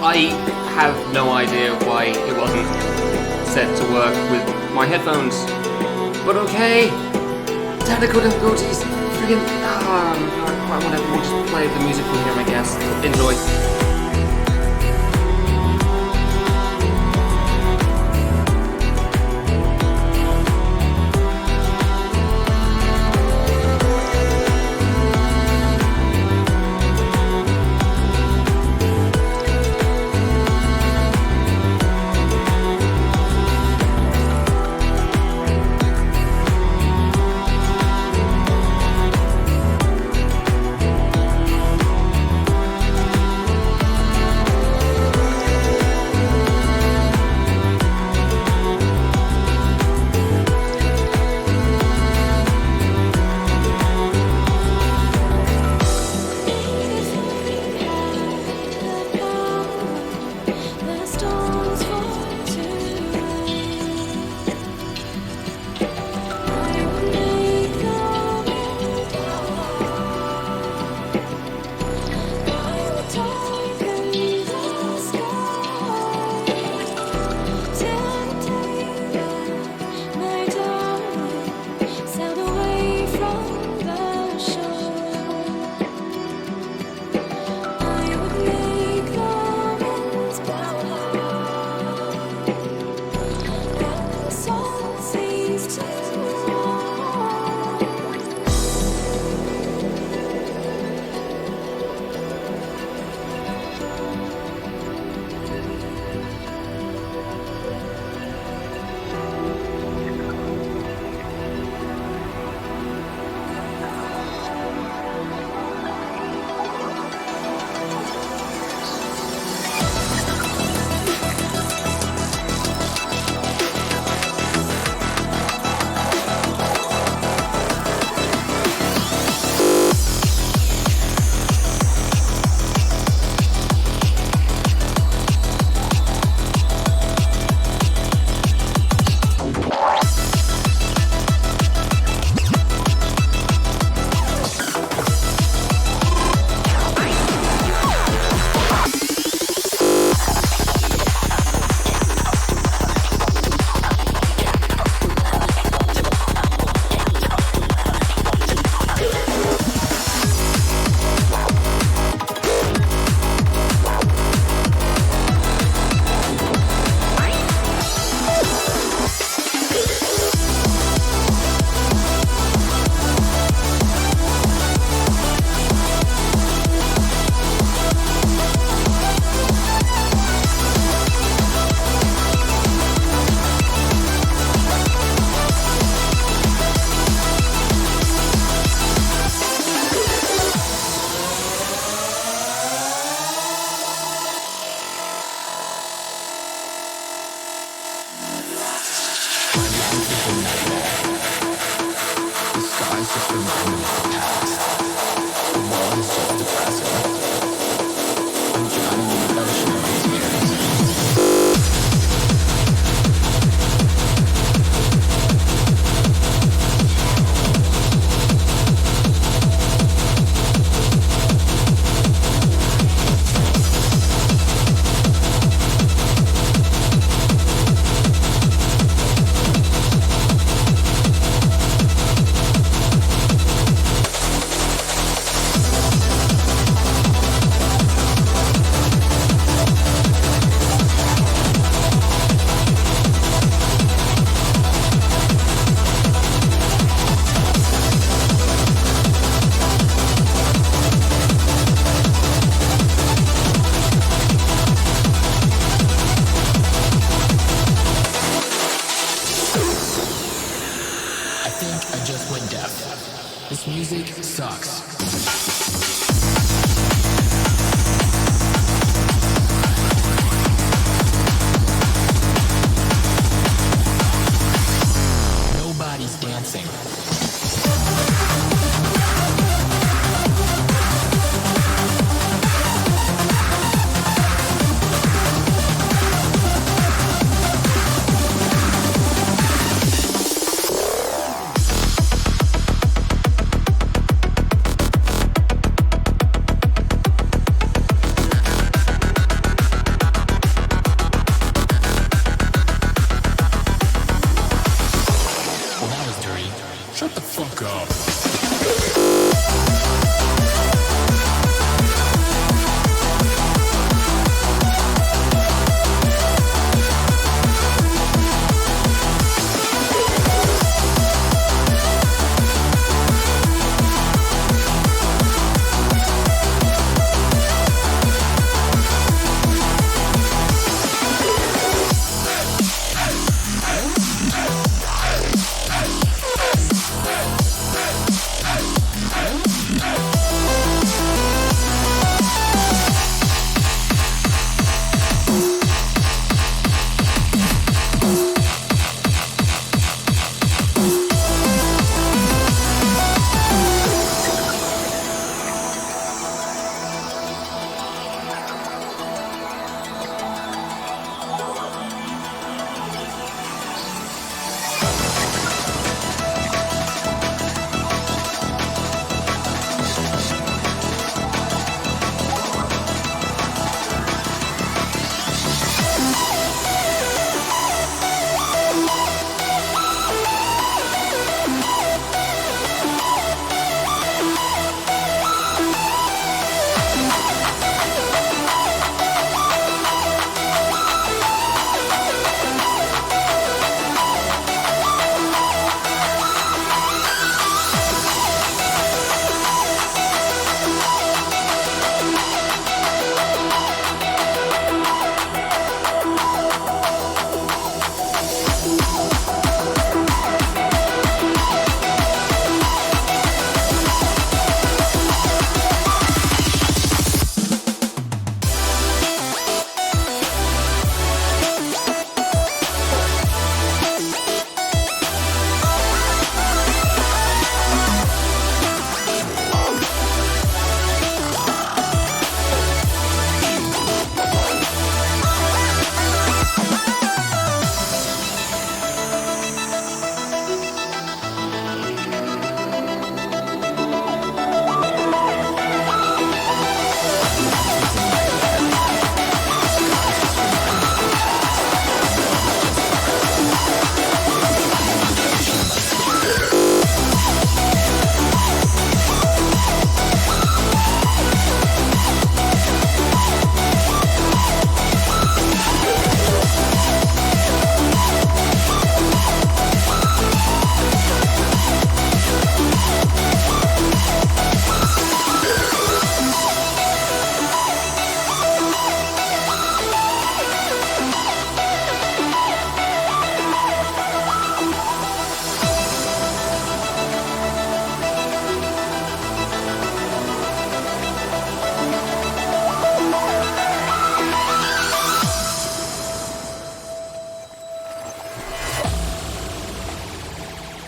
I have no idea why it wasn't set to work with my headphones. But okay. Technical difficulties. Friggin' whatever, we'll just play the music from here, I guess. Enjoy.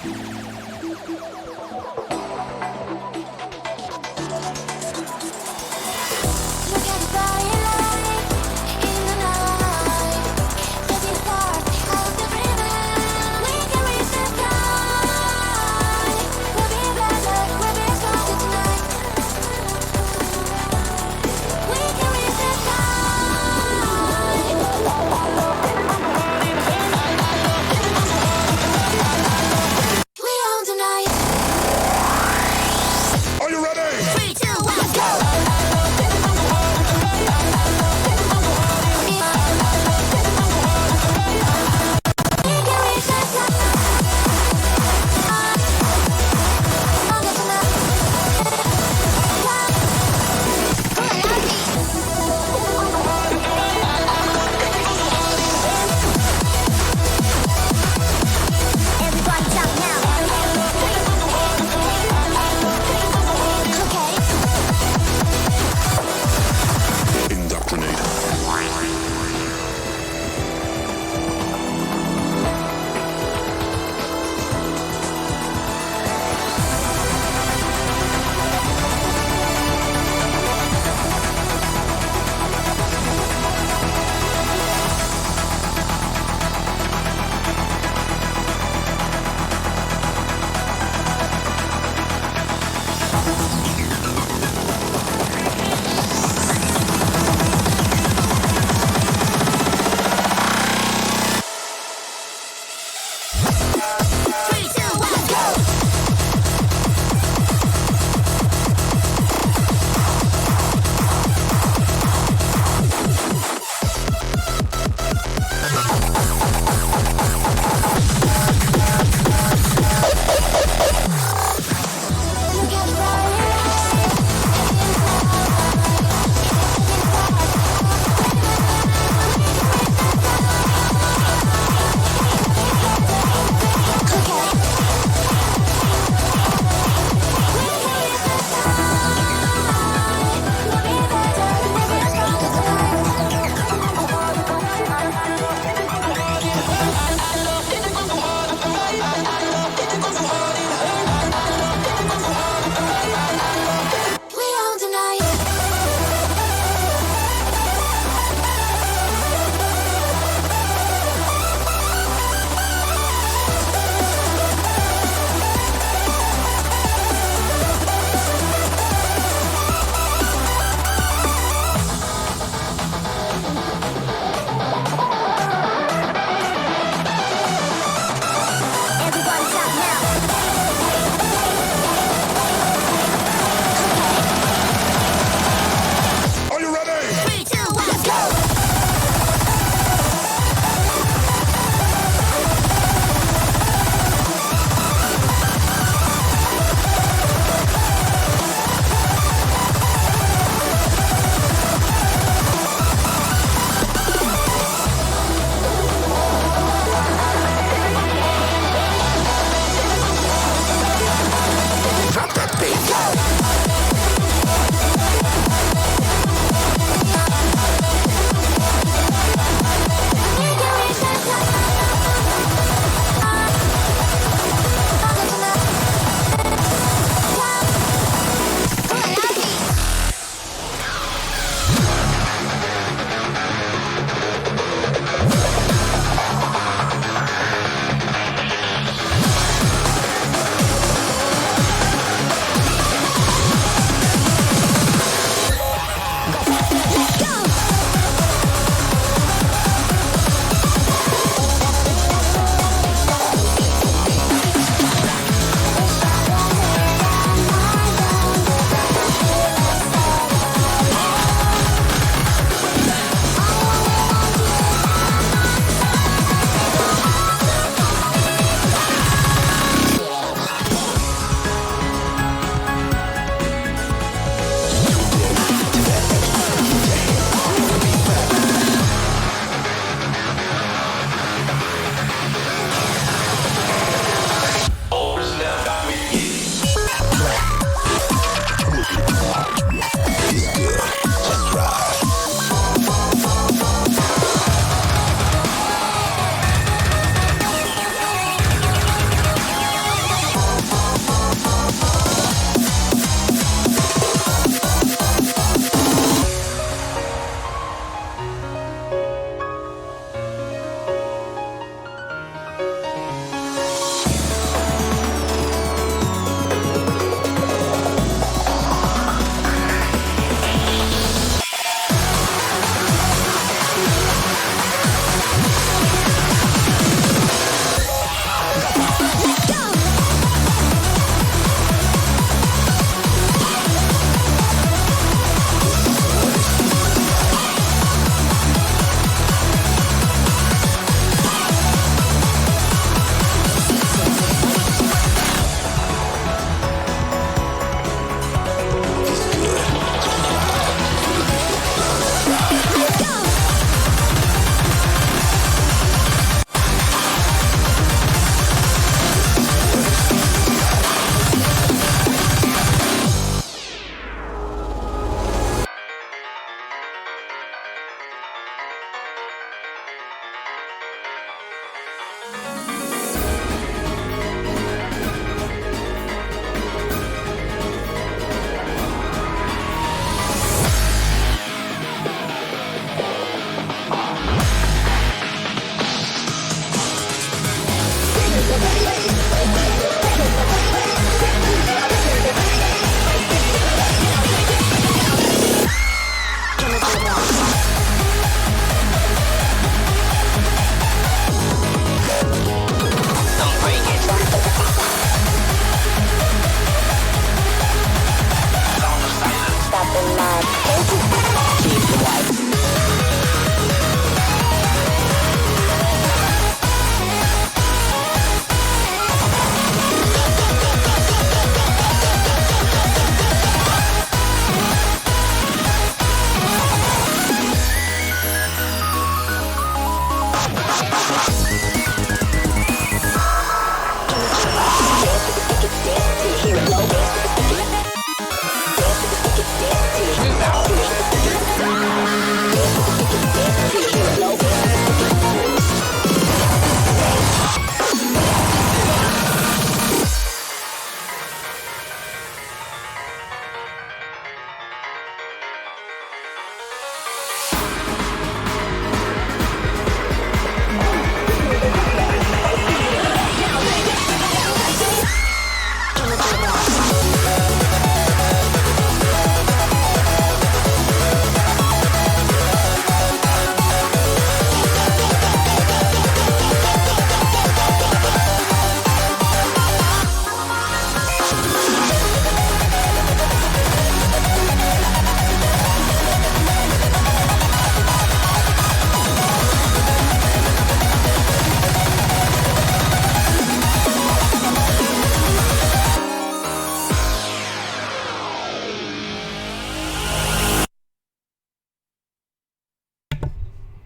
We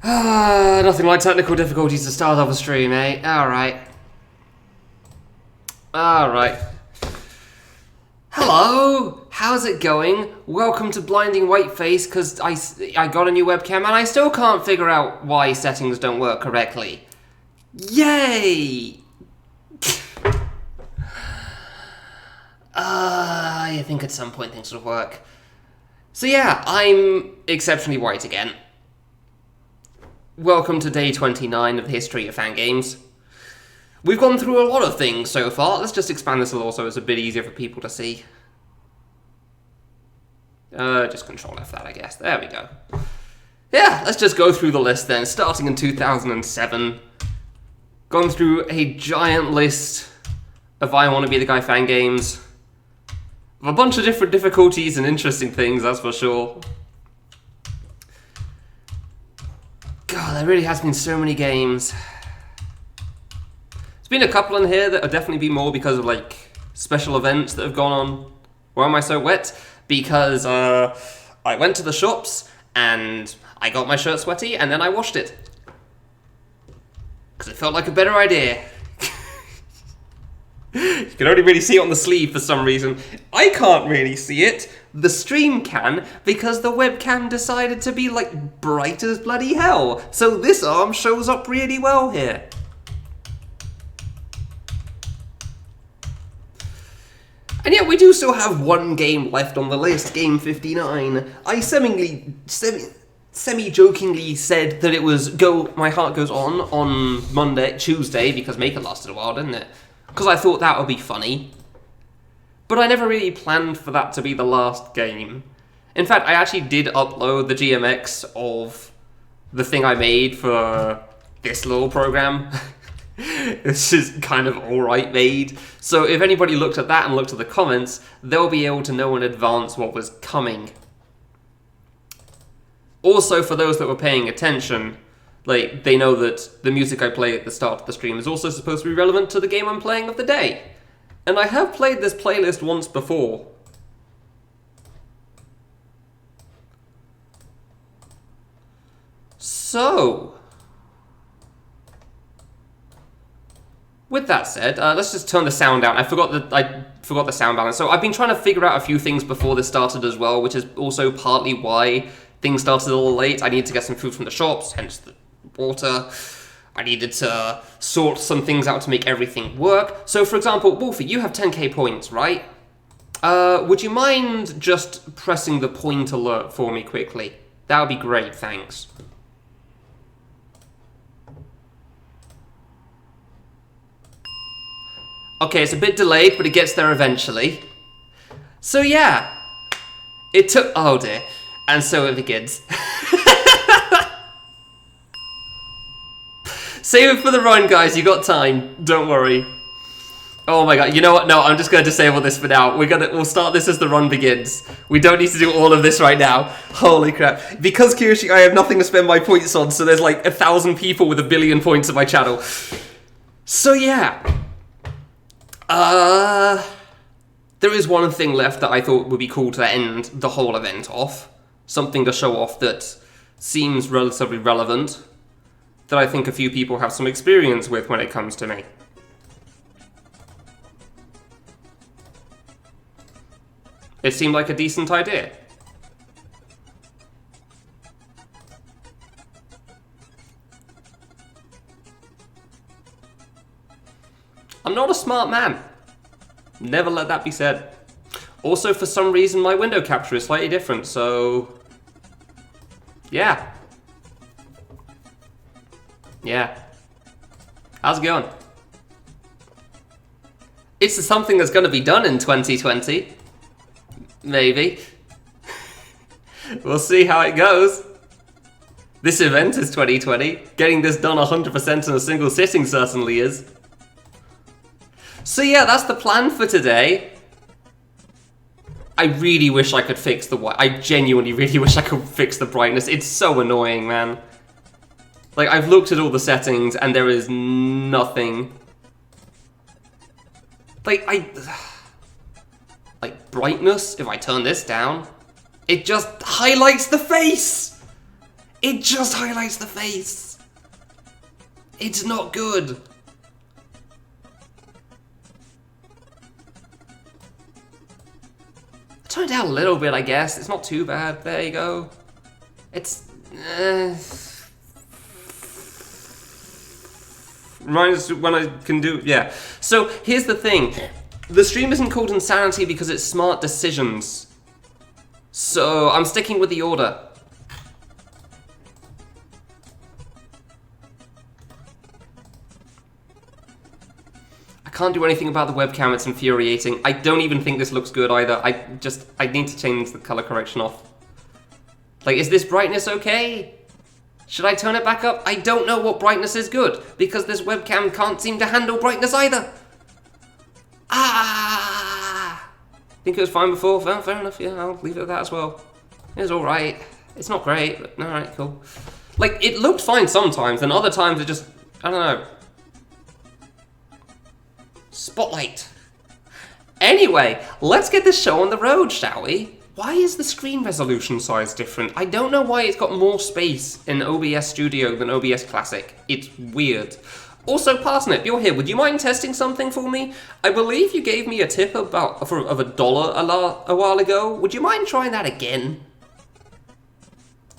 Nothing like technical difficulties to start off a stream, eh? Alright. Alright. Hello! How's it going? Welcome to Blinding Whiteface, because I got a new webcam and I still can't figure out why settings don't work correctly. Yay! I think at some point things will work. So yeah, I'm exceptionally white again. Welcome to day 29 of the history of Fangames. We've gone through a lot of things so far. Let's just expand this a little so it's a bit easier for people to see. Just Control F that, I guess. There we go. Yeah, let's just go through the list then, starting in 2007. Gone through a giant list of I Want to Be the Guy Fangames. Of a bunch of different difficulties and interesting things, that's for sure. God, there really has been so many games. There's been a couple in here that have definitely been more because of, like, special events that have gone on. Why am I so wet? Because, I went to the shops, and I got my shirt sweaty, and then I washed it. Because it felt like a better idea. You can only really see it on the sleeve for some reason. I can't really see it. The stream can, because the webcam decided to be, like, bright as bloody hell. So this arm shows up really well here. And yet we do still have one game left on the list, game 59. I semi-jokingly said that it was My Heart Goes On Tuesday, because Maker lasted a while, didn't it? Because I thought that would be funny. But I never really planned for that to be the last game. In fact, I actually did upload the GMX of the thing I made for this little program. This is kind of alright made. So if anybody looked at that and looked at the comments, they'll be able to know in advance what was coming. Also, for those that were paying attention, like, they know that the music I play at the start of the stream is also supposed to be relevant to the game I'm playing of the day. And I have played this playlist once before. So, with that said, let's just turn the sound down. I forgot the sound balance. So I've been trying to figure out a few things before this started as well, which is also partly why things started a little late. I needed to get some food from the shops, hence the water. I needed to sort some things out to make everything work. So, for example, Wolfie, you have 10k points, right? Would you mind just pressing the point alert for me quickly? That would be great, thanks. Okay, it's a bit delayed, but it gets there eventually. So yeah, it took, oh dear, and so it begins. Save it for the run, guys, you got time, don't worry. Oh my god, you know what, no, I'm just going to disable this for now. We'll start this as the run begins. We don't need to do all of this right now. Holy crap. Because Kyoshi, I have nothing to spend my points on, so there's like 1,000 people with 1 billion points on my channel. So yeah. There is one thing left that I thought would be cool to end the whole event off. Something to show off that seems relatively relevant, that I think a few people have some experience with when it comes to me. It seemed like a decent idea. I'm not a smart man. Never let that be said. Also, for some reason, my window capture is slightly different, so... yeah. Yeah. How's it going? It's something that's going to be done in 2020. Maybe. We'll see how it goes. This event is 2020. Getting this done 100% in a single sitting certainly is. So yeah, that's the plan for today. I really wish I could fix the I genuinely really wish I could fix the brightness. It's so annoying, man. Like, I've looked at all the settings and there is nothing. Like, brightness, if I turn this down, it just highlights the face! It just highlights the face. It's not good. Turn it down a little bit, I guess. It's not too bad. There you go. It's... reminds when I can do... Yeah. So, here's the thing. The stream isn't called Insanity because it's smart decisions. So, I'm sticking with the order. I can't do anything about the webcam, it's infuriating. I don't even think this looks good either. I need to change the color correction off. Like, is this brightness okay? Should I turn it back up? I don't know what brightness is good, because this webcam can't seem to handle brightness either. I think it was fine before. Well, fair enough, yeah, I'll leave it at that as well. It was alright. It's not great, but alright, cool. Like, it looked fine sometimes, and other times it just, I don't know. Spotlight. Anyway, let's get this show on the road, shall we? Why is the screen resolution size different? I don't know why it's got more space in OBS Studio than OBS Classic. It's weird. Also, Parsnip, you're here. Would you mind testing something for me? I believe you gave me a tip of $1 a while ago. Would you mind trying that again?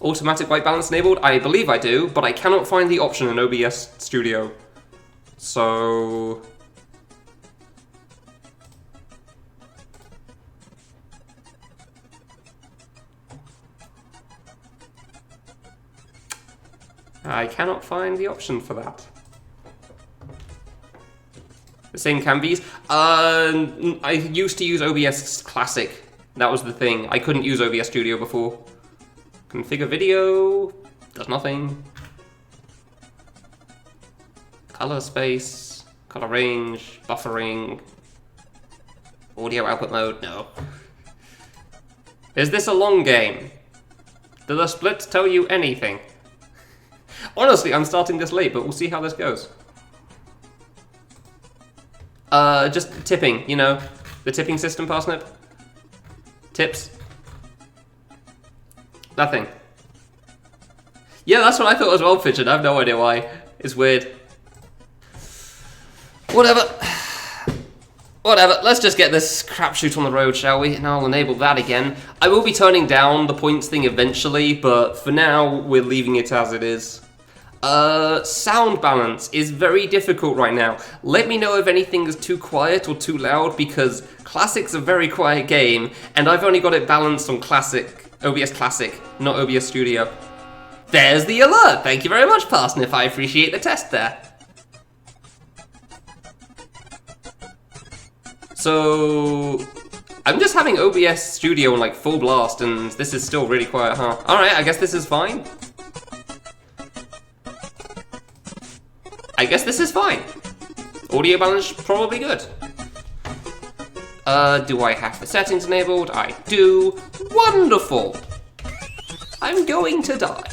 Automatic white balance enabled? I believe I do, but I cannot find the option in OBS Studio. So... I cannot find the option for that. The same can be. I used to use OBS Classic. That was the thing. I couldn't use OBS Studio before. Configure video. Does nothing. Color space. Color range. Buffering. Audio output mode. No. Is this a long game? Do the splits tell you anything? Honestly, I'm starting this late, but we'll see how this goes. Just tipping, you know, the tipping system, Parsnip. Tips. Nothing. Yeah, that's what I thought as well, Pigeon. I have no idea why. It's weird. Whatever. Whatever, let's just get this crapshoot on the road, shall we? And I'll enable that again. I will be turning down the points thing eventually, but for now, we're leaving it as it is. Sound balance is very difficult right now. Let me know if anything is too quiet or too loud, because Classic's a very quiet game, and I've only got it balanced on Classic, OBS Classic, not OBS Studio. There's the alert! Thank you very much, Parsnip. I appreciate the test there. So, I'm just having OBS Studio on like full blast, and this is still really quiet, huh? Alright, I guess this is fine. I guess this is fine. Audio balance probably good. Do I have the settings enabled? I do. Wonderful! I'm going to die.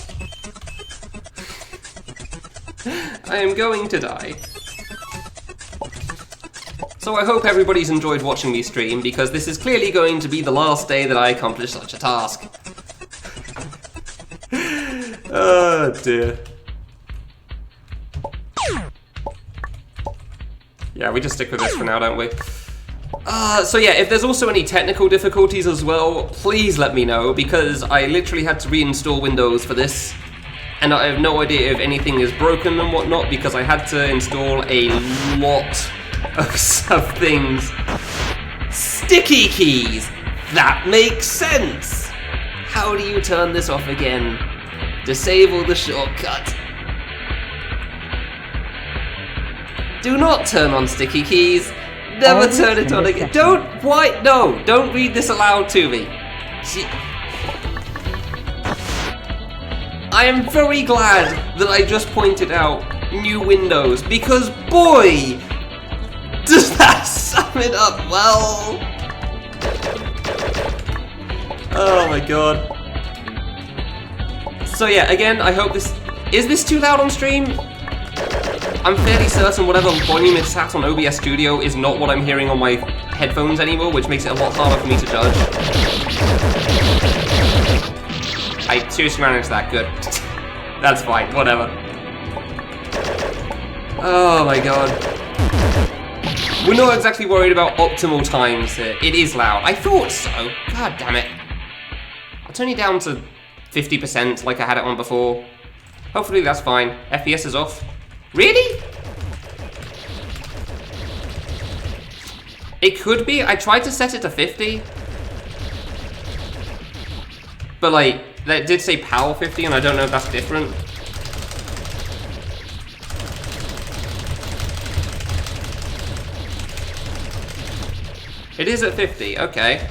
I am going to die. So I hope everybody's enjoyed watching me stream, because this is clearly going to be the last day that I accomplish such a task. Oh dear. Yeah, we just stick with this for now, don't we? So yeah, if there's also any technical difficulties as well, please let me know, because I literally had to reinstall Windows for this, and I have no idea if anything is broken and whatnot, because I had to install a lot of things. Sticky keys! That makes sense! How do you turn this off again? Disable the shortcut. Do not turn on sticky keys. Never turn it on again. No, don't read this aloud to me. I am very glad that I just pointed out new Windows, because boy, does that sum it up well. Oh my god. So yeah, again, I hope this... Is this too loud on stream? I'm fairly certain whatever volume is sat on OBS Studio is not what I'm hearing on my headphones anymore, which makes it a lot harder for me to judge. I seriously managed that, good. That's fine, whatever. Oh my god. We're not exactly worried about optimal times here. It is loud. I thought so. God damn it. I'll turn it down to 50% like I had it on before. Hopefully that's fine. FPS is off. Really? It could be. I tried to set it to 50. But like, that did say PAL 50 and I don't know if that's different. It is at 50, okay.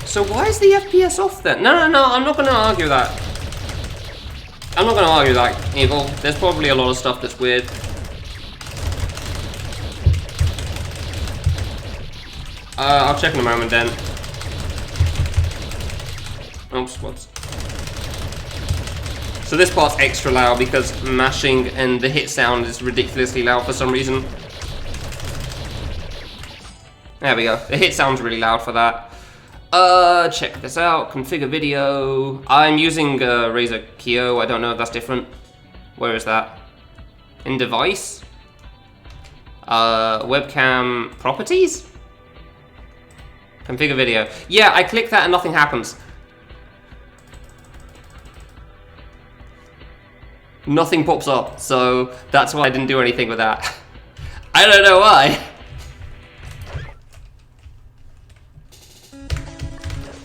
So why is the FPS off then? No, I'm not gonna argue that. I'm not gonna argue that, Evil. There's probably a lot of stuff that's weird. I'll check in a moment then. Oops, whoops. So this part's extra loud because mashing and the hit sound is ridiculously loud for some reason. There we go. The hit sound's really loud for that. Check this out. Configure video. I'm using Razer Kiyo. I don't know if that's different. Where is that? In device? Webcam properties? Configure video. Yeah, I click that and nothing happens. Nothing pops up, so that's why I didn't do anything with that. I don't know why.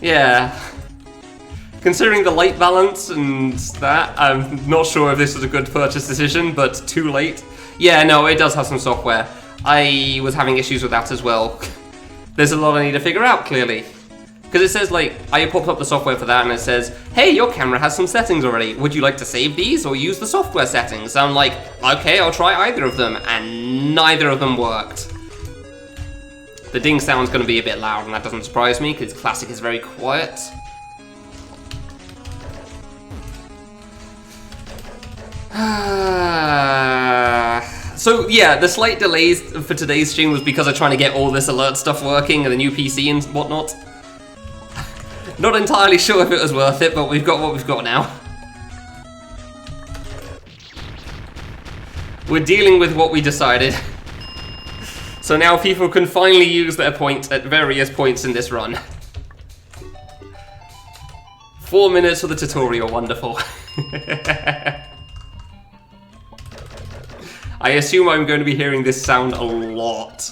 Yeah. Considering the light balance and that, I'm not sure if this was a good purchase decision, but too late. Yeah, no, it does have some software. I was having issues with that as well. There's a lot I need to figure out, clearly. Because it says, like, I popped up the software for that and it says, hey, your camera has some settings already. Would you like to save these or use the software settings? So I'm like, okay, I'll try either of them. And neither of them worked. The ding sound's going to be a bit loud and that doesn't surprise me because Classic is very quiet. So yeah, the slight delays for today's stream was because I'm trying to get all this alert stuff working and the new PC and whatnot. Not entirely sure if it was worth it, but we've got what we've got now. We're dealing with what we decided. So now people can finally use their points at various points in this run. 4 minutes for the tutorial, wonderful. I assume I'm going to be hearing this sound a lot.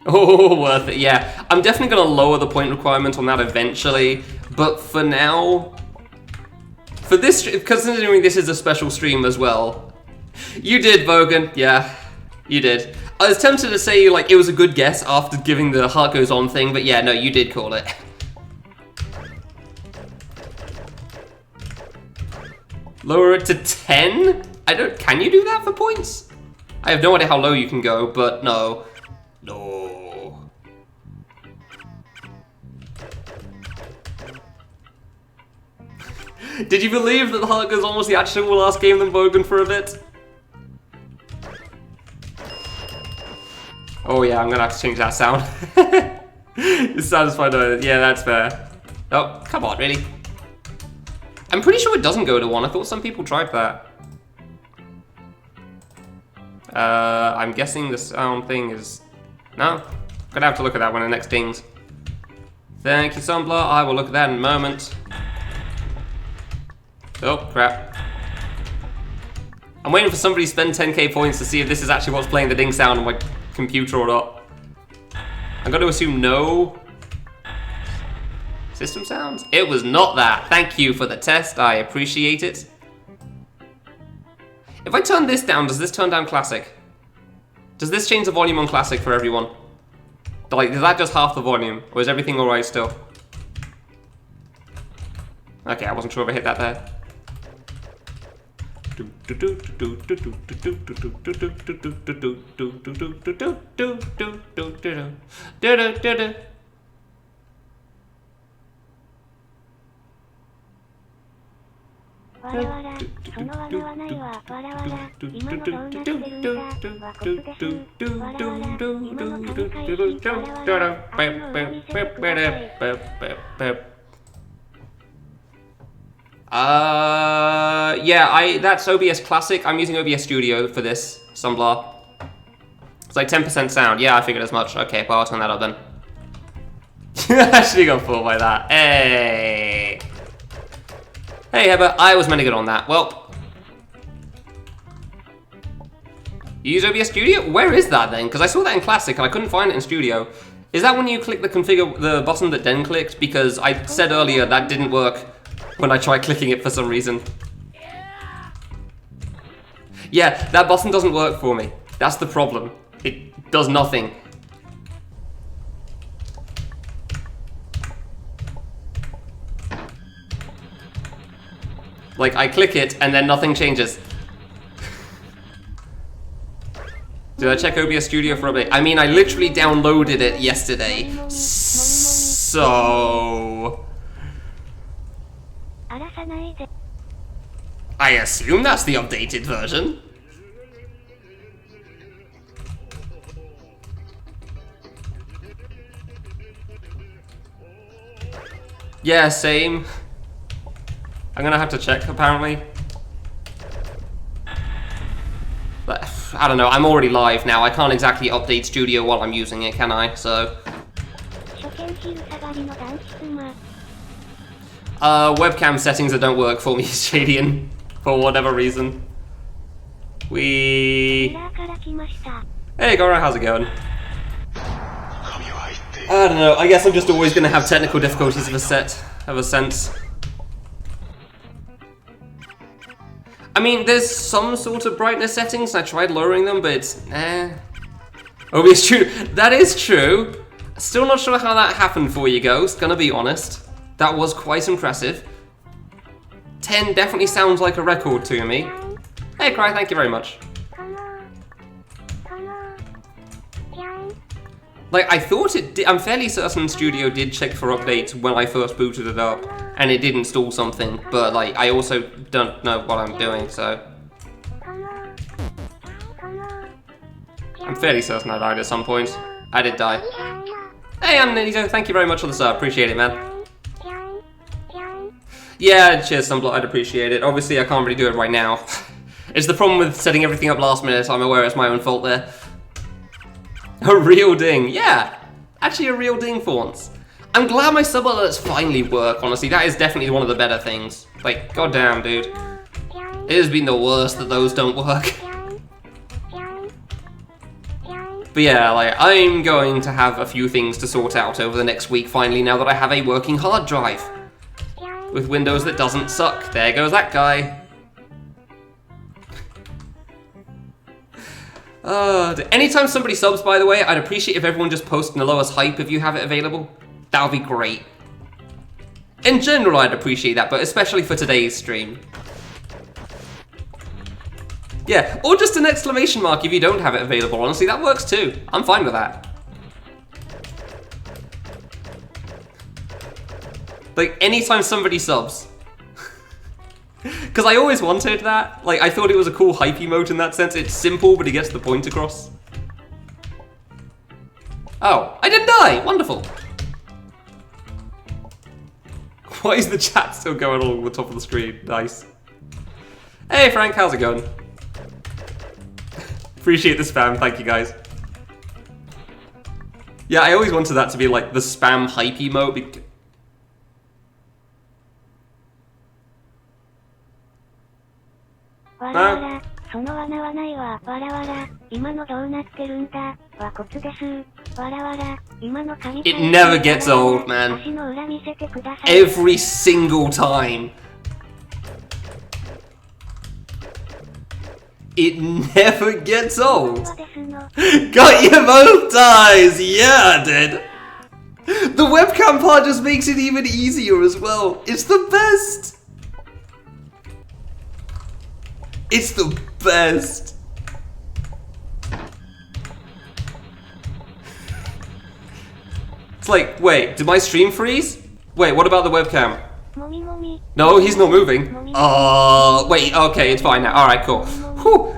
Oh, worth it, yeah. I'm definitely going to lower the point requirement on that eventually, but for now, for this, considering this is a special stream as well, you did, Bogan, yeah, you did. I was tempted to say, like, it was a good guess after giving the heart goes on thing, but yeah, no, you did call it. Lower it to 10? Can you do that for points? I have no idea how low you can go, but no. No. Did you believe that the Heart Goes On was the actual last game than Bogan for a bit? Oh yeah, I'm gonna have to change that sound. It's satisfied though. Yeah, that's fair. Oh, come on, really? I'm pretty sure it doesn't go to 1. I thought some people tried that. I'm guessing the sound thing is... No? Gonna have to look at that when it next dings. Thank you, Sumbler. I will look at that in a moment. Oh, crap. I'm waiting for somebody to spend 10k points to see if this is actually what's playing the ding sound on my computer or not. I'm going to assume no. System sounds? It was not that. Thank you for the test. I appreciate it. If I turn this down, does this turn down Classic? Does this change the volume on Classic for everyone? Like, is that just half the volume? Or is everything alright still? Okay, I wasn't sure if I hit that there. Yeah, that's OBS Classic. I'm using OBS Studio for this, Sunblar. It's like 10% sound. Yeah, I figured as much. Okay, well, I'll turn that up then. Actually got fooled by that. Hey! Hey, Heber, I was meant to get on that. Well, you use OBS Studio? Where is that then? Because I saw that in Classic and I couldn't find it in Studio. Is that when you click the configure, the button that Den clicked? Because I said earlier that didn't work when I tried clicking it for some reason. Yeah, that button doesn't work for me. That's the problem. It does nothing. Like, I click it and then nothing changes. Did I check OBS Studio for update? I mean, I literally downloaded it yesterday. So... I assume that's the updated version. Yeah, same. I'm gonna have to check, apparently. But, I don't know, I'm already live now. I can't exactly update Studio while I'm using it, can I? So... webcam settings that don't work for me, Shadian. For whatever reason. Hey, Gora, how's it going? I don't know, I guess I'm just always gonna have technical difficulties of a sense. I mean, there's some sort of brightness settings, I tried lowering them, but it's, OBS Studio, that is true. Still not sure how that happened for you, Ghost, gonna be honest. That was quite impressive. 10 definitely sounds like a record to me. Hey, Cry, thank you very much. Like, I thought it did, I'm fairly certain Studio did check for updates when I first booted it up, and it did install something, but like, I also don't know what I'm doing, so. I'm fairly certain I died at some point. I did die. Hey, I'm Nito, thank you very much for the sub, appreciate it, man. Yeah, cheers, Sunblock, I'd appreciate it. Obviously, I can't really do it right now. It's the problem with setting everything up last minute, so I'm aware it's my own fault there. A real ding, yeah! Actually a real ding for once. I'm glad my sub alerts finally work, honestly. That is definitely one of the better things. Like, goddamn, dude. It has been the worst that those don't work. But yeah, like, I'm going to have a few things to sort out over the next week, finally, now that I have a working hard drive. With Windows that doesn't suck. There goes that guy. Anytime somebody subs, by the way, I'd appreciate if everyone just posts Naloa's hype if you have it available. That would be great. In general, I'd appreciate that, but especially for today's stream. Yeah, or just an exclamation mark if you don't have it available, honestly, that works too. I'm fine with that. Like, anytime somebody subs. Because I always wanted that. Like, I thought it was a cool hype emote in that sense. It's simple, but it gets the point across. Oh, I didn't die! Wonderful. Why is the chat still going along the top of the screen? Nice. Hey, Frank, how's it going? Appreciate the spam, thank you guys. Yeah, I always wanted that to be like the spam hype emote. No? It never gets old, man. Every single time. It never gets old. Got you both ties! Yeah, I did. The webcam part just makes it even easier as well. It's the best. It's the best. It's like, wait, did my stream freeze? Wait, what about the webcam? No, he's not moving. Oh, wait, okay, it's fine now. Alright, cool. Whew.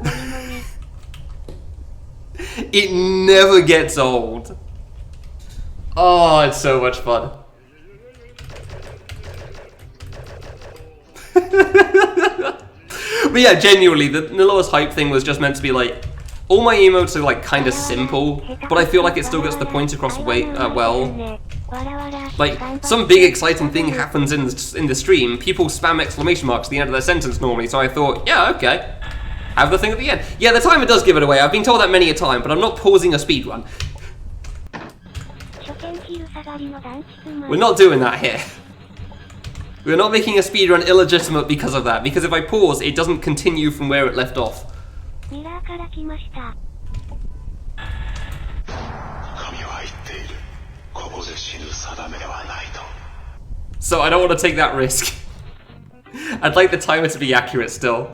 It never gets old. Oh, it's so much fun. But yeah, genuinely, the lowest hype thing was just meant to be like, all my emotes are like kind of simple, but I feel like it still gets the point across well. Like, some big exciting thing happens in the stream, people spam exclamation marks at the end of their sentence normally, so I thought, yeah, okay, have the thing at the end. Yeah, the timer does give it away, I've been told that many a time, but I'm not pausing a speedrun. We're not doing that here. We're not making a speedrun illegitimate because of that, because if I pause, it doesn't continue from where it left off. So I don't want to take that risk. I'd like the timer to be accurate still.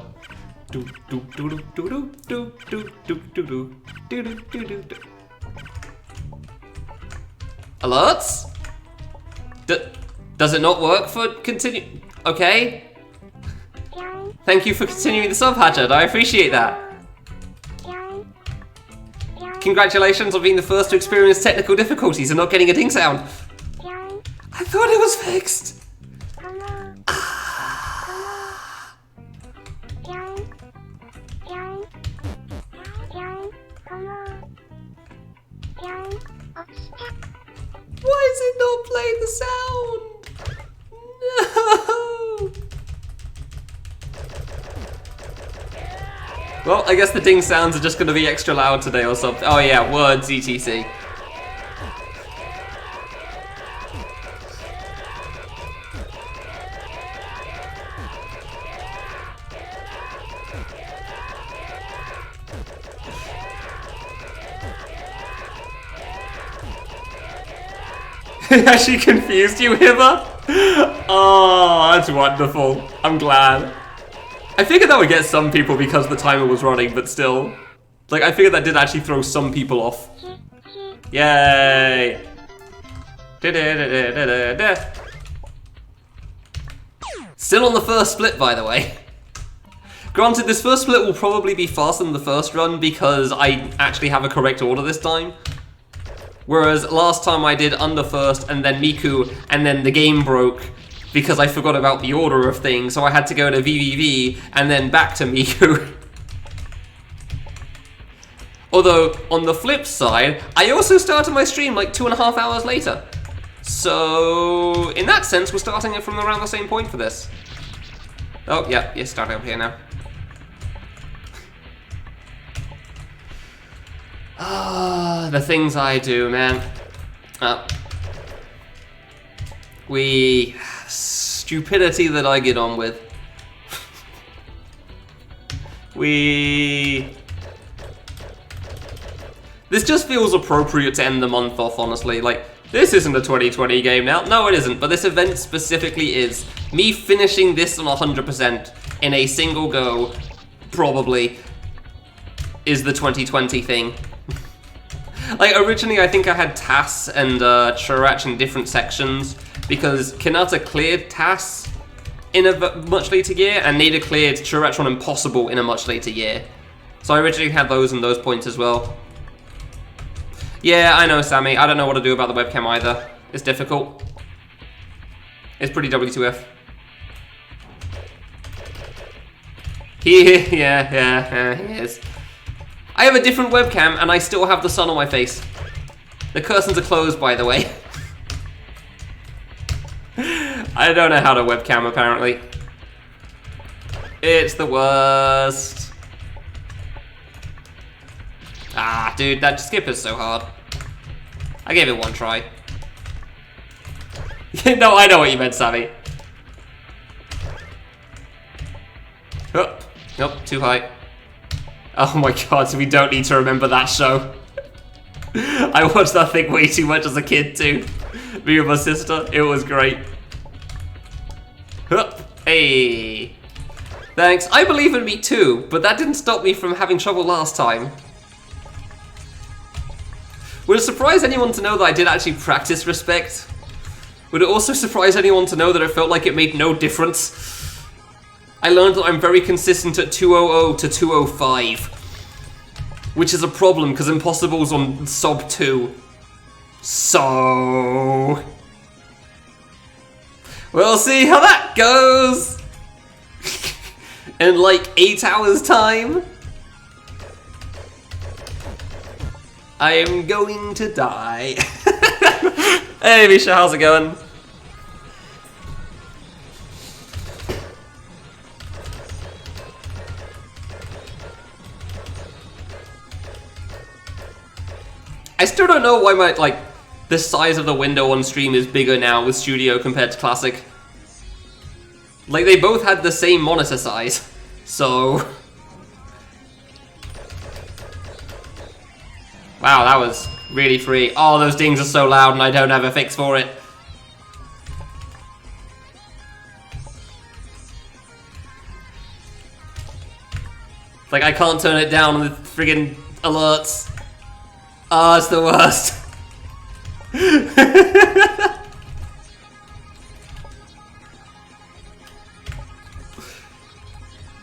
Alerts? Does it not work for continue? Okay. Thank you for continuing the sub, Hatchet. I appreciate that. Congratulations on being the first to experience technical difficulties and not getting a ding sound. I thought it was fixed. Why is it not playing the sound? No. Well, I guess the ding sounds are just going to be extra loud today or something. Oh yeah, words, etc. Has she confused you, Hiba? Oh, that's wonderful. I'm glad. I figured that would get some people because the timer was running, but still. Like, I figured that did actually throw some people off. Yay! Still on the first split, by the way. Granted, this first split will probably be faster than the first run because I actually have a correct order this time. Whereas last time I did under first and then Miku and then the game broke because I forgot about the order of things, so I had to go to VVV and then back to Miku. Although, on the flip side, I also started my stream like 2.5 hours later. So, in that sense, we're starting it from around the same point for this. Oh, yeah, you're starting up here now. Ah, the things I do, man. Stupidity that I get on with. This just feels appropriate to end the month off, honestly. Like, this isn't a 2020 game now. No, it isn't, but this event specifically is. Me finishing this on 100% in a single go, probably, is the 2020 thing. Like, originally I think I had TAS and Churach in different sections, because Kanata cleared TAS in a much later year, and Nada cleared Churach on Impossible in a much later year. So I originally had those in those points as well. Yeah, I know, Sammy. I don't know what to do about the webcam either. It's difficult. It's pretty W2F. He is. I have a different webcam and I still have the sun on my face. The curtains are closed, by the way. I don't know how to webcam, apparently. It's the worst. Ah, dude, that skip is so hard. I gave it one try. No, I know what you meant, Sammy. Oh, nope, too high. Oh my god, so we don't need to remember that show. I watched that thing way too much as a kid too. Me and my sister, it was great. Hey. Thanks, I believe in me too, but that didn't stop me from having trouble last time. Would it surprise anyone to know that I did actually practice respect? Would it also surprise anyone to know that it felt like it made no difference? I learned that I'm very consistent at 200 to 205. Which is a problem, because Impossible's on sub 2. So... we'll see how that goes! In like 8 hours time. I am going to die. Hey Misha, how's it going? I still don't know why my, like, the size of the window on stream is bigger now with Studio compared to Classic. Like, they both had the same monitor size, so... Wow, that was really free. Oh, those dings are so loud and I don't have a fix for it. Like, I can't turn it down on the friggin' alerts. Oh, it's the worst.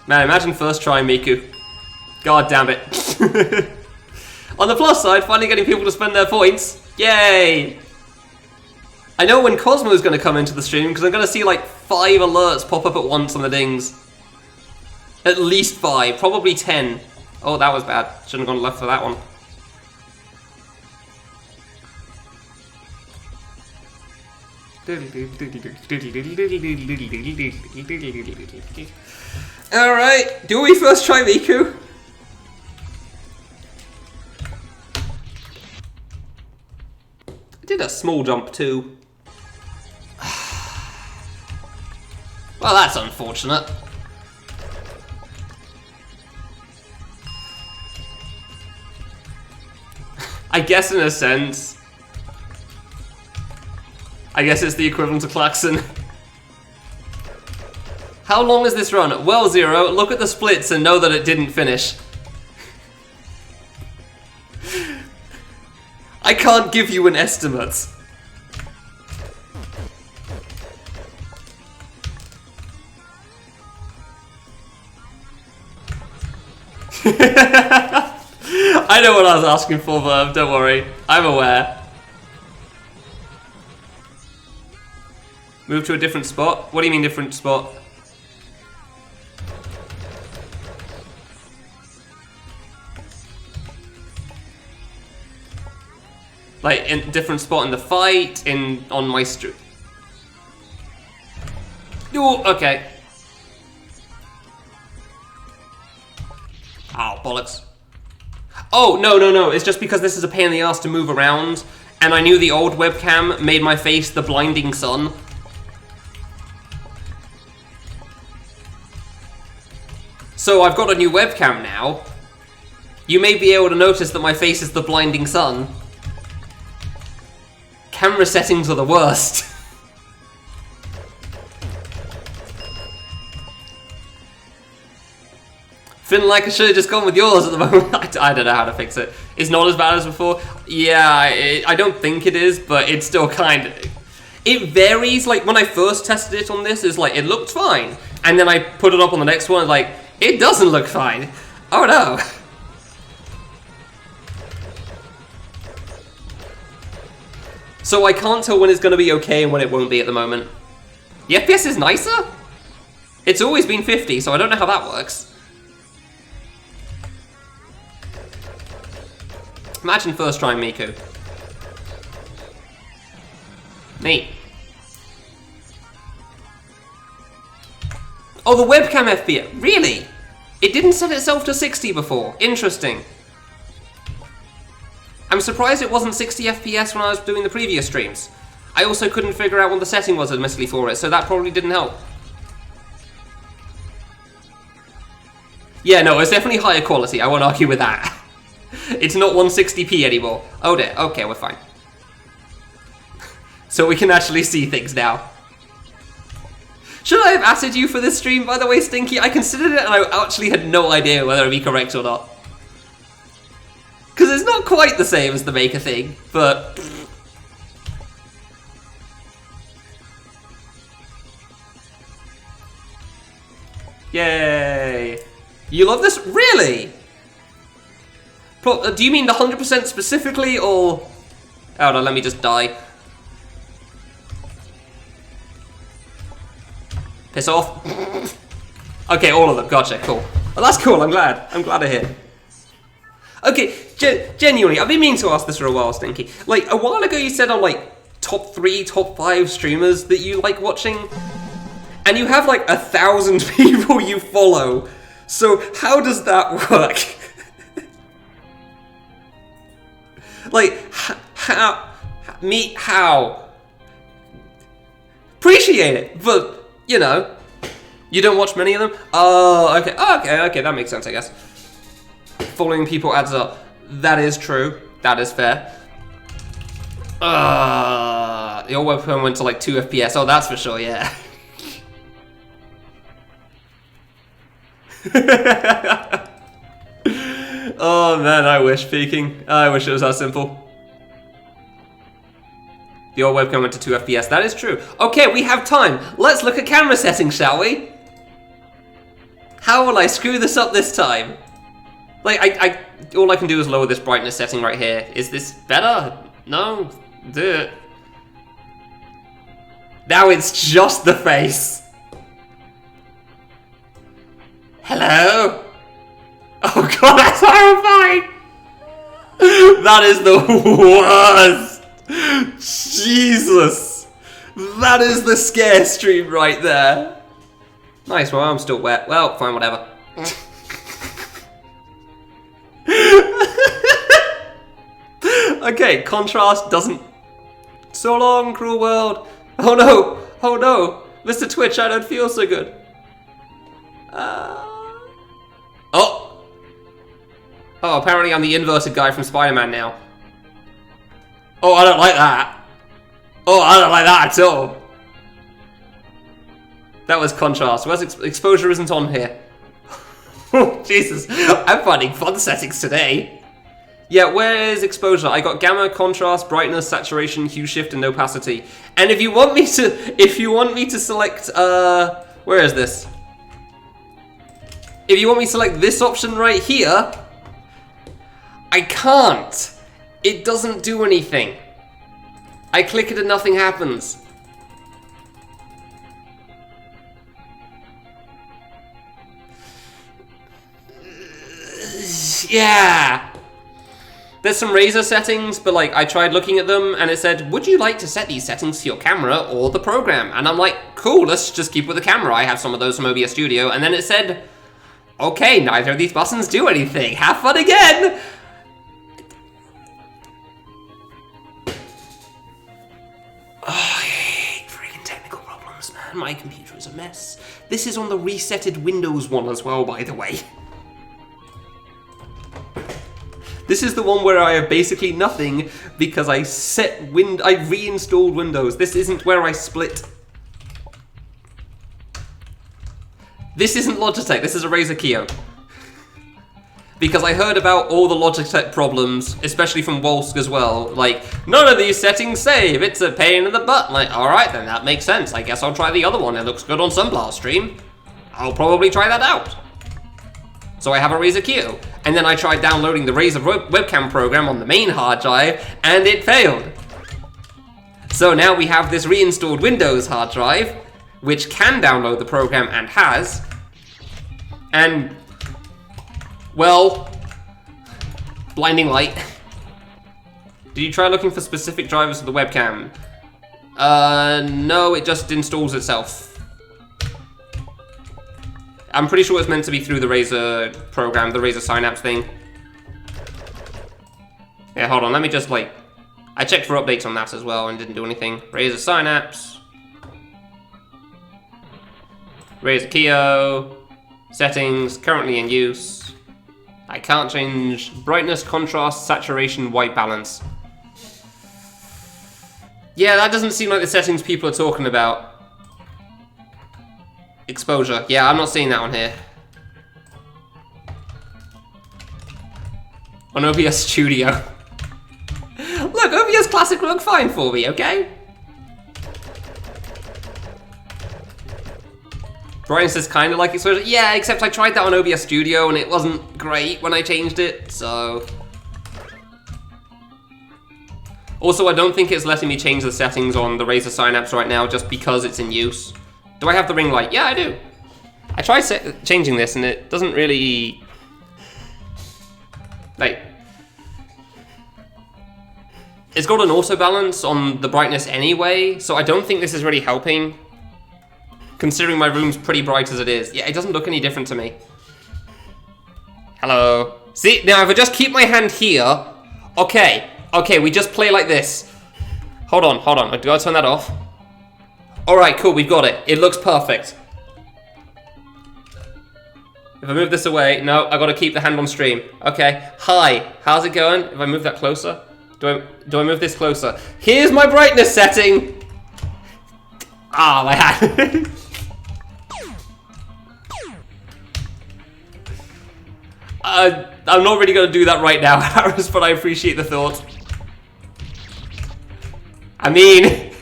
Man, imagine first trying Miku. God damn it. On the plus side, finally getting people to spend their points. Yay! I know when Cosmo's going to come into the stream, because I'm going to see like 5 alerts pop up at once on the dings. At least 5, probably 10. Oh, that was bad. Shouldn't have gone left for that one. Alright, do we first try Miku? I did a small jump too. Well, that's unfortunate. I guess in a sense. I guess it's the equivalent of Klaxon. How long is this run? Well, Zero, look at the splits and know that it didn't finish. I can't give you an estimate. I know what I was asking for, Verb, don't worry. I'm aware. Move to a different spot? What do you mean different spot? Like, in a different spot in the fight, on my stream. Ooh, okay. Oh, bollocks. Oh, no, it's just because this is a pain in the ass to move around, and I knew the old webcam made my face the blinding sun. So I've got a new webcam now. You may be able to notice that my face is the blinding sun. Camera settings are the worst. Feeling like I should have just gone with yours at the moment. I don't know how to fix it. It's not as bad as before. Yeah, I don't think it is, but it's still kind of... It varies. Like, when I first tested it on this, it's like, it looked fine. And then I put it up on the next one, like, it doesn't look fine. Oh no. So I can't tell when it's going to be okay and when it won't be at the moment. The FPS is nicer? It's always been 50, so I don't know how that works. Imagine first trying Miku. Neat. Oh, the webcam FPS. Really? It didn't set itself to 60 before. Interesting. I'm surprised it wasn't 60 FPS when I was doing the previous streams. I also couldn't figure out what the setting was admittedly for it, so that probably didn't help. Yeah, no, it's definitely higher quality. I won't argue with that. It's not 160p anymore. Oh dear, okay, we're fine. So we can actually see things now. Should I have added you for this stream, by the way, Stinky? I considered it and I actually had no idea whether it'd be correct or not. Because it's not quite the same as the Maker thing, but... Yay! You love this? Really? Do you mean the 100% specifically, or... Oh no, let me just die. Piss off. Okay, all of them. Gotcha, cool. Well, that's cool, I'm glad. I'm glad to hear. Okay, genuinely, I've been meaning to ask this for a while, Stinky. Like, a while ago you said on, like, top 3, top 5 streamers that you like watching, and you have, like, 1,000 people you follow. So, how does that work? Like, how? Appreciate it, but, you know, you don't watch many of them? Oh, okay, okay, that makes sense, I guess. Following people adds up. That is true. That is fair. Your webcam went to like 2 FPS. Oh, that's for sure, yeah. Oh man, I wish, peeking. I wish it was that simple. The old webcam went to 2 FPS. That is true. Okay, we have time. Let's look at camera settings, shall we? How will I screw this up this time? Like, all I can do is lower this brightness setting right here. Is this better? No? Do it. Now it's just the face. Hello? Oh god, that's horrifying! That is the worst! Jesus! That is the scare stream right there. Nice, well I'm still wet. Well, fine, whatever. Okay, contrast doesn't... So long, cruel world. Oh no, oh no. Mr. Twitch, I don't feel so good. Oh! Oh, apparently I'm the inverted guy from Spider-Man now. Oh, I don't like that. Oh, I don't like that at all. That was contrast. Where's exposure isn't on here. Oh, Jesus. I'm finding fun settings today. Yeah, where is exposure? I got gamma, contrast, brightness, saturation, hue shift, and opacity. And if you want me to select, where is this? If you want me to select this option right here, I can't. It doesn't do anything. I click it and nothing happens. Yeah. There's some Razer settings, but like I tried looking at them and it said, would you like to set these settings to your camera or the program? And I'm like, cool, let's just keep with the camera. I have some of those from OBS Studio. And then it said, okay, neither of these buttons do anything. Have fun again. Oh, I hate freaking technical problems, man. My computer is a mess. This is on the resetted Windows one as well, by the way. This is the one where I have basically nothing because I reinstalled Windows. This isn't where I split. This isn't Logitech, this is a Razer Kiyo. Because I heard about all the Logitech problems, especially from Wolsk as well. Like, none of these settings save, it's a pain in the butt. Like, alright then, that makes sense. I guess I'll try the other one, it looks good on Sunblast stream. I'll probably try that out. So I have a Razer Kiyo. And then I tried downloading the Razer webcam program on the main hard drive, and it failed. So now we have this reinstalled Windows hard drive, which can download the program and has. And, well, blinding light. Did you try looking for specific drivers for the webcam? No, it just installs itself. I'm pretty sure it's meant to be through the Razer program, the Razer Synapse thing. Yeah, hold on, let me just like... I checked for updates on that as well and didn't do anything. Razer Synapse. Razer Kiyo. Settings, currently in use. I can't change brightness, contrast, saturation, white balance. Yeah, that doesn't seem like the settings people are talking about. Exposure. Yeah, I'm not seeing that on here. On OBS Studio. Look, OBS Classic will look fine for me, okay? Brightness is kind of like exposure. Yeah, except I tried that on OBS Studio and it wasn't great when I changed it, so... Also, I don't think it's letting me change the settings on the Razer Synapse right now just because it's in use. Do I have the ring light? Yeah, I do. I tried changing this and it doesn't really... Like... It's got an auto balance on the brightness anyway, so I don't think this is really helping. Considering my room's pretty bright as it is. Yeah, it doesn't look any different to me. Hello. See, now if I just keep my hand here... Okay. Okay, we just play like this. Hold on. I gotta turn that off. Alright, cool, we've got it. It looks perfect. If I move this away, no, I gotta keep the hand on stream. Okay, hi, how's it going? If I move that closer? Do I move this closer? Here's my brightness setting! Ah, my hand. I'm not really gonna do that right now, Harris, but I appreciate the thought. I mean,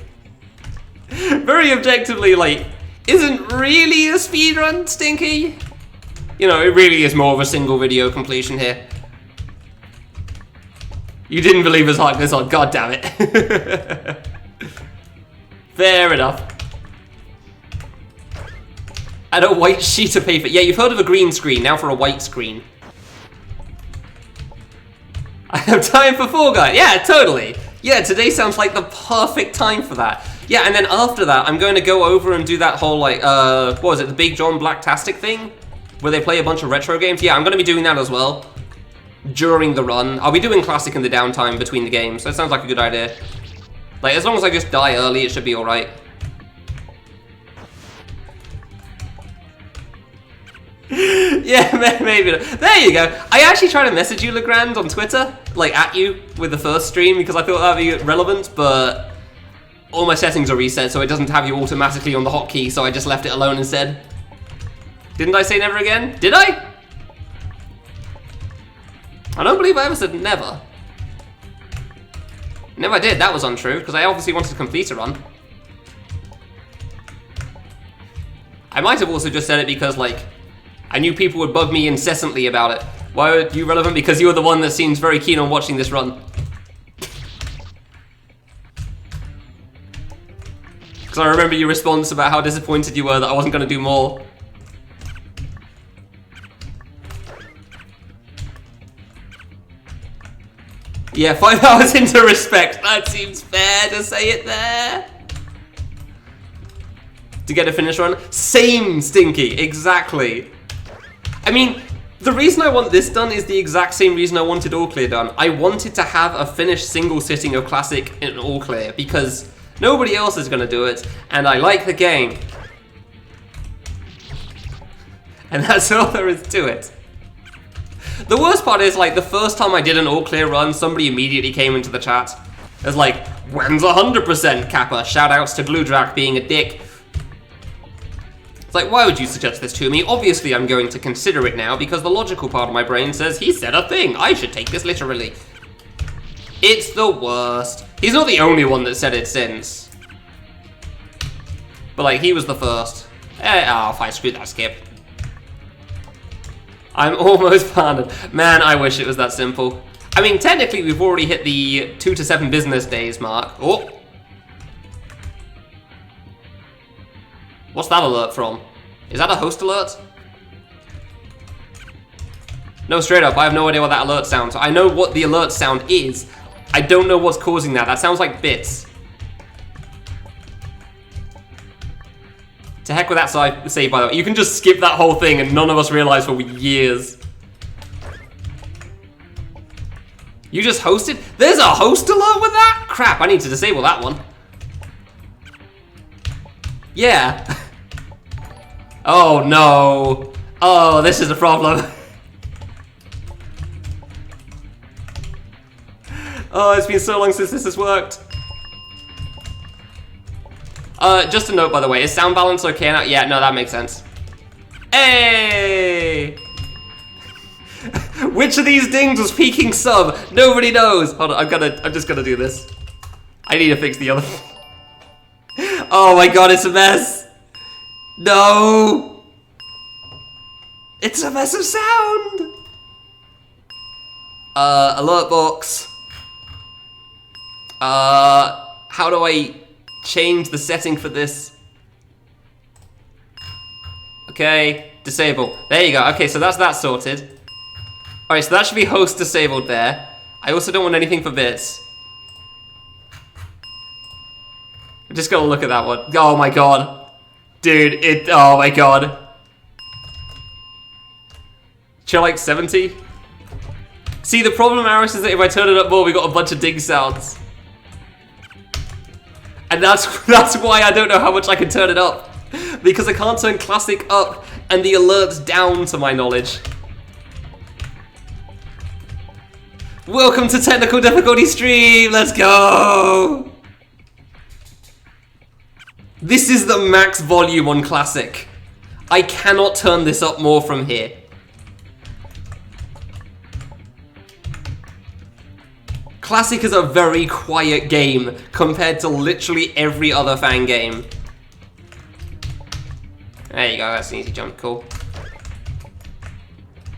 very objectively, like, isn't really a speedrun, Stinky? You know, it really is more of a single video completion here. You didn't believe us hard this on, god damn it. Fair enough. And a white sheet of paper. Yeah, you've heard of a green screen, now for a white screen. I have time for Fall Guys. Yeah, totally. Yeah, today sounds like the perfect time for that. Yeah, and then after that, I'm going to go over and do that whole, like, what was it, the Big John Blacktastic thing? Where they play a bunch of retro games. Yeah, I'm going to be doing that as well. During the run. I'll be doing Classic in the downtime between the games. That sounds like a good idea. Like, as long as I just die early, it should be alright. Yeah, maybe. There you go. I actually tried to message you, Legrand, on Twitter, like at you with the first stream because I thought that'd be relevant, but all my settings are reset, so it doesn't have you automatically on the hotkey, so I just left it alone instead. Didn't I say never again? Did I? I don't believe I ever said never. Never did. That was untrue because I obviously wanted to complete a run. I might have also just said it because, like, I knew people would bug me incessantly about it. Why are you relevant? Because you're the one that seems very keen on watching this run. Because I remember your response about how disappointed you were that I wasn't going to do more. Yeah, 5 hours into respect. That seems fair to say it there. To get a finish run? Same, Stinky. Exactly. I mean, the reason I want this done is the exact same reason I wanted All Clear done. I wanted to have a finished single sitting of Classic in All Clear because nobody else is going to do it, and I like the game. And that's all there is to it. The worst part is, like, the first time I did an All Clear run, somebody immediately came into the chat. It was like, when's 100% Kappa? Shoutouts to Gluedrak being a dick. It's like, why would you suggest this to me? Obviously I'm going to consider it now because the logical part of my brain says he said a thing. I should take this literally. It's the worst. He's not the only one that said it since. But, like, he was the first. Fine, screw that, Skip. I'm almost pardoned. Man, I wish it was that simple. I mean, technically we've already hit the 2 to 7 business days mark. Oh! What's that alert from? Is that a host alert? No, straight up, I have no idea what that alert sounds. I know what the alert sound is. I don't know what's causing that. That sounds like bits. To heck with that save, by the way. You can just skip that whole thing and none of us realized for years. You just hosted? There's a host alert with that? Crap, I need to disable that one. Yeah. Oh no. Oh, this is a problem. Oh, it's been so long since this has worked. Just a note, by the way, is sound balance okay now? Yeah, no, that makes sense. Hey! Which of these dings was peaking sub? Nobody knows. Hold on, I'm just gonna do this. I need to fix the other. Oh my god, it's a mess. No! It's a mess of sound! Alert box. How do I change the setting for this? Okay, disable. There you go. Okay, so that's that sorted. Alright, so that should be host disabled there. I also don't want anything for bits. I'm just gonna look at that one. Oh my god. Dude, oh my god. Chill like 70? See, the problem, Aris, is that if I turn it up more, we got a bunch of ding sounds. And that's why I don't know how much I can turn it up. Because I can't turn classic up and the alerts down, to my knowledge. Welcome to Technical Difficulty Stream, let's go! This is the max volume on classic. I cannot turn this up more from here. Classic is a very quiet game compared to literally every other fan game. There you go, that's an easy jump, cool.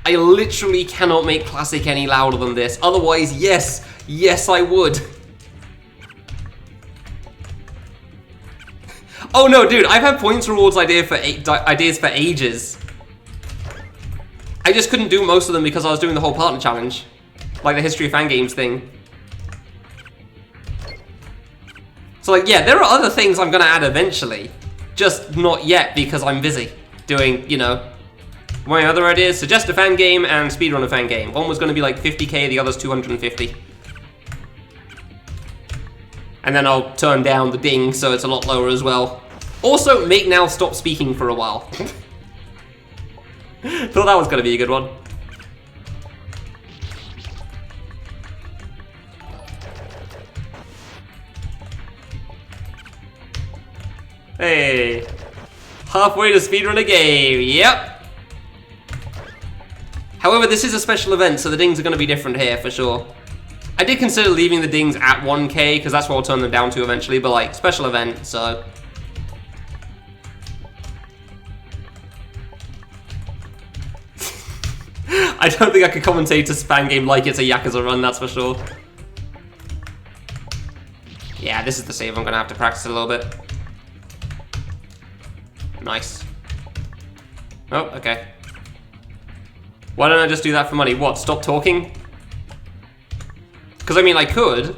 I literally cannot make Classic any louder than this. Otherwise, yes, I would. Oh no, dude, I've had points rewards ideas for ages. I just couldn't do most of them because I was doing the whole partner challenge. Like the History of Fangames thing. So like, yeah, there are other things I'm gonna add eventually. Just not yet because I'm busy doing, you know, my other ideas. Suggest a fan game and speedrun a fan game. One was gonna be like 50k, the other's 250. And then I'll turn down the ding so it's a lot lower as well. Also, make now stop speaking for a while. Thought that was gonna be a good one. Hey, halfway to speedrun a game, yep. However, this is a special event, so the dings are gonna be different here for sure. I did consider leaving the dings at 1k, because that's what I'll turn them down to eventually, but like, special event, so. I don't think I could commentate a fan game like it's a Yakuza run, that's for sure. Yeah, this is the save, I'm gonna have to practice a little bit. Nice. Oh, okay. Why don't I just do that for money? What, stop talking? Because I mean, I could,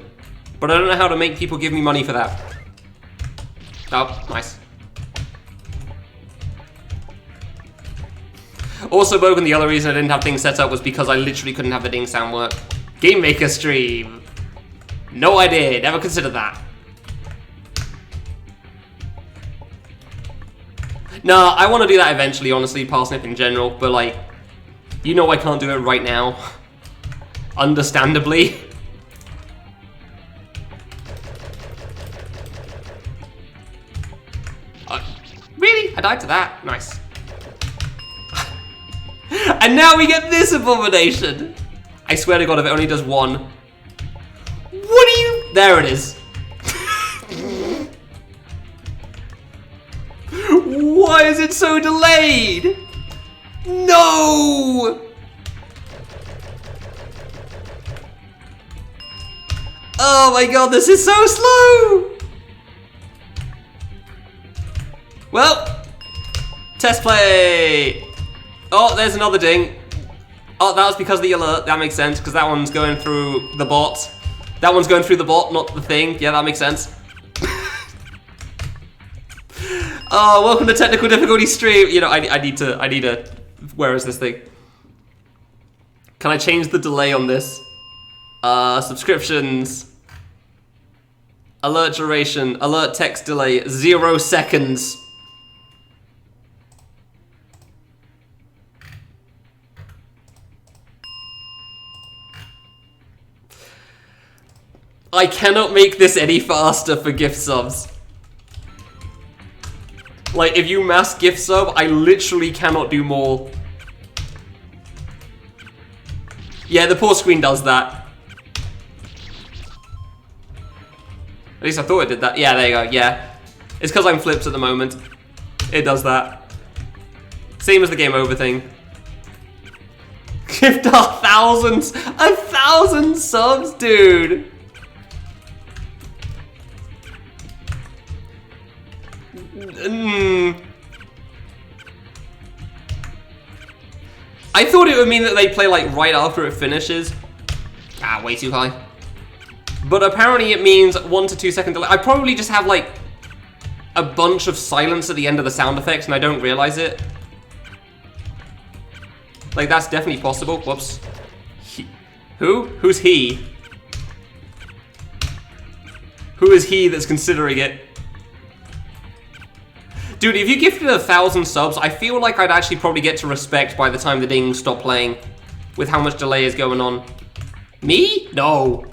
but I don't know how to make people give me money for that. Oh, nice. Also, Bogan, the other reason I didn't have things set up was because I literally couldn't have the ding sound work. Game Maker stream. No idea, never considered that. Nah, I want to do that eventually, honestly, Parsnip in general, but like, you know I can't do it right now. Understandably. Really? I died to that? Nice. And now we get this abomination! I swear to God, if it only does one. What are you? There it is. Why is it so delayed? No! Oh my God, this is so slow! Well, test play! Oh, there's another ding. Oh, that was because of the alert. That makes sense, because that one's going through the bot. That one's going through the bot, not the thing. Yeah, that makes sense. Oh, welcome to Technical Difficulty Stream. You know, I need to, where is this thing? Can I change the delay on this? Subscriptions. Alert duration, alert text delay, 0 seconds. I cannot make this any faster for gift subs. Like, if you mass gift sub, I literally cannot do more. Yeah, the pause screen does that. At least I thought it did that. Yeah, there you go, yeah. It's because I'm flipped at the moment. It does that. Same as the game over thing. gift our thousands, 1,000 subs, dude. I thought it would mean that they play like right after it finishes. Ah, way too high. But apparently it means 1 to 2 second delay. I probably just have like a bunch of silence at the end of the sound effects and I don't realize it. Like, that's definitely possible. Whoops. Who? Who's he? Who is he that's considering it? Dude, if you gifted 1,000 subs, I feel like I'd actually probably get to respect by the time the dings stop playing with how much delay is going on. Me? No.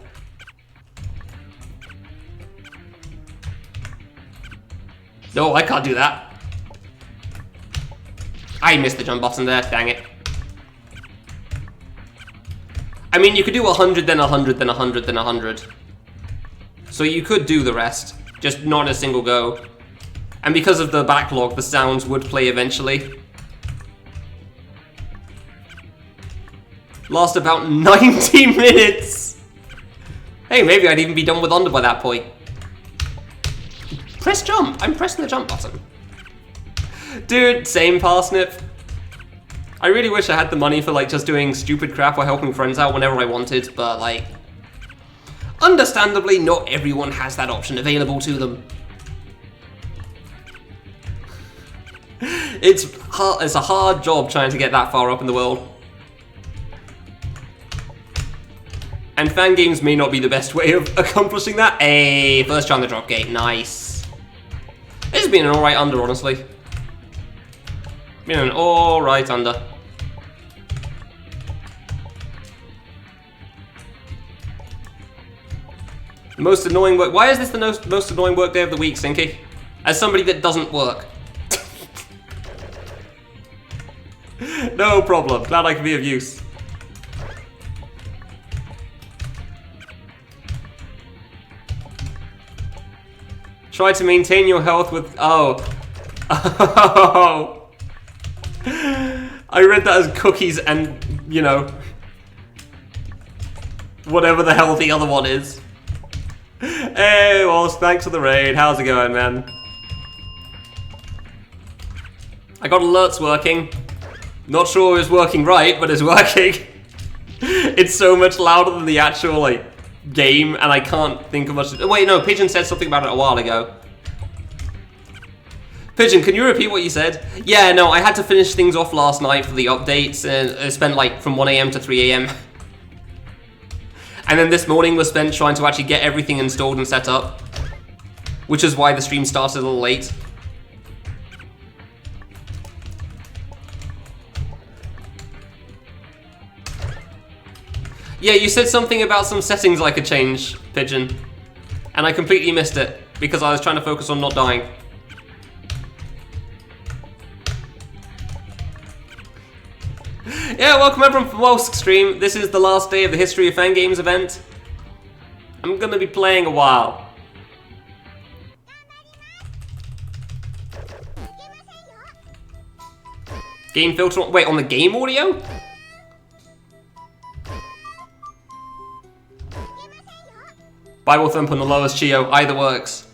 No, I can't do that. I missed the jump button there, dang it. I mean, you could do 100, then 100, then 100, then 100. So you could do the rest, just not in a single go. And because of the backlog, the sounds would play eventually. Last about 90 minutes! Hey, maybe I'd even be done with Under by that point. Press jump! I'm pressing the jump button. Dude, same parsnip. I really wish I had the money for like just doing stupid crap or helping friends out whenever I wanted, but like... understandably, not everyone has that option available to them. It's a hard job trying to get that far up in the world. And Fangames may not be the best way of accomplishing that. Hey, first try on the drop gate, nice. This has been an alright under, honestly. Been an alright under. Most annoying work. Why is this the most annoying work day of the week, Sinky? As somebody that doesn't work. No problem. Glad I can be of use. Try to maintain your health with... oh. Oh. I read that as cookies and, you know, whatever the hell the other one is. Hey, Walls, thanks for the raid. How's it going, man? I got alerts working. Not sure it's working right, but it's working. It's so much louder than the actual, like, game, and I can't think of much... wait, no, Pigeon said something about it a while ago. Pigeon, can you repeat what you said? Yeah, no, I had to finish things off last night for the updates, and I spent, like, from 1 AM to 3 AM. And then this morning was spent trying to actually get everything installed and set up. Which is why the stream started a little late. Yeah, you said something about some settings I could change, Pigeon. And I completely missed it, because I was trying to focus on not dying. Yeah, welcome everyone from Wolf's stream. This is the last day of the History of Fangames event. I'm gonna be playing a while. Game filter on, wait, on the game audio? Bible thump on the lowest Chio, either works.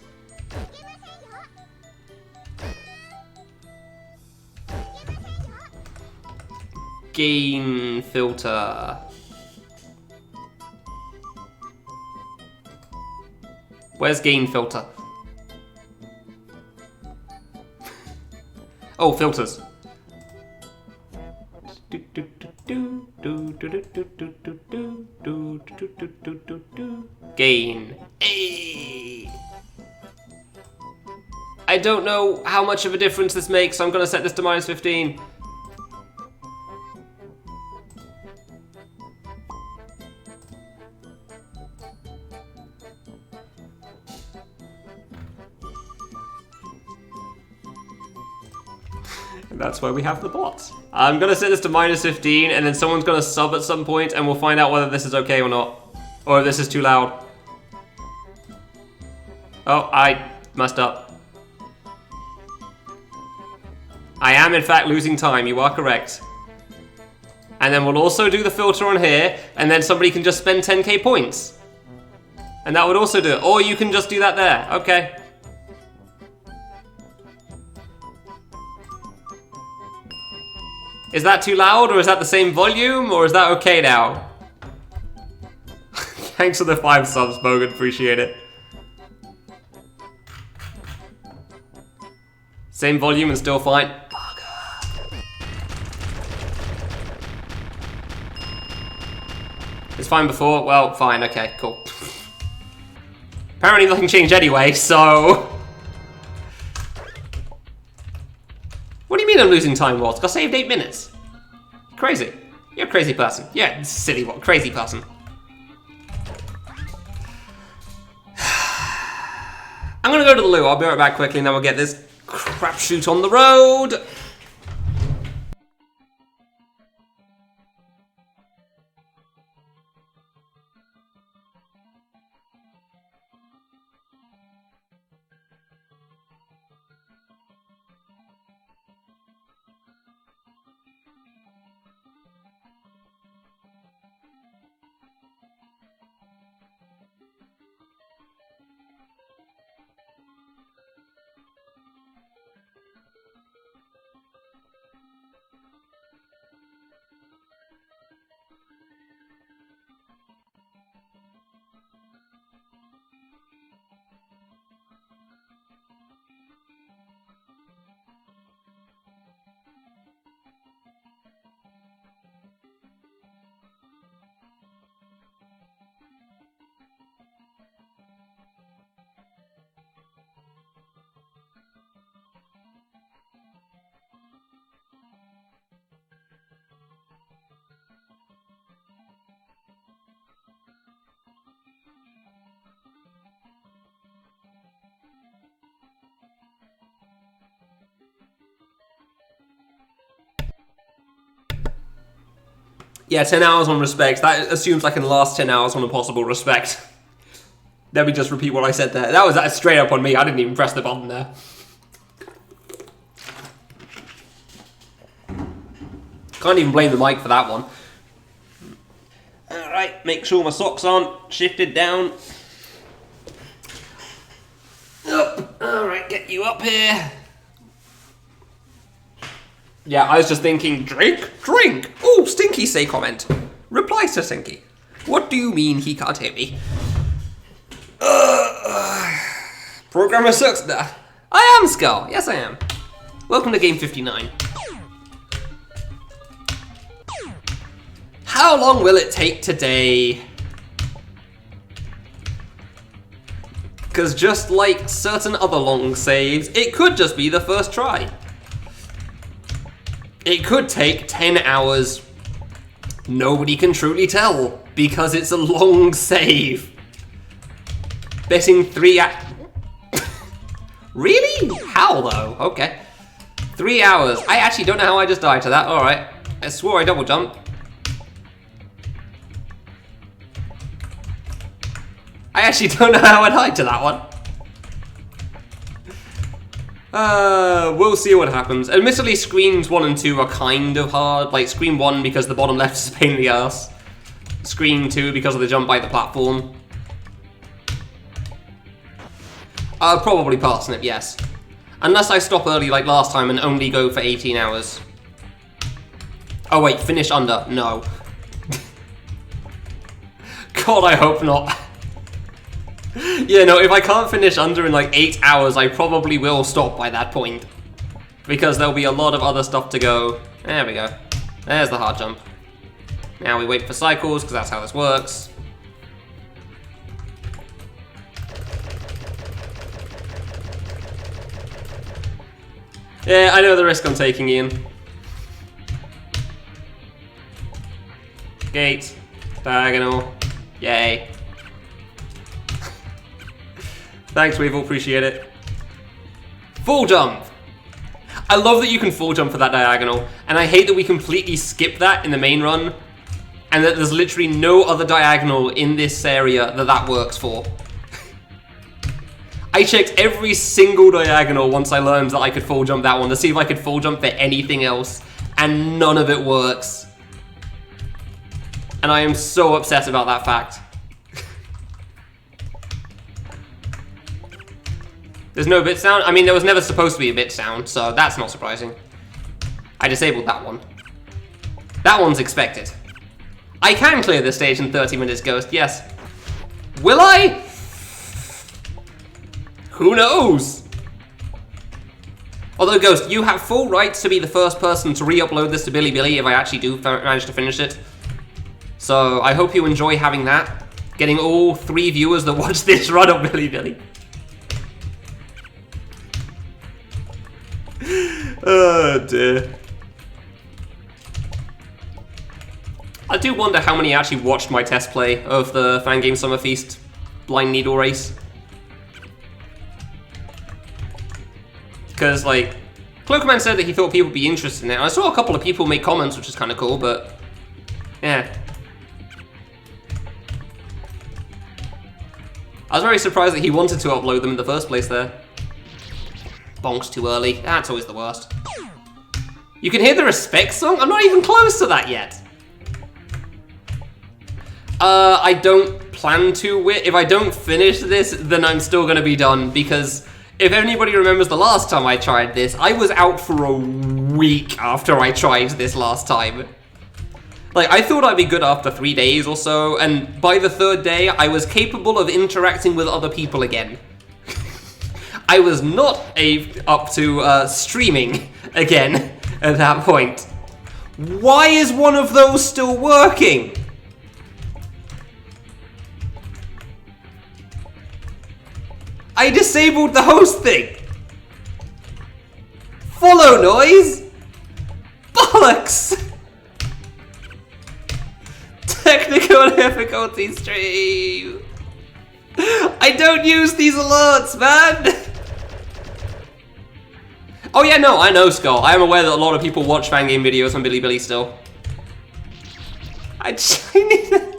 Gain filter. Where's gain filter? Oh, filters. Gain. Hey. I don't know how much of a difference this makes, so I'm gonna set this to -15. And that's why we have the bots. I'm gonna set this to -15, and then someone's gonna sub at some point, and we'll find out whether this is okay or not. Or if this is too loud. Oh, I messed up. I am in fact losing time, you are correct. And then we'll also do the filter on here, and then somebody can just spend 10k points. And that would also do it. Or you can just do that there. Okay. Is that too loud, or is that the same volume, or is that okay now? Thanks for the 5 subs, Bogan. Appreciate it. Same volume and still fine. It's fine before? Well, fine. Okay, cool. Apparently nothing changed anyway, so... What do you mean I'm losing time, Walt? I saved 8 minutes. Crazy. You're a crazy person. Yeah, silly what? Crazy person. I'm gonna go to the loo. I'll be right back quickly and then we'll get this crapshoot on the road. Yeah, 10 hours on respect. That assumes I can last 10 hours on a possible respect. Let me just repeat what I said there. That was straight up on me. I didn't even press the button there. Can't even blame the mic for that one. Alright, make sure my socks aren't shifted down. Up. Alright, get you up here. Yeah, I was just thinking, drink. Ooh, Stinky say comment. Reply to Stinky. What do you mean he can't hear me? Programmer sucks. I am Skull. Yes, I am. Welcome to game 59. How long will it take today? Because just like certain other long saves, it could just be the first try. It could take 10 hours. Nobody can truly tell because it's a long save. Betting 3 Really? How though? Okay. 3 hours. I actually don't know how I just died to that. Alright. I swore I double jumped. I actually don't know how I died to that one. We'll see what happens. Admittedly, screens 1 and 2 are kind of hard. Like, screen 1 because the bottom left is a pain in the ass. Screen 2 because of the jump by the platform. I'll probably parsnip, yes. Unless I stop early like last time and only go for 18 hours. Oh wait, finish under. No. God, I hope not. Yeah, no, if I can't finish under in like 8 hours, I probably will stop by that point. Because there'll be a lot of other stuff to go. There we go. There's the hard jump. Now we wait for cycles, because that's how this works. Yeah, I know the risk I'm taking, Ian. Gate. Diagonal. Yay. Thanks, Weevil, appreciate it. Full jump! I love that you can full jump for that diagonal, and I hate that we completely skip that in the main run, and that there's literally no other diagonal in this area that works for. I checked every single diagonal once I learned that I could full jump that one to see if I could full jump for anything else, and none of it works. And I am so upset about that fact. There's no bit sound? I mean, there was never supposed to be a bit sound, so that's not surprising. I disabled that one. That one's expected. I can clear this stage in 30 minutes, Ghost, yes. Will I? Who knows? Although, Ghost, you have full rights to be the first person to re-upload this to Bilibili if I actually do manage to finish it. So, I hope you enjoy having that. Getting all 3 viewers that watch this run on Bilibili. Oh dear. I do wonder how many actually watched my test play of the Fangames Summer Feast blind needle race. Because, like, Cloakman said that he thought people would be interested in it. I saw a couple of people make comments, which is kind of cool, but yeah. I was very surprised that he wanted to upload them in the first place there. Bonks too early. That's always the worst. You can hear the respect song? I'm not even close to that yet. I don't plan to. If I don't finish this, then I'm still gonna be done, because if anybody remembers the last time I tried this, I was out for a week after I tried this last time. Like, I thought I'd be good after 3 days or so, and by the 3rd day, I was capable of interacting with other people again. I was not up to streaming again at that point. Why is one of those still working? I disabled the host thing. Follow noise? Bollocks! Technical difficulty stream. I don't use these alerts, man. Oh yeah, no, I know, Skull. I am aware that a lot of people watch fangame videos on Bilibili still. I need to...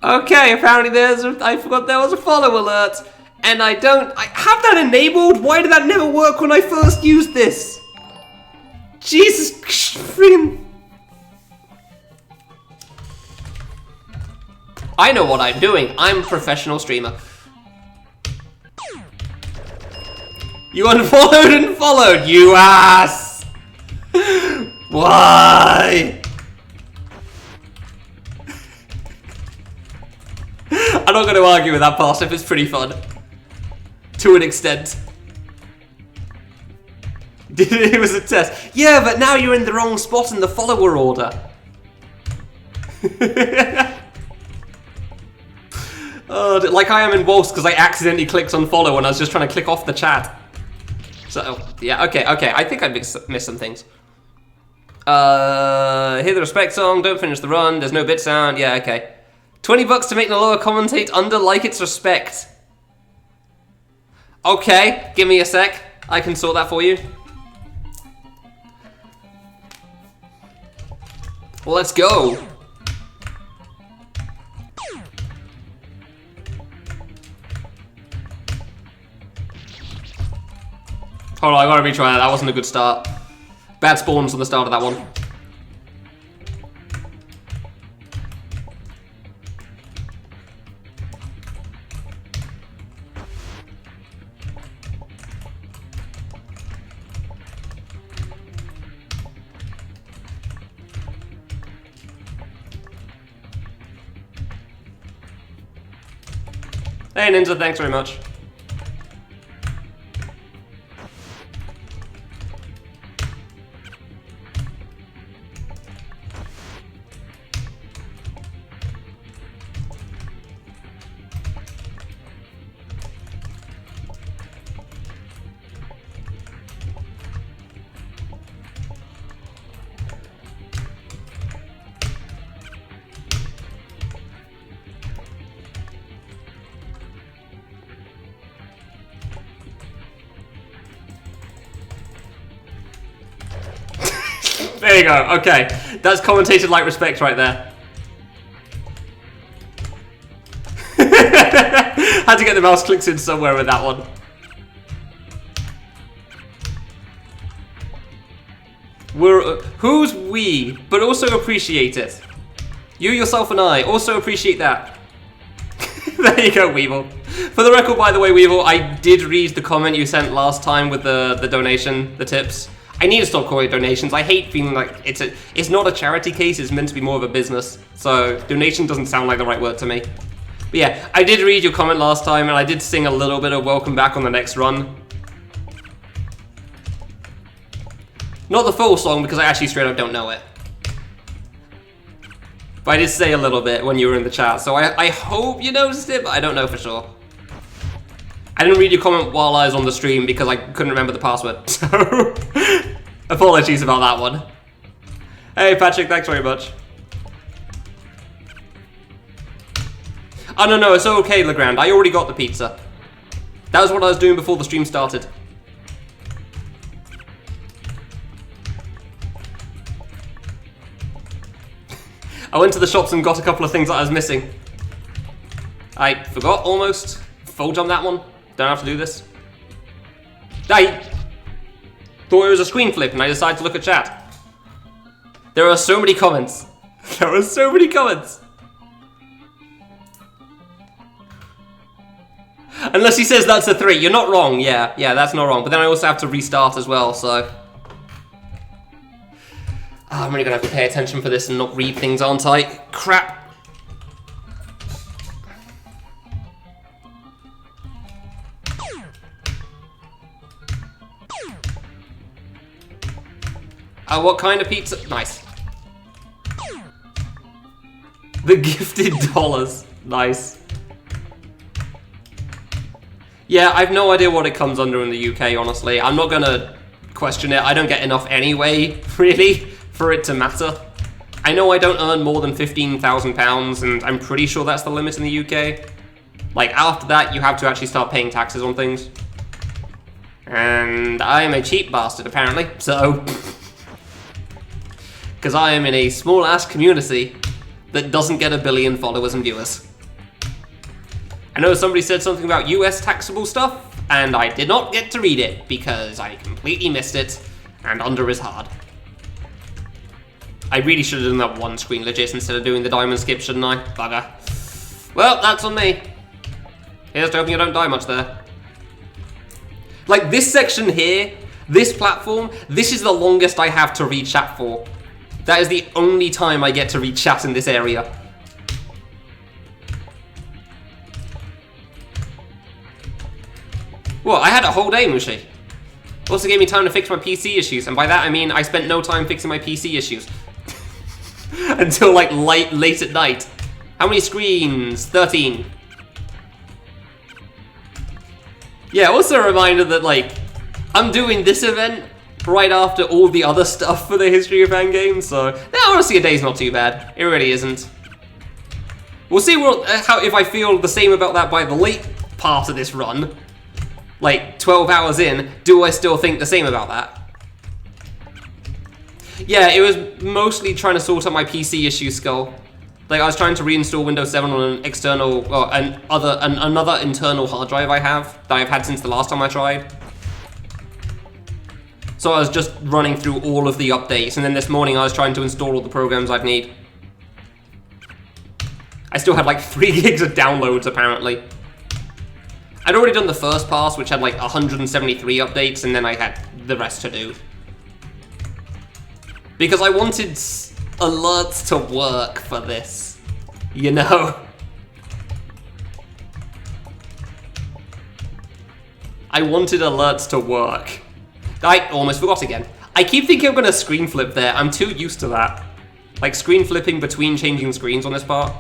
Okay, apparently I forgot there was a follow alert. And I have that enabled? Why did that never work when I first used this? Jesus, freaking... I know what I'm doing. I'm a professional streamer. You unfollowed and followed, you ass! Why? I'm not going to argue with that passive, it's pretty fun. To an extent. It was a test. Yeah, but now you're in the wrong spot in the follower order. Oh, like I am in Wolf's because I accidentally clicked on follow when I was just trying to click off the chat. So, yeah, okay. I think I missed some things. Hear the respect song, don't finish the run, there's no bit sound, yeah, okay. $20 to make Naloa commentate under like it's respect. Okay, give me a sec. I can sort that for you. Well, let's go. Hold on, I gotta retry that. That wasn't a good start. Bad spawns on the start of that one. Hey Ninja, thanks very much. There you go, okay. That's commentated like respect right there. Had to get the mouse clicks in somewhere with that one. Who's we, but also appreciate it. You, yourself, and I also appreciate that. There you go, Weevil. For the record, by the way, Weevil, I did read the comment you sent last time with the donation, the tips. I need to stop calling it donations. I hate feeling like it's not a charity case, it's meant to be more of a business. So donation doesn't sound like the right word to me. But yeah, I did read your comment last time and I did sing a little bit of welcome back on the next run. Not the full song because I actually straight up don't know it. But I did say a little bit when you were in the chat, so I hope you noticed it, but I don't know for sure. I didn't read your comment while I was on the stream because I couldn't remember the password, so apologies about that one. Hey Patrick, thanks very much. Oh no, it's okay, Legrand, I already got the pizza. That was what I was doing before the stream started. I went to the shops and got a couple of things that I was missing. I forgot almost. Full jump that one. Don't have to do this. I thought it was a screen flip and I decided to look at chat. There are so many comments. There are so many comments. Unless he says that's a 3. You're not wrong. Yeah, that's not wrong. But then I also have to restart as well, so. Oh, I'm really gonna have to pay attention for this and not read things, aren't I? Crap. What kind of pizza? Nice. The gifted dollars. Nice. Yeah, I've no idea what it comes under in the UK, honestly. I'm not gonna question it. I don't get enough anyway, really, for it to matter. I know I don't earn more than £15,000, and I'm pretty sure that's the limit in the UK. Like, after that, you have to actually start paying taxes on things. And I am a cheap bastard, apparently, so. Because I am in a small-ass community that doesn't get 1 billion followers and viewers. I know somebody said something about US taxable stuff, and I did not get to read it because I completely missed it, and under is hard. I really should have done that one screen legit instead of doing the diamond skip, shouldn't I? Bugger. Well, that's on me. Here's to hoping I don't die much there. Like, this section here, this platform, this is the longest I have to read chat for. That is the only time I get to read chat in this area. Well, I had a whole day, Mushi. Also gave me time to fix my PC issues, and by that I mean I spent no time fixing my PC issues. Until like late at night. How many screens? 13. Yeah, also a reminder that like, I'm doing this event right after all the other stuff for the history of Fangames, so honestly a day's not too bad. It really isn't. We'll see if I feel the same about that by the late part of this run. Like, 12 hours in, do I still think the same about that? Yeah, it was mostly trying to sort out my PC issue, Skull. Like, I was trying to reinstall Windows 7 on an external, or another internal hard drive I have, that I've had since the last time I tried. So I was just running through all of the updates, and then this morning I was trying to install all the programs I'd need. I still had like 3 gigs of downloads, apparently. I'd already done the first pass, which had like 173 updates, and then I had the rest to do. Because I wanted alerts to work for this, you know? I wanted alerts to work. I almost forgot again. I keep thinking I'm gonna screen flip there, I'm too used to that. Like screen flipping between changing screens on this part.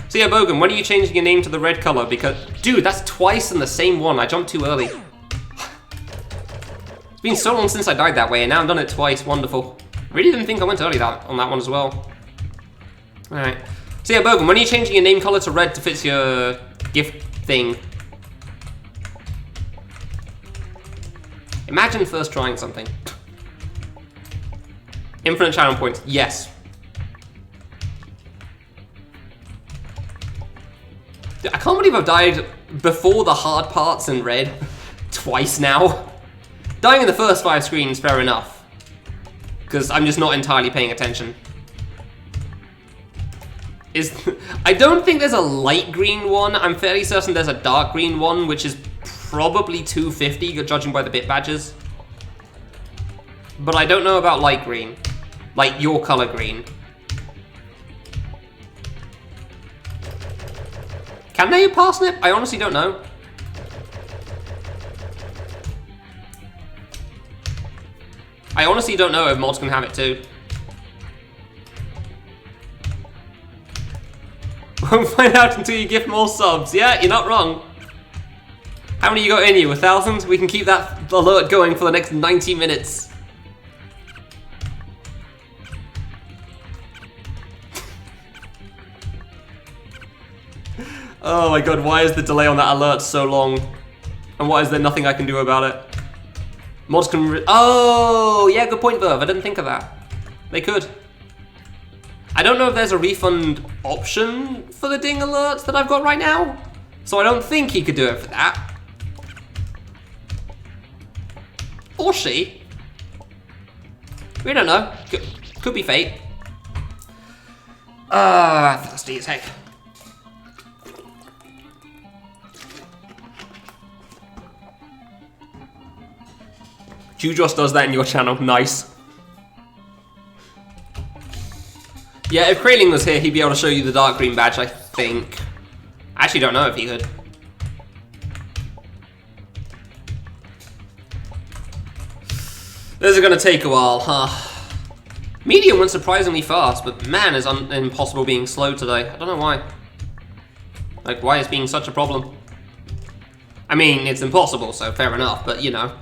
So yeah, Bogan, when are you changing your name to the red color? Because, dude, that's twice in the same one. I jumped too early. It's been so long since I died that way, and now I've done it twice. Wonderful. Really didn't think I went early on that one as well. Alright. So yeah, Bogan, when are you changing your name color to red to fit your gift thing? Imagine first trying something. Infinite channel points. Yes. I can't believe I've died before the hard parts in red twice now. Dying in the first 5 screens, fair enough. Because I'm just not entirely paying attention. I don't think there's a light green one. I'm fairly certain there's a dark green one, which is probably 250, judging by the bit badges. But I don't know about light green. Like your color green. Can they parsnip? I honestly don't know. I honestly don't know if mods can have it too. Won't find out until you give more subs. Yeah, you're not wrong. How many you got in you? 1,000? We can keep that alert going for the next 90 minutes. Oh my god, why is the delay on that alert so long? And why is there nothing I can do about it? Mods can oh, yeah, good point, Verve. I didn't think of that. They could. I don't know if there's a refund option for the ding alerts that I've got right now. So I don't think he could do it for that. Or she. We don't know. Could be fate. Thirsty as heck. Jujos does that in your channel. Nice. Yeah, if Kraling was here, he'd be able to show you the dark green badge, I think. I actually don't know if he could. This is gonna take a while, huh? Medium went surprisingly fast, but man, is impossible being slow today. I don't know why. Like, why is being such a problem? I mean, it's impossible, so fair enough, but you know.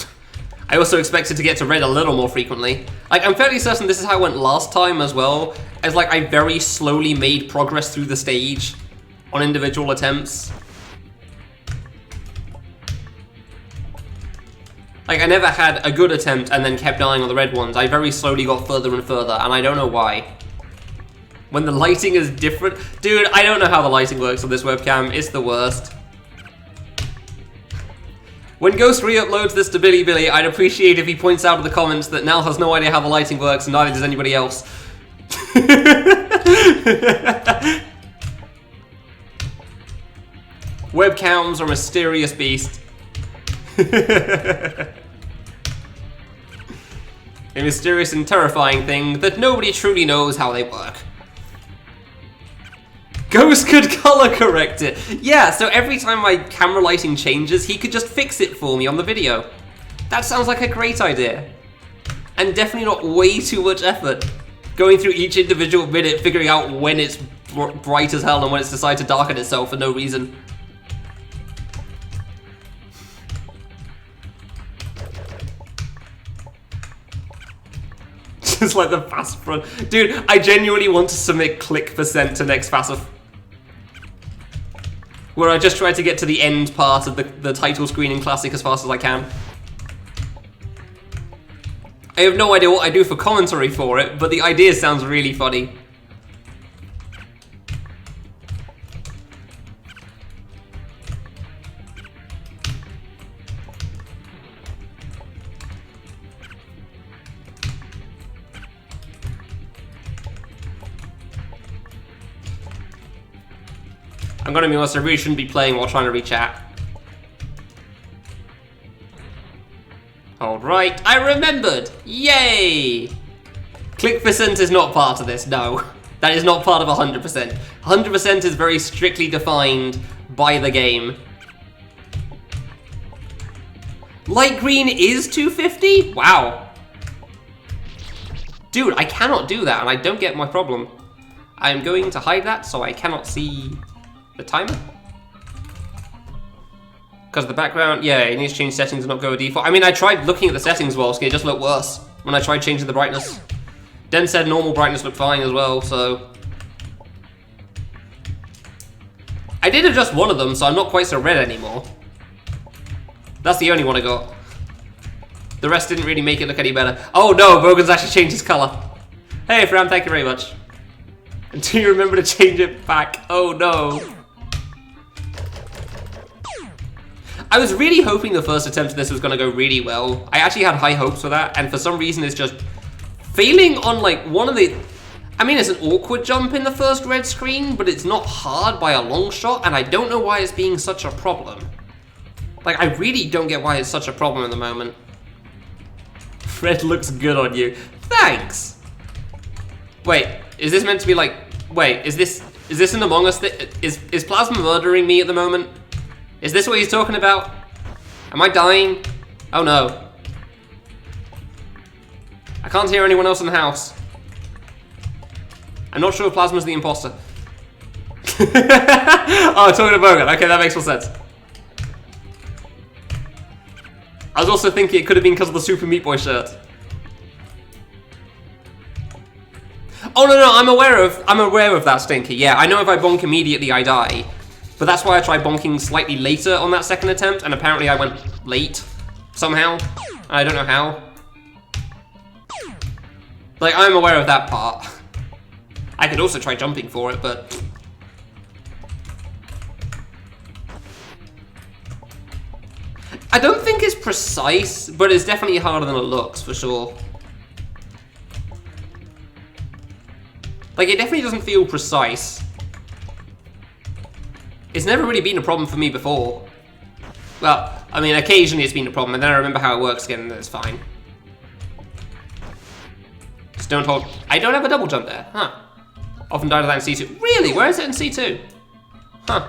I also expected to get to red a little more frequently. Like, I'm fairly certain this is how it went last time as well, as like I very slowly made progress through the stage on individual attempts. Like, I never had a good attempt and then kept dying on the red ones. I very slowly got further and further, and I don't know why. When the lighting is different... Dude, I don't know how the lighting works on this webcam. It's the worst. When Ghost re-uploads this to Billy Billy, I'd appreciate if he points out in the comments that Nal has no idea how the lighting works, and neither does anybody else. Webcams are a mysterious beast. A mysterious and terrifying thing that nobody truly knows how they work. Ghost could color correct it. Yeah, so every time my camera lighting changes, he could just fix it for me on the video. That sounds like a great idea. And definitely not way too much effort. Going through each individual minute, figuring out when it's bright as hell and when it's decided to darken itself for no reason. Just like the fast front. Dude, I genuinely want to submit click percent to next FASF. Where I just try to get to the end part of the title screen in Classic as fast as I can. I have no idea what I do for commentary for it, but the idea sounds really funny. I'm gonna be honest, I really shouldn't be playing while trying to reach out. Alright, I remembered! Yay! Click percent is not part of this, no. That is not part of 100%. 100% is very strictly defined by the game. Light green is 250? Wow. Dude, I cannot do that, and I don't get my problem. I'm going to hide that so I cannot see the timer. Because the background, yeah, it needs to change settings and not go to default. I mean, I tried looking at the settings, Wolski, it just looked worse when I tried changing the brightness. Den said normal brightness looked fine as well, so... I did adjust one of them, so I'm not quite so red anymore. That's the only one I got. The rest didn't really make it look any better. Oh no, Bogan's actually changed his color. Hey, Fram, thank you very much. And do you remember to change it back? Oh no. I was really hoping the first attempt at this was going to go really well. I actually had high hopes for that, and for some reason it's just failing on like one of the... I mean, it's an awkward jump in the first red screen, but it's not hard by a long shot, and I don't know why it's being such a problem. Like, I really don't get why it's such a problem at the moment. Red looks good on you. Thanks! Wait, is this meant to be like... Wait, is this an Among Us is Plasma murdering me at the moment? Is this what he's talking about? Am I dying? Oh no. I can't hear anyone else in the house. I'm not sure if Plasma's the imposter. Oh, talking to Bogan. Okay, that makes more sense. I was also thinking it could have been because of the Super Meat Boy shirt. Oh no, I'm aware of that, Stinky. Yeah, I know if I bonk immediately, I die. But that's why I tried bonking slightly later on that second attempt, and apparently I went late somehow. I don't know how. Like, I'm aware of that part. I could also try jumping for it, but... I don't think it's precise, but it's definitely harder than it looks, for sure. Like, it definitely doesn't feel precise. It's never really been a problem for me before. Well, I mean, occasionally it's been a problem, and then I remember how it works again, and then it's fine. Just don't hold... I don't have a double jump there, huh? Often died of that in C2. Really? Where is it in C2? Huh.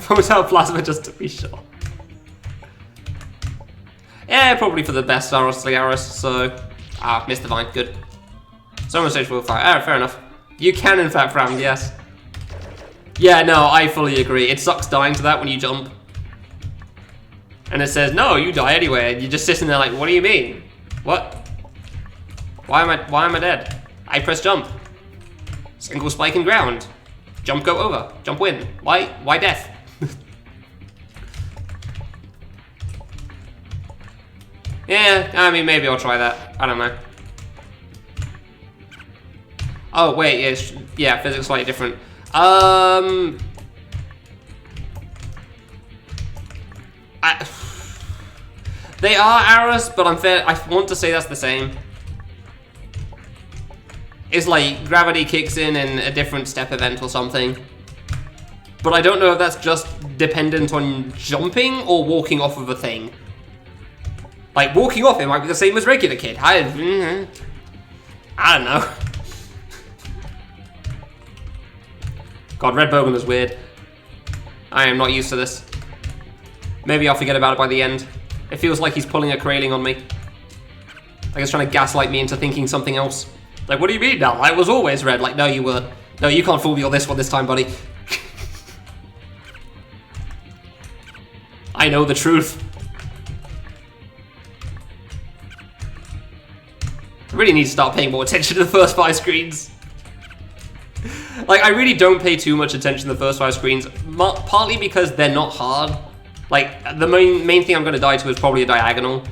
Hotel Plasma just to be sure. Yeah, probably for the best, honestly, Aris, so... Ah, missed the vine, good. Someone stage will fire. Ah, fair enough. You can, in fact, frown, yes. Yeah, no, I fully agree. It sucks dying to that when you jump. And it says, no, you die anyway, and you're just sitting there like, what do you mean? What? Why am I dead? I press jump. Single spike in ground. Jump go over. Jump win. Why death? Yeah, I mean, maybe I'll try that. I don't know. Oh, wait, yeah, physics slightly different. They are arrows, but I want to say that's the same. It's like gravity kicks in a different step event or something. But I don't know if that's just dependent on jumping or walking off of a thing. Like, walking off it might be the same as regular kid. I don't know. God, Red Bogan is weird. I am not used to this. Maybe I'll forget about it by the end. It feels like he's pulling a Kraling on me. Like he's trying to gaslight me into thinking something else. Like, what do you mean now? I was always red. Like, no, you weren't. No, you can't fool me on this one this time, buddy. I know the truth. I really need to start paying more attention to the first 5 screens. Like, I really don't pay too much attention to the first 5 screens, partly because they're not hard. Like, the main thing I'm going to die to is probably a diagonal.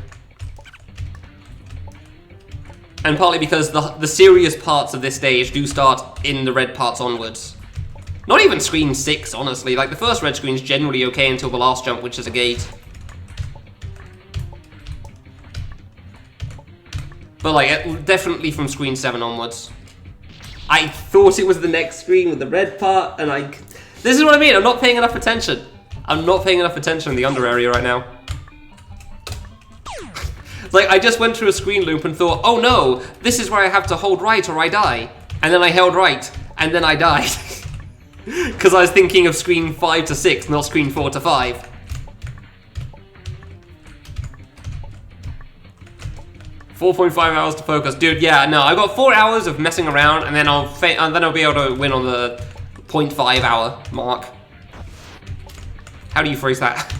And partly because the serious parts of this stage do start in the red parts onwards. Not even screen 6, honestly. Like, the first red screen's generally okay until the last jump, which is a gate. But, like, definitely from screen 7 onwards. I thought it was the next screen with the red part, and this is what I mean, I'm not paying enough attention. I'm not paying enough attention in the under area right now. It's like, I just went through a screen loop and thought, oh no, this is where I have to hold right or I die. And then I held right, and then I died. Because I was thinking of screen 5 to 6, not screen 4 to 5. $4.5 hours to focus. Dude, yeah, no, I got 4 hours of messing around, and then I'll be able to win on the 0.5 hour mark. How do you phrase that?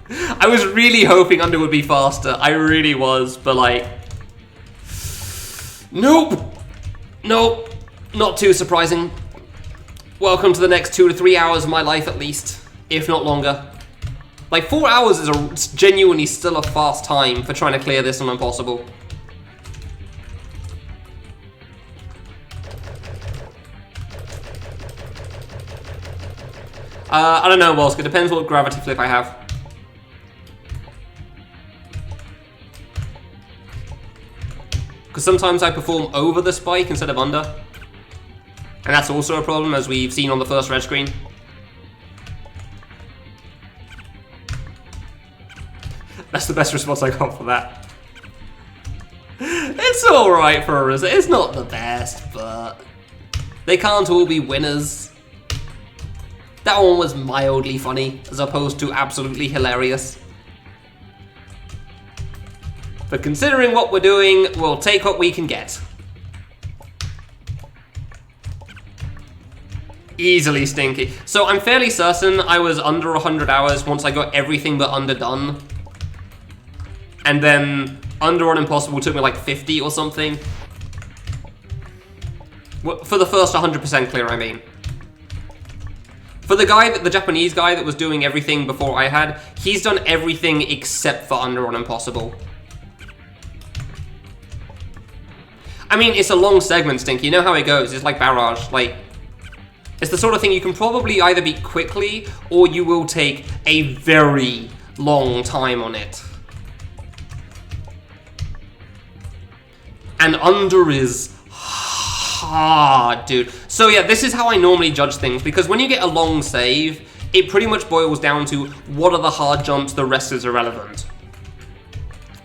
I was really hoping Under would be faster. I really was, but like... Nope! Nope. Not too surprising. Welcome to the next 2 to 3 hours of my life, at least. If not longer. Like, 4 hours is genuinely still a fast time for trying to clear this on Impossible. I don't know, Wolsk. It depends what gravity flip I have. Because sometimes I perform over the spike instead of under. And that's also a problem, as we've seen on the first red screen. That's the best response I got for that. It's alright for a result. It's not the best, but they can't all be winners. That one was mildly funny, as opposed to absolutely hilarious. But considering what we're doing, we'll take what we can get. Easily stinky. So I'm fairly certain I was under 100 hours once I got everything but under done. And then under on impossible took me like 50 or something. For the first 100% clear, I mean. For the Japanese guy that was doing everything before I had, he's done everything except for under on impossible. I mean, it's a long segment, Stinky. You know how it goes. It's like Barrage. Like, it's the sort of thing you can probably either beat quickly or you will take a very long time on it. And under is hard, dude. So yeah, this is how I normally judge things, because when you get a long save, it pretty much boils down to what are the hard jumps, the rest is irrelevant.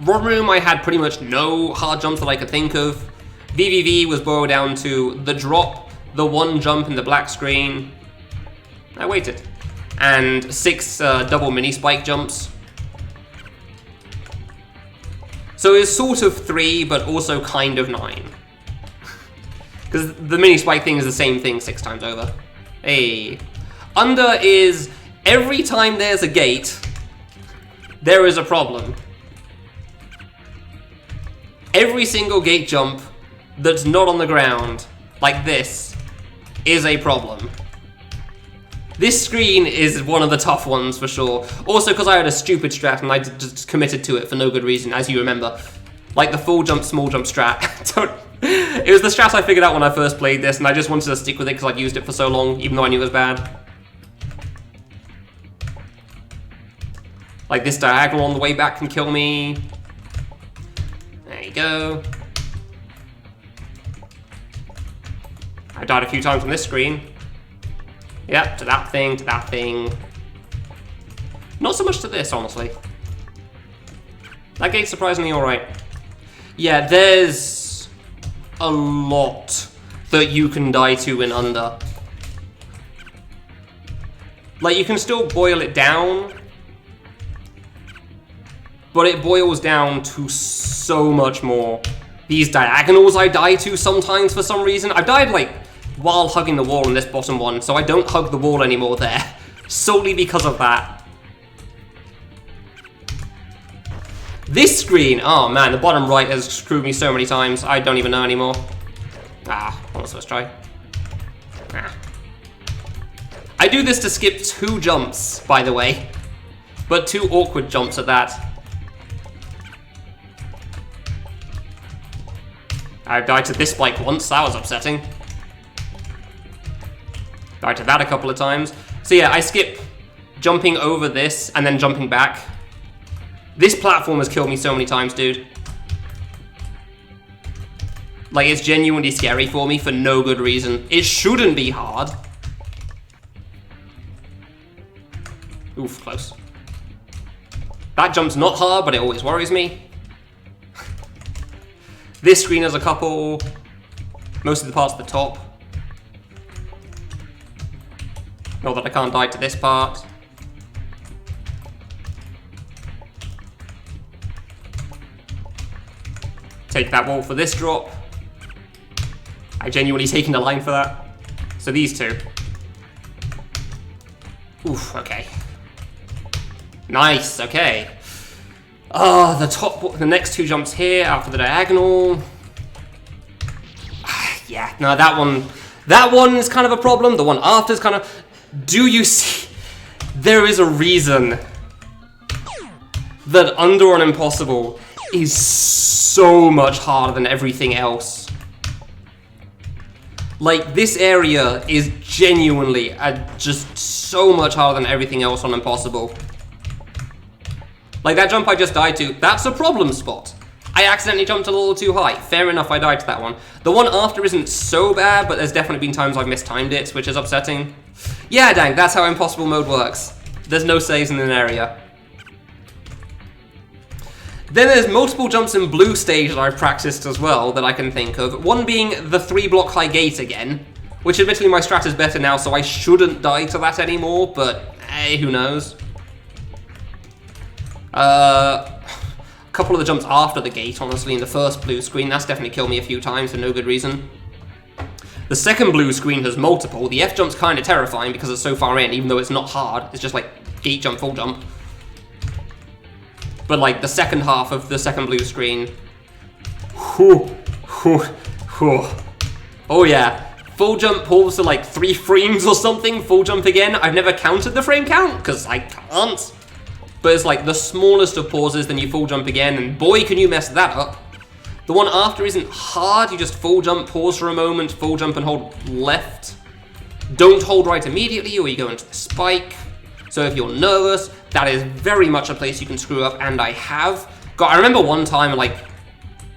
Run Room, I had pretty much no hard jumps that I could think of. VVV was boiled down to the drop, the one jump in the black screen. I waited. And 6 double mini spike jumps. So it's sort of 3, but also kind of 9. Because the mini spike thing is the same thing 6 times over. Hey. Under is every time there's a gate, there is a problem. Every single gate jump that's not on the ground, like this, is a problem. This screen is one of the tough ones for sure. Also because I had a stupid strat and I just committed to it for no good reason, as you remember. Like the full jump, small jump strat. It was the strat I figured out when I first played this, and I just wanted to stick with it because I'd used it for so long, even though I knew it was bad. Like this diagonal on the way back can kill me. There you go. I died a few times on this screen. Yep, to that thing, to that thing. Not so much to this, honestly. That gate's surprisingly alright. Yeah, there's a lot that you can die to in under. Like, you can still boil it down, but it boils down to so much more. These diagonals I die to sometimes for some reason. I've died, like, while hugging the wall in this bottom one, so I don't hug the wall anymore there. Solely because of that. This screen, oh man, the bottom right has screwed me so many times, I don't even know anymore. Let's try. I do this to skip 2 jumps, by the way. But 2 awkward jumps at that. I've died to this spike once, that was upsetting. Died to that a couple of times. So yeah, I skip jumping over this and then jumping back. This platform has killed me so many times, dude. Like, it's genuinely scary for me for no good reason. It shouldn't be hard. Oof, close. That jump's not hard, but it always worries me. This screen has a couple. Most of the parts at the top. Not that I can't die to this part. Take that wall for this drop. I genuinely taken a line for that. So these 2. Oof, okay. Nice, okay. The next 2 jumps here after the diagonal. Yeah, no, that one is kind of a problem. The one after is kind of, do you see? There is a reason that Under on Impossible is so much harder than everything else. Like, this area is genuinely just so much harder than everything else on Impossible. Like, that jump I just died to, that's a problem spot. I accidentally jumped a little too high. Fair enough, I died to that one. The one after isn't so bad, but there's definitely been times I've mistimed it, which is upsetting. Yeah, dang, that's how Impossible mode works. There's no saves in an area. Then there's multiple jumps in blue stage that I've practiced as well that I can think of. One being the 3-block high gate again, which admittedly my strat is better now, so I shouldn't die to that anymore, but hey, who knows. A couple of the jumps after the gate, honestly, in the first blue screen, that's definitely killed me a few times for no good reason. The second blue screen has multiple. The F jump's kind of terrifying because it's so far in, even though it's not hard. It's just like gate jump, full jump. But like the second half of the second blue screen. Whew, whew, whew. Oh yeah. Full jump pulls to like 3 frames or something. Full jump again. I've never counted the frame count because I can't. But it's like the smallest of pauses, then you full jump again, and boy can you mess that up. The one after isn't hard, you just full jump, pause for a moment, full jump and hold left. Don't hold right immediately or you go into the spike. So if you're nervous, that is very much a place you can screw up, and I have. God, I remember one time, like,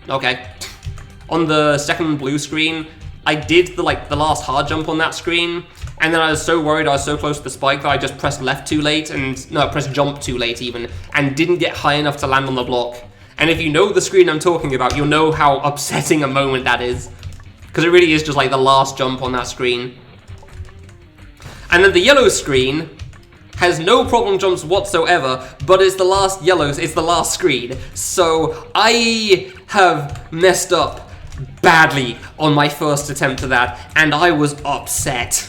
okay, on the second blue screen, I did the last hard jump on that screen, and then I was so worried I was so close to the spike that I just pressed left too late, pressed jump too late even, and didn't get high enough to land on the block. And if you know the screen I'm talking about, you'll know how upsetting a moment that is. Because it really is just like the last jump on that screen. And then the yellow screen has no problem jumps whatsoever, but it's the last it's the last screen. So I have messed up badly on my first attempt to that, and I was upset.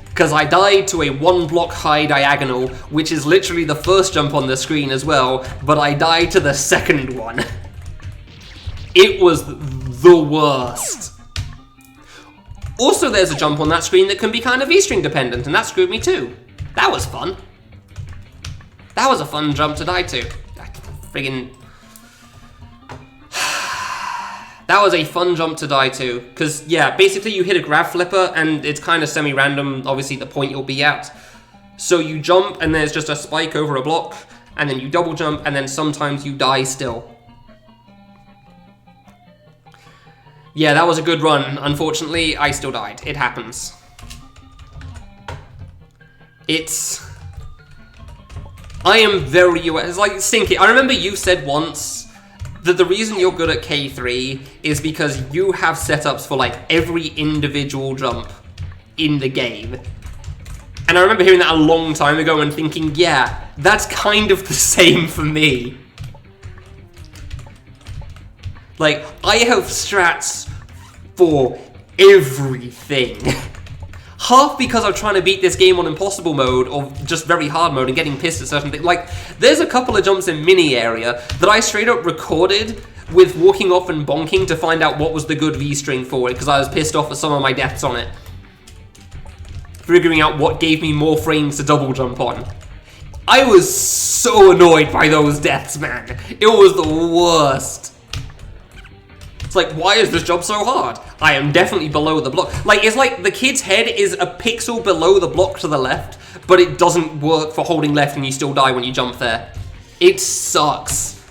Because I died to a 1-block high diagonal, which is literally the first jump on the screen as well, but I died to the second one. It was the worst. Also, there's a jump on that screen that can be kind of V-string dependent, and that screwed me too. That was fun. That was a fun jump to die to. Friggin'... That was a fun jump to die to, because, yeah, basically you hit a grab flipper, and it's kind of semi-random, obviously, the point you'll be at. So you jump, and there's just a spike over a block, and then you double jump, and then sometimes you die still. Yeah, that was a good run. Unfortunately, I still died. It happens. I am very it's like, Stinky, I remember you said once that the reason you're good at K3 is because you have setups for like every individual jump in the game. And I remember hearing that a long time ago and thinking, yeah, that's kind of the same for me. Like, I have strats for everything. Half because I'm trying to beat this game on impossible mode, or just very hard mode, and getting pissed at certain things. Like, there's a couple of jumps in mini area that I straight up recorded with walking off and bonking to find out what was the good V-string for it, because I was pissed off at some of my deaths on it. Figuring out what gave me more frames to double jump on. I was so annoyed by those deaths, man. It was the worst. It's like, why is this jump so hard? I am definitely below the block. Like, it's like the kid's head is a pixel below the block to the left, but it doesn't work for holding left and you still die when you jump there. It sucks.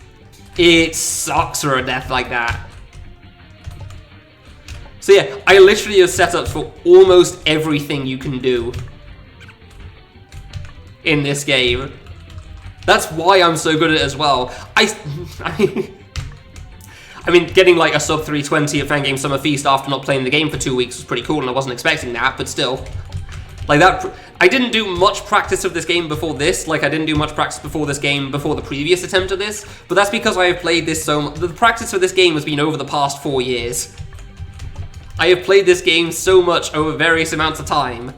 It sucks for a death like that. So yeah, I literally have setups for almost everything you can do in this game. That's why I'm so good at it as well. I mean, getting like a sub 320 at Fangames Summer Feast after not playing the game for 2 weeks was pretty cool, and I wasn't expecting that, but still. Like that, I didn't do much practice of this game before this, like I didn't do much practice before this game before the previous attempt at this, but that's because I have played this so much. The practice for this game has been over the past 4 years. I have played this game so much over various amounts of time.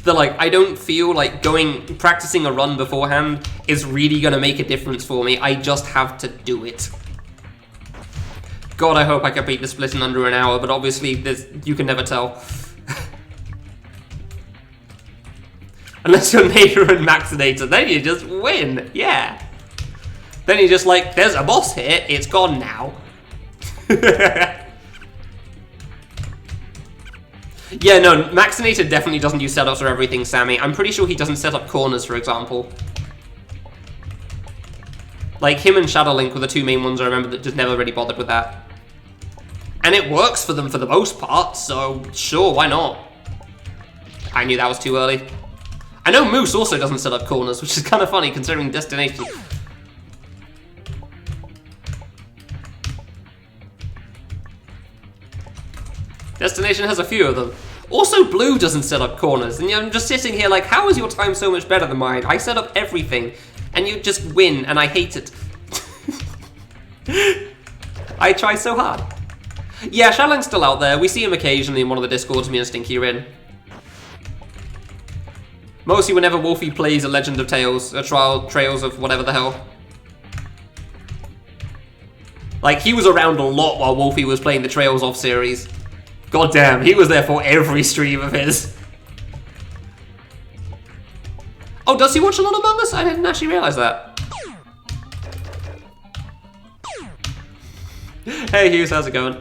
That like, I don't feel like practicing a run beforehand is really gonna make a difference for me. I just have to do it. God, I hope I can beat the split in under an hour, but obviously you can never tell. Unless you're Nader and Maxinator, then you just win, yeah. Then he's just like, there's a boss here, it's gone now. Yeah, no, Maxinator definitely doesn't use setups for everything, Sammy. I'm pretty sure he doesn't set up corners, for example. Like, him and Shadow Link were the two main ones I remember that just never really bothered with that. And it works for them for the most part, so sure, why not? I knew that was too early. I know Moose also doesn't set up corners, which is kind of funny considering Destination. Destination has a few of them. Also, Blue doesn't set up corners, and I'm just sitting here like, how is your time so much better than mine? I set up everything, and you just win, and I hate it. I try so hard. Yeah, Shadowlink's still out there. We see him occasionally in one of the Discords me and Stinky are in. Mostly whenever Wolfie plays a Legend of Tales, a Trails of whatever the hell. Like, he was around a lot while Wolfie was playing the Trails of series. God damn, he was there for every stream of his. Oh, does he watch a lot of Among Us? I didn't actually realize that. Hey Hughes, how's it going?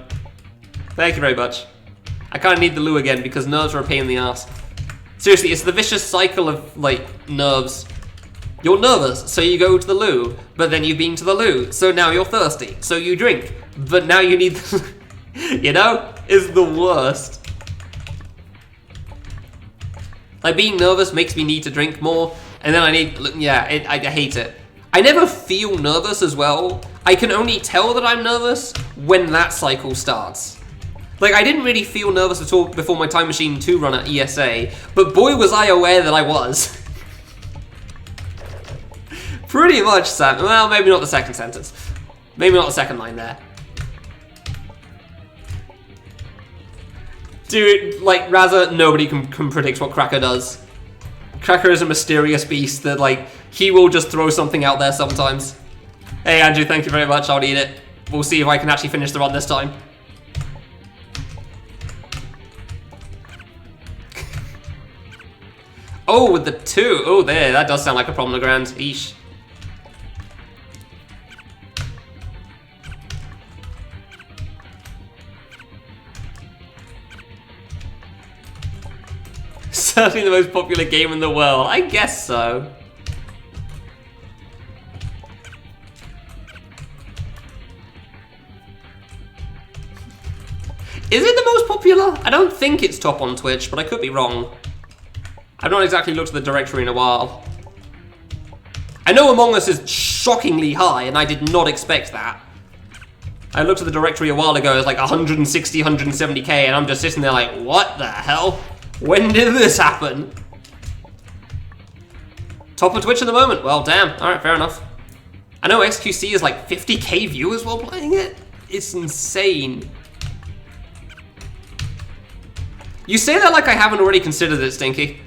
Thank you very much. I kind of need the loo again because nerves are a pain in the ass. Seriously, it's the vicious cycle of, like, nerves. You're nervous, so you go to the loo, but then you've been to the loo, so now you're thirsty, so you drink, but now you need the you know? It's the worst. Like, being nervous makes me need to drink more, and then I need, yeah, I hate it. I never feel nervous as well. I can only tell that I'm nervous when that cycle starts. Like, I didn't really feel nervous at all before my Time Machine 2 run at ESA, but boy was I aware that I was. Pretty much, Sam. Well, maybe not the second sentence. Maybe not the second line there. Dude, like, Razza, nobody can predict what Cracker does. Cracker is a mysterious beast that, like, he will just throw something out there sometimes. Hey, Andrew, thank you very much. I'll eat it. We'll see if I can actually finish the run this time. Oh, with the 2. Oh, there. That does sound like a problem to Grand. Eesh. Certainly the most popular game in the world. I guess so. Is it the most popular? I don't think it's top on Twitch, but I could be wrong. I've not exactly looked at the directory in a while. I know Among Us is shockingly high, and I did not expect that. I looked at the directory a while ago, it was like 160, 170k, and I'm just sitting there like, what the hell? When did this happen? Top of Twitch at the moment. Well, damn. Alright, fair enough. I know XQC is like 50k viewers while playing it. It's insane. You say that like I haven't already considered it, Stinky.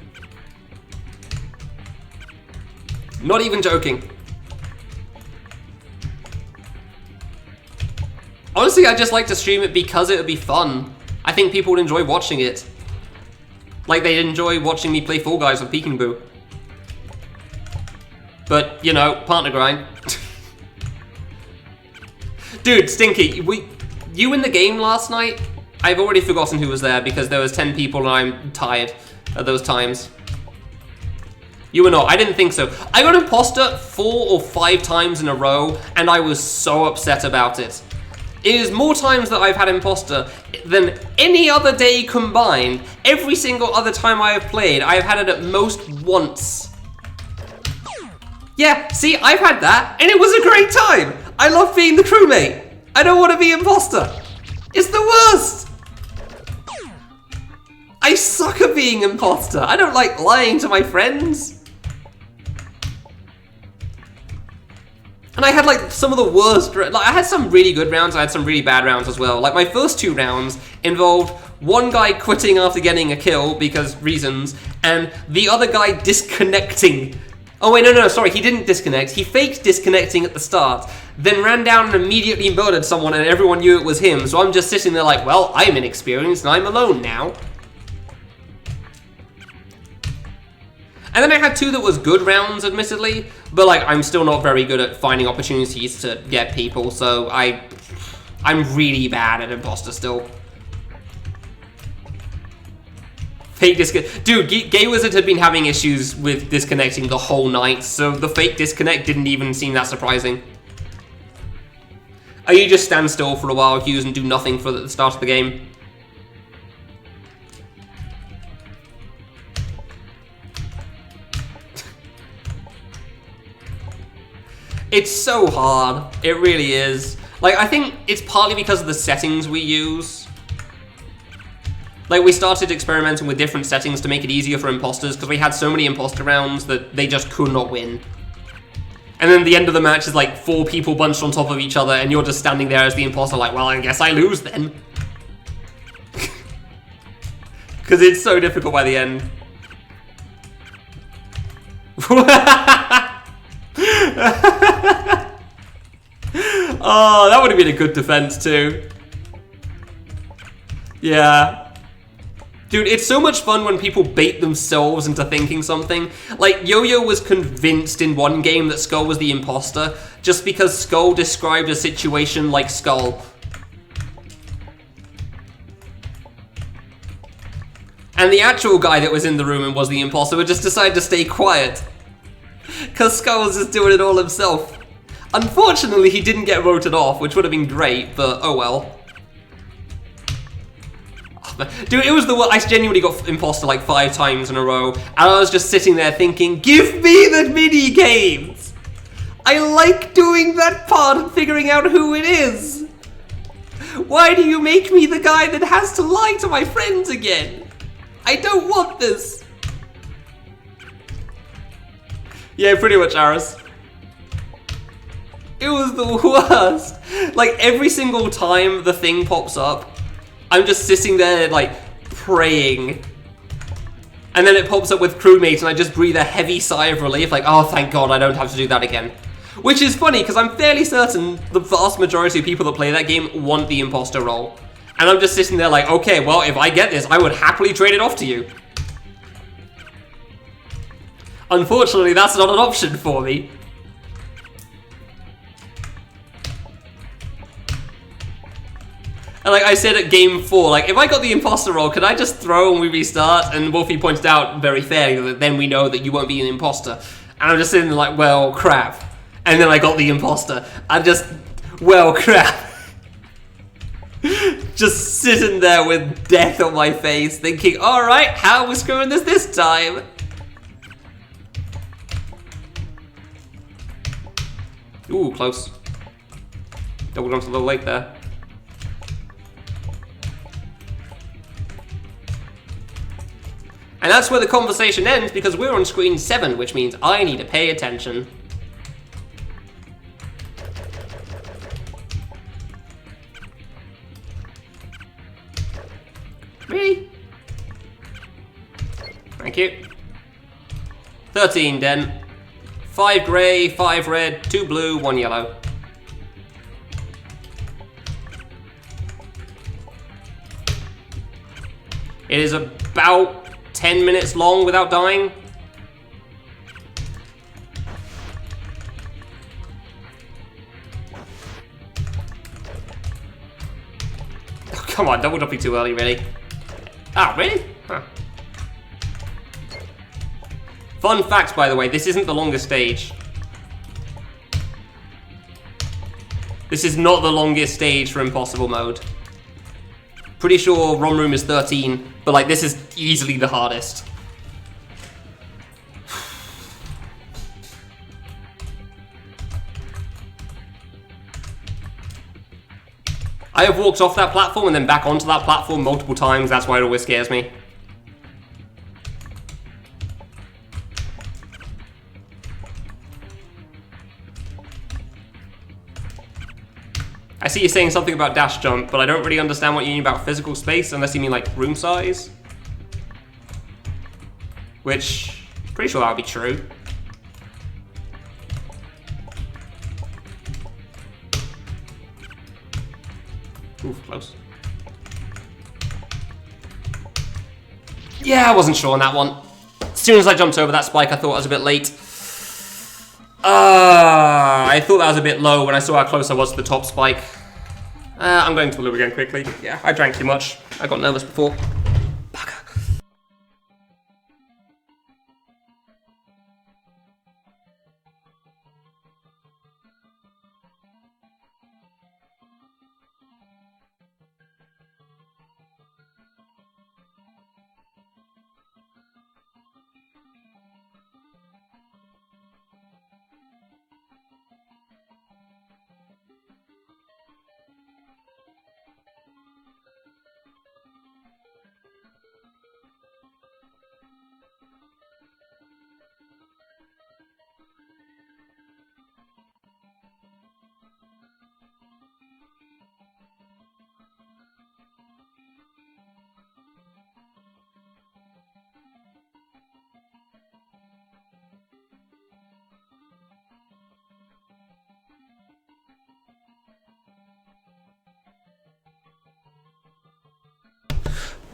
Not even joking. Honestly, I just like to stream it because it would be fun. I think people would enjoy watching it. Like they'd enjoy watching me play Fall Guys with Peking Boo. But, you know, partner grind. Dude, Stinky, you in the game last night? I've already forgotten who was there because there was 10 people and I'm tired at those times. You were not. I didn't think so. I got imposter 4 or 5 times in a row and I was so upset about it. It is more times that I've had imposter than any other day combined. Every single other time I have played, I have had it at most once. Yeah, see, I've had that, and it was a great time. I love being the crewmate. I don't want to be imposter. It's the worst. I suck at being imposter. I don't like lying to my friends. And I had like some of the worst, like I had some really good rounds, I had some really bad rounds as well. Like my first 2 rounds involved one guy quitting after getting a kill because reasons, and the other guy disconnecting. Oh wait, no, sorry, he didn't disconnect. He faked disconnecting at the start, then ran down and immediately murdered someone and everyone knew it was him. So I'm just sitting there like, well, I'm inexperienced and I'm alone now. And then I had 2 that was good rounds, admittedly, but like I'm still not very good at finding opportunities to get people, so I'm really bad at imposter still. Fake disconnect. Dude, Gay Wizard had been having issues with disconnecting the whole night, so the fake disconnect didn't even seem that surprising. Oh, you just stand still for a while, Hughes, and do nothing for the start of the game. It's so hard. It really is. Like, I think it's partly because of the settings we use. Like, we started experimenting with different settings to make it easier for imposters, because we had so many imposter rounds that they just could not win. And then the end of the match is like 4 people bunched on top of each other, and you're just standing there as the imposter like, well, I guess I lose then. Because it's so difficult by the end. Oh, that would have been a good defense too. Yeah. Dude, it's so much fun when people bait themselves into thinking something. Like, Yo-Yo was convinced in one game that Skull was the imposter just because Skull described a situation like Skull. And the actual guy that was in the room and was the imposter would just decide to stay quiet. Because Skull was just doing it all himself. Unfortunately, he didn't get voted off, which would have been great, but oh well. Dude, it was the worst. I genuinely got imposter like 5 times in a row, and I was just sitting there thinking, give me the mini games! I like doing that part and figuring out who it is! Why do you make me the guy that has to lie to my friends again? I don't want this! Yeah, pretty much, Aris. It was the worst! Like, every single time the thing pops up, I'm just sitting there, like, praying. And then it pops up with crewmates, and I just breathe a heavy sigh of relief, like, oh, thank God, I don't have to do that again. Which is funny, because I'm fairly certain the vast majority of people that play that game want the imposter role. And I'm just sitting there like, okay, well, if I get this, I would happily trade it off to you. Unfortunately, that's not an option for me. And like I said at game 4, like, if I got the imposter role, could I just throw and we restart? And Wolfie pointed out very fairly that then we know that you won't be an imposter. And I'm just sitting there like, well, crap. And then I got the imposter. I'm just, well, crap. Just sitting there with death on my face, thinking, alright, how are we screwing this time? Ooh, close. Double jump's a little late there. And that's where the conversation ends, because we're on screen 7, which means I need to pay attention. Really? Thank you. 13 den. 5 grey, 5 red, 2 blue, 1 yellow. It is about 10 minutes long without dying. Oh, come on, double jumping too early, really. Ah, really? Huh. Fun fact, by the way, this isn't the longest stage. This is not the longest stage for Impossible Mode. Pretty sure ROM Room is 13, but like this is easily the hardest. I have walked off that platform and then back onto that platform multiple times, that's why it always scares me. I see you saying something about dash jump, but I don't really understand what you mean about physical space, unless you mean like room size. Which, pretty sure that would be true. Oof, close. Yeah, I wasn't sure on that one. As soon as I jumped over that spike, I thought I was a bit late. I thought that was a bit low when I saw how close I was to the top spike. I'm going to the loo again quickly. Yeah, I drank too much. I got nervous before. Bugger.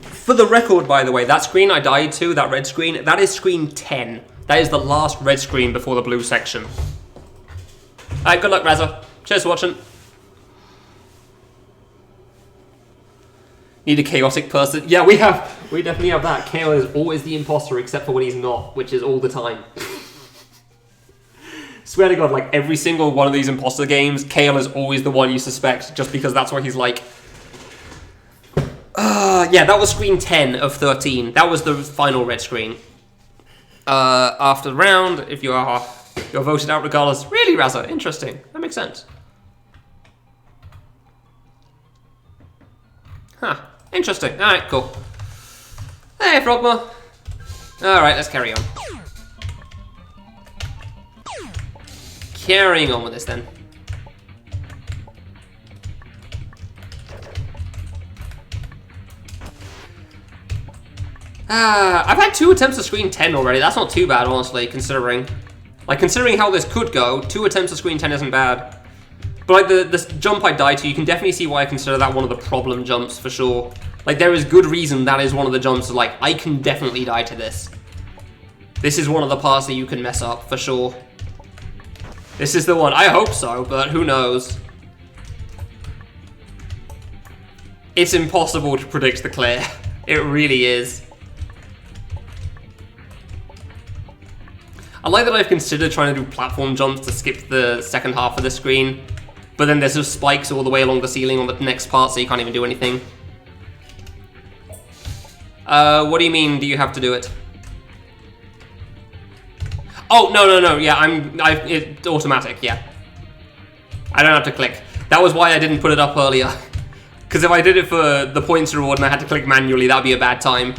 For the record, by the way, that screen I died to, that red screen, that is screen 10. That is the last red screen before the blue section. Alright, good luck, Razza. Cheers for watching. Need a chaotic person. Yeah, we definitely have that. Kale is always the imposter except for when he's not, which is all the time. Swear to God, like every single one of these imposter games, Kale is always the one you suspect just because that's what he's like. Yeah, that was screen 10 of 13. That was the final red screen. After the round, if you're voted out regardless. Really, Razza? Interesting. That makes sense. Huh. Interesting. Alright, cool. Hey, Frogma. Alright, let's carry on. Carrying on with this then. I've had 2 attempts at screen 10 already. That's not too bad, honestly, considering how this could go. 2 attempts at screen 10 isn't bad. But like the jump I died to, you can definitely see why I consider that one of the problem jumps for sure. Like there is good reason that is one of the jumps. Like I can definitely die to this. This is one of the parts that you can mess up for sure. This is the one. I hope so, but who knows? It's impossible to predict the clear. It really is. I like that I've considered trying to do platform jumps to skip the second half of the screen, but then there's just spikes all the way along the ceiling on the next part, so you can't even do anything. What do you mean, do you have to do it? Oh, no, yeah, it's automatic, yeah. I don't have to click. That was why I didn't put it up earlier. Because if I did it for the points reward and I had to click manually, that would be a bad time.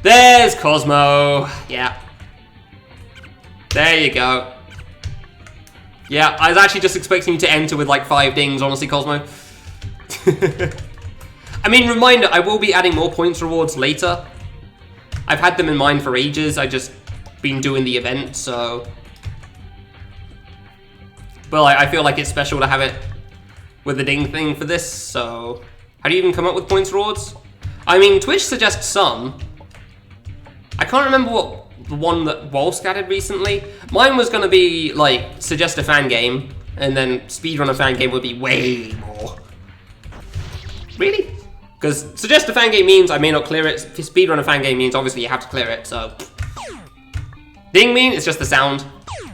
There's Cosmo, yeah. There you go. Yeah, I was actually just expecting you to enter with like 5 dings, honestly, Cosmo. I mean, reminder, I will be adding more points rewards later. I've had them in mind for ages, I just been doing the event, so... Well, I feel like it's special to have it with the ding thing for this, so... How do you even come up with points rewards? I mean, Twitch suggests some. I can't remember what the one that Wolfsk added recently. Mine was going to be, like, suggest a fan game, and then speedrun a fan game would be way more. Really? Because suggest a fan game means I may not clear it. Speedrun a fan game means obviously you have to clear it, so... Ding mean, it's just the sound.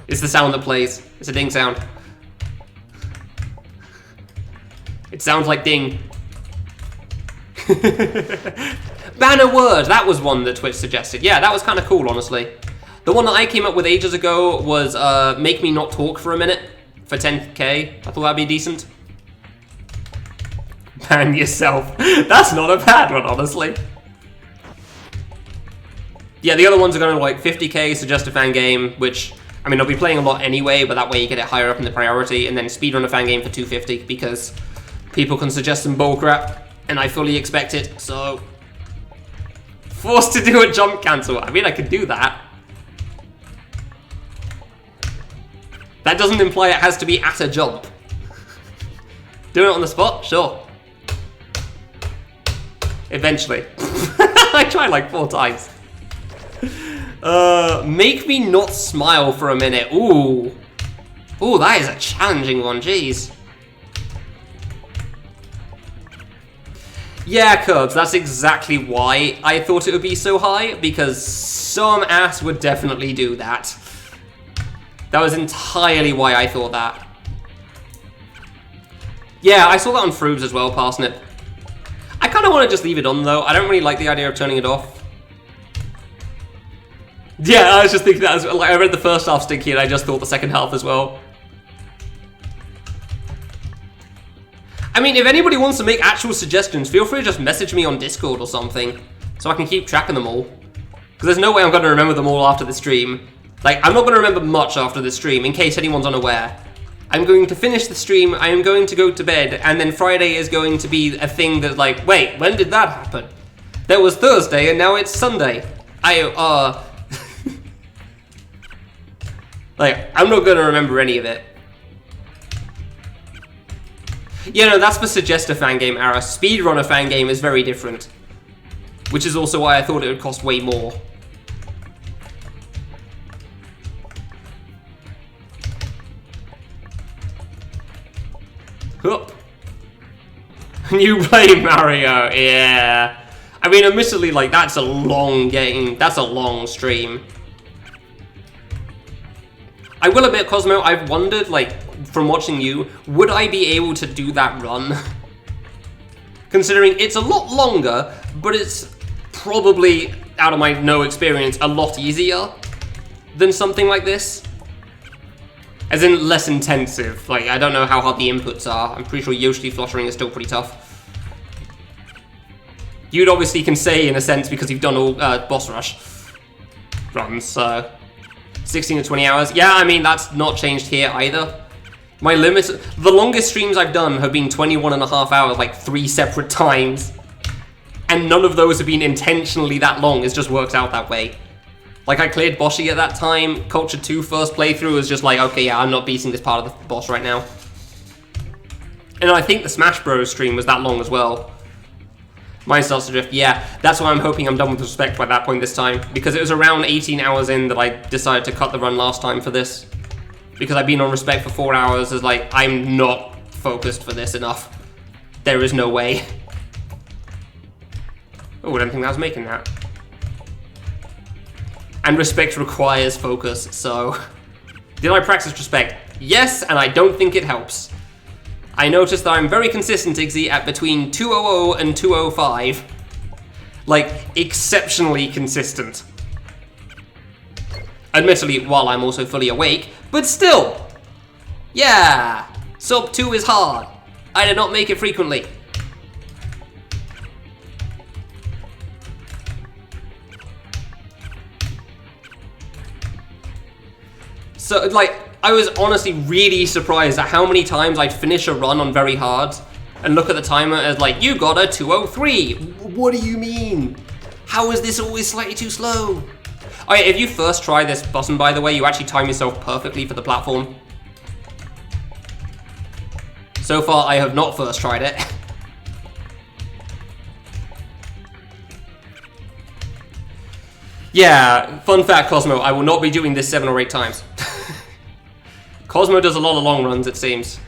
It's the sound that plays. It's a ding sound. It sounds like ding. Banner word, that was one that Twitch suggested. Yeah, that was kind of cool, honestly. The one that I came up with ages ago was make me not talk for a minute for 10k. I thought that'd be decent. Ban yourself. That's not a bad one, honestly. Yeah, the other ones are going to like 50k, suggest a fan game, which, I mean, I'll be playing a lot anyway, but that way you get it higher up in the priority, and then speedrun a fan game for 250, because people can suggest some bullcrap, and I fully expect it, so... Forced to do a jump cancel. I mean, I could do that. That doesn't imply it has to be at a jump. Doing it on the spot? Sure. Eventually. I tried like 4 times. Make me not smile for a minute. Ooh. Ooh, that is a challenging one, jeez. Yeah, Curbs, that's exactly why I thought it would be so high, because some ass would definitely do that. That was entirely why I thought that. Yeah, I saw that on Frubes as well, Parsnip. I kind of want to just leave it on, though. I don't really like the idea of turning it off. Yeah, I was just thinking that as well. Like, I read the first half stinky, and I just thought the second half as well. I mean, if anybody wants to make actual suggestions, feel free to just message me on Discord or something, so I can keep track of them all. Because there's no way I'm going to remember them all after the stream. Like, I'm not going to remember much after the stream, in case anyone's unaware. I'm going to finish the stream, I am going to go to bed, and then Friday is going to be a thing that's like, wait, when did that happen? That was Thursday, and now it's Sunday. Like, I'm not going to remember any of it. Yeah, no, that's for Suggest a Fangame era. Speedrun a Fangame is very different. Which is also why I thought it would cost way more. Hup. You play Mario, yeah. I mean, admittedly, like, that's a long game. That's a long stream. I will admit, Cosmo, I've wondered, like, from watching you, would I be able to do that run? Considering it's a lot longer, but it's probably, out of my no experience, a lot easier than something like this. As in, less intensive. Like, I don't know how hard the inputs are. I'm pretty sure Yoshi fluttering is still pretty tough. You'd obviously can say, in a sense, because you've done all boss rush runs, so 16 to 20 hours. Yeah, I mean, that's not changed here either. My limit, the longest streams I've done have been 21.5 hours, like 3 separate times. And none of those have been intentionally that long, it's just worked out that way. Like, I cleared Boshi at that time, Culture 2 first playthrough was just like, okay, yeah, I'm not beating this part of the boss right now. And I think the Smash Bros stream was that long as well. Mine starts to drift, yeah, that's why I'm hoping I'm done with Respect by that point this time, because it was around 18 hours in that I decided to cut the run last time for this. Because I've been on Respect for 4 hours, it's like, I'm not focused for this enough. There is no way. Oh, I don't think I was making that. And Respect requires focus, so... Did I practice Respect? Yes, and I don't think it helps. I noticed that I'm very consistent, Iggy, at between 200 and 205. Like, exceptionally consistent. Admittedly, while I'm also fully awake, but still! Yeah! Sub 2 is hard. I did not make it frequently. So, like, I was honestly really surprised at how many times I'd finish a run on very hard and look at the timer as like, you got a 203. What do you mean? How is this always slightly too slow? Oh yeah, if you first try this button, by the way, you actually time yourself perfectly for the platform. So far, I have not first tried it. Yeah, fun fact, Cosmo, I will not be doing this 7 or 8 times. Cosmo does a lot of long runs, it seems.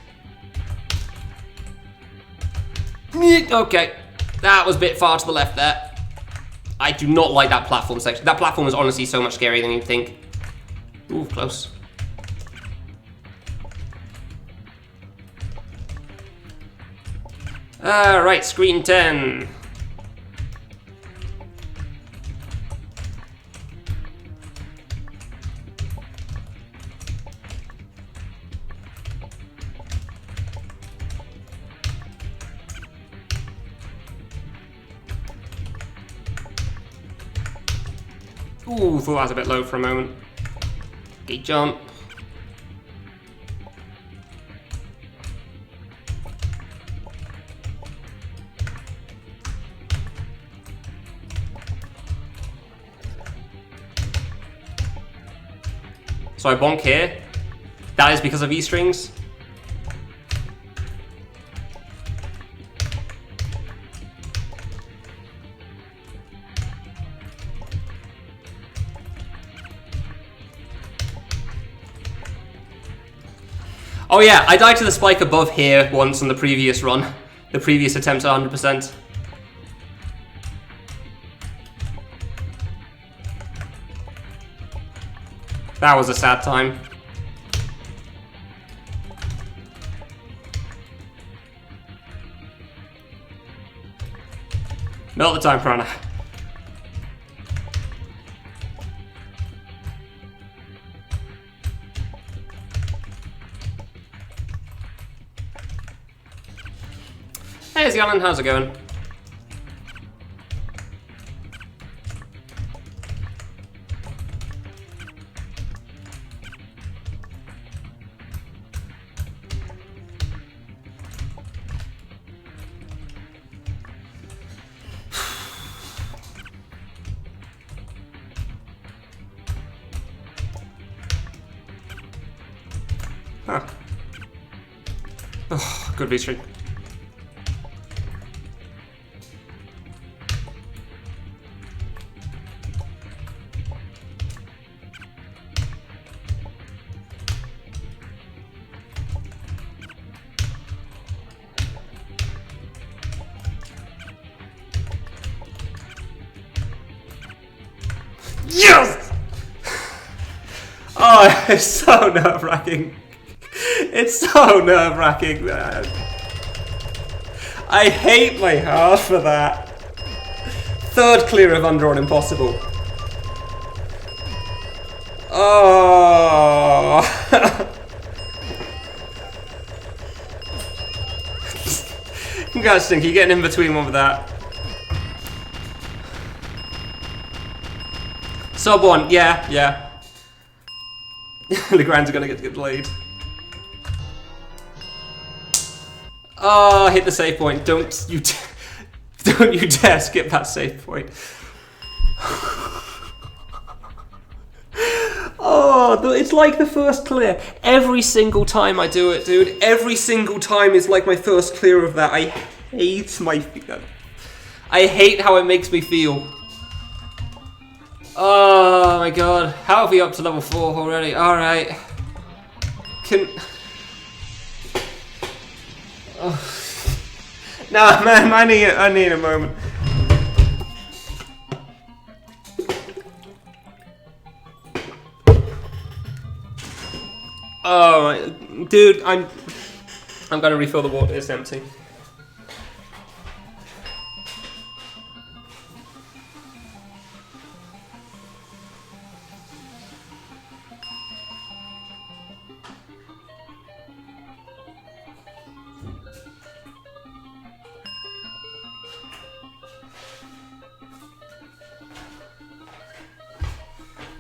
Okay, that was a bit far to the left there. I do not like that platform section. That platform is honestly so much scarier than you'd think. Ooh, close. Right, screen 10. Ooh, thought that was a bit low for a moment. Gate jump. So I bonk here. That is because of E-strings. Oh yeah, I died to the spike above here once on the previous run. The previous attempt at 100%. That was a sad time. Not the time, Piranha. Hey, Zianan, how's it going? Huh. Oh, good V-string. Yes! Oh, it's so nerve-wracking. It's so nerve-wracking, man. I hate my heart for that. Third clear of Under on Impossible. Oh. Congrats, Stinky. You're getting in between one with that. Sub 1, yeah. The grands are gonna get delayed. Oh, hit the save point. Don't you dare skip that save point. Oh, it's like the first clear. Every single time I do it, dude. Every single time is like my first clear of that. I hate how it makes me feel. Oh my god. How are we up to level 4 already? Alright. Oh. Nah, man, I need a moment. Oh, dude, I'm gonna refill the water. It's empty.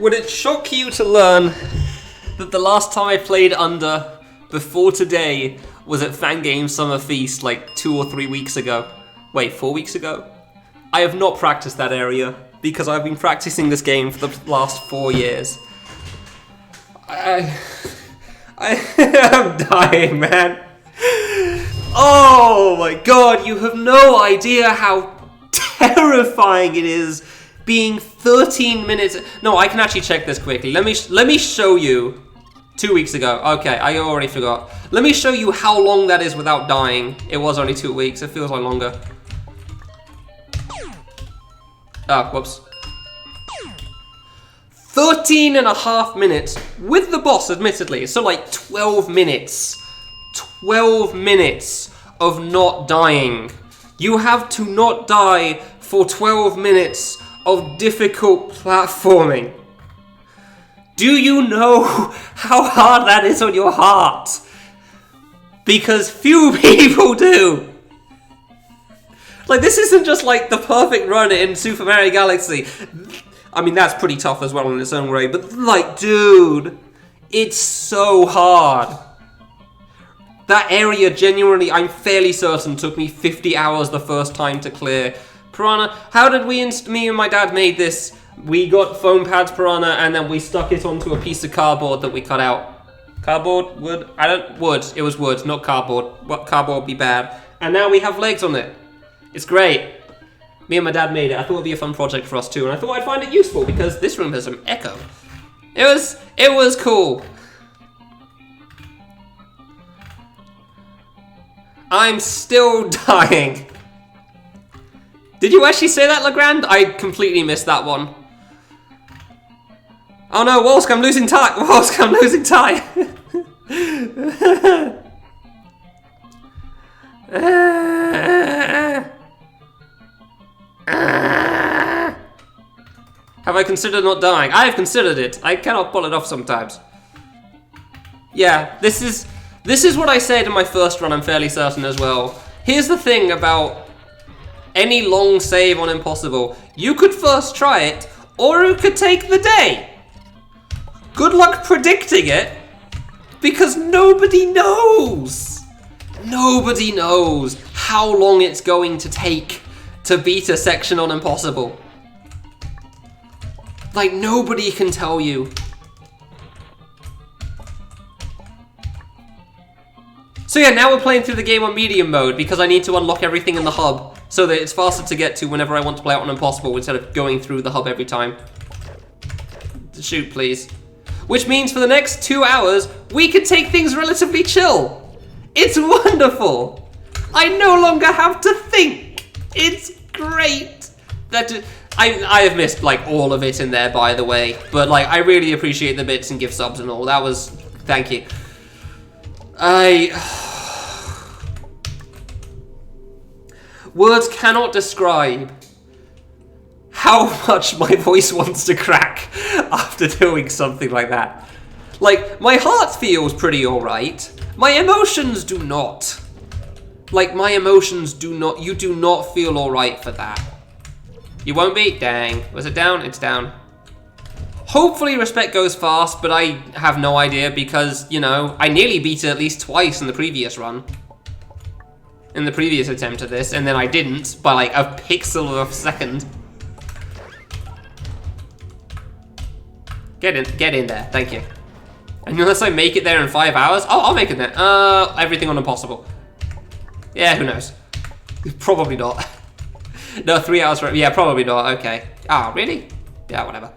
Would it shock you to learn that the last time I played Under before today was at Fangames Summer Feast like 2 or 3 weeks ago? Wait, 4 weeks ago? I have not practiced that area because I've been practicing this game for the last 4 years. I'm dying, man. Oh my god, you have no idea how terrifying it is being 13 minutes... No, I can actually check this quickly. Let me show you. 2 weeks ago. Okay, I already forgot. Let me show you how long that is without dying. It was only 2 weeks. It feels like longer. Oh, whoops. 13 and a half minutes with the boss, admittedly. So like 12 minutes. 12 minutes of not dying. You have to not die for 12 minutes of difficult platforming. Do you know how hard that is on your heart? Because few people do. Like, this isn't just like the perfect run in Super Mario Galaxy. I mean, that's pretty tough as well in its own way, but like, dude, it's so hard. That area genuinely, I'm fairly certain, took me 50 hours the first time to clear. Piranha, how did me and my dad made this? We got foam pads, Piranha, and then we stuck it onto a piece of cardboard that we cut out. Cardboard? Wood? Wood. It was wood, not cardboard. What cardboard would be bad? And now we have legs on it. It's great. Me and my dad made it. I thought it would be a fun project for us too, and I thought I'd find it useful because this room has some echo. It was cool. I'm still dying. Did you actually say that, Legrand? I completely missed that one. Oh no, Wolsk, I'm losing time. Wolsk, I'm losing time. Have I considered not dying? I have considered it. I cannot pull it off sometimes. Yeah, this is what I said in my first run, I'm fairly certain as well. Here's the thing about any long save on Impossible. You could first try it, or it could take the day. Good luck predicting it, because nobody knows. Nobody knows how long it's going to take to beat a section on Impossible. Like, nobody can tell you. So yeah, now we're playing through the game on medium mode because I need to unlock everything in the hub so that it's faster to get to whenever I want to play out on Impossible instead of going through the hub every time. Shoot, please. Which means for the next 2 hours, we can take things relatively chill. It's wonderful. I no longer have to think. It's great. I have missed like all of it in there, by the way, but like I really appreciate the bits and gift subs and all. That was, thank you. Words cannot describe how much my voice wants to crack after doing something like that. Like, my heart feels pretty alright. My emotions do not. Like, my emotions do not, you do not feel alright for that. You won't be? Dang. Was it down? It's down. Hopefully Respect goes fast, but I have no idea because, you know, I nearly beat it at least twice in the previous run. In the previous attempt at this, and then I didn't by like a pixel of a second. Get in there, thank you. And unless I make it there in 5 hours, oh, I'll make it there. Everything on Impossible. Yeah, who knows? Probably not. No, 3 hours for, yeah, probably not, okay. Ah, really? Yeah, whatever.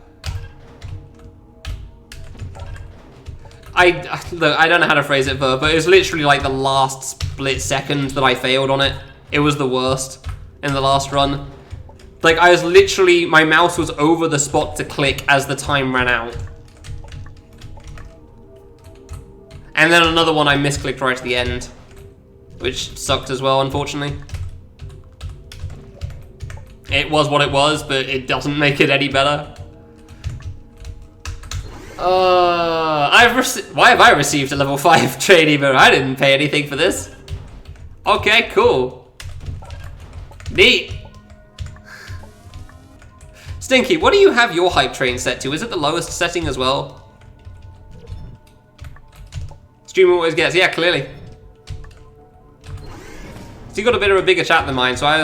Look, I don't know how to phrase it, but it was literally like the last split second that I failed on it. It was the worst in the last run. Like, I was literally, my mouse was over the spot to click as the time ran out. And then another one I misclicked right at the end, which sucked as well, unfortunately. It was what it was, but it doesn't make it any better. Why have I received a level 5 trainee mirror? I didn't pay anything for this. Okay, cool. Neat. Stinky, what do you have your hype train set to? Is it the lowest setting as well? Streamer always gets, yeah, clearly. So you got a bit of a bigger chat than mine, so I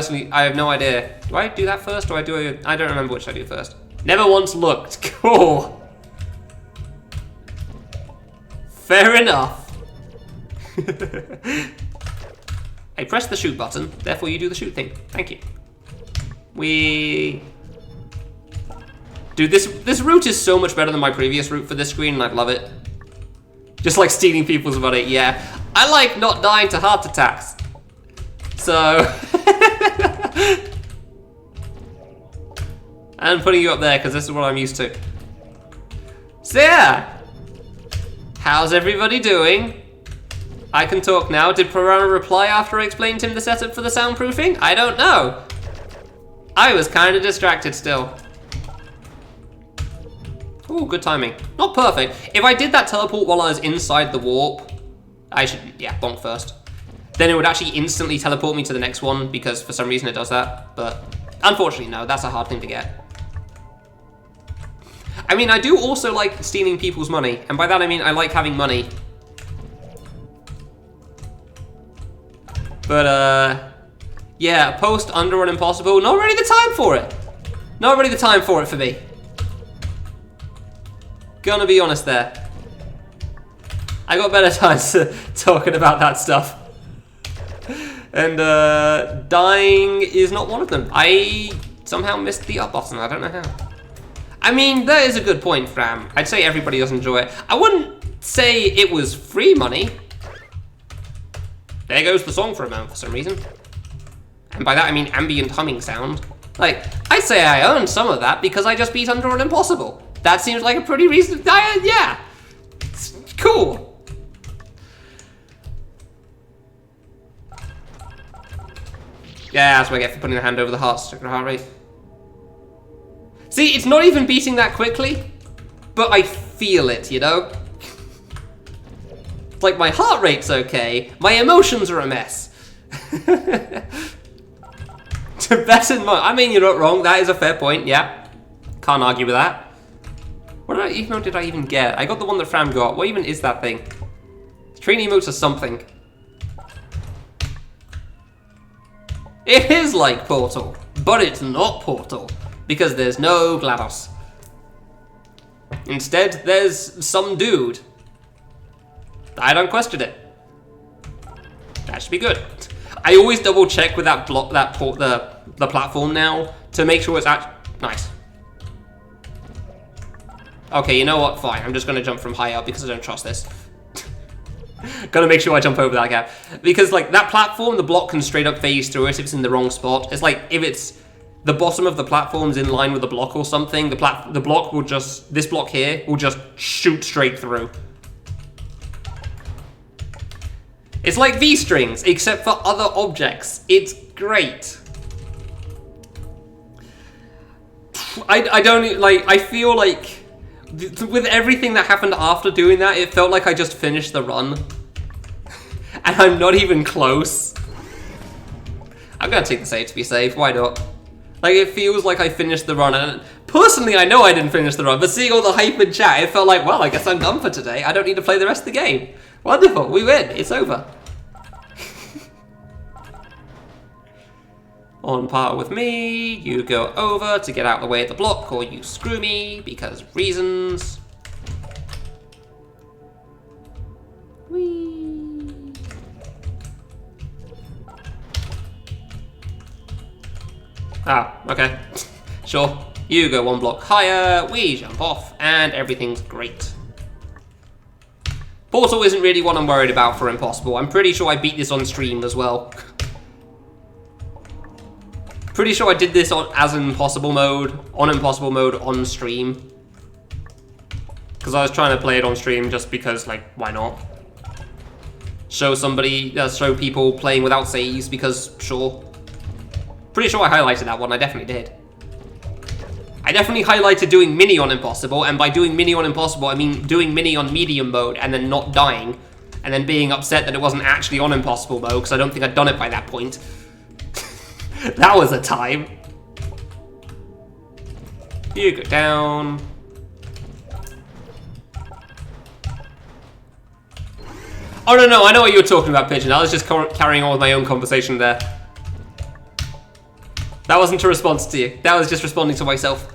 have no idea. Do I do that first, or I don't remember which I do first. Never once looked. Cool. Fair enough. I pressed the shoot button, therefore you do the shoot thing. Thank you. Dude, this route is so much better than my previous route for this screen, and I love it. Just like stealing people's money, yeah. I like not dying to heart attacks. So... and putting you up there, because this is what I'm used to. So yeah! How's everybody doing? I can talk now. Did Piranha reply after I explained to him the setup for the soundproofing? I don't know. I was kind of distracted still. Ooh, good timing. Not perfect. If I did that teleport while I was inside the warp, I should, yeah, bonk first. Then it would actually instantly teleport me to the next one because for some reason it does that. But unfortunately, no, that's a hard thing to get. I mean, I do also like stealing people's money, and by that I mean I like having money. But, yeah, post under on Impossible, not really the time for it. Not really the time for it for me. Gonna be honest there. I got better times talking about that stuff. And, dying is not one of them. I somehow missed the up button, I don't know how. I mean, that is a good point, Fram. I'd say everybody does enjoy it. I wouldn't say it was free money. there goes the song for a moment for some reason. And by that I mean ambient humming sound. Like, I'd say I earned some of that because I just beat Under an Impossible. That seems like a pretty reasonable, yeah. It's cool. Yeah, that's what I get for putting a hand over the heart, checking the heart rate. See, it's not even beating that quickly, but I feel it, you know? It's like my heart rate's okay, my emotions are a mess. To bet in mind, I mean, you're not wrong, that is a fair point, yeah. Can't argue with that. What emote did I even get? I got the one that Fram got. What even is that thing? Train emotes or something. It is like Portal, but it's not Portal, because there's no GLaDOS. Instead, there's some dude. I don't question it. That should be good. I always double check with that block, the platform now to make sure it's nice. Okay, you know what? Fine. I'm just gonna jump from high up because I don't trust this. Gotta make sure I jump over that gap because like that platform, the block can straight up phase through it if it's in the wrong spot. It's like if it's the bottom of the platform's in line with the block or something, the block will just, this block here will just shoot straight through. It's like V-strings, except for other objects. It's great. I don't, like, I feel like, with everything that happened after doing that, it felt like I just finished the run. And I'm not even close. I'm gonna take the save to be safe, why not? Like, it feels like I finished the run, and personally I know I didn't finish the run, but seeing all the hype in chat, it felt like, well, I guess I'm done for today. I don't need to play the rest of the game. Wonderful, we win, it's over. On par with me, you go over to get out of the way of the block, or you screw me, because reasons. Whee. Ah, okay. Sure. You go one block higher, we jump off, and everything's great. Portal isn't really what I'm worried about for Impossible. I'm pretty sure I beat this on stream as well. Pretty sure I did this as Impossible mode, on stream. Because I was trying to play it on stream just because, like, why not? Show people playing without saves because, sure. Pretty sure I highlighted that one, I definitely did. I definitely highlighted doing mini on Impossible, and by doing mini on Impossible, I mean doing mini on medium mode and then not dying, and then being upset that it wasn't actually on Impossible mode, because I don't think I'd done it by that point. That was a time. You go down. Oh, no, I know what you were talking about, Pigeon. I was just carrying on with my own conversation there. That wasn't a response to you. That was just responding to myself.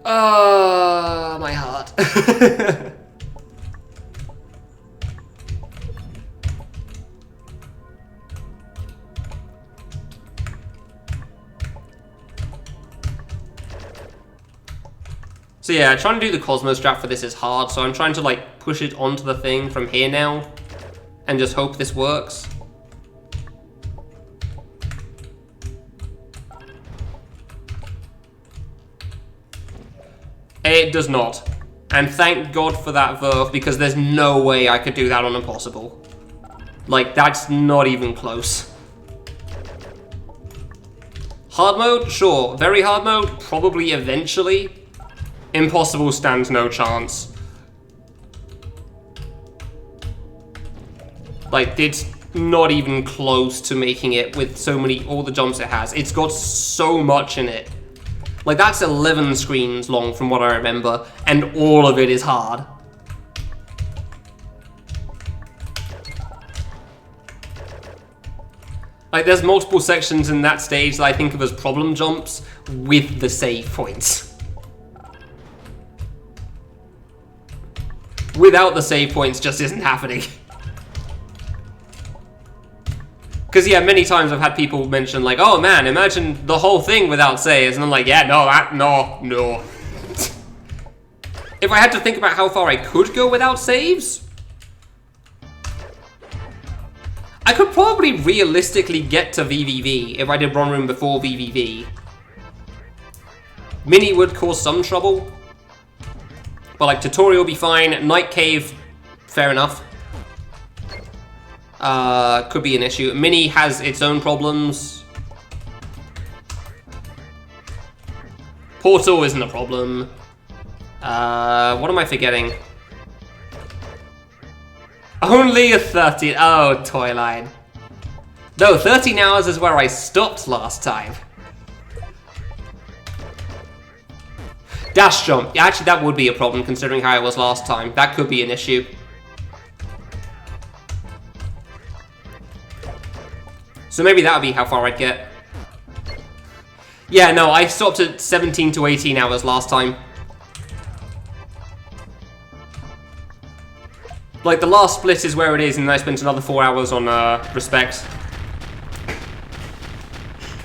My heart. So yeah, trying to do the Cosmos strat for this is hard, so I'm trying to like push it onto the thing from here now and just hope this works. It does not. And thank God for that verve, because there's no way I could do that on Impossible. Like, that's not even close. Hard mode? Sure. Very hard mode? Probably eventually. Impossible stands no chance. Like, it's not even close to making it with all the jumps it has. It's got so much in it. Like, that's 11 screens long from what I remember, and all of it is hard. Like, there's multiple sections in that stage that I think of as problem jumps with the save points. Without the save points just isn't happening. Because, yeah, many times I've had people mention, like, oh, man, imagine the whole thing without saves. And I'm like, yeah, no. If I had to think about how far I could go without saves, I could probably realistically get to VVV if I did Run Room before VVV. Mini would cause some trouble. But like tutorial would be fine. Night Cave, fair enough. Could be an issue. Mini has its own problems. Portal isn't a problem. What am I forgetting? Only a 13. Oh, toy line. No, 13 hours is where I stopped last time. Dash jump. Yeah, actually, that would be a problem considering how I was last time. That could be an issue. So maybe that would be how far I'd get. Yeah, no, I stopped at 17 to 18 hours last time. Like, the last split is where it is, and then I spent another 4 hours on Respect.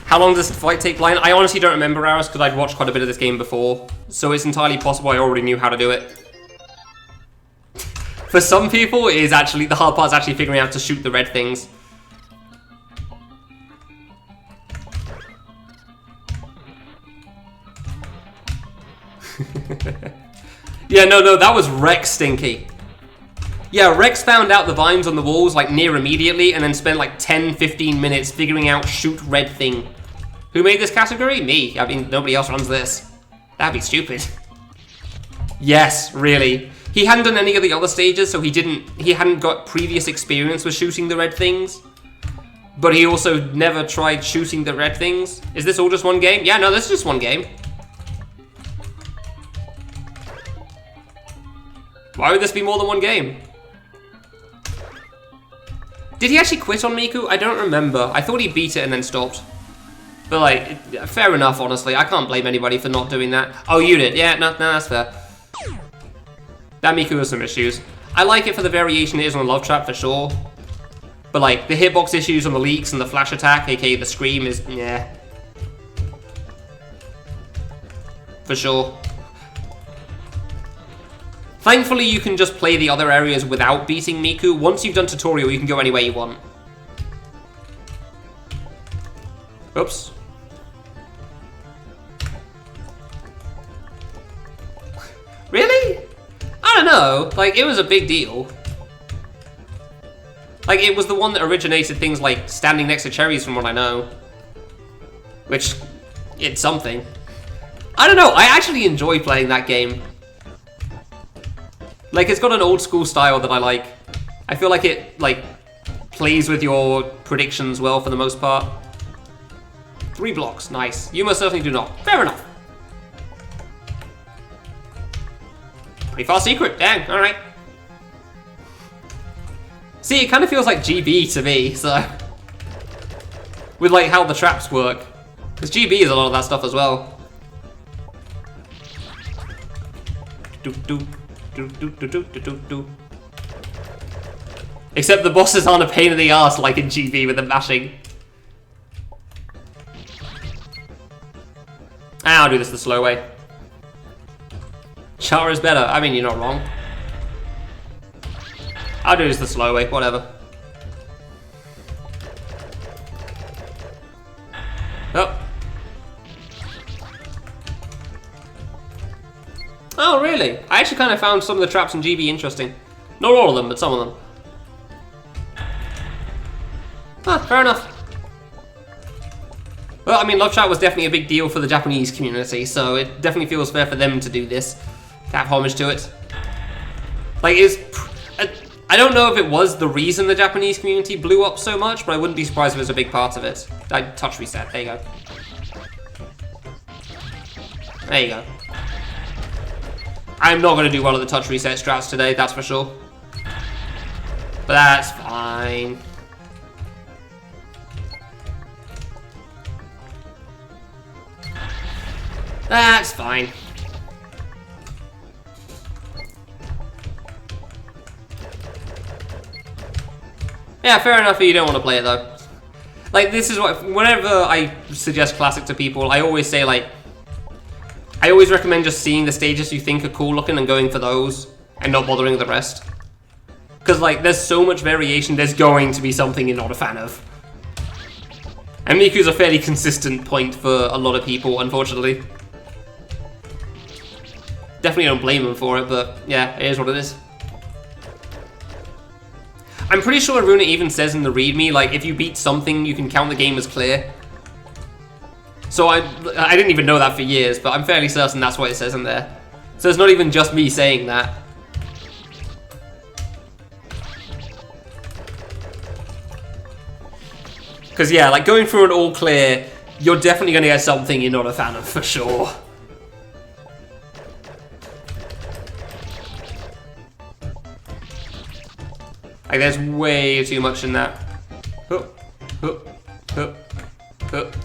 How long does the fight take blind? I honestly don't remember hours, because I'd watched quite a bit of this game before. So it's entirely possible I already knew how to do it. For some people, it is actually, the hard part is actually figuring out to shoot the red things. Yeah, no, that was Rex Stinky. Yeah, Rex found out the vines on the walls like near immediately and then spent like 10-15 minutes figuring out shoot red thing. Who made this category? Me. I mean, nobody else runs this. That'd be stupid. Yes, really. He hadn't done any of the other stages, so he hadn't got previous experience with shooting the red things. But he also never tried shooting the red things. Is this all just one game? Yeah, no, this is just one game. Why would this be more than one game? Did he actually quit on Miku? I don't remember. I thought he beat it and then stopped. But like, fair enough, honestly. I can't blame anybody for not doing that. Oh, you did? Yeah, no, that's fair. That Miku has some issues. I like it for the variation it is on Love Trap for sure. But like, the hitbox issues on the leaks and the flash attack, aka the scream, is, yeah. For sure. Thankfully, you can just play the other areas without beating Miku. Once you've done tutorial, you can go anywhere you want. Oops. Really? I don't know. Like, it was a big deal. Like, it was the one that originated things like standing next to cherries, from what I know. Which, it's something. I don't know. I actually enjoy playing that game. Like, it's got an old school style that I like. I feel like it, like, plays with your predictions well for the most part. 3 blocks, nice. You most certainly do not. Fair enough. Pretty far secret, dang, alright. See, it kind of feels like GB to me, so... With, like, how the traps work. Because GB is a lot of that stuff as well. Doop. Except the bosses aren't a pain in the ass like in GB with the mashing. I'll do this the slow way. Chara is better. I mean, you're not wrong. I'll do this the slow way, whatever. Oh. Oh, really? I actually kind of found some of the traps in GB interesting. Not all of them, but some of them. Ah, fair enough. Well, I mean, Love Chat was definitely a big deal for the Japanese community, so it definitely feels fair for them to do this. To have homage to it. Like, I don't know if it was the reason the Japanese community blew up so much, but I wouldn't be surprised if it was a big part of it. Touch reset, there you go. There you go. I'm not going to do well at the touch reset strats today, that's for sure. But that's fine. That's fine. Yeah, fair enough if you don't want to play it though. Like, this is what, whenever I suggest Classic to people, I always say, like, I always recommend just seeing the stages you think are cool looking and going for those, and not bothering the rest. Because, like, there's so much variation, there's going to be something you're not a fan of. And Miku's a fairly consistent point for a lot of people, unfortunately. Definitely don't blame him for it, but yeah, it is what it is. I'm pretty sure Aruna even says in the readme, like, if you beat something, you can count the game as clear. So I didn't even know that for years, but I'm fairly certain that's what it says in there. So it's not even just me saying that. Because yeah, like going through an all clear, you're definitely going to get something you're not a fan of, for sure. Like there's way too much in that. Hup, hup, hup, hup.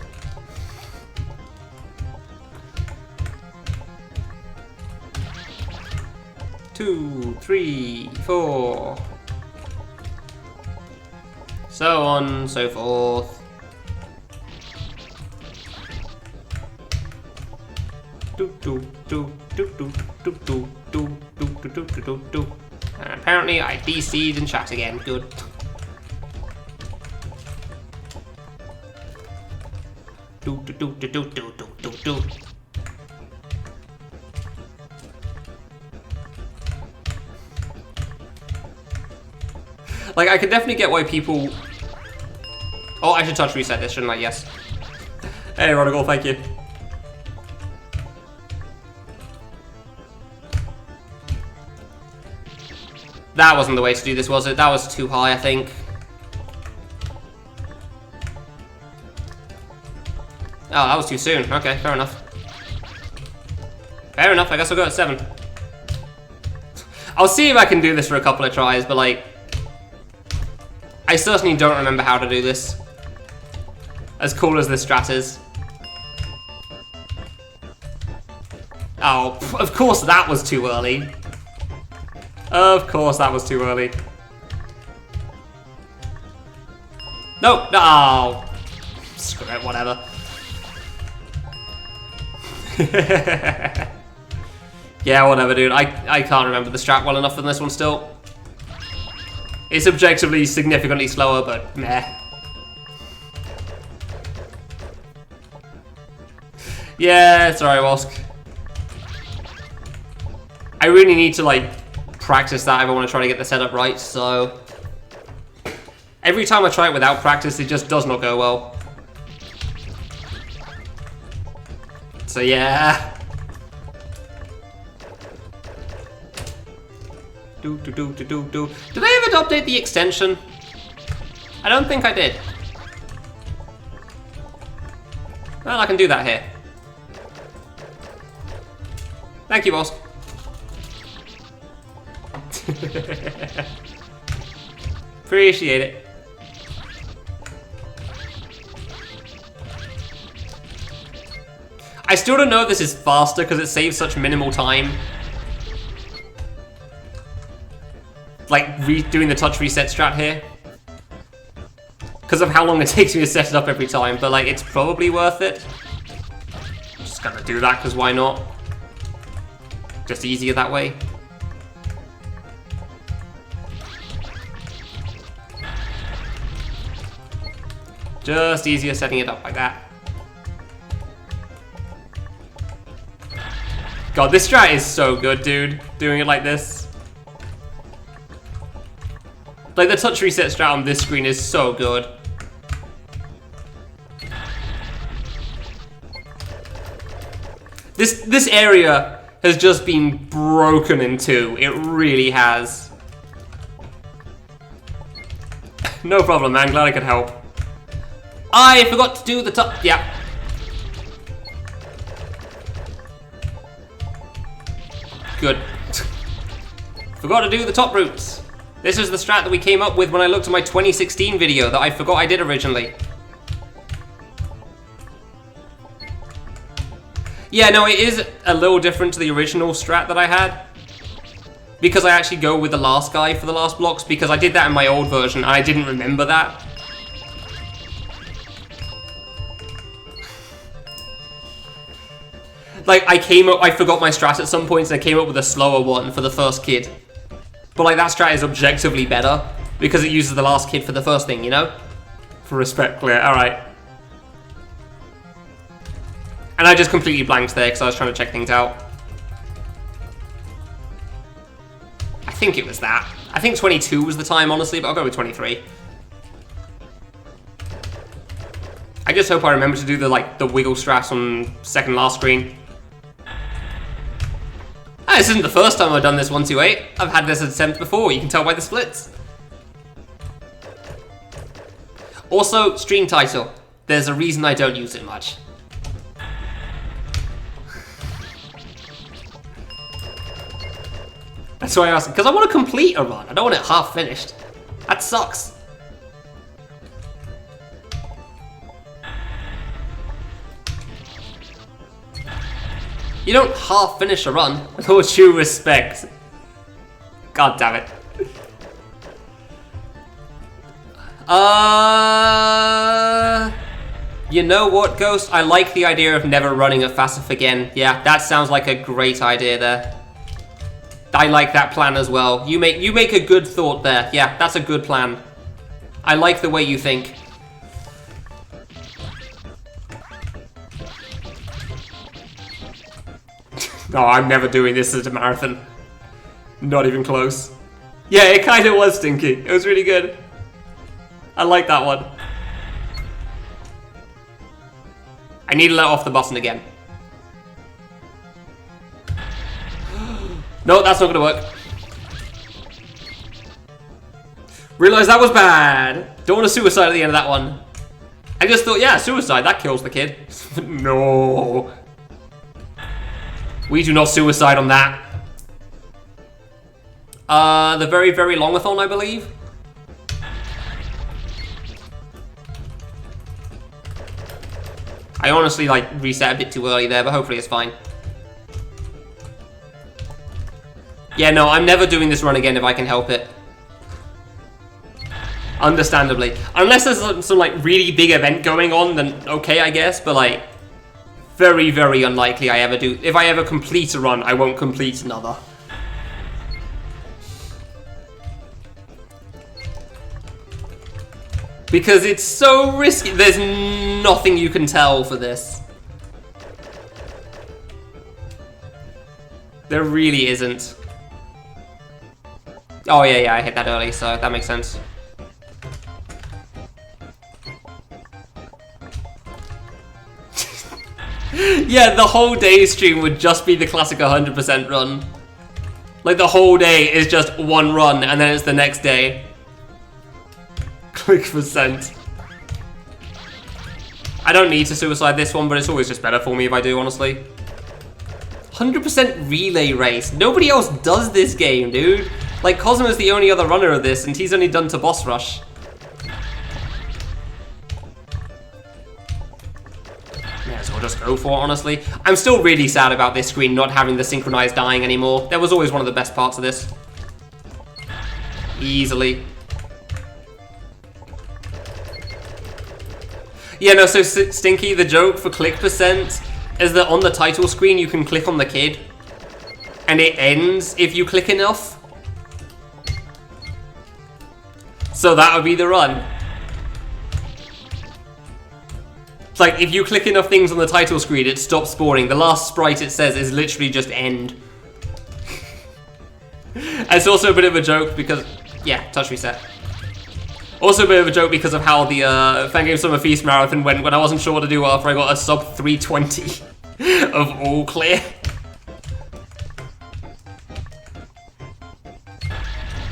Two, three, four. So on, so forth. Do do do do do do do do do do do do do. And apparently I DC'd in chat again. Good. Do do do do do do do do. Like I could definitely get why people. Oh, I should touch reset this, shouldn't I? Yes. Hey, Rodigal, thank you. That wasn't the way to do this, was it? That was too high, I think. Oh, that was too soon. Okay, fair enough. Fair enough, I guess I'll go at 7. I'll see if I can do this for a couple of tries, but like... I certainly don't remember how to do this. As cool as this strat is. Oh, of course that was too early. Of course that was too early. No, no, oh. Screw it, whatever. Yeah, whatever, dude. I can't remember the strat well enough for this one still. It's objectively significantly slower, but meh. Yeah, it's alright, Wosk. I really need to, like, practice that if I want to try to get the setup right, so... Every time I try it without practice, it just does not go well. So yeah... Did I ever update the extension? I don't think I did. Well, I can do that here. Thank you, boss. Appreciate it. I still don't know if this is faster because it saves such minimal time. Like, doing the touch reset strat here. Because of how long it takes me to set it up every time, but like, it's probably worth it. I'm just gonna do that, because why not? Just easier that way. Just easier setting it up like that. God, this strat is so good, dude. Doing it like this. Like, the touch reset strat on this screen is so good. This area has just been broken in two. It really has. No problem, man. Glad I could help. I forgot to do the top. Yeah. Good. Forgot to do the top routes. This is the strat that we came up with when I looked at my 2016 video that I forgot I did originally. Yeah, no, it is a little different to the original strat that I had. Because I actually go with the last guy for the last blocks, because I did that in my old version and I didn't remember that. Like, I forgot my strat at some points and I came up with a slower one for the first kid. But like that strat is objectively better because it uses the last kid for the first thing, you know? For respect clear, alright. And I just completely blanked there because I was trying to check things out. I think it was that. I think 22 was the time, honestly, but I'll go with 23. I just hope I remember to do the wiggle strat on second last screen. Ah, this isn't the first time I've done this 128. I've had this attempt before, you can tell by the splits. Also, stream title. There's a reason I don't use it much. That's why I asked, because I want to complete a run. I don't want it half finished. That sucks. You don't half finish a run, with all due respect. God damn it. You know what, Ghost? I like the idea of never running a FASF again. Yeah, that sounds like a great idea there. I like that plan as well. You make a good thought there. Yeah, that's a good plan. I like the way you think. No, I'm never doing this as a marathon. Not even close. Yeah, it kind of was stinky. It was really good. I like that one. I need to let off the button again. No, that's not gonna work. Realize that was bad. Don't want to suicide at the end of that one. I just thought, yeah, suicide, that kills the kid. No. We do not suicide on that. The very, very longathon, I believe. I honestly, reset a bit too early there, but hopefully it's fine. Yeah, no, I'm never doing this run again if I can help it. Understandably. Unless there's some really big event going on, then okay, I guess, but very, very unlikely I ever do. If I ever complete a run, I won't complete another. Because it's so risky. There's nothing you can tell for this. There really isn't. Oh yeah, I hit that early, so that makes sense. Yeah, the whole day stream would just be the classic 100% run. The whole day is just one run, and then it's the next day. Click percent. I don't need to suicide this one, but it's always just better for me if I do, honestly. 100% relay race. Nobody else does this game, dude. Cosmo's the only other runner of this, and he's only done to boss rush. Yeah, so I'll just go for it, honestly. I'm still really sad about this screen not having the synchronized dying anymore. That was always one of the best parts of this. Easily. Yeah, no, so Stinky, the joke for click percent is that on the title screen you can click on the kid. And it ends if you click enough. So that would be the run. It's if you click enough things on the title screen, it stops spawning. The last sprite it says is literally just end. And it's also a bit of a joke because, yeah, touch reset. Also a bit of a joke because of how the Fangames Summer Feast Marathon went when I wasn't sure what to do after I got a sub 320 of all clear.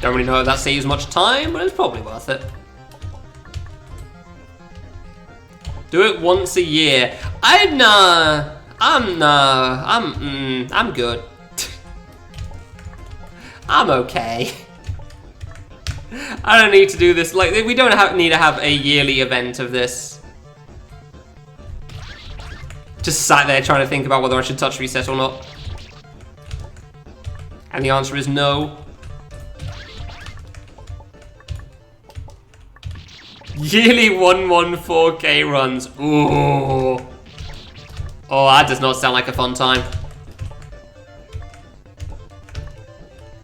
Don't really know if that saves much time, but it's probably worth it. Do it once a year. I'm good. I'm okay. I don't need to do this. We don't need to have a yearly event of this. Just sat there trying to think about whether I should touch reset or not. And the answer is no. Yearly 114k runs. Ooh. Oh, that does not sound like a fun time.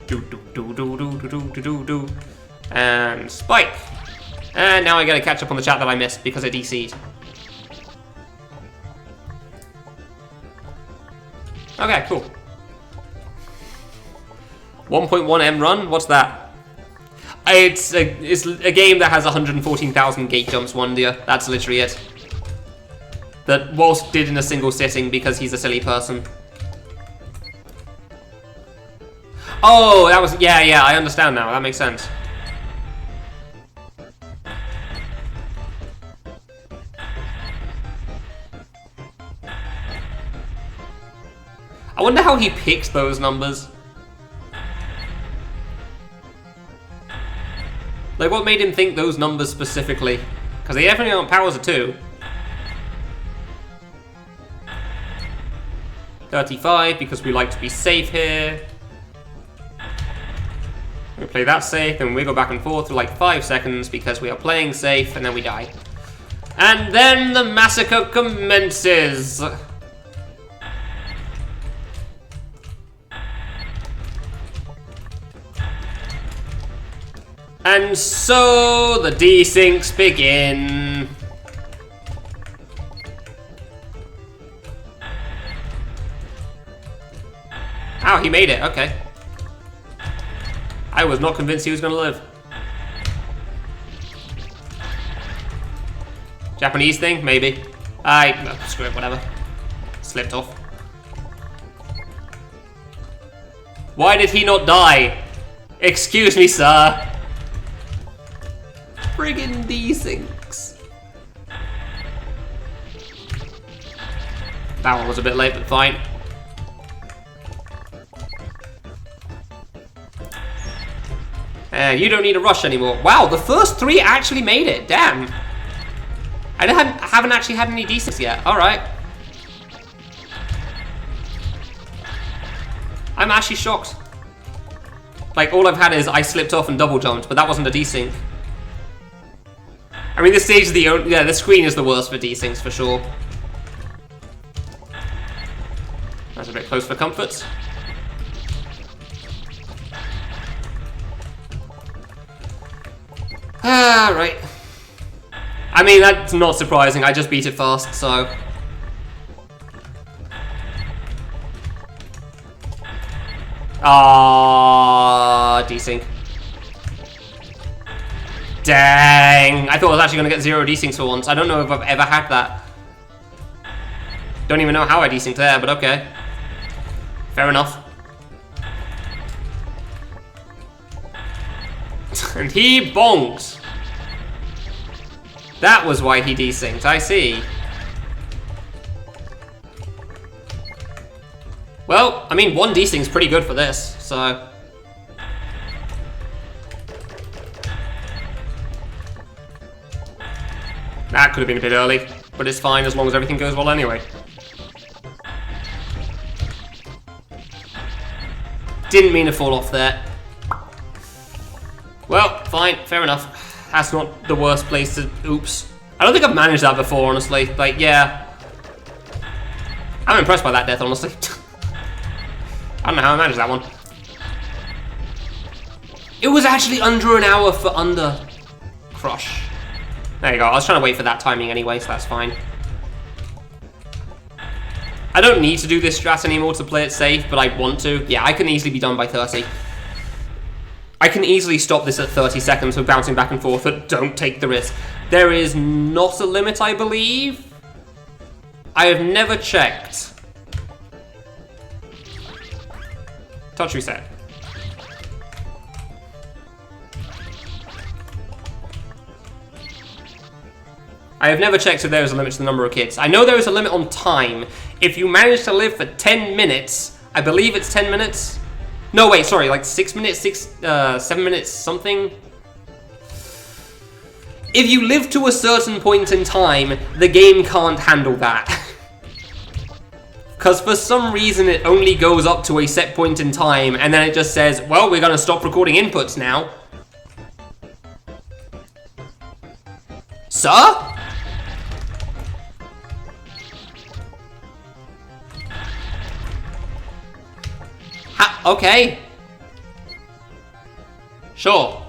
Do do do do do do do Do. And spike. And now I gotta catch up on the chat that I missed because I DC'd. Okay, cool. 1.1 M run? What's that? It's a game that has 114,000 gate jumps, Wonder. That's literally it. That Walsh did in a single sitting because he's a silly person. Oh, that was... Yeah, I understand now. That makes sense. I wonder how he picked those numbers. Like, what made him think those numbers specifically? Because they definitely aren't powers of 2. 35, because we like to be safe here. We play that safe, and we go back and forth for like 5 seconds because we are playing safe, and then we die. And then the massacre commences! And so the desyncs begin. Oh, he made it, okay. I was not convinced he was gonna live. Japanese thing? Maybe. Screw it, whatever. Slipped off. Why did he not die? Excuse me, sir. Friggin' desyncs. That one was a bit late, but fine. And you don't need a rush anymore. Wow, the first 3 actually made it. Damn. I haven't actually had any desyncs yet. Alright. I'm actually shocked. Like, all I've had is I slipped off and double jumped, but that wasn't a desync. I mean, this stage is the screen is the worst for desyncs for sure. That's a bit close for comfort. Right. I mean, that's not surprising. I just beat it fast, so. Desync. Dang! I thought I was actually going to get 0 desyncs for once. I don't know if I've ever had that. Don't even know how I desynced there, but okay. Fair enough. And he bonks! That was why he desynced, I see. Well, I mean, 1 desync's pretty good for this, so. That could have been a bit early, but it's fine as long as everything goes well anyway. Didn't mean to fall off there. Well, fine, fair enough. That's not the worst place to... Oops. I don't think I've managed that before, honestly. Like, yeah. I'm impressed by that death, honestly. I don't know how I managed that one. It was actually under an hour for under crush. There you go. I was trying to wait for that timing anyway, so that's fine. I don't need to do this strat anymore to play it safe, but I want to. Yeah, I can easily be done by 30. I can easily stop this at 30 seconds with bouncing back and forth, but don't take the risk. There is not a limit, I believe. I have never checked. Touch reset. I have never checked if there is a limit to the number of kids. I know there is a limit on time. If you manage to live for 10 minutes, I believe it's 10 minutes. No, wait, sorry, like 6 minutes, 7 minutes, something. If you live to a certain point in time, the game can't handle that. Because for some reason it only goes up to a set point in time, and then it just says, well, we're going to stop recording inputs now. Sir? Okay. Sure.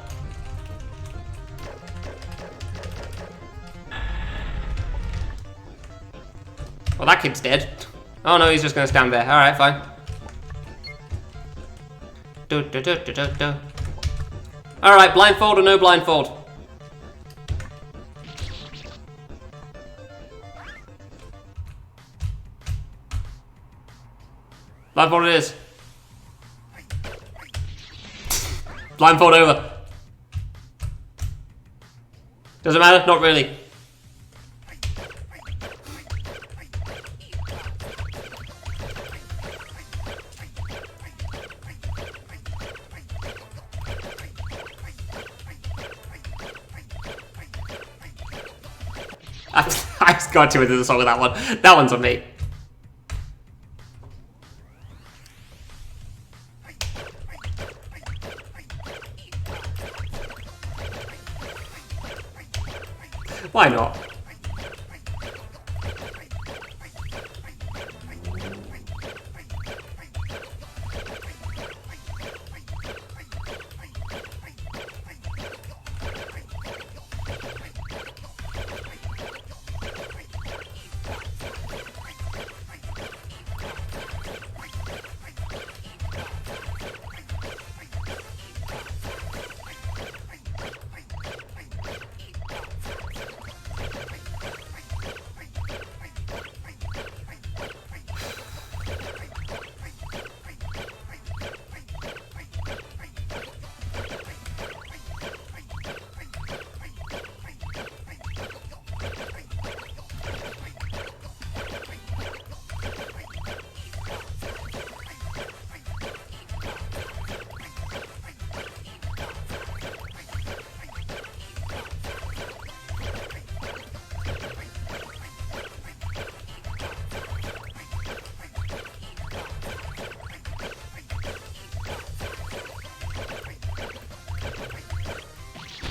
Well, that kid's dead. Oh no, he's just gonna stand there. Alright, fine. Alright, blindfold or no blindfold? Blindfold it is. Blindfold over. Does it matter? Not really. I just got too into the song with that one. That one's on me. Why not?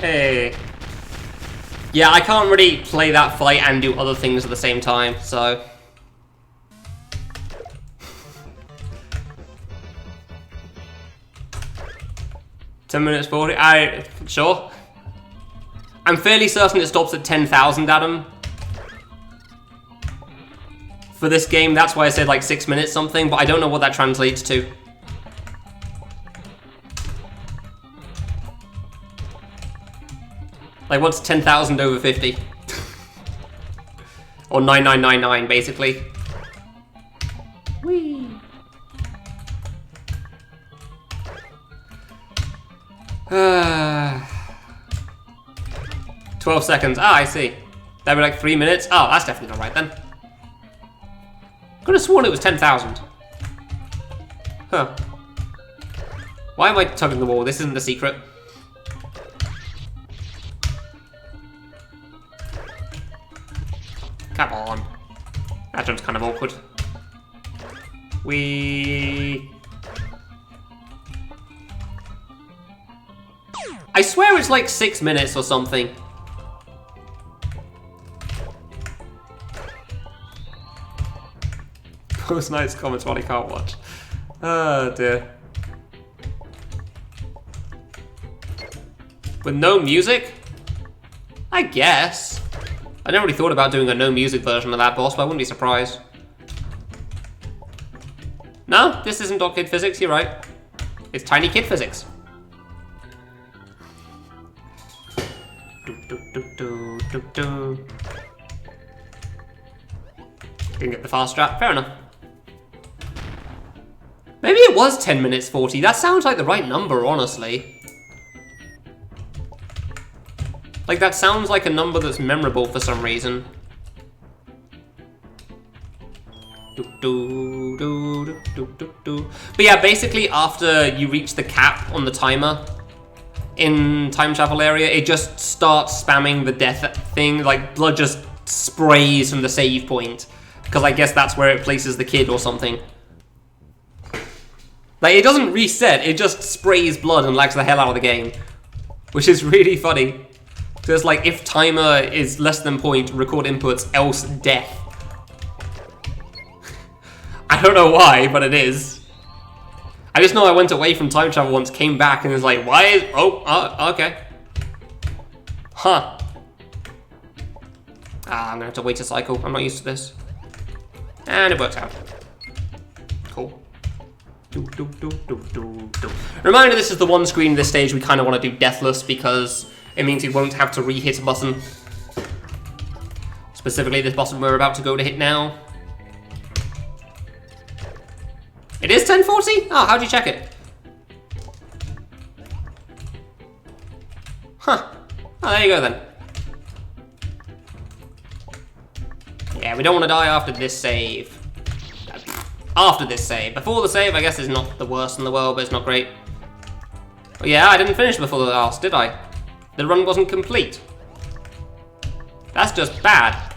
Hey. Yeah, I can't really play that fight and do other things at the same time, so... $10 40? Sure. I'm fairly certain it stops at 10,000, Adam. For this game, that's why I said like 6 minutes something, but I don't know what that translates to. Like, what's 10,000 over 50? Or 9999, basically. Whee! Uh, 12 seconds. Ah, I see. That'd be like 3 minutes. Oh, that's definitely not right then. Could have sworn it was 10,000. Huh. Why am I tugging the wall? This isn't a secret. Come on. That one's kind of awkward. I swear it's like 6 minutes or something. Post nice comments while I can't watch. Oh dear. With no music? I guess. I never really thought about doing a no music version of that boss, but I wouldn't be surprised. No, this isn't Dot Kid Physics, you're right. It's Tiny Kid Physics. Didn't get the fast strap, fair enough. Maybe it was 10 minutes 40, that sounds like the right number, honestly. Like, that sounds like a number that's memorable for some reason. But yeah, basically after you reach the cap on the timer in time travel area, it just starts spamming the death thing. Like, blood just sprays from the save point. Because I guess that's where it places the kid or something. Like, it doesn't reset, it just sprays blood and lags the hell out of the game. Which is really funny. So it's like, if timer is less than point, record inputs, else death. I don't know why, but it is. I just know I went away from time travel once, came back, and was like, why is... Oh, okay. Huh. I'm gonna have to wait a cycle. I'm not used to this. And it works out. Cool. Reminder, this is the one screen in this stage we kind of want to do deathless because it means you won't have to re-hit a button. Specifically this button we're about to go to hit now. It is 1040? Oh, how'd you check it? Huh. Oh, there you go then. Yeah, we don't want to die after this save. After this save. Before the save, I guess, is not the worst in the world, but it's not great. Oh yeah, I didn't finish before the last, did I? The run wasn't complete. That's just bad.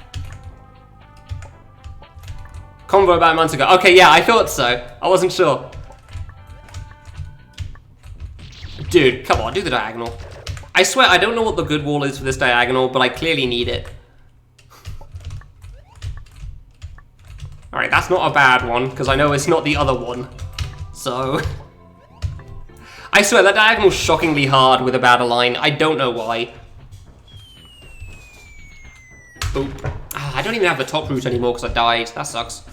Convo about a month ago. Okay, yeah, I thought so. I wasn't sure. Dude, come on, do the diagonal. I swear, I don't know what the good wall is for this diagonal, but I clearly need it. Alright, that's not a bad one, because I know it's not the other one. So... I swear, that diagonal's shockingly hard with a bad align. I don't know why. Boop. I don't even have the top route anymore because I died. That sucks.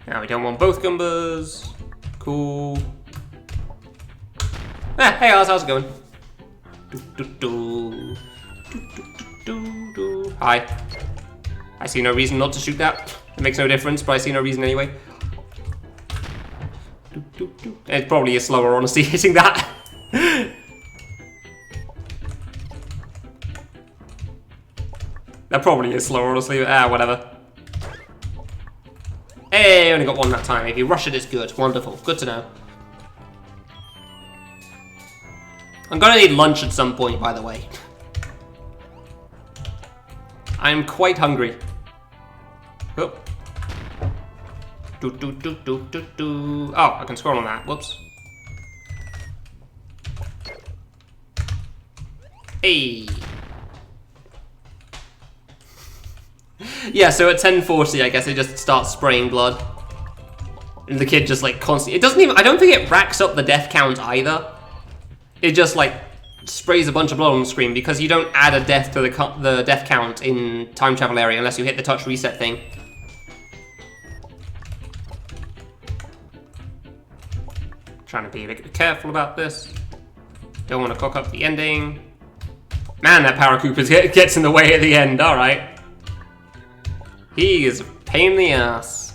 Now we don't want both Gumbas. Cool. Ah, hey Oz, how's it going? Hi. I see no reason not to shoot that. It makes no difference, but I see no reason anyway. It probably is slower, honestly, hitting that. That probably is slower, honestly. Whatever. Hey, only got one that time. If you rush it, it's good. Wonderful. Good to know. I'm gonna need lunch at some point, by the way. I'm quite hungry. Oh. Oh, I can scroll on that. Whoops. Hey. Yeah, so at 1040, I guess it just starts spraying blood. And the kid just like constantly... It doesn't even... I don't think it racks up the death count either. It just like sprays a bunch of blood on the screen because you don't add a death to the death count in time travel area unless you hit the touch reset thing. Trying to be a bit careful about this. Don't want to cock up the ending. Man, that Paracoopers gets in the way at the end. All right. He is a pain in the ass.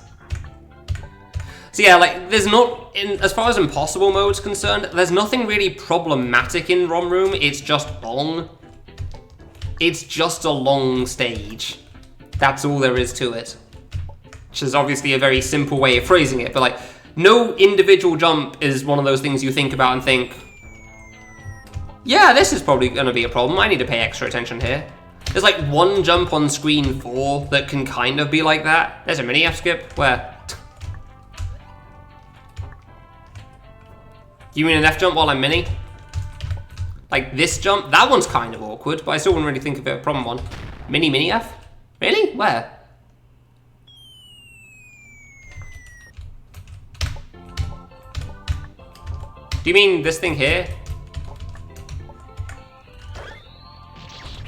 So yeah, like, there's not, as far as impossible mode's concerned, there's nothing really problematic in ROM Room, it's just long. It's just a long stage. That's all there is to it. Which is obviously a very simple way of phrasing it, but like, no individual jump is one of those things you think about and think, yeah, this is probably gonna be a problem, I need to pay extra attention here. There's like one jump on screen 4 that can kind of be like that. There's a mini F-skip. Where? You mean an F-jump while I'm mini? Like this jump? That one's kind of awkward, but I still wouldn't really think of it a problem one. Mini F? Really? Where? Do you mean this thing here?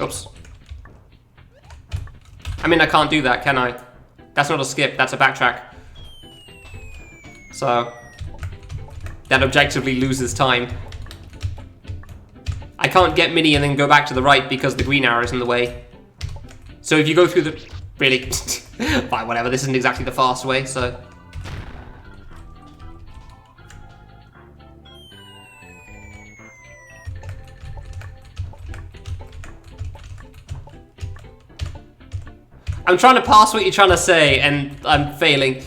Oops. I mean, I can't do that, can I? That's not a skip, that's a backtrack. So, that objectively loses time. I can't get mini and then go back to the right because the green arrow is in the way. So if you go through the... Really? Fine, whatever, this isn't exactly the fast way, so... I'm trying to pass what you're trying to say, and I'm failing.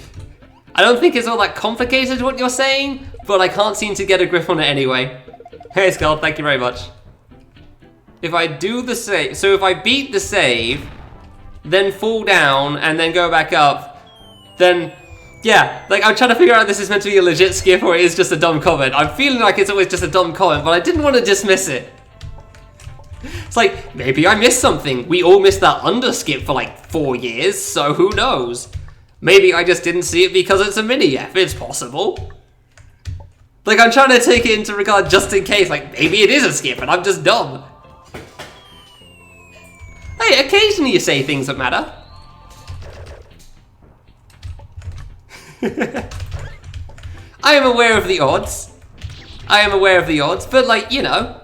I don't think it's all that complicated what you're saying, but I can't seem to get a grip on it anyway. Hey Skull, thank you very much. If I do the save, so if I beat the save, then fall down, and then go back up, then, yeah, like I'm trying to figure out if this is meant to be a legit skip or it is just a dumb comment. I'm feeling like it's always just a dumb comment, but I didn't want to dismiss it. It's like, maybe I missed something. We all missed that underskip for like 4 years, so who knows? Maybe I just didn't see it because it's a mini-F. It's possible. Like, I'm trying to take it into regard just in case. Like, maybe it is a skip and I'm just dumb. Hey, occasionally you say things that matter. I am aware of the odds. But like, you know.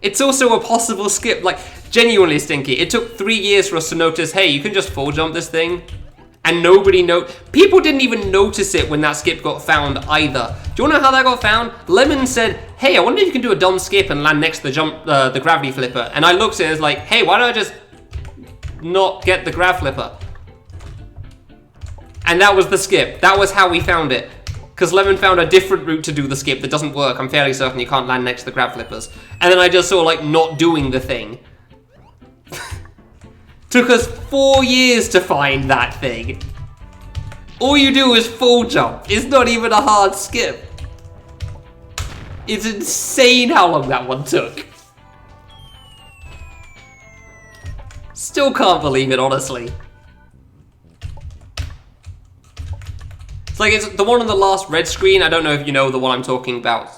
It's also a possible skip, like, genuinely Stinky. It took 3 years for us to notice, hey, you can just full jump this thing. And people didn't even notice it when that skip got found either. Do you wanna know how that got found? Lemon said, hey, I wonder if you can do a dumb skip and land next to the gravity flipper. And I looked at it and was like, hey, why don't I just not get the grav flipper? And that was the skip. That was how we found it. Because Lemon found a different route to do the skip that doesn't work. I'm fairly certain you can't land next to the grab flippers. And then I just saw, like, not doing the thing. Took us 4 years to find that thing. All you do is full jump. It's not even a hard skip. It's insane how long that one took. Still can't believe it, honestly. It's like, it's the one on the last red screen. I don't know if you know the one I'm talking about.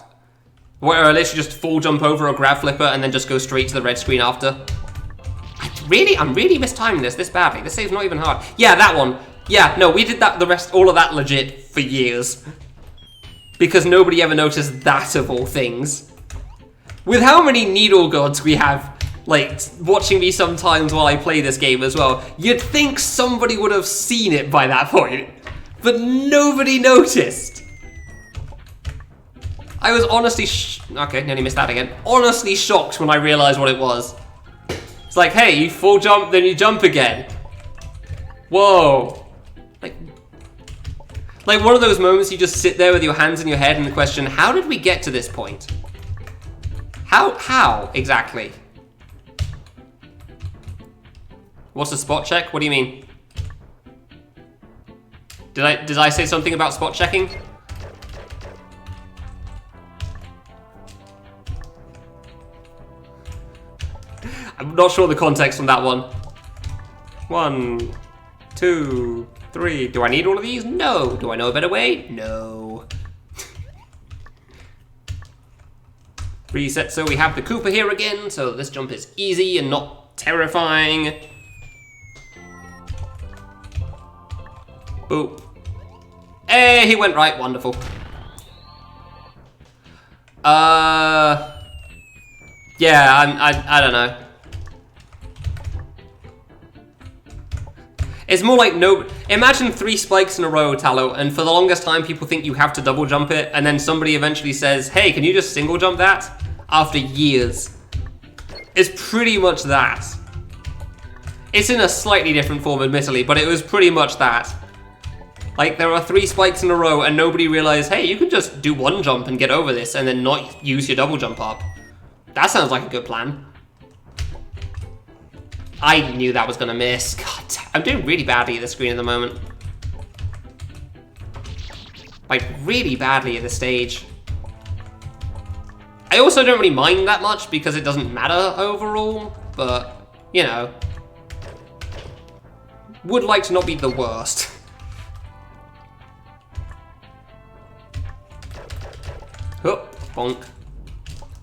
Where I literally just full jump over a grab flipper and then just go straight to the red screen after. I'm really mistiming this badly. This save's not even hard. Yeah, that one. Yeah, no, we did that, all of that legit for years. Because nobody ever noticed that of all things. With how many needle gods we have, like, watching me sometimes while I play this game as well, you'd think somebody would have seen it by that point. But nobody noticed. I was honestly okay, nearly missed that again. Honestly shocked when I realized what it was. It's like, hey, you full jump, then you jump again. Whoa. Like one of those moments you just sit there with your hands in your head and question, how did we get to this point? How exactly? What's a spot check? What do you mean? Did I say something about spot checking? I'm not sure the context on that one. 1, 2, 3. Do I need all of these? No. Do I know a better way? No. Reset, so we have the Koopa here again, so this jump is easy and not terrifying. Boop. Hey, he went right, wonderful. Yeah, I don't know. It's more like imagine 3 spikes in a row, Tallow, and for the longest time people think you have to double jump it, and then somebody eventually says, hey, can you just single jump that? After years. It's pretty much that. It's in a slightly different form, admittedly, but it was pretty much that. Like, there are 3 spikes in a row and nobody realized, hey, you can just do 1 jump and get over this and then not use your double jump up. That sounds like a good plan. I knew that was gonna miss. God, I'm doing really badly at the screen at the moment. Like, really badly at this stage. I also don't really mind that much because it doesn't matter overall, but, you know. Would like to not be the worst. Oh, bonk.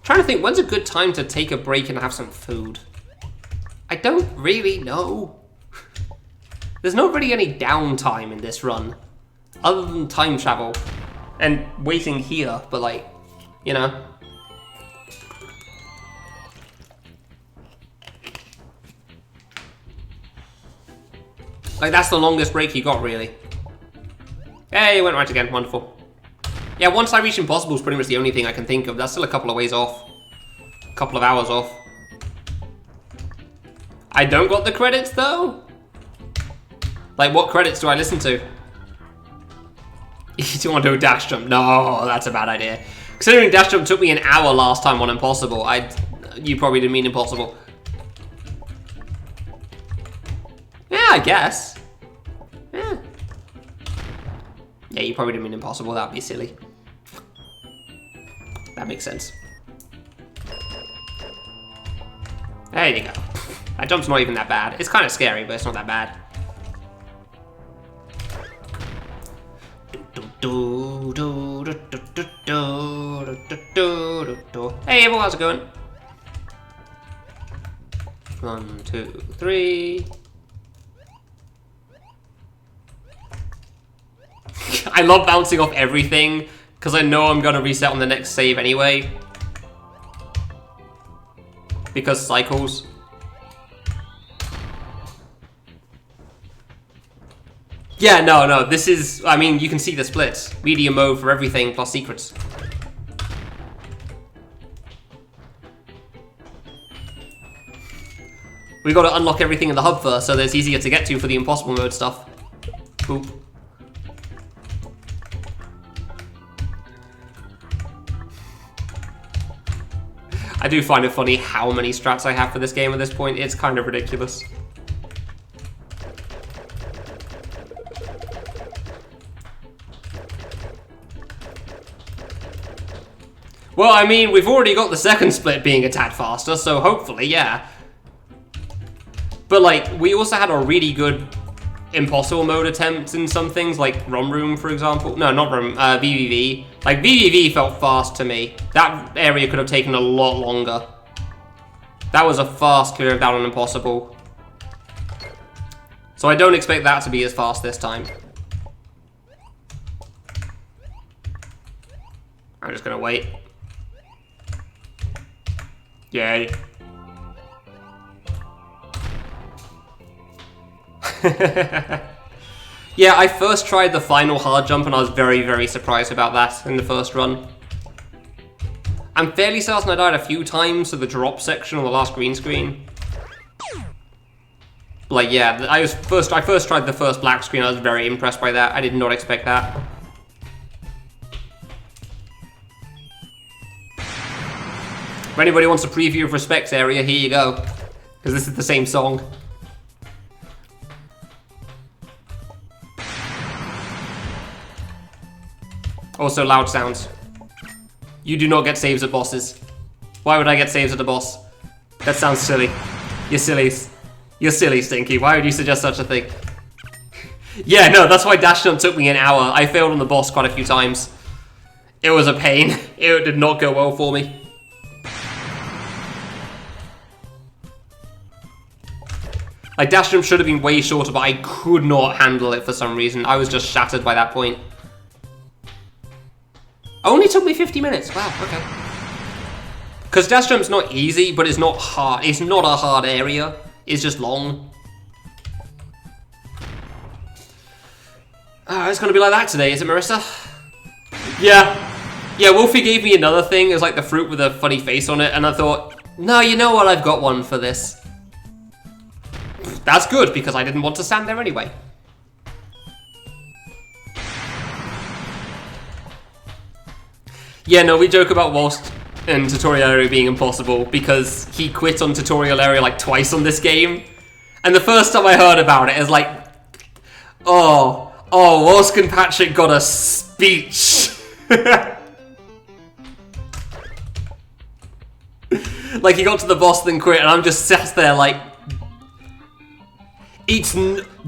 Trying to think, when's a good time to take a break and have some food? I don't really know. There's not really any downtime in this run, other than time travel and waiting here, but like, you know. Like, that's the longest break you got, really. Hey, it went right again, wonderful. Yeah, once I reach impossible is pretty much the only thing I can think of. That's still a couple of ways off. A couple of hours off. I don't got the credits, though? Like, what credits do I listen to? You don't want to do a dash jump? No, that's a bad idea. Considering dash jump took me an hour last time on impossible, you probably didn't mean impossible. Yeah, I guess. Yeah. Yeah, you probably didn't mean impossible. That'd be silly. That makes sense. There you go. That jump's not even that bad. It's kind of scary, but it's not that bad. Hey, everyone, how's it going? 1, 2, 3. I love bouncing off everything because I know I'm gonna reset on the next save anyway. Because cycles. Yeah, no, this is, I mean, you can see the splits. Medium mode for everything, plus secrets. We gotta unlock everything in the hub first, so that it's easier to get to for the impossible mode stuff. Boop. I do find it funny how many strats I have for this game at this point. It's kind of ridiculous. Well, I mean, we've already got the second split being a tad faster, so hopefully, yeah. But, like, we also had a really good impossible mode attempt in some things, like Rum Room, for example. No, not Rum, VVV. Like, VVV felt fast to me. That area could have taken a lot longer. That was a fast clear of that on impossible. So I don't expect that to be as fast this time. I'm just gonna wait. Yay. Yeah, I first tried the final hard jump and I was very, very surprised about that in the first run. I'm fairly certain I died a few times to the drop section on the last green screen. Like, yeah, I first tried the first black screen. I was very impressed by that. I did not expect that. If anybody wants a preview of Respect's area, here you go. Because this is the same song. Also, loud sounds. You do not get saves at bosses. Why would I get saves at a boss? That sounds silly. You're silly. You're silly, Stinky. Why would you suggest such a thing? Yeah, no, that's why Dash Jump took me an hour. I failed on the boss quite a few times. It was a pain. It did not go well for me. Like, Dash Jump should have been way shorter, but I could not handle it for some reason. I was just shattered by that point. Only took me 50 minutes. Wow, okay. Because Dash Jump's not easy, but it's not hard. It's not a hard area. It's just long. It's gonna be like that today, is it, Marissa? Yeah. Yeah, Wolfie gave me another thing. It was like the fruit with a funny face on it, and I thought, no, you know what? I've got one for this. That's good, because I didn't want to stand there anyway. Yeah, no, we joke about Whilst in tutorial area being impossible because he quit on tutorial area like twice on this game. And the first time I heard about it, it was like, oh, Whilst and Patrick got a speech. Like, he got to the boss then quit, and I'm just sat there like,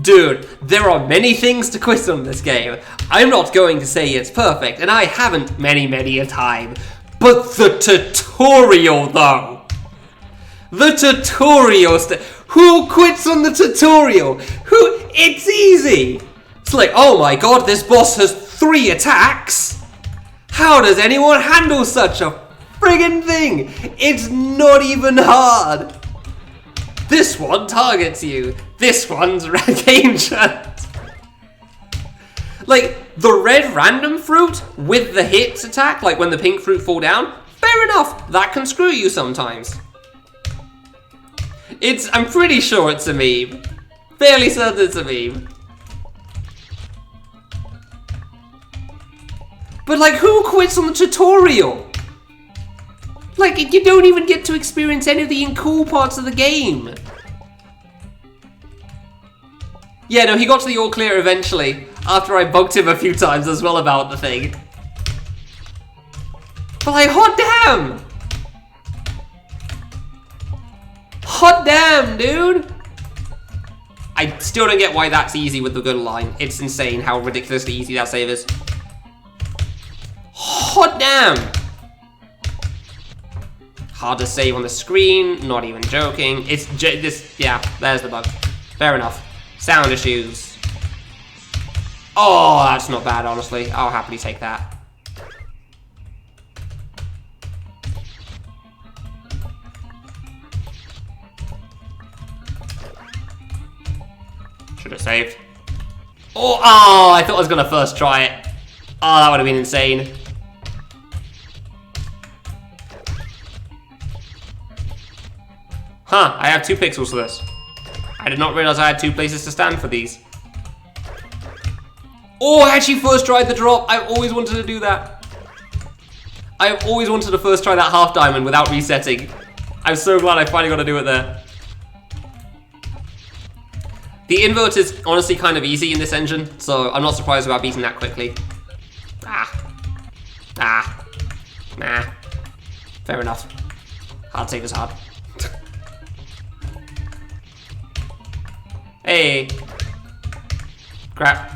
dude, there are many things to quit on this game. I'm not going to say it's perfect, and I haven't many a time. But the tutorial, though. The tutorial. Who quits on the tutorial? It's easy. It's like, oh my god, this boss has 3 attacks. How does anyone handle such a friggin' thing? It's not even hard. This one targets you. This one's danger. Like, the red random fruit with the hits attack, like when the pink fruit fall down, fair enough, that can screw you sometimes. I'm pretty sure it's a meme. Fairly certain it's a meme. But like, who quits on the tutorial? Like, you don't even get to experience any of the cool parts of the game. Yeah, no, he got to the all clear eventually, after I bugged him a few times as well about the thing. But like, hot damn! Hot damn, dude! I still don't get why that's easy with the good line. It's insane how ridiculously easy that save is. Hot damn! Hard to save on the screen, not even joking. It's this, yeah, there's the bug. Fair enough. Sound issues. Oh, that's not bad, honestly. I'll happily take that. Should have saved. Oh, I thought I was gonna first try it. Oh, that would have been insane. Huh, I have 2 pixels for this. I did not realize I had 2 places to stand for these. Oh, I actually first tried the drop. I've always wanted to do that. I've always wanted to first try that half diamond without resetting. I'm so glad I finally got to do it there. The invert is honestly kind of easy in this engine, so I'm not surprised about beating that quickly. Nah. Fair enough. Hard save is hard. Hey. Crap.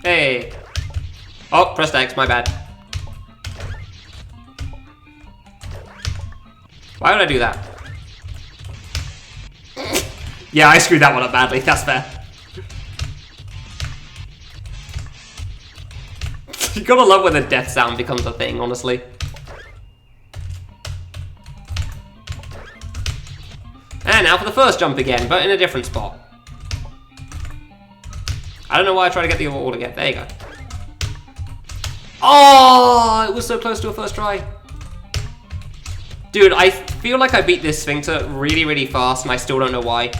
Hey. Oh, pressed X, my bad. Why would I do that? Yeah, I screwed that one up badly, that's fair. You gotta love when the death sound becomes a thing, honestly. And now for the first jump again, but in a different spot. I don't know why I try to get the wall again. There you go. Oh, it was so close to a first try. Dude, I feel like I beat this sphincter really, really fast, and I still don't know why.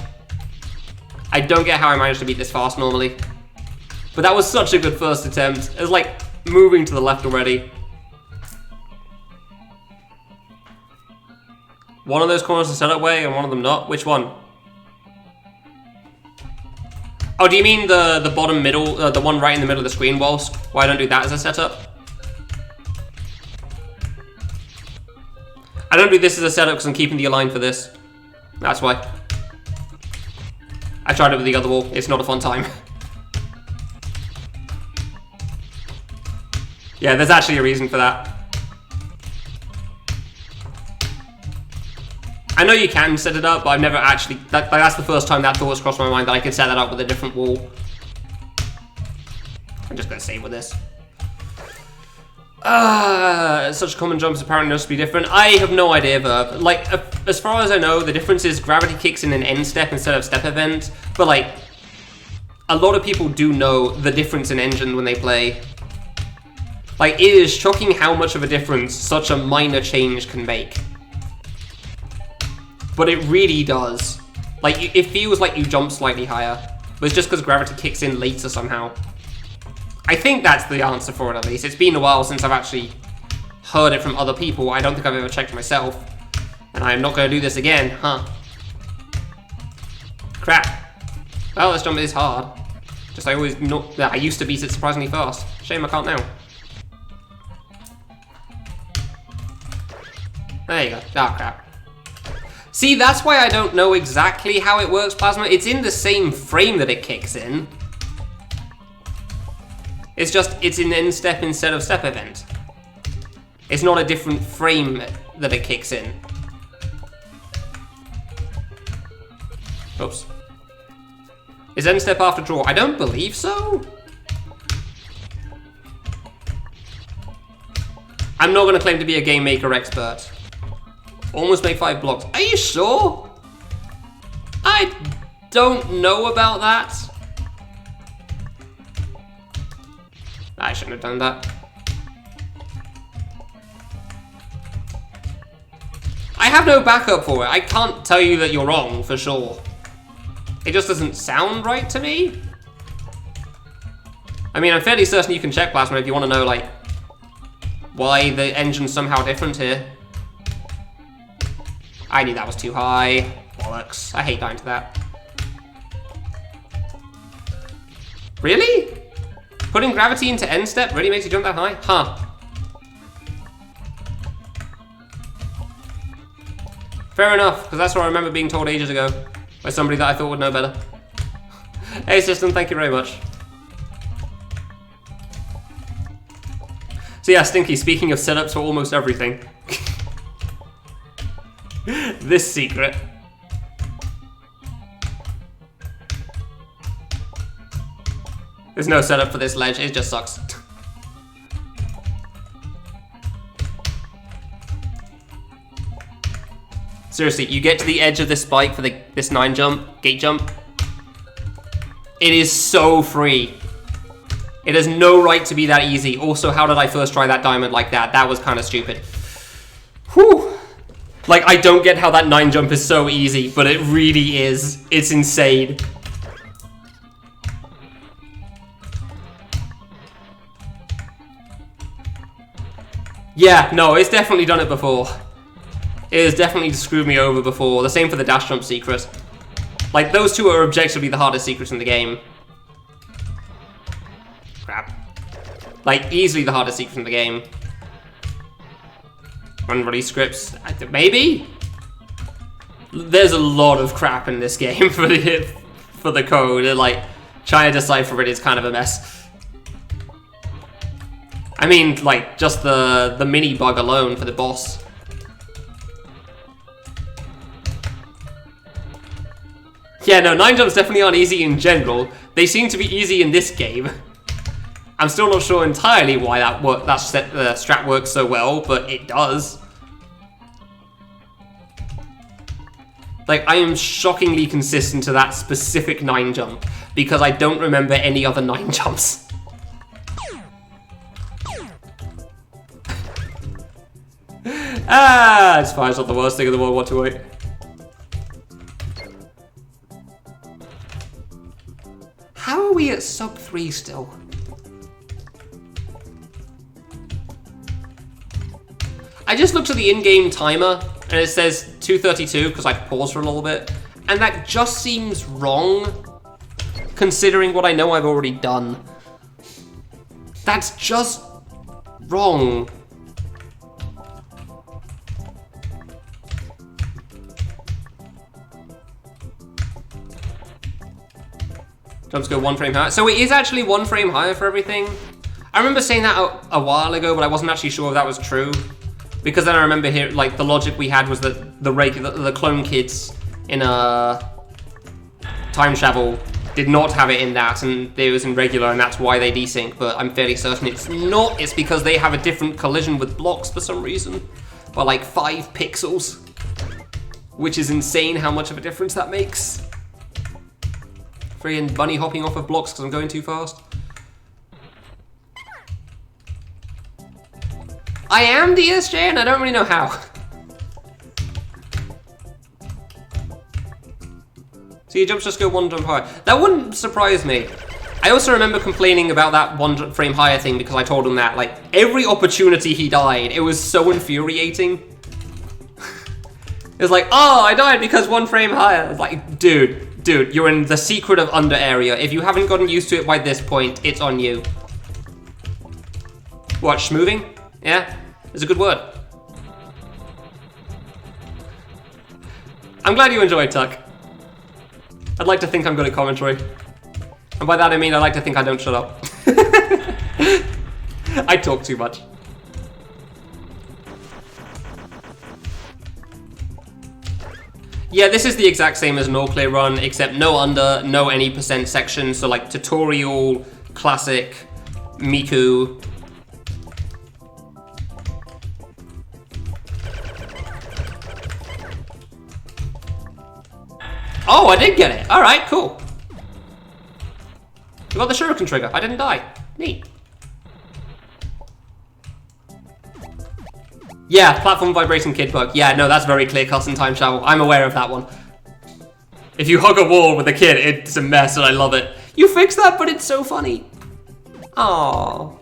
I don't get how I managed to beat this fast normally. But that was such a good first attempt. It was like moving to the left already. One of those corners is set up way and one of them not. Which one? Oh, do you mean the bottom middle, the one right in the middle of the screen, Walsk? Why don't do that as a setup? I don't do this as a setup because I'm keeping the align for this. That's why. I tried it with the other wall. It's not a fun time. Yeah, there's actually a reason for that. I know you can set it up, but I've never actually... That's the first time that thought has crossed my mind that I could set that up with a different wall. I'm just going to save with this. Such common jumps apparently must be different. I have no idea, Verb. Like, as far as I know, the difference is gravity kicks in an end step instead of step event. But, like, a lot of people do know the difference in engine when they play. Like, it is shocking how much of a difference such a minor change can make. But it really does. Like, it feels like you jump slightly higher. But it's just because gravity kicks in later somehow. I think that's the answer for it, at least. It's been a while since I've actually heard it from other people. I don't think I've ever checked myself. And I'm not going to do this again, huh? Crap. Well, this jump is hard. Just I always not... I used to beat it surprisingly fast. Shame I can't now. There you go. Oh, crap. See, that's why I don't know exactly how it works, Plasma. It's in the same frame that it kicks in. It's just, it's in end step instead of step event. It's not a different frame that it kicks in. Oops. Is end step after draw? I don't believe so. I'm not going to claim to be a game maker expert. Almost make 5 blocks. Are you sure? I don't know about that. I shouldn't have done that. I have no backup for it. I can't tell you that you're wrong, for sure. It just doesn't sound right to me. I mean, I'm fairly certain you can check Plasma if you want to know, like, why the engine's somehow different here. I knew that was too high. Bollocks. I hate dying to that. Really? Putting gravity into end step really makes you jump that high? Huh. Fair enough, because that's what I remember being told ages ago by somebody that I thought would know better. Hey, system, thank you very much. So yeah, Stinky, speaking of setups for almost everything. This secret. There's no setup for this ledge, it just sucks. Seriously, you get to the edge of this spike for this 9 jump, gate jump. It is so free. It has no right to be that easy. Also, how did I first try that diamond like that? That was kind of stupid. Whew. Like, I don't get how that 9 jump is so easy, but it really is. It's insane. Yeah, no, it's definitely done it before. It has definitely screwed me over before. The same for the dash jump secret. Like, those two are objectively the hardest secrets in the game. Crap. Like, easily the hardest secret in the game. Unreleased scripts. Maybe? There's a lot of crap in this game for the code. And, like, trying to decipher it is kind of a mess. I mean, like, just the mini bug alone for the boss. Yeah, no, 9 jumps definitely aren't easy in general. They seem to be easy in this game. I'm still not sure entirely why that strat works so well, but it does. Like, I am shockingly consistent to that specific 9 jump, because I don't remember any other 9 jumps. It's fine, it's not the worst thing in the world, what to wait. How are we at sub 3 still? I just looked at the in-game timer, and it says 2:32, because I paused for a little bit, and that just seems wrong, considering what I know I've already done. That's just wrong. Jumps go 1 frame higher. So it is actually 1 frame higher for everything. I remember saying that a while ago, but I wasn't actually sure if that was true. Because then I remember here, like, the logic we had was that the clone kids in time travel did not have it in that, and it was in regular, and that's why they desync. But I'm fairly certain it's not. It's because they have a different collision with blocks for some reason, by like 5 pixels, which is insane how much of a difference that makes. Friggin' bunny hopping off of blocks because I'm going too fast. I am DSJ and I don't really know how. So your jumps just go 1 jump higher. That wouldn't surprise me. I also remember complaining about that 1 frame higher thing because I told him that, like, every opportunity he died, it was so infuriating. It was like, oh, I died because 1 frame higher. It's like, dude, you're in the secret of under area. If you haven't gotten used to it by this point, it's on you. What, schmoving? Yeah, it's a good word. I'm glad you enjoyed, Tuck. I'd like to think I'm good at commentary. And by that I mean I like to think I don't shut up. I talk too much. Yeah, this is the exact same as an all-clear run, except no under, no any percent section, so like tutorial, classic, Miku. Oh, I did get it. All right, cool. We got the shuriken trigger. I didn't die. Neat. Yeah, platform vibrating kid bug. Yeah, no, that's very clear cut in time travel. I'm aware of that one. If you hug a wall with a kid, it's a mess and I love it. You fixed that, but it's so funny. Aww.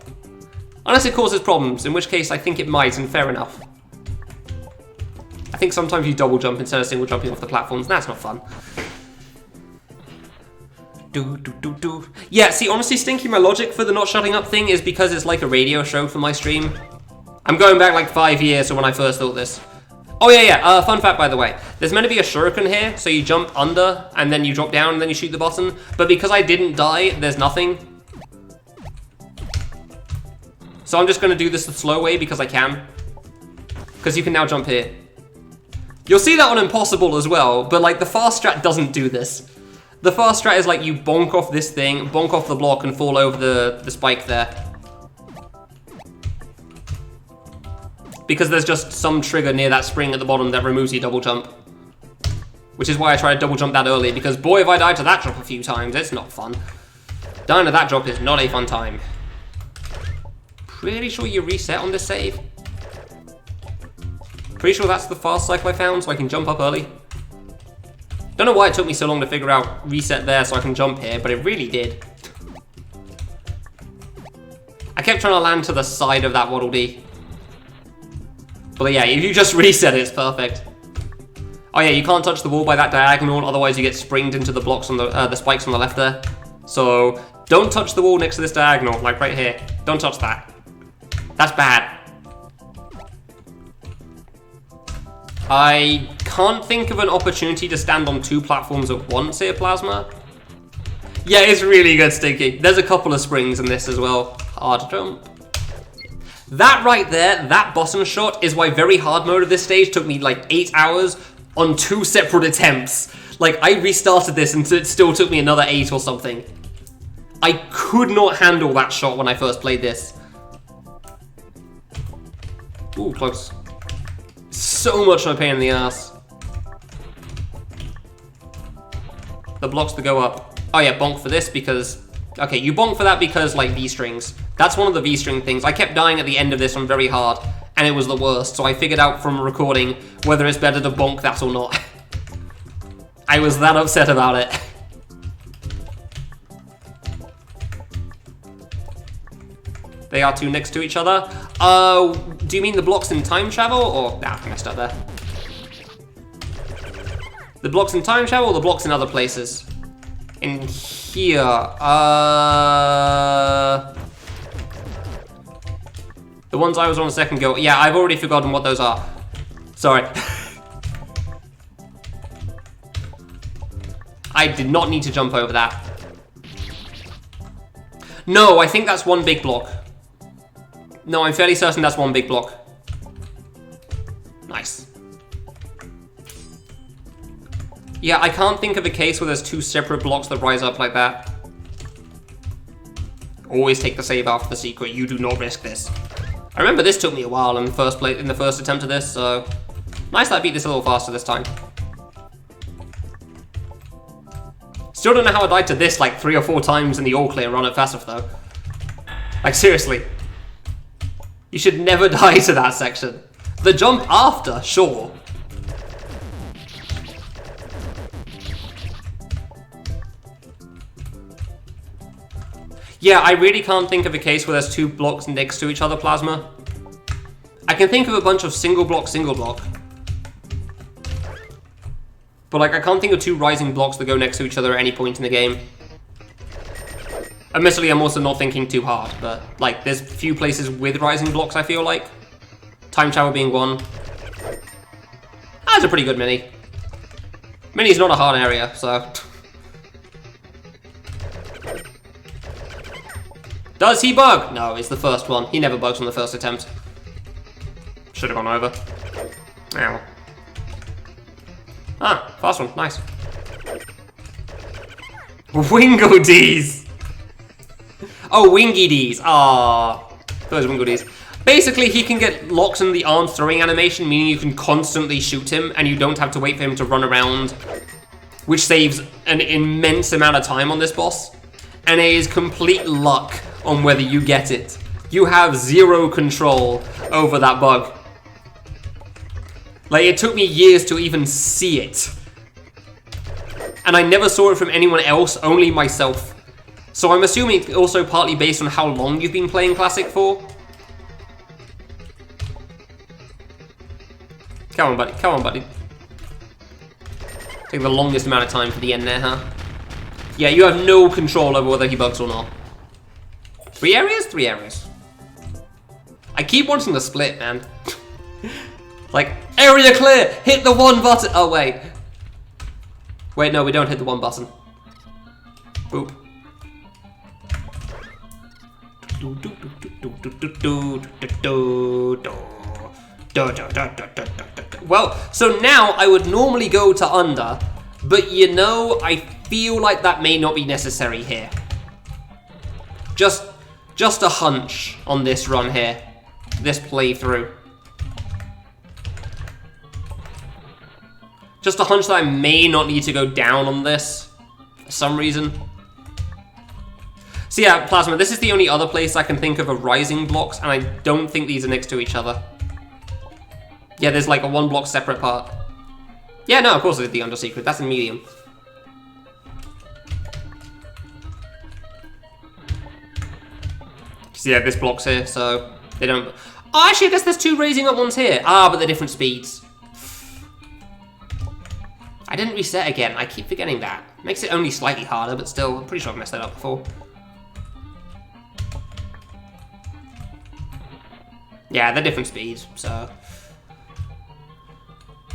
Unless it causes problems, in which case I think it might, and fair enough. I think sometimes you double jump instead of single jumping off the platforms, and that's not fun. Yeah, see, honestly, Stinky, my logic for the not shutting up thing is because it's like a radio show for my stream. I'm going back like 5 years to when I first thought this. Oh yeah. Fun fact, by the way. There's meant to be a shuriken here, so you jump under, and then you drop down, and then you shoot the button. But because I didn't die, there's nothing. So I'm just going to do this the slow way because I can. Because you can now jump here. You'll see that on Impossible as well, but like the fast strat doesn't do this. The fast strat is like you bonk off this thing, bonk off the block, and fall over the spike there. Because there's just some trigger near that spring at the bottom that removes your double jump. Which is why I tried to double jump that early, because boy, if I died to that drop a few times, it's not fun. Dying to that drop is not a fun time. Pretty sure you reset on this save. Pretty sure that's the fast cycle I found, so I can jump up early. Don't know why it took me so long to figure out reset there so I can jump here, but it really did. I kept trying to land to the side of that Waddle Dee. But yeah, if you just reset it, it's perfect. Oh yeah, you can't touch the wall by that diagonal, otherwise you get springed into the blocks on the spikes on the left there. So don't touch the wall next to this diagonal, like right here. Don't touch that. That's bad. I can't think of an opportunity to stand on 2 platforms at once here, Plasma. Yeah, it's really good, Stinky. There's a couple of springs in this as well. Hard jump. That right there, that bottom shot, is why very hard mode of this stage took me like 8 hours on 2 separate attempts. Like, I restarted this and it still took me another 8 or something. I could not handle that shot when I first played this. Ooh, close. So much of a pain in the ass. The blocks to go up. Oh yeah, bonk for this because... Okay, you bonk for that because, like, V-strings. That's one of the V-string things. I kept dying at the end of this on very hard, and it was the worst, so I figured out from recording whether it's better to bonk that or not. I was that upset about it. They are 2 next to each other. Do you mean the blocks in time travel, or... Nah, I messed up there. The blocks in time travel or the blocks in other places? In here, the ones I was on a second ago. Yeah, I've already forgotten what those are. Sorry. I did not need to jump over that. No, I think that's one big block. No, I'm fairly certain that's one big block. Nice. Yeah, I can't think of a case where there's 2 separate blocks that rise up like that. Always take the save after the secret. You do not risk this. I remember this took me a while in the first attempt of this, so nice that I beat this a little faster this time. Still don't know how I died to this like 3 or 4 times in the all clear run at Fassif though. Like seriously. You should never die to that section. The jump after, sure. Yeah, I really can't think of a case where there's 2 blocks next to each other, Plasma. I can think of a bunch of single block. But like, I can't think of 2 rising blocks that go next to each other at any point in the game. Admittedly, I'm also not thinking too hard, but like, there's few places with rising blocks, I feel like. Time travel being one. That's a pretty good mini. Mini's not a hard area, so... Does he bug? No, it's the first one. He never bugs on the first attempt. Should have gone over. Ow. Ah, fast one. Nice. Wingo D's! Oh, Wingy D's. Ah, those Wingo D's. Basically, he can get locked in the arm throwing animation, meaning you can constantly shoot him, and you don't have to wait for him to run around, which saves an immense amount of time on this boss. And it is complete luck on whether you get it. You have 0 control over that bug. Like, it took me years to even see it. And I never saw it from anyone else, only myself. So I'm assuming it's also partly based on how long you've been playing Classic for. Come on, buddy. Come on, buddy. Take the longest amount of time for the end there, huh? Yeah, you have no control over whether he bugs or not. 3 areas? 3 areas. I keep wanting the split, man. Like, area clear! Hit the one button! Oh, wait. Wait, no, we don't hit the one button. Boop. Well, so now I would normally go to under, but you know, I feel like that may not be necessary here. Just a hunch on this run here, this playthrough. Just a hunch that I may not need to go down on this for some reason. So yeah, Plasma, this is the only other place I can think of rising blocks, and I don't think these are next to each other. Yeah, there's like a 1 block separate part. Yeah, no, of course I did the under secret. That's in medium. So yeah, this block's here, so they don't... Oh, actually, I guess there's 2 raising up ones here. Ah, but they're different speeds. I didn't reset again. I keep forgetting that. Makes it only slightly harder, but still, I'm pretty sure I've messed that up before. Yeah, they're different speeds, so...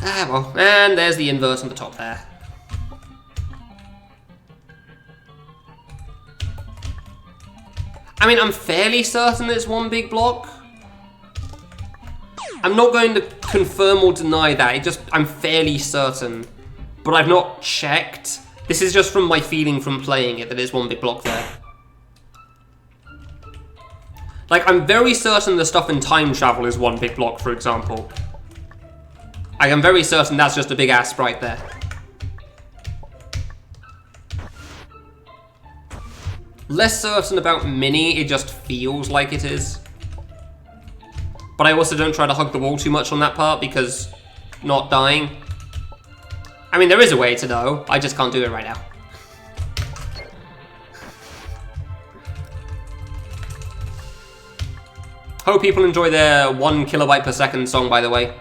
Ah, well, and there's the inverse on the top there. I mean, I'm fairly certain it's 1 big block. I'm not going to confirm or deny that, I'm fairly certain. But I've not checked. This is just from my feeling from playing it that it's 1 big block there. Like, I'm very certain the stuff in time travel is 1 big block, for example. I am very certain that's just a big ass sprite there. Less certain about Mini, it just feels like it is. But I also don't try to hug the wall too much on that part because not dying. I mean, there is a way to know, I just can't do it right now. Hope people enjoy their 1 kilobyte per second song, by the way.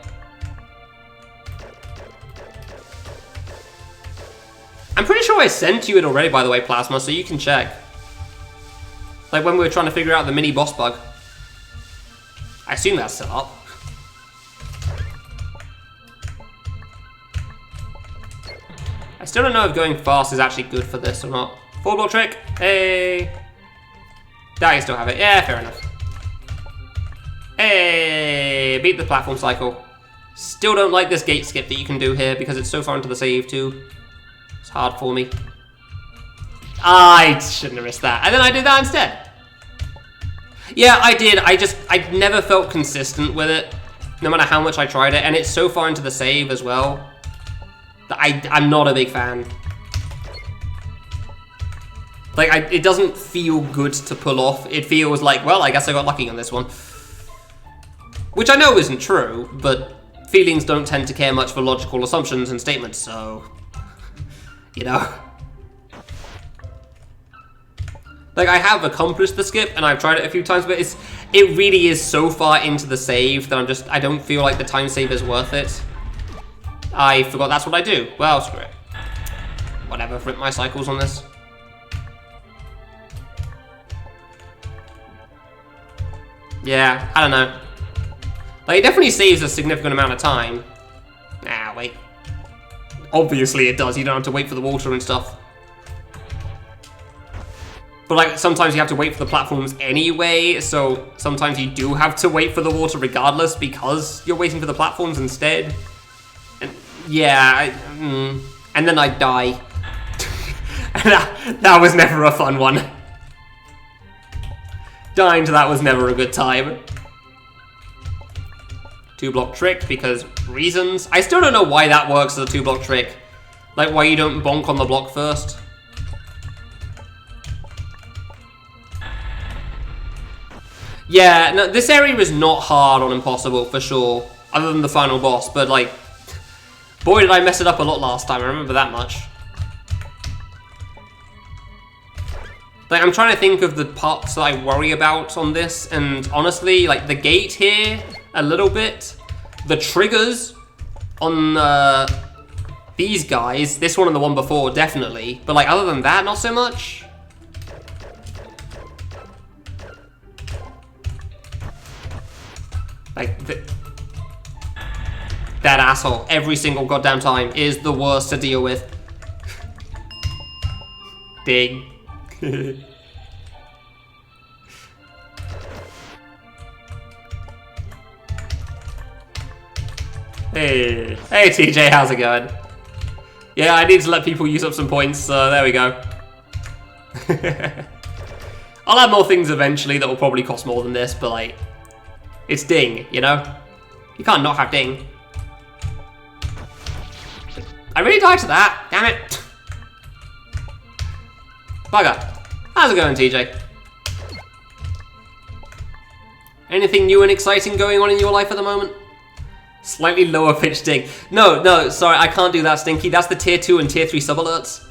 I'm pretty sure I sent you it already, by the way, Plasma, so you can check. Like when we were trying to figure out the mini boss bug. I assume that's still up. I still don't know if going fast is actually good for this or not. 4 block trick, hey! Now you still have it, yeah, fair enough. Hey, beat the platform cycle. Still don't like this gate skip that you can do here because it's so far into the save too. It's hard for me. I shouldn't have risked that. And then I did that instead. Yeah, I did. I never felt consistent with it, no matter how much I tried it. And it's so far into the save as well that I'm not a big fan. Like, it doesn't feel good to pull off. It feels like, well, I guess I got lucky on this one. Which I know isn't true, but feelings don't tend to care much for logical assumptions and statements, so... You know. Like, I have accomplished the skip, and I've tried it a few times, but it really is so far into the save that I don't feel like the time save is worth it. I forgot that's what I do. Well, screw it. Whatever, rip my cycles on this. Yeah, I don't know. Like, it definitely saves a significant amount of time. Nah, wait. Obviously it does, you don't have to wait for the water and stuff. But like, sometimes you have to wait for the platforms anyway, so sometimes you do have to wait for the water regardless because you're waiting for the platforms instead. And yeah, and then I die. And that was never a fun one. Dying to that was never a good time. 2-block trick because reasons. I still don't know why that works as a 2-block trick. Like why you don't bonk on the block first. Yeah, no, this area is not hard on Impossible for sure, other than the final boss, but like, boy did I mess it up a lot last time, I remember that much. Like, I'm trying to think of the parts that I worry about on this, and honestly, like, the gate here, a little bit. The triggers on these guys, this one and the one before, definitely. But, like, other than that, not so much. Like, That asshole, every single goddamn time, is the worst to deal with. Ding. Hey. Hey, TJ, how's it going? Yeah, I need to let people use up some points, so there we go. I'll add more things eventually that will probably cost more than this, but like, it's ding, you know? You can't not have ding. I really died to that, damn it. Bugger. How's it going, TJ? Anything new and exciting going on in your life at the moment? Slightly lower pitch ding. No, sorry, I can't do that, Stinky. That's the tier 2 and tier 3 sub alerts.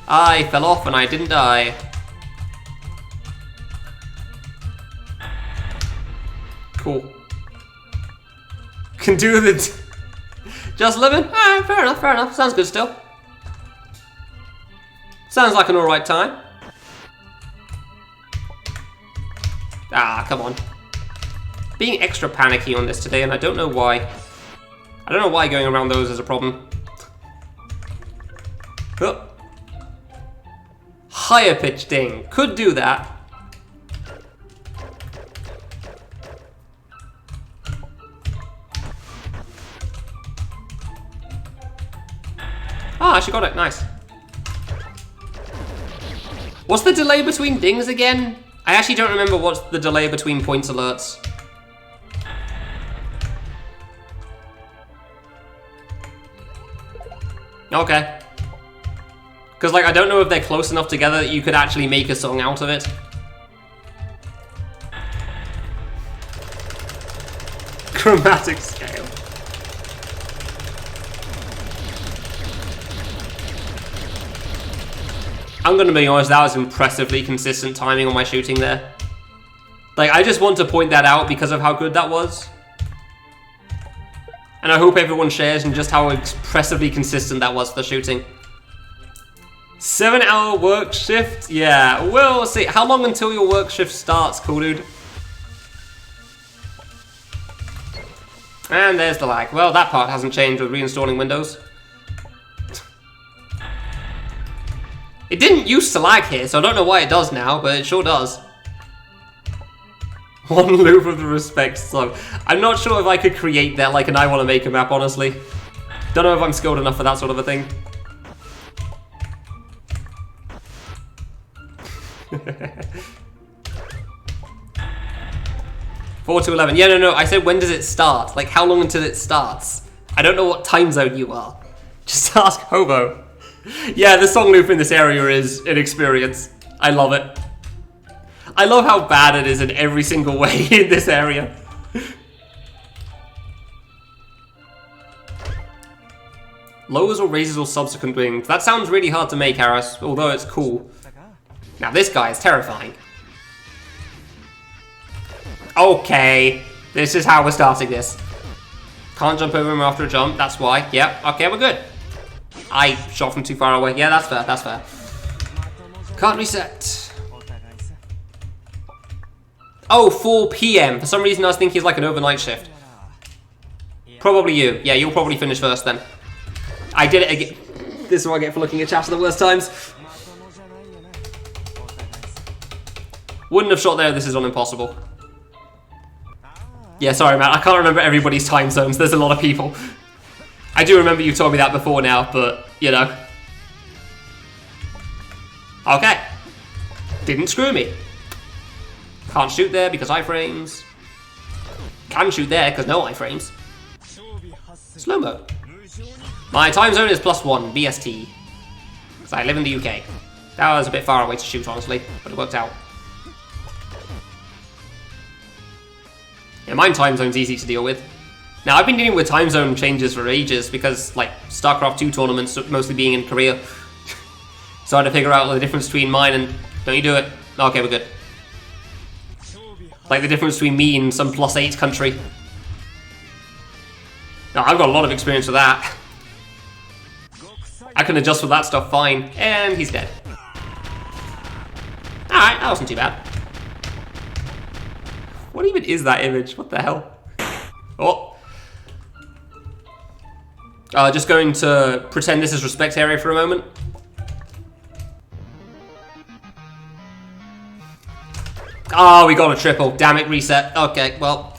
I fell off and I didn't die. Cool. Can do it. Just living? Alright, fair enough. Sounds good still. Sounds like an alright time. Ah, come on. Being extra panicky on this today, and I don't know why. I don't know why going around those is a problem. Oh. Higher pitch ding. Could do that. Ah, she got it. Nice. What's the delay between dings again? I actually don't remember what's the delay between points alerts. Okay. Because, like, I don't know if they're close enough together that you could actually make a song out of it. Chromatic scale. I'm gonna be honest, that was impressively consistent timing on my shooting there. Like, I just want to point that out because of how good that was. And I hope everyone shares in just how impressively consistent that was for shooting. 7-hour work shift? Yeah, we'll see. How long until your work shift starts, cool dude? And there's the lag. Well, that part hasn't changed with reinstalling Windows. It didn't used to lag here, so I don't know why it does now, but it sure does. One loop of the respect song. I'm not sure if I could create that like an I Want to Make a Map, honestly. Don't know if I'm skilled enough for that sort of a thing. 4 to 11. Yeah, no, I said when does it start? Like, how long until it starts? I don't know what time zone you are. Just ask Hobo. Yeah, the song loop in this area is an experience. I love it. I love how bad it is in every single way in this area. Lowers or raises or subsequent wings. That sounds really hard to make, Harris, although it's cool. Now this guy is terrifying. Okay, this is how we're starting this. Can't jump over him after a jump, that's why. Yep, okay, we're good. I shot from too far away. Yeah, that's fair, that's fair. Can't reset. Oh, 4 PM. For some reason I was thinking it's like an overnight shift. Probably you. Yeah, you'll probably finish first then. I did it again. This is what I get for looking at chat at the worst times. Wouldn't have shot there, this is on impossible. Yeah, sorry man, I can't remember everybody's time zones, there's a lot of people. I do remember you told me that before now, but, you know. Okay. Didn't screw me. Can't shoot there because iframes. Can shoot there because no iframes. Slow-mo. My time zone is +1, BST. Because I live in the UK. That was a bit far away to shoot, honestly, but it worked out. Yeah, my time zone's easy to deal with. Now, I've been dealing with time zone changes for ages because, like, StarCraft 2 tournaments mostly being in Korea. So I had to figure out the difference between mine and... Don't you do it? Okay, we're good. Like the difference between me and some +8 country. Now, I've got a lot of experience with that. I can adjust with that stuff fine. And he's dead. Alright, that wasn't too bad. What even is that image? What the hell? Oh. Just going to pretend this is respect area for a moment. Oh, we got a triple. Damn it, reset. Okay, well.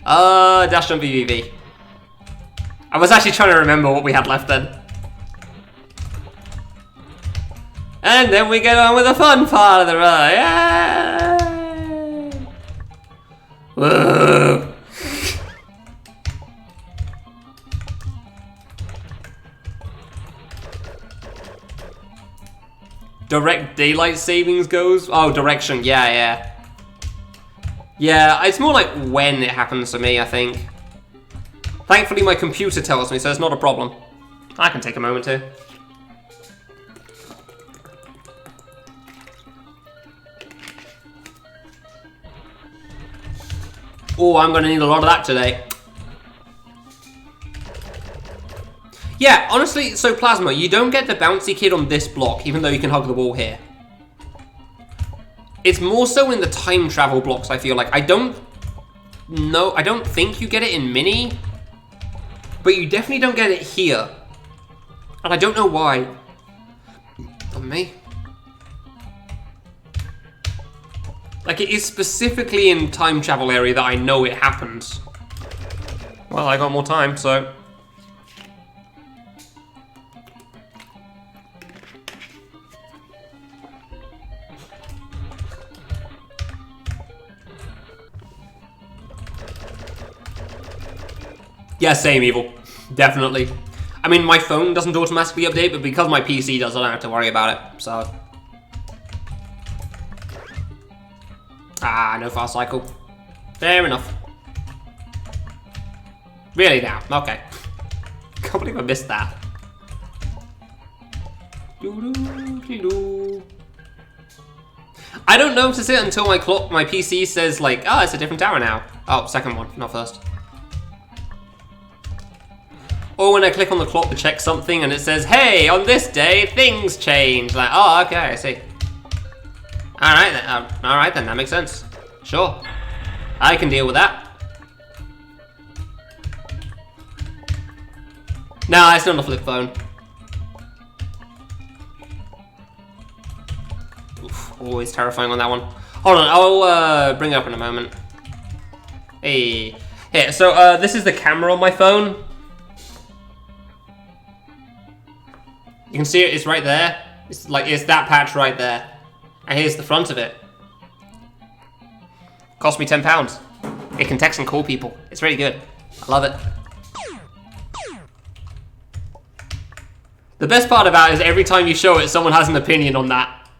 Dash jump VVV. I was actually trying to remember what we had left then. And then we get on with the fun part of the ride. Yay! Whoa. Direct daylight savings goes? Oh, direction. Yeah. Yeah, it's more like when it happens to me, I think. Thankfully, my computer tells me, so it's not a problem. I can take a moment too. Oh, I'm gonna need a lot of that today. Yeah, honestly, so Plasma, you don't get the bouncy kid on this block, even though you can hug the wall here. It's more so in the time travel blocks, I feel like. I don't think you get it in Mini, but you definitely don't get it here. And I don't know why. On me. Like, it is specifically in time travel area that I know it happens. Well, I got more time, so... Yeah, same, Evil. Definitely. I mean, my phone doesn't automatically update, but because my PC does, I don't have to worry about it, so... Ah, no fast cycle. Fair enough. Really now? Okay. Can't believe I missed that. I don't notice it until my PC says like, oh, it's a different tower now. Oh, second one, not first. Or when I click on the clock to check something and it says, hey, on this day, things change. Like, oh, okay, I see. Alright then, that makes sense. Sure. I can deal with that. Nah, it's not a flip phone. Oof, always terrifying on that one. Hold on, I'll bring it up in a moment. Hey. Here, so this is the camera on my phone. You can see it, it's right there. It's that patch right there. And here's the front of it. Cost me £10. It can text and call people. It's really good. I love it. The best part about it is every time you show it, someone has an opinion on that.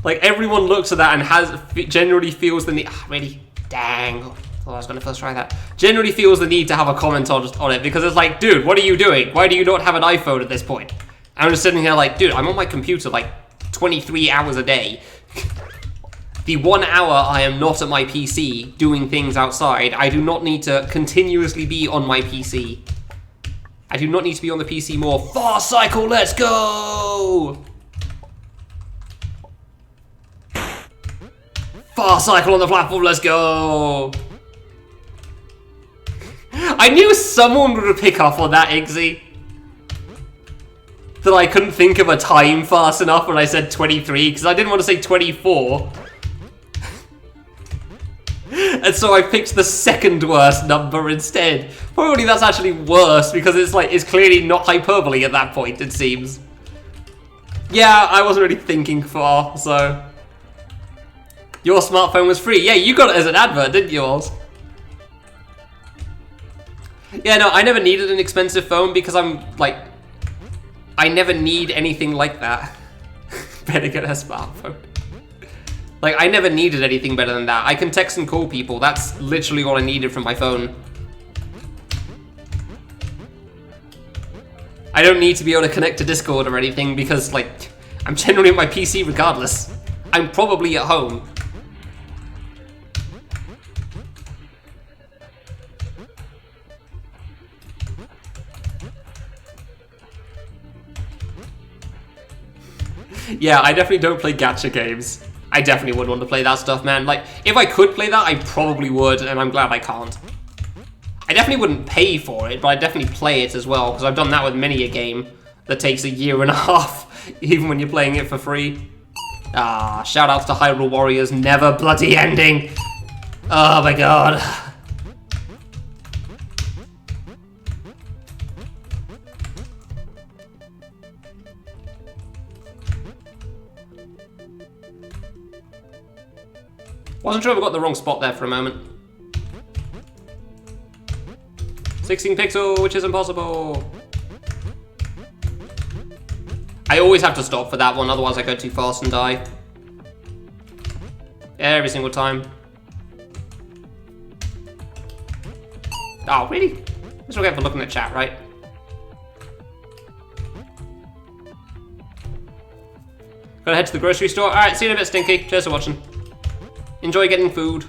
Like, everyone looks at that and generally feels the need... really? Dang. I was going to first try that. Generally feels the need to have a comment on it, because it's like, dude, what are you doing? Why do you not have an iPhone at this point? I'm just sitting here like, dude, I'm on my computer like 23 hours a day. The 1 hour I am not at my PC doing things outside, I do not need to continuously be on my PC. I do not need to be on the PC more. Fast cycle, let's go! Fast cycle on the platform, let's go! I knew someone would pick up on that, Iggsy. That I couldn't think of a time fast enough when I said 23, because I didn't want to say 24. And so I picked the second worst number instead. Probably that's actually worse, because it's clearly not hyperbole at that point, it seems. Yeah, I wasn't really thinking far, so... Your smartphone was free. Yeah, you got it as an advert, didn't you, Oz? Yeah, no, I never needed an expensive phone because I'm, like... I never need anything like that. Better get a smartphone. Like, I never needed anything better than that. I can text and call people. That's literally all I needed from my phone. I don't need to be able to connect to Discord or anything because, like, I'm generally on my PC regardless. I'm probably at home. Yeah, I definitely don't play gacha games. I definitely wouldn't want to play that stuff, man. Like, if I could play that, I probably would, and I'm glad I can't. I definitely wouldn't pay for it, but I'd definitely play it as well, because I've done that with many a game that takes a year and a half, even when you're playing it for free. Ah, shoutouts to Hyrule Warriors, never bloody ending. Oh my god. Wasn't sure if I got the wrong spot there for a moment. 16 pixel, which is impossible. I always have to stop for that one, otherwise I go too fast and die. Every single time. Oh, really? Let's forget for looking at chat, right? Gotta head to the grocery store. Alright, see you in a bit, Stinky. Cheers for watching. Enjoy getting food.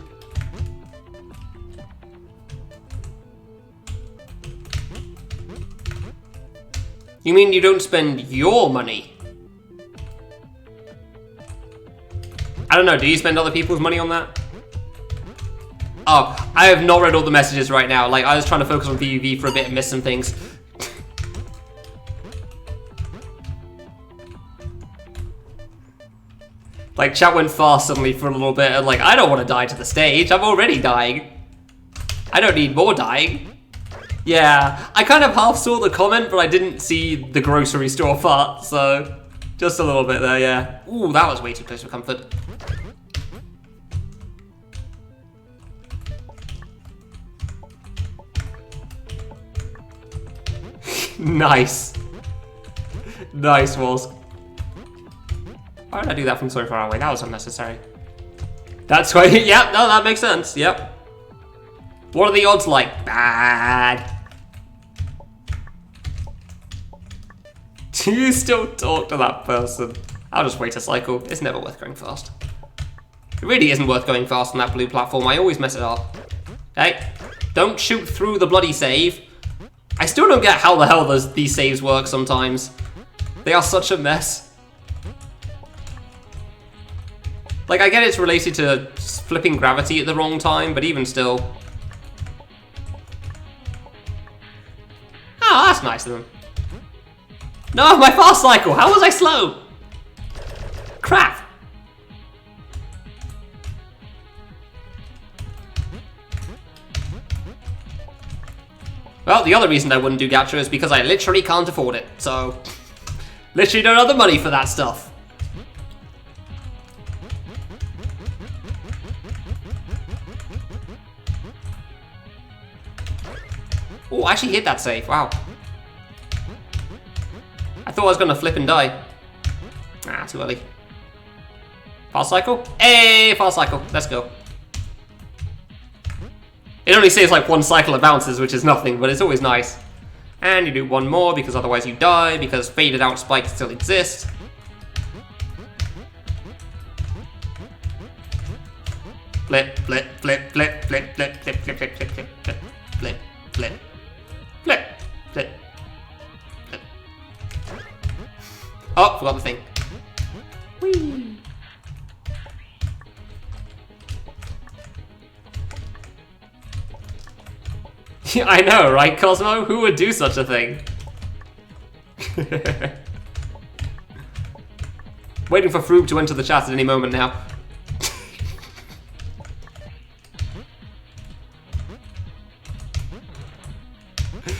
You mean you don't spend your money? I don't know, do you spend other people's money on that? Oh, I have not read all the messages right now. Like, I was trying to focus on PvP for a bit and miss some things. Like, chat went fast suddenly for a little bit, and like, I don't want to die to the stage. I'm already dying. I don't need more dying. Yeah, I kind of half saw the comment, but I didn't see the grocery store part, so just a little bit there, yeah. Ooh, that was way too close for comfort. Nice. Nice, Walls. Why did I do that from so far away? That was unnecessary. That's why, yep, no, that makes sense, yep. What are the odds like? Bad. Do you still talk to that person? I'll just wait a cycle. It's never worth going fast. It really isn't worth going fast on that blue platform. I always mess it up. Okay? Don't shoot through the bloody save. I still don't get how the hell these saves work sometimes. They are such a mess. Like, I get it's related to flipping gravity at the wrong time, but even still. Oh, that's nice of them. No, my fast cycle! How was I slow? Crap! Well, the other reason I wouldn't do gacha is because I literally can't afford it, so... literally don't have the money for that stuff. Oh, I actually hit that save, wow. I thought I was gonna flip and die. Ah, too early. Fast cycle? Hey, fast cycle, let's go. It only saves like one cycle of bounces, which is nothing, but it's always nice. And you do one more, because otherwise you die, because faded out spikes still exist. Flip, flip, flip, flip, flip, flip, flip, flip, flip, flip, flip, flip, flip, flip, flip, flip, flip. Oh, forgot the thing. Whee! I know, right, Cosmo? Who would do such a thing? Waiting for Froob to enter the chat at any moment now.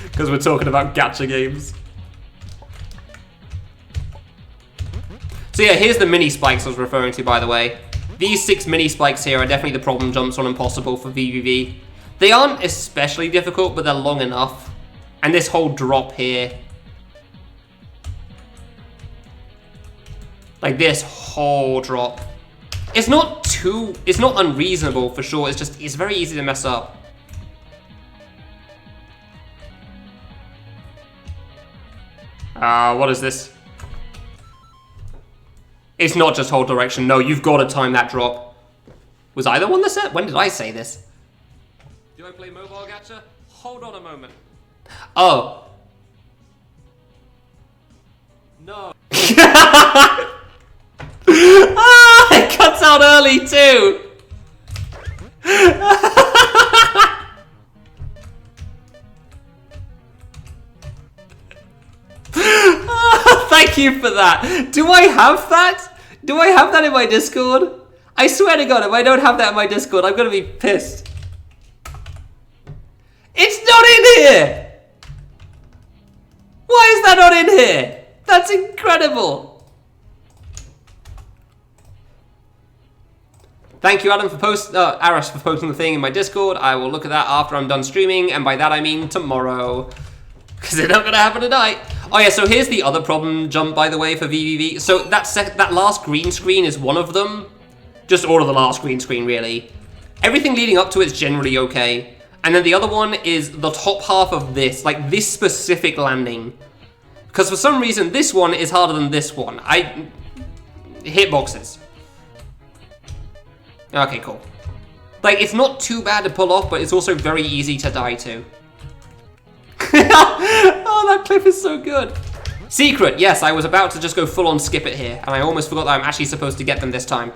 Because we're talking about gacha games. So yeah, here's the mini spikes I was referring to, by the way. These 6 mini spikes here are definitely the problem jumps on Impossible for VVV. They aren't especially difficult, but they're long enough. And this whole drop here. Like this whole drop. It's not unreasonable for sure, it's very easy to mess up. What is this? It's not just hold direction. No, you've got to time that drop. Was I the one that said? When did I say this? Do I play mobile gacha? Hold on a moment. Oh. No. early too! Thank you for that! Do I have that? Do I have that in my Discord? I swear to God, if I don't have that in my Discord, I'm gonna be pissed. It's not in here! Why is that not in here? That's incredible! Thank you, Adam, for Aras for posting the thing in my Discord. I will look at that after I'm done streaming, and by that I mean tomorrow. Because it's not gonna happen tonight. Oh yeah, so here's the other problem jump, by the way, for VVV. So that last green screen is one of them. Just all of the last green screen, really. Everything leading up to it is generally okay. And then the other one is the top half of this, like this specific landing. Because for some reason, this one is harder than this one. Hitboxes. Okay, cool. Like, it's not too bad to pull off, but it's also very easy to die to. Oh, that clip is so good. Secret, yes, I was about to just go full on skip it here, and I almost forgot that I'm actually supposed to get them this time.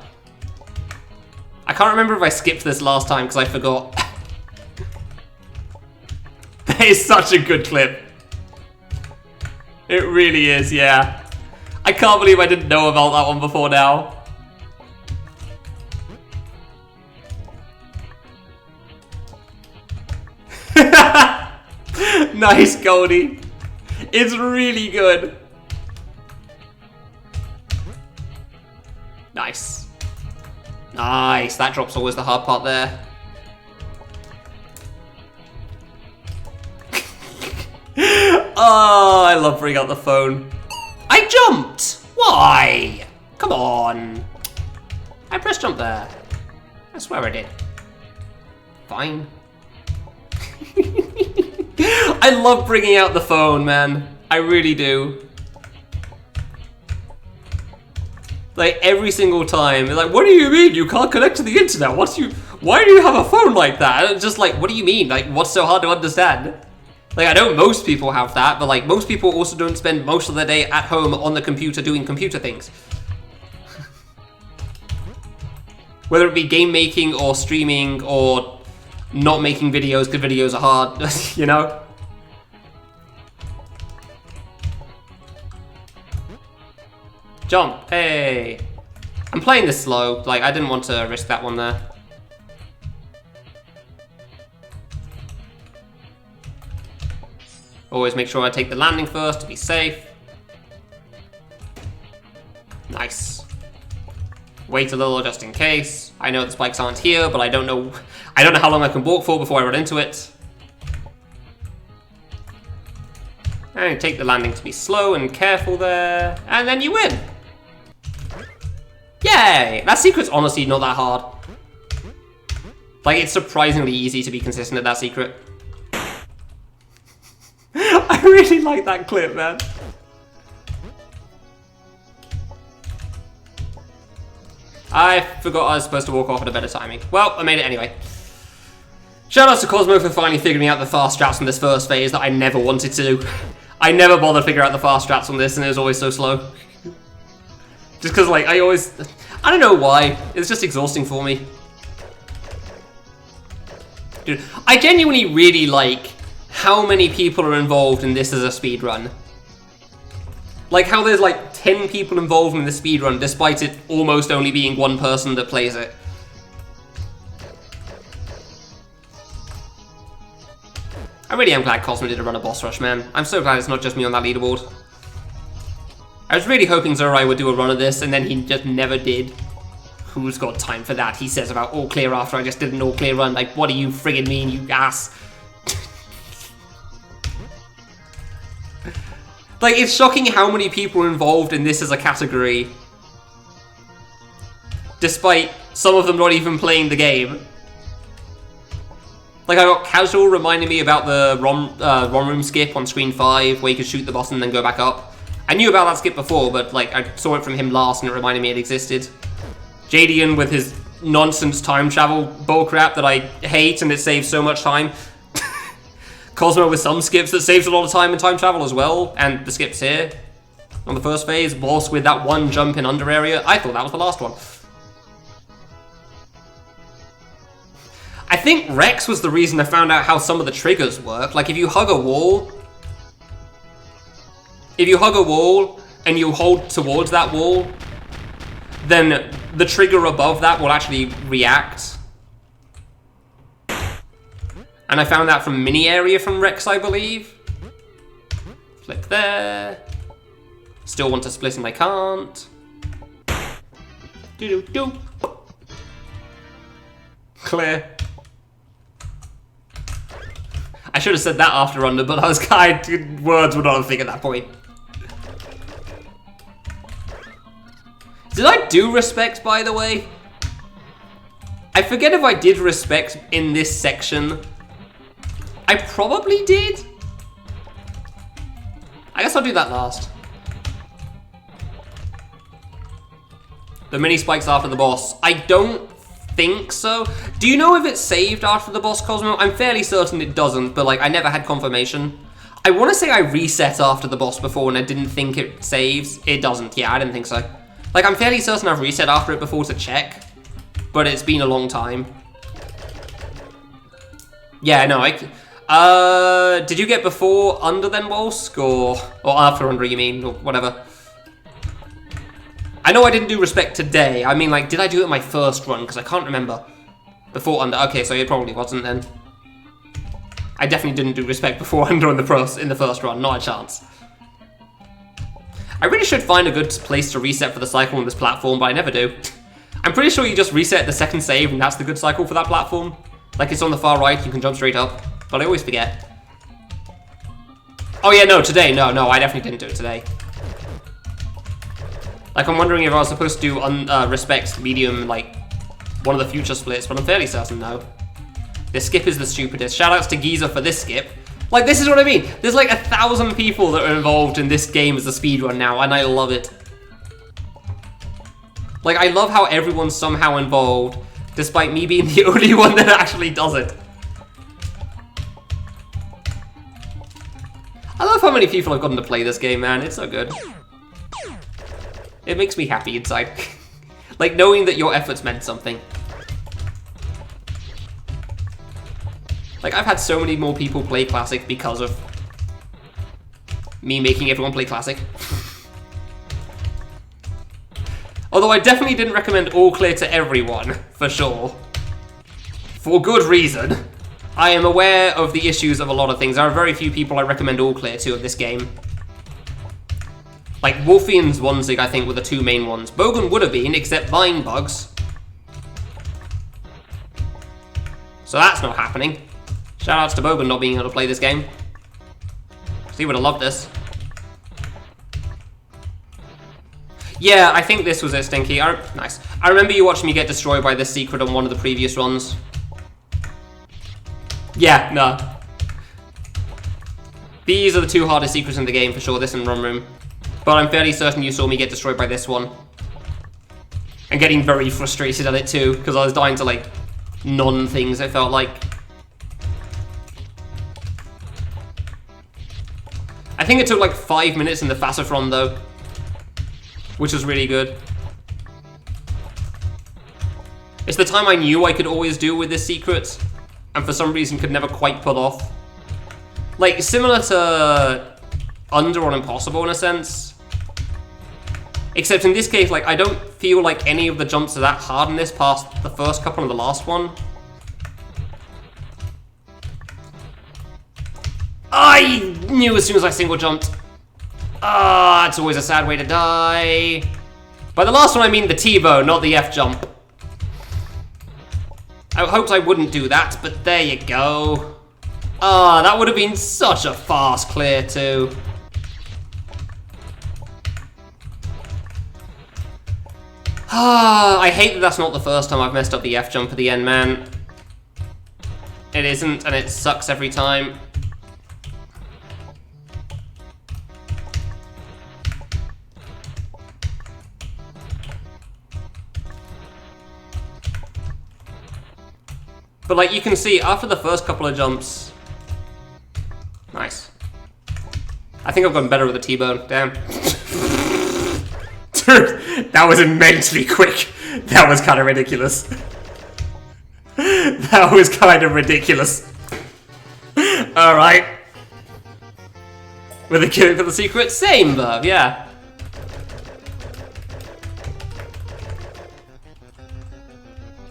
I can't remember if I skipped this last time, because I forgot. That is such a good clip. It really is, yeah. I can't believe I didn't know about that one before now. Nice, Goldie. It's really good. Nice. Nice. That drop's always the hard part there. Oh, I love bringing out the phone. I jumped! Why? Come on. I press jump there. I swear I did. Fine. I love bringing out the phone, man. I really do. Like, every single time. They're like, what do you mean? You can't connect to the internet? Why do you have a phone like that? And it's just like, what do you mean? Like, what's so hard to understand? Like, I know most people have that, but like, most people also don't spend most of their day at home on the computer doing computer things. Whether it be game making or streaming or not making videos because videos are hard, you know? Jump, hey! I'm playing this slow, like I didn't want to risk that one there. Always make sure I take the landing first to be safe. Nice. Wait a little just in case. I know the spikes aren't here, but I don't know how long I can walk for before I run into it. And take the landing to be slow and careful there, and then you win. Yay! That secret's honestly not that hard. Like, it's surprisingly easy to be consistent at that secret. I really like that clip, man. I forgot I was supposed to walk off at a better timing. Well, I made it anyway. Shoutouts to Cosmo for finally figuring out the fast strats on this first phase that I never wanted to. I never bothered to figure out the fast strats on this, and it was always so slow. Just because, like, I don't know why. It's just exhausting for me. Dude, I genuinely really like how many people are involved in this as a speedrun. Like how there's like 10 people involved in the speedrun despite it almost only being one person that plays it. I really am glad Cosmo did a run a boss rush, man. I'm so glad it's not just me on that leaderboard. I was really hoping Zurai would do a run of this, and then he just never did. Who's got time for that? He says about all clear after I just did an all clear run. Like, what do you friggin' mean, you ass? Like, it's shocking how many people are involved in this as a category. Despite some of them not even playing the game. Like, I got Casual reminding me about the ROM room skip on screen 5, where you could shoot the boss and then go back up. I knew about that skip before, but, like, I saw it from him last and it reminded me it existed. Jadian with his nonsense time travel bullcrap that I hate and it saves so much time. Cosmo with some skips that saves a lot of time in time travel as well, and the skips here on the first phase. Boss with that one jump in under area. I thought that was the last one. I think Rex was the reason I found out how some of the triggers work. Like, if you hug a wall and you hold towards that wall, then the trigger above that will actually react. And I found that from mini area from Rex, I believe. Flip there. Still want to split and I can't. Do-do-do. Clear. I should have said that after under, but I was words were not a thing at that point. Did I do respect, by the way? I forget if I did respect in this section. I probably did. I guess I'll do that last. The mini spikes after the boss. I don't think so. Do you know if it's saved after the boss, Cosmo? I'm fairly certain it doesn't, but like I never had confirmation. I want to say I reset after the boss before and I didn't think it saves. It doesn't. Yeah, I didn't think so. Like, I'm fairly certain I've reset after it before to check, but it's been a long time. Yeah, no, did you get before under then, Wolsk, or after under, you mean, or whatever? I know I didn't do respect today. I mean, like, did I do it in my first run? Because I can't remember. Before under, okay, so it probably wasn't then. I definitely didn't do respect before under in the first run, not a chance. I really should find a good place to reset for the cycle on this platform, but I never do. I'm pretty sure you just reset the second save and that's the good cycle for that platform. Like it's on the far right, you can jump straight up, but I always forget. Oh yeah, no, today, no, I definitely didn't do it today. Like I'm wondering if I was supposed to do respect medium, like one of the future splits, but I'm fairly certain no. This skip is the stupidest. Shoutouts to Giza for this skip. Like, this is what I mean. There's like 1,000 people that are involved in this game as a speedrun now, and I love it. Like, I love how everyone's somehow involved, despite me being the only one that actually does it. I love how many people have gotten to play this game, man. It's so good. It makes me happy inside. Like, knowing that your efforts meant something. Like, I've had so many more people play Classic because of me making everyone play Classic. Although I definitely didn't recommend All Clear to everyone, for sure. For good reason. I am aware of the issues of a lot of things. There are very few people I recommend All Clear to of this game. Like, Wolfie and Zwanzig, I think, were the two main ones. Bogan would have been, except Vine bugs. So that's not happening. Shoutouts to Bogan not being able to play this game. He would have loved this. Yeah, I think this was it, Stinky. Nice. I remember you watching me get destroyed by this secret on one of the previous runs. Yeah, no. These are the two hardest secrets in the game for sure, this and Run Room. But I'm fairly certain you saw me get destroyed by this one. And getting very frustrated at it too, because I was dying to like non-things, it felt like. I think it took like 5 minutes in the Fassifron though, which was really good. It's the time I knew I could always do with this secret, and for some reason could never quite pull off. Like, similar to Under on Impossible in a sense. Except in this case, like, I don't feel like any of the jumps are that hard in this past the first couple and the last one. I knew as soon as I single jumped. Ah, it's always a sad way to die. By the last one, I mean the T-bow, not the F-jump. I hoped I wouldn't do that, but there you go. Ah, that would have been such a fast clear too. Ah, I hate that that's not the first time I've messed up the F-jump at the end, man. It isn't, and it sucks every time. But like you can see, after the first couple of jumps... Nice. I think I've gotten better with the T-bone, damn. Dude, that was immensely quick. That was kind of ridiculous. That was kind of ridiculous. Alright. With the killing for the secret? Same verb, yeah.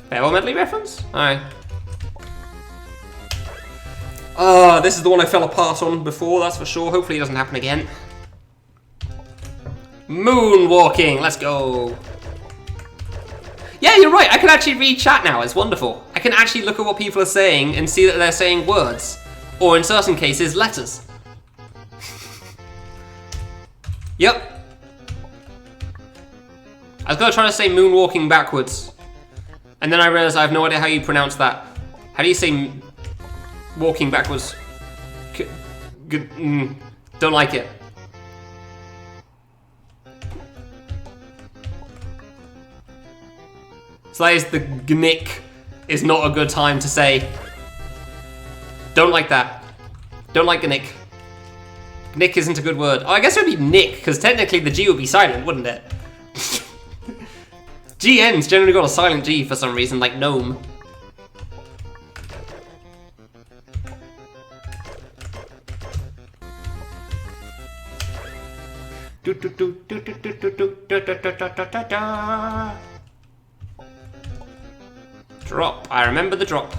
Farewell medley reference? Alright. This is the one I fell apart on before, that's for sure. Hopefully it doesn't happen again. Moonwalking, let's go. Yeah, you're right, I can actually read chat now, it's wonderful. I can actually look at what people are saying and see that they're saying words. Or in certain cases, letters. Yep. I was gonna try to say moonwalking backwards. And then I realized I have no idea how you pronounce that. How do you say walking backwards? Don't like it. So that is the gnick is not a good time to say. Don't like that. Don't like gnick. Gnick isn't a good word. Oh, I guess it would be nick, because technically the G would be silent, wouldn't it? GN's generally got a silent G for some reason, like gnome. Drop. I remember the drop.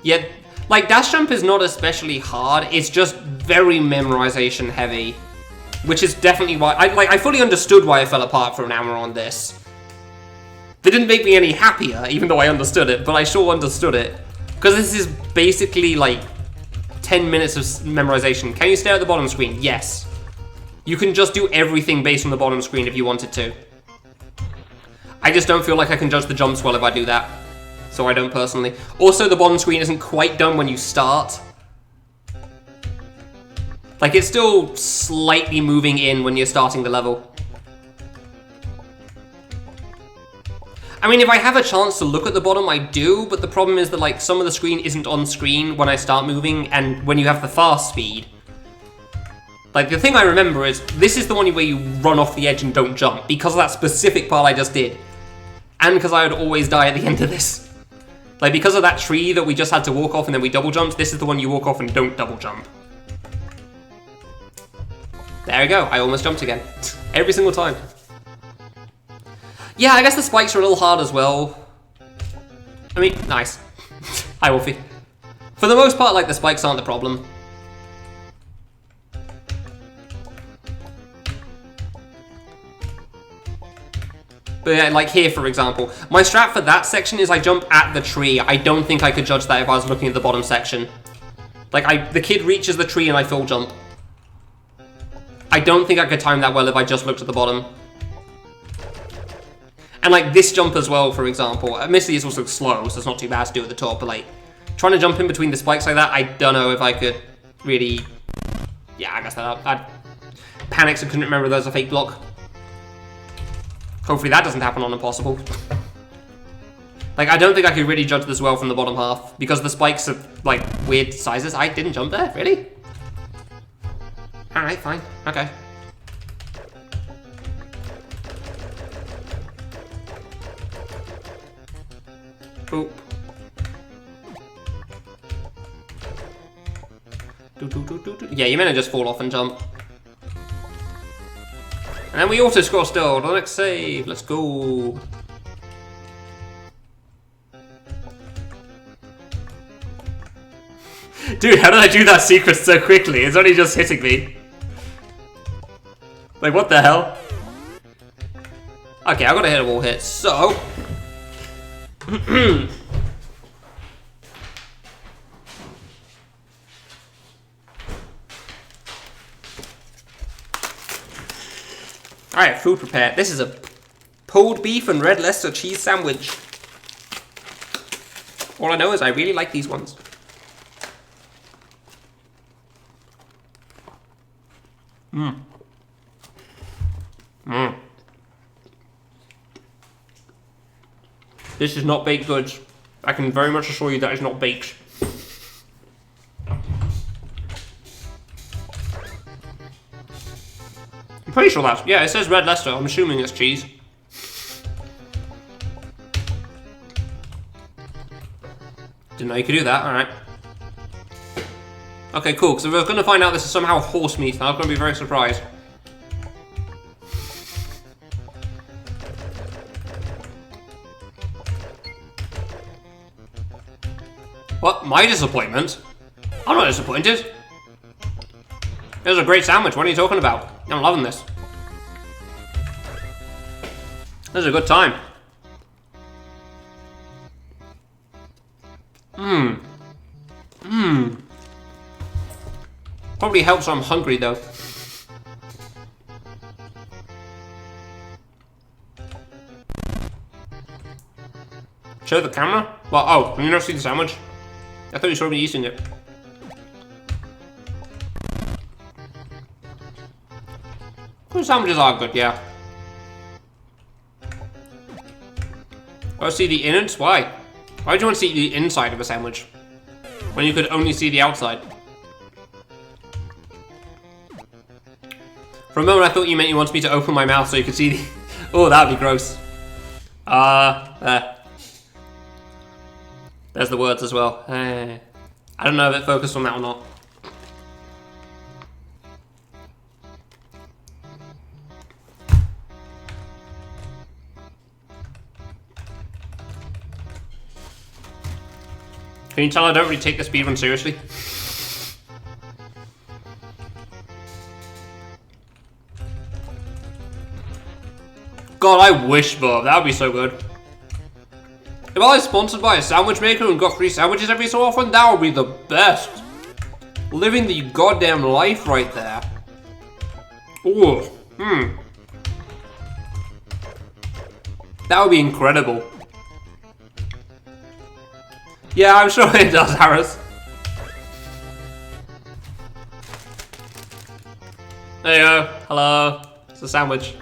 Yeah, like dash jump is not especially hard. It's just very memorization heavy, which is definitely why I fully understood why I fell apart for an hour on this. They didn't make me any happier, even though I understood it, but I sure understood it. Because this is basically like 10 minutes of memorization. Can you stare at the bottom screen? Yes. You can just do everything based on the bottom screen if you wanted to. I just don't feel like I can judge the jumps well if I do that. So I don't personally. Also, the bottom screen isn't quite done when you start. Like, it's still slightly moving in when you're starting the level. I mean, if I have a chance to look at the bottom, I do, but the problem is that, like, some of the screen isn't on screen when I start moving, and when you have the fast speed. Like, the thing I remember is, this is the one where you run off the edge and don't jump, because of that specific part I just did. And because I would always die at the end of this. Like, because of that tree that we just had to walk off and then we double jumped, this is the one you walk off and don't double jump. There we go, I almost jumped again. Every single time. Yeah, I guess the spikes are a little hard as well. I mean, nice. Hi, Wolfie. For the most part, like, the spikes aren't the problem. But yeah, like here, for example, my strat for that section is I jump at the tree. I don't think I could judge that if I was looking at the bottom section. Like, the kid reaches the tree and I full jump. I don't think I could time that well if I just looked at the bottom. And like this jump as well, for example. Admittedly, it's also slow, so it's not too bad to do at the top, but like, trying to jump in between the spikes like that, I don't know if I could really... Yeah, I guess that I'd panicked and couldn't remember there's a fake block. Hopefully that doesn't happen on Impossible. Like, I don't think I could really judge this well from the bottom half, because the spikes are, like, weird sizes. I didn't jump there, really? Alright, fine, okay. Boop. Yeah, you meant to just fall off and jump. And then we auto-scroll still, the next save, let's go. Dude, how did I do that sequence so quickly? It's only just hitting me. Like, what the hell? Okay, I gotta hit a wall hit, so... Alright, food prepared. This is a pulled beef and red Leicester cheese sandwich. All I know is I really like these ones. Mmm. Mmm. This is not baked goods. I can very much assure you that it's not baked. I'm pretty sure that's... Yeah, it says red Leicester. I'm assuming it's cheese. Didn't know you could do that, alright. Okay, cool, because if we're going to find out this is somehow horse meat, I'm going to be very surprised. What? My disappointment? I'm not disappointed. It was a great sandwich, what are you talking about? I'm loving this. This is a good time. Probably helps when I'm hungry though. Show the camera? Well, oh, can you not see the sandwich? I thought you saw me eating it. Good sandwiches are good, yeah. Oh, see the innards? Why? Why would you want to see the inside of a sandwich? When you could only see the outside? For a moment I thought you meant you wanted me to open my mouth so you could see the... Oh, that would be gross. There. There's the words as well. I don't know if it focused on that or not. Can you tell I don't really take the speedrun seriously? God, I wish, Bob. That would be so good. If I was sponsored by a sandwich maker and got free sandwiches every so often, that would be the best. Living the goddamn life right there. Ooh, That would be incredible. Yeah, I'm sure it does, Harris. There you go. Hello. It's a sandwich.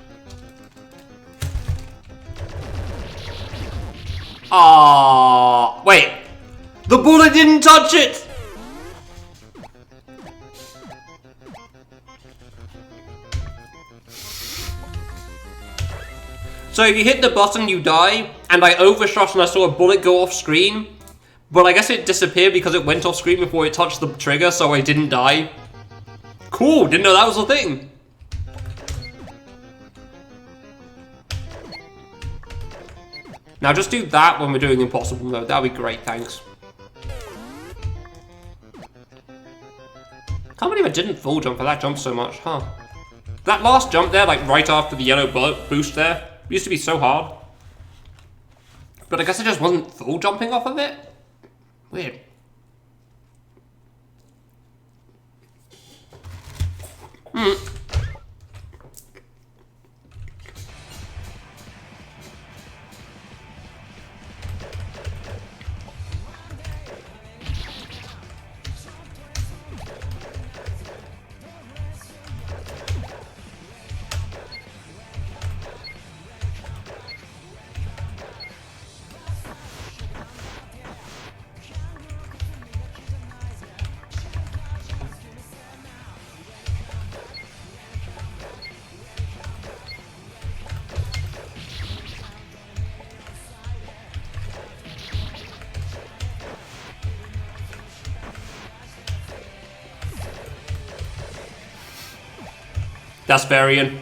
Ah, wait. The bullet didn't touch it! So if you hit the button, you die, and I overshot and I saw a bullet go off screen, but I guess it disappeared because it went off screen before it touched the trigger, so I didn't die. Cool, didn't know that was a thing. Now just do that when we're doing impossible mode, that'd be great, thanks. Can't believe I didn't full jump for that jump so much, huh? That last jump there, like right after the yellow bullet boost there, used to be so hard. But I guess I just wasn't full jumping off of it? Weird. That's Varian.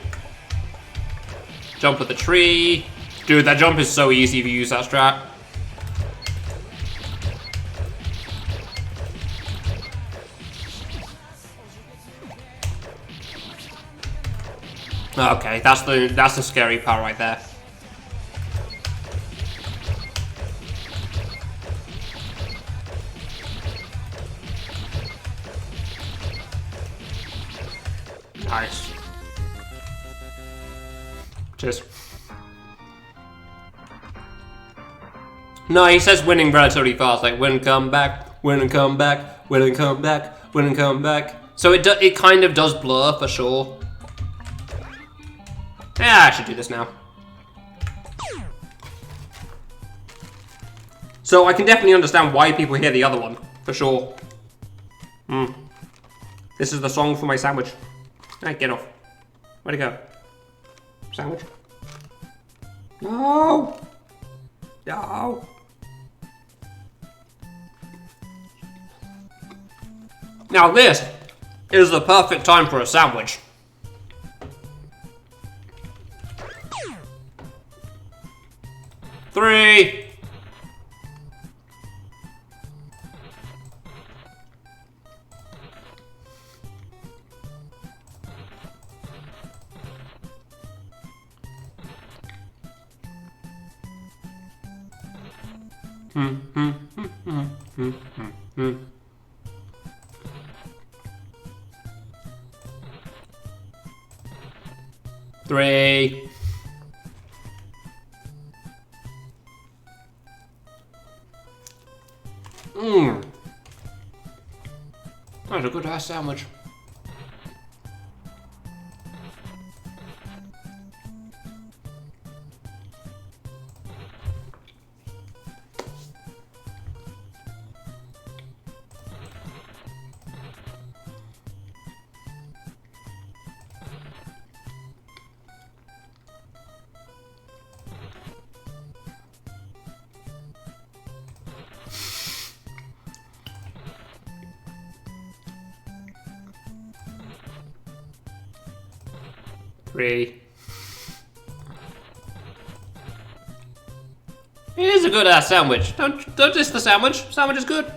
Jump at the tree. Dude, that jump is so easy if you use that strat. Okay, that's the scary part right there. Nice. Cheers. No, he says winning relatively fast, like win and come back, win and come back, win and come back, win and come back. So it kind of does blur for sure. Yeah, I should do this now. So I can definitely understand why people hear the other one, for sure. This is the song for my sandwich. Alright, get off. Where'd it go? Sandwich? No! No! Now this is the perfect time for a sandwich. Three. Three. That's a good ass sandwich. Three. It is a good ass sandwich. Don't diss the sandwich. Sandwich is good.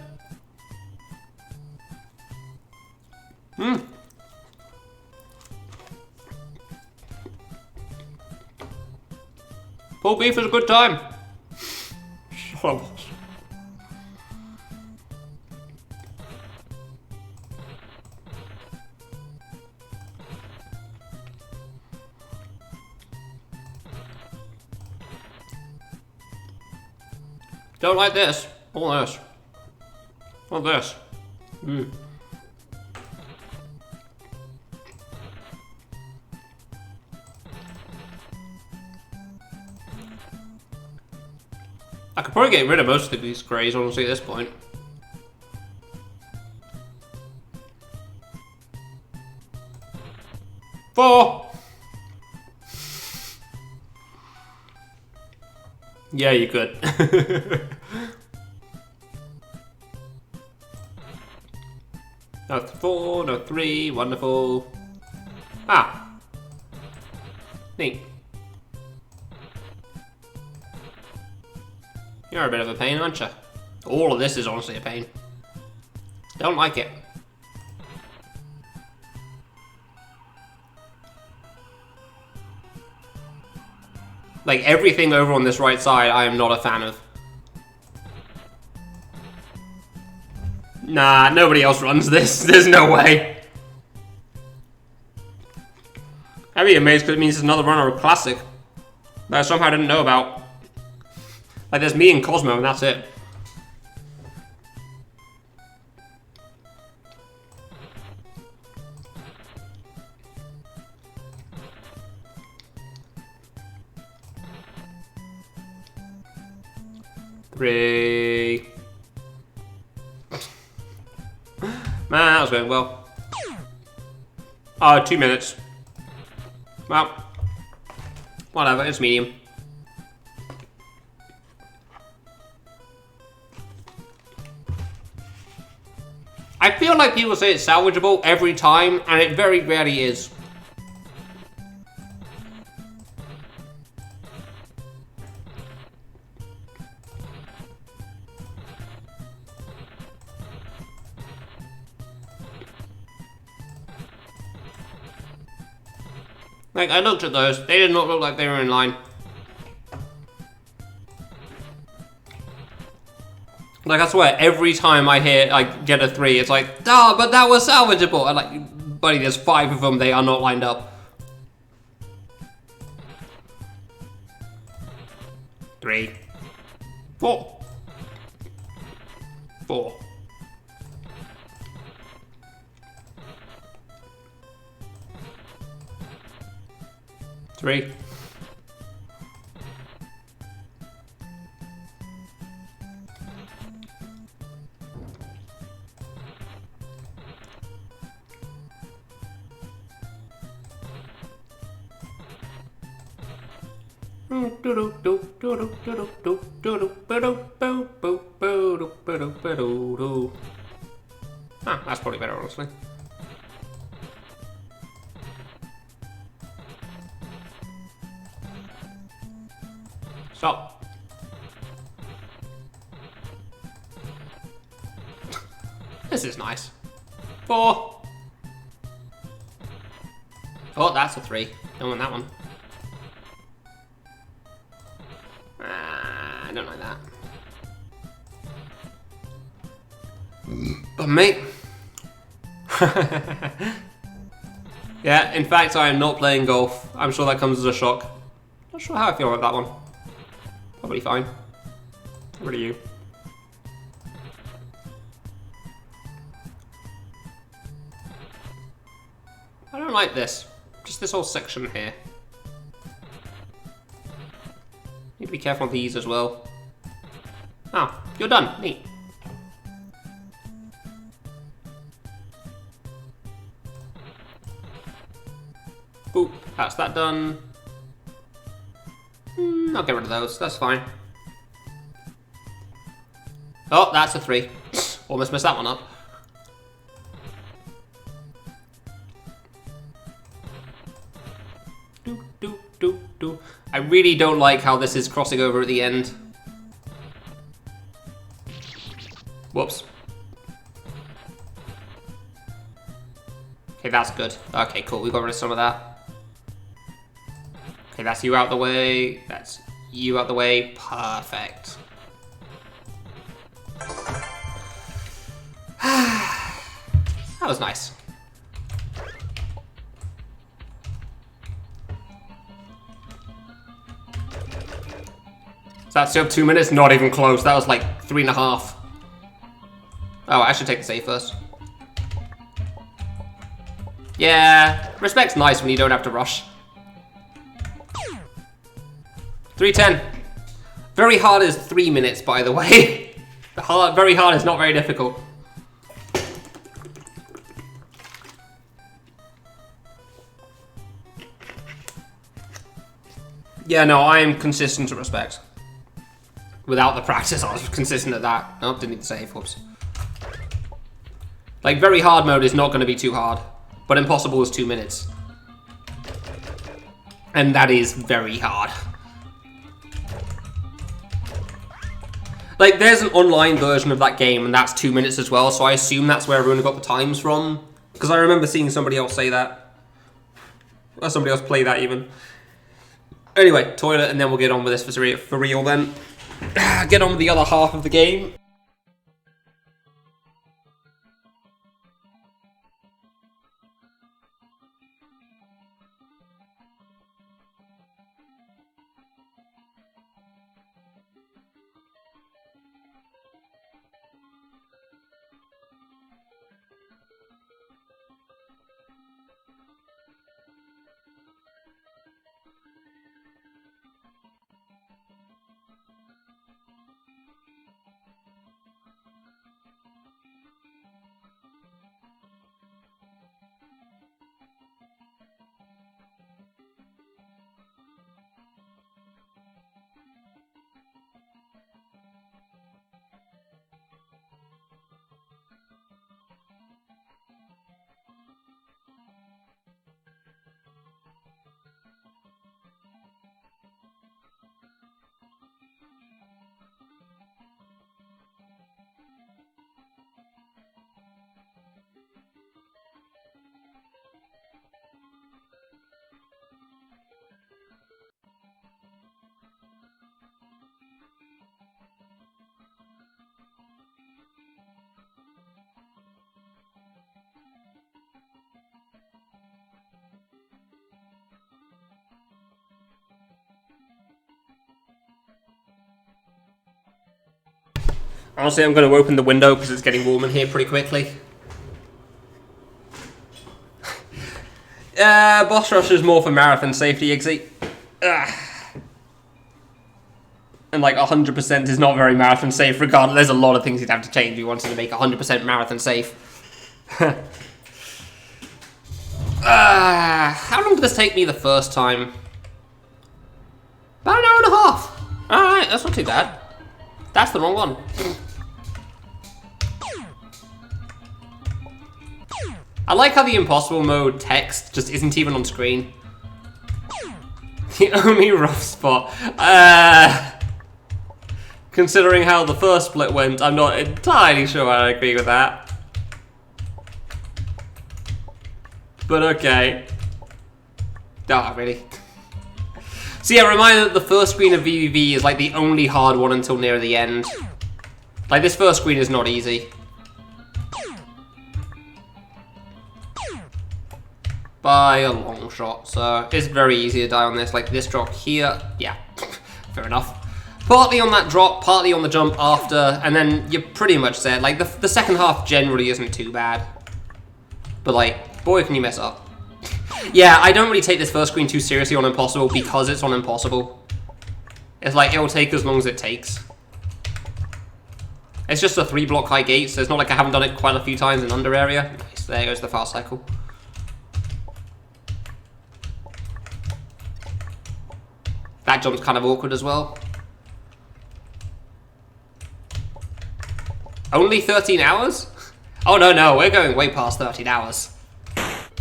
Pulled beef is a good time. Don't like this. Or this. Or this. I could probably get rid of most of these greys, honestly, at this point. Four. Yeah, you could. No 4, no 3, wonderful. Ah. Neat. You're a bit of a pain, aren't you? All of this is honestly a pain. Don't like it. Like, everything over on this right side, I am not a fan of. Nah, nobody else runs this. There's no way. I'd be amazed because it means there's another runner of Classic that I somehow didn't know about. Like, there's me and Cosmo, and that's it. Three. Man, that was going well. 2 minutes. Well, whatever, it's medium. I feel like people say it's salvageable every time, and it very rarely is. Like, I looked at those, they did not look like they were in line. Like, I swear, every time I get a 3, it's like, but that was salvageable. And like, buddy, there's 5 of them, they are not lined up. 3. 4. 4. 3. Ah, that's probably better, honestly. Stop. This is nice. 4. Oh, that's a 3. Don't want that one. I don't like that. But mate. Yeah, in fact, I am not playing golf. I'm sure that comes as a shock. Not sure how I feel about that one. Probably fine. What are you? I don't like this. Just this whole section here. Need to be careful of these as well. Oh, you're done. Neat. Boop. That's that done. I'll get rid of those. That's fine. Oh, that's a 3. Almost messed that one up. I really don't like how this is crossing over at the end. Whoops. Okay, that's good. Okay, cool. We got rid of some of that. Okay, that's you out the way. That's you out the way. Perfect. That was nice. So that's still 2 minutes? Not even close. That was like 3.5. Oh, I should take the save first. Yeah, respect's nice when you don't have to rush. 3:10. Very hard is 3 minutes, by the way. Very hard is not very difficult. Yeah, no, I am consistent to respect. Without the practice, I was consistent at that. Oh, didn't need to save, whoops. Like, very hard mode is not going to be too hard. But impossible is 2 minutes. And that is very hard. Like, there's an online version of that game, and that's 2 minutes as well, so I assume that's where everyone got the times from. Because I remember seeing somebody else say that. Or somebody else play that, even. Anyway, toilet, and then we'll get on with this for real then. Get on with the other half of the game. Honestly, I'm going to open the window because it's getting warm in here pretty quickly. Boss Rush is more for marathon safety, Iggsy. And like 100% is not very marathon safe regardless. There's a lot of things you'd have to change if you wanted to make 100% marathon safe. How long did this take me the first time? About an hour and a half. Alright, that's not too bad. That's the wrong one. I like how the impossible mode text just isn't even on screen. The only rough spot. Considering how the first split went, I'm not entirely sure I agree with that. But okay. Ah, really? So yeah, reminder that the first screen of VVV is like the only hard one until near the end. Like, this first screen is not easy. By a long shot, so it's very easy to die on this. Like, this drop here, yeah, fair enough. Partly on that drop, partly on the jump after, and then you're pretty much set. Like, the second half generally isn't too bad. But, like, boy, can you mess up. Yeah, I don't really take this first screen too seriously on Impossible because it's on Impossible. It's like, it'll take as long as it takes. It's just a 3-block high gate, so it's not like I haven't done it quite a few times in under area. Nice, there goes the fast cycle. That jump's kind of awkward as well. Only 13 hours? Oh no, we're going way past 13 hours.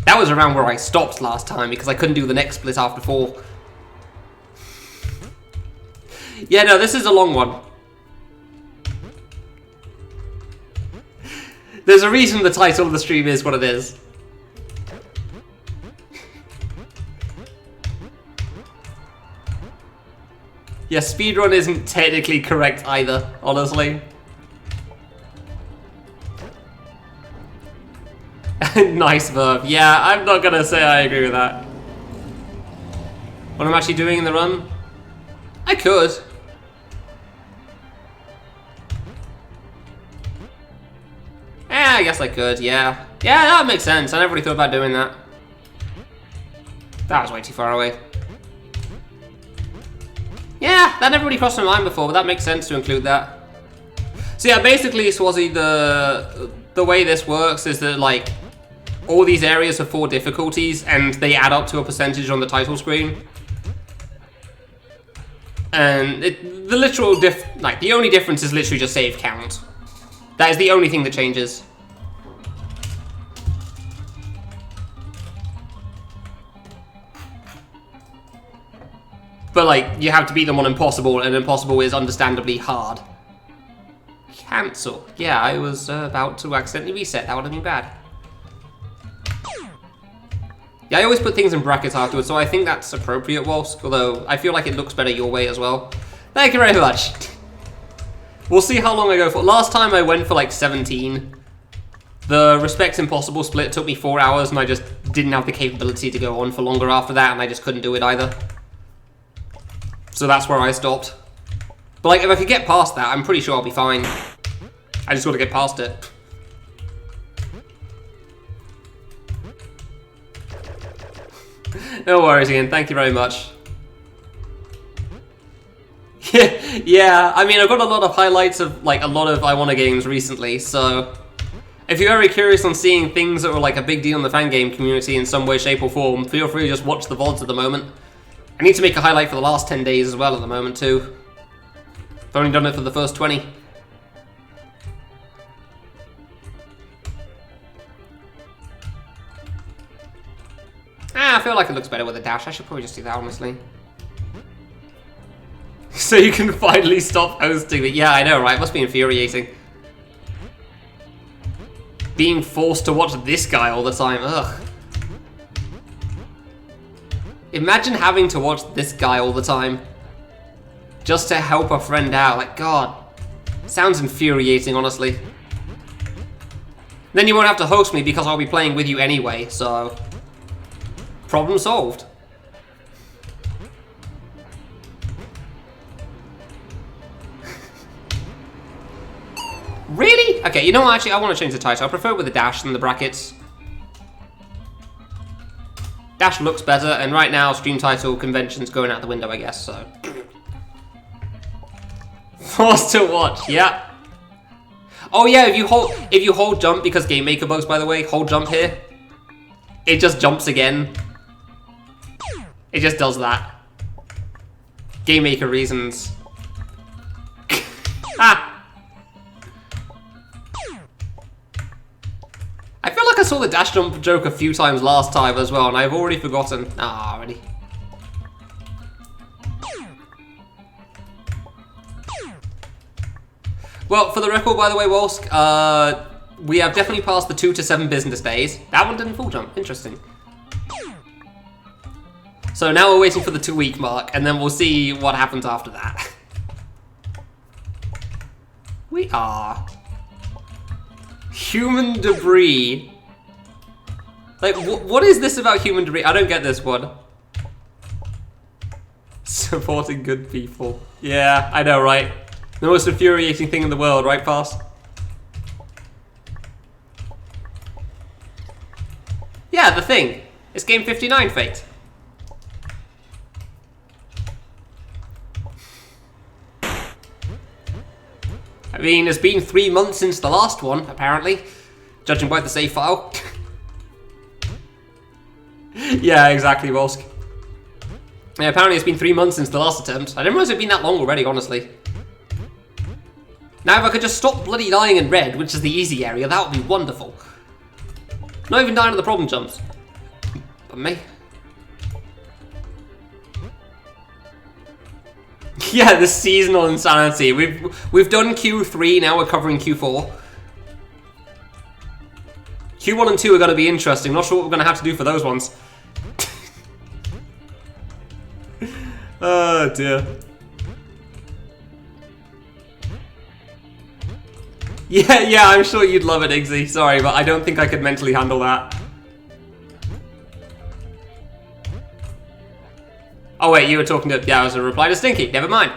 That was around where I stopped last time because I couldn't do the next split after 4. Yeah, no, this is a long one. There's a reason the title of the stream is what it is. Yeah, speedrun isn't technically correct either, honestly. Nice verb. Yeah, I'm not gonna say I agree with that. What I'm actually doing in the run? I could. I guess I could, yeah. Yeah, that makes sense. I never really thought about doing that. That was way too far away. Yeah, that never really crossed my mind before, but that makes sense to include that. So yeah, basically, Swazi, the way this works is that, like, all these areas have 4 difficulties, and they add up to a percentage on the title screen. And the literal the only difference is literally just save count. That is the only thing that changes. But, like, you have to beat them on Impossible, and Impossible is understandably hard. Cancel. Yeah, I was about to accidentally reset. That would have been bad. Yeah, I always put things in brackets afterwards, so I think that's appropriate, Wolsk, although I feel like it looks better your way as well. Thank you very much. We'll see how long I go for. Last time I went for like 17. The Respect Impossible split took me 4 hours, and I just didn't have the capability to go on for longer after that, and I just couldn't do it either. So that's where I stopped. But like, if I could get past that, I'm pretty sure I'll be fine. I just gotta get past it. No worries, Ian. Thank you very much. Yeah, I mean, I've got a lot of highlights of, like, a lot of I Wanna games recently, so if you're very curious on seeing things that were, like, a big deal in the fan game community in some way, shape, or form, feel free to just watch the VODs at the moment. I need to make a highlight for the last 10 days as well at the moment, too. I've only done it for the first 20. I feel like it looks better with a dash. I should probably just do that, honestly. So you can finally stop hosting it. Yeah, I know, right? It must be infuriating. Being forced to watch this guy all the time. Ugh. Imagine having to watch this guy all the time. Just to help a friend out. Like, God. Sounds infuriating, honestly. Then you won't have to host me because I'll be playing with you anyway, so... Problem solved. Really? Okay, you know what, actually, I want to change the title. I prefer it with the dash than the brackets. Dash looks better, and right now, stream title convention's going out the window, I guess, so... Forced to watch, yeah. Oh yeah, if you hold jump, because Game Maker bugs, by the way, hold jump here. It just jumps again. It just does that. Game Maker reasons. Ah! I feel like I saw the dash jump joke a few times last time as well, and I've already forgotten. Ah, already. Well, for the record, by the way, Wolsk, we have definitely passed the 2 to 7 business days. That one didn't full jump. Interesting. So now we're waiting for the 2-week mark, and then we'll see what happens after that. We are. Human debris. Like, what is this about human debris? I don't get this one. Supporting good people. Yeah, I know, right? The most infuriating thing in the world, right, Pass? Yeah, the thing. It's game 59, Fate. I mean, it's been 3 months since the last one, apparently. Judging by the save file. Yeah, exactly, Volsk. Yeah, apparently it's been 3 months since the last attempt. I didn't realize it'd been that long already, honestly. Now, if I could just stop bloody dying in red, which is the easy area, that would be wonderful. Not even dying on the problem jumps. But me. Yeah, the seasonal insanity. We've done Q3, now we're covering Q4. Q1 and 2 are going to be interesting. Not sure what we're going to have to do for those ones. Oh dear. Yeah, I'm sure you'd love it, Iggsy. Sorry, but I don't think I could mentally handle that. Oh wait, you were talking to... Yeah, I was a reply to Stinky. Never mind.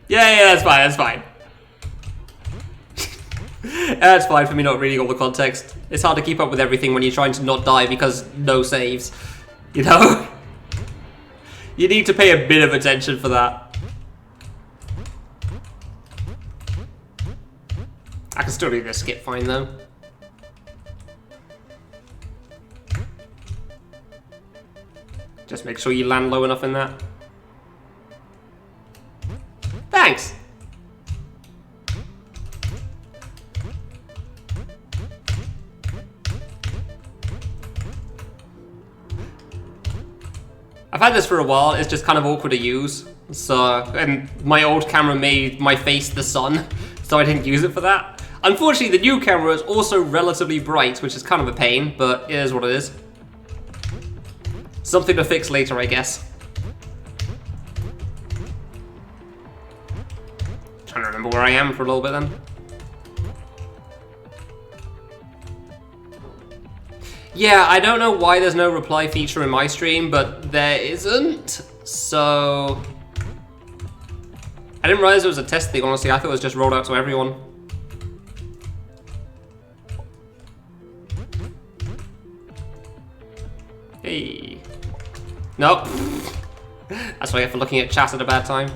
Yeah, that's fine, that's fine. That's fine for me not reading all the context. It's hard to keep up with everything when you're trying to not die because no saves. You know? You need to pay a bit of attention for that. I can still do this skip fine though. Just make sure you land low enough in that. Thanks! I've had this for a while, it's just kind of awkward to use. So, and my old camera made my face the sun, so I didn't use it for that. Unfortunately, the new camera is also relatively bright, which is kind of a pain, but it is what it is. Something to fix later, I guess. Trying to remember where I am for a little bit then. Yeah, I don't know why there's no reply feature in my stream, but there isn't. So... I didn't realize it was a test thing, honestly. I thought it was just rolled out to everyone. Hey. Nope. That's why I get for looking at chat at a bad time.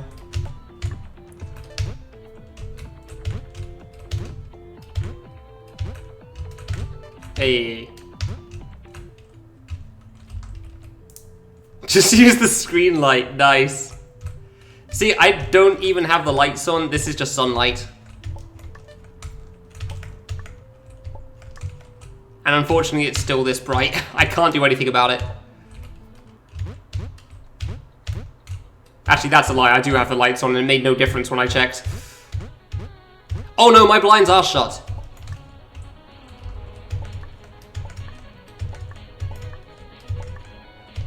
Hey. Just use the screen light, nice. See, I don't even have the lights on, this is just sunlight. And unfortunately it's still this bright. I can't do anything about it. Actually, that's a lie, I do have the lights on and it made no difference when I checked. Oh no, my blinds are shut.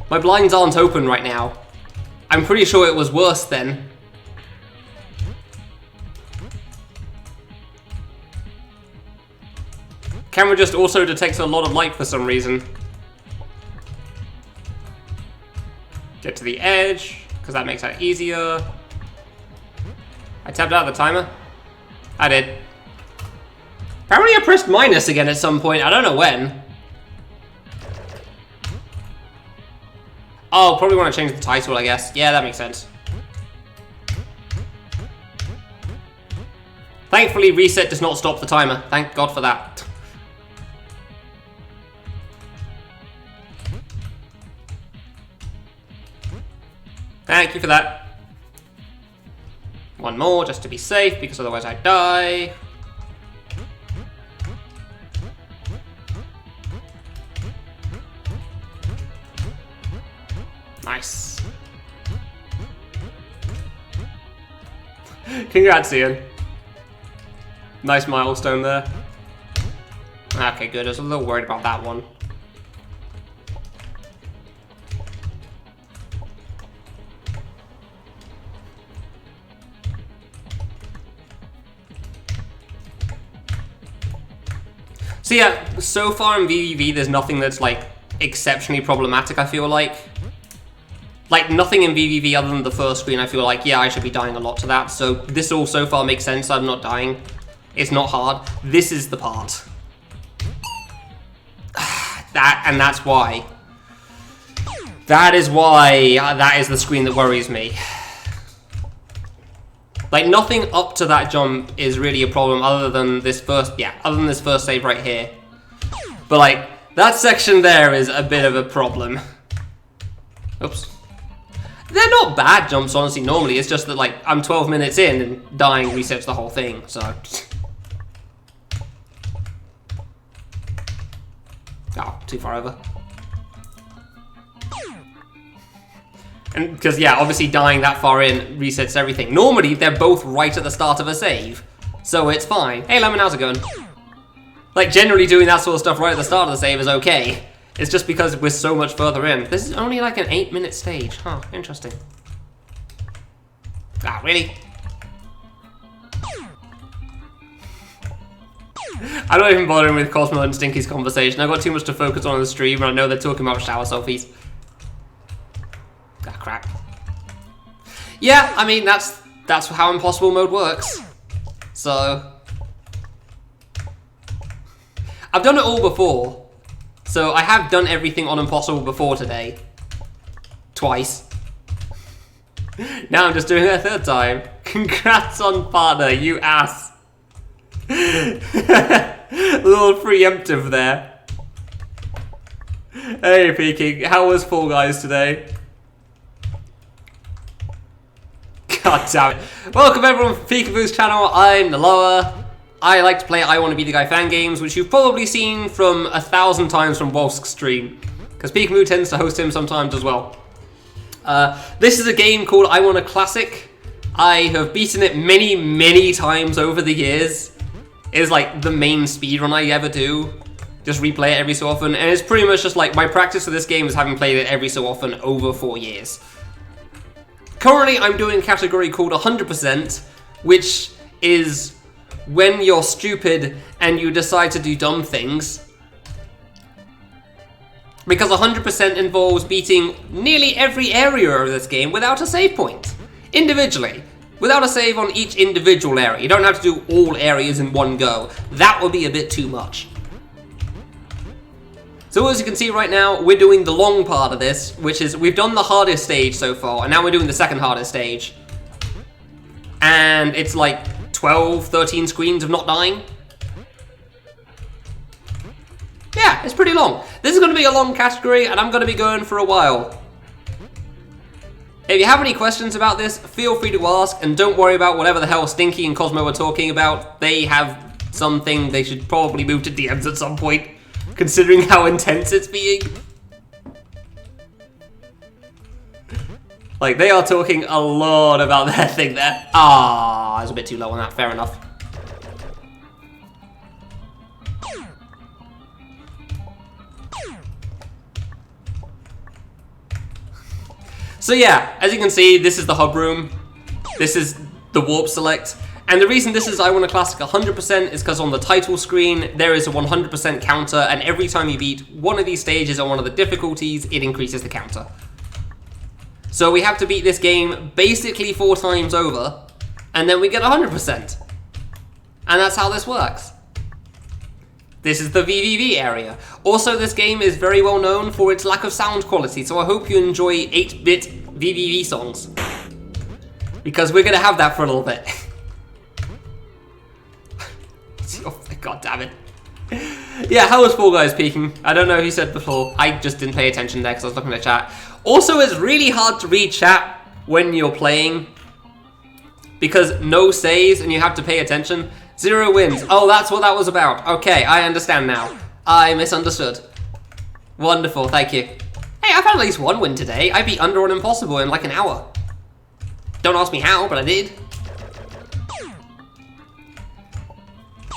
My blinds aren't open right now. I'm pretty sure it was worse then. Camera just also detects a lot of light for some reason. Get to the edge, because that makes that easier. I tapped out the timer. I did. Apparently I pressed minus again at some point, I don't know when. Oh, probably want to change the title, I guess. Yeah, that makes sense. Thankfully, reset does not stop the timer. Thank God for that. Thank you for that. One more, just to be safe, because otherwise I die. Nice. Congrats, Ian. Nice milestone there. Okay, good. I was a little worried about that one. So yeah, so far in VVV, there's nothing that's, like, exceptionally problematic, I feel like. Like, nothing in VVV other than the first screen, I feel like, yeah, I should be dying a lot to that. So this all so far makes sense. I'm not dying. It's not hard. This is the part. And that's why. That is why that is the screen that worries me. Like, nothing up to that jump is really a problem other than this first, other than this first save right here. But, like, that section there is a bit of a problem. Oops. They're not bad jumps, honestly, normally. It's just that, like, I'm 12 minutes in and dying resets the whole thing, so. Oh, too far over. And because, yeah, obviously dying that far in resets everything. Normally, they're both right at the start of a save, so it's fine. Hey, Lemon, how's it going? Like, generally doing that sort of stuff right at the start of the save is okay. It's just because we're so much further in. This is only like an 8-minute stage. Huh, interesting. Ah, really? I'm not even bothering with Cosmo and Stinky's conversation. I've got too much to focus on the stream, and I know they're talking about shower selfies. Ah, crap. Yeah, I mean, that's how impossible mode works. So... I've done it all before. So I have done everything on impossible before today. Twice. Now I'm just doing it a third time. Congrats on partner, you ass. A little preemptive there. Hey Peking, how was Fall Guys today? God damn it. Welcome everyone to Peekaboo's channel, I'm Naloa. I like to play I Want to Be the Guy fan games, which you've probably seen from 1,000 times from Wolf's stream, because Peekaboo tends to host him sometimes as well. This is a game called I Want a Classic. I have beaten it many, many times over the years. It is like the main speedrun I ever do. Just replay it every so often, and it's pretty much just like my practice for this game is having played it every so often over 4 years. Currently, I'm doing a category called 100%, which is when you're stupid and you decide to do dumb things. Because 100% involves beating nearly every area of this game without a save point. Individually. Without a save on each individual area. You don't have to do all areas in one go. That would be a bit too much. So as you can see right now, we're doing the long part of this, which is, we've done the hardest stage so far, and now we're doing the second hardest stage. And it's like 12, 13 screens of not dying. Yeah, it's pretty long. This is going to be a long category, and I'm going to be going for a while. If you have any questions about this, feel free to ask, and don't worry about whatever the hell Stinky and Cosmo are talking about. They have something they should probably move to DMs at some point, considering how intense it's being. Like, they are talking a lot about their thing there. Ah, I was a bit too low on that, fair enough. So yeah, as you can see, this is the hub room. This is the warp select. And the reason this is I Want a Classic 100% is because on the title screen, there is a 100% counter, and every time you beat one of these stages on one of the difficulties, it increases the counter. So we have to beat this game basically 4 times over, and then we get 100%. And that's how this works. This is the VVV area. Also, this game is very well known for its lack of sound quality, so I hope you enjoy 8-bit VVV songs. Because we're gonna have that for a little bit. Oh, God damn it. Yeah, how was Fall Guys peaking? I don't know who said before. I just didn't pay attention there because I was looking at chat. Also, it's really hard to read chat when you're playing, because no saves and you have to pay attention. 0 wins. Oh, that's what that was about. Okay, I understand now. I misunderstood. Wonderful, thank you. Hey, I've had at least 1 win today. I beat Under on Impossible in like an hour. Don't ask me how, but I did.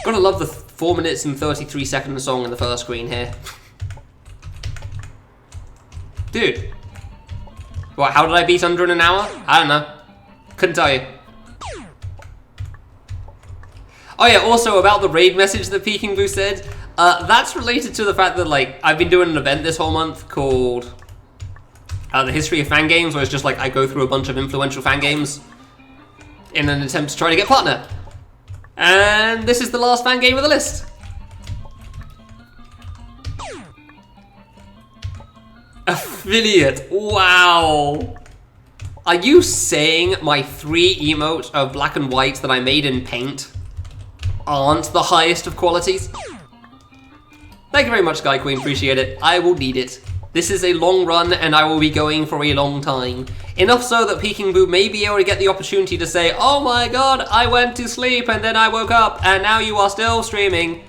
Gotta love the 4 minutes and 33 second song in the first screen here. Dude. What, how did I beat Under in an hour? I don't know. Couldn't tell you. Oh yeah, also about the raid message that Peking Boo said, that's related to the fact that, like, I've been doing an event this whole month called the History of Fangames, where it's just like I go through a bunch of influential fangames in an attempt to try to get partner. And this is the last fangame of the list. Affiliate, wow. Are you saying my 3 emotes of black and white that I made in Paint aren't the highest of qualities? Thank you very much, Sky Queen, appreciate it. I will need it. This is a long run and I will be going for a long time. Enough so that Peking Boo may be able to get the opportunity to say, oh my god, I went to sleep and then I woke up and now you are still streaming.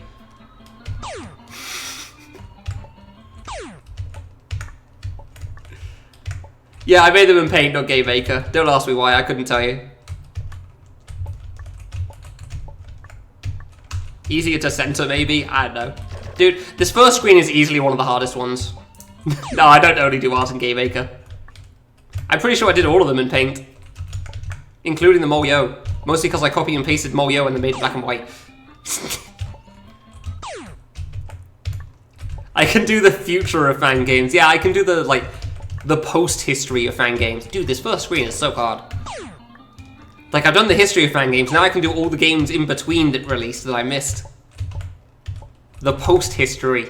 Yeah, I made them in Paint, not Game Maker. Don't ask me why, I couldn't tell you. Easier to center, maybe? I don't know. Dude, this first screen is easily one of the hardest ones. No, I don't only do art in Game Maker. I'm pretty sure I did all of them in Paint. Including the Mo-Yo. Mostly because I copy and pasted Mo-Yo and then made it black and white. I can do the future of Fangames. Yeah, I can do the, like, the post-history of Fangames. Dude, this first screen is so hard. Like, I've done the history of Fangames, now I can do all the games in between that released that I missed. The post-history.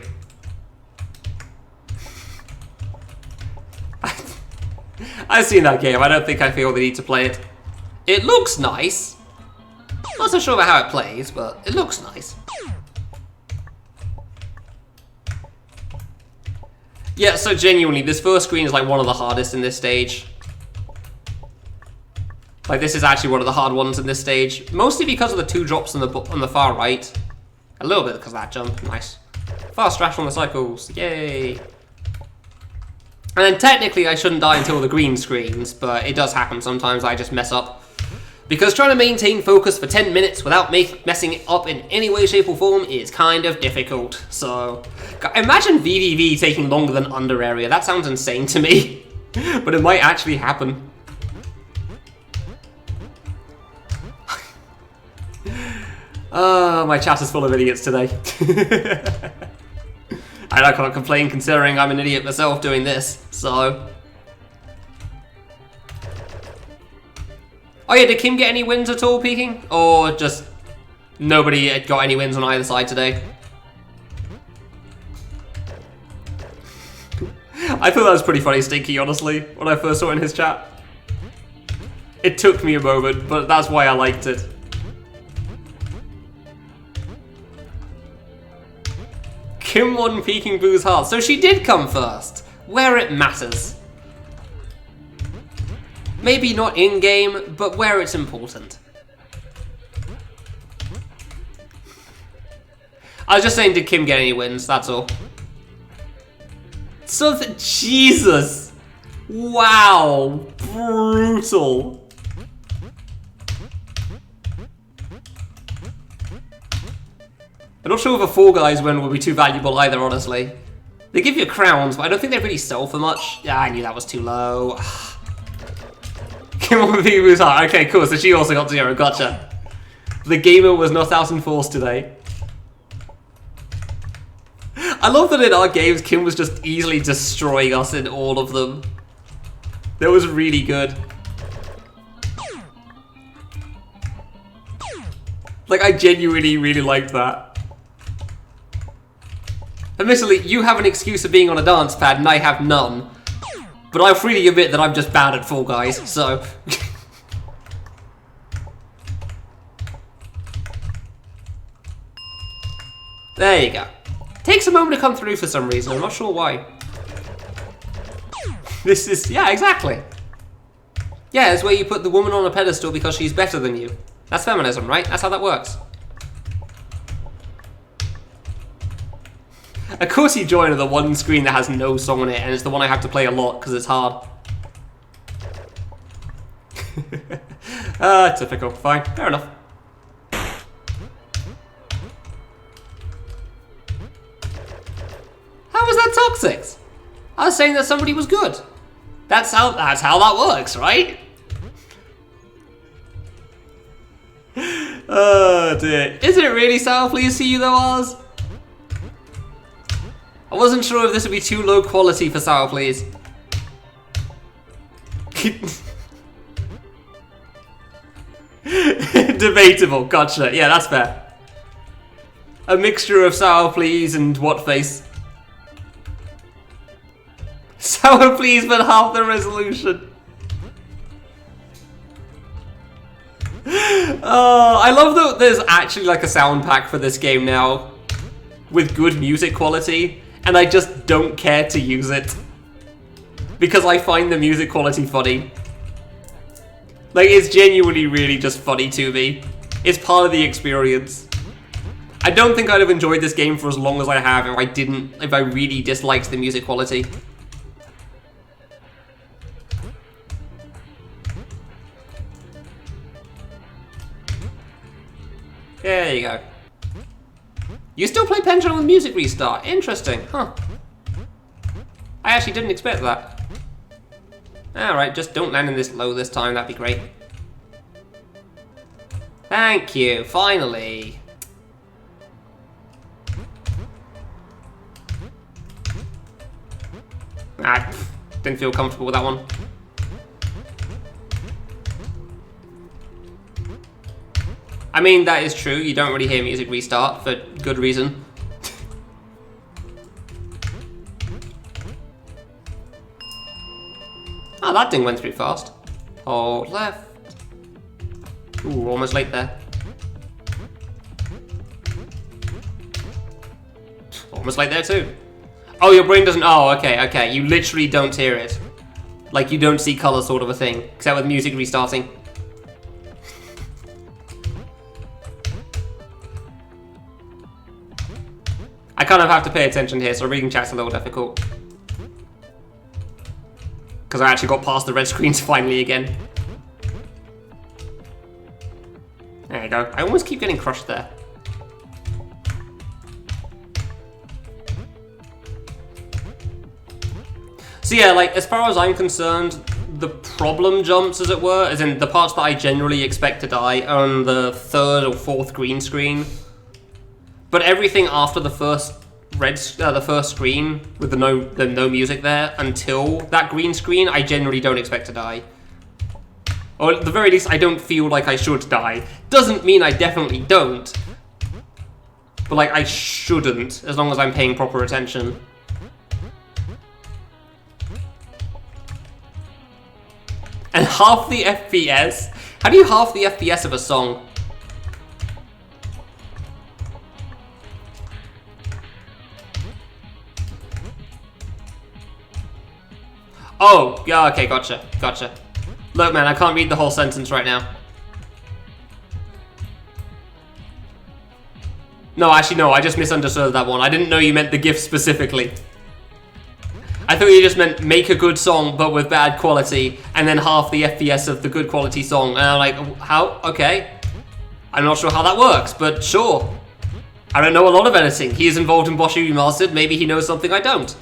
I've seen that game, I don't think I feel the need to play it. It looks nice. Not so sure about how it plays, but it looks nice. Yeah, so genuinely, this first screen is like one of the hardest in this stage. Like, this is actually one of the hard ones in this stage. Mostly because of the 2 drops on the far right. A little bit because of that jump. Nice. Fast dash on the cycles. Yay. And then technically I shouldn't die until the green screens, but it does happen sometimes. I just mess up. Because trying to maintain focus for 10 minutes without messing it up in any way, shape, or form is kind of difficult. So, imagine VVV taking longer than Under area. That sounds insane to me. But it might actually happen. My chat is full of idiots today. I can't complain considering I'm an idiot myself doing this, so... Oh yeah, did Kim get any wins at all, Peking? Or just nobody got any wins on either side today? I thought that was pretty funny, Stinky, honestly, when I first saw it in his chat. It took me a moment, but that's why I liked it. Kim won Peking Boo's heart, so she did come first, where it matters. Maybe not in-game, but where it's important. I was just saying, did Kim get any wins, that's all. So, Jesus! Wow! Brutal! I'm not sure if a Fall Guys win will be too valuable either, honestly. They give you crowns, but I don't think they really sell for much. Yeah, I knew that was too low. Kim on Vivu's heart. Okay, cool, so she also got 0, gotcha. The gamer was not out in force today. I love that in our games, Kim was just easily destroying us in all of them. That was really good. Like, I genuinely really liked that. Admittedly, you have an excuse of being on a dance pad and I have none. But I'll freely admit that I'm just bad at Fall Guys, so... There you go. Takes a moment to come through for some reason, I'm not sure why. This is... yeah, exactly. Yeah, it's where you put the woman on a pedestal because she's better than you. That's feminism, right? That's how that works. Of course you join the one screen that has no song on it, and it's the one I have to play a lot because it's hard. Typical. Fine. Fair enough. How was that toxic? I was saying that somebody was good. That's how that works, right? Oh dear. Is it really sour please to you though, Oz? I wasn't sure if this would be too low quality for sour please. Debatable, gotcha. Yeah, that's fair. A mixture of sour please and what face? Sour please, but half the resolution. Oh, I love that there's actually like a sound pack for this game now with good music quality, and I just don't care to use it because I find the music quality funny. Like, it's genuinely really just funny to me. It's part of the experience. I don't think I'd have enjoyed this game for as long as I have if I really disliked the music quality. There you go. You still play Pendulum with music restart? Interesting, huh? I actually didn't expect that. Alright, just don't land in this low this time, that'd be great. Thank you, finally. Didn't feel comfortable with that one. I mean, that is true, you don't really hear music restart for good reason. Oh, that thing went through fast. Hold left. Ooh, almost late there. Almost late there too. Oh, your brain doesn't, oh, okay. You literally don't hear it. Like, you don't see color sort of a thing, except with music restarting. I kind of have to pay attention here, so reading chat's a little difficult. Because I actually got past the red screens finally again. There you go. I almost keep getting crushed there. So yeah, like, as far as I'm concerned, the problem jumps, as it were, as in the parts that I generally expect to die, are on the third or fourth green screen. But everything after the first screen with the no music there until that green screen, I generally don't expect to die. Or at the very least, I don't feel like I should die. Doesn't mean I definitely don't. But like, I shouldn't, as long as I'm paying proper attention. And half the FPS? How do you half the FPS of a song? Oh, yeah, okay, gotcha. Look, man, I can't read the whole sentence right now. No, actually, no, I just misunderstood that one. I didn't know you meant the GIF specifically. I thought you just meant make a good song, but with bad quality, and then half the FPS of the good quality song. And I'm like, how? Okay. I'm not sure how that works, but sure. I don't know a lot of editing. He is involved in Boshi Remastered. Maybe he knows something I don't.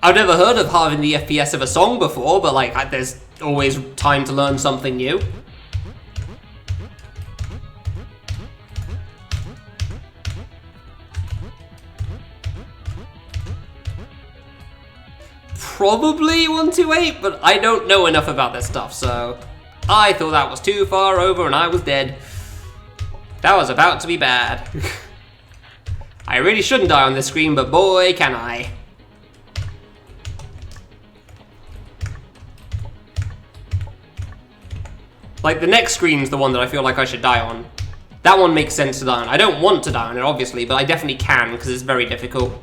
I've never heard of halving the FPS of a song before, but like, there's always time to learn something new. Probably 128, but I don't know enough about this stuff, so I thought that was too far over and I was dead. That was about to be bad. I really shouldn't die on this screen, but boy, can I. Like, the next screen's the one that I feel like I should die on. That one makes sense to die on. I don't want to die on it, obviously, but I definitely can, because it's very difficult.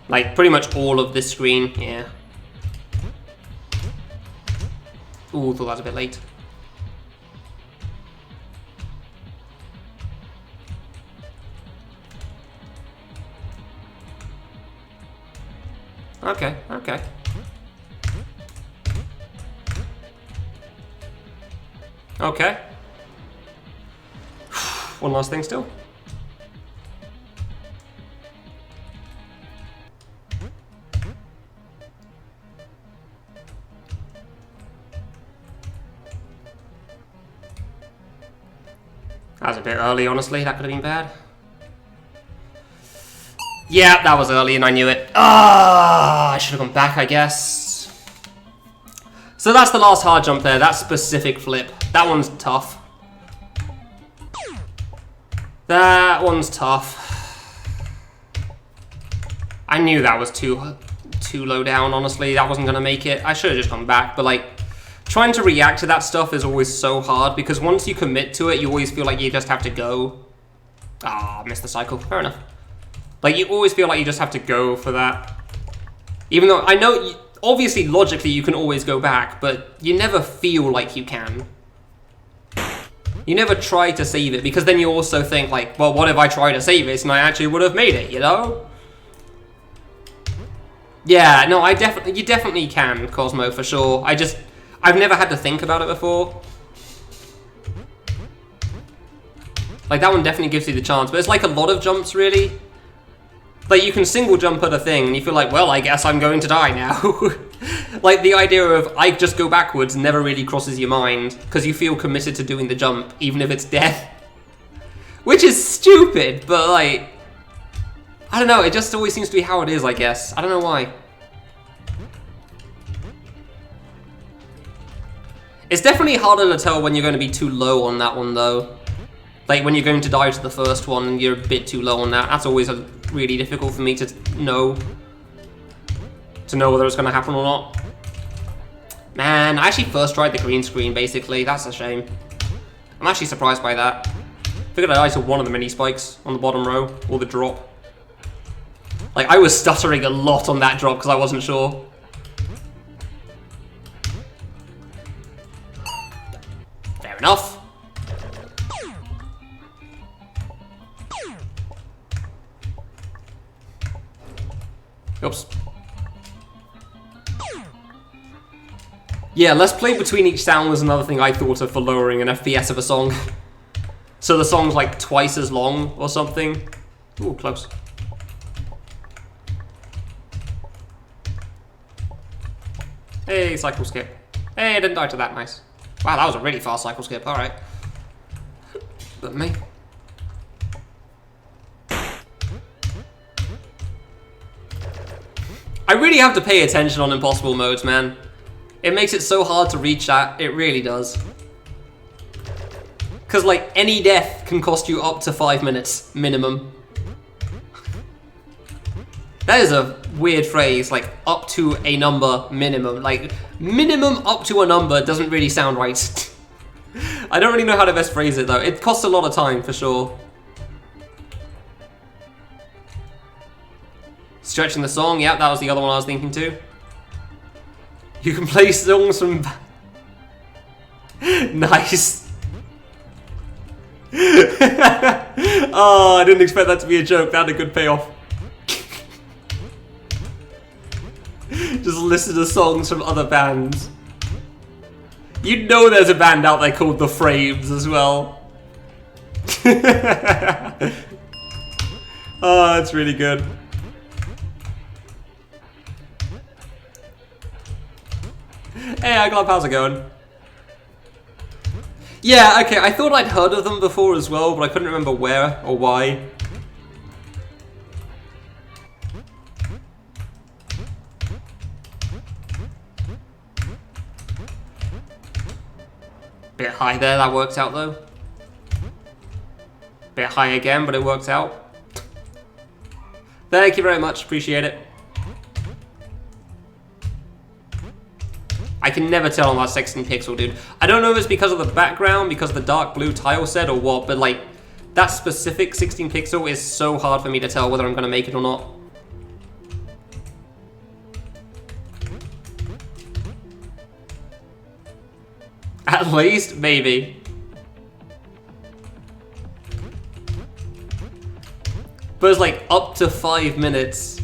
Like, pretty much all of this screen, yeah. Ooh, thought that was a bit late. Okay, okay. Okay. One last thing still. That was a bit early, honestly. That could have been bad. Yeah, that was early and I knew it. Ah, I should have gone back, I guess. So that's the last hard jump there. That specific flip. That one's tough. That one's tough. I knew that was too low down, honestly. That wasn't going to make it. I should have just gone back, but like, trying to react to that stuff is always so hard because once you commit to it, you always feel like you just have to go. Ah, missed the cycle. Fair enough. Like, you always feel like you just have to go for that. Even though I know, obviously, logically, you can always go back, but you never feel like you can. You never try to save it, because then you also think, like, well, what if I try to save it and I actually would have made it, you know? Yeah, no, you definitely can, Cosmo, for sure. I've never had to think about it before. Like, that one definitely gives you the chance, but it's like a lot of jumps, really. Like, you can single jump at a thing, and you feel like, well, I guess I'm going to die now. Like, the idea of, I just go backwards never really crosses your mind, because you feel committed to doing the jump, even if it's death. Which is stupid, but, like, I don't know, it just always seems to be how it is, I guess. I don't know why. It's definitely harder to tell when you're going to be too low on that one, though. Like, when you're going to die to the first one and you're a bit too low on that, that's always really difficult for me to know. To know whether it's going to happen or not. Man, I actually first tried the green screen, basically. That's a shame. I'm actually surprised by that. Figured I died to one of the mini spikes on the bottom row, or the drop. Like, I was stuttering a lot on that drop because I wasn't sure. Fair enough. Oops. Yeah, let's play between each sound was another thing I thought of for lowering an FPS of a song. So the song's like twice as long or something. Ooh, close. Hey, cycle skip. Hey, I didn't die to that, nice. Wow, that was a really fast cycle skip, alright. But me. I really have to pay attention on impossible modes, man. It makes it so hard to reach that, it really does. Because, like, any death can cost you up to 5 minutes, minimum. That is a weird phrase, like, up to a number, minimum. Like, minimum up to a number doesn't really sound right. I don't really know how to best phrase it, though. It costs a lot of time, for sure. Stretching the song, yeah, that was the other one I was thinking too. You can play songs from... Nice. Oh, I didn't expect that to be a joke. That had a good payoff. Just listen to songs from other bands. You know there's a band out there called The Frames as well. Oh, that's really good. Hey, Aglop, how's it going? Yeah, okay, I thought I'd heard of them before as well, but I couldn't remember where or why. Bit high there, that works out though. Bit high again, but it works out. Thank you very much, appreciate it. I can never tell on that 16 pixel, dude. I don't know if it's because of the background, because of the dark blue tile set or what, but like, that specific 16 pixel is so hard for me to tell whether I'm gonna make it or not. At least, maybe. But it's like up to 5 minutes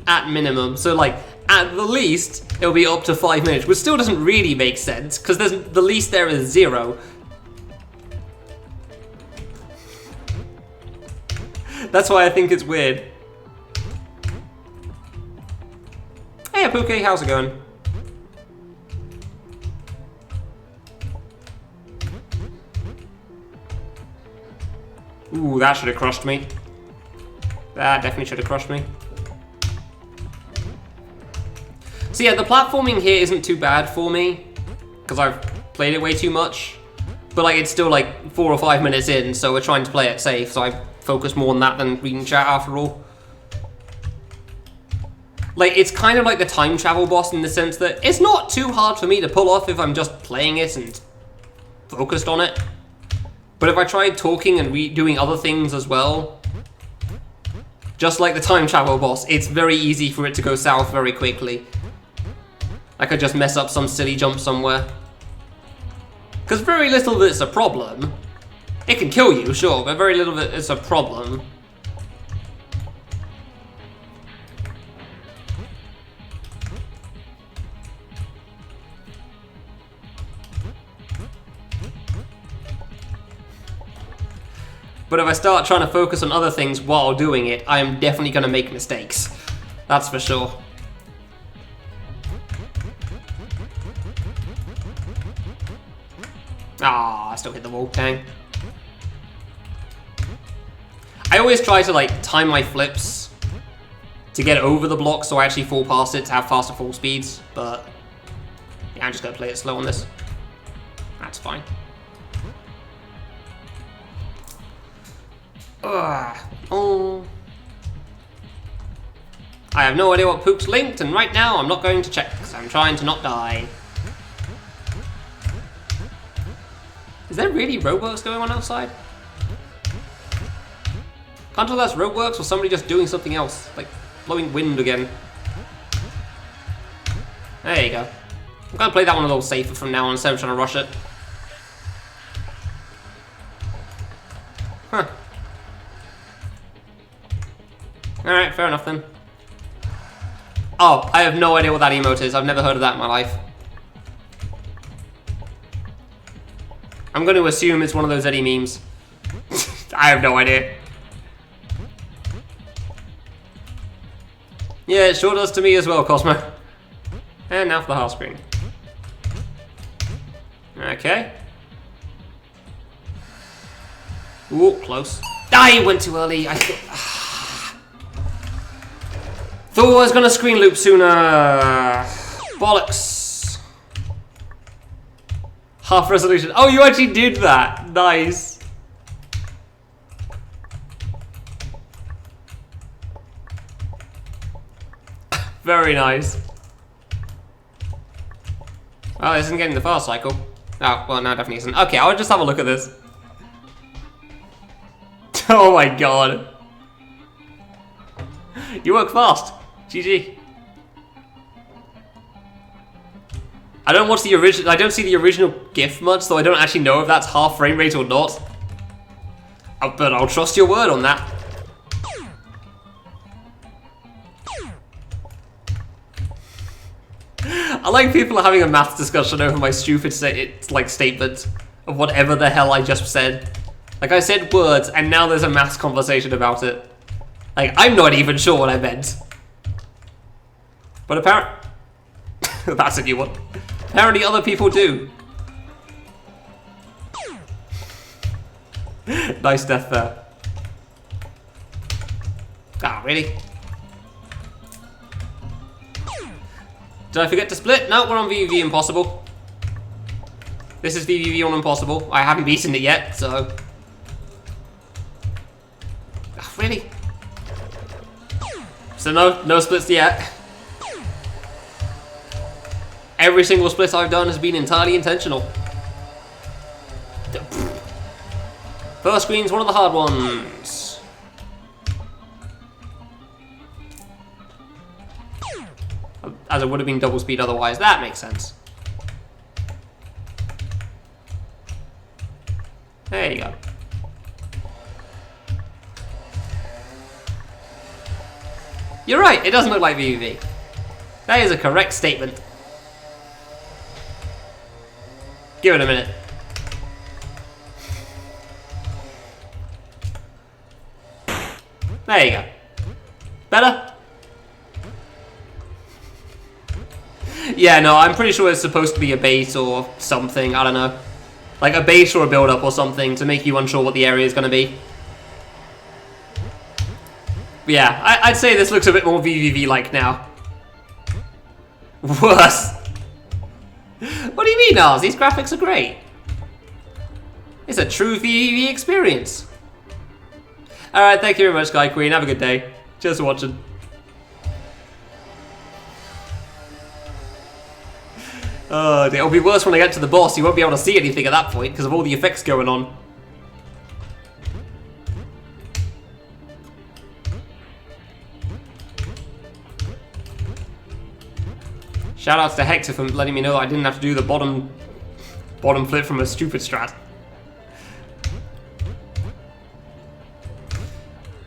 at minimum. So like, at the least, it'll be up to 5 minutes, which still doesn't really make sense, because the least there is 0. That's why I think it's weird. Hey, Apuke, how's it going? Ooh, that should have crushed me. That definitely should have crushed me. So yeah, the platforming here isn't too bad for me, because I've played it way too much. But like, it's still like 4 or 5 minutes in, so we're trying to play it safe, so I focus more on that than reading chat after all. Like, it's kind of like the time travel boss in the sense that it's not too hard for me to pull off if I'm just playing it and focused on it. But if I tried talking and doing other things as well, just like the time travel boss, it's very easy for it to go south very quickly. I could just mess up some silly jump somewhere. Because very little of it's a problem. It can kill you, sure, but very little of it is a problem. But if I start trying to focus on other things while doing it, I am definitely going to make mistakes. That's for sure. Ah, I still hit the wall, dang. I always try to like time my flips to get over the block so I actually fall past it to have faster fall speeds, but yeah, I'm just going to play it slow on this. That's fine. Oh. I have no idea what Pook's linked, and right now I'm not going to check, because I'm trying to not die. Is there really roadworks going on outside? Can't tell if that's roadworks or somebody just doing something else, like blowing wind again. There you go. I'm going to play that one a little safer from now on instead of trying to rush it. Huh. Alright, fair enough then. Oh, I have no idea what that emote is. I've never heard of that in my life. I'm going to assume it's one of those Eddie memes. I have no idea. Yeah, it sure does to me as well, Cosmo. And now for the half screen. Okay. Ooh, close. I went too early. I thought I was gonna screen loop sooner. Bollocks. Half resolution. Oh, you actually did that. Nice. Very nice. Oh, this isn't getting the fast cycle. Oh, well, no, definitely isn't. Okay, I'll just have a look at this. Oh my god. You work fast. GG. I don't watch the original. I don't see the original GIF much, so I don't actually know if that's half frame rate or not. But I'll trust your word on that. I like people are having a math discussion over my stupid statement of whatever the hell I just said. Like, I said words, and now there's a maths conversation about it. Like, I'm not even sure what I meant. But apparently... that's a new one. Apparently other people do. Nice death there. Ah, really? Did I forget to split? No, we're on VVV Impossible. This is VVV on Impossible. I haven't beaten it yet, so... Oh, really? So no splits yet. Every single split I've done has been entirely intentional. First screen's one of the hard ones. As it would have been double speed otherwise. That makes sense. There you go. You're right, it doesn't look like VVV. That is a correct statement. Give it a minute. There you go. Better? Yeah, no, I'm pretty sure it's supposed to be a bait or something, I don't know. Like a bait or a build-up or something to make you unsure what the area is going to be. But yeah, I'd say this looks a bit more VVV-like now. Worse. What do you mean, Nars? These graphics are great. It's a true VVV experience. Alright, thank you very much, Sky Queen. Have a good day. Cheers for watching. Oh, it'll be worse when I get to the boss. You won't be able to see anything at that point because of all the effects going on. Shoutouts to Hector for letting me know that I didn't have to do the bottom flip from a stupid strat.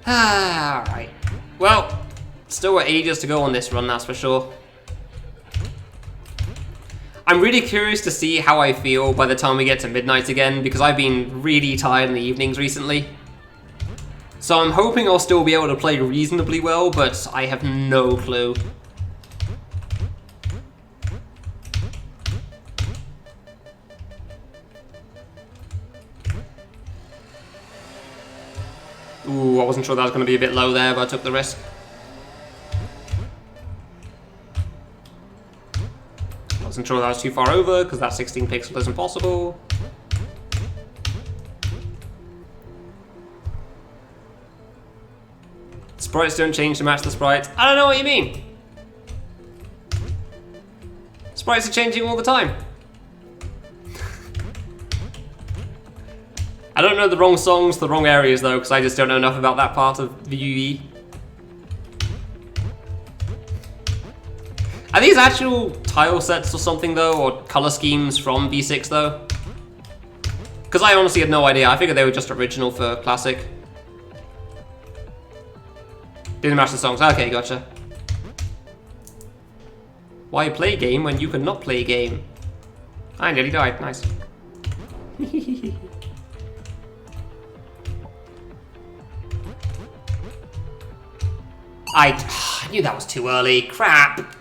Alright. Well, still got ages to go on this run, that's for sure. I'm really curious to see how I feel by the time we get to midnight again, because I've been really tired in the evenings recently. So I'm hoping I'll still be able to play reasonably well, but I have no clue. Ooh, I wasn't sure that was going to be a bit low there, but I took the risk. Wasn't sure that was too far over, because that 16 pixel isn't possible. Sprites don't change to match the sprites. I don't know what you mean. Sprites are changing all the time. I don't know the wrong songs, the wrong areas though, because I just don't know enough about that part of VUE. Are these actual tile sets or something though, or color schemes from V6 though? Because I honestly had no idea. I figured they were just original for Classic. Didn't match the songs. Okay, gotcha. Why play game when you can not play game? I nearly died. Nice. I knew that was too early. Crap.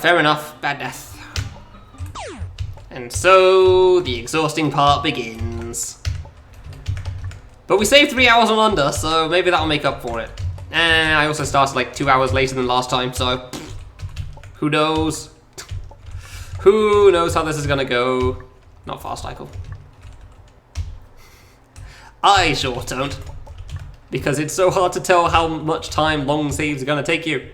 Fair enough. Bad death. And so the exhausting part begins. But we saved 3 hours on under, so maybe that'll make up for it. And I also started like 2 hours later than last time, so who knows? Who knows how this is gonna go? Not fast cycle. I sure don't. Because it's so hard to tell how much time long saves are gonna take you.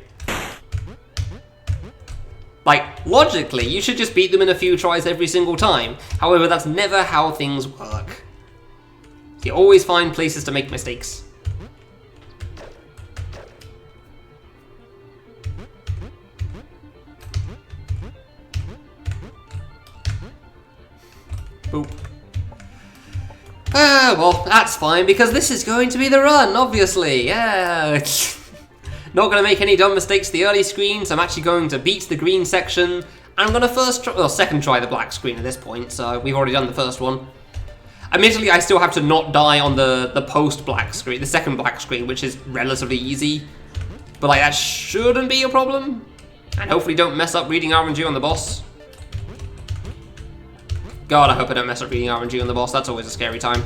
Like, logically, you should just beat them in a few tries every single time. However, that's never how things work. You always find places to make mistakes. Boop. Well, that's fine, because this is going to be the run, obviously. Yeah. Not going to make any dumb mistakes the early screens. I'm actually going to beat the green section. I'm going to second try the black screen at this point, so we've already done the first one. Admittedly, I still have to not die on the post-black screen, the second black screen, which is relatively easy. But like, that shouldn't be a problem. And hopefully don't mess up reading RNG on the boss. God, I hope I don't mess up reading RNG on the boss. That's always a scary time.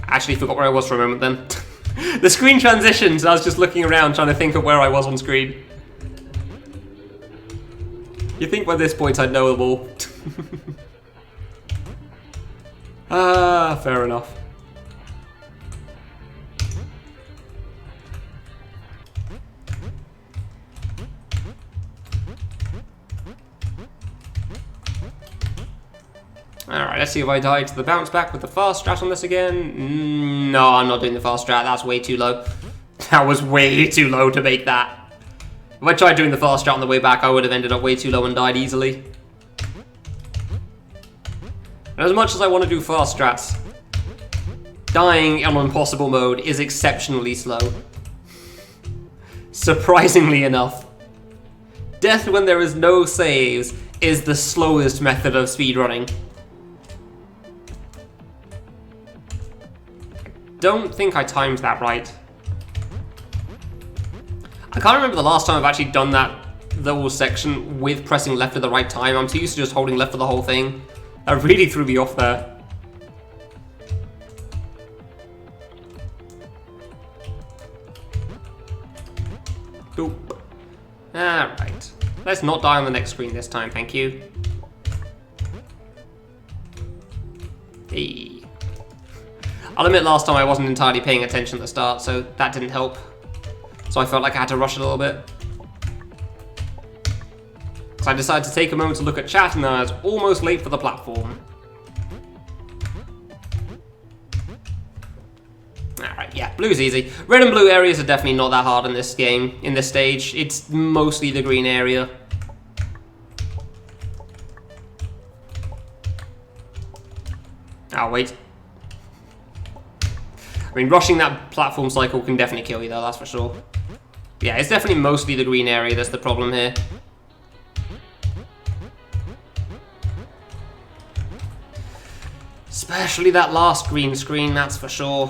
I actually forgot where I was for a moment then. The screen transitions, I was just looking around trying to think of where I was on screen. You think by this point I'd know them all. Fair enough. let's see if I die to the bounce back with the fast strat on this again. No, I'm not doing the fast strat. That's way too low. That was way too low to make that. If I tried doing the fast strat on the way back, I would have ended up way too low and died easily. And as much as I want to do fast strats, dying on impossible mode is exceptionally slow. Surprisingly enough. Death when there is no saves is the slowest method of speedrunning. Don't think I timed that right. I can't remember the last time I've actually done that little section with pressing left at the right time. I'm too used to just holding left for the whole thing. That really threw me off there. Boop. Alright. Let's not die on the next screen this time, thank you. Hey. I'll admit last time I wasn't entirely paying attention at the start, so that didn't help. So I felt like I had to rush a little bit. So I decided to take a moment to look at chat, and then I was almost late for the platform. Alright, yeah, blue's easy. Red and blue areas are definitely not that hard in this game, in this stage. It's mostly the green area. Oh, wait. I mean, rushing that platform cycle can definitely kill you, though, that's for sure. Yeah, it's definitely mostly the green area that's the problem here. Especially that last green screen, that's for sure.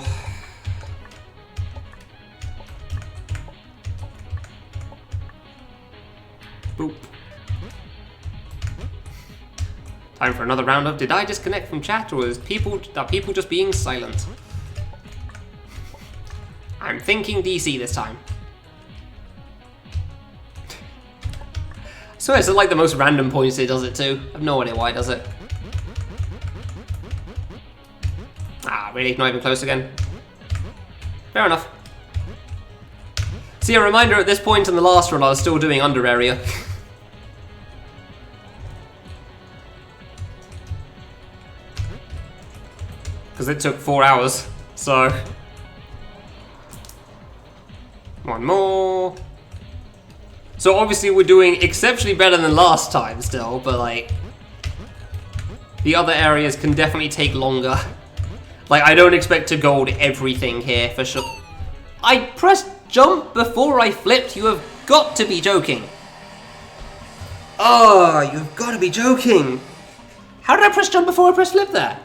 Boop. Time for another round of did I disconnect from chat, or are people just being silent? I'm thinking DC this time. So it's like the most random points it does it too. I have no idea why it does it. Ah, really? Not even close again? Fair enough. See, a reminder at this point in the last run I was still doing under area. Because it took 4 hours, so... One more. So obviously we're doing exceptionally better than last time still, but like... The other areas can definitely take longer. Like, I don't expect to gold everything here, for sure. I pressed jump before I flipped, you have got to be joking. Oh, you've got to be joking. How did I press jump before I pressed flip there?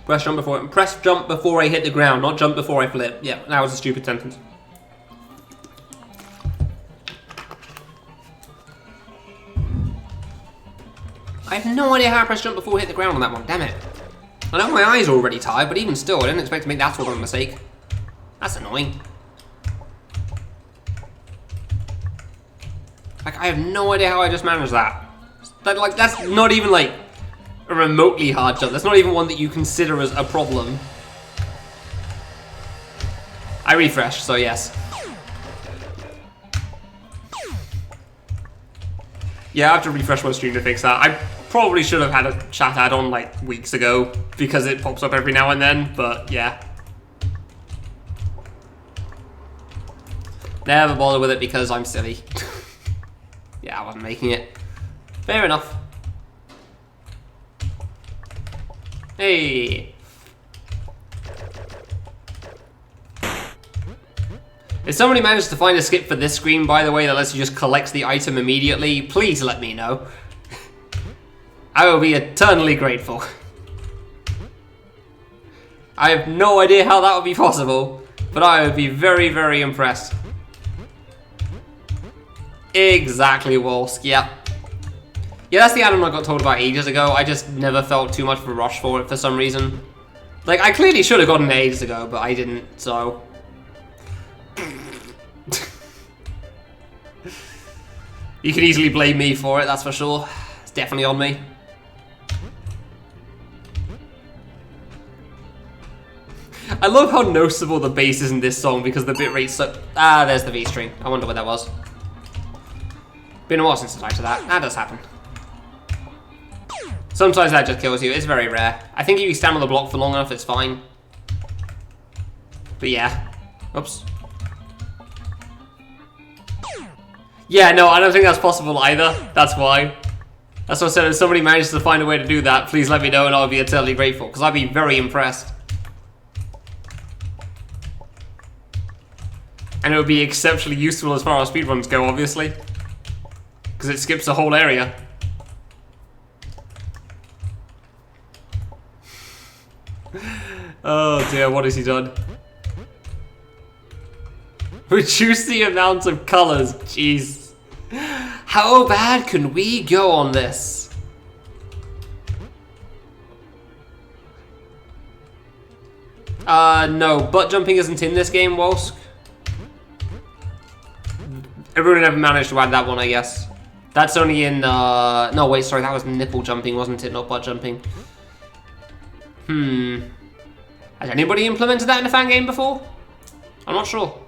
Press jump before I hit the ground, not jump before I flip. Yeah, that was a stupid sentence. I have no idea how I pressed jump before I hit the ground on that one, damn it. I know my eyes are already tired, but even still, I didn't expect to make that sort of a mistake. That's annoying. Like, I have no idea how I just managed that. Like, that's not even like a remotely hard jump. That's not even one that you consider as a problem. I refreshed, so yes. Yeah, I have to refresh my stream to fix that. I probably should have had a chat add-on like weeks ago because it pops up every now and then, but yeah. Never bother with it because I'm silly. Yeah, I wasn't making it. Fair enough. Hey. If somebody managed to find a skip for this screen, by the way, that lets you just collect the item immediately, please let me know. I will be eternally grateful. I have no idea how that would be possible, but I would be very, very impressed. Exactly, Wolsk, yeah. Yeah, that's the add-on I got told about ages ago. I just never felt too much of a rush for it for some reason. Like, I clearly should have gotten it ages ago, but I didn't, so... You can easily blame me for it, that's for sure. It's definitely on me. I love how noticeable the bass is in this song because the bitrate's so... Ah, there's the V string. I wonder what that was. Been a while since I died to that. That does happen. Sometimes that just kills you. It's very rare. I think if you stand on the block for long enough, it's fine. But yeah. Oops. Yeah, no, I don't think that's possible either. That's why. That's what I said. If somebody manages to find a way to do that, please let me know and I'll be eternally grateful. Because I'd be very impressed. And it would be exceptionally useful as far as speedruns go, obviously. Because it skips the whole area. Oh dear, what has he done? Reduce the amount of colors, jeez. How bad can we go on this? No, butt jumping isn't in this game, Wolsk. Everyone ever managed to add that one, I guess. That's only in, no, wait, sorry, that was nipple jumping, wasn't it? Not butt jumping. Has anybody implemented that in a fan game before? I'm not sure.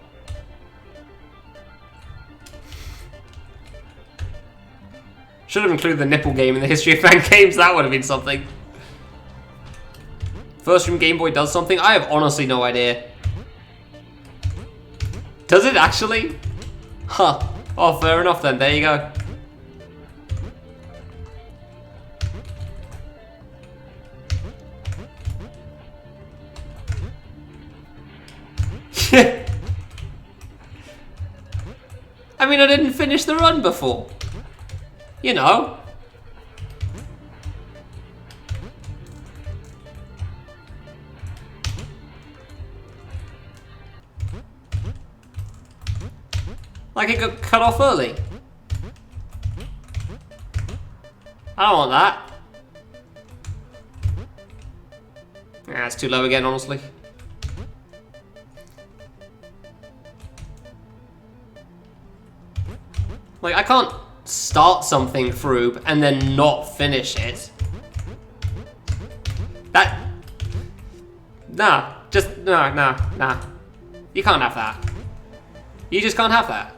Should have included the nipple game in the history of fan games, that would have been something. First from Game Boy does something? I have honestly no idea. Does it actually? Huh. Oh, fair enough then, there you go. I mean, I didn't finish the run before. You know. Like it got cut off early. I don't want that. Yeah, it's too low again, honestly. Like, I can't start something through and then not finish it. That... Nah. Just... Nah. You can't have that. You just can't have that.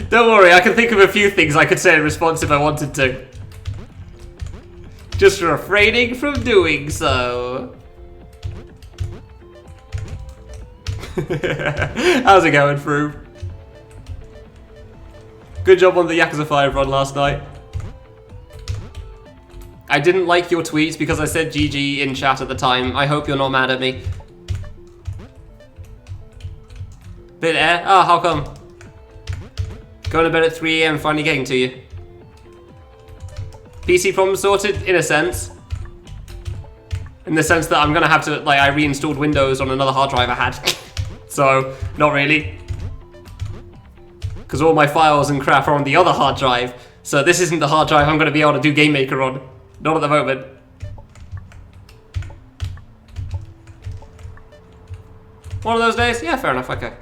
Don't worry, I can think of a few things I could say in response if I wanted to. Just refraining from doing so. How's it going, Fru? Good job on the Yakuza 5 run last night. I didn't like your tweets because I said GG in chat at the time. I hope you're not mad at me. Bit air? Oh, how come? Going to bed at 3 AM, finally getting to you. PC problem sorted, in a sense. In the sense that I'm going to have to, like, I reinstalled Windows on another hard drive I had. So, not really. Because all my files and crap are on the other hard drive. So this isn't the hard drive I'm going to be able to do Game Maker on. Not at the moment. One of those days? Yeah, fair enough, okay.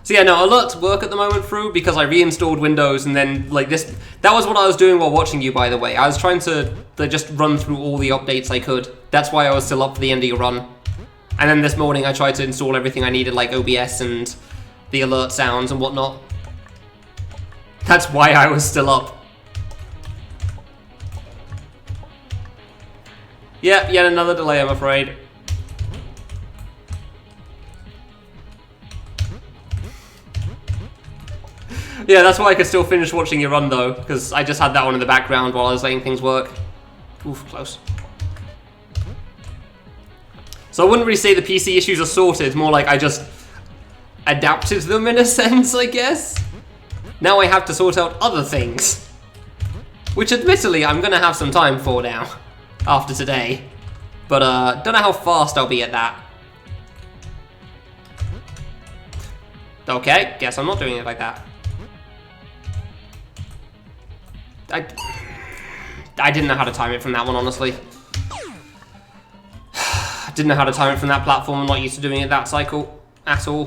So yeah, no, alerts work at the moment through because I reinstalled Windows and then, like, this... That was what I was doing while watching you, by the way. I was trying to just run through all the updates I could. That's why I was still up for the end of your run. And then this morning I tried to install everything I needed, like OBS and the alert sounds and whatnot. That's why I was still up. Yep, yet another delay, I'm afraid. Yeah, that's why I could still finish watching your run, though, because I just had that one in the background while I was letting things work. Oof, close. So I wouldn't really say the PC issues are sorted, more like I just adapted them in a sense, I guess. Now I have to sort out other things. Which admittedly I'm gonna have some time for now, after today. But don't know how fast I'll be at that. Okay, guess I'm not doing it like that. I didn't know how to time it from that one, honestly. Didn't know how to time it from that platform. I'm not used to doing it that cycle at all.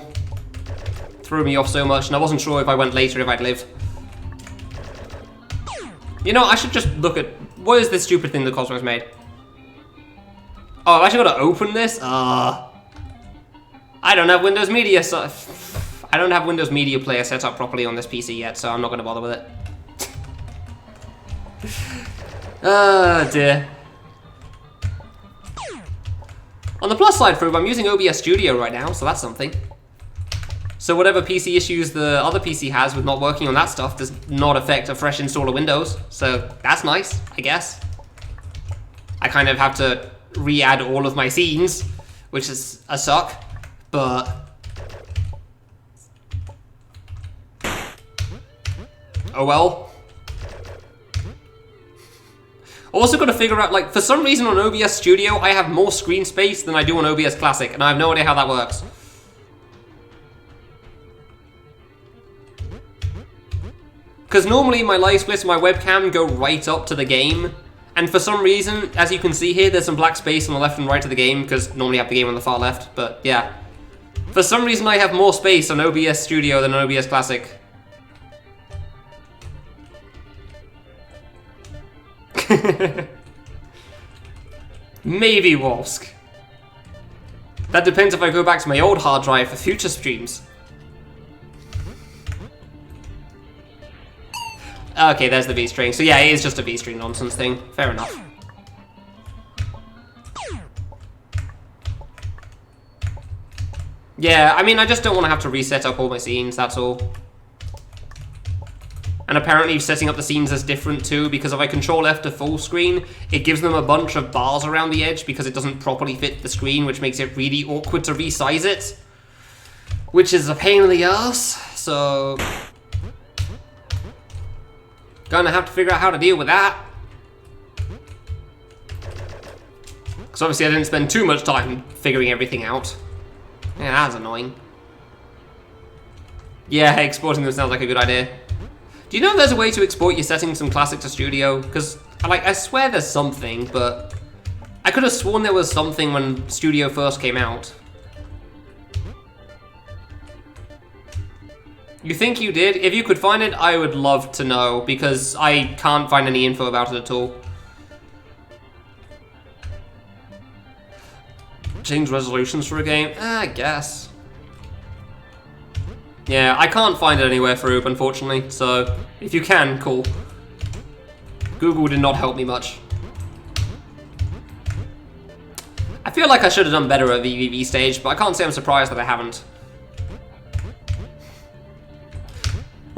Threw me off so much, and I wasn't sure if I went later if I'd live. You know, I should just look at... What is this stupid thing that Cosmos made? Oh, I've actually got to open this? I don't have Windows Media I don't have Windows Media Player set up properly on this PC yet, so I'm not going to bother with it. Oh, dear. On the plus side, Froob, I'm using OBS Studio right now, so that's something. So whatever PC issues the other PC has with not working on that stuff does not affect a fresh install of Windows. So that's nice, I guess. I kind of have to re-add all of my scenes, which is a suck, but... oh well. Also got to figure out, like, for some reason on OBS Studio, I have more screen space than I do on OBS Classic, and I have no idea how that works. Because normally my live splits and my webcam go right up to the game, and for some reason, as you can see here, there's some black space on the left and right of the game, because normally I have the game on the far left, but yeah. For some reason I have more space on OBS Studio than on OBS Classic. Maybe Wolsk. That depends if I go back to my old hard drive for future streams. Okay, there's the V-string. So yeah, it is just a V-string nonsense thing. Fair enough. Yeah, I mean, I just don't want to have to reset up all my scenes, that's all. And apparently setting up the scenes is different too, because if I control F to full screen, it gives them a bunch of bars around the edge because it doesn't properly fit the screen, which makes it really awkward to resize it. Which is a pain in the ass, so... gonna have to figure out how to deal with that. Because obviously I didn't spend too much time figuring everything out. Yeah, that's annoying. Yeah, exporting them sounds like a good idea. Do you know if there's a way to export your settings from Classic to Studio? Because, like, I swear there's something, but I could have sworn there was something when Studio first came out. You think you did? If you could find it, I would love to know, because I can't find any info about it at all. Change resolutions for a game? I guess. Yeah, I can't find it anywhere, Froob, unfortunately, so if you can, cool. Google did not help me much. I feel like I should have done better at VVV stage, but I can't say I'm surprised that I haven't.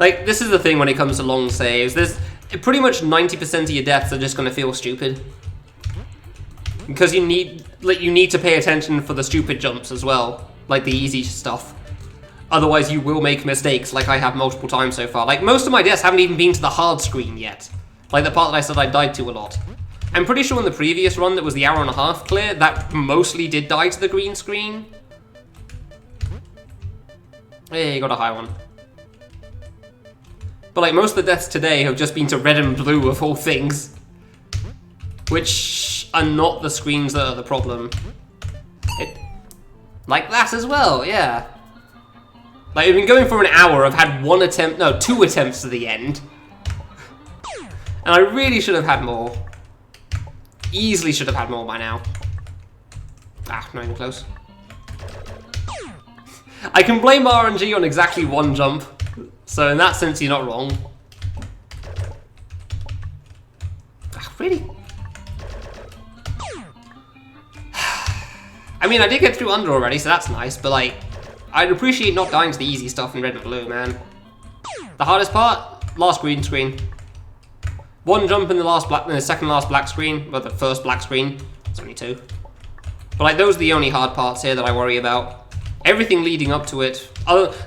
Like, this is the thing when it comes to long saves. There's pretty much 90% of your deaths are just going to feel stupid. Because you need to pay attention for the stupid jumps as well, like the easy stuff. Otherwise, you will make mistakes, like I have multiple times so far. Like, most of my deaths haven't even been to the hard screen yet. Like the part that I said I died to a lot. I'm pretty sure in the previous run that was the hour and a half clear, that mostly did die to the green screen. Hey, you got a high one. But like, most of the deaths today have just been to red and blue of all things. Which are not the screens that are the problem. Like that as well, yeah. Like, we've been going for an hour, I've had two attempts to the end. And I really should have had more. Easily should have had more by now. Ah, not even close. I can blame RNG on exactly one jump. So in that sense, you're not wrong. Ah, really? I mean, I did get through under already, so that's nice, but like, I'd appreciate not dying to the easy stuff in red and blue, man. The hardest part? Last green screen. One jump in the second last black screen, but the first black screen. It's only two. But like, those are the only hard parts here that I worry about. Everything leading up to it.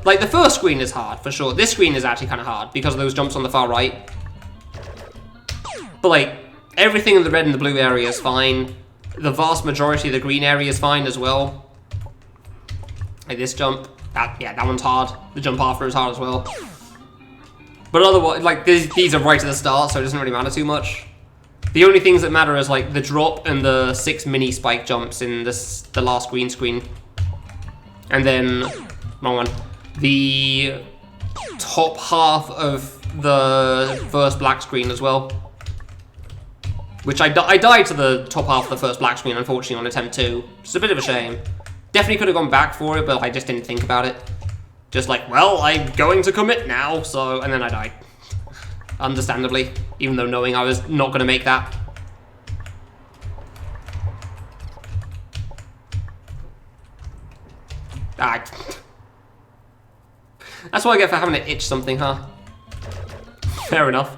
Like, the first screen is hard, for sure. This screen is actually kind of hard, because of those jumps on the far right. But like, everything in the red and the blue area is fine. The vast majority of the green area is fine as well. Like this jump, that one's hard. The jump after is hard as well. But otherwise, like, these are right at the start, so it doesn't really matter too much. The only things that matter is like the drop and the 6 mini spike jumps in the last green screen. And then, wrong one, the top half of the first black screen as well. Which I died to the top half of the first black screen, unfortunately, on attempt 2. It's a bit of a shame. Definitely could have gone back for it, but I just didn't think about it. Just like, well, I'm going to commit now, so... And then I died. Understandably. Even though knowing I was not going to make that. Ah. That's what I get for having to itch something, huh? Fair enough.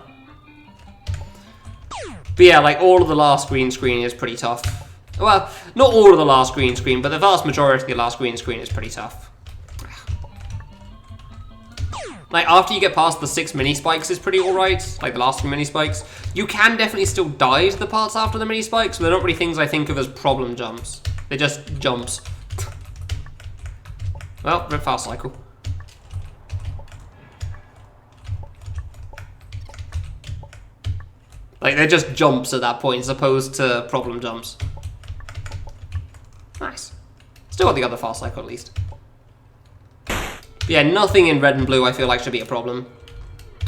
But yeah, like, all of the last green screen is pretty tough. Well, not all of the last green screen, but the vast majority of the last green screen is pretty tough. Like, after you get past the 6 mini spikes is pretty alright, like the last 3 mini spikes. You can definitely still die to the parts after the mini spikes, but they're not really things I think of as problem jumps. They're just jumps. Well, rip fast cycle. Like, they're just jumps at that point, as opposed to problem jumps. Nice. Still got the other fast cycle, at least. But yeah, nothing in red and blue I feel like should be a problem.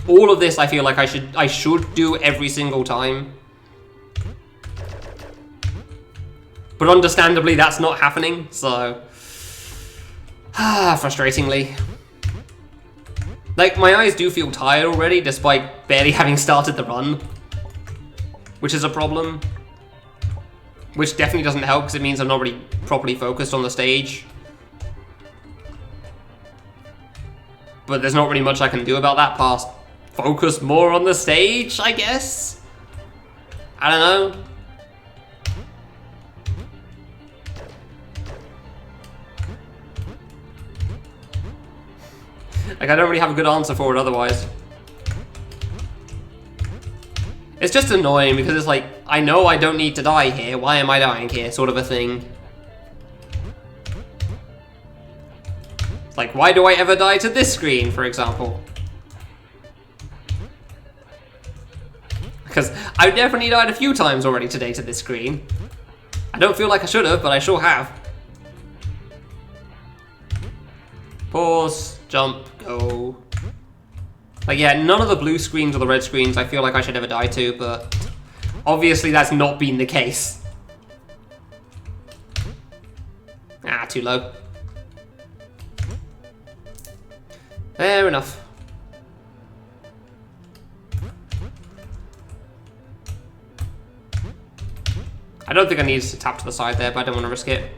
All of this I feel like I should do every single time. But understandably, that's not happening, so... frustratingly. Like, my eyes do feel tired already, despite barely having started the run. Which is a problem. Which definitely doesn't help, because it means I'm not really properly focused on the stage. But there's not really much I can do about that past focus more on the stage, I guess? I don't know. Like, I don't really have a good answer for it otherwise. It's just annoying because it's like, I know I don't need to die here, why am I dying here, sort of a thing. It's like, why do I ever die to this screen, for example? Because I've definitely died a few times already today to this screen. I don't feel like I should have, but I sure have. Pause, jump, go. Like, yeah, none of the blue screens or the red screens I feel like I should ever die to, but obviously that's not been the case. Ah, too low. Fair enough. I don't think I need to tap to the side there, but I don't want to risk it.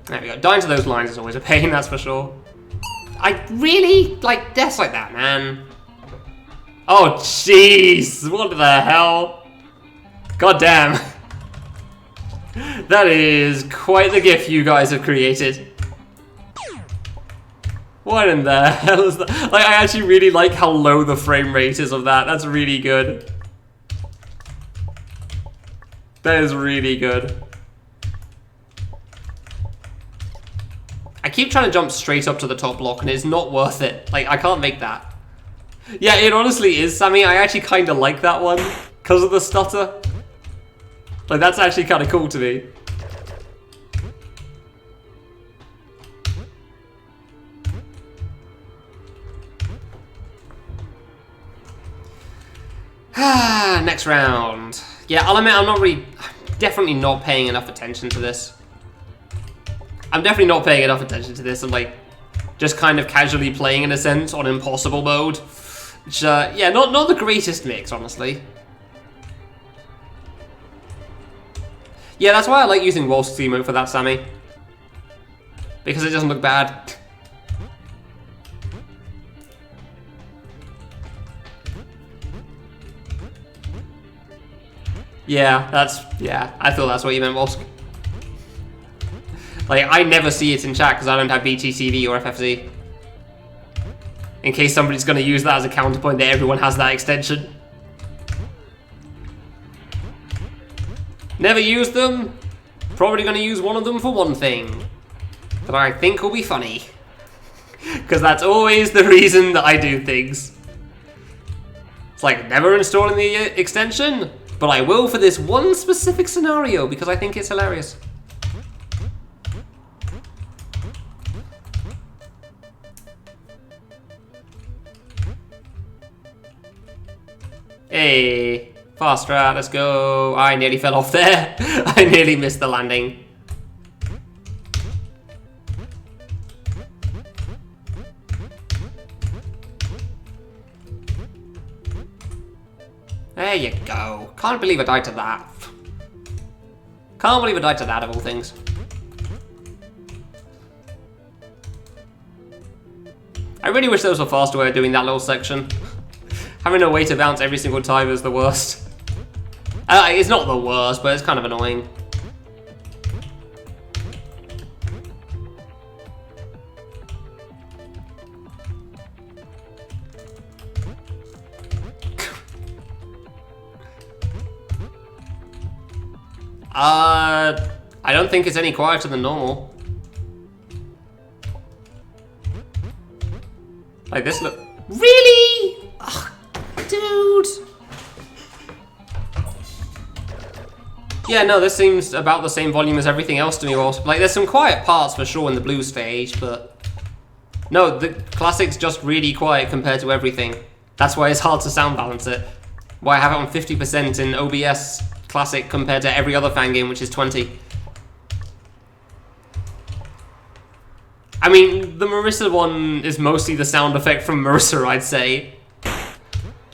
There we go. Dying to those lines is always a pain, that's for sure. I really like deaths like that, man. Oh, jeez. What the hell? God damn. That is quite the gif you guys have created. What in the hell is that? Like, I actually really like how low the frame rate is of that. That's really good. That is really good. I keep trying to jump straight up to the top block and it's not worth it. Like, I can't make that. Yeah, it honestly is, Sammy. I actually kind of like that one because of the stutter. Like, that's actually kind of cool to me. Next round. Yeah, I'll admit I'm definitely not paying enough attention to this. I'm definitely not paying enough attention to this. I'm like, just kind of casually playing in a sense on impossible mode. Which, yeah, not the greatest mix, honestly. Yeah, that's why I like using Waltz's emote for that, Sammy. Because it doesn't look bad. Yeah, I thought that's what you meant, Waltz. Like, I never see it in chat because I don't have BTTV or FFZ. In case somebody's going to use that as a counterpoint that everyone has that extension. Never used them. Probably going to use one of them for one thing. That I think will be funny. Because that's always the reason that I do things. It's like, never installing the extension, but I will for this one specific scenario because I think it's hilarious. Hey, fast strat, let's go. I nearly fell off there. I nearly missed the landing. There you go. Can't believe I died to that. Can't believe I died to that of all things. I really wish there was a faster way of doing that little section. Having a way to bounce every single time is the worst. It's not the worst, but it's kind of annoying. I don't think it's any quieter than normal. Like this look. Really? Ugh, dude. Yeah, no, this seems about the same volume as everything else to me. Like, there's some quiet parts for sure in the blue stage, but no, the classic's just really quiet compared to everything. That's why it's hard to sound balance it. Why I have it on 50% in OBS Classic compared to every other fan game, which is 20. I mean, the Marissa one is mostly the sound effect from Marissa, I'd say.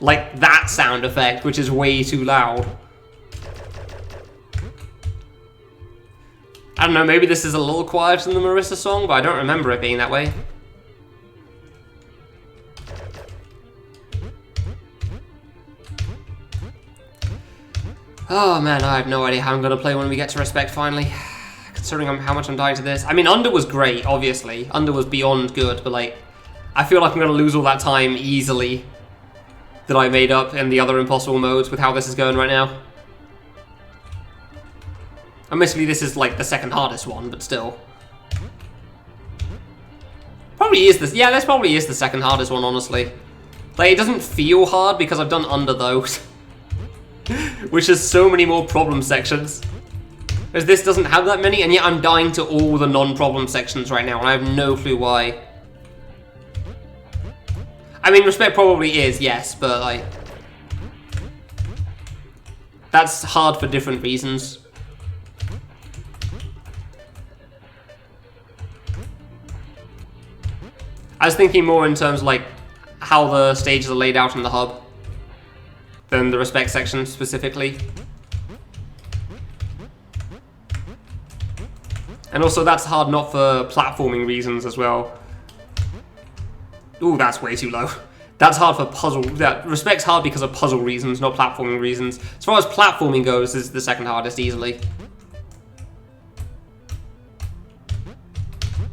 Like, that sound effect, which is way too loud. I don't know, maybe this is a little quieter than the Marissa song, but I don't remember it being that way. Oh man, I have no idea how I'm going to play when we get to Respect finally. Considering how much I'm dying to this. I mean, Under was great, obviously. Under was beyond good, but like, I feel like I'm going to lose all that time easily that I made up in the other impossible modes with how this is going right now. Admittedly, this is like the second hardest one, but still. Probably is this. Yeah, this probably is the second hardest one, honestly. Like, it doesn't feel hard because I've done Under those. Which has so many more problem sections. Whereas this doesn't have that many, and yet I'm dying to all the non-problem sections right now, and I have no clue why. I mean, Respect probably is, yes, but like... that's hard for different reasons. I was thinking more in terms of like how the stages are laid out in the hub than the Respect section specifically. And also that's hard not for platforming reasons as well. Ooh, that's way too low. That's hard for puzzle. That Respect's hard because of puzzle reasons, not platforming reasons. As far as platforming goes, this is the second hardest easily.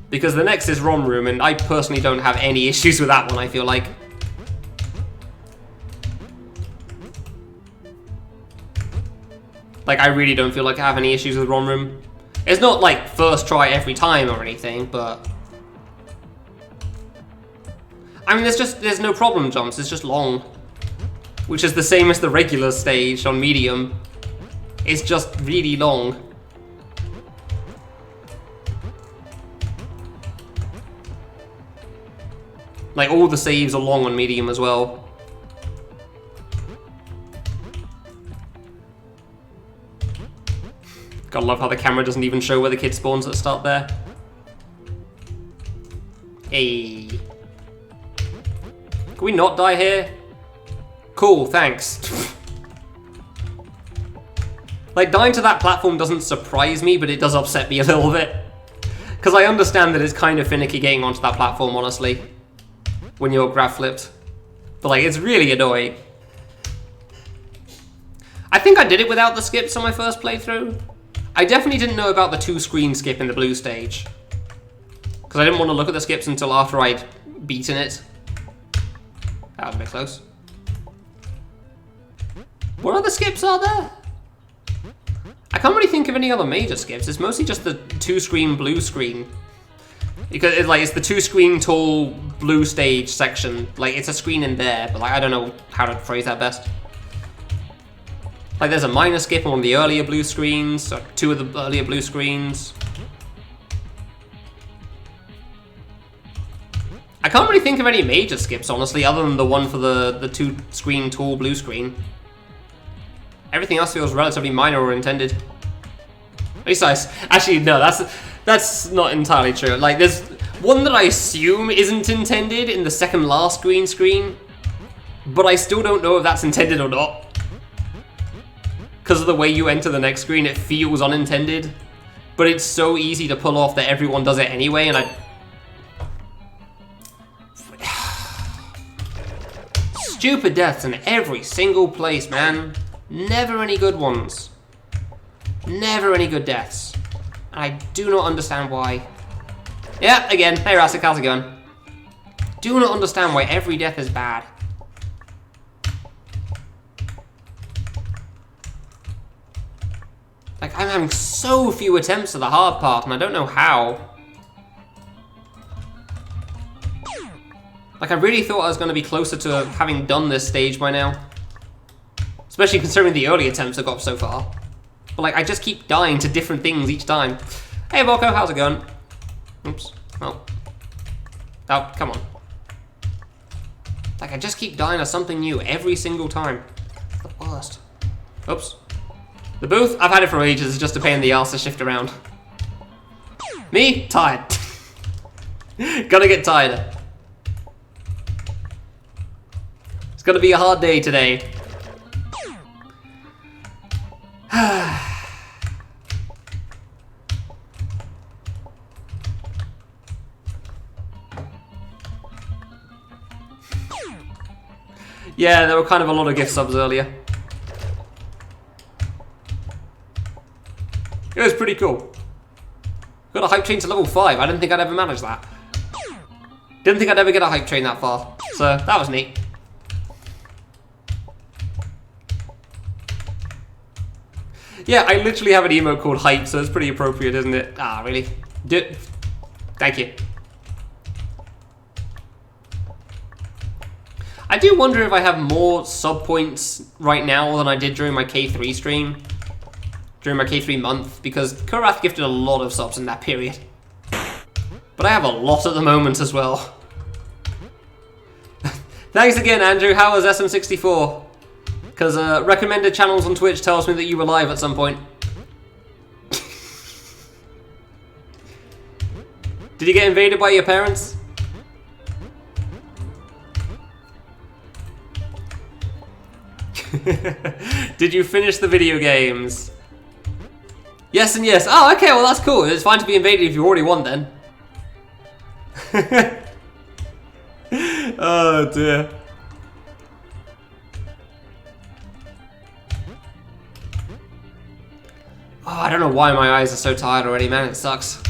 Because the next is ROM Room, and I personally don't have any issues with that one, I feel like. Like, I really don't feel like I have any issues with ROM Room. It's not like first try every time or anything, but... I mean, there's no problem jumps, it's just long. Which is the same as the regular stage on medium. It's just really long. Like, all the saves are long on medium as well. Gotta love how the camera doesn't even show where the kid spawns at the start there. Hey. Can we not die here? Cool, thanks. Like, dying to that platform doesn't surprise me, but it does upset me a little bit. Because I understand that it's kind of finicky getting onto that platform, honestly. When you're grab flipped. But like, it's really annoying. I think I did it without the skips on my first playthrough. I definitely didn't know about the 2-screen skip in the blue stage. Because I didn't want to look at the skips until after I'd beaten it. That was a bit close. What other skips are there? I can't really think of any other major skips. It's mostly just the 2-screen blue screen. Because it's the 2-screen tall blue stage section. Like, it's a screen in there, but like, I don't know how to phrase that best. Like, there's a minor skip on one of the earlier blue screens, or 2 of the earlier blue screens. I can't really think of any major skips, honestly, other than the one for the 2-screen tall blue screen. Everything else feels relatively minor or intended. At least actually, no, that's not entirely true. Like, there's one that I assume isn't intended in the second last green screen, but I still don't know if that's intended or not. Because of the way you enter the next screen, it feels unintended, but it's so easy to pull off that everyone does it anyway, and stupid deaths in every single place, man. Never any good ones. Never any good deaths. I do not understand why. Yeah, again. Hey, Rasik, how's it going? Do not understand why every death is bad. Like, I'm having so few attempts at the hard part, and I don't know how. Like, I really thought I was going to be closer to having done this stage by now. Especially considering the early attempts I got so far. But, like, I just keep dying to different things each time. Hey, Volko, how's it going? Oops. Oh. Oh, come on. Like, I just keep dying to something new every single time. It's the worst. Oops. The booth, I've had it for ages, it's just a pain in the ass to shift around. Me? Tired. Gonna get tired. It's gonna be a hard day today. Yeah, there were kind of a lot of gift subs earlier. It was pretty cool. Got a hype train to level 5. I didn't think I'd ever manage that. Didn't think I'd ever get a hype train that far. So, that was neat. Yeah, I literally have an emote called Hype, so it's pretty appropriate, isn't it? Ah, really? Thank you. I do wonder if I have more sub points right now than I did during my K3 stream. During my K3 month, because Kurath gifted a lot of subs in that period. But I have a lot at the moment as well. Thanks again, Andrew. How was SM64? Because recommended channels on Twitch tells me that you were live at some point. Did you get invaded by your parents? Did you finish the video games? Yes and yes. Oh, okay, well that's cool. It's fine to be invaded if you already won then. Oh dear. Oh, I don't know why my eyes are so tired already, man. It sucks.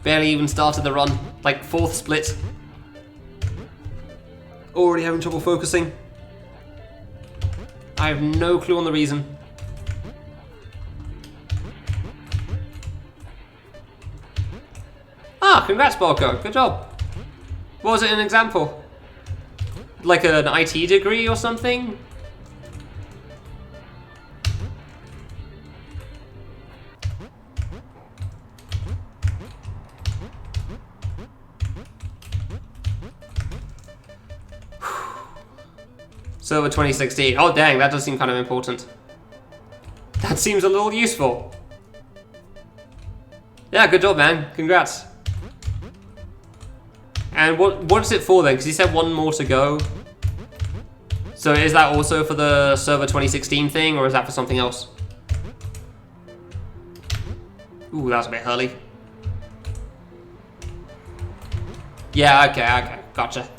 Barely even started the run. Like, 4th split. Already having trouble focusing. I have no clue on the reason. Ah, congrats, Balko. Good job. What was it an example? Like an IT degree or something? Silver 2016. Oh dang, that does seem kind of important. That seems a little useful. Yeah, good job, man. Congrats. And what is it for then? Because you said one more to go. So is that also for the Server 2016 thing, or is that for something else? Ooh, that was a bit early. Yeah, okay, gotcha.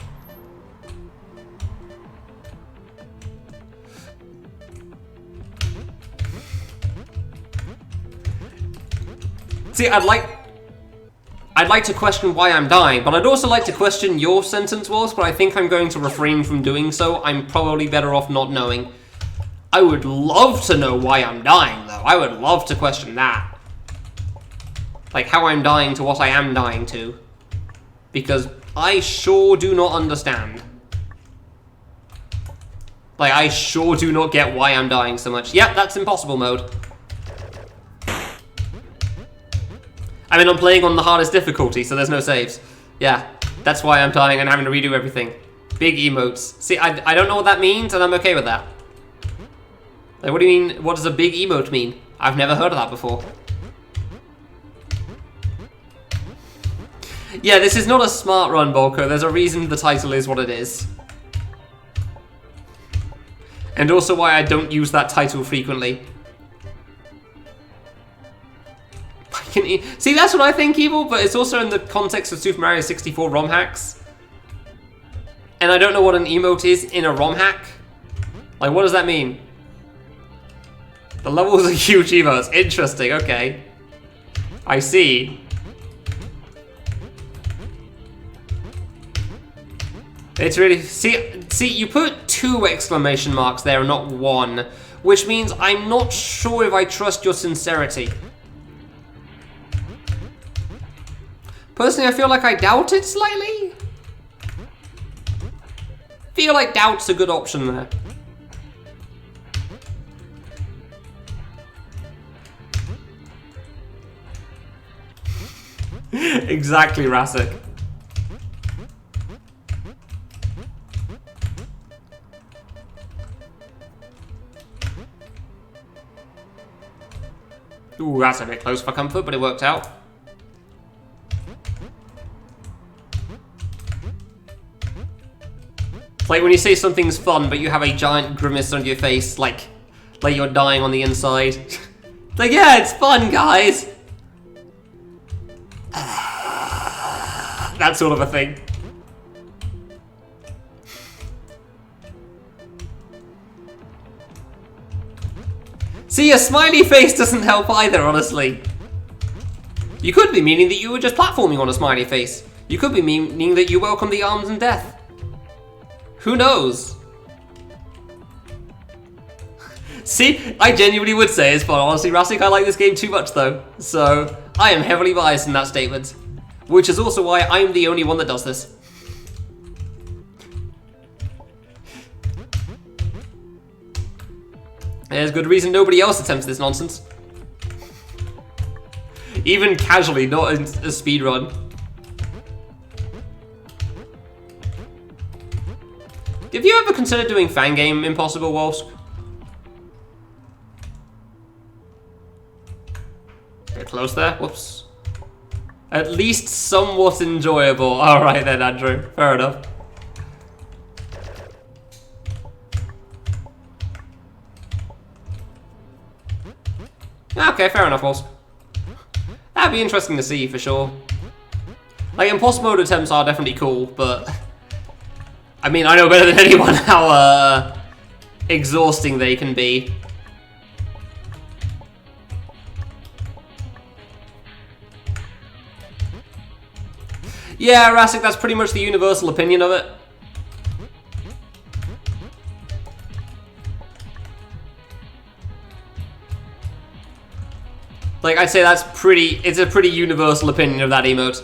See, I'd like to question why I'm dying, but I'd also like to question your sentence, Wolves, but I think I'm going to refrain from doing so. I'm probably better off not knowing. I would love to know why I'm dying, though. I would love to question that. Like, how I'm dying to what I am dying to. Because I sure do not understand. Like, I sure do not get why I'm dying so much. Yep, that's impossible mode. I mean, I'm playing on the hardest difficulty, so there's no saves. Yeah, that's why I'm dying and having to redo everything. Big emotes. See, I don't know what that means, and I'm okay with that. Like, what do you mean, what does a big emote mean? I've never heard of that before. Yeah, this is not a smart run, Bolko. There's a reason the title is what it is. And also why I don't use that title frequently. See, that's what I think, Evil, but it's also in the context of Super Mario 64 ROM hacks. And I don't know what an emote is in a ROM hack. Like, what does that mean? The levels are huge emotes. Interesting, okay. I see. It's really... See, you put 2 exclamation marks there and not 1, which means I'm not sure if I trust your sincerity. Personally, I feel like I doubt it slightly. Feel like doubt's a good option there. Exactly, Rasik. Ooh, that's a bit close for comfort, but it worked out. It's like when you say something's fun, but you have a giant grimace on your face, like you're dying on the inside. It's like, yeah, it's fun, guys! That sort of a thing. See, a smiley face doesn't help either, honestly. You could be meaning that you were just platforming on a smiley face. You could be meaning that you welcome the arms and death. Who knows? See, I genuinely would say it's fun. Honestly, Rasik, I like this game too much, though. So, I am heavily biased in that statement. Which is also why I'm the only one that does this. There's good reason nobody else attempts this nonsense. Even casually, not a speedrun. Have you ever considered doing Fangame Impossible, Wolsk? Get close there, whoops. At least somewhat enjoyable. Alright then, Andrew, fair enough. Okay, fair enough, Wolsk. That'd be interesting to see, for sure. Like, impossible mode attempts are definitely cool, but... I mean, I know better than anyone how, exhausting they can be. Yeah, Rasik, that's pretty much the universal opinion of it. Like, I'd say that's it's a pretty universal opinion of that emote.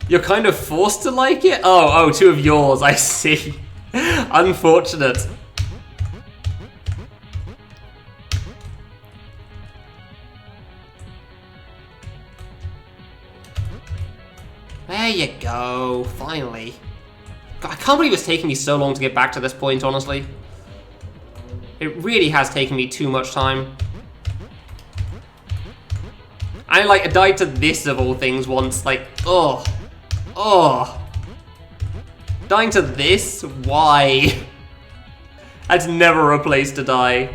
You're kind of forced to like it? Oh, 2 of yours, I see. Unfortunate. There you go, finally. God, I can't believe it's taken me so long to get back to this point, honestly. It really has taken me too much time. I, like, died to this of all things once, like, ugh. Oh. Dying to this? Why? That's never a place to die.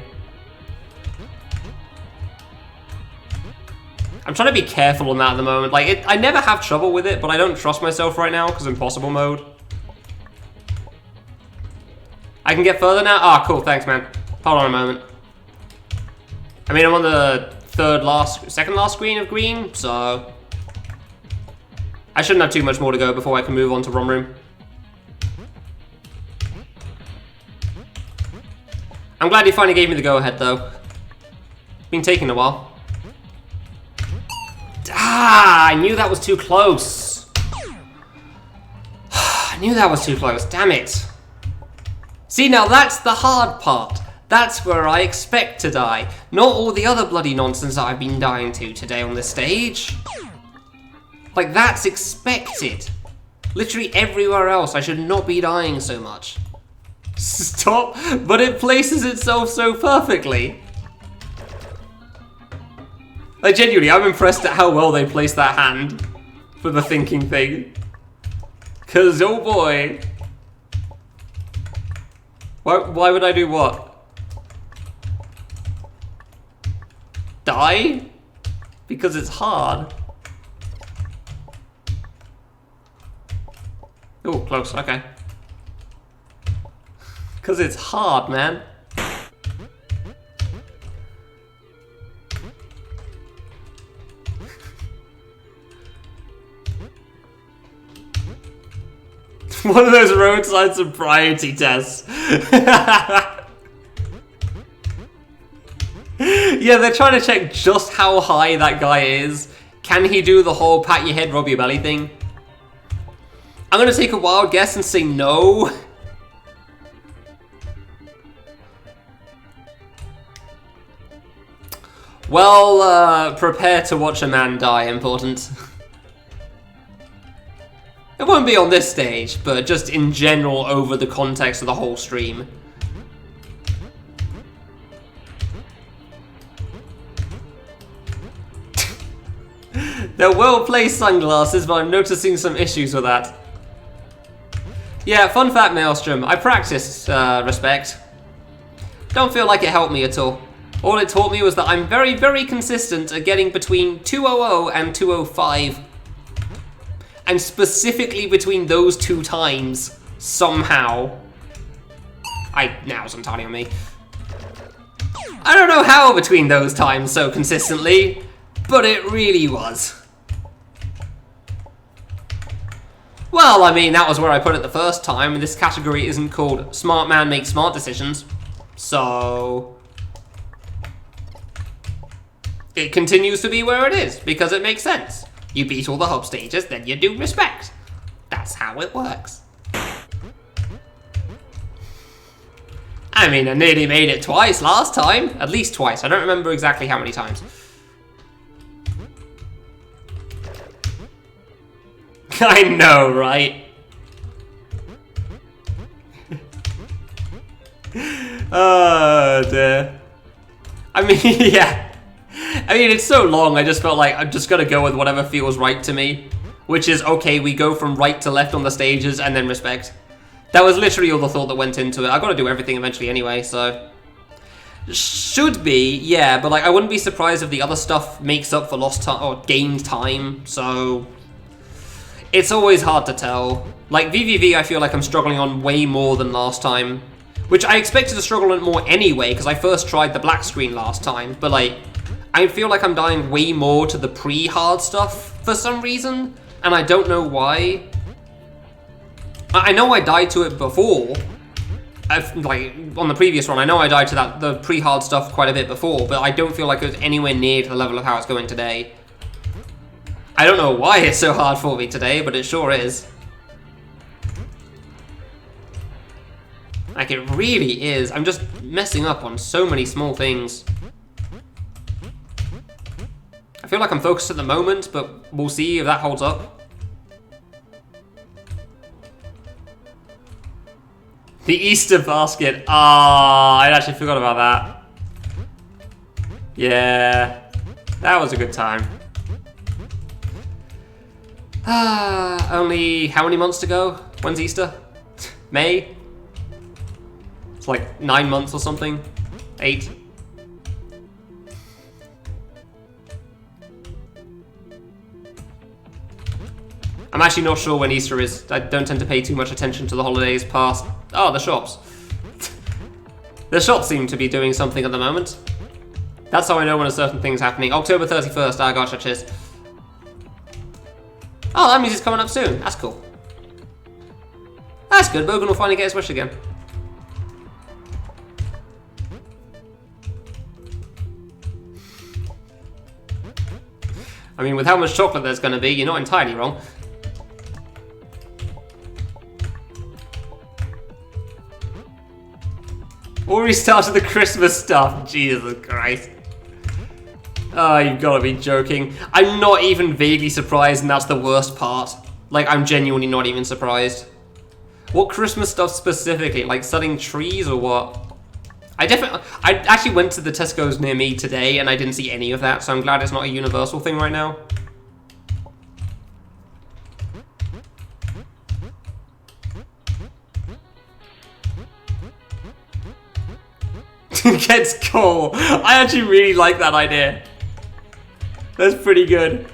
I'm trying to be careful on that at the moment. Like, I never have trouble with it, but I don't trust myself right now because impossible mode. I can get further now? Ah, cool, thanks, man. Hold on a moment. I mean, I'm on the second last screen of green, so... I shouldn't have too much more to go before I can move on to ROM room. I'm glad you finally gave me the go-ahead, though. Been taking a while. Ah, I knew that was too close. I knew that was too close, damn it. See, now that's the hard part. That's where I expect to die. Not all the other bloody nonsense that I've been dying to today on this stage. Like, that's expected. Literally everywhere else, I should not be dying so much. Stop, but it places itself so perfectly. Like, genuinely, I'm impressed at how well they placed that hand for the thinking thing. Cause, oh boy. Why would I do what? Die? Because it's hard. Oh, close, okay. Because it's hard, man. One of those roadside sobriety tests. Yeah, they're trying to check just how high that guy is. Can he do the whole pat your head, rub your belly thing? I'm gonna take a wild guess and say no. Well, prepare to watch a man die, important. It won't be on this stage, but just in general over the context of the whole stream. They're well-placed sunglasses, but I'm noticing some issues with that. Yeah, fun fact, Maelstrom. I practiced, respect. Don't feel like it helped me at all. All it taught me was that I'm very, very consistent at getting between 200 and 205. And specifically between those two times, somehow. Now it's entirely on me. I don't know how between those times so consistently, but it really was. Well, I mean, that was where I put it the first time, and this category isn't called Smart Man Makes Smart Decisions. So it continues to be where it is, because it makes sense. You beat all the hub stages, then you do respect. That's how it works. I mean, I nearly made it twice last time. At least twice. I don't remember exactly how many times. I know, right? Oh, dear. I mean, yeah. I mean, it's so long, I just felt like I'm just gonna go with whatever feels right to me. Which is, okay, we go from right to left on the stages and then respect. That was literally all the thought that went into it. I gotta do everything eventually anyway, so... Should be, yeah, but like, I wouldn't be surprised if the other stuff makes up for lost time, or gained time, so... It's always hard to tell. Like, VVV, I feel like I'm struggling on way more than last time. Which I expected to struggle on more anyway, because I first tried the black screen last time, but like... I feel like I'm dying way more to the pre-hard stuff for some reason, and I don't know why. I know I died to it before, like on the previous run. I know I died to the pre-hard stuff quite a bit before, but I don't feel like it was anywhere near to the level of how it's going today. I don't know why it's so hard for me today, but it sure is. Like, it really is. I'm just messing up on so many small things. I feel like I'm focused at the moment, but we'll see if that holds up. The Easter basket. Ah, I actually forgot about that. Yeah, that was a good time. Only how many months to go? When's Easter? May? It's like 9 months or something. 8. I'm actually not sure when Easter is. I don't tend to pay too much attention to the holidays past... Oh, the shops. The shops seem to be doing something at the moment. That's how I know when a certain thing's happening. October 31st, ah, gotcha, cheers. Oh, that means it's coming up soon. That's cool. That's good, Bogan will finally get his wish again. I mean, with how much chocolate there's going to be, you're not entirely wrong. Already started the Christmas stuff. Jesus Christ. Oh, you've got to be joking. I'm not even vaguely surprised, and that's the worst part. Like, I'm genuinely not even surprised. What Christmas stuff specifically? Like selling trees or what? I actually went to the Tesco's near me today, and I didn't see any of that, so I'm glad it's not a universal thing right now. Gets coal. I actually really like that idea. That's pretty good.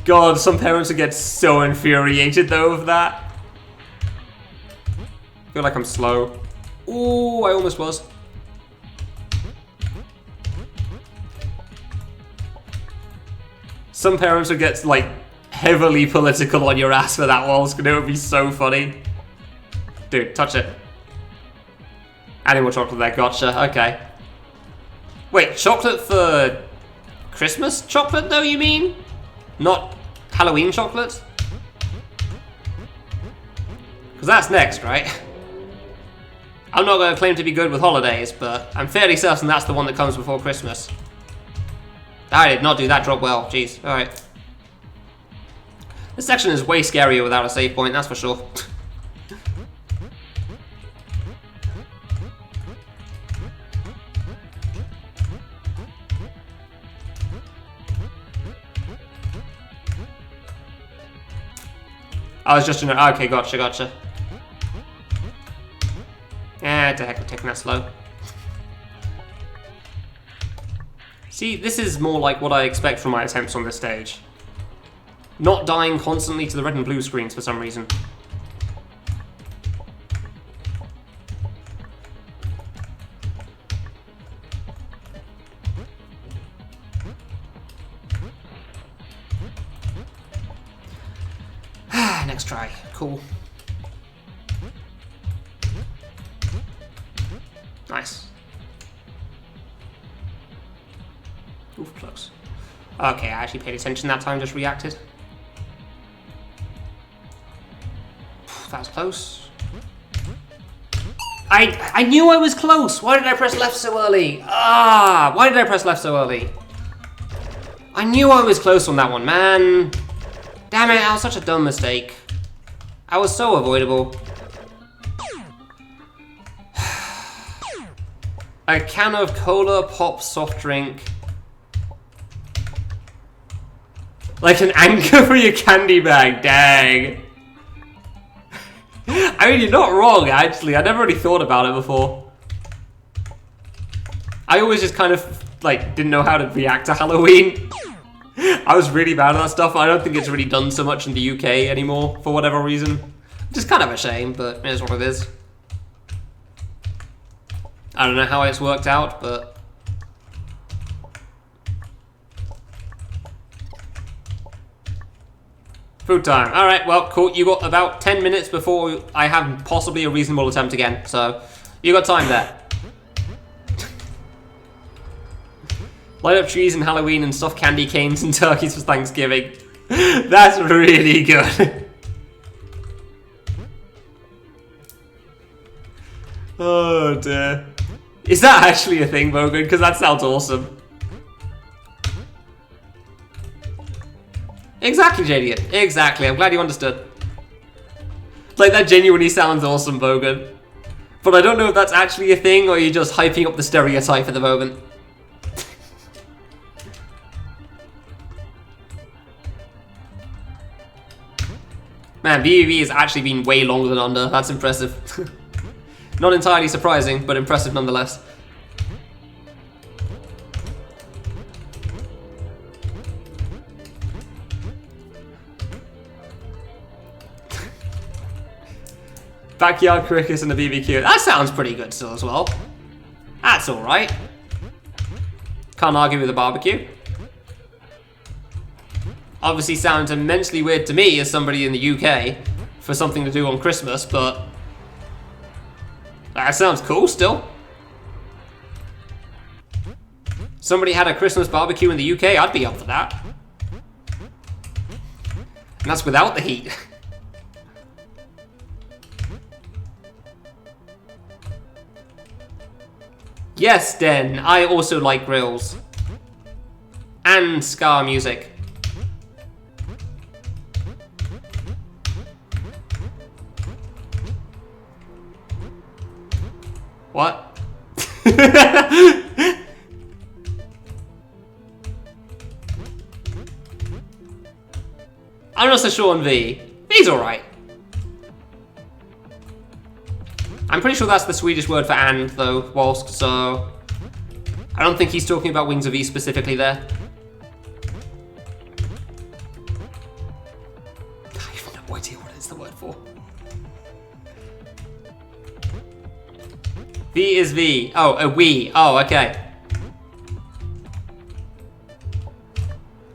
God, some parents would get so infuriated though of that. I feel like I'm slow. Ooh, I almost was. Some parents would get like heavily political on your ass for that one. It would be so funny. Dude, touch it. Animal chocolate there, gotcha, okay. Wait, chocolate for Christmas chocolate though, you mean? Not Halloween chocolate? Because that's next, right? I'm not going to claim to be good with holidays, but I'm fairly certain that's the one that comes before Christmas. I did not do that drop well, jeez, alright. This section is way scarier without a save point, that's for sure. I was just okay, gotcha. To heck with taking that slow. See, this is more like what I expect from my attempts on this stage. Not dying constantly to the red and blue screens for some reason. Next try. Cool. Nice. Oof, close. Okay, I actually paid attention that time, just reacted. That was close. I knew I was close! Why did I press left so early? Why did I press left so early? I knew I was close on that one, man. Damn it, that was such a dumb mistake. I was so avoidable. A can of cola, pop, soft drink. Like an anchor for your candy bag, dang. I mean, you're not wrong, actually. I never really thought about it before. I always just kind of, like, didn't know how to react to Halloween. I was really bad at that stuff. I don't think it's really done so much in the UK anymore, for whatever reason. Which is kind of a shame, but it is what it is. I don't know how it's worked out, but... Food time. Alright, well, cool. You got about 10 minutes before I have possibly a reasonable attempt again, so you got time there. Light up trees in Halloween and stuff candy canes and turkeys for Thanksgiving. That's really good. Oh dear. Is that actually a thing, Bogan? Because that sounds awesome. Exactly, JD. Exactly. I'm glad you understood. Like, that genuinely sounds awesome, Bogan. But I don't know if that's actually a thing or you're just hyping up the stereotype at the moment. Man, BBB has actually been way longer than Under. That's impressive. Not entirely surprising, but impressive nonetheless. Backyard crickets and a BBQ. That sounds pretty good still as well. That's alright. Can't argue with a barbecue. Obviously sounds immensely weird to me as somebody in the UK for something to do on Christmas, but that sounds cool still. Somebody had a Christmas barbecue in the UK, I'd be up for that. And that's without the heat. Yes, Den, I also like grills. And ska music. What? I'm not so sure on V. V's alright. I'm pretty sure that's the Swedish word for and, though, whilst, so... I don't think he's talking about Wings of E specifically there. I have no idea what it's the word for. V is V. Oh, a we. Oh, okay.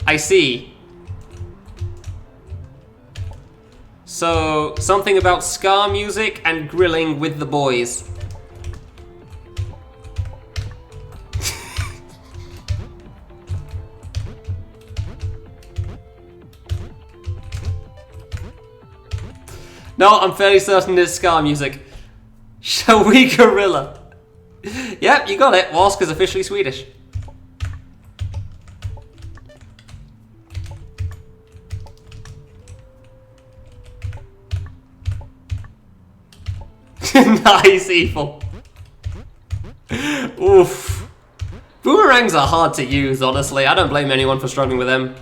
I see. So, something about ska music and grilling with the boys. No, I'm fairly certain it's ska music. Shall we gorilla? Yep, you got it. Walsk is officially Swedish. Nice, evil. Oof. Boomerangs are hard to use, honestly. I don't blame anyone for struggling with them.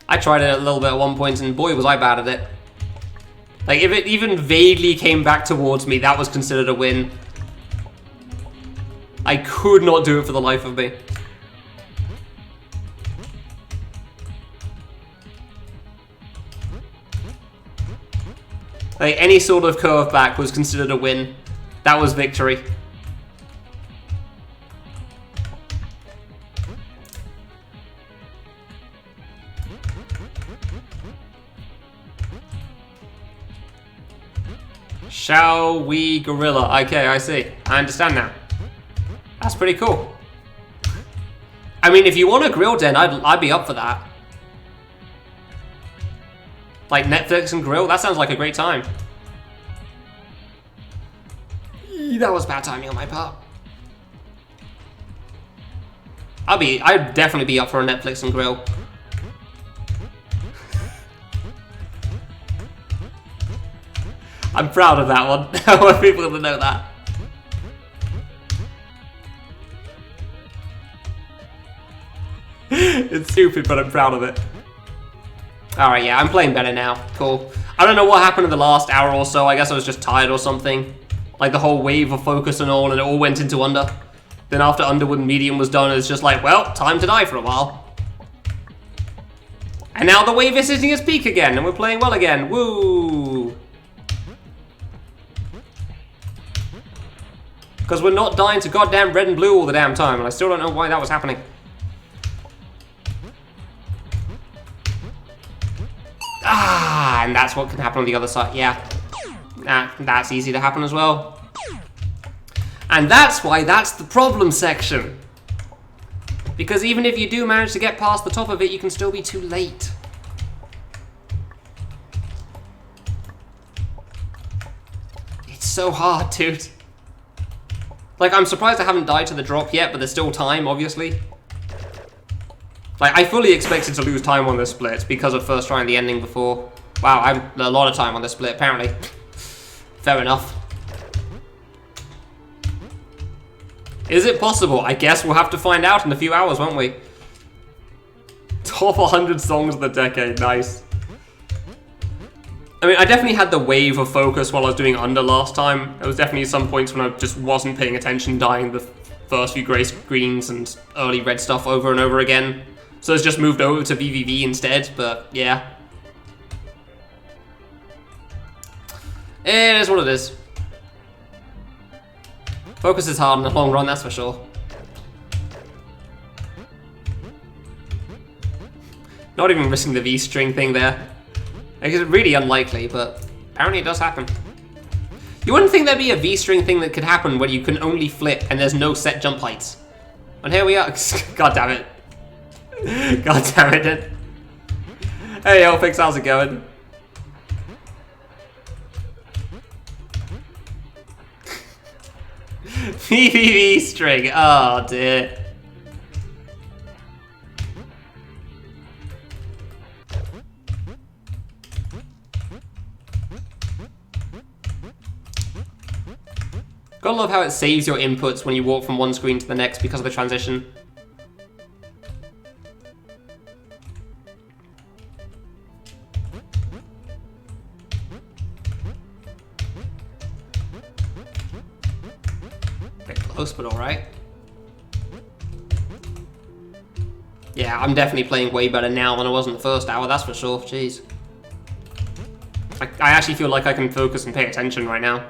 I tried it a little bit at one point, and boy, was I bad at it. Like, if it even vaguely came back towards me, that was considered a win. I could not do it for the life of me. Like, any sort of curve back was considered a win. That was victory. Shall we gorilla? Okay, I see. I understand now. That's pretty cool. I mean, if you want a grill den, I'd be up for that. Like Netflix and grill, that sounds like a great time. That was bad timing on my part. I'd definitely be up for a Netflix and grill. I'm proud of that one. I want people to know that. It's stupid, but I'm proud of it. Alright, yeah, I'm playing better now. Cool. I don't know what happened in the last hour or so. I guess I was just tired or something. Like the whole wave of focus and all, and it all went into Under. Then after Underwood Medium was done, it's just like, well, time to die for a while. And now the wave is hitting its peak again, and we're playing well again. Woo! Because we're not dying to goddamn red and blue all the damn time, and I still don't know why that was happening. Ah, and that's what can happen on the other side. Yeah, that's easy to happen as well. And that's why that's the problem section. Because even if you do manage to get past the top of it, you can still be too late. It's so hard, dude. Like, I'm surprised I haven't died to the drop yet, but there's still time, obviously. Like, I fully expected to lose time on this split because of first trying the ending before. Wow, I have a lot of time on this split, apparently. Fair enough. Is it possible? I guess we'll have to find out in a few hours, won't we? Top 100 songs of the decade, nice. I mean, I definitely had the wave of focus while I was doing Under last time. There was definitely some points when I just wasn't paying attention, dying the first few grey screens and early red stuff over and over again. So it's just moved over to VVV instead, but yeah. It is what it is. Focus is hard in the long run, that's for sure. Not even risking the V-string thing there. It's really unlikely, but apparently it does happen. You wouldn't think there'd be a V-string thing that could happen when you can only flip and there's no set jump heights. And here we are. God damn it. God damn it. Hey, Elfix, how's it going? PvP string. Oh dear. Gotta love how it saves your inputs when you walk from one screen to the next because of the transition. Bit close, but alright. Yeah, I'm definitely playing way better now than I was in the first hour, that's for sure. Jeez. I actually feel like I can focus and pay attention right now.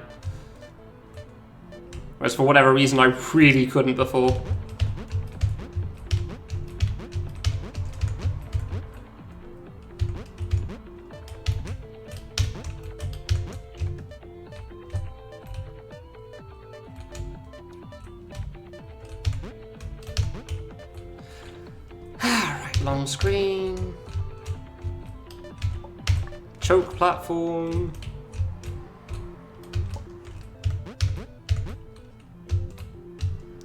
Whereas for whatever reason, I really couldn't before. Alright, long screen. Choke platform.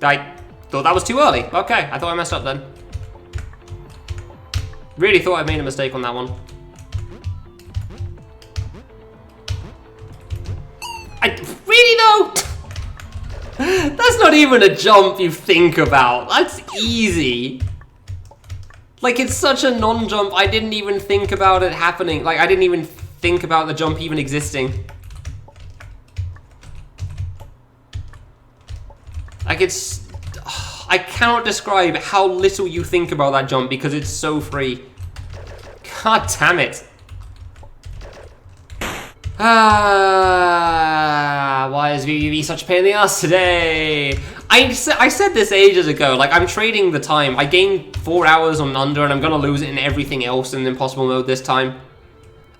I thought that was too early. Okay, I thought I messed up then. Really thought I made a mistake on that one. Really though? That's not even a jump you think about. That's easy. Like, it's such a non-jump, I didn't even think about it happening. Like, I didn't even think about the jump even existing. Like, it's... I cannot describe how little you think about that jump because it's so free. God damn it. Why is VVV such a pain in the ass today? I said this ages ago, like, I'm trading the time. I gained 4 hours on Under and I'm gonna lose it in everything else in Impossible Mode this time.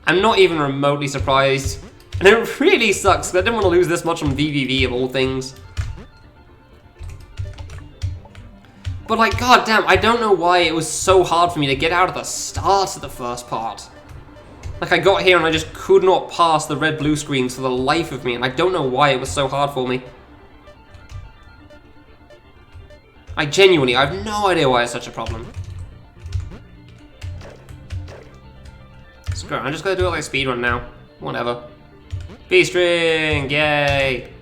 I'm not even remotely surprised. And it really sucks because I didn't want to lose this much on VVV of all things. But like, goddamn, I don't know why it was so hard for me to get out of the start of the first part. Like, I got here and I just could not pass the red-blue screens for the life of me, and I don't know why it was so hard for me. I genuinely, I have no idea why it's such a problem. Screw it, I'm just gonna do it like a speedrun now. Whatever. B-string, yay!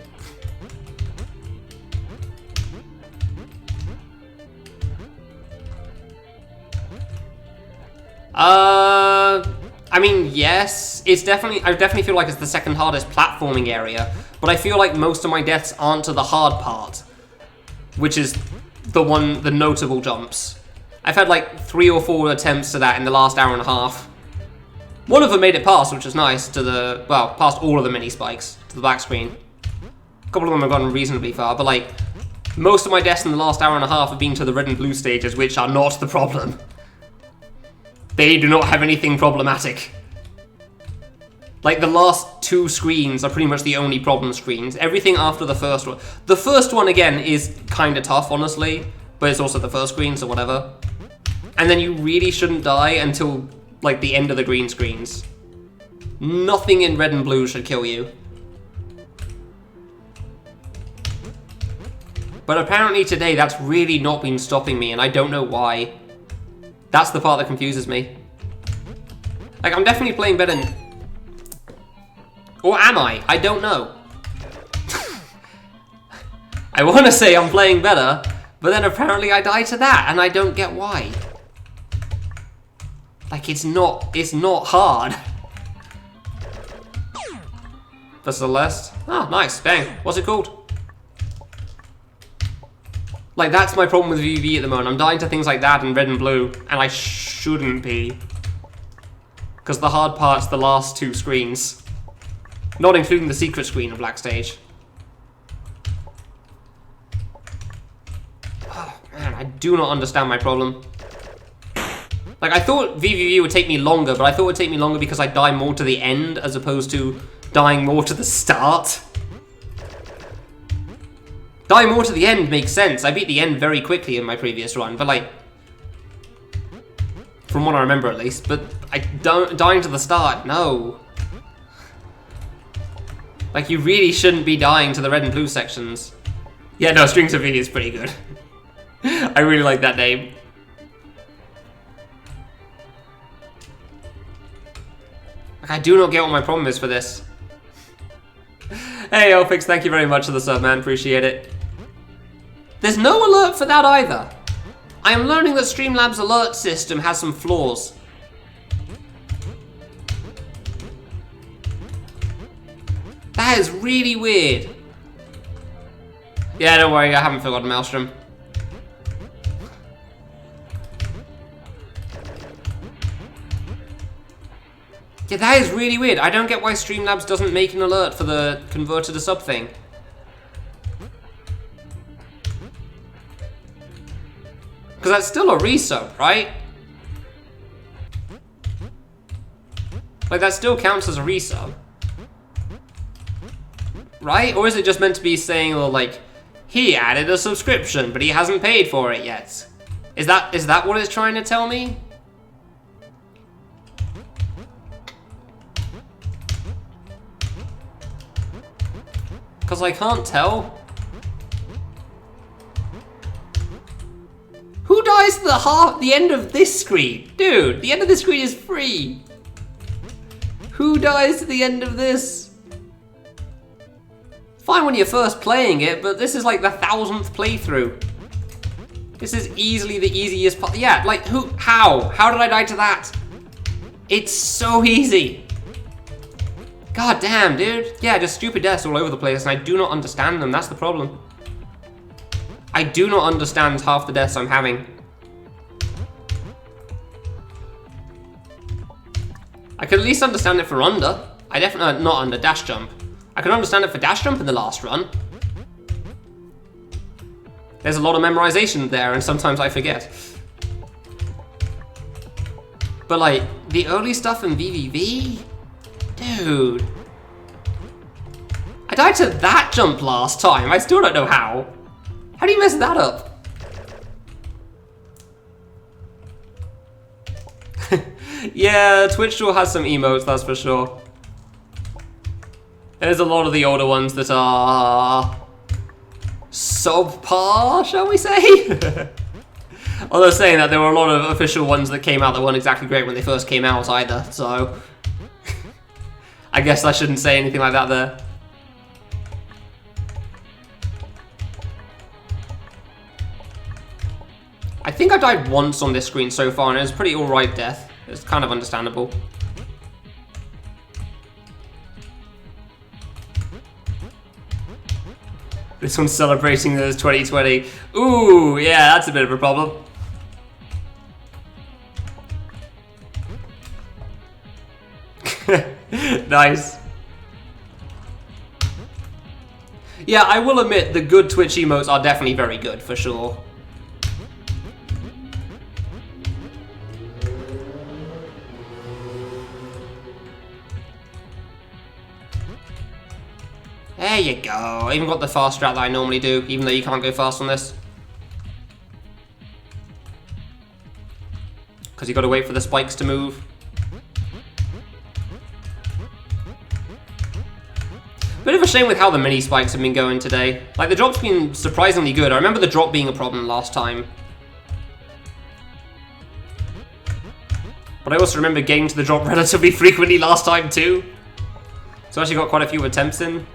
I mean, yes, it's definitely, I definitely feel like it's the second hardest platforming area, but I feel like most of my deaths aren't to the hard part, which is the notable jumps. I've had like 3 or 4 attempts to that in the last hour and a half. One of them made it past, which was nice, to the, well, past all of the mini spikes, to the back screen. A couple of them have gone reasonably far, but like, most of my deaths in the last hour and a half have been to the red and blue stages, which are not the problem. They do not have anything problematic. Like, the last 2 screens are pretty much the only problem screens. Everything after the first one. The first one, again, is kind of tough, honestly. But it's also the first screen, so whatever. And then you really shouldn't die until, like, the end of the green screens. Nothing in red and blue should kill you. But apparently today, that's really not been stopping me, and I don't know why. That's the part that confuses me. Like, I'm definitely playing better. Or am I? I don't know. I want to say I'm playing better, but then apparently I die to that, and I don't get why. Like, it's not hard. The Celeste. Oh, nice. Dang. What's it called? Like, that's my problem with VV at the moment. I'm dying to things like that in red and blue, and I shouldn't be. Because the hard part's the last 2 screens. Not including the secret screen of Black Stage. Oh, man, I do not understand my problem. Like, I thought VVV would take me longer, but I thought it would take me longer because I die more to the end as opposed to dying more to the start. Dying more to the end makes sense. I beat the end very quickly in my previous run, but like... From what I remember at least, but dying to the start, no. Like, you really shouldn't be dying to the red and blue sections. Yeah, no, Strings of V is pretty good. I really like that name. I do not get what my problem is for this. Hey, Elfix, thank you very much for the sub, man. Appreciate it. There's no alert for that either. I am learning that Streamlabs' alert system has some flaws. That is really weird. Yeah, don't worry, I haven't forgotten Maelstrom. Yeah, that is really weird. I don't get why Streamlabs doesn't make an alert for the converter to sub thing. Because that's still a resub, right? Like, that still counts as a resub. Right? Or is it just meant to be saying, like, he added a subscription, but he hasn't paid for it yet? Is that what it's trying to tell me? Because I can't tell. Who dies at the end of this screen? Dude, the end of this screen is free. Who dies at the end of this? Fine when you're first playing it, but this is like the 1000th playthrough. This is easily the easiest part. Yeah, like who? How? How did I die to that? It's so easy. God damn, dude. Yeah, just stupid deaths all over the place, and I do not understand them. That's the problem. I do not understand half the deaths I'm having. I could at least understand it for under. I definitely not under dash jump. I can understand it for dash jump in the last run. There's a lot of memorization there, and sometimes I forget. But like, the early stuff in VVV? Dude. I died to that jump last time. I still don't know how. How do you mess that up? Yeah, Twitch still has some emotes, that's for sure. There's a lot of the older ones that are subpar, shall we say? Although saying that, there were a lot of official ones that came out that weren't exactly great when they first came out either, so I guess I shouldn't say anything like that there. I think I died once on this screen so far, and it was a pretty alright death. It's kind of understandable. This one's celebrating that it's 2020. Ooh, yeah, that's a bit of a problem. Nice. Yeah, I will admit the good Twitch emotes are definitely very good, for sure. There you go. I even got the fast strat that I normally do, even though you can't go fast on this. Because you got to wait for the spikes to move. Bit of a shame with how the mini spikes have been going today. Like, the drop's been surprisingly good. I remember the drop being a problem last time. But I also remember getting to the drop relatively frequently last time too. So I actually got quite a few attempts in.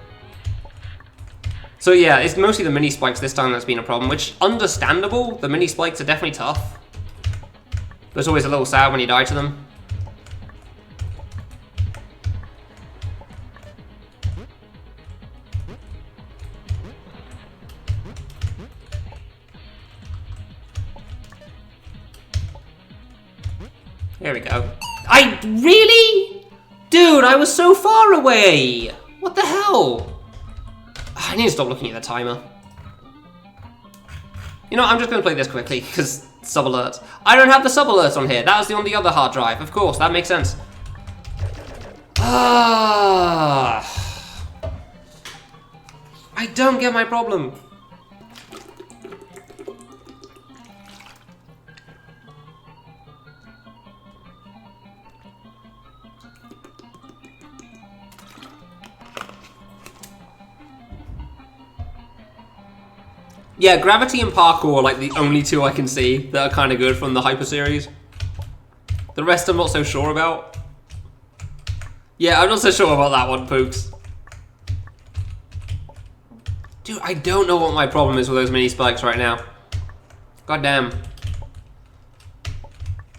So yeah, it's mostly the mini spikes this time that's been a problem, which, understandable. The mini spikes are definitely tough. But it's always a little sad when you die to them. There we go. Really? Dude, I was so far away! What the hell? I need to stop looking at the timer. You know, I'm just going to play this quickly, because sub alert. I don't have the sub alert on here. That was on the other hard drive. Of course, that makes sense. I don't get my problem. Yeah, gravity and parkour are like the only two I can see that are kind of good from the Hyper series. The rest I'm not so sure about. Yeah, I'm not so sure about that one, Pooks. Dude, I don't know what my problem is with those mini spikes right now. God damn.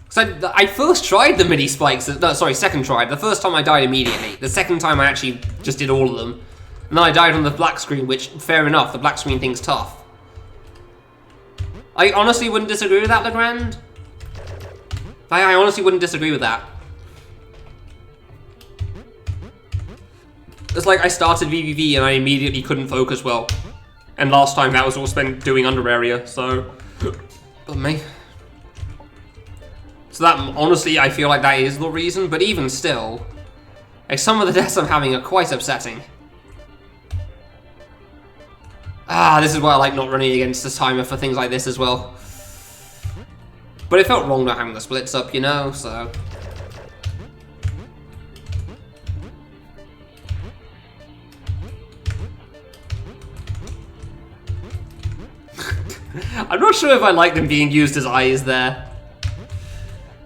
Because I first tried the mini spikes, no, sorry, second try. The first time I died immediately. The second time I actually just did all of them. And then I died on the black screen, which, fair enough, the black screen thing's tough. I honestly wouldn't disagree with that, Legrand. I honestly wouldn't disagree with that. It's like I started VVV and I immediately couldn't focus well. And last time that was all spent doing under area, so... But me. So that, honestly, I feel like that is the reason, but even still... Like, some of the deaths I'm having are quite upsetting. Ah, this is why I like not running against this timer for things like this as well. But it felt wrong not having the splits up, you know, so... I'm not sure if I like them being used as eyes there.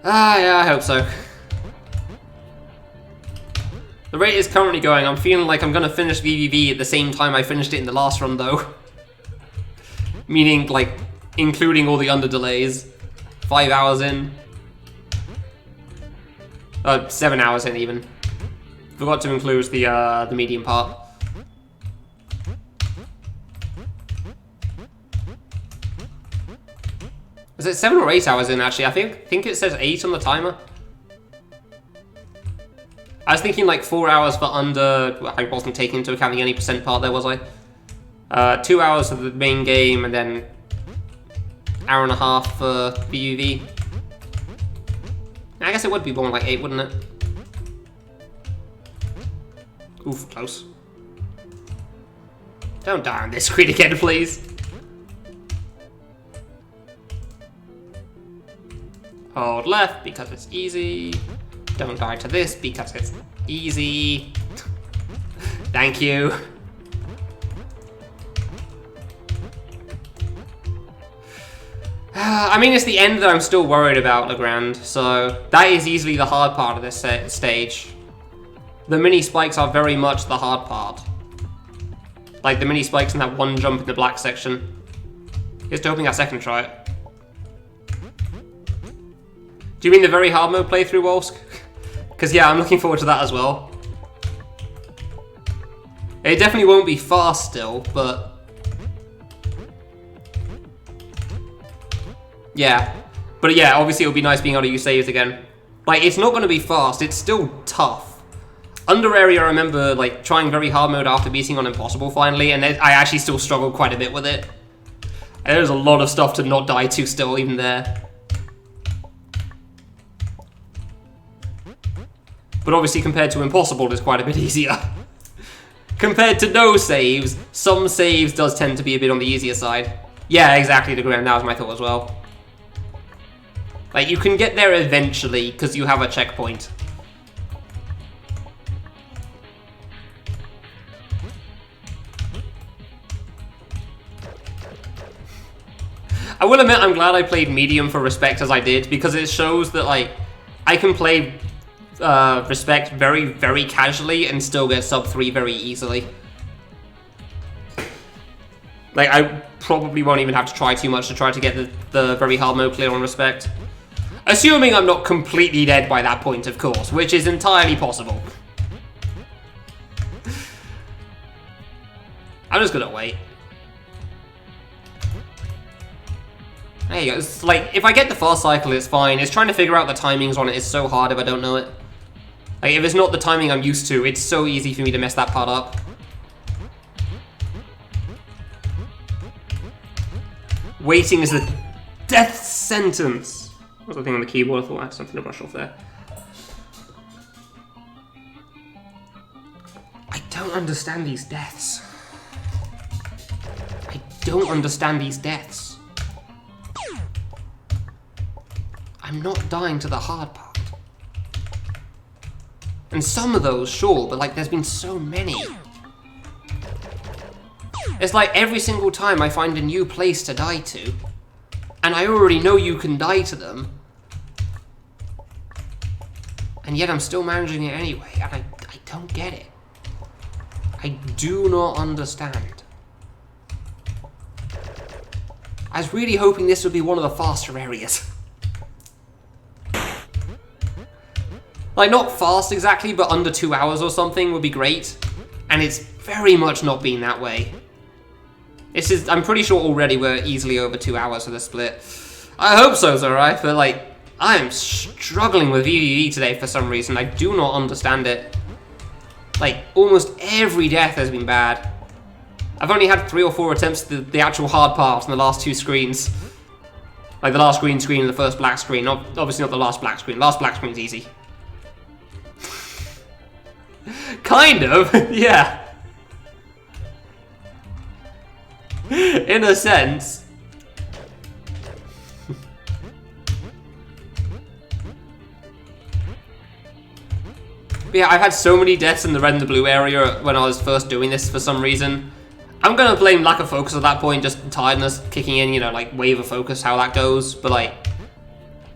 Ah, yeah, I hope so. The rate is currently going. I'm feeling like I'm gonna finish VVV at the same time I finished it in the last run, though. Meaning, like, including all the under delays. 5 hours in. 7 hours in, even. Forgot to include the medium part. Is it 7 or 8 hours in, actually? I think it says 8 on the timer. I was thinking like 4 hours for under... I wasn't taking into account the any percent part there, was I? 2 hours for the main game, and then... hour and a half for VUV. I guess it would be more like 8, wouldn't it? Oof, close. Don't die on this screen again, please. Hold left because it's easy. Don't die to this because it's easy. Thank you. I mean, it's the end that I'm still worried about, Legrand, so that is easily the hard part of this stage. The mini spikes are very much the hard part. Like the mini spikes in that one jump in the black section. Just hoping our second try it. Do you mean the very hard mode playthrough, Wolsk? Because yeah, I'm looking forward to that as well. It definitely won't be fast still, but... yeah. But yeah, obviously it would be nice being able to use saves again. Like, it's not going to be fast, it's still tough. Under area, I remember like trying very hard mode after beating on impossible finally, and I actually still struggled quite a bit with it. And there's a lot of stuff to not die to still, even there. But obviously compared to impossible, it's quite a bit easier. Compared to no saves, some saves does tend to be a bit on the easier side. Yeah, exactly, Legrand, that was my thought as well. Like, you can get there eventually, because you have a checkpoint. I will admit, I'm glad I played medium for Respect as I did, because it shows that, like, I can play Respect very, very casually and still get sub 3 very easily. Like, I probably won't even have to try too much to try to get the very hard mode clear on Respect. Assuming I'm not completely dead by that point, of course, which is entirely possible. I'm just gonna wait. There you go. It's like, if I get the fast cycle, it's fine. It's trying to figure out the timings on it is so hard if I don't know it. Like, if it's not the timing I'm used to, it's so easy for me to mess that part up. Waiting is a death sentence. I was looking on the keyboard, I thought I had something to brush off there. I don't understand these deaths. I don't understand these deaths. I'm not dying to the hard part. And some of those, sure, but like there's been so many. It's like every single time I find a new place to die to, and I already know you can die to them, and yet I'm still managing it anyway, and I don't get it. I do not understand. I was really hoping this would be one of the faster areas. Like, not fast exactly, but under 2 hours or something would be great. And it's very much not been that way. I'm pretty sure already we're easily over 2 hours for the split. I hope so's alright, but like, I am struggling with VVV today for some reason. I do not understand it. Like, almost every death has been bad. I've only had 3 or 4 attempts at the actual hard part on the last 2 screens. Like the last green screen and the first black screen. Obviously not the last black screen. Last black screen's easy. Kind of, yeah. In a sense. But yeah, I've had so many deaths in the red and the blue area when I was first doing this for some reason. I'm gonna blame lack of focus at that point, just tiredness kicking in, you know, like wave of focus, how that goes. But like,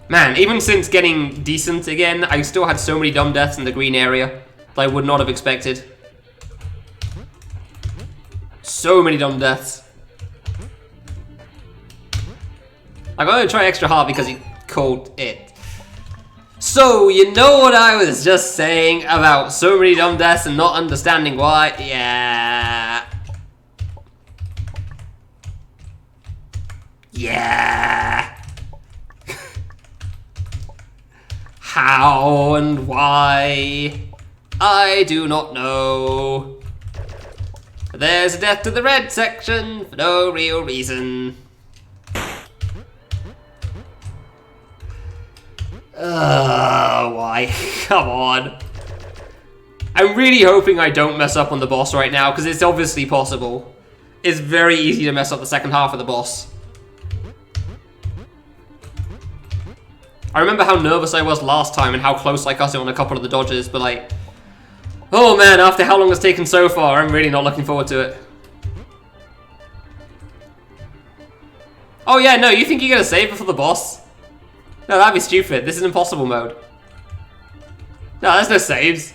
man, even since getting decent again, I still had so many dumb deaths in the green area that I would not have expected. So many dumb deaths. I'm gonna try extra hard because he called it. So, you know what I was just saying about so many dumb deaths and not understanding why? Yeah. Yeah. How and why? I do not know. There's a death to the red section for no real reason. Why? Come on. I'm really hoping I don't mess up on the boss right now, because it's obviously possible. It's very easy to mess up the second half of the boss. I remember how nervous I was last time and how close I got it on a couple of the dodges, but like... Oh man, after how long it's taken so far, I'm really not looking forward to it. Oh yeah, no, you think you're gonna save before the boss? No, that'd be stupid. This is impossible mode. No, there's no saves.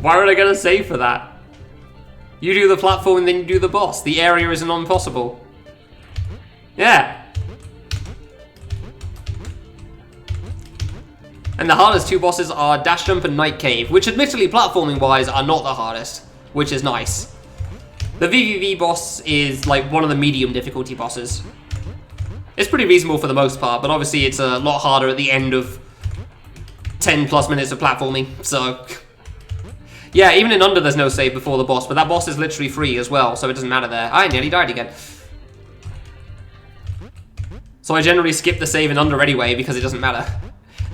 Why would I get a save for that? You do the platform and then you do the boss. The area is non-possible. Yeah. And the hardest 2 bosses are Dash Jump and Night Cave, which admittedly, platforming-wise, are not the hardest, which is nice. The VVV boss is like one of the medium difficulty bosses. It's pretty reasonable for the most part, but obviously it's a lot harder at the end of 10 plus minutes of platforming, so... Yeah, even in Under there's no save before the boss, but that boss is literally free as well, so it doesn't matter there. I nearly died again. So I generally skip the save in Under anyway, because it doesn't matter.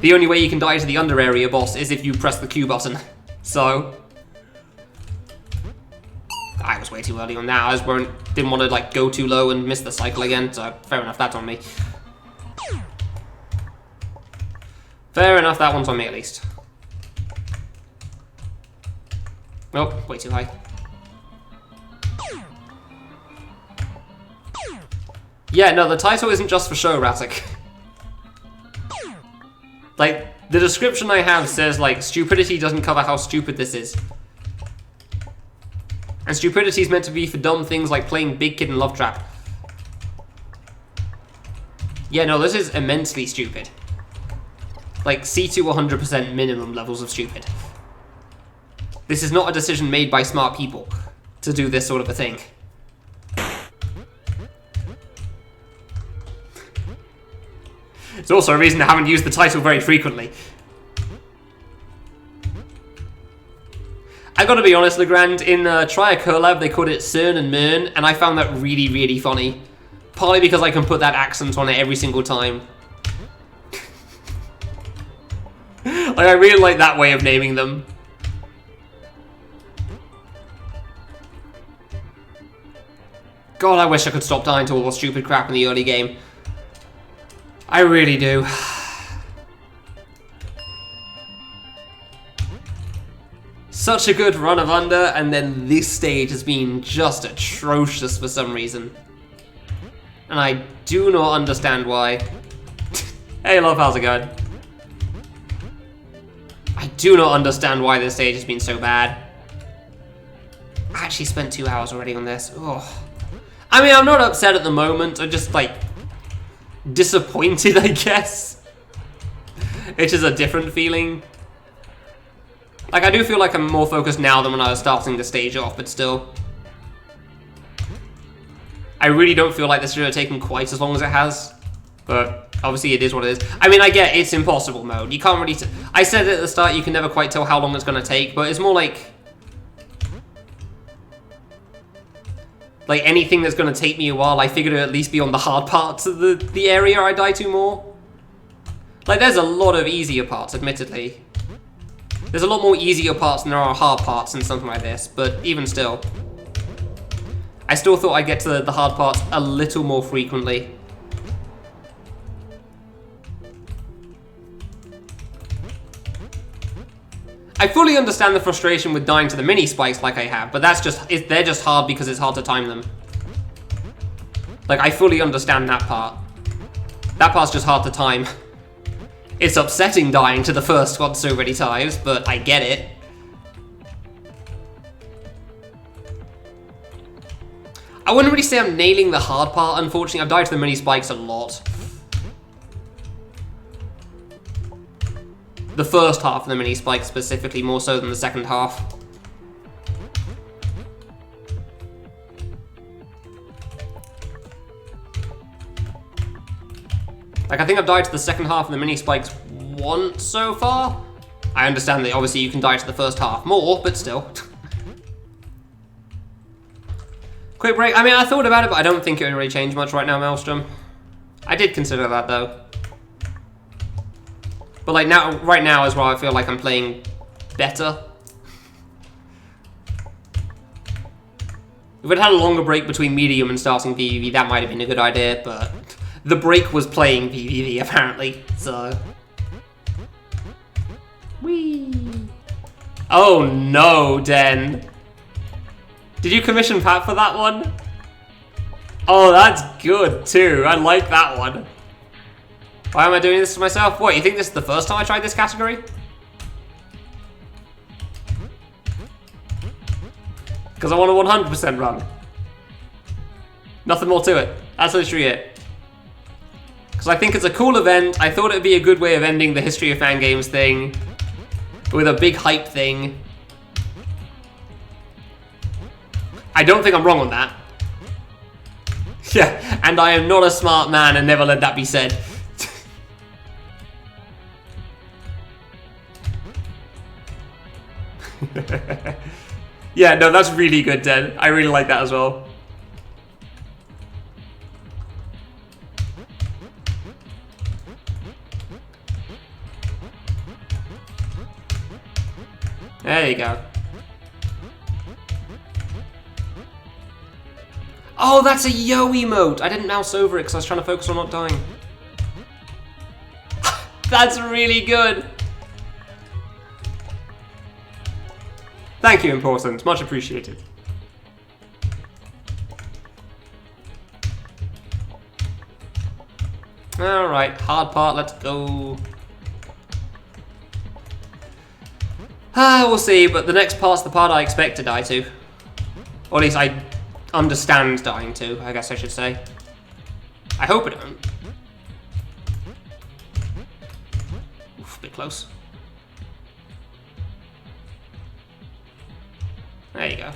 The only way you can die to the Under area boss is if you press the Q button, so... I was way too early on that. I just didn't want to like go too low and miss the cycle again, so fair enough, that's on me. Fair enough, that one's on me at least. Oh, way too high. Yeah, no, the title isn't just for show, Ratic. Like, the description I have says, like, stupidity doesn't cover how stupid this is. And stupidity is meant to be for dumb things like playing Big Kid and Love Trap. Yeah, no, this is immensely stupid. Like, C2 100% minimum levels of stupid. This is not a decision made by smart people to do this sort of a thing. It's also a reason I haven't used the title very frequently. I gotta be honest, Legrand, in Try a Collab they called it Cern and Mern, and I found that really, really funny. Partly because I can put that accent on it every single time. Like, I really like that way of naming them. God, I wish I could stop dying to all the stupid crap in the early game. I really do. such a good run of Under, and then this stage has been just atrocious for some reason. And I do not understand why. Hey love, how's it going? I do not understand why this stage has been so bad. I actually spent 2 hours already on this. Ugh. I mean, I'm not upset at the moment. I'm just, like, disappointed, I guess. Which is a different feeling. Like, I do feel like I'm more focused now than when I was starting the stage off, but still. I really don't feel like this should have taken quite as long as it has. But obviously it is what it is. I mean, I get it's impossible mode. You can't really... I said it at the start, you can never quite tell how long it's going to take, but it's more like... Like, anything that's going to take me a while, I figured it would at least be on the hard parts of the area I die to more. Like, there's a lot of easier parts, admittedly. There's a lot more easier parts than there are hard parts in something like this, but even still. I still thought I'd get to the hard parts a little more frequently. I fully understand the frustration with dying to the mini spikes like I have, but that's just, they're just hard because it's hard to time them. Like, I fully understand that part. That part's just hard to time. It's upsetting dying to the first one so many times, but I get it. I wouldn't really say I'm nailing the hard part, unfortunately. I've died to the mini spikes a lot. The first half of the mini spike specifically, more so than the second half. Like, I think I've died to the second half of the mini spikes once so far. I understand that obviously you can die to the first half more, but still. Quick break. I mean, I thought about it, but I don't think it would really change much right now, Maelstrom. I did consider that, though. But like now, right now is where I feel like I'm playing better. If we'd had a longer break between medium and starting PvP, that might have been a good idea, but the break was playing PvP apparently, so. Whee! Oh no, Den. Did you commission Pat for that one? Oh, that's good too. I like that one. Why am I doing this to myself? What, you think this is the first time I tried this category? Because I want a 100% run. Nothing more to it. That's literally it. Because I think it's a cool event. I thought it would be a good way of ending the History of Fangames thing. With a big hype thing. I don't think I'm wrong on that. Yeah, and I am not a smart man and never let that be said. Yeah, no, that's really good, Den. I really like that as well. There you go. Oh, that's a yo emote! I didn't mouse over it because I was trying to focus on not dying. That's really good! Thank you, Important. Much appreciated. Alright, hard part, let's go. We'll see, but the next part's the part I expect to die to. Or at least I understand dying to, I guess I should say. I hope I don't. Oof, a bit close. There you go.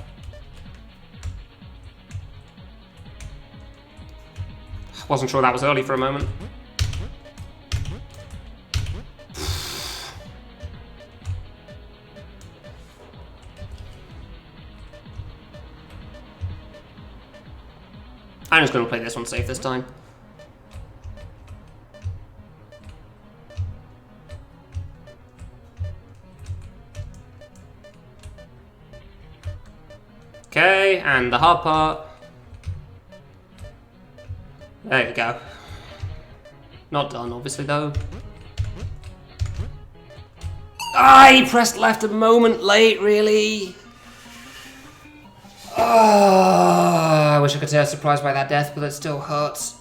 Wasn't sure that was early for a moment. I'm just going to play this one safe this time. Okay, and the hard part. There you go. Not done, obviously, though. I pressed left a moment late, really. I wish I could say I was surprised by that death, but it still hurts.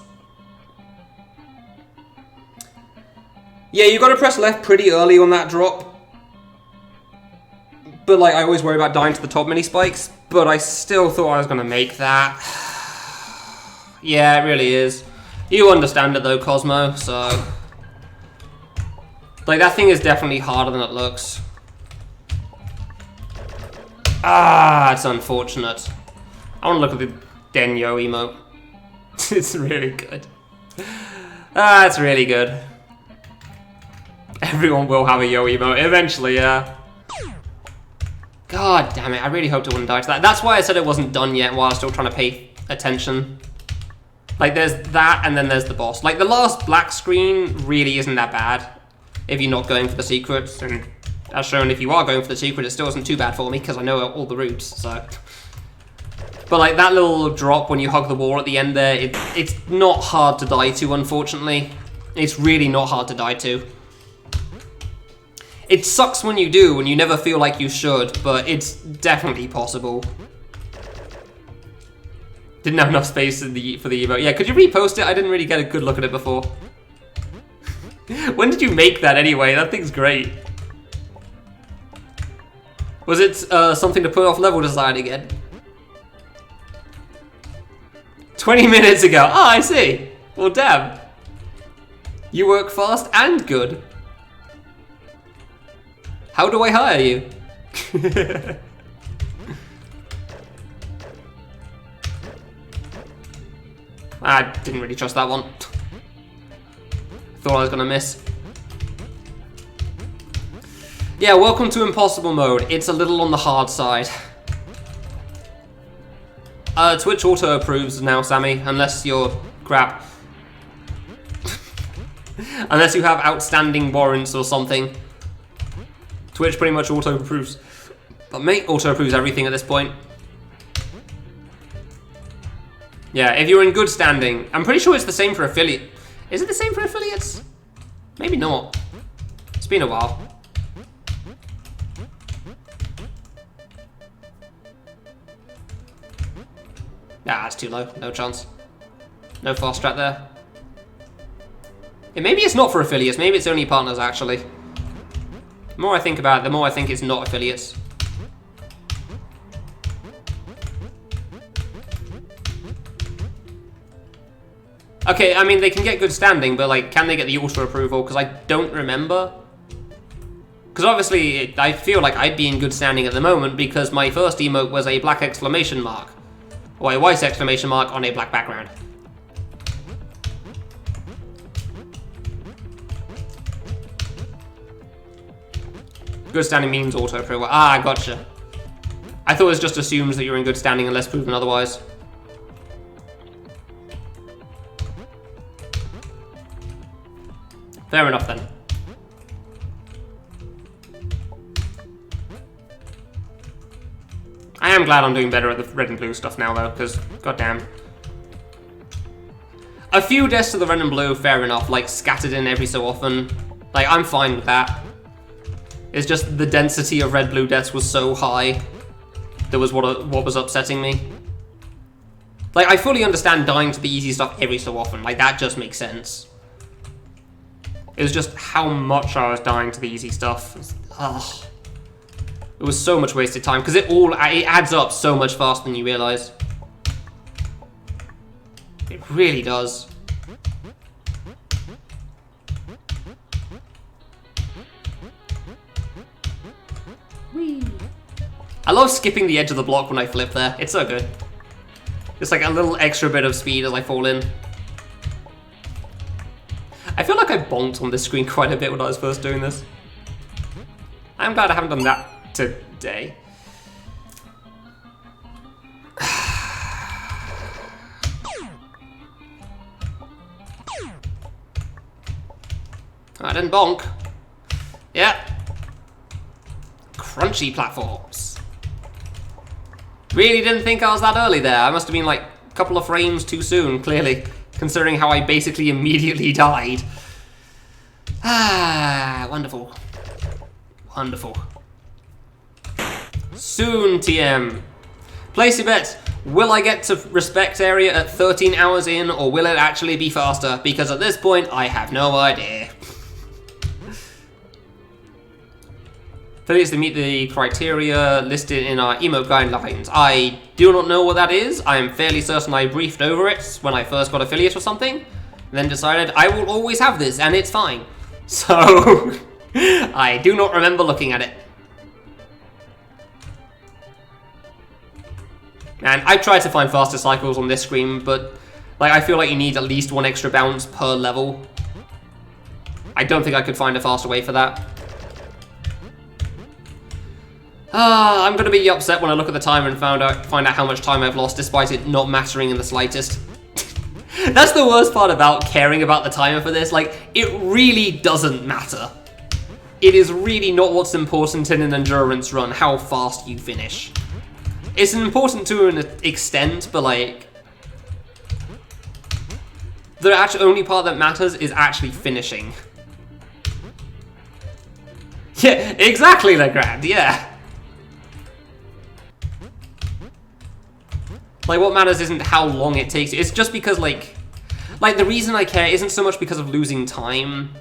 Yeah, you gotta press left pretty early on that drop. But like, I always worry about dying to the top mini spikes, but I still thought I was gonna make that. Yeah, it really is. You understand it though, Cosmo, so... Like, that thing is definitely harder than it looks. Ah, it's unfortunate. I want to look at the Denyo emote. It's really good. Ah, it's really good. Everyone will have a Yo emote eventually, yeah. God damn it, I really hoped it wouldn't die to that. That's why I said it wasn't done yet while I was still trying to pay attention. Like, there's that, and then there's the boss. Like, the last black screen really isn't that bad if you're not going for the secrets, and as shown, if you are going for the secret, it still isn't too bad for me, because I know all the routes, so... But, like, that little drop when you hug the wall at the end there, it's not hard to die to, unfortunately. It's really not hard to die to. It sucks when you do, and you never feel like you should, but it's definitely possible. Didn't have enough space for the emote. Yeah, could you repost it? I didn't really get a good look at it before. When did you make that anyway? That thing's great. Was it something to put off level design again? 20 minutes ago. Oh, I see. Well, damn. You work fast and good. How do I hire you? I didn't really trust that one. Thought I was gonna miss. Yeah, welcome to impossible mode. It's a little on the hard side. Twitch auto approves now, Sammy, unless you're crap. Unless you have outstanding warrants or something. Twitch pretty much auto approves. But mate, auto approves everything at this point. Yeah, if you're in good standing. I'm pretty sure it's the same for affiliate. Is it the same for affiliates? Maybe not. It's been a while. Ah, that's too low. No chance. No fast strat there. Yeah, maybe it's not for affiliates. Maybe it's only partners, actually. The more I think about it, the more I think it's not affiliates. Okay, I mean, they can get good standing, but, like, can they get the auto approval? Because I don't remember. Because obviously, I feel like I'd be in good standing at the moment because my first emote was a black exclamation mark. Or a white exclamation mark on a black background. Good standing means auto approval. Ah, gotcha. I thought it just assumes that you're in good standing unless proven otherwise. Fair enough then. I am glad I'm doing better at the red and blue stuff now though, because goddamn. A few deaths to the red and blue, fair enough, like scattered in every so often. Like, I'm fine with that. It's just the density of red-blue deaths was so high. That was what was upsetting me. Like, I fully understand dying to the easy stuff every so often. Like, that just makes sense. It was just how much I was dying to the easy stuff. Ugh. It was so much wasted time, because it adds up so much faster than you realise. It really does. Whee. I love skipping the edge of the block when I flip there. It's so good. Just like a little extra bit of speed as I fall in. I feel like I bonked on this screen quite a bit when I was first doing this. I'm glad I haven't done that today. I didn't bonk. Yeah. Crunchy platforms. Really didn't think I was that early there. I must have been like a couple of frames too soon, clearly. Considering how I basically immediately died. Ah, wonderful. Wonderful. Soon, TM. Place your bets. Will I get to respect area at 13 hours in, or will it actually be faster? Because at this point, I have no idea. Failures to meet the criteria listed in our emote guidelines. I do not know what that is. I am fairly certain I briefed over it when I first got affiliate or something, then decided I will always have this, and it's fine. So, I do not remember looking at it. And I tried to find faster cycles on this screen, but like I feel like you need at least 1 extra bounce per level. I don't think I could find a faster way for that. I'm gonna be upset when I look at the timer and find out how much time I've lost, despite it not mattering in the slightest. That's the worst part about caring about the timer for this. Like, it really doesn't matter. It is really not what's important in an endurance run, how fast you finish. It's important to an extent, but like, the only part that matters is actually finishing. Yeah, exactly, Legrand, yeah. Like, what matters isn't how long it takes. It's just because, like the reason I care isn't so much because of losing time.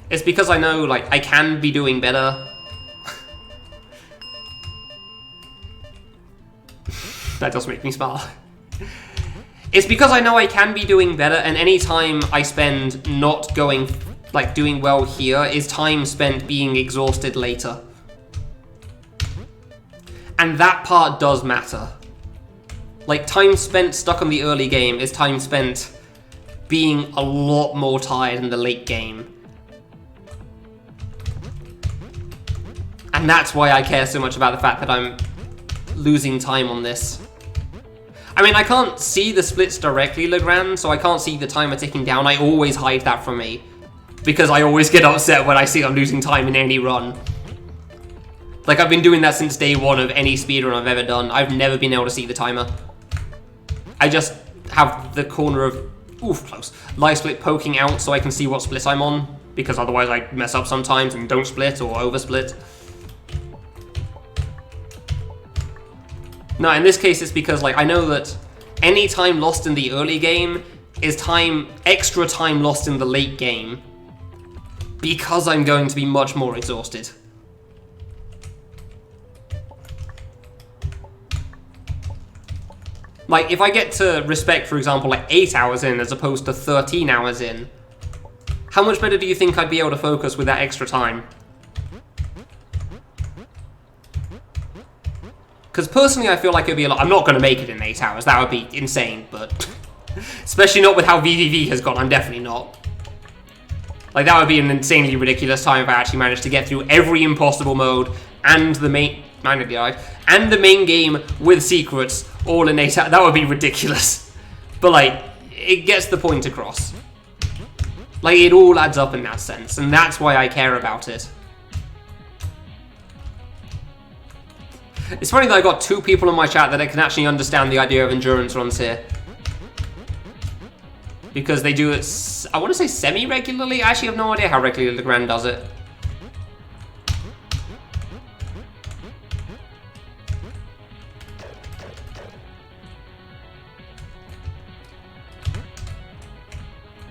It's because I know, like, I can be doing better. That does make me smile. It's because I know I can be doing better, and any time I spend not going, like, doing well here is time spent being exhausted later. And that part does matter. Like, time spent stuck on the early game is time spent being a lot more tired in the late game. And that's why I care so much about the fact that I'm losing time on this. I mean, I can't see the splits directly, Legrand, so I can't see the timer ticking down. I always hide that from me, because I always get upset when I see I'm losing time in any run. Like, I've been doing that since day one of any speedrun I've ever done. I've never been able to see the timer. I just have the corner of, oof, close, live split poking out so I can see what split I'm on, because otherwise I mess up sometimes and don't split or oversplit. No, in this case it's because, like, I know that any time lost in the early game is extra time lost in the late game, because I'm going to be much more exhausted. Like, if I get to respect, for example, like 8 hours in as opposed to 13 hours in, how much better do you think I'd be able to focus with that extra time? Because personally, I feel like it'd be a lot. I'm not going to make it in 8 hours. That would be insane, but especially not with how VVV has gone, I'm definitely not. Like, that would be an insanely ridiculous time if I actually managed to get through every impossible mode and the main game with secrets all in 8 hours. That would be ridiculous. But, like, it gets the point across. Like, it all adds up in that sense, and that's why I care about it. It's funny that I got 2 people in my chat that can actually understand the idea of endurance runs here. Because they do it, I want to say semi-regularly? I actually have no idea how regularly Legrand does it.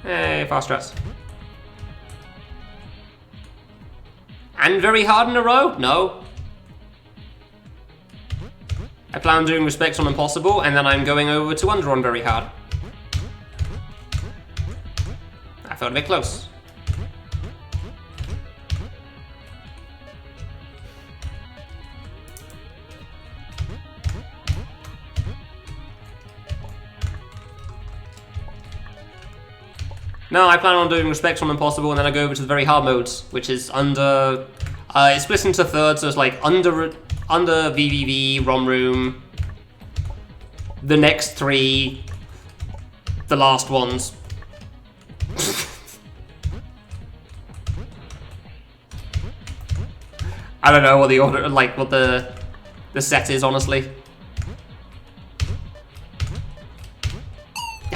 Hey, fast strats. And very hard in a row? No. I plan on doing respects on impossible, and then I'm going over to under on very hard. I felt a bit close. No, I plan on doing respects on impossible, and then I go over to the very hard modes, which is under. It's split into thirds, so it's like under VVV, ROM room, the next 3, the last ones. I don't know what the order, like what the set is, honestly.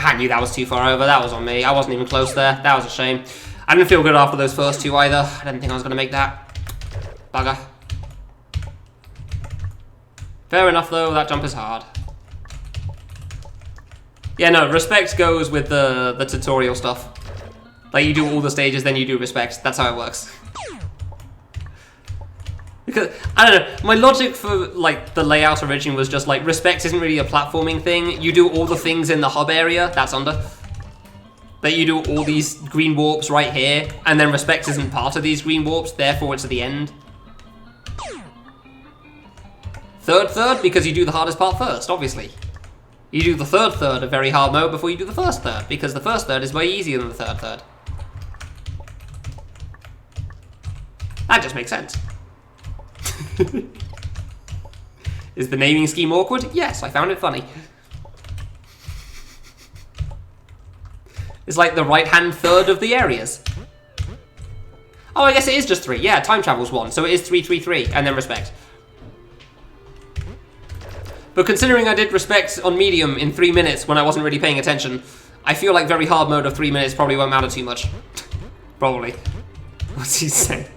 I knew that was too far over. That was on me. I wasn't even close there. That was a shame. I didn't feel good after those first 2 either. I didn't think I was going to make that. Bugger. Fair enough, though. That jump is hard. Yeah, no, respect goes with the tutorial stuff. Like, you do all the stages, then you do respect. That's how it works. Because, I don't know, my logic for, like, the layout originally was just, like, respect isn't really a platforming thing. You do all the things in the hub area, that's under. That you do all these green warps right here, and then respect isn't part of these green warps, therefore it's at the end. Third, because you do the hardest part first, obviously. You do the third of very hard mode before you do the first third, because the first third is way easier than the third. That just makes sense. Is the naming scheme awkward? Yes, I found it funny. It's like the right-hand third of the areas. Oh, I guess it is just 3. Yeah, time travel's 1, so it is 3, 3, 3, and then respect. But considering I did respect on medium in 3 minutes when I wasn't really paying attention, I feel like very hard mode of 3 minutes probably won't matter too much. Probably. What's he saying?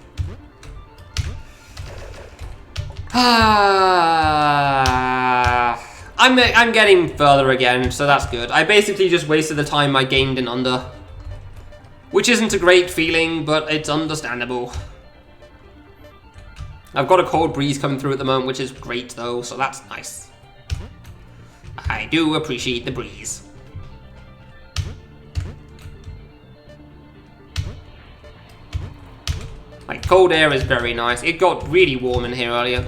I'm getting further again, so that's good. I basically just wasted the time I gained in under. Which isn't a great feeling, but it's understandable. I've got a cold breeze coming through at the moment, which is great though, so that's nice. I do appreciate the breeze. Like, cold air is very nice. It got really warm in here earlier.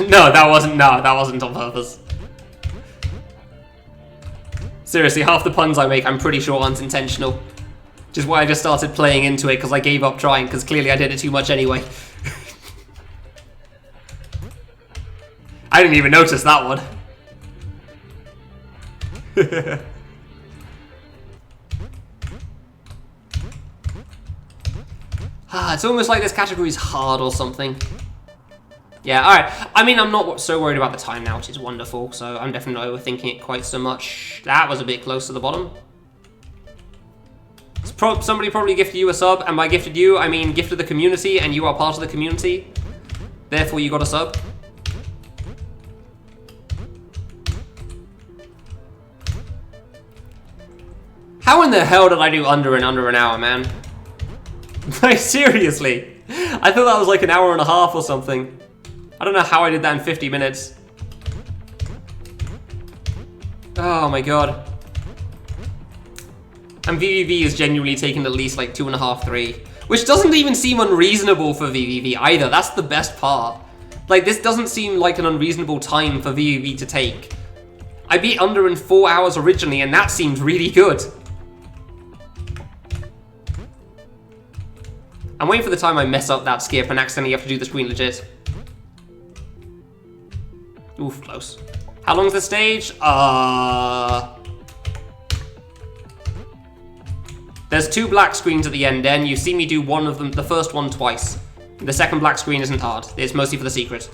No, that wasn't on purpose. Seriously, half the puns I make, I'm pretty sure aren't intentional. Which is why I just started playing into it, because I gave up trying, because clearly I did it too much anyway. I didn't even notice that one. It's almost like this category is hard or something. Yeah, alright. I mean, I'm not so worried about the time now, which is wonderful, so I'm definitely not overthinking it quite so much. That was a bit close to the bottom. Somebody probably gifted you a sub, and by gifted you, I mean gifted the community, and you are part of the community. Therefore, you got a sub. How in the hell did I do under an hour, man? Like, seriously. I thought that was like an hour and a half or something. I don't know how I did that in 50 minutes. Oh my god. And VVV is genuinely taking at least like 2.5, 3. Which doesn't even seem unreasonable for VVV either. That's the best part. Like, this doesn't seem like an unreasonable time for VVV to take. I beat under in 4 hours originally, and that seemed really good. I'm waiting for the time I mess up that skip and accidentally have to do the screen legit. Oof, close. How long's the stage? There's 2 black screens at the end, then you see me do one of them, the first one twice. The second black screen isn't hard. It's mostly for the secret.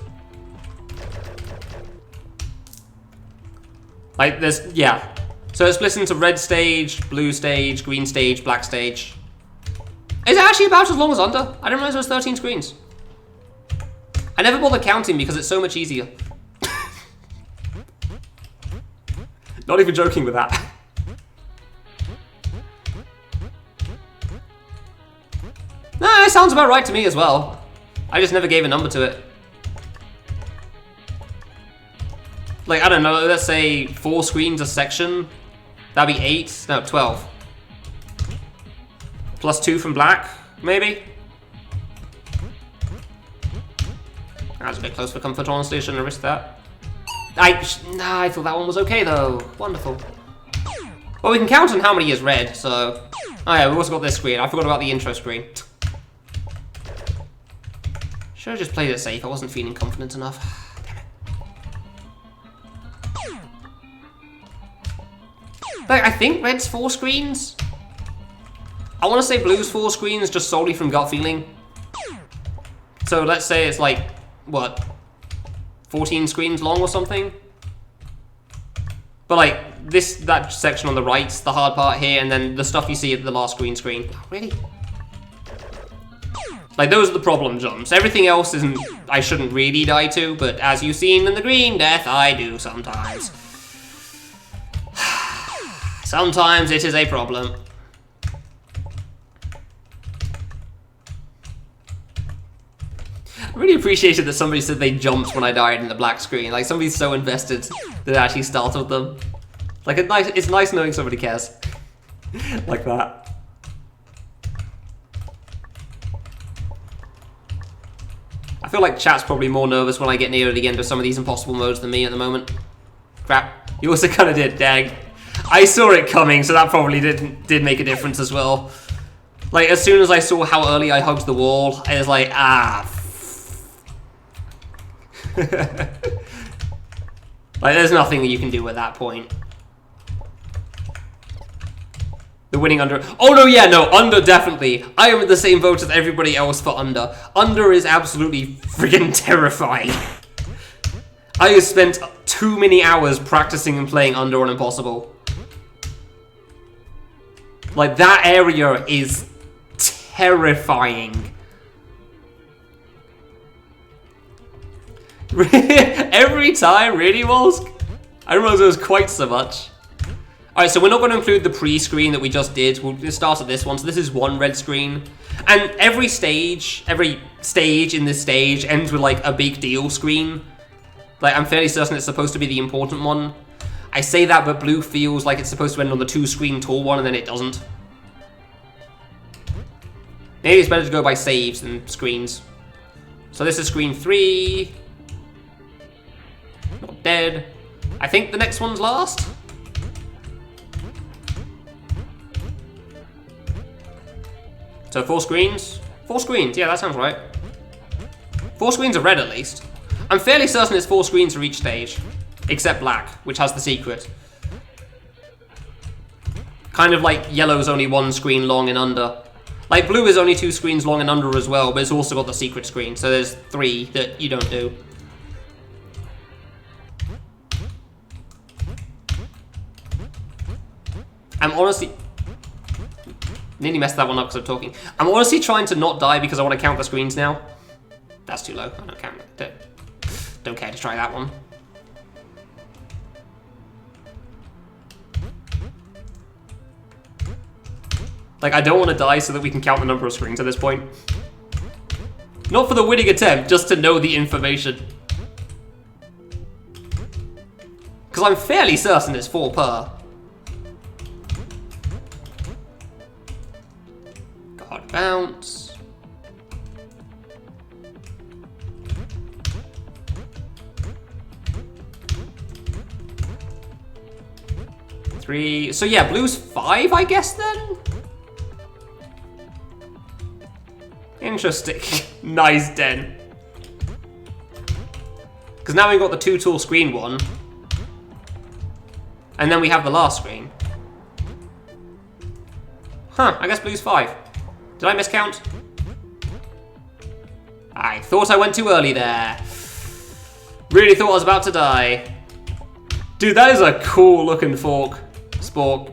Like, yeah. So it's split into red stage, blue stage, green stage, black stage. Is it actually about as long as under? I didn't realize there was 13 screens. I never bother counting because it's so much easier. Not even joking with that. Nah, it sounds about right to me as well. I just never gave a number to it. Like, I don't know, let's say 4 screens a section. That'd be 8, no, 12. Plus 2 from black, maybe? That was a bit close for comfort, honestly. I shouldn't have risked that. Nah, I thought that one was okay, though. Wonderful. Well, we can count on how many is red, so... Oh yeah, we've also got this screen. I forgot about the intro screen. Should have just played it safe. I wasn't feeling confident enough. Damn it. But I think red's 4 screens. I want to say blue's 4 screens just solely from gut feeling. So let's say it's like, what, 14 screens long or something? But like, that section on the right's the hard part here, and then the stuff you see at the last screen. Oh, really? Like, those are the problem jumps. Everything else isn't... I shouldn't really die to, but as you've seen in the green death, I do sometimes. Sometimes it is a problem. I really appreciated that somebody said they jumped when I died in the black screen. Like, somebody's so invested that it actually startled them. Like, it's nice knowing somebody cares. Like that. I feel like chat's probably more nervous when I get near the end of some of these impossible modes than me at the moment. Crap. You also kind of did, dang. I saw it coming, so that probably did make a difference as well. Like, as soon as I saw how early I hugged the wall, I was like, ah. Like, there's nothing that you can do at that point. The winning under... Oh, no, yeah, no, under, definitely. I am in the same boat as everybody else for under. Under is absolutely friggin' terrifying. I have spent too many hours practicing and playing under on Impossible. Like, that area is terrifying. Every time, really, Wolsk? I don't realize it was quite so much. Alright, so we're not going to include the pre-screen that we just did. We'll just start at this one. So this is one red screen. And every stage in this stage ends with, like, a big deal screen. Like, I'm fairly certain it's supposed to be the important one. I say that, but blue feels like it's supposed to end on the 2-screen tall one, and then it doesn't. Maybe it's better to go by saves than screens. So this is screen 3. Not dead. I think the next one's last. So 4 screens? 4 screens, yeah, that sounds right. 4 screens are red at least. I'm fairly certain it's 4 screens for each stage. Except black, which has the secret. Kind of like yellow's only 1 screen long and under. Like blue is only 2 screens long and under as well, but it's also got the secret screen, so there's 3 that you don't do. I'm honestly... Nearly messed that one up because I'm talking. I'm honestly trying to not die because I want to count the screens now. That's too low. I don't count it. Don't care to try that one. Like, I don't want to die so that we can count the number of screens at this point. Not for the winning attempt, just to know the information. Because I'm fairly certain it's 4 per. God, bounce. Three. So yeah, blue's 5, I guess then? Interesting. Nice, Den. Because now we've got the 2 tall screen one. And then we have the last screen. Huh, I guess blue's 5. Did I miscount? I thought I went too early there. Really thought I was about to die. Dude, that is a cool looking fork. Spork.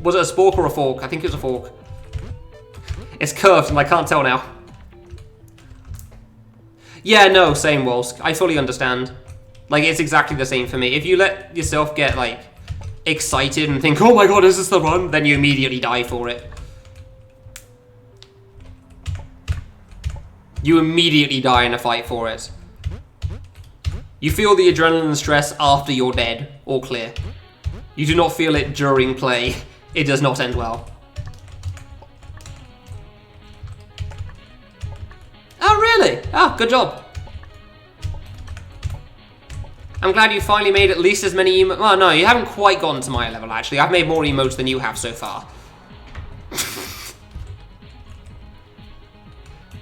Was it a spork or a fork? I think it was a fork. It's curved and I can't tell now. Yeah, no, same, Wolsk. I fully understand. Like, it's exactly the same for me. If you let yourself get, like, excited and think, oh my god, is this the run? Then you immediately die for it. You immediately die in a fight for it. You feel the adrenaline and stress after you're dead or clear. You do not feel it during play. It does not end well. Oh, really? Ah, good job. I'm glad you finally made at least as many emotes. Well, no, you haven't quite gotten to my level, actually. I've made more emotes than you have so far.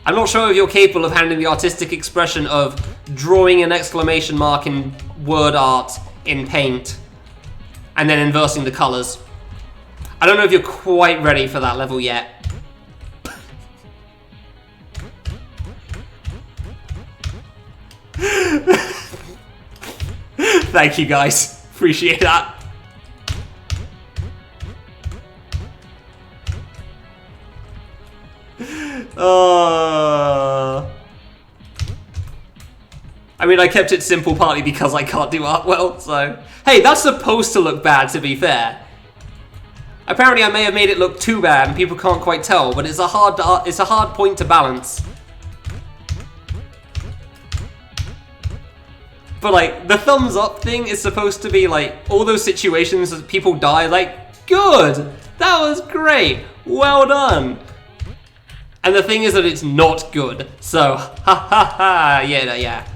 I'm not sure if you're capable of handling the artistic expression of drawing an exclamation mark in word art in paint and then inversing the colors. I don't know if you're quite ready for that level yet. Thank you, guys. Appreciate that. I mean, I kept it simple partly because I can't do art well, so... Hey, that's supposed to look bad, to be fair. Apparently I may have made it look too bad and people can't quite tell, but it's a hard point to balance. But like, the thumbs up thing is supposed to be like, all those situations that people die, like, good! That was great! Well done! And the thing is that it's not good, so, ha ha ha, yeah.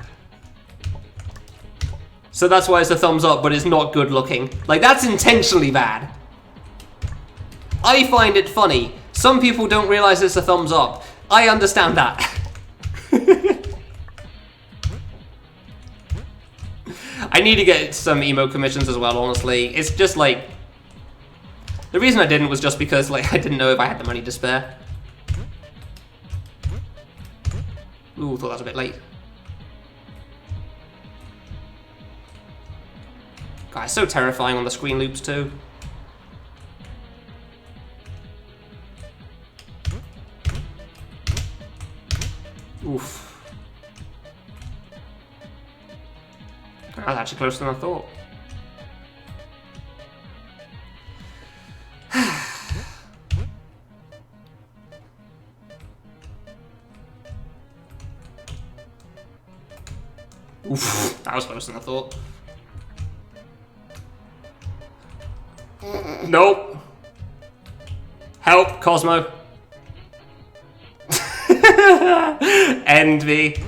So that's why it's a thumbs up, but it's not good looking. Like, that's intentionally bad. I find it funny. Some people don't realize it's a thumbs up. I understand that. I need to get some emote commissions as well, honestly. It's just like... The reason I didn't was just because like I didn't know if I had the money to spare. Ooh, thought that was a bit late. God, it's so terrifying on the screen loops too. Oof. That was actually closer than I thought. Oof, that was closer than I thought. Nope. Help, Cosmo. Envy.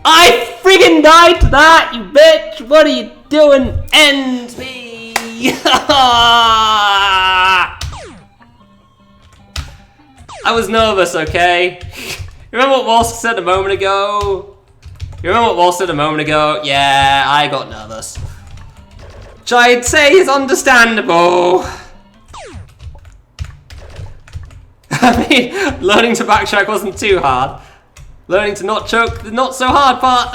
I friggin' died to that, you bitch! What are you doing? End me! I was nervous, okay? Remember what Walsh said a moment ago? You remember what Walsh said a moment ago? Yeah, I got nervous. Which I'd say is understandable. I mean, learning to backtrack wasn't too hard. Learning to not choke, the not so hard part.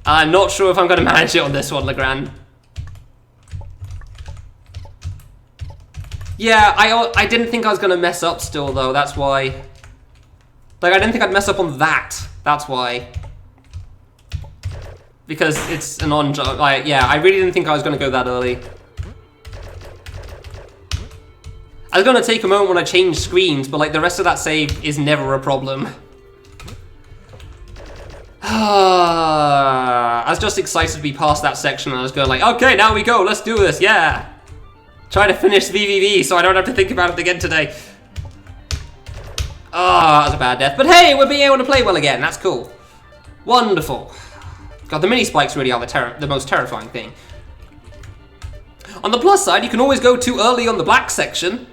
I'm not sure if I'm going to manage it on this one, Legrand. Yeah, I didn't think I was going to mess up still, though. That's why. Like, I didn't think I'd mess up on that. That's why. Because it's an on-jump. Like, yeah, I really didn't think I was going to go that early. I was going to take a moment when I changed screens, but like the rest of that save is never a problem. I was just excited to be past that section and I was going like, okay, now we go, let's do this, yeah. Try to finish VVV so I don't have to think about it again today. That was a bad death. But hey, we're being able to play well again, that's cool. Wonderful. God, the mini spikes really are the most terrifying thing. On the plus side, you can always go too early on the black section.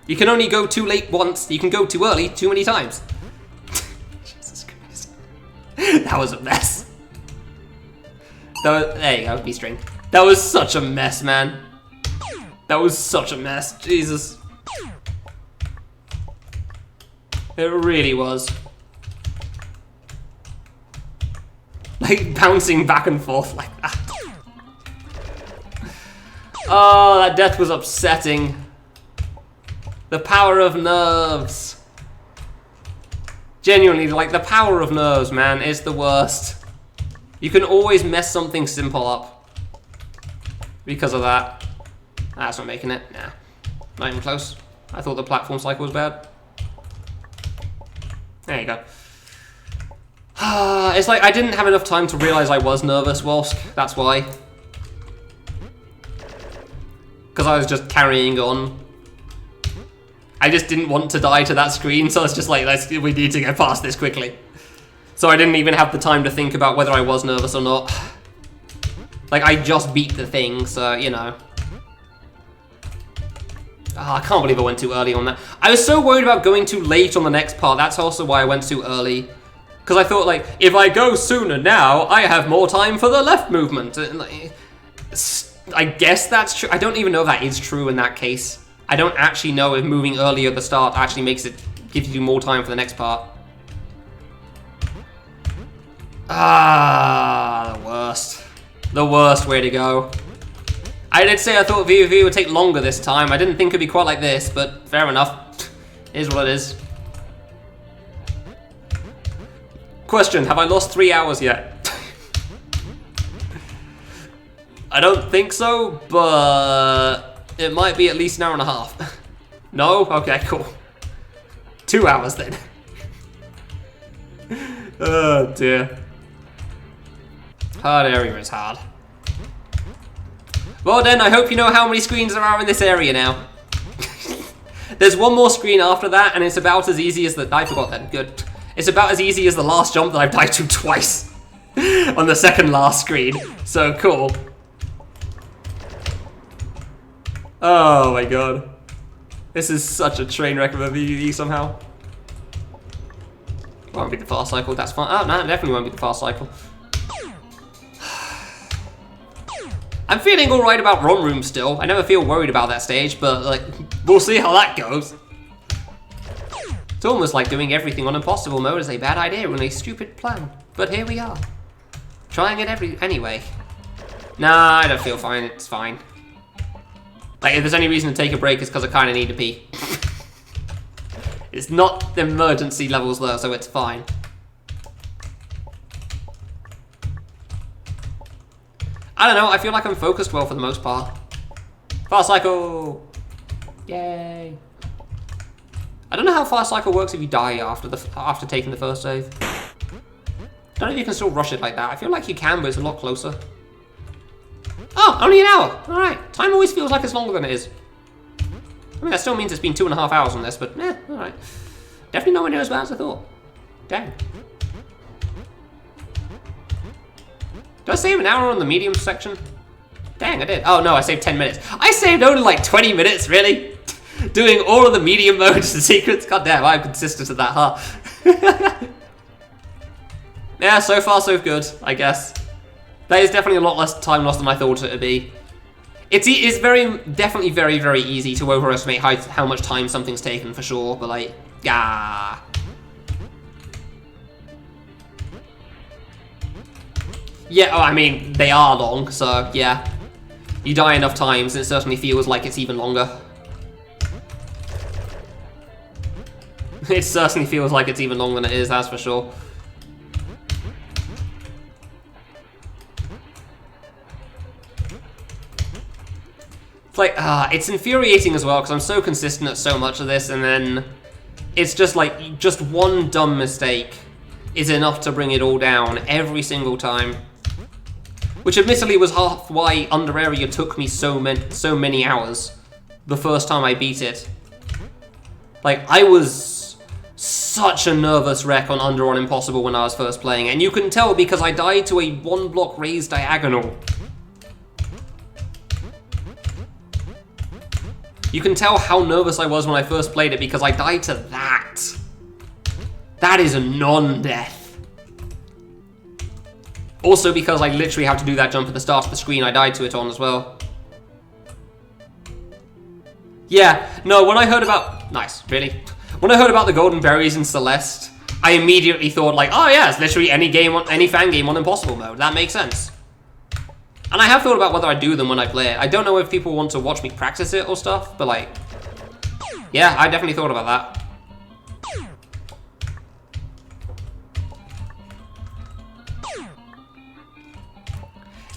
You can only go too late once. You can go too early too many times. Jesus Christ. That was a mess. There you go, B-string. That was such a mess, man. That was such a mess. Jesus. It really was. Like, bouncing back and forth like that. Oh, that death was upsetting. The power of nerves. Genuinely, like, the power of nerves, man, is the worst. You can always mess something simple up. Because of that. That's not making it. Nah. Not even close. I thought the platform cycle was bad. There you go. It's like I didn't have enough time to realize I was nervous, Wolsk. That's why. Because I was just carrying on. I just didn't want to die to that screen, so it's just like, we need to get past this quickly. So I didn't even have the time to think about whether I was nervous or not. Like, I just beat the thing, so, you know. I can't believe I went too early on that. I was so worried about going too late on the next part. That's also why I went too early. Because I thought, like, if I go sooner now, I have more time for the left movement. And, like, I guess that's true. I don't even know if that is true in that case. I don't actually know if moving earlier at the start actually gives you more time for the next part. The worst. The worst way to go. I did say I thought VVV would take longer this time. I didn't think it'd be quite like this, but fair enough. It is what it is. Question, have I lost 3 hours yet? I don't think so, but it might be at least an hour and a half. No? Okay, cool. 2 hours then. Oh dear. Hard area is hard. Well then, I hope you know how many screens there are in this area now. There's one more screen after that, and it's about as easy as the... I forgot then, good. It's about as easy as the last jump that I've died to twice. On the second last screen. So cool. Oh my god. This is such a train wreck of a PvE somehow. Won't be the fast cycle, that's fine. Oh, no, it definitely won't be the fast cycle. I'm feeling alright about run room still. I never feel worried about that stage, but like, we'll see how that goes. It's almost like doing everything on impossible mode is a bad idea and a stupid plan. But here we are. Trying it anyway. Nah, I don't feel fine, it's fine. Like, if there's any reason to take a break, it's because I kind of need to pee. It's not the emergency levels though, so it's fine. I don't know, I feel like I'm focused well for the most part. Fast cycle! Yay! I don't know how fast cycle works if you die after taking the first save. I don't know if you can still rush it like that. I feel like you can, but it's a lot closer. Oh, only an hour! Alright, time always feels like it's longer than it is. I mean, that still means it's been 2.5 hours on this, but eh, alright. Definitely nowhere near as bad as I thought. Dang. Did I save an hour on the medium section? Dang, I did. Oh no, I saved 10 minutes. I saved only like 20 minutes, really? Doing all of the medium modes and secrets? God damn, I'm consistent at that, huh? Yeah, so far so good, I guess. That is definitely a lot less time lost than I thought it would be. It's definitely very, very easy to overestimate how much time something's taken, for sure, but like, yeah. Yeah, oh, I mean, they are long, so yeah. You die enough times, and it certainly feels like it's even longer. It certainly feels like it's even longer than it is, that's for sure. It's like, it's infuriating as well, because I'm so consistent at so much of this, and then it's just like, just one dumb mistake is enough to bring it all down every single time. Which admittedly was half why Under Area took me so many hours the first time I beat it. Like, I was such a nervous wreck on Under on Impossible when I was first playing, and you can tell because I died to a 1-block raised diagonal. You can tell how nervous I was when I first played it because I died to that. That is a non-death. Also because I literally have to do that jump at the start of the screen I died to it on as well. Yeah, no, when I heard about... Nice, really? When I heard about the golden berries in Celeste, I immediately thought like, oh yeah, it's literally any fan game on Impossible mode. That makes sense. And I have thought about whether I do them when I play it. I don't know if people want to watch me practice it or stuff, but like... Yeah, I definitely thought about that.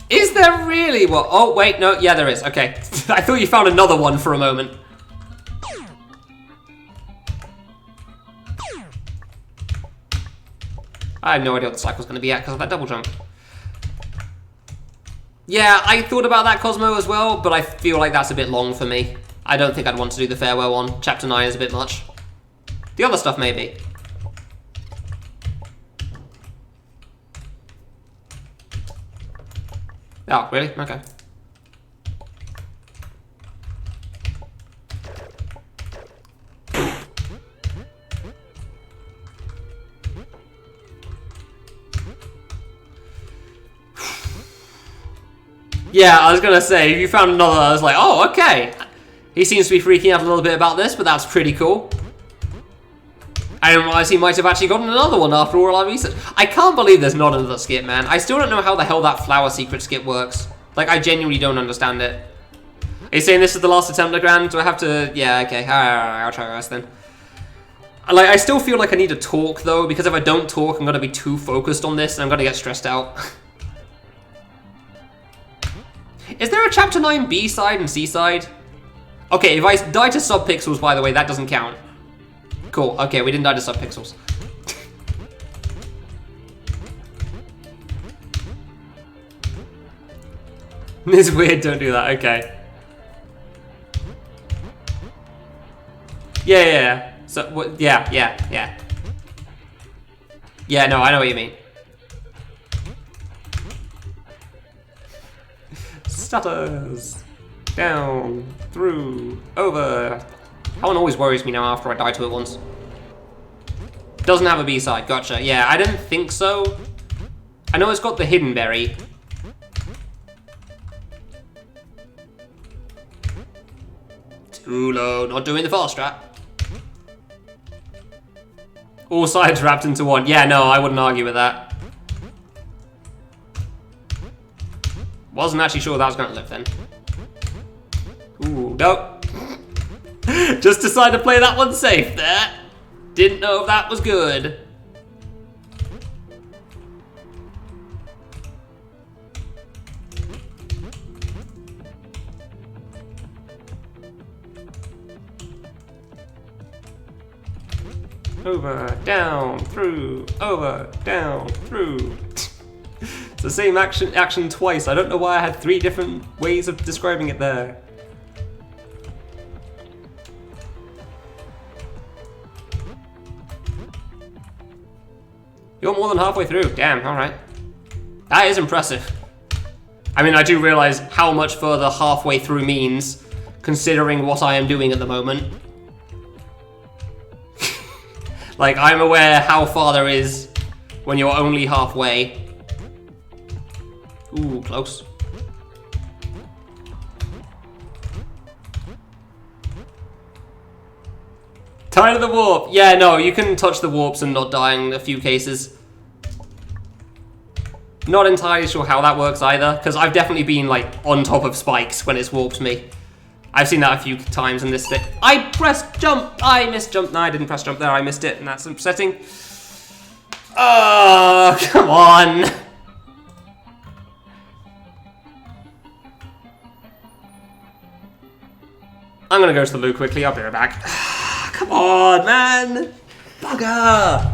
Is there really what? Oh, wait, no, yeah, there is. Okay. I thought you found another one for a moment. I have no idea what the cycle's going to be at because of that double jump. Yeah, I thought about that Cosmo as well, but I feel like that's a bit long for me. I don't think I'd want to do the farewell one. Chapter 9 is a bit much. The other stuff, maybe. Oh, really? Okay. Yeah, I was gonna say, if you found another, I was like, oh, okay. He seems to be freaking out a little bit about this, but that's pretty cool. I didn't realize he might have actually gotten another one after all our research. I can't believe there's not another skip, man. I still don't know how the hell that flower secret skip works. Like, I genuinely don't understand it. Are you saying this is the last attempt at Grand? Do I have to... Yeah, okay. Alright, I'll try the rest then. Like, I still feel like I need to talk, though, because if I don't talk, I'm gonna be too focused on this, and I'm gonna get stressed out. Is there a Chapter 9 B-side and C-side? Okay, if I die to subpixels, by the way, that doesn't count. Cool, okay, we didn't die to subpixels. It's weird, don't do that, okay. Yeah. So, what, yeah. Yeah, no, I know what you mean. Stutters. Down, through, over. That one always worries me now after I die to it once. Doesn't have a B-side, gotcha. Yeah, I didn't think so. I know it's got the hidden berry. Too low, not doing the fast strat. All sides wrapped into one. Yeah, no, I wouldn't argue with that. Wasn't actually sure that was going to live then. Ooh, no. Just decided to play that one safe there. Didn't know if that was good. Over, down, through, over, down, through. It's the same action twice. I don't know why I had 3 different ways of describing it there. You're more than halfway through. Damn, alright. That is impressive. I mean, I do realize how much further halfway through means, considering what I am doing at the moment. Like, I'm aware how far there is when you're only halfway. Ooh, close. Tired of the warp. Yeah, no, you can touch the warps and not die in a few cases. Not entirely sure how that works either, because I've definitely been, like, on top of spikes when it's warped me. I've seen that a few times in this bit. I pressed jump! I missed jump. No, I didn't press jump there. I missed it, and that's upsetting. Oh, come on! I'm gonna go to the loo quickly. I'll be right back. Come on, man! Bugger!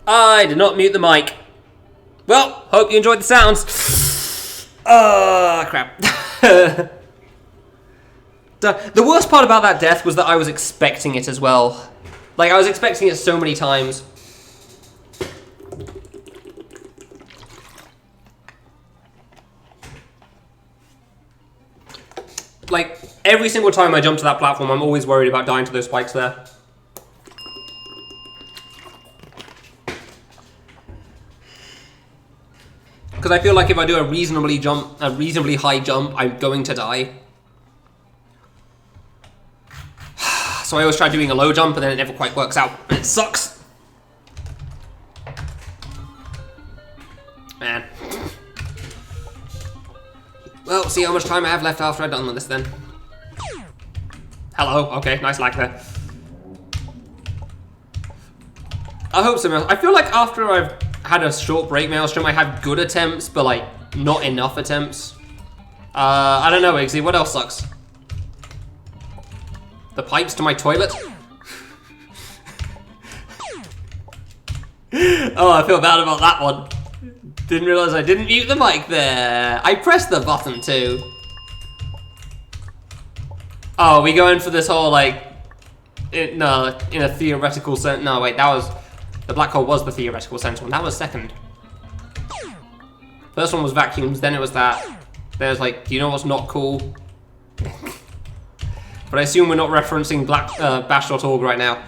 I did not mute the mic. Well, hope you enjoyed the sounds. Crap. The worst part about that death was that I was expecting it as well. Like, I was expecting it so many times. Like, every single time I jump to that platform, I'm always worried about dying to those spikes there. Because I feel like if I do a reasonably high jump, I'm going to die. So I always try doing a low jump and then it never quite works out. And it sucks. Man. Well, see how much time I have left after I'm done with this then. Hello, okay, nice lag there. I hope so. I feel like after I've had a short break maelstrom. I had good attempts, but like not enough attempts. I don't know, Iggsy. What else sucks? The pipes to my toilet? Oh, I feel bad about that one. Didn't realize I didn't mute the mic there. I pressed the button too. Oh, we going for this whole like, no, in a theoretical sense. No, wait, that was, the black hole was the theoretical sense one. That was second. First one was vacuums, then it was that. Then it was like, do you know what's not cool? But I assume we're not referencing bash.org right now.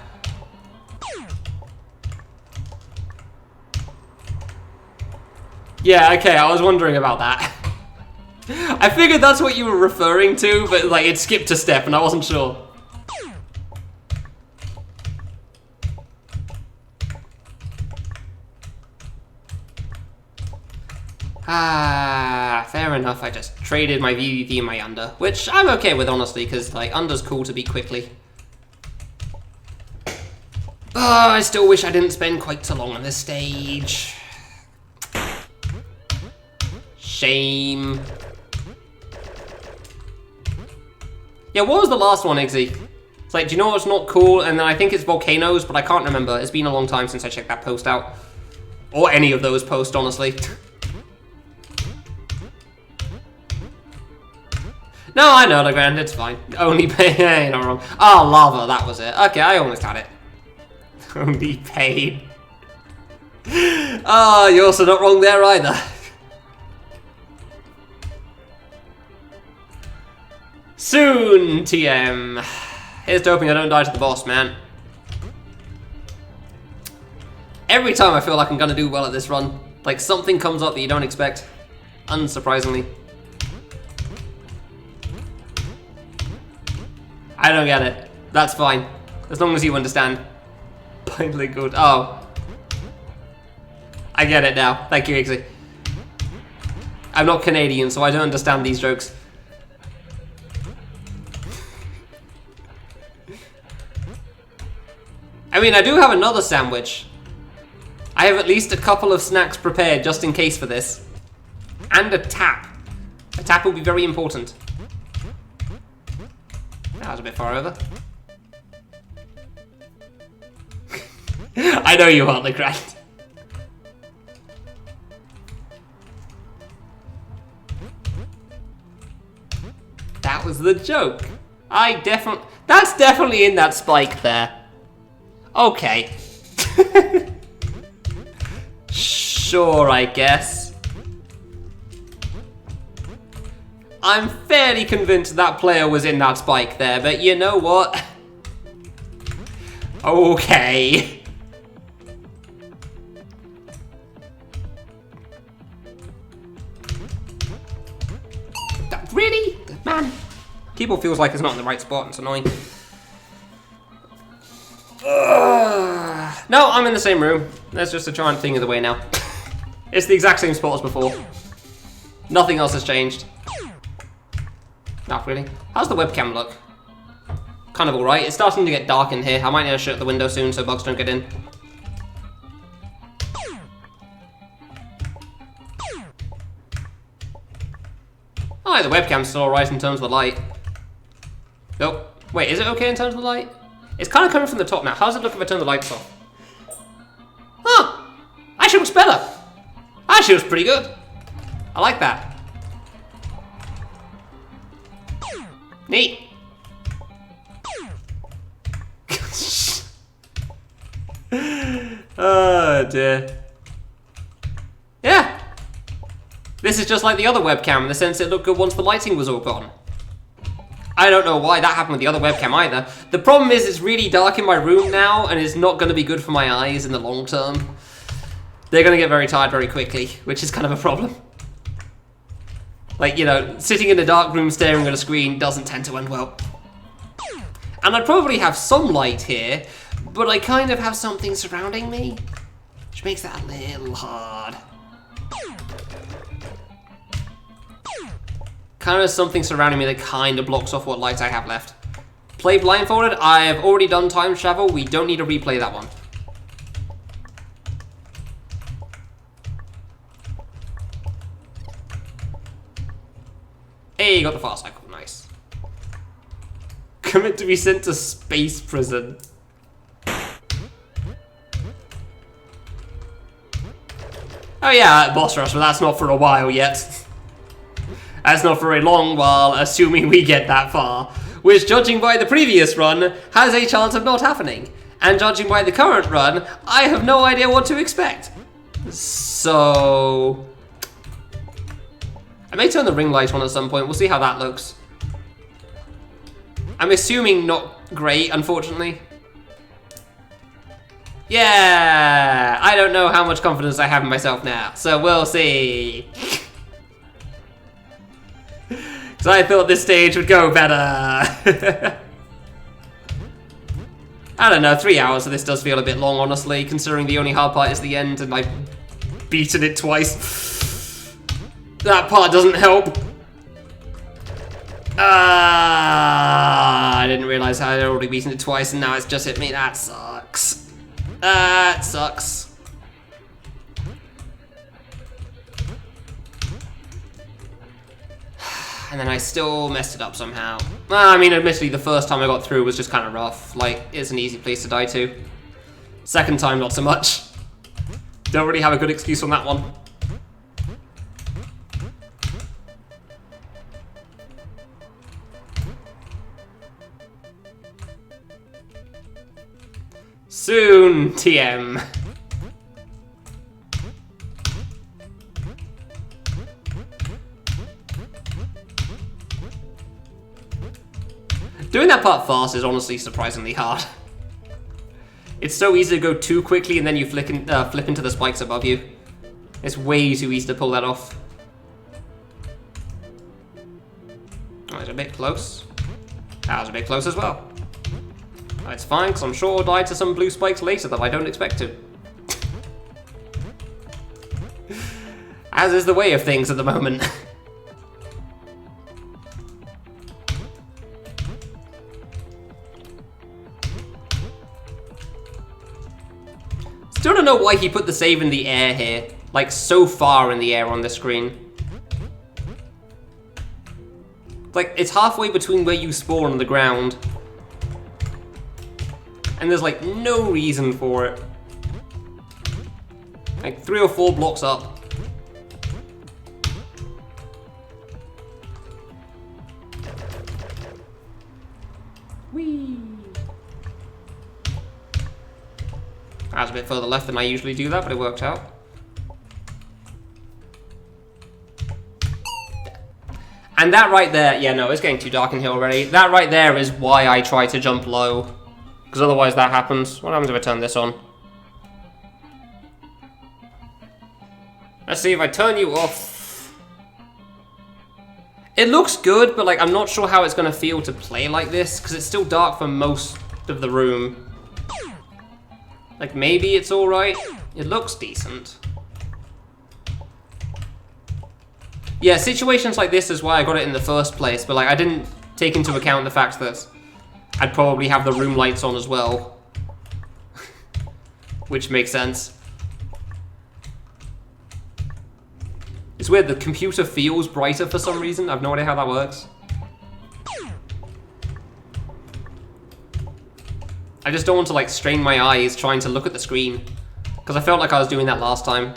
Yeah, okay, I was wondering about that. I figured that's what you were referring to, but like it skipped a step and I wasn't sure. Ah, fair enough. I just traded my VVV and my under, which I'm okay with, honestly, because like under's cool to beat quickly. Oh, I still wish I didn't spend quite so long on this stage. Shame. Yeah, what was the last one, Iggsy? It's like, do you know what's not cool? And then I think it's volcanoes, but I can't remember. It's been a long time since I checked that post out. Or any of those posts, honestly. No, I know, LeGrand, it's fine. Only pain, you're not wrong. Oh, lava, that was it. Okay, I almost had it. Only pain. Oh, you're also not wrong there either. Soon, TM. Here's to hoping I don't die to the boss, man. Every time I feel like I'm gonna do well at this run, like something comes up that you don't expect, unsurprisingly. I don't get it. That's fine. As long as you understand. Plainly good. Oh. I get it now. Thank you, Iggsy. I'm not Canadian, so I don't understand these jokes. I mean, I do have another sandwich. I have at least a couple of snacks prepared just in case for this. And a tap. A tap will be very important. That was a bit far over. I know you are, LeGrand. That was the joke. That's definitely in that spike there. Okay. Sure, I guess. I'm fairly convinced that player was in that spike there, but you know what? Okay. Really? Man. Keyboard feels like it's not in the right spot. It's annoying. No, I'm in the same room. Let's just try and thing of the way now. It's the exact same spot as before. Nothing else has changed. Not really. How's the webcam look? Kind of alright. It's starting to get dark in here. I might need to shut the window soon so bugs don't get in. Oh, the webcam's still alright in terms of the light. Oh, wait, is it okay in terms of the light? It's kind of coming from the top now. How does it look if I turn the lights off? Huh! Actually looks better. Actually looks pretty good. I like that. Neat. Oh dear. Yeah. This is just like the other webcam in the sense it looked good once the lighting was all gone. I don't know why that happened with the other webcam either. The problem is it's really dark in my room now and it's not going to be good for my eyes in the long term. They're going to get very tired very quickly, which is kind of a problem. Like, you know, sitting in a dark room staring at a screen doesn't tend to end well. And I'd probably have some light here, but I kind of have something surrounding me, which makes that a little hard. Kind of something surrounding me that kind of blocks off what light I have left. Play blindfolded. I have already done time travel. We don't need to replay that one. Hey, got the fast cycle. Nice. Commit to be sent to space prison. Oh yeah, boss rush, but that's not for a while yet. That's not for a long while, assuming we get that far. Which, judging by the previous run, has a chance of not happening. And judging by the current run, I have no idea what to expect. So... I may turn the ring light on at some point, we'll see how that looks. I'm assuming not great, unfortunately. Yeah, I don't know how much confidence I have in myself now, so we'll see. Because I thought this stage would go better. I don't know, 3 hours of this does feel a bit long, honestly, considering the only hard part is the end and I've beaten it twice. That part doesn't help. I didn't realize I had already beaten it twice and now it's just hit me. That sucks. That sucks. And then I still messed it up somehow. Well, I mean, admittedly, the first time I got through was just kind of rough. Like, it's an easy place to die to. Second time, not so much. Don't really have a good excuse on that one. Soon, TM. Doing that part fast is honestly surprisingly hard. It's so easy to go too quickly and then you flip into the spikes above you. It's way too easy to pull that off. Oh, it's a bit close. That was a bit close as well. It's fine, because I'm sure I'll die to some blue spikes later that I don't expect to. As is the way of things at the moment. Still don't know why he put the save in the air here. Like, so far in the air on the screen. Like, it's halfway between where you spawn and the ground. And there's like no reason for it. Like 3 or 4 blocks up. Whee! I was a bit further left than I usually do that, but it worked out. And that right there, yeah, no, it's getting too dark in here already. That right there is why I try to jump low. Because otherwise that happens. What happens if I turn this on? Let's see if I turn you off. It looks good, but like I'm not sure how it's going to feel to play like this, because it's still dark for most of the room. Like maybe it's alright. It looks decent. Yeah, situations like this is why I got it in the first place, but like I didn't take into account the fact that I'd probably have the room lights on as well. Which makes sense. It's weird, the computer feels brighter for some reason. I've no idea how that works. I just don't want to like strain my eyes trying to look at the screen. Because I felt like I was doing that last time.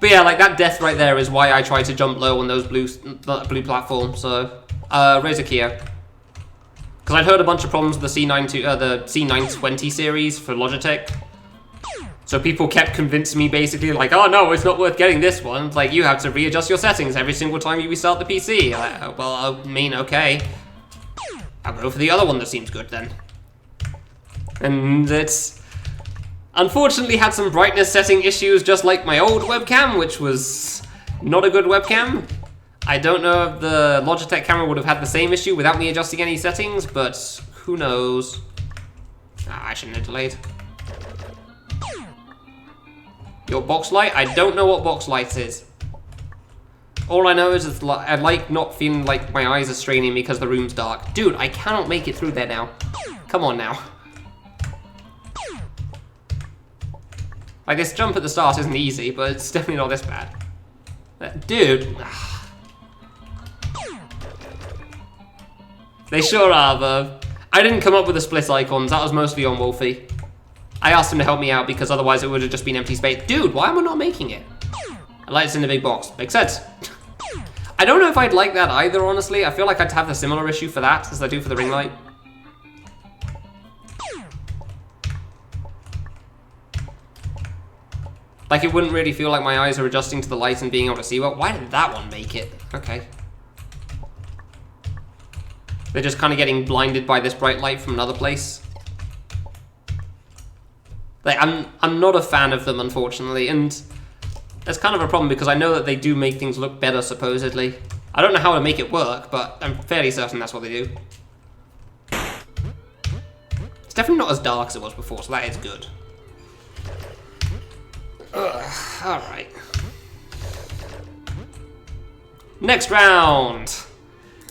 But yeah, like that death right there is why I try to jump low on those blue platforms. So, Razor Kia. Because I'd heard a bunch of problems with the C920 series for Logitech. So people kept convincing me basically like, oh no, it's not worth getting this one. It's like, you have to readjust your settings every single time you restart the PC. Like, well, I mean, okay. I'll go for the other one that seems good then. And it's unfortunately had some brightness setting issues just like my old webcam, which was not a good webcam. I don't know if the Logitech camera would have had the same issue without me adjusting any settings, but who knows. Ah, I shouldn't have delayed. Your box light? I don't know what box light is. All I know is I like not feeling like my eyes are straining because the room's dark. Dude, I cannot make it through there now. Come on now. Like, this jump at the start isn't easy, but it's definitely not this bad. Dude. They sure are, though. I didn't come up with the split icons. That was mostly on Wolfie. I asked him to help me out because otherwise it would have just been empty space. Dude, why am I not making it? I like it's in the big box. Makes sense. I don't know if I'd like that either, honestly. I feel like I'd have a similar issue for that as I do for the ring light. Like, it wouldn't really feel like my eyes are adjusting to the light and being able to see well. Why did that one make it? Okay. They're just kind of getting blinded by this bright light from another place. Like, I'm not a fan of them, unfortunately, and that's kind of a problem because I know that they do make things look better, supposedly. I don't know how to make it work, but I'm fairly certain that's what they do. It's definitely not as dark as it was before, so that is good. Alright. Next round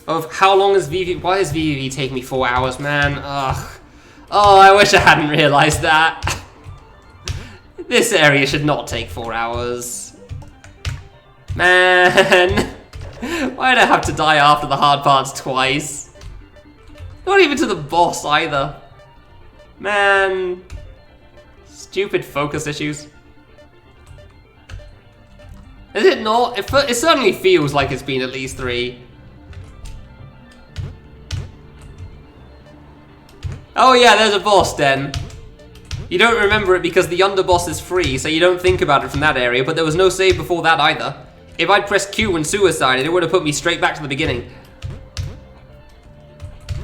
of how long is VV... Why is VVV taking me 4 hours, man? Ugh. Oh, I wish I hadn't realised that. This area should not take 4 hours. Man. Why'd I have to die after the hard parts twice? Not even to the boss either. Man. Stupid focus issues. Is it not? It certainly feels like it's been at least 3. Oh yeah, there's a boss then. You don't remember it because the underboss is free, so you don't think about it from that area, but there was no save before that either. If I'd pressed Q and suicided, it would have put me straight back to the beginning.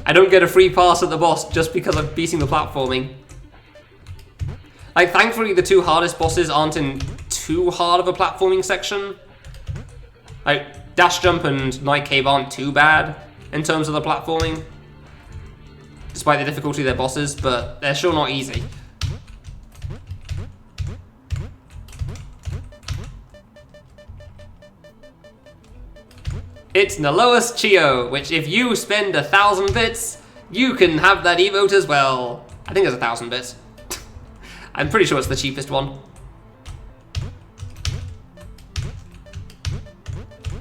I don't get a free pass at the boss just because I'm beating the platforming. Like, thankfully the 2 hardest bosses aren't in too hard of a platforming section. Like, Dash Jump and Night Cave aren't too bad in terms of the platforming. Despite the difficulty of their bosses, but they're sure not easy. It's Naloa's Chio, which if you spend 1,000 bits, you can have that emote as well. I think there's 1,000 bits. I'm pretty sure it's the cheapest one.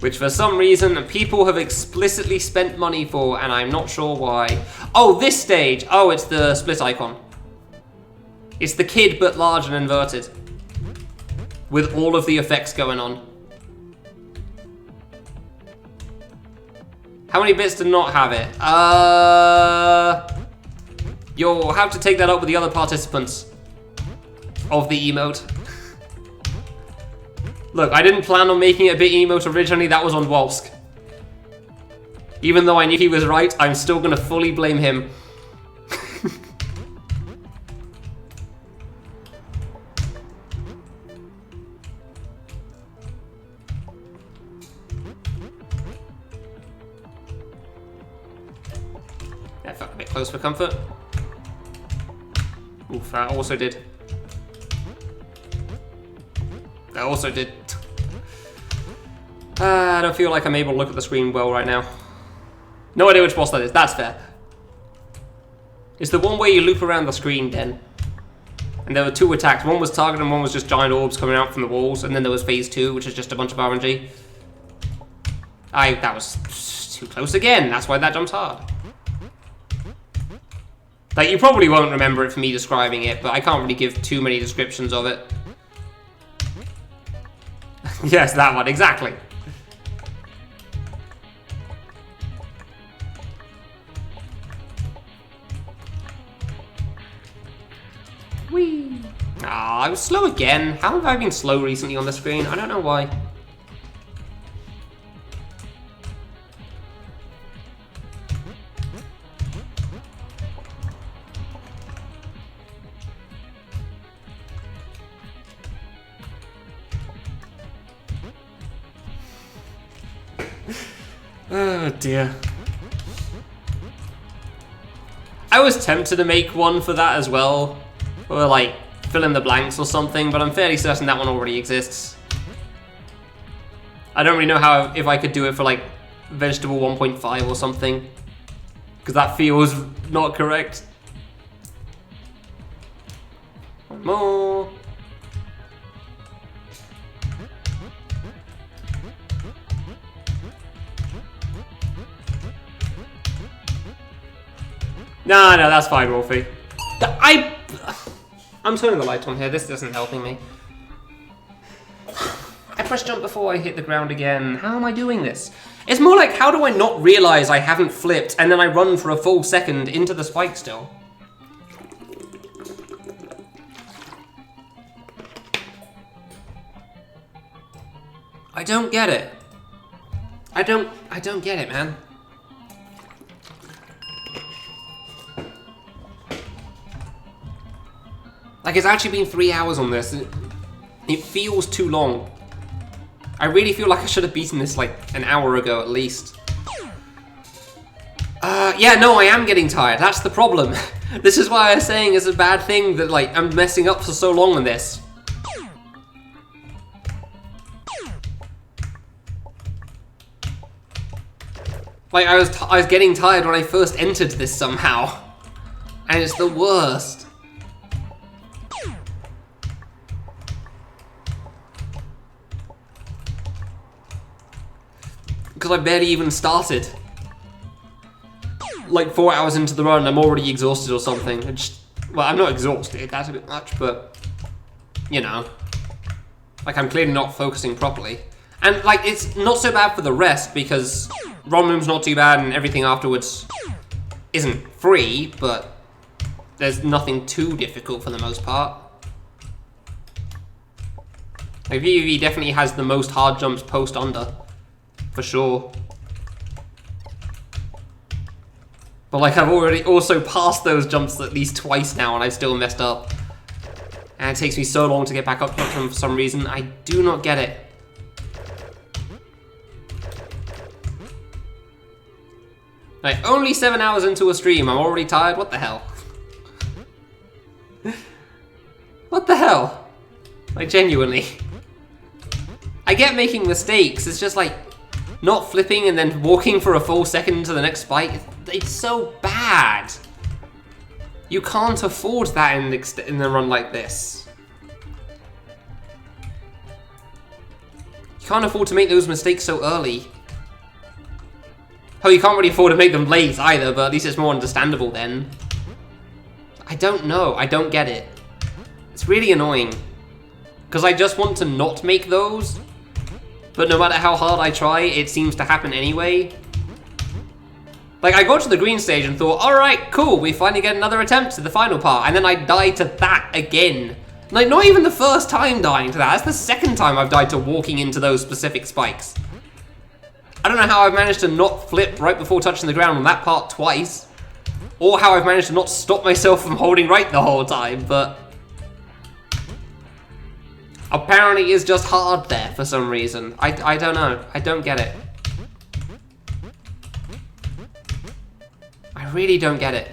Which for some reason people have explicitly spent money for, and I'm not sure why. Oh, this stage! Oh, it's the split icon. It's the kid but large and inverted. With all of the effects going on. How many bits do not have it? You'll have to take that up with the other participants of the emote. Look, I didn't plan on making it a bit emote originally, that was on Wolsk. Even though I knew he was right, I'm still gonna fully blame him. That felt a bit close for comfort. Oof, that also did. That also did. I don't feel like I'm able to look at the screen well right now. No idea which boss that is. That's fair. It's the one where you loop around the screen, Den. And there were 2 attacks. One was target and one was just giant orbs coming out from the walls. And then there was phase 2, which is just a bunch of RNG. That was too close again. That's why that jumps hard. Like, you probably won't remember it from me describing it, but I can't really give too many descriptions of it. Yes, that one, exactly. Whee! Ah, I was slow again. How have I been slow recently on the screen? I don't know why. Oh dear. I was tempted to make one for that as well. Or like, fill in the blanks or something, but I'm fairly certain that one already exists. I don't really know how, if I could do it for like vegetable 1.5 or something. Because that feels not correct. One more. No, that's fine, Wolfie. I'm turning the light on here. This isn't helping me. I pressed jump before I hit the ground again. How am I doing this? It's more like, how do I not realize I haven't flipped and then I run for a full second into the spike still? I don't get it. I don't get it, man. Like, it's actually been 3 hours on this. It feels too long. I really feel like I should have beaten this like an hour ago at least. Yeah, no, I am getting tired. That's the problem. This is why I was saying it's a bad thing that like I'm messing up for so long on this. Like I was getting tired when I first entered this somehow. And it's the worst. Because I barely even started. Like 4 hours into the run, I'm already exhausted or something. Well, I'm not exhausted, that's a bit much, but you know. Like I'm clearly not focusing properly. And like it's not so bad for the rest because ROM room's not too bad and everything afterwards isn't free, but there's nothing too difficult for the most part. Like VVV definitely has the most hard jumps post under. For sure. But like I've already also passed those jumps at least twice now and I've still messed up. And it takes me so long to get back up to them for some reason. I do not get it. Like only 7 hours into a stream, I'm already tired? What the hell? What the hell? Like genuinely. I get making mistakes, it's just like not flipping and then walking for a full second to the next spike. It's so bad. You can't afford that in a run like this. You can't afford to make those mistakes so early. Oh, you can't really afford to make them late either, but at least it's more understandable then. I don't know. I don't get it. It's really annoying. Because I just want to not make those. But no matter how hard I try, it seems to happen anyway. Like, I got to the green stage and thought, alright, cool, we finally get another attempt to the final part. And then I died to that again. Like, not even the first time dying to that. That's the second time I've died to walking into those specific spikes. I don't know how I've managed to not flip right before touching the ground on that part twice. Or how I've managed to not stop myself from holding right the whole time, but apparently it's just hard there for some reason. I don't know. I don't get it. I really don't get it.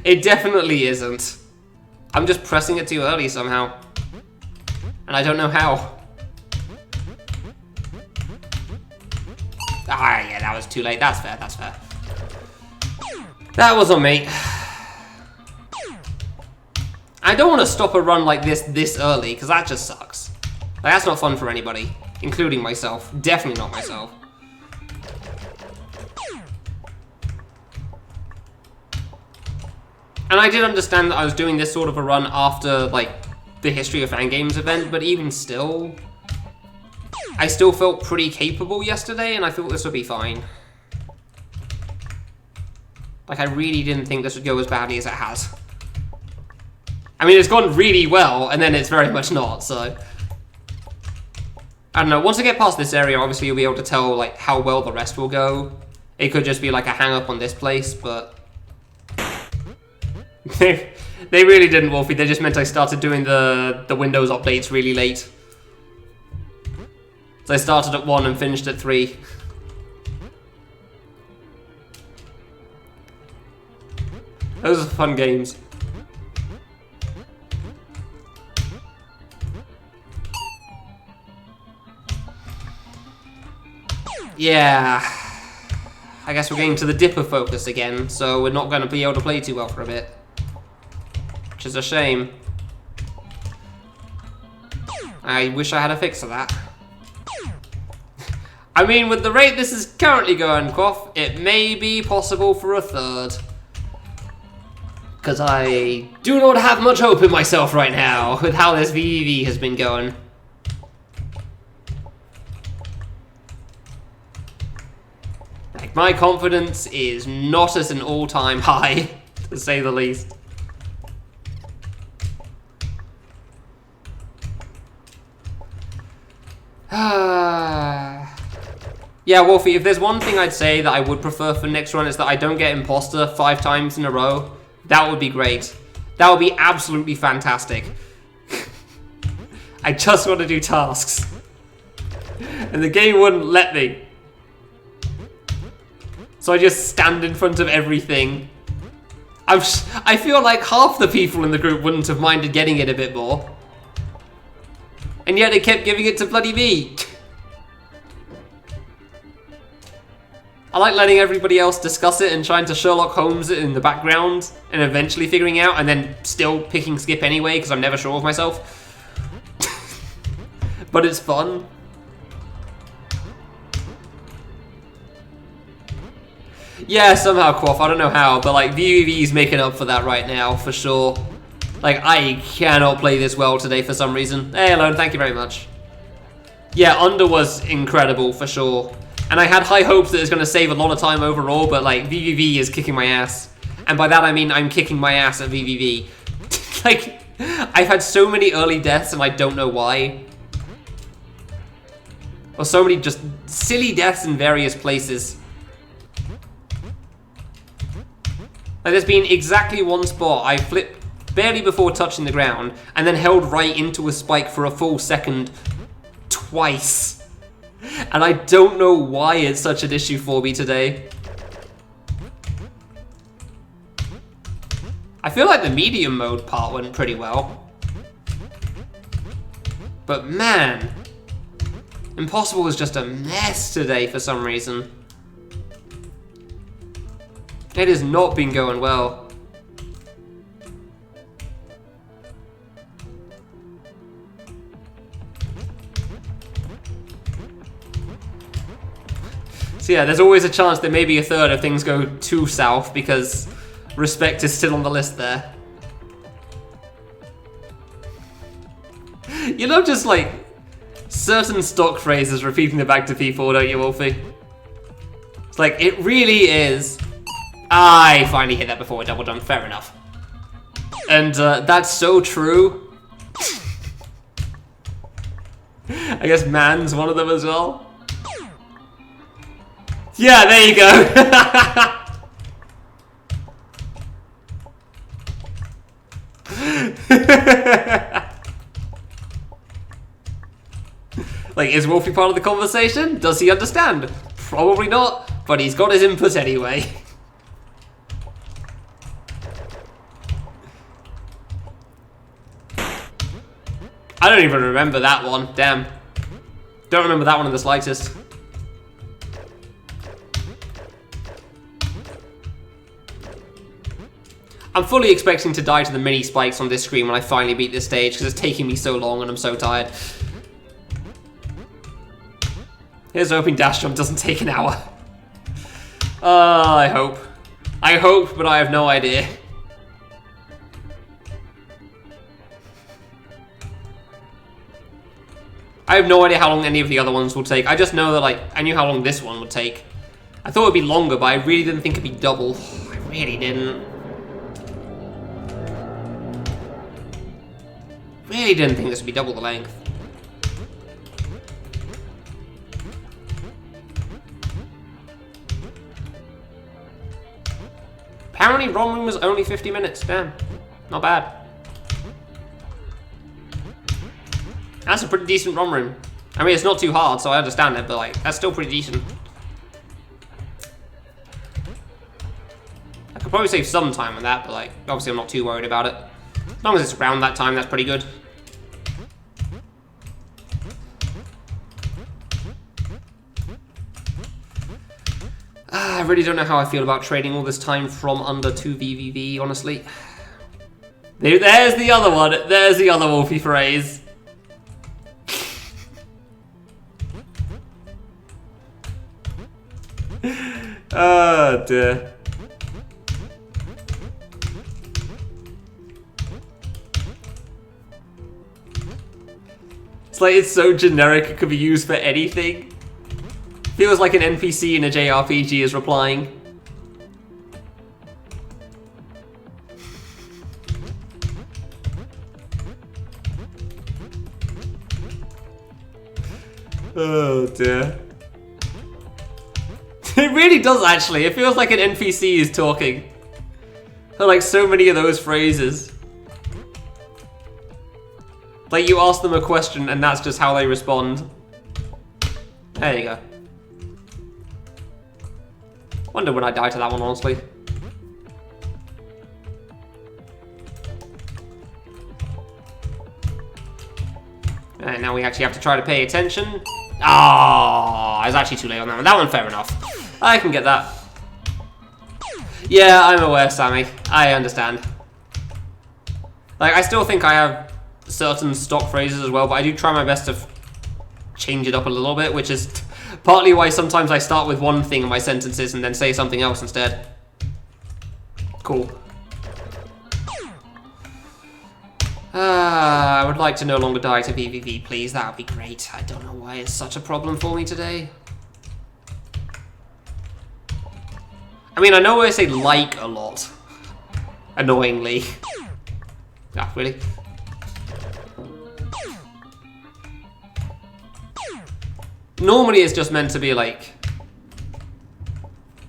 It definitely isn't. I'm just pressing it too early somehow. And I don't know how. Ah, yeah, that was too late. That's fair, that's fair. That was on me. I don't want to stop a run like this early, because that just sucks. Like, that's not fun for anybody, including myself. Definitely not myself. And I did understand that I was doing this sort of a run after, like, the History of Fangames event, but even still, I still felt pretty capable yesterday, and I thought this would be fine. Like, I really didn't think this would go as badly as it has. I mean, it's gone really well, and then it's very much not, so I don't know. Once I get past this area, obviously you'll be able to tell, like, how well the rest will go. It could just be, like, a hang-up on this place, but they really didn't, Wolfie. They just meant I started doing the Windows updates really late. So I started at 1 and finished at 3. Those are fun games. Yeah. I guess we're getting to the dipper focus again, so we're not going to be able to play too well for a bit. Which is a shame. I wish I had a fix for that. I mean, with the rate this is currently going, Quaff, it may be possible for a third. Because I do not have much hope in myself right now with how this VVV has been going. Like, my confidence is not at an all-time high, to say the least. Yeah, Wolfie, if there's one thing I'd say that I would prefer for next run is that I don't get imposter 5 times in a row. That would be great. That would be absolutely fantastic. I just want to do tasks. And the game wouldn't let me. So I just stand in front of everything. I feel like half the people in the group wouldn't have minded getting it a bit more. And yet they kept giving it to bloody me. I like letting everybody else discuss it and trying to Sherlock Holmes it in the background and eventually figuring out and then still picking skip anyway because I'm never sure of myself. But it's fun. Yeah, somehow, Quaff. I don't know how, but like VVV's making up for that right now, for sure. Like, I cannot play this well today for some reason. Hey, Alone, thank you very much. Yeah, Under was incredible, for sure. And I had high hopes that it's going to save a lot of time overall, but like, VVV is kicking my ass. And by that I mean I'm kicking my ass at VVV. Like, I've had so many early deaths and I don't know why. Or so many just silly deaths in various places. Like, there's been exactly one spot I flipped barely before touching the ground and then held right into a spike for a full second twice. And I don't know why it's such an issue for me today. I feel like the medium mode part went pretty well. But man, Impossible was just a mess today for some reason. It has not been going well. So yeah, there's always a chance that maybe a third if things go too south because Respect is still on the list there. You know, just like certain stock phrases repeating it back to people, don't you, Wolfie? It's like, it really is. I finally hit that before a double jump, fair enough. And that's so true. I guess man's one of them as well. Yeah, there you go. Like, is Wolfie part of the conversation? Does he understand? Probably not, but he's got his input anyway. I don't even remember that one, damn. Don't remember that one in the slightest. I'm fully expecting to die to the mini spikes on this screen when I finally beat this stage because it's taking me so long and I'm so tired. Here's hoping dash jump doesn't take an hour. I hope. I hope, but I have no idea. I have no idea how long any of the other ones will take. I just know that, like, I knew how long this one would take. I thought it would be longer, but I really didn't think it'd be double. I really didn't. Really didn't think this would be double the length. Apparently, ROM room was only 50 minutes. Damn, not bad. That's a pretty decent ROM room. I mean, it's not too hard, so I understand it, but like, that's still pretty decent. I could probably save some time on that, but like, obviously I'm not too worried about it. As long as it's around that time, that's pretty good. I really don't know how I feel about trading all this time from Under to VVV, honestly. There's the other one. There's the other Wolfie phrase. Oh dear. It's like it's so generic it could be used for anything. Feels like an NPC in a JRPG is replying. Oh dear. It really does actually. It feels like an NPC is talking. There are like so many of those phrases. Like you ask them a question and that's just how they respond. There you go. Wonder when I die to that one, honestly. And now we actually have to try to pay attention. Ah, I was actually too late on that one. That one, fair enough. I can get that. Yeah, I'm aware, Sammy. I understand. Like, I still think I have certain stock phrases as well, but I do try my best to change it up a little bit, which is partly why sometimes I start with one thing in my sentences and then say something else instead. Cool. I would like to no longer die to VVV, please. That would be great. I don't know why it's such a problem for me today. I mean, I know I say like a lot. Annoyingly. Ah, really? Normally it's just meant to be like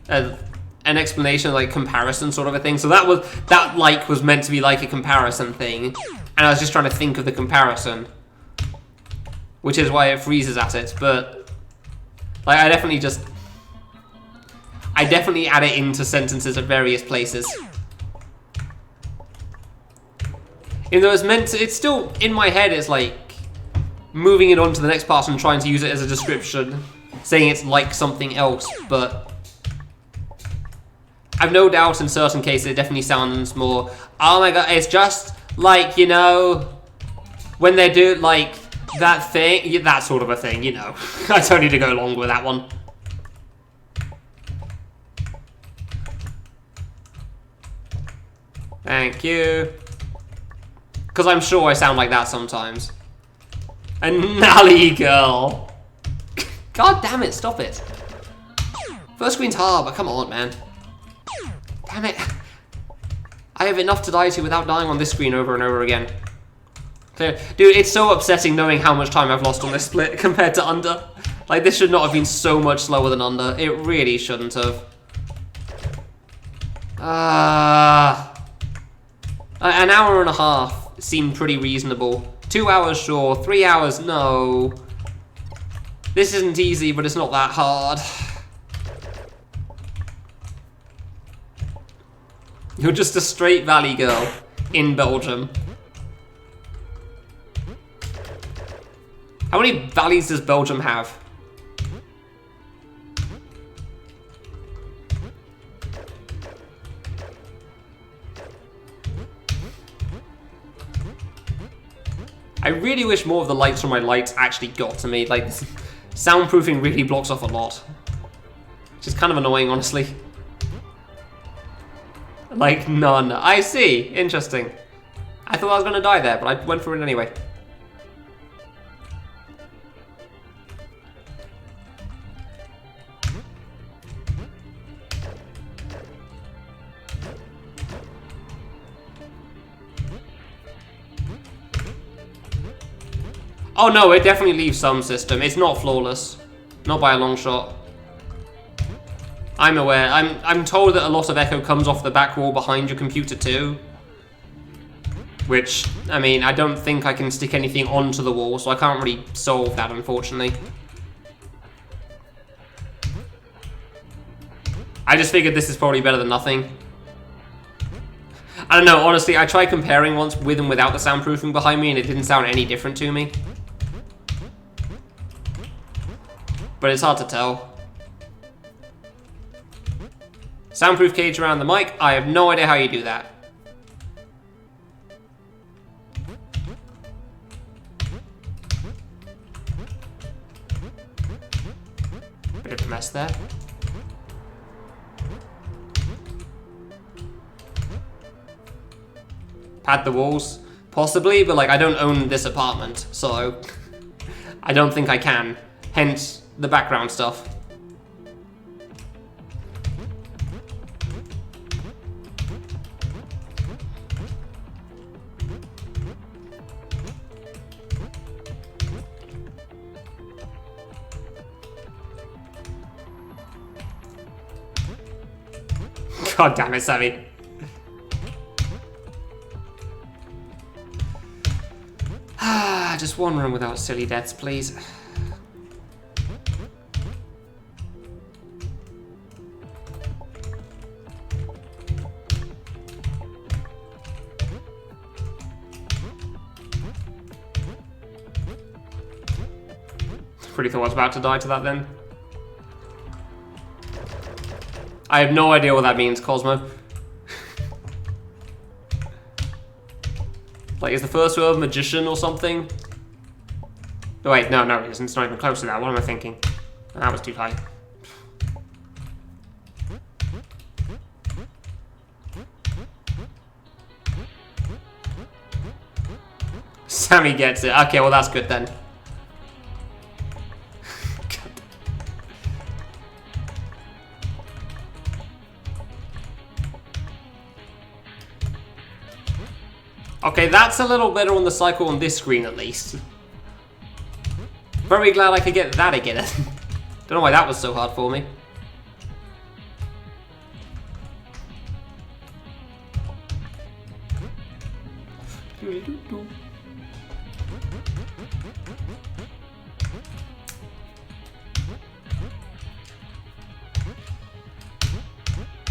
an explanation, like comparison sort of a thing. So that like was meant to be like a comparison thing. And I was just trying to think of the comparison. Which is why it freezes at it, but like I definitely add it into sentences at various places. Even though it's still in my head, it's like moving it on to the next part and trying to use it as a description, saying it's like something else, but I've no doubt in certain cases it definitely sounds more, oh my god, it's just like, you know, when they do like that thing, that sort of a thing, you know. I don't need to go along with that one. Thank you. Because I'm sure I sound like that sometimes. A Nally girl. God damn it, stop it. First screen's hard, but come on, man. Damn it. I have enough to die to without dying on this screen over and over again. Dude, it's so upsetting knowing how much time I've lost on this split compared to Under. Like, this should not have been so much slower than Under. It really shouldn't have. An hour and a half seemed pretty reasonable. 2 hours, sure. 3 hours, no. This isn't easy, but it's not that hard. You're just a straight valley girl in Belgium. How many valleys does Belgium have? I really wish more of the lights from my lights actually got to me. Like, soundproofing really blocks off a lot. Which is kind of annoying, honestly. Like, none. I see. Interesting. I thought I was going to die there, but I went for it anyway. Oh no, it definitely leaves some system. It's not flawless. Not by a long shot. I'm aware. I'm told that a lot of echo comes off the back wall behind your computer too. Which, I mean, I don't think I can stick anything onto the wall, so I can't really solve that, unfortunately. I just figured this is probably better than nothing. I don't know, honestly, I tried comparing once with and without the soundproofing behind me, and it didn't sound any different to me. But it's hard to tell. Soundproof cage around the mic, I have no idea how you do that. Bit of a mess there. pad the walls? Possibly, but like I don't own this apartment, so I don't think I can. Hence the background stuff. God damn it, Sammy. Just one room without silly deaths, please. Pretty thought I was about to die to that then. I have no idea what that means, Cosmo. Like, is the first word magician or something? Oh, wait, no, it isn't. It's not even close to that. What am I thinking? That was too high. Sammy gets it. Okay, well, that's good then. Okay, that's a little better on the cycle on this screen at least. Very glad I could get that again. Don't know why that was so hard for me.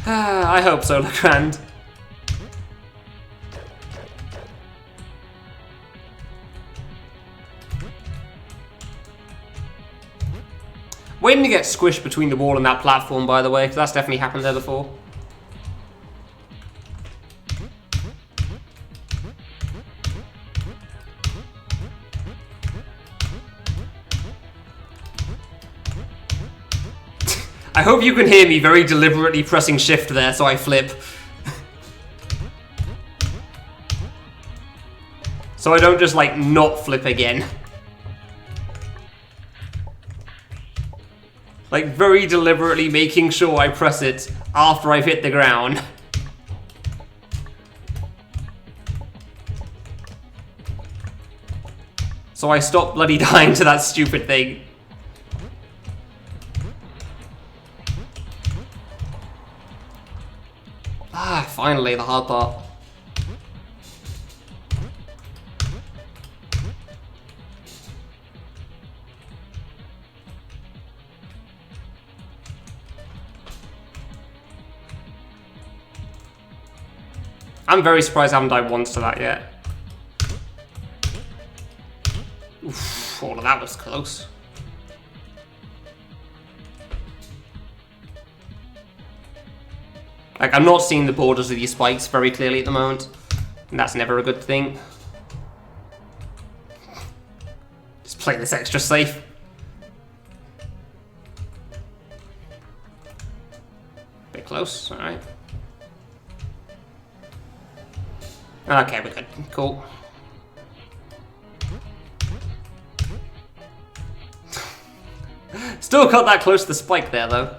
I hope so, Legrand. Waiting to get squished between the wall and that platform, by the way, because that's definitely happened there before. I hope you can hear me very deliberately pressing shift there so I flip. So I don't just, like, not flip again. Like, very deliberately making sure I press it after I've hit the ground. So I stop bloody dying to that stupid thing. Ah, finally, the hard part. I'm very surprised I haven't died once to that yet. Oof, all of that was close. Like, I'm not seeing the borders of these spikes very clearly at the moment, and that's never a good thing. Just play this extra safe. Bit close, alright. Okay, we're good. Cool. Still got that close to the spike there, though.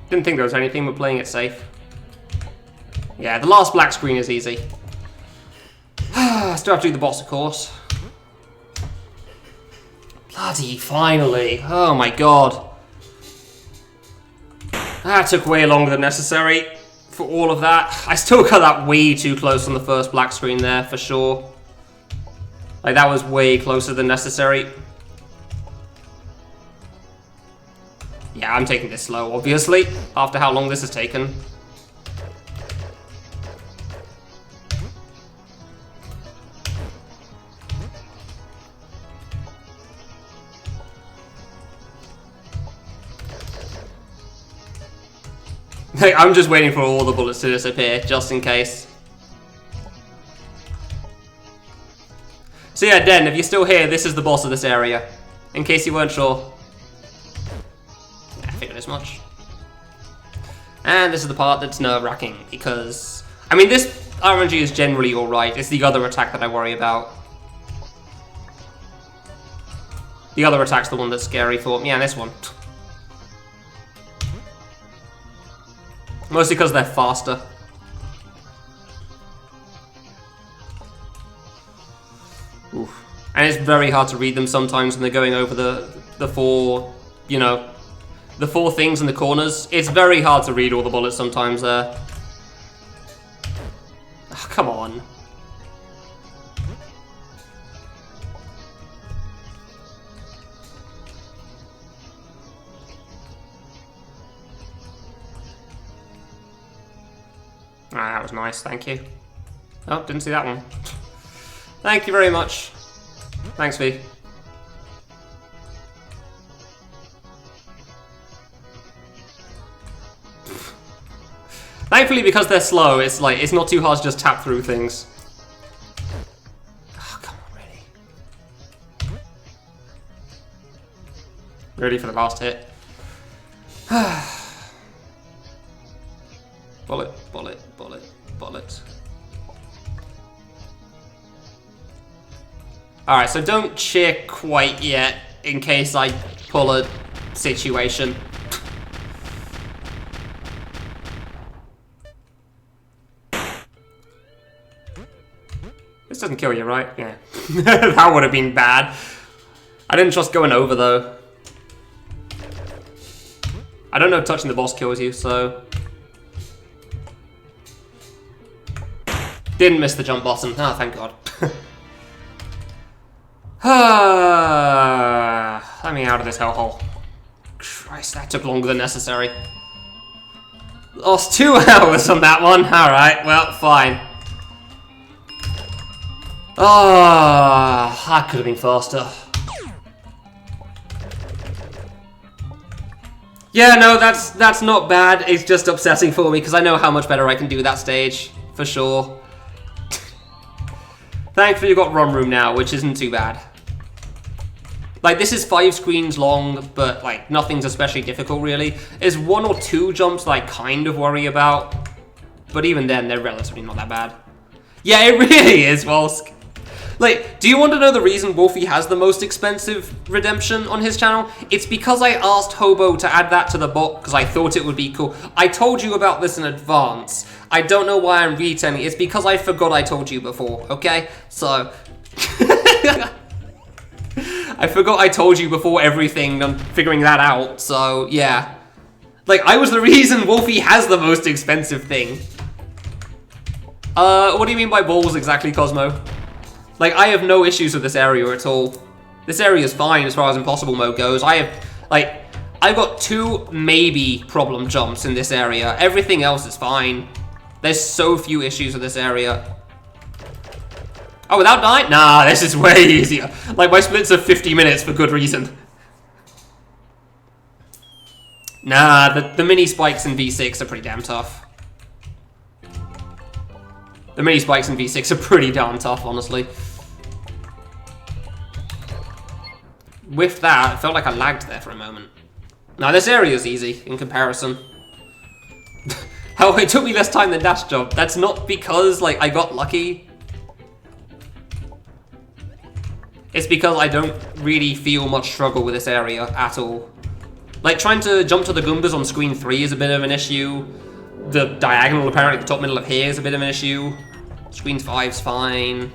Didn't think there was anything, but playing it safe. Yeah, the last black screen is easy. Still have to do the boss, of course. Bloody finally. Oh my god. That took way longer than necessary for all of that. I still got that way too close on the first black screen there, for sure. Like, that was way closer than necessary. Yeah, I'm taking this slow, obviously, after how long this has taken. I'm just waiting for all the bullets to disappear, just in case. So yeah, Den, if you're still here, this is the boss of this area. In case you weren't sure. this much. And this is the part that's nerve-wracking, because... I mean, this RNG is generally alright. It's the other attack that I worry about. The other attack's the one that's scary for me. Yeah, this one. Mostly because they're faster. Oof. And it's very hard to read them sometimes when they're going over the four, you know, the four things in the corners. It's very hard to read all the bullets sometimes there. Oh, come on. Ah, that was nice, thank you. Oh, didn't see that one. Thank you very much. Thanks, V. Thankfully, because they're slow, it's like, it's not too hard to just tap through things. Oh, come on, really? Ready for the last hit. Bullet, bullet, bullet, bullet. Alright, so don't cheer quite yet, in case I pull a situation. This doesn't kill you, right? Yeah. That would have been bad. I didn't trust going over, though. I don't know if touching the boss kills you, so... Didn't miss the jump button. Ah, thank God. Let me out of this hellhole. Christ, that took longer than necessary. Lost 2 hours on that one. Alright, well, fine. Ah, that could have been faster. Yeah, no, that's not bad. It's just upsetting for me because I know how much better I can do that stage, for sure. Thankfully, you've got run room now, which isn't too bad. Like, this is 5 screens long, but, like, nothing's especially difficult, really. There's 1 or 2 jumps that I kind of worry about, but even then, they're relatively not that bad. Yeah, it really is, Wolsk. Like, do you want to know the reason Wolfie has the most expensive redemption on his channel? It's because I asked Hobo to add that to the bot because I thought it would be cool. I told you about this in advance. I don't know why I'm retelling it. It's because I forgot I told you before, okay? So... I forgot I told you before everything. I'm figuring that out, so yeah. Like, I was the reason Wolfie has the most expensive thing. What do you mean by balls exactly, Cosmo? Like, I have no issues with this area at all. This area is fine as far as impossible mode goes. I've got 2 maybe problem jumps in this area. Everything else is fine. There's so few issues with this area. Oh, without dying? Nah, this is way easier. Like, my splits are 50 minutes for good reason. Nah, the mini spikes in V6 are pretty damn tough. The mini spikes in V6 are pretty damn tough, honestly. With that, it felt like I lagged there for a moment. Now, this area is easy in comparison. Hell, it took me less time than Dash Jump. That's not because, like, I got lucky. It's because I don't really feel much struggle with this area at all. Like, trying to jump to the Goombas on screen 3 is a bit of an issue. The diagonal, apparently, the top middle of here is a bit of an issue. Screen 5's fine.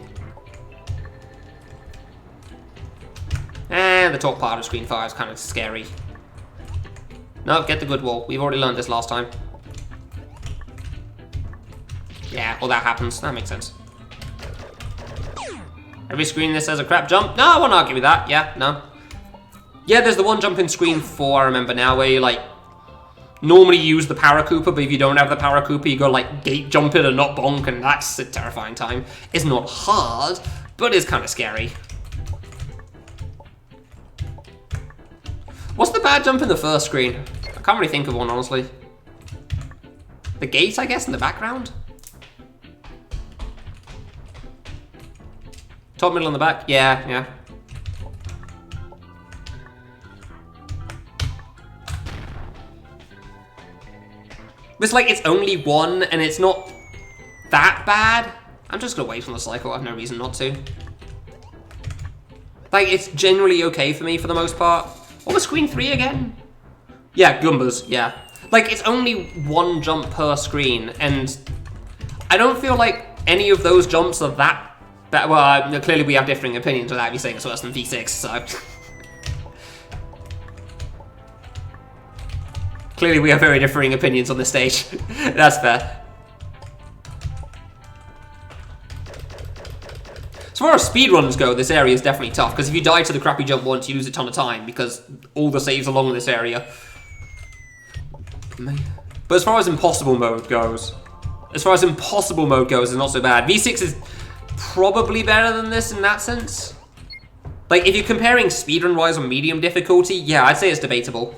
And the top part of screen 5 is kind of scary. No, get the good wall. We've already learned this last time. Yeah, well, that happens. That makes sense. Every screen this says a crap jump. No, I won't argue with that. Yeah, no. Yeah, there's the one jump in screen 4, I remember now, where you, like, normally use the Paracooper, but if you don't have the Paracooper, you go, like, gate jump it and not bonk, and that's a terrifying time. It's not hard, but it's kind of scary. What's the bad jump in the first screen? I can't really think of one, honestly. The gate, I guess, in the background? Top, middle, and the back? Yeah, yeah. It's like, it's only one, and it's not that bad. I'm just gonna wait on the cycle, I have no reason not to. Like, it's generally okay for me for the most part. What was screen 3 again? Yeah, Goombas, yeah. Like, it's only one jump per screen, and I don't feel like any of those jumps are that bad. Well, clearly we have differing opinions without me saying it's worse than V6, so. Clearly we have very differing opinions on this stage. That's fair. As far as speedruns go, this area is definitely tough, because if you die to the crappy jump once, you lose a ton of time, because all the saves along this area. But as far as impossible mode goes, it's not so bad. V6 is probably better than this in that sense. Like, if you're comparing speedrun-wise on medium difficulty, yeah, I'd say it's debatable.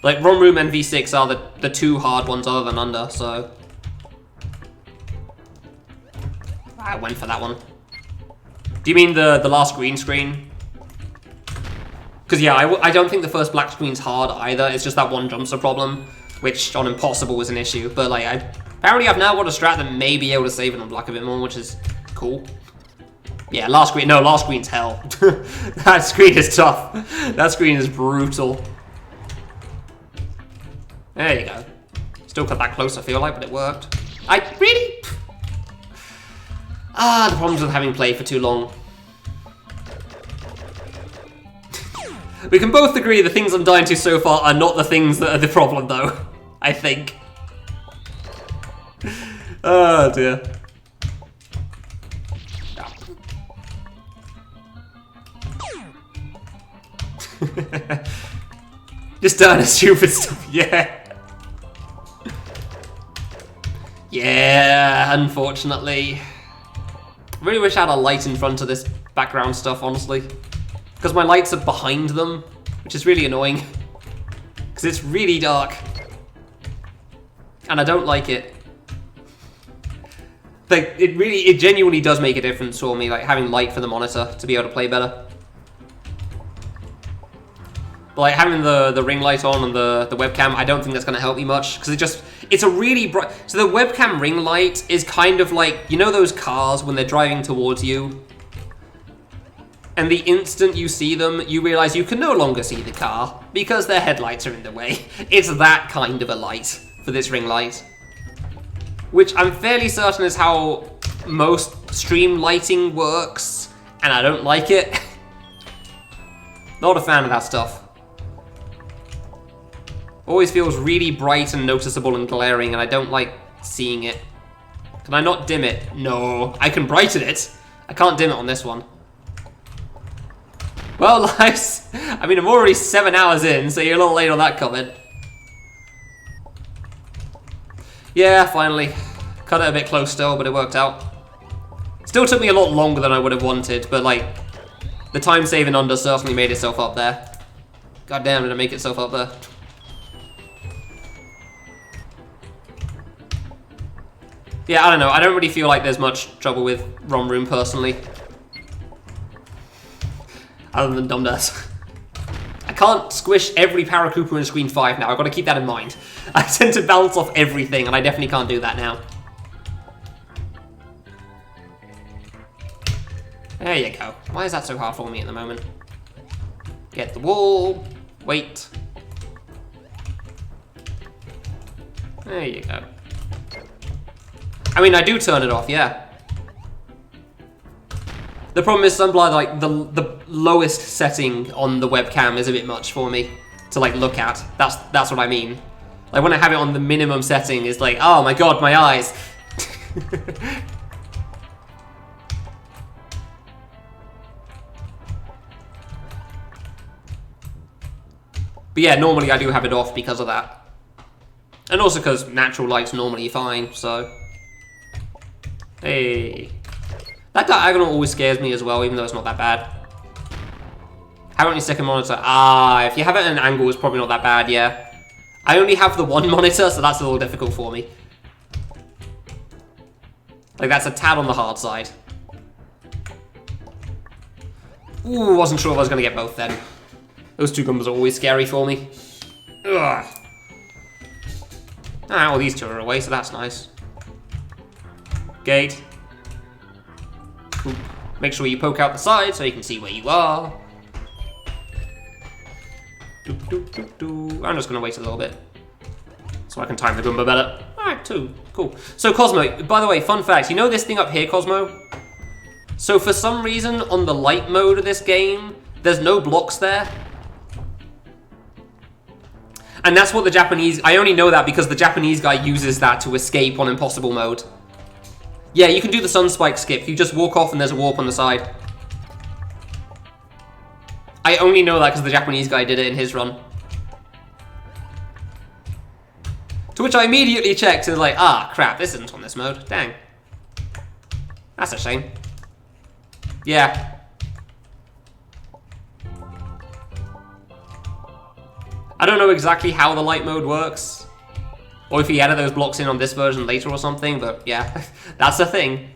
Like, ROM Room and V6 are the two hard ones other than Under, so... I went for that one. Do you mean the last green screen? Because, yeah, I don't think the first black screen's hard either. It's just that one jumpster problem, which on Impossible was an issue. But, like, apparently I've now got a strat that may be able to save it on black a bit more, which is cool. Yeah, last screen's hell. That screen is tough. That screen is brutal. There you go. Still cut that close, I feel like, but it worked. Really? The problems with having played for too long. We can both agree the things I'm dying to so far are not the things that are the problem, though. I think. Oh, dear. Just done a stupid stuff, yeah. Yeah, unfortunately. I really wish I had a light in front of this background stuff, honestly. Because my lights are behind them, which is really annoying. Because it's really dark. And I don't like it. Like, it genuinely does make a difference for me, like, having light for the monitor to be able to play better. But, like, having the ring light on and the webcam, I don't think that's going to help me much. Because it's a really bright... So the webcam ring light is kind of like, you know those cars when they're driving towards you? And the instant you see them, you realize you can no longer see the car because their headlights are in the way. It's that kind of a light for this ring light. Which I'm fairly certain is how most stream lighting works, and I don't like it. Not a fan of that stuff. Always feels really bright and noticeable and glaring, and I don't like seeing it. Can I not dim it? No, I can brighten it. I can't dim it on this one. Well, nice. I mean, I'm already 7 hours in, so you're a little late on that comment. Yeah, finally. Cut it a bit close still, but it worked out. Still took me a lot longer than I would have wanted, but, like, the time saving Under certainly made itself up there. God damn, did it make itself up there. Yeah, I don't know. I don't really feel like there's much trouble with ROM Room, personally. Other than Dumbass. I can't squish every Paracooper in Screen 5 now. I've got to keep that in mind. I tend to bounce off everything, and I definitely can't do that now. There you go. Why is that so hard for me at the moment? Get the wall. Wait. There you go. I mean, I do turn it off, yeah. The problem is, Sunblind, like, the lowest setting on the webcam is a bit much for me to, like, look at. That's what I mean. Like, when I have it on the minimum setting, it's like, oh my god, my eyes. But yeah, normally I do have it off because of that. And also because natural light's normally fine, so... Hey. That diagonal always scares me as well, even though it's not that bad. How about your second monitor? If you have it at an angle, it's probably not that bad, yeah. I only have the one monitor, so that's a little difficult for me. Like, that's a tad on the hard side. Ooh, wasn't sure if I was going to get both then. Those two gumbas are always scary for me. Ugh. Ah, well, these two are away, so that's nice. Gate. Oop. Make sure you poke out the side so you can see where you are. I'm just gonna wait a little bit so I can time the Goomba better. Alright, 2. Cool. So, Cosmo, by the way, fun fact, you know this thing up here, Cosmo? So, for some reason, on the light mode of this game, there's no blocks there. And that's what the Japanese... I only know that because the Japanese guy uses that to escape on impossible mode. Yeah, you can do the sun spike skip. You just walk off and there's a warp on the side. I only know that because the Japanese guy did it in his run. To which I immediately checked and was like, ah, crap, this isn't on this mode. Dang. That's a shame. Yeah. I don't know exactly how the light mode works. Or if he added those blocks in on this version later or something, but yeah, that's a thing.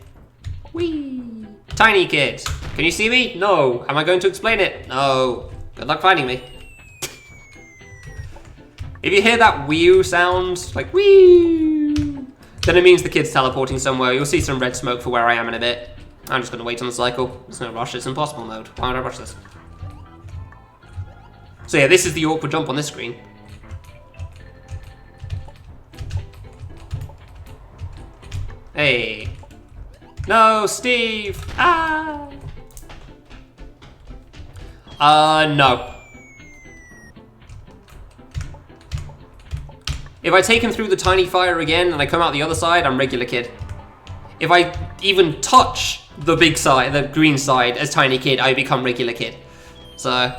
Whee! Tiny kid. Can you see me? No. Am I going to explain it? No. Good luck finding me. If you hear that wee sound, like wee, then it means the kid's teleporting somewhere. You'll see some red smoke for where I am in a bit. I'm just going to wait on the cycle. There's no rush. It's impossible mode. Why would I rush this? So yeah, this is the awkward jump on this screen. Hey. No, Steve! Ah! No. If I take him through the tiny fire again and I come out the other side, I'm regular kid. If I even touch the big side, the green side, as tiny kid, I become regular kid. So...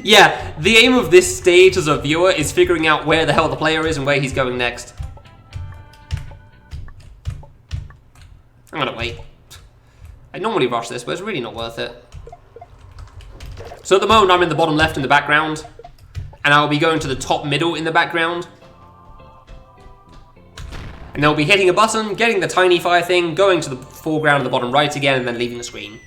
yeah, the aim of this stage as a viewer is figuring out where the hell the player is and where he's going next. I'm gonna wait. I normally rush this, but it's really not worth it. So at the moment, I'm in the bottom left in the background, and I'll be going to the top middle in the background. And they'll be hitting a button, getting the tiny fire thing, going to the foreground of the bottom right again, and then leaving the screen.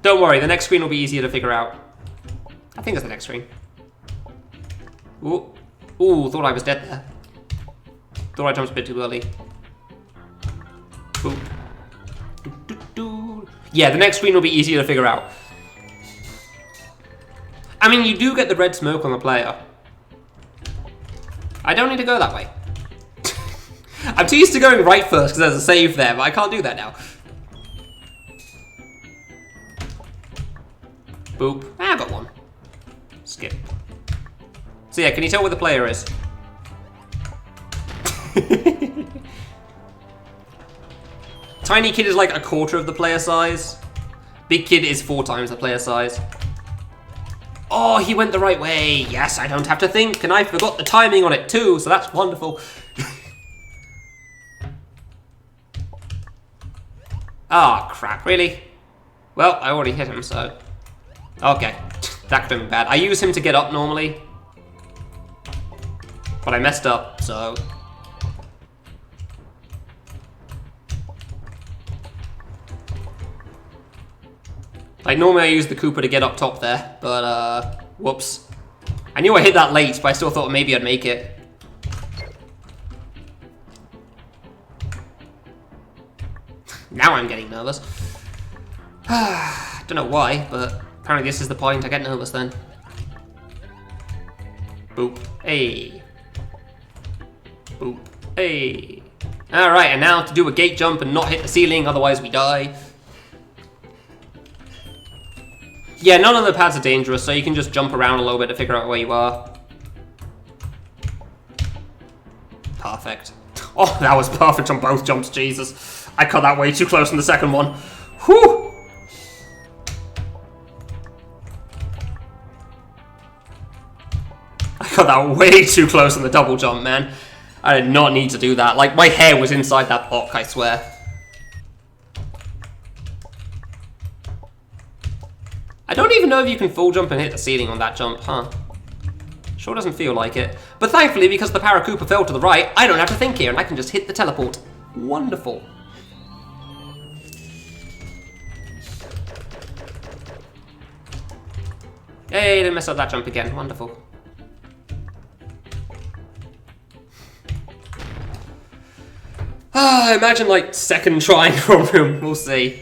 Don't worry, the next screen will be easier to figure out. I think it's the next screen. Ooh. Ooh, thought I was dead there. Thought I jumped a bit too early. Boop. Yeah, the next screen will be easier to figure out. I mean, you do get the red smoke on the player. I don't need to go that way. I'm too used to going right first because there's a save there, but I can't do that now. Boop. Ah, I got one. Skip. So yeah, can you tell where the player is? Tiny kid is like a quarter of the player size. Big kid is 4 times the player size. Oh, he went the right way. Yes, I don't have to think, and I forgot the timing on it too, so that's wonderful. Ah, crap, really? Well, I already hit him, so... okay, that could have been bad. I use him to get up normally. But I messed up, so... like, normally I use the Koopa to get up top there, but, whoops. I knew I hit that late, but I still thought maybe I'd make it. Now I'm getting nervous. Don't know why, but apparently this is the point I get nervous then. Boop. Hey. Boop. Hey. Alright, and now to do a gate jump and not hit the ceiling, otherwise we die. Yeah, none of the pads are dangerous, so you can just jump around a little bit to figure out where you are. Perfect. Oh, that was perfect on both jumps, Jesus. I cut that way too close on the second one. Whew! I got that way too close on the double jump, man. I did not need to do that. Like, my hair was inside that block, I swear. I don't even know if you can full jump and hit the ceiling on that jump, huh? Sure doesn't feel like it. But thankfully, because the Paracoopa fell to the right, I don't have to think here, and I can just hit the teleport. Wonderful. Hey, didn't mess up that jump again. Wonderful. Imagine like second trying from room. We'll see.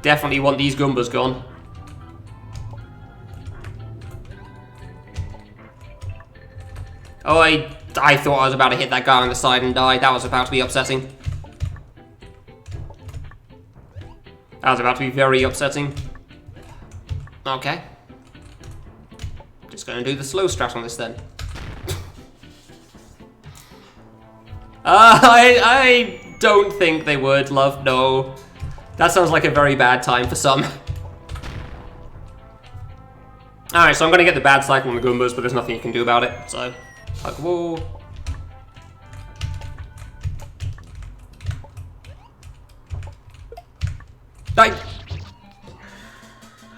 Definitely want these Goombas gone. Oh, I thought I was about to hit that guy on the side and die. That was about to be upsetting. That was about to be very upsetting. Okay. Just gonna do the slow strat on this then. I don't think they would, love, no. That sounds like a very bad time for some. Alright, so I'm gonna get the bad cycle on the Goombas, but there's nothing you can do about it, so... Like, whoa.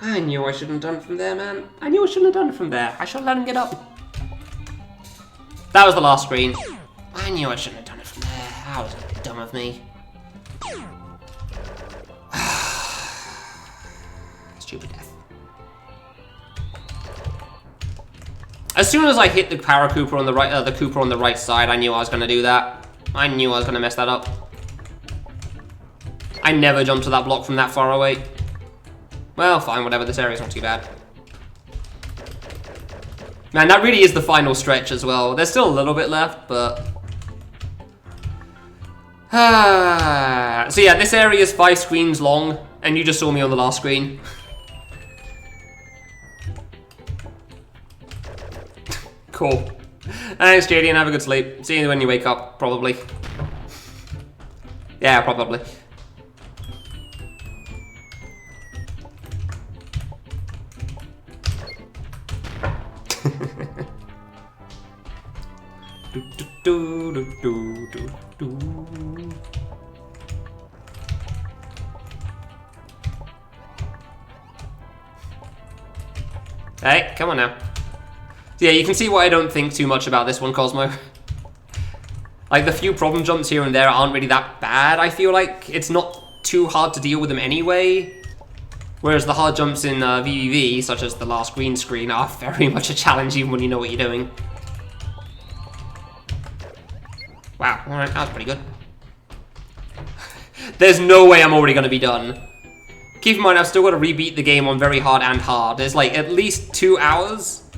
I knew I shouldn't have done it from there, man. I knew I shouldn't have done it from there. I should have let him get up. That was the last screen. I knew I shouldn't have done it from there. How was it dumb of me? Stupid death. As soon as I hit the Paracooper on the right, the Cooper on the right side, I knew I was going to do that. I knew I was going to mess that up. I never jumped to that block from that far away. Well, fine, whatever. This area's not too bad. Man, that really is the final stretch as well. There's still a little bit left, but... So yeah, this area is 5 screens long, and you just saw me on the last screen. Cool. Thanks, JD, and have a good sleep. See you when you wake up, probably. Yeah, probably. Hey, come on now. So yeah, you can see why I don't think too much about this one, Cosmo. Like, the few problem jumps here and there aren't really that bad, I feel like. It's not too hard to deal with them anyway. Whereas the hard jumps in VVV, such as the last green screen, are very much a challenge even when you know what you're doing. Wow, alright, that was pretty good. There's no way I'm already going to be done. Keep in mind, I've still got to rebeat the game on very hard and hard. There's like at least 2 hours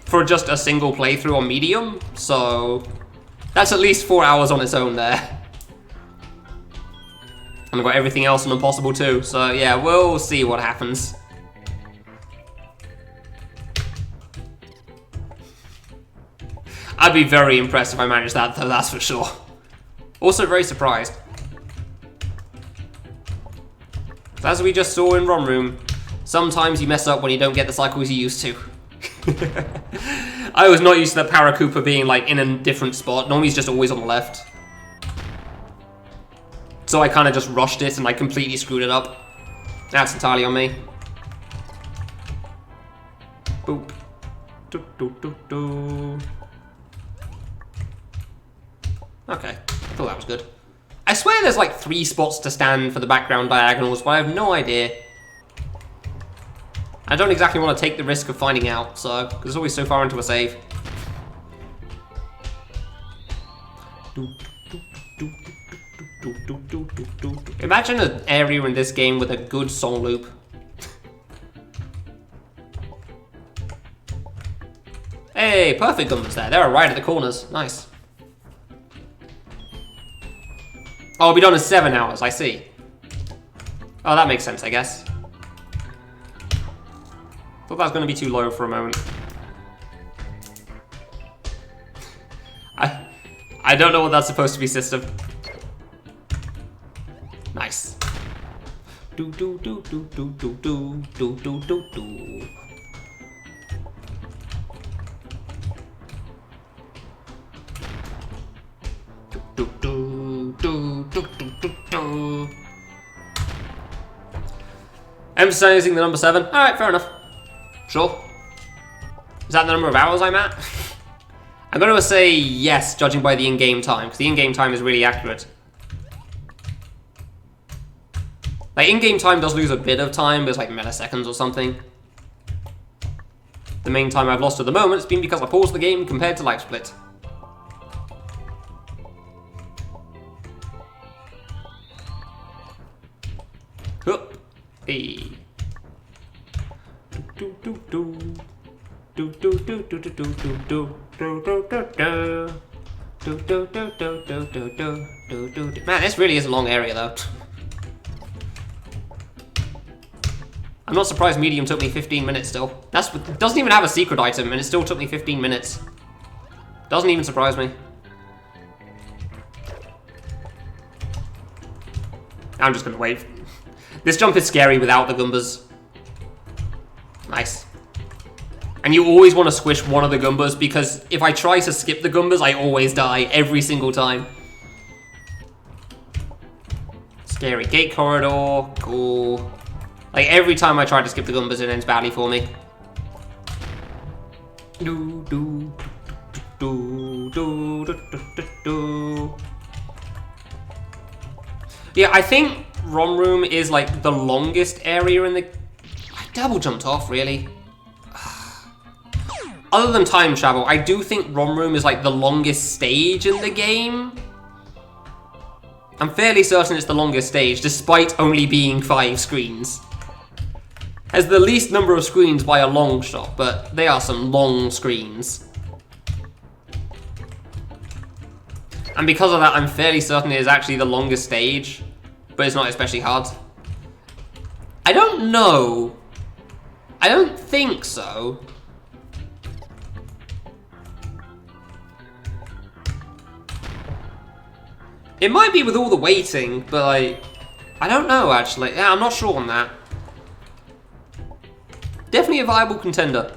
for just a single playthrough on medium, so that's at least 4 hours on its own there. And I've got everything else on Impossible too, so yeah, we'll see what happens. I'd be very impressed if I managed that though, that's for sure. Also very surprised. As we just saw in ROM Room, sometimes you mess up when you don't get the cycles you used to. I was not used to the Paracooper being like in a different spot. Normally he's just always on the left. So I kind of just rushed it and I completely screwed it up. That's entirely on me. Boop. Do, do, do, do. Okay, I thought that was good. I swear there's like 3 spots to stand for the background diagonals, but I have no idea. I don't exactly want to take the risk of finding out, so, because it's always so far into a save. Imagine an area in this game with a good song loop. Hey, perfect Goombas there. They're right at the corners. Nice. Oh, it'll be done in 7 hours, I see. Oh, that makes sense, I guess. Thought that was going to be too low for a moment. I don't know what that's supposed to be, system. Nice. Do do do do do do do do do do do. Do do do do do do do. Emphasizing the number 7. All right, fair enough. Sure. Is that the number of hours I'm at? I'm going to say yes, judging by the in-game time, because the in-game time is really accurate. Like, in-game time does lose a bit of time, but it's like milliseconds or something. The main time I've lost at the moment has been because I paused the game compared to Life Split. Hup. Hey. Do do do do do do do do do do do do do do. Man, this really is a long area though. I'm not surprised medium took me 15 minutes still. It doesn't even have a secret item and it still took me 15 minutes. Doesn't even surprise me. I'm just gonna wait. This jump is scary without the Goombas. Nice. And you always want to squish one of the Goombas because if I try to skip the Goombas, I always die every single time. Scary gate corridor. Cool. Like every time I try to skip the Goombas, it ends badly for me. Do do do do do do do. Yeah, I think ROM room is like the longest area in the. I double jumped off, really. Other than time travel, I do think ROM room is like the longest stage in the game. I'm fairly certain it's the longest stage, despite only being 5 screens. Has the least number of screens by a long shot, but they are some long screens. And because of that, I'm fairly certain it is actually the longest stage, but it's not especially hard. I don't know. I don't think so. It might be with all the waiting, but like, I don't know actually. Yeah, I'm not sure on that. Definitely a viable contender.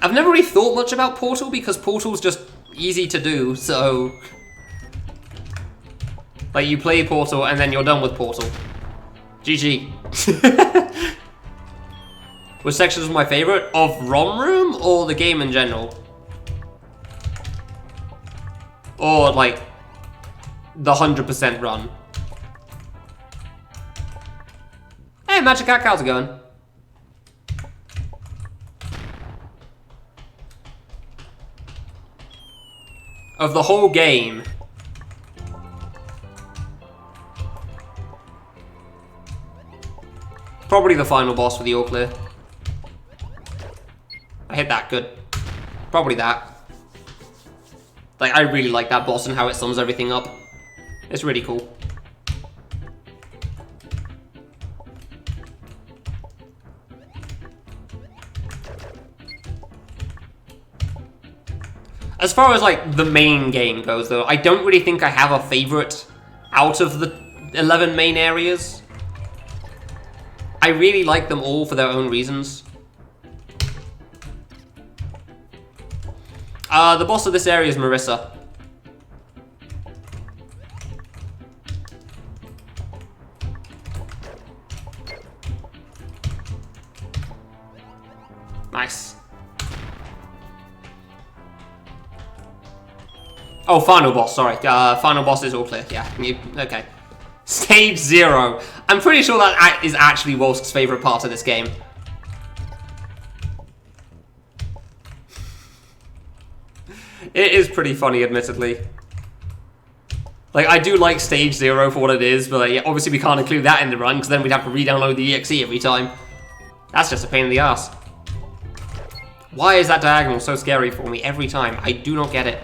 I've never really thought much about Portal because Portal's just easy to do, so... Like, you play Portal and then you're done with Portal. GG. Which section was my favorite? Of ROM room or the game in general? Or, like, the 100% run? Hey, Magic Cat, how's it going? Of the whole game. Probably the final boss for the all clear. I hit that good. Probably that. Like, I really like that boss and how it sums everything up. It's really cool. As far as, like, the main game goes, though, I don't really think I have a favorite out of the 11 main areas. I really like them all for their own reasons. The boss of this area is Marissa. Nice. Oh, final boss, sorry. Final boss is all clear, yeah. Okay. Stage 0. I'm pretty sure that is actually Wolsk's favourite part of this game. It is pretty funny, admittedly. Like, I do like Stage 0 for what it is, but like, yeah, obviously we can't include that in the run, because then we'd have to re-download the EXE every time. That's just a pain in the ass. Why is that diagonal so scary for me every time? I do not get it.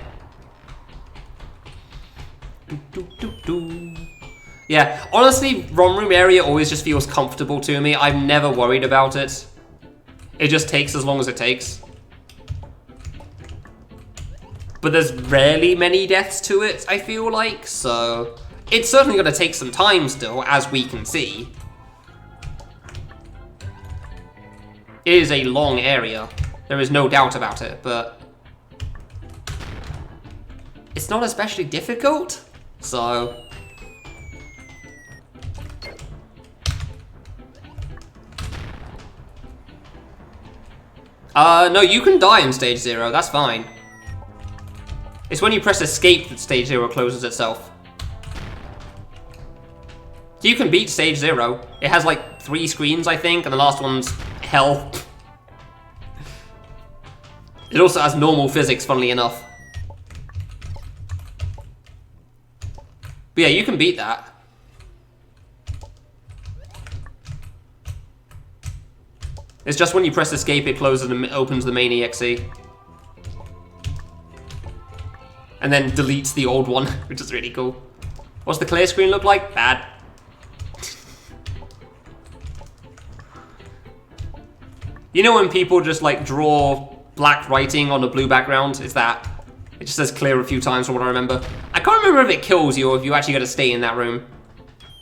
Yeah, honestly, ROM room area always just feels comfortable to me. I'm never worried about it. It just takes as long as it takes. But there's rarely many deaths to it, I feel like, so... It's certainly going to take some time still, as we can see. It is a long area. There is no doubt about it, but... It's not especially difficult, so... No, you can die in Stage 0, that's fine. It's when you press escape that Stage 0 closes itself. So you can beat stage 0. It has like 3 screens, I think, and the last one's hell. It also has normal physics, funnily enough. But yeah, you can beat that. It's just when you press escape, it closes and opens the main EXE. And then deletes the old one, which is really cool. What's the clear screen look like? Bad. You know when people just like draw black writing on a blue background? It's that. It just says clear a few times from what I remember. I can't remember if it kills you or if you actually got to stay in that room.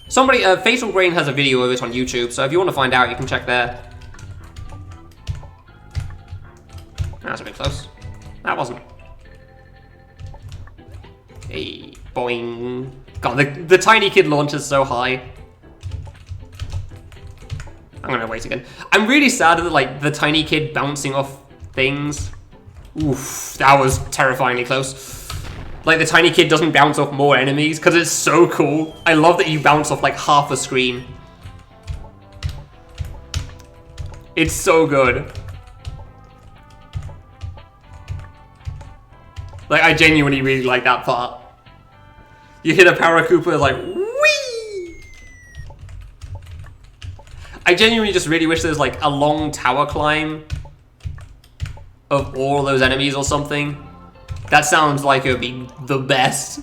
Somebody, Fatal Brain has a video of it on YouTube, so if you want to find out, you can check there. That's a bit close. That wasn't. Hey, boing. God, the tiny kid launch is so high. I'm gonna wait again. I'm really sad that like the tiny kid bouncing off things. Oof, that was terrifyingly close. Like the tiny kid doesn't bounce off more enemies because it's so cool. I love that you bounce off like half a screen. It's so good. Like I genuinely really like that part. You hit a Paracooper like whee! I genuinely just really wish there was like a long tower climb of all those enemies or something. That sounds like it would be the best.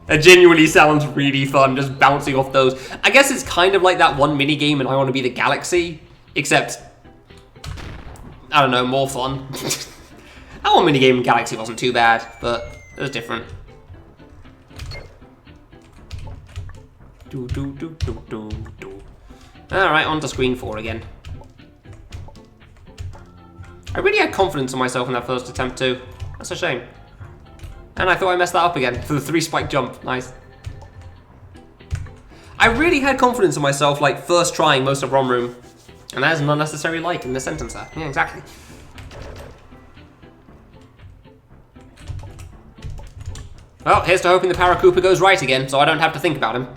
It genuinely sounds really fun, just bouncing off those. I guess it's kind of like that one mini game in I Want to Be the Galaxy, except, I don't know, more fun. That one mini game in Galaxy wasn't too bad, but it was different. Alright, on to screen 4 again. I really had confidence in myself in that first attempt too. That's a shame. And I thought I messed that up again for the 3-spike jump. Nice. I really had confidence in myself, like, first trying most of ROM Room. And that is an unnecessary like in the sentence there. Yeah, exactly. Well, here's to hoping the Paracooper goes right again, so I don't have to think about him.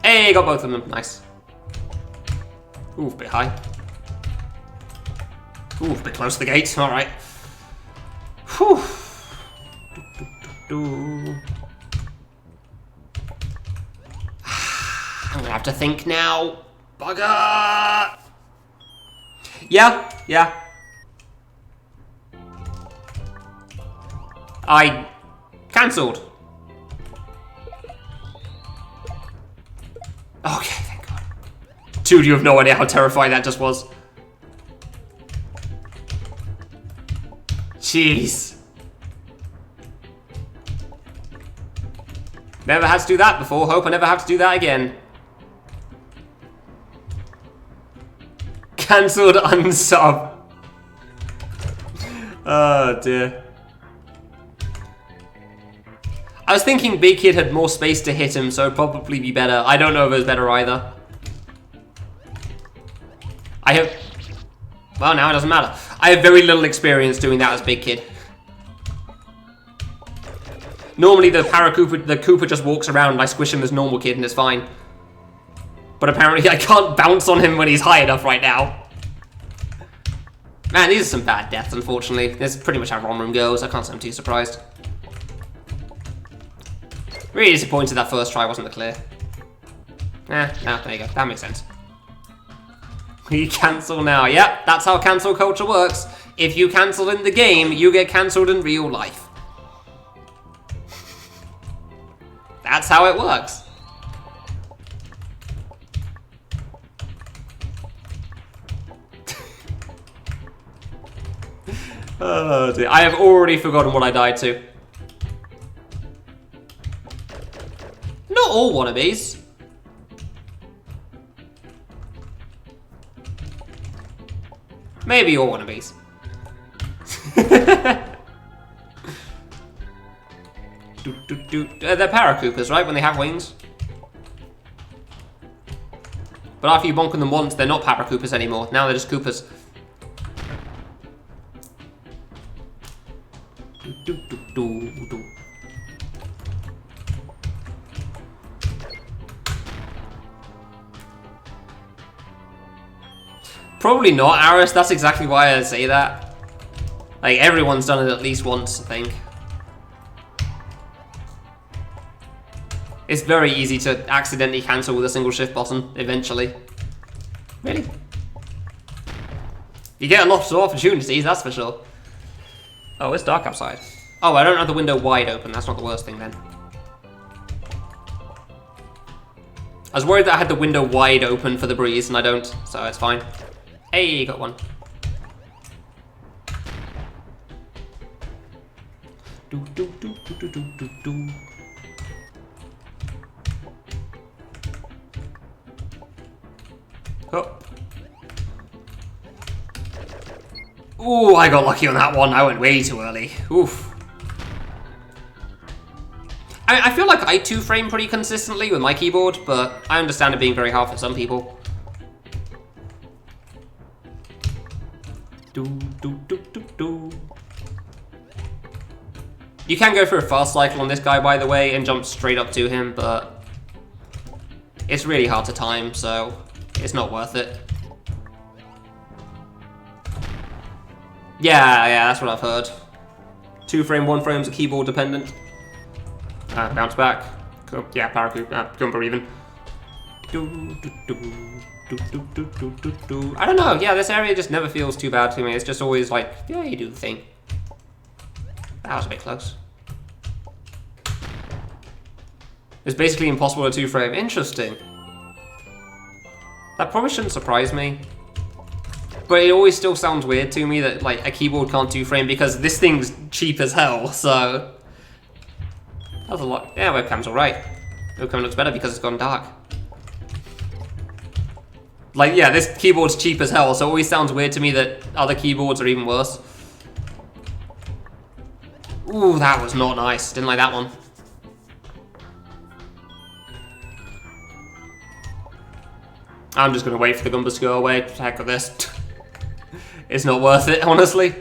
Hey, got both of them. Nice. Ooh, a bit high. Ooh, a bit close to the gate. All right. Whew. I'm gonna have to think now. Bugger! Yeah. I cancelled. Okay, thank God. Dude, you have no idea how terrifying that just was. Jeez. Never had to do that before. Hope I never have to do that again. Cancelled unsub. Oh dear. I was thinking Big Kid had more space to hit him, so it'd probably be better. I don't know if it was better either. Well, now it doesn't matter. I have very little experience doing that as Big Kid. Normally the Koopa just walks around and I squish him as normal kid and it's fine. But apparently I can't bounce on him when he's high enough right now. Man, these are some bad deaths, unfortunately. This is pretty much how ROM Room goes. I can't say I'm too surprised. Really disappointed that first try wasn't the clear. No, there you go. That makes sense. We cancel now. Yep, that's how cancel culture works. If you cancel in the game, you get cancelled in real life. That's how it works. Oh dear. I have already forgotten what I died to. Not all wannabes. Maybe all wannabes. They're Paracoopers, right? When they have wings. But after you bonk on them once, they're not Paracoopers anymore. Now they're just Koopas. Probably not, Aris. That's exactly why I say that. Like, everyone's done it at least once, I think. It's very easy to accidentally cancel with a single shift button, eventually. Really? You get a lot of opportunities, that's for sure. Oh, it's dark outside. Oh, I don't have the window wide open. That's not the worst thing, then. I was worried that I had the window wide open for the breeze, and I don't, so it's fine. Hey, got one. Do, do, do, do, do, do, do, do. Oh. Ooh, I got lucky on that one. I went way too early. Oof. I feel like I two-frame pretty consistently with my keyboard, but I understand it being very hard for some people. Do, do, do, do, do. You can go for a fast cycle on this guy, by the way, and jump straight up to him, but it's really hard to time, so it's not worth it. Yeah, that's what I've heard. 2-frame, 1-frame's a keyboard dependent. Bounce back. Yeah, paracoup. Gumper even. I don't know. Yeah, this area just never feels too bad to me. It's just always like, yeah, you do the thing. That was a bit close. It's basically impossible to 2-frame. Interesting. That probably shouldn't surprise me. But it always still sounds weird to me that like a keyboard can't 2-frame because this thing's cheap as hell, so... That's a lot. Yeah, webcam's alright. Webcam looks better because it's gone dark. Like, yeah, this keyboard's cheap as hell, so it always sounds weird to me that other keyboards are even worse. Ooh, that was not nice. Didn't like that one. I'm just gonna wait for the Gumbas to go away. Heck with this. It's not worth it, honestly.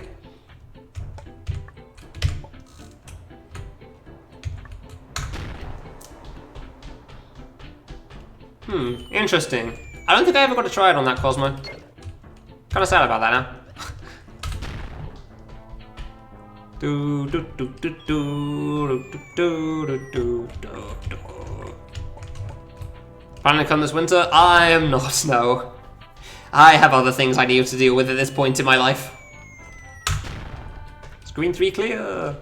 Interesting. I don't think I ever got to try it on that Cosmo. Kind of sad about that now. Do do do do do do do do do do. Planning to come this winter? I am not. No. I have other things I need to deal with at this point in my life. Screen 3 clear.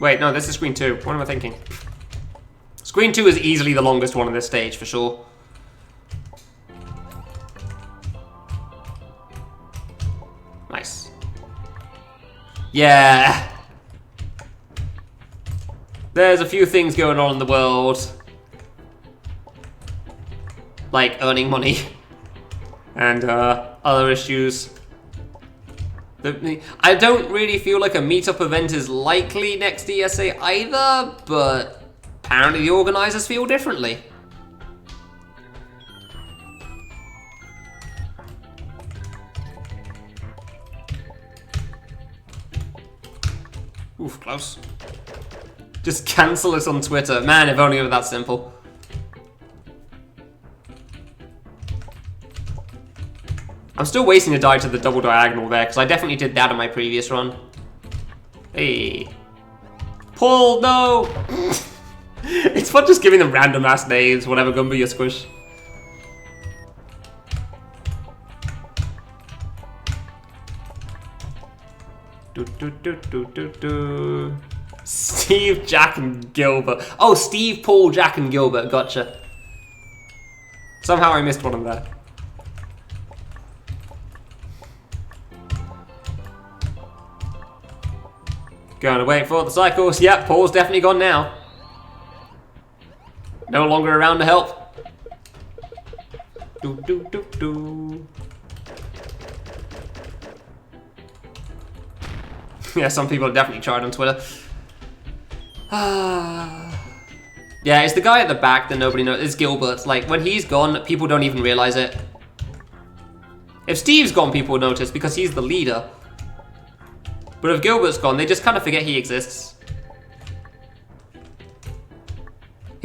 Wait, no, this is screen 2. What am I thinking? Screen 2 is easily the longest one on this stage, for sure. Nice. Yeah. There's a few things going on in the world. Like earning money. And other issues. I don't really feel like a meetup event is likely next ESA either, but apparently the organisers feel differently. Oof, close. Just cancel it on Twitter. Man, if only it were that simple. I'm still waiting to die to the double diagonal there, because I definitely did that in my previous run. Hey. Paul, no! It's fun just giving them random ass names, whatever Gumba you squish. Steve, Jack, and Gilbert. Oh, Steve, Paul, Jack, and Gilbert. Gotcha. Somehow I missed one of them there. Going to wait for the cycles. Yep, Paul's definitely gone now. No longer around to help. Do do do do. Yeah, some people are definitely tried on Twitter. Yeah, it's the guy at the back that nobody knows. It's Gilbert. Like, when he's gone, people don't even realize it. If Steve's gone, people notice because he's the leader. But if Gilbert's gone, they just kind of forget he exists.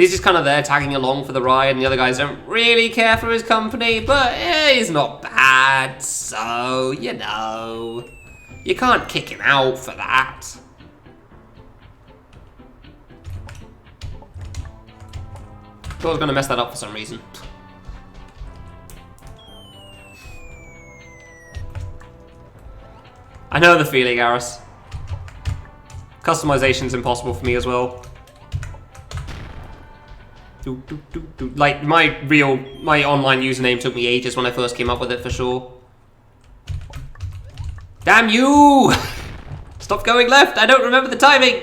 He's just kind of there tagging along for the ride, and the other guys don't really care for his company, but he's not bad, so, you know. You can't kick him out for that. Thought I was going to mess that up for some reason. I know the feeling, Aris. Customization's impossible for me as well. Like, my online username took me ages when I first came up with it, for sure. Damn you! Stop going left, I don't remember the timing!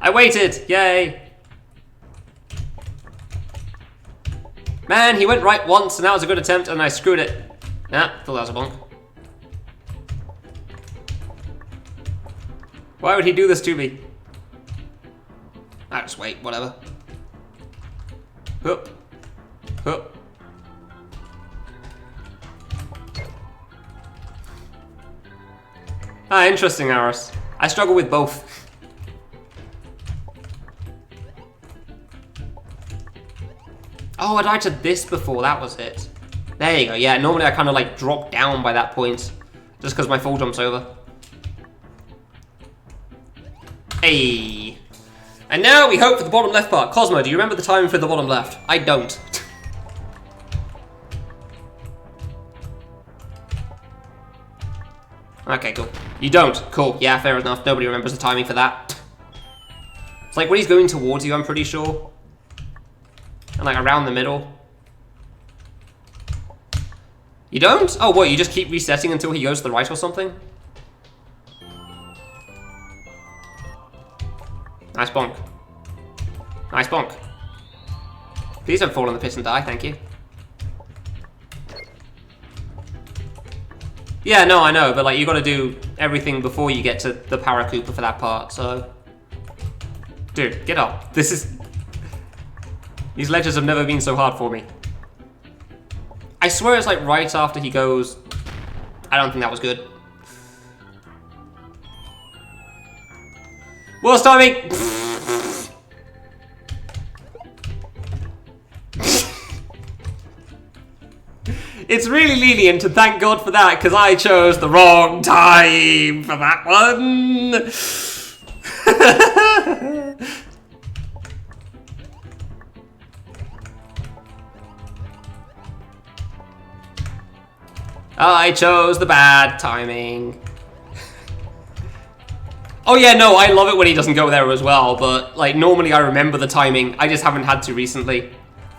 I waited, yay! Man, he went right once, and that was a good attempt, and I screwed it. Nah, thought that was a bonk. Why would he do this to me? I'll just wait, whatever. Hup. Hup. Ah, interesting, Aris. I struggle with both. Oh, I died to this before, that was it. There you go, yeah, normally I kind of like drop down by that point, just because my full jump's over. Hey. And now we hope for the bottom left part. Cosmo, do you remember the timing for the bottom left? I don't. Okay, cool. You don't? Cool. Yeah, fair enough. Nobody remembers the timing for that. It's like when he's going towards you, I'm pretty sure. And like around the middle. You don't? Oh, what? You just keep resetting until he goes to the right or something? Nice bonk. Nice bonk. Please don't fall in the pit and die, thank you. Yeah, no, I know, but like you gotta do everything before you get to the Paracooper for that part, so... Dude, get up. This is... These ledges have never been so hard for me. I swear it's like right after he goes... I don't think that was good. Worst timing! It's really lenient, and thank God for that, because I chose the wrong time for that one. I chose the bad timing. Oh yeah, no, I love it when he doesn't go there as well, but like normally I remember the timing. I just haven't had to recently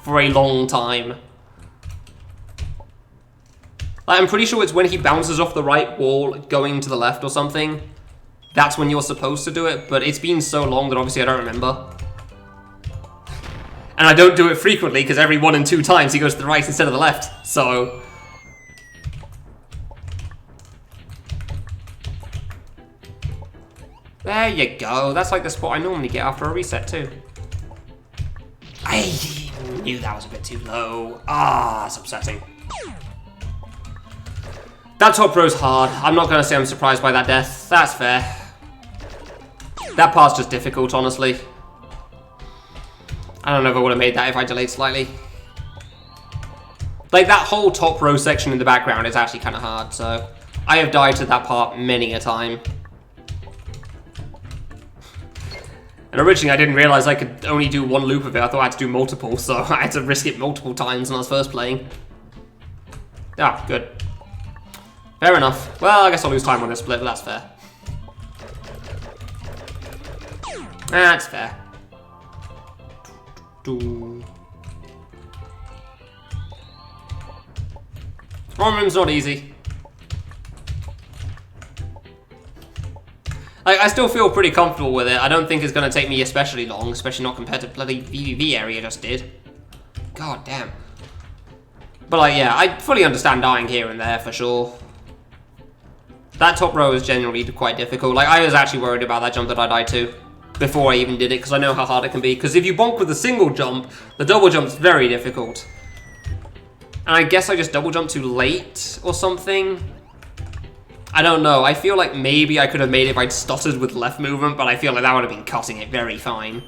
for a long time. I'm pretty sure it's when he bounces off the right wall going to the left or something. That's when you're supposed to do it, but it's been so long that obviously I don't remember. And I don't do it frequently because every 1 and 2 times he goes to the right instead of the left, so... There you go, that's like the spot I normally get after a reset too. I knew that was a bit too low. Ah, that's upsetting. That top row's hard. I'm not gonna say I'm surprised by that death. That's fair. That part's just difficult, honestly. I don't know if I would have made that if I delayed slightly. Like, that whole top row section in the background is actually kind of hard, so... I have died to that part many a time. And originally I didn't realize I could only do one loop of it. I thought I had to do multiple, so I had to risk it multiple times when I was first playing. Ah, good. Fair enough. Well, I guess I'll lose time on this split, but that's fair. That's fair. One room's not easy. Like, I still feel pretty comfortable with it. I don't think it's going to take me especially long, especially not compared to bloody VVV area just did. God damn. But like, yeah, I fully understand dying here and there for sure. That top row is generally quite difficult. Like, I was actually worried about that jump that I died to before I even did it, because I know how hard it can be. Because if you bonk with a single jump, the double jump's very difficult. And I guess I just double jumped too late or something. I don't know. I feel like maybe I could have made it if I'd stuttered with left movement, but I feel like that would have been cutting it very fine.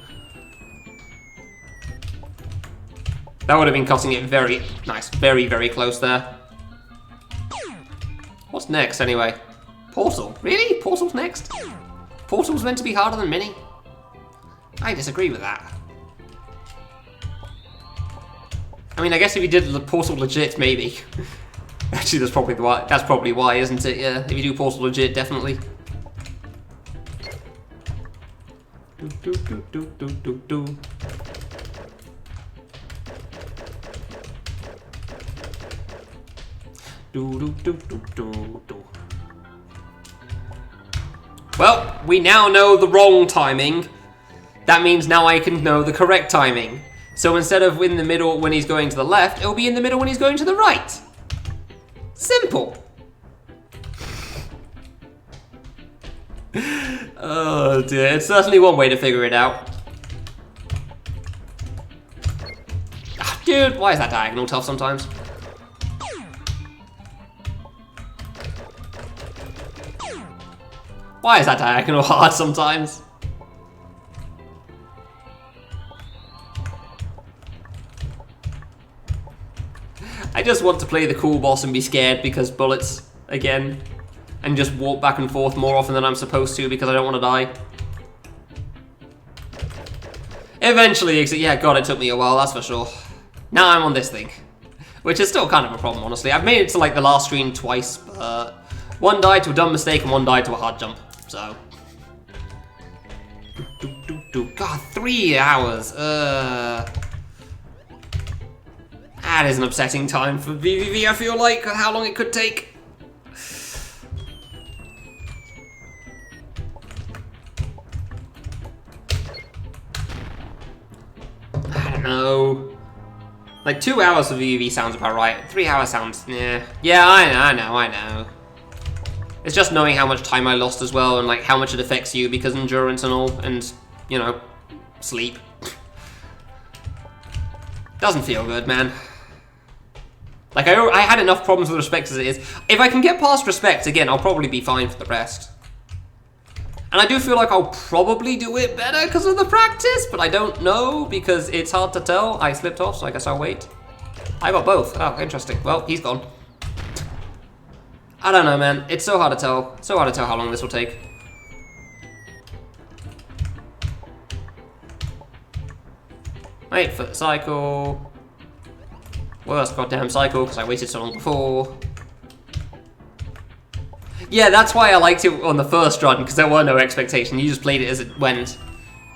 That would have been cutting it very nice. Very, very close there. What's next, anyway? Portal. Really? Portal's next? Portal's meant to be harder than Mini? I disagree with that. I mean, I guess if you did the Portal legit, maybe. Actually, that's probably why, isn't it? Yeah, if you do Portal legit, definitely. Well, we now know the wrong timing. That means now I can know the correct timing. So instead of in the middle when he's going to the left, it'll be in the middle when he's going to the right. Simple. Oh dear, it's certainly one way to figure it out. Ah, dude, why is that diagonal tough sometimes? Why is that diagonal hard sometimes? I just want to play the cool boss and be scared because bullets, again. And just walk back and forth more often than I'm supposed to because I don't want to die. Eventually, yeah, God, it took me a while, that's for sure. Now I'm on this thing. Which is still kind of a problem, honestly. I've made it to like the last screen twice, but one died to a dumb mistake and one died to a hard jump. So. God, 3 hours. That is an upsetting time for VVV, I feel like, how long it could take. I don't know. Like 2 hours for VVV sounds about right. 3 hours sounds, yeah. Yeah, I know. It's just knowing how much time I lost as well and like how much it affects you because endurance and all and, you know, sleep. Doesn't feel good, man. Like, I had enough problems with respect as it is. If I can get past respect, again, I'll probably be fine for the rest. And I do feel like I'll probably do it better because of the practice, but I don't know because it's hard to tell. I slipped off, so I guess I'll wait. I got both. Oh, interesting. Well, he's gone. I don't know, man. It's so hard to tell. So hard to tell how long this will take. Wait for the cycle. Worst goddamn cycle because I waited so long before. Yeah, that's why I liked it on the first run because there were no expectations. You just played it as it went.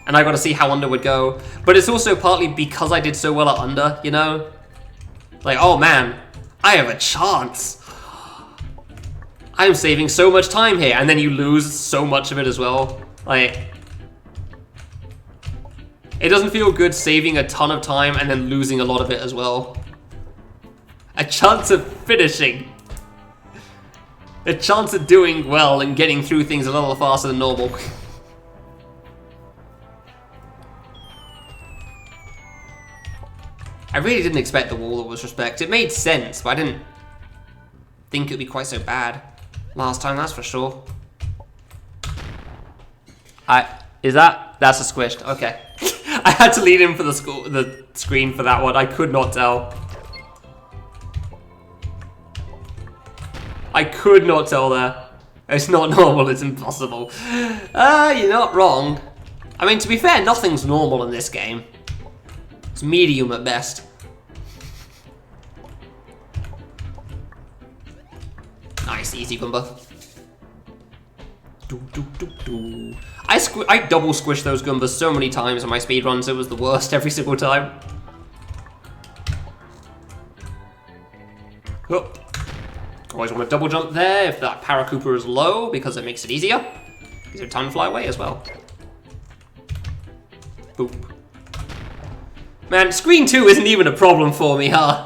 And I got to see how under would go. But it's also partly because I did so well at under, you know? Like, oh man, I have a chance. I'm saving so much time here. And then you lose so much of it as well. Like, it doesn't feel good saving a ton of time and then losing a lot of it as well. A chance of finishing. A chance of doing well and getting through things a little faster than normal. I really didn't expect the wall that was respect. It made sense, but I didn't think it would be quite so bad last time, that's for sure. That's a squished, okay. I had to lean in for the screen for that one. I could not tell. I could not tell there. It's not normal, it's impossible. You're not wrong. I mean, to be fair, nothing's normal in this game. It's medium at best. Nice, easy Goomba. I double squished those Goombas so many times on my speedruns, it was the worst every single time. Oh. Always want to double jump there if that Paracooper is low because it makes it easier. Gives you time to fly away as well. Boop. Man, screen 2 isn't even a problem for me, huh?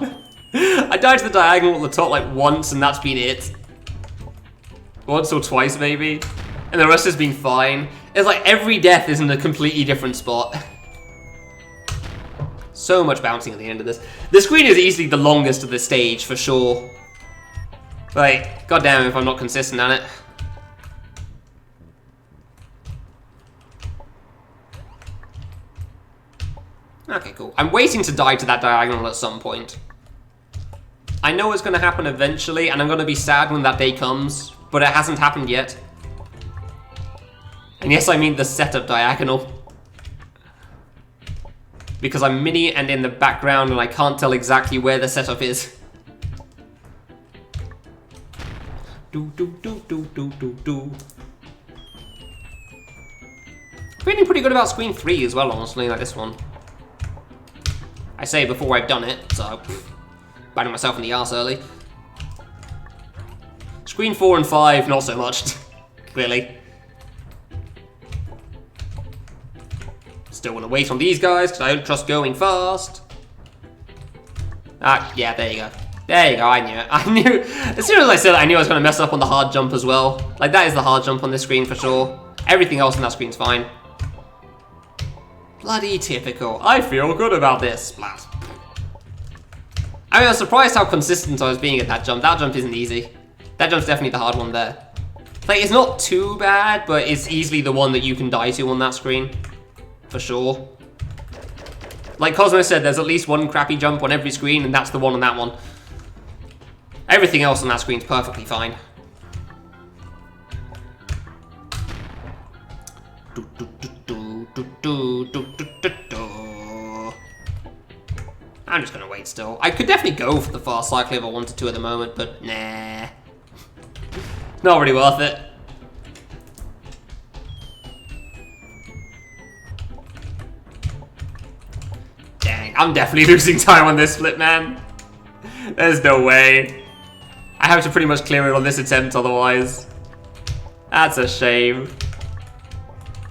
I died to the diagonal at the top like once and that's been it. Once or twice maybe. And the rest has been fine. It's like every death is in a completely different spot. So much bouncing at the end of this. The screen is easily the longest of the stage for sure. Like, goddamn if I'm not consistent at it. Okay, cool. I'm waiting to die to that diagonal at some point. I know it's going to happen eventually, and I'm going to be sad when that day comes, but it hasn't happened yet. And yes, I mean the setup diagonal. Because I'm mini and in the background, and I can't tell exactly where the setup is. Feeling pretty good about screen 3 as well, honestly, like this one. I say before I've done it, so biting myself in the arse early. Screen 4 and 5, not so much, clearly. Still want to wait on these guys because I don't trust going fast. Ah, yeah, there you go. There you go, I knew it. I knew, as soon as I said it, I knew I was going to mess up on the hard jump as well. Like, that is the hard jump on this screen for sure. Everything else on that screen's fine. Bloody typical. I feel good about this. Splat. I mean, I was surprised how consistent I was being at that jump. That jump isn't easy. That jump's definitely the hard one there. Like, it's not too bad, but it's easily the one that you can die to on that screen. For sure. Like Cosmo said, there's at least one crappy jump on every screen, and that's the one on that one. Everything else on that screen's perfectly fine. I'm just gonna wait still. I could definitely go for the fast cycle if I wanted to at the moment, but nah. Not really worth it. Dang, I'm definitely losing time on this flip, man. There's no way. I have to pretty much clear it on this attempt otherwise. That's a shame.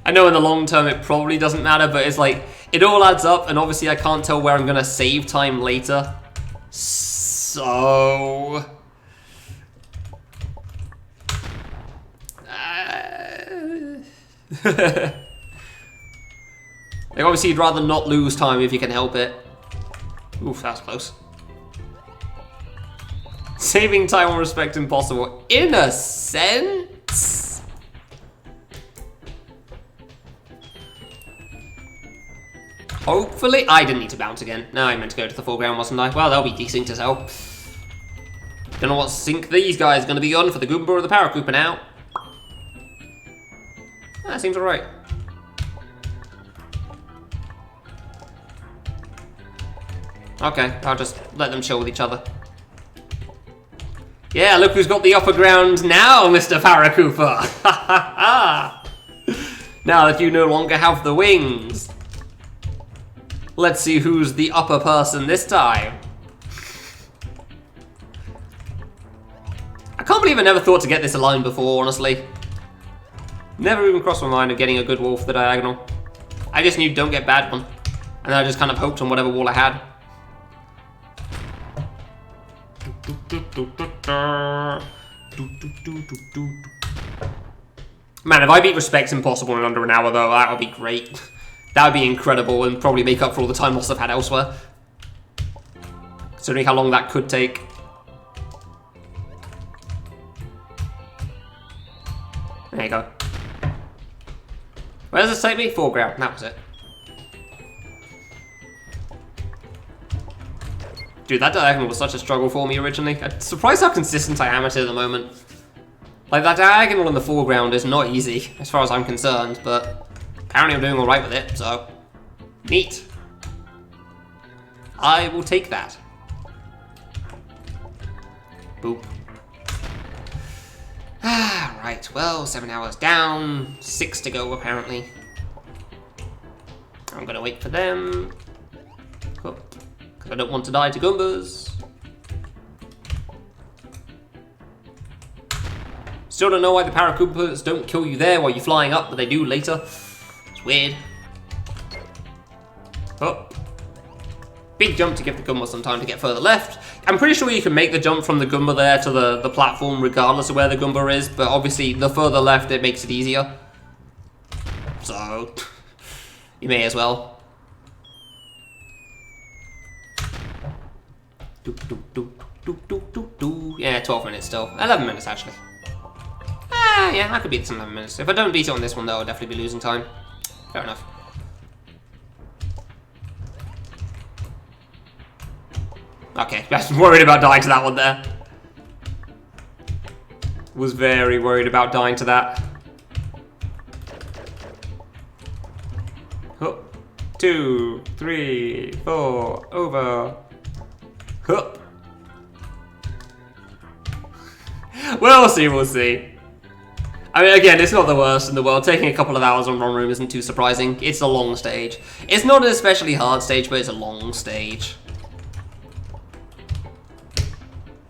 I know in the long term it probably doesn't matter, but it's like, it all adds up, and obviously I can't tell where I'm gonna save time later. So... like, obviously you'd rather not lose time if you can help it. Oof, that's close. Saving time on respect impossible. In a sense? Hopefully. I didn't need to bounce again. No, I meant to go to the foreground, wasn't I? Well, that'll be desynced as hell. Don't know what sync these guys are going to be on for the Goomba or the Paracooper now. That seems alright. Okay, I'll just let them chill with each other. Yeah, look who's got the upper ground now, Mr. Paracooper! Ha ha ha! Now that you no longer have the wings. Let's see who's the upper person this time. I can't believe I never thought to get this aligned before, honestly. Never even crossed my mind of getting a good wall for the diagonal. I just knew don't get bad one. And then I just kind of hoped on whatever wall I had. Man, if I beat Respect's Impossible in under an hour though, that would be great. That would be incredible and probably make up for all the time loss I've had elsewhere. Considering how long that could take. There you go. Where does this take me? Foreground, that was it. Dude, that diagonal was such a struggle for me originally. I'm surprised how consistent I am at it at the moment. Like, that diagonal in the foreground is not easy, as far as I'm concerned, but apparently I'm doing alright with it, so... neat. I will take that. Boop. Ah, right, well, 7 hours down, 6 to go, apparently. I'm gonna wait for them. Cool. Because I don't want to die to Goombas. Still don't know why the Paracoopas don't kill you there while you're flying up, but they do later. It's weird. Oh. Big jump to give the Goomba some time to get further left. I'm pretty sure you can make the jump from the Goomba there to the platform regardless of where the Goomba is, but obviously the further left it makes it easier. So, you may as well. Doop, doop, doop. Yeah, 12 minutes still. 11 minutes, actually. Yeah, I could beat this in 11 minutes. If I don't beat it on this one, though, I'll definitely be losing time. Fair enough. Okay, I was worried about dying to that one there. Was very worried about dying to that. Huh. 2, 3, 4, over. Huh. We'll see, we'll see. I mean, again, it's not the worst in the world. Taking a couple of hours on Run Room isn't too surprising. It's a long stage. It's not an especially hard stage, but it's a long stage.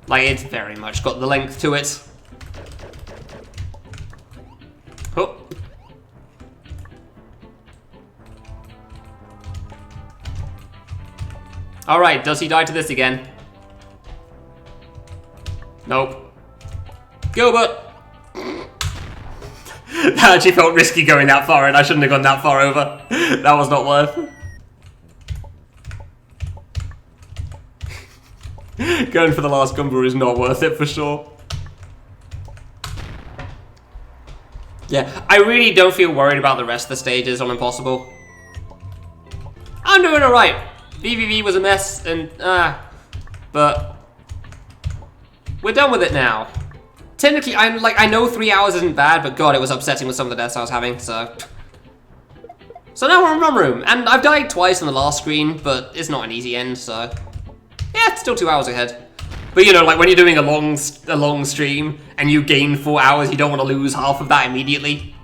Like, it's very much got the length to it. Oh. Alright, does he die to this again? Nope. Gilbert! That actually felt risky going that far, and I shouldn't have gone that far over. That was not worth. Going for the last Gumbo is not worth it for sure. Yeah, I really don't feel worried about the rest of the stages on Impossible. I'm doing alright. VVV was a mess, and but we're done with it now. Technically, I know 3 hours isn't bad, but God, it was upsetting with some of the deaths I was having, so. So now we're in Run Room, and I've died twice on the last screen, but it's not an easy end, so. Yeah, it's still 2 hours ahead. But you know, like when you're doing a long stream, and you gain 4 hours, you don't want to lose half of that immediately.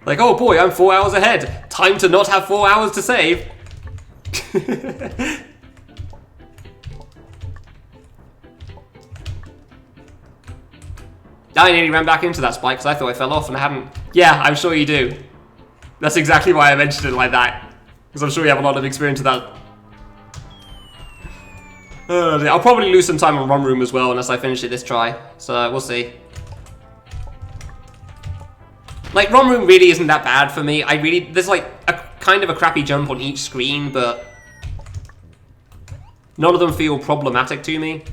Like, oh boy, I'm 4 hours ahead. Time to not have 4 hours to save. I nearly ran back into that spike because I thought I fell off and I hadn't. Yeah, I'm sure you do. That's exactly why I mentioned it like that. Because I'm sure you have a lot of experience with that. I'll probably lose some time on Run Room as well unless I finish it this try. So we'll see. Like, Run Room really isn't that bad for me. There's like a kind of a crappy jump on each screen, but none of them feel problematic to me.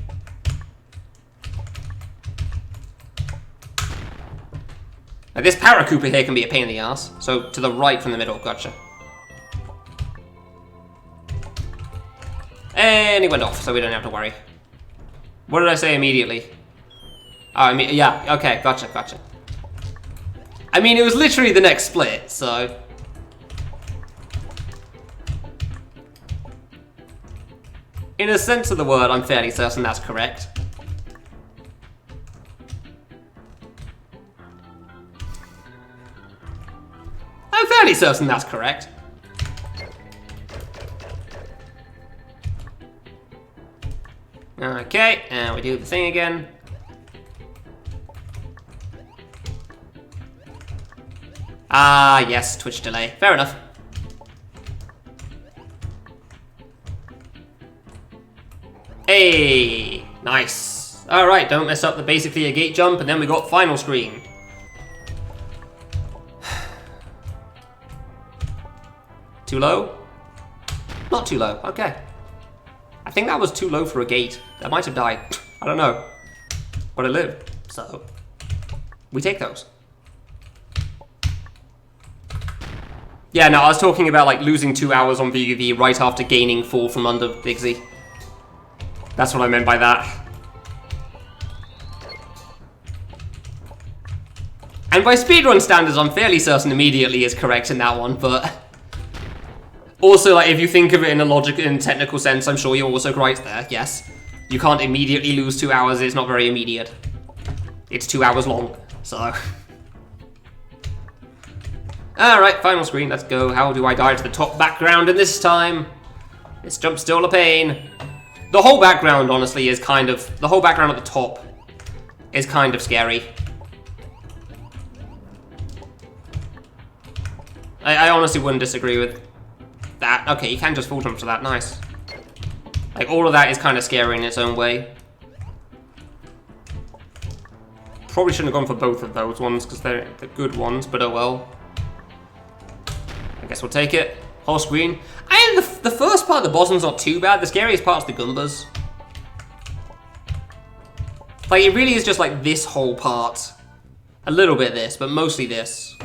Like, this Paracooper here can be a pain in the ass. So, to the right from the middle, gotcha. And he went off, so we don't have to worry. What did I say immediately? Oh, I mean, yeah, okay, gotcha, gotcha. I mean, it was literally the next split, so. In a sense of the word, I'm fairly certain that's correct. I'm fairly certain that's correct. Okay, and we do the thing again. Ah, yes, Twitch delay. Fair enough. Hey, nice. All right, don't mess up the basically a gate jump, and then we got final screen. Too low? Not too low, okay. I think that was too low for a gate. That might have died. I don't know. But it lived, so we take those. Yeah, no, I was talking about like losing 2 hours on VUV right after gaining 4 from under Big Z. That's what I meant by that. And by speedrun standards, I'm fairly certain immediately is correct in that one, but also, like, if you think of it in a logic and technical sense, I'm sure you're also right there, yes. You can't immediately lose 2 hours, it's not very immediate. It's 2 hours long, so. Alright, final screen, let's go. How do I die to the top background in this time? This jump's still a pain. The whole background, honestly, is kind of, the whole background at the top is kind of scary. I honestly wouldn't disagree with that. Okay, you can just full jump to that, nice. Like, all of that is kind of scary in its own way. Probably shouldn't have gone for both of those ones, because they're the good ones, but oh well. I guess we'll take it. Whole screen. The first part of the bottom's not too bad. The scariest part's the Goombas. Like, it really is just like this whole part. A little bit this, but mostly this.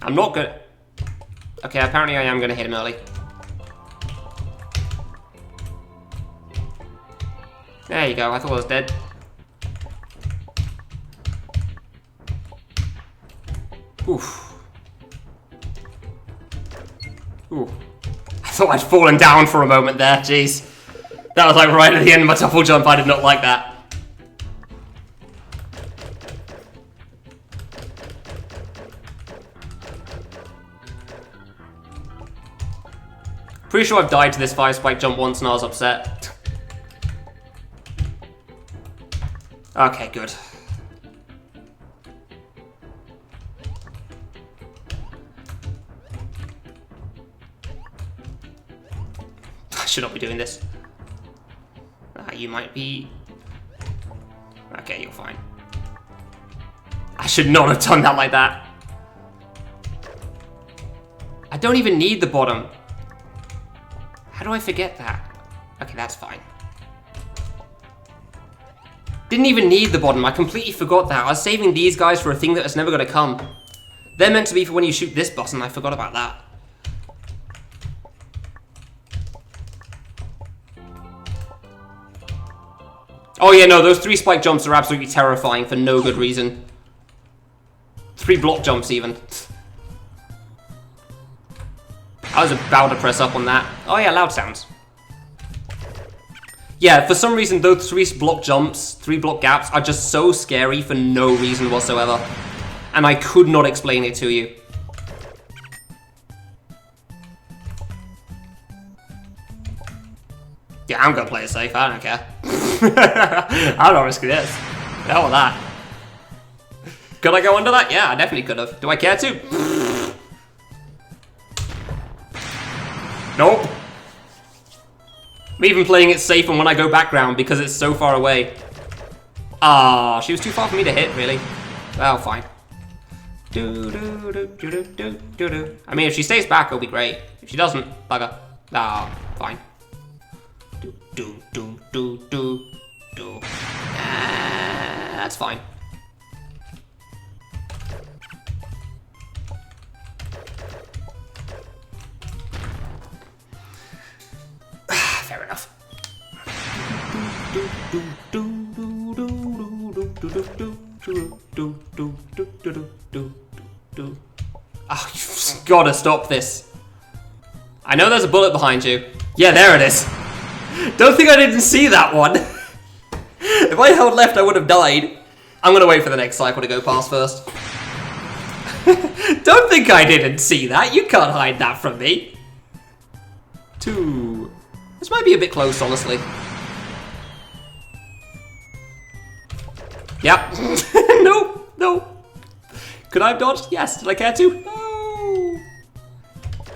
I'm not gonna... Okay, apparently I am gonna hit him early. There you go, I thought I was dead. Oof. Ooh. I thought I'd fallen down for a moment there, jeez. That was like right at the end of my double jump, I did not like that. Pretty sure I've died to this fire spike jump once and I was upset. Okay, good. I should not be doing this. You might be... Okay, you're fine. I should not have done that like that. I don't even need the bottom. How do I forget that? Okay, that's fine. Didn't even need the bottom. I completely forgot that. I was saving these guys for a thing that was never going to come. They're meant to be for when you shoot this button. I forgot about that. Oh yeah, no, those 3 spike jumps are absolutely terrifying for no good reason. 3 block jumps even. I was about to press up on that. Oh yeah, loud sounds. Yeah, for some reason those 3 block jumps, 3 block gaps are just so scary for no reason whatsoever. And I could not explain it to you. Yeah, I'm gonna play it safe, I don't care. I'm not risking this. The hell with that. Could I go under that? Yeah, I definitely could have. Do I care to? Nope. I'm even playing it safe and when I go background because it's so far away. Ah, she was too far for me to hit, really. Well, fine. I mean, if she stays back, it'll be great. If she doesn't, bugger. Ah, fine. That's fine. Fair enough. Oh, you've gotta stop this. I know there's a bullet behind you. Yeah, there it is. Don't think I didn't see that one. If I held left, I would have died. I'm gonna wait for the next cycle to go past first. Don't think I didn't see that. You can't hide that from me. 2. This might be a bit close, honestly. Yep. No, no. Could I have dodged? Yes. Did I care to? No.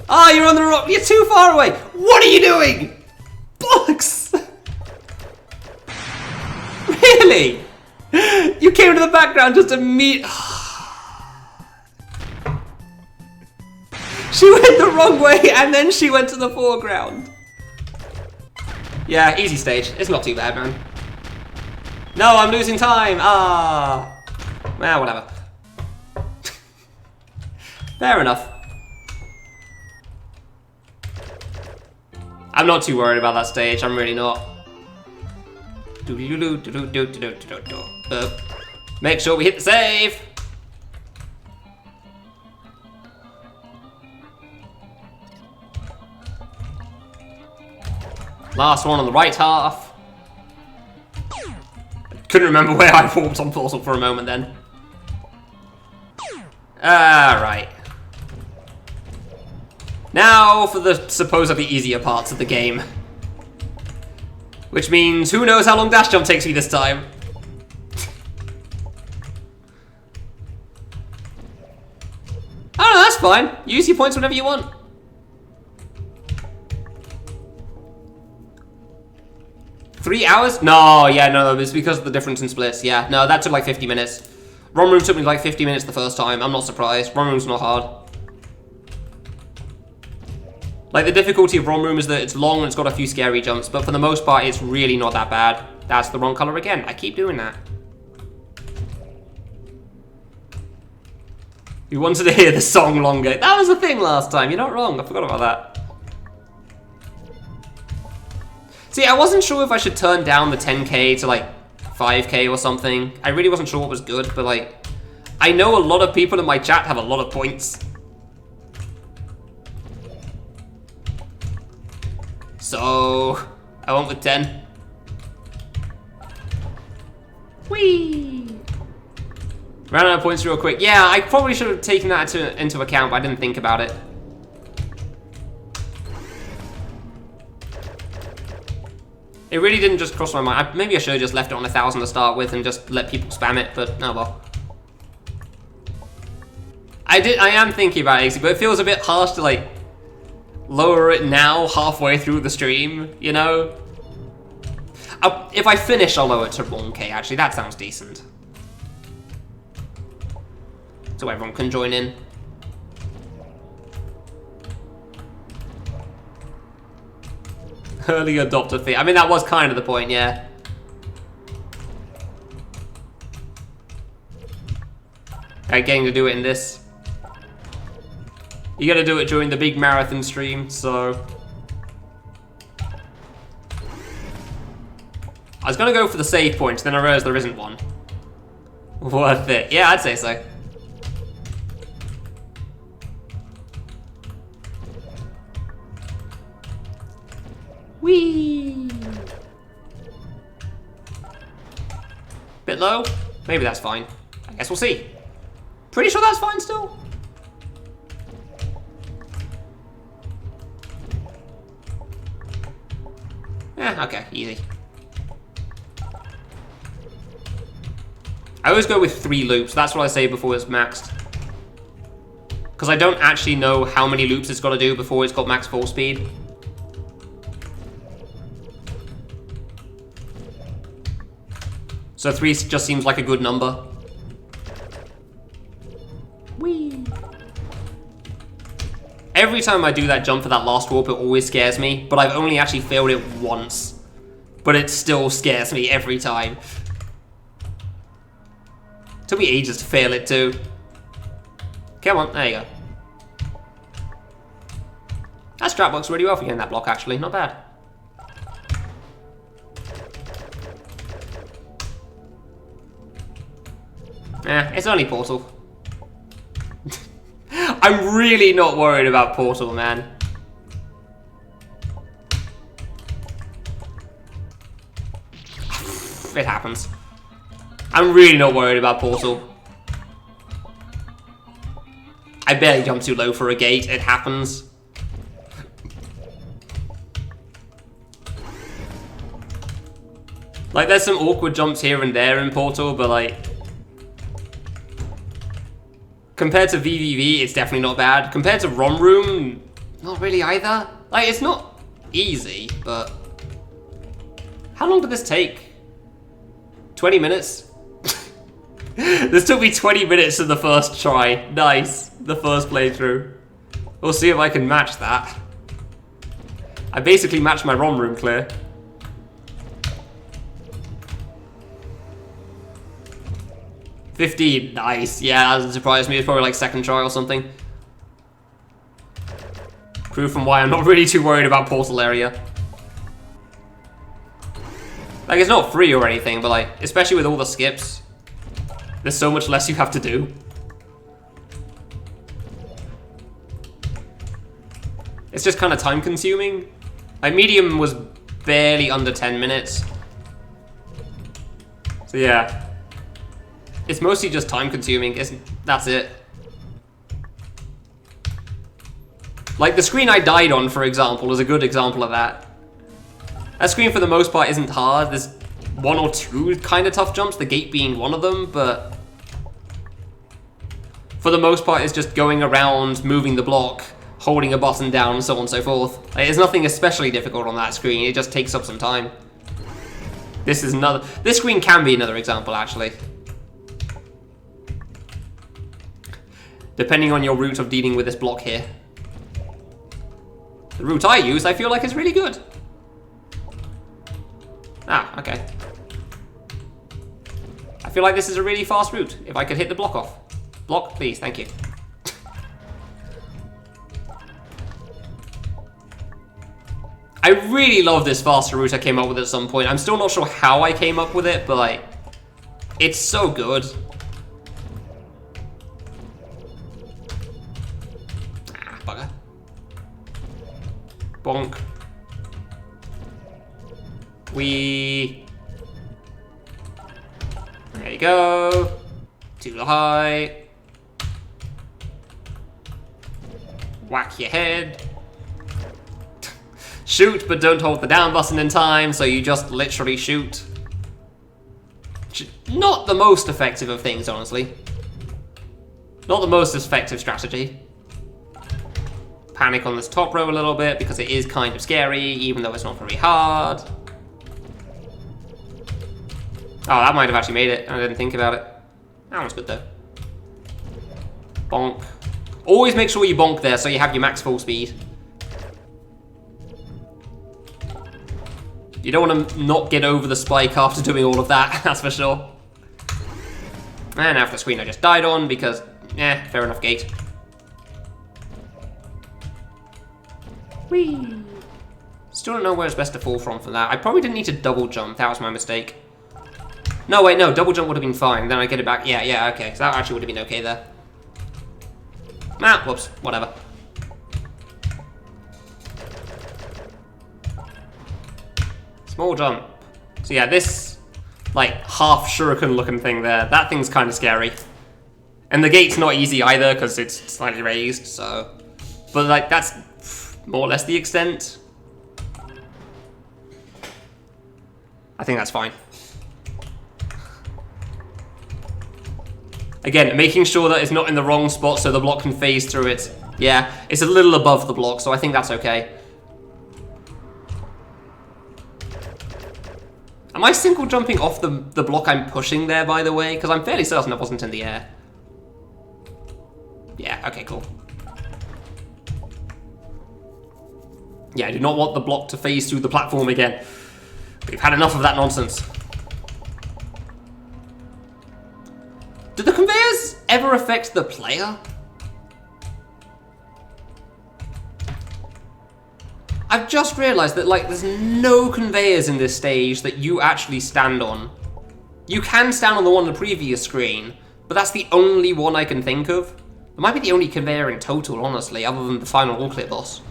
Ah, you're on the rock. You're too far away. What are you doing? Bollocks! Really? You came to the background just to meet. She went the wrong way and then she went to the foreground. Yeah, easy stage. It's not too bad, man. No, I'm losing time. Ah. Well, whatever. Fair enough. I'm not too worried about that stage. I'm really not. Make sure we hit the save. Last one on the right half. Couldn't remember where I warped on Portal for a moment then. Alright. Now for the supposedly easier parts of the game. Which means who knows how long dash jump takes me this time. Oh no, that's fine. Use your points whenever you want. $3 hours? No, yeah, no, it's because of the difference in splits. Yeah, no, that took like 50 minutes. ROM room took me like 50 minutes the first time. I'm not surprised. ROM room's not hard. Like, the difficulty of ROM room is that it's long and it's got a few scary jumps, but for the most part, it's really not that bad. That's the wrong color again. I keep doing that. You wanted to hear the song longer. That was the thing last time. You're not wrong. I forgot about that. See, I wasn't sure if I should turn down the 10k to like 5k or something. I really wasn't sure what was good, but like, I know a lot of people in my chat have a lot of points. So, I went with 10. Whee! Ran out of points real quick. Yeah, I probably should have taken that into account, but I didn't think about it. It really didn't just cross my mind. Maybe I should have just left it on 1,000 to start with and just let people spam it, but oh well. I am thinking about it, but it feels a bit harsh to like lower it now halfway through the stream, you know? If I finish, I'll lower it to 1k, actually. That sounds decent. So everyone can join in. Early adopter fee. I mean, that was kind of the point, yeah. Alright, getting to do it in this. You gotta do it during the big marathon stream, so... I was gonna go for the save point, then I realized there isn't one. Worth it. Yeah, I'd say so. Whee! Bit low? Maybe that's fine. I guess we'll see. Pretty sure that's fine still. Yeah, okay, easy. I always go with 3 loops. That's what I say before it's maxed. Because I don't actually know how many loops it's got to do before it's got max full speed. So 3 just seems like a good number. Whee! Every time I do that jump for that last warp, it always scares me, but I've only actually failed it once. But it still scares me every time. Took me ages to fail it too. Come on, there you go. That strap works really well for getting that block actually, not bad. It's only Portal. I'm really not worried about Portal, man. It happens. I'm really not worried about Portal. I barely jumped too low for a gate. It happens. Like, there's some awkward jumps here and there in Portal, but like... compared to VVV, it's definitely not bad. Compared to ROM Room, not really either. Like, it's not easy, but... how long did this take? 20 minutes? This took me 20 minutes in the first try. Nice. The first playthrough. We'll see if I can match that. I basically matched my ROM room clear. $15. Nice. Yeah, that doesn't surprise me. It's probably like second try or something. Proof from why I'm not really too worried about Portal area. Like, it's not free or anything, but like, especially with all the skips, there's so much less you have to do. It's just kind of time consuming. Like, medium was barely under 10 minutes. So yeah. It's mostly just time consuming, that's it. Like, the screen I died on, for example, is a good example of that. That screen, for the most part, isn't hard. There's 1 or 2 kind of tough jumps, the gate being one of them, but... for the most part, it's just going around, moving the block, holding a button down, and so on and so forth. Like, there's nothing especially difficult on that screen, it just takes up some time. This screen can be another example, actually. depending on your route of dealing with this block here. The route I use, I feel like is really good. Ah, okay. I feel like this is a really fast route. If I could hit the block off. Block, please, thank you. I really love this faster route I came up with at some point. I'm still not sure how I came up with it, but like, it's so good. Ah, bugger. Bonk. There you go. Too high. Whack your head. Shoot, but don't hold the down button in time, so you just literally shoot. Not the most effective of things, honestly. Not the most effective strategy. Panic on this top row a little bit, because it is kind of scary, even though it's not very hard. Oh, that might have actually made it. I didn't think about it. That one's good, though. Bonk. Always make sure you bonk there, so you have your max full speed. You don't want to not get over the spike after doing all of that, that's for sure. And after the screen I just died on because, fair enough gate. Whee! Still don't know where it's best to fall from for that. I probably didn't need to double jump, that was my mistake. No, wait, no, double jump would have been fine. Then I get it back, yeah, okay. So that actually would have been okay there. Ah, whoops, whatever. Small jump. So yeah, this, like, half shuriken looking thing there, that thing's kind of scary. And the gate's not easy either, because it's slightly raised, so... But, like, that's more or less the extent. I think that's fine. Again, making sure that it's not in the wrong spot so the block can phase through it. Yeah, it's a little above the block, so I think that's okay. Am I single jumping off the block I'm pushing there, by the way? Because I'm fairly certain it wasn't in the air. Yeah, okay, cool. Yeah, I do not want the block to phase through the platform again. We've had enough of that nonsense. Do the conveyors ever affect the player? I've just realised that, like, there's no conveyors in this stage that you actually stand on. You can stand on the one on the previous screen, but that's the only one I can think of. It might be the only conveyor in total, honestly, other than the final all-clear boss.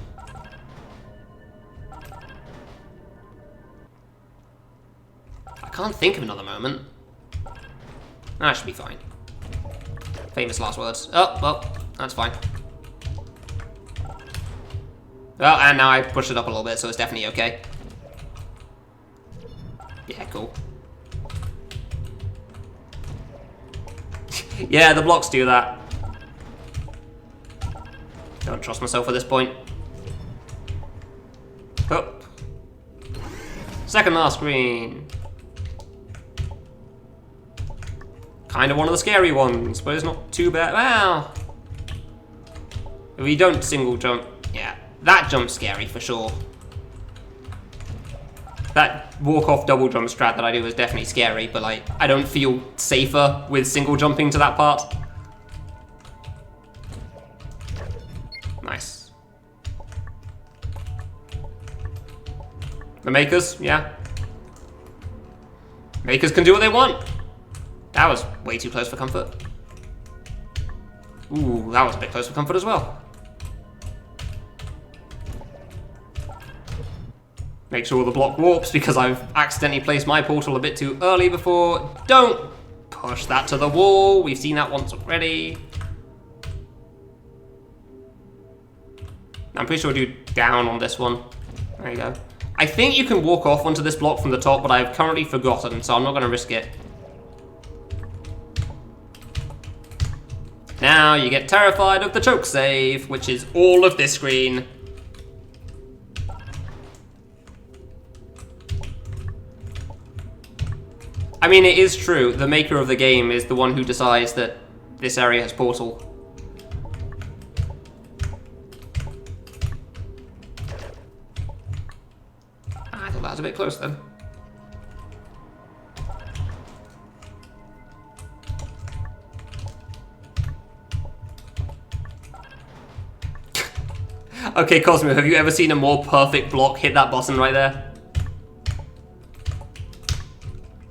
I can't think of another moment. That should be fine. Famous last words. Oh, well, that's fine. Well, and now I pushed it up a little bit, so it's definitely okay. Yeah, cool. Yeah, the blocks do that. Don't trust myself at this point. Oh. Second last screen. Kind of one of the scary ones, but it's not too bad. Well, if we don't single jump, yeah. That jump's scary, for sure. That walk-off double jump strat that I do is definitely scary, but like, I don't feel safer with single jumping to that part. Nice. The makers, yeah. Makers can do what they want. That was way too close for comfort. Ooh, that was a bit close for comfort as well. Make sure the block warps because I've accidentally placed my portal a bit too early before. Don't push that to the wall. We've seen that once already. I'm pretty sure I do down on this one. There you go. I think you can walk off onto this block from the top, but I've currently forgotten, so I'm not going to risk it. Now you get terrified of the choke save, which is all of this screen. I mean, it is true, the maker of the game is the one who decides that this area has portal. a bit close then. Okay, Cosmo, have you ever seen a more perfect block hit that button right there?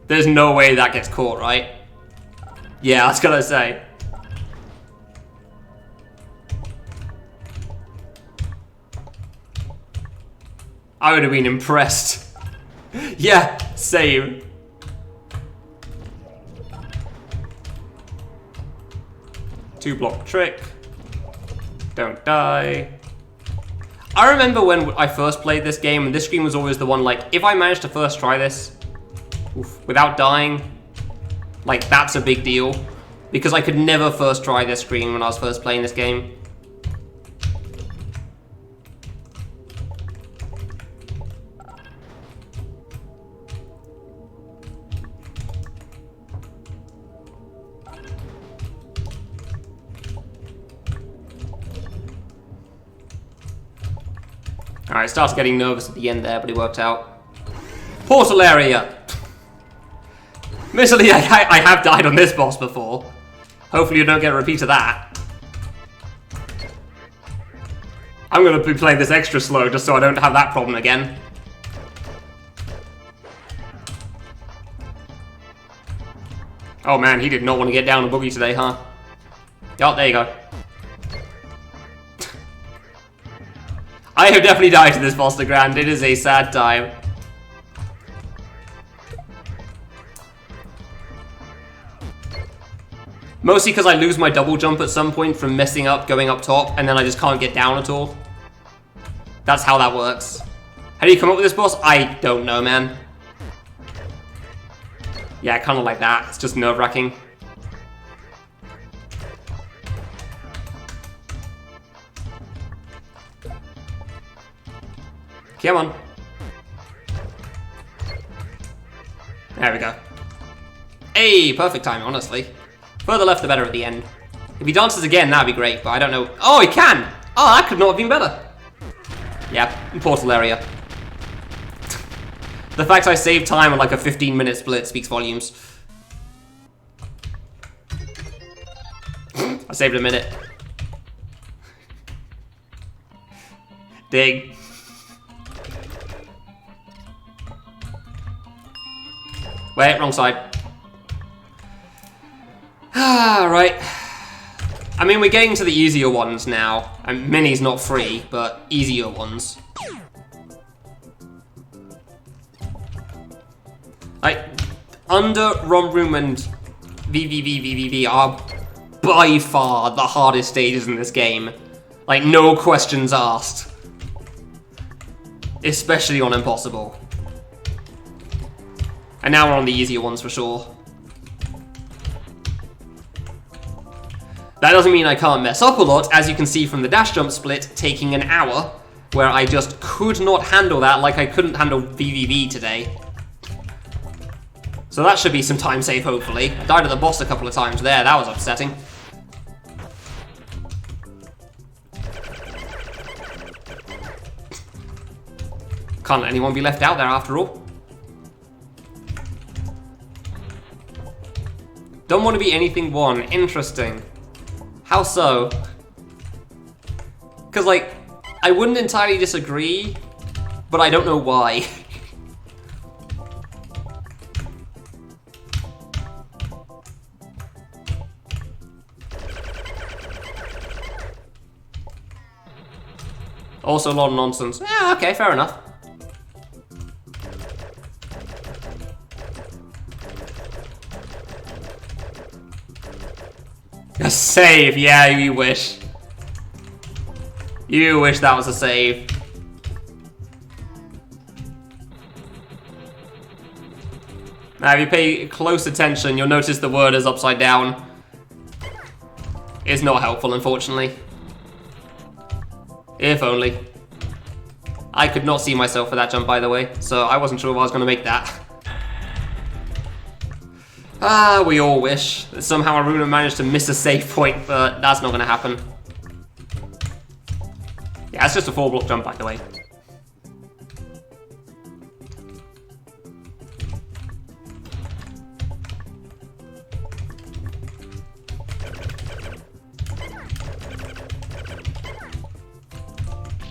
There's no way that gets caught, right? Yeah, I was gonna say. I would have been impressed. Yeah, same. Two block trick. Don't die. I remember when I first played this game, and this screen was always the one, like, if I managed to first try this without dying, like, that's a big deal. Because I could never first try this screen when I was first playing this game. Alright, starts getting nervous at the end there, but it worked out. Portal area! Admittedly, I have died on this boss before. Hopefully you don't get a repeat of that. I'm going to be playing this extra slow just so I don't have that problem again. Oh man, he did not want to get down a boogie today, huh? Oh, there you go. I have definitely died to this Foster Grand. It is a sad time. Mostly because I lose my double jump at some point from messing up going up top, and then I just can't get down at all. That's how that works. How do you come up with this boss? I don't know, man. Yeah, kind of like that. It's just nerve-wracking. Come on. There we go. Hey, perfect timing, honestly. Further left, the better at the end. If he dances again, that'd be great, but I don't know. Oh, he can! Oh, that could not have been better. Yeah, portal area. The fact I saved time on like a 15-minute split speaks volumes. I saved a minute. Dig. Wait, wrong side. Ah, right. I mean, we're getting to the easier ones now. And Mini's not free, but easier ones. Like, Under, Rom Room, and VVV are by far the hardest stages in this game. Like, no questions asked. Especially on Impossible. And now we're on the easier ones for sure. That doesn't mean I can't mess up a lot, as you can see from the dash jump split taking an hour, where I just could not handle that like I couldn't handle VVV today. So that should be some time save, hopefully. I died at the boss a couple of times there, that was upsetting. Can't let anyone be left out there after all. Don't want to be anything one. Interesting. How so? Because, like, I wouldn't entirely disagree, but I don't know why. Also a lot of nonsense. Yeah, okay, fair enough. A save, yeah, you wish. You wish that was a save. Now, if you pay close attention, you'll notice the word is upside down. It's not helpful, unfortunately. If only. I could not see myself for that jump, by the way, so I wasn't sure if I was going to make that. Ah, we all wish that somehow Aruna managed to miss a save point, but that's not going to happen. Yeah, it's just a 4-block jump, by the way.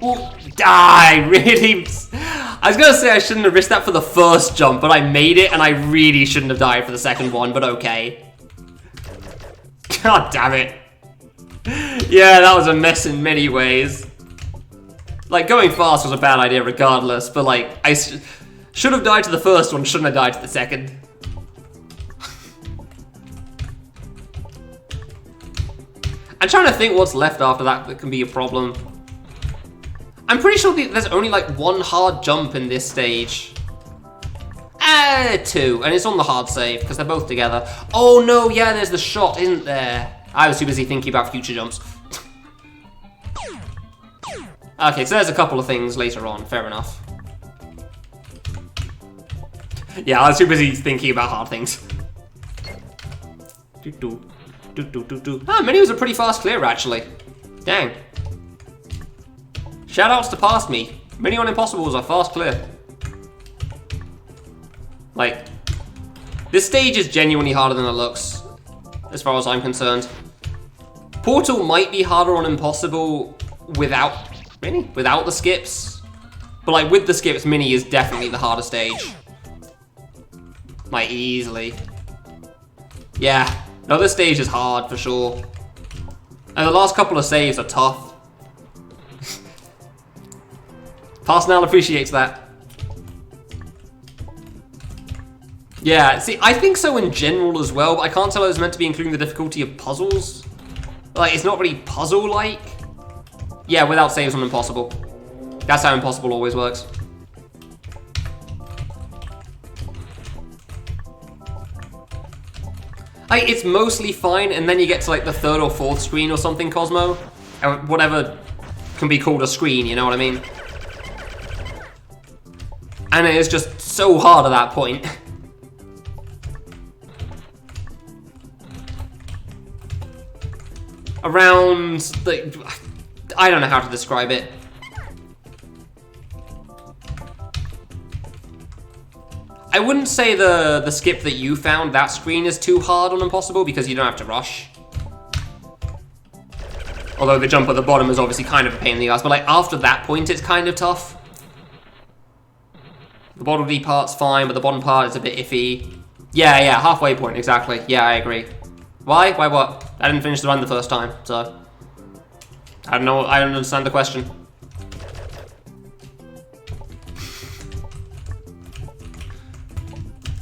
Ooh, die, really? I was gonna say I shouldn't have risked that for the first jump, but I made it, and I really shouldn't have died for the second one, but okay. God damn it. Yeah, that was a mess in many ways. Like, going fast was a bad idea regardless, but like, I should have died to the first one, shouldn't have died to the second. I'm trying to think what's left after that can be a problem. I'm pretty sure there's only like one hard jump in this stage. Two, and it's on the hard save, because they're both together. Oh no, yeah, there's the shot, isn't there? I was too busy thinking about future jumps. Okay, so there's a couple of things later on, fair enough. Yeah, I was too busy thinking about hard things. Ah, Mini was a pretty fast clear, actually. Dang. Shoutouts to past me. Mini on Impossible was a fast clear. Like, this stage is genuinely harder than it looks, as far as I'm concerned. Portal might be harder on Impossible without the skips. But like, with the skips, Mini is definitely the harder stage. Like, easily. Yeah, no, this stage is hard for sure. And the last couple of saves are tough. Parsonal appreciates that. Yeah, see, I think so in general as well, but I can't tell it was meant to be including the difficulty of puzzles. Like, it's not really puzzle-like. Yeah, without saves on Impossible. That's how Impossible always works. Like, it's mostly fine, and then you get to like the third or fourth screen or something, Cosmo. Or whatever can be called a screen, you know what I mean? And it is just so hard at that point. Around the... I don't know how to describe it. I wouldn't say the skip that you found, that screen is too hard on Impossible because you don't have to rush. Although the jump at the bottom is obviously kind of a pain in the ass, but like after that point it's kind of tough. The bottom D part's fine, but the bottom part is a bit iffy. Yeah, halfway point, exactly. Yeah, I agree. Why? Why what? I didn't finish the run the first time, so... I don't know, I don't understand the question.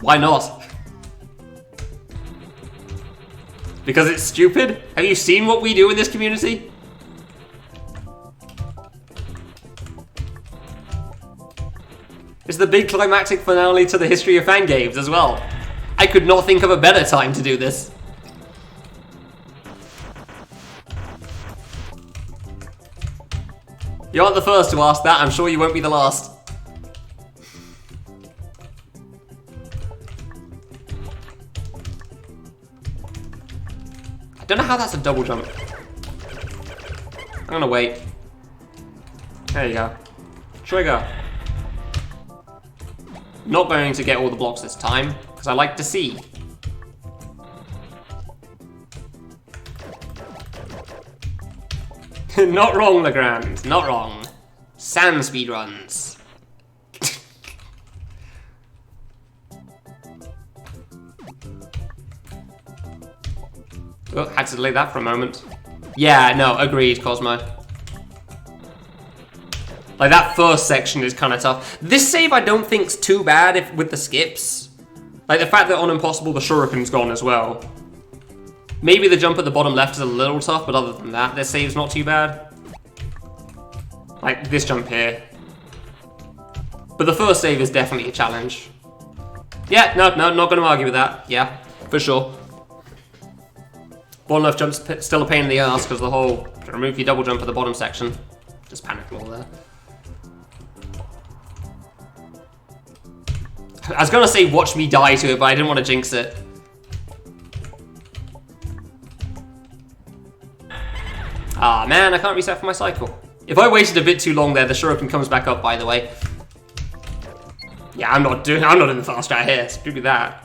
Why not? Because it's stupid? Have you seen what we do in this community? It's the big climactic finale to the history of Fangames as well. I could not think of a better time to do this. You aren't the first to ask that, I'm sure you won't be the last. I don't know how that's a double jump. I'm gonna wait. There you go. Trigger. Not going to get all the blocks this time, because I like to see. Not wrong, Legrand. Not wrong. Sand speedruns. Oh, had to delay that for a moment. Yeah, no, agreed, Cosmo. Like, that first section is kind of tough. This save I don't think's too bad with the skips. Like, the fact that on Impossible the shuriken's gone as well. Maybe the jump at the bottom left is a little tough, but other than that, this save's not too bad. Like, this jump here. But the first save is definitely a challenge. Yeah, no, not going to argue with that. Yeah, for sure. Bottom left jump's still a pain in the ass because the whole remove your double jump at the bottom section. Just panic roll there. I was going to say watch me die to it, but I didn't want to jinx it. Ah, man, I can't reset for my cycle. If I waited a bit too long there, the shuriken comes back up, by the way. Yeah, I'm not doing the fast right here. Screw that.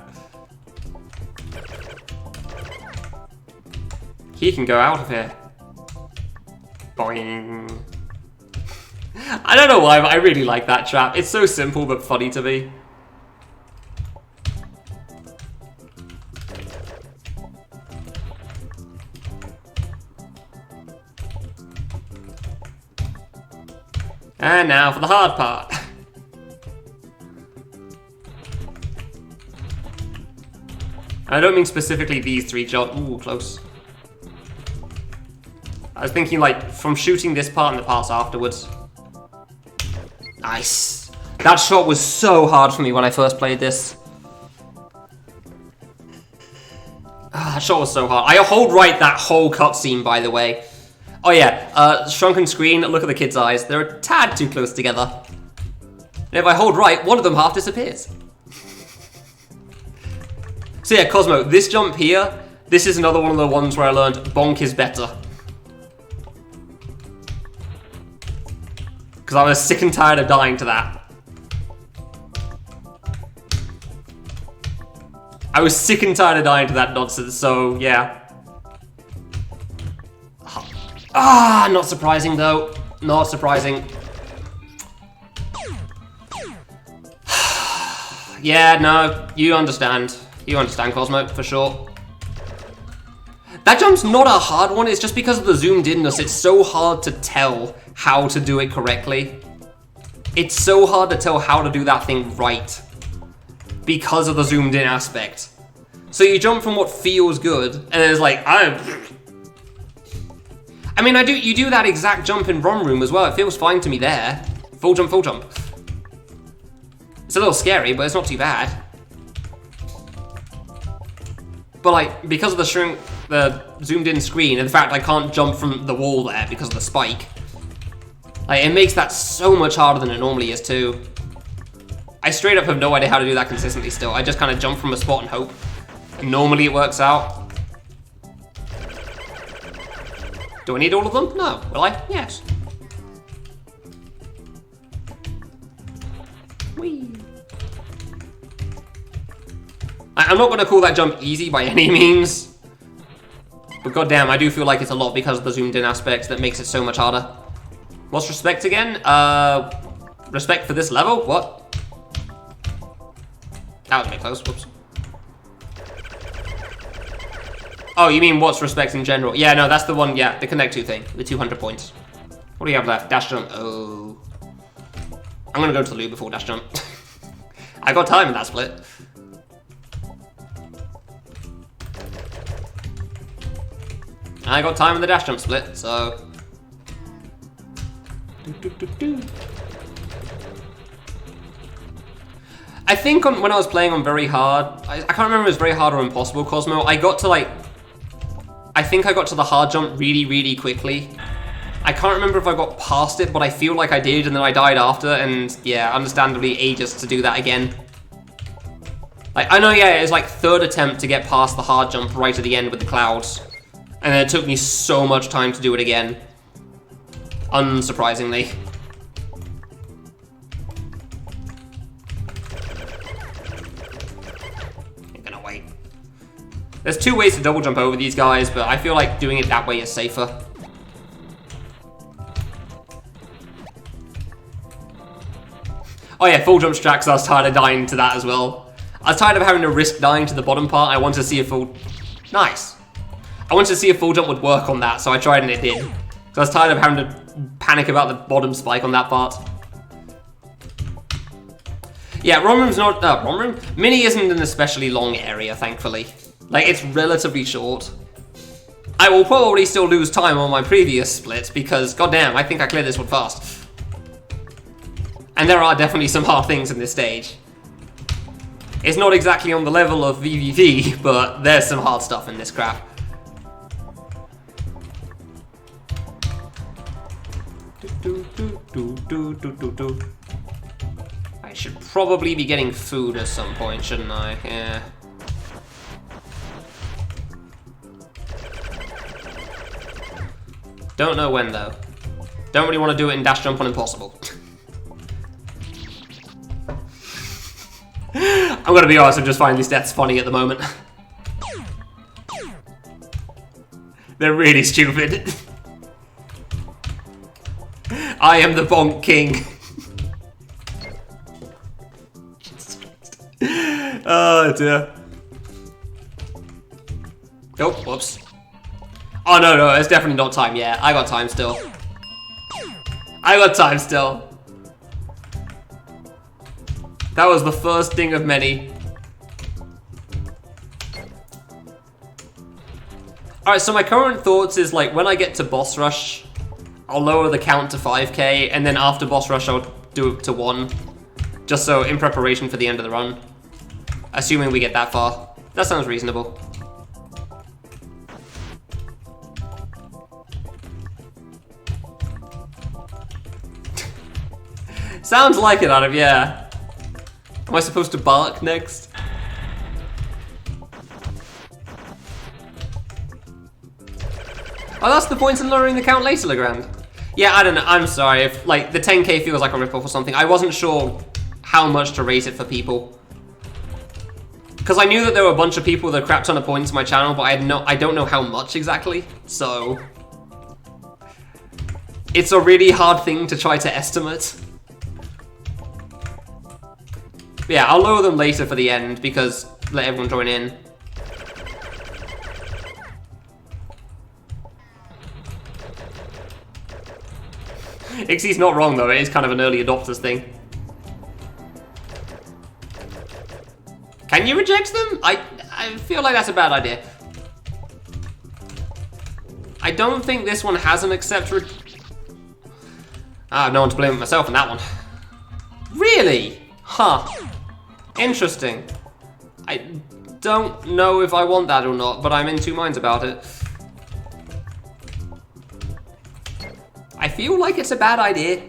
He can go out of here. Boing. I don't know why, but I really like that trap. It's so simple but funny to me. And now for the hard part. I don't mean specifically these three jumps. Ooh, close. I was thinking like from shooting this part and the parts afterwards. Nice. That shot was so hard for me when I first played this. That shot was so hard. I hold right that whole cutscene, by the way. Oh yeah, shrunken screen, look at the kids' eyes. They're a tad too close together. And if I hold right, one of them half disappears. So yeah, Cosmo, this jump here, this is another one of the ones where I learned bonk is better. Because I was sick and tired of dying to that. I was sick and tired of dying to that nonsense, so yeah. Ah, not surprising though. Not surprising. Yeah, no, you understand. You understand, Cosmo, for sure. That jump's not a hard one, it's just because of the zoomed inness, it's so hard to tell how to do it correctly. It's so hard to tell how to do that thing right. Because of the zoomed in aspect. So you jump from what feels good, and then it's like, I mean, you do that exact jump in ROM Room as well. It feels fine to me there. Full jump, full jump. It's a little scary, but it's not too bad. But like, because of the zoomed in screen, and the fact I can't jump from the wall there because of the spike, like, it makes that so much harder than it normally is too. I straight up have no idea how to do that consistently still. I just kind of jump from a spot and hope. And normally it works out. Do I need all of them? No. Will I? Yes. Whee. I'm not going to call that jump easy by any means. But goddamn, I do feel like it's a lot because of the zoomed in aspect that makes it so much harder. What's respect again? Respect for this level? What? That was a bit close. Whoops. Oh, you mean what's respect in general? Yeah, no, that's the one, yeah, the Connect 2 thing. The 200 points. What do you have left? Dash jump. Oh. I'm gonna go to the loo before dash jump. I got time in that split. I got time in the dash jump split, so... I think when I was playing on very hard, I can't remember if it was very hard or impossible, Cosmo, I got to like... I think I got to the hard jump really, really quickly. I can't remember if I got past it, but I feel like I did, and then I died after, and yeah, understandably ages to do that again. Like, I know, yeah, it's like third attempt to get past the hard jump right at the end with the clouds. And then it took me so much time to do it again. Unsurprisingly. I'm gonna wait. There's two ways to double jump over these guys, but I feel like doing it that way is safer. Oh yeah, full jump strat, because I was tired of dying to that as well. I was tired of having to risk dying to the bottom part. I wanted to see a full... Nice. I wanted to see if full jump would work on that, so I tried and it did. So I was tired of having to panic about the bottom spike on that part. Yeah, ROM Room's not... ROM Room? Mini isn't an especially long area, thankfully. Like, it's relatively short. I will probably still lose time on my previous split, because, goddamn, I think I cleared this one fast. And there are definitely some hard things in this stage. It's not exactly on the level of VVV, but there's some hard stuff in this crap. I should probably be getting food at some point, shouldn't I? Yeah. Don't know when, though. Don't really want to do it in dash jump on impossible. I'm gonna be honest, I'm just finding these deaths funny at the moment. They're really stupid. I am the bonk king. Oh dear. Oh, whoops. Oh no, it's definitely not time yet. I got time still. I got time still. That was the first ding of many. Alright, so my current thoughts is like when I get to boss rush, I'll lower the count to 5k, and then after boss rush I'll do it to 1. Just so in preparation for the end of the run. Assuming we get that far. That sounds reasonable. Sounds like it, Adam, yeah. Am I supposed to bark next? Oh, that's the point in lowering the count later, Legrand. Yeah, I don't know. I'm sorry if, like, the 10k feels like a ripoff or something. I wasn't sure how much to raise it for people. Because I knew that there were a bunch of people that crapped on the points on my channel, but I don't know how much exactly, so... It's a really hard thing to try to estimate. But yeah, I'll lower them later for the end, because let everyone join in. Ixie's not wrong though, it is kind of an early adopters thing. Can you reject them? I feel like that's a bad idea. I don't think this one has an accept I have no one to blame but myself on that one. Really? Huh. Interesting. I don't know if I want that or not, but I'm in two minds about it. I feel like it's a bad idea.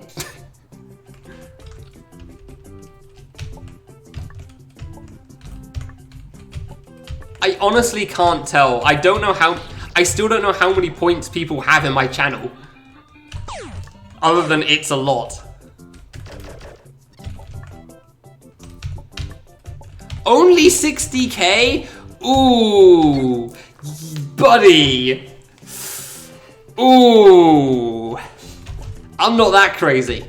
I honestly can't tell. I still don't know how many points people have in my channel. Other than it's a lot. Only 60k? Ooh. Buddy. Ooh. I'm not that crazy.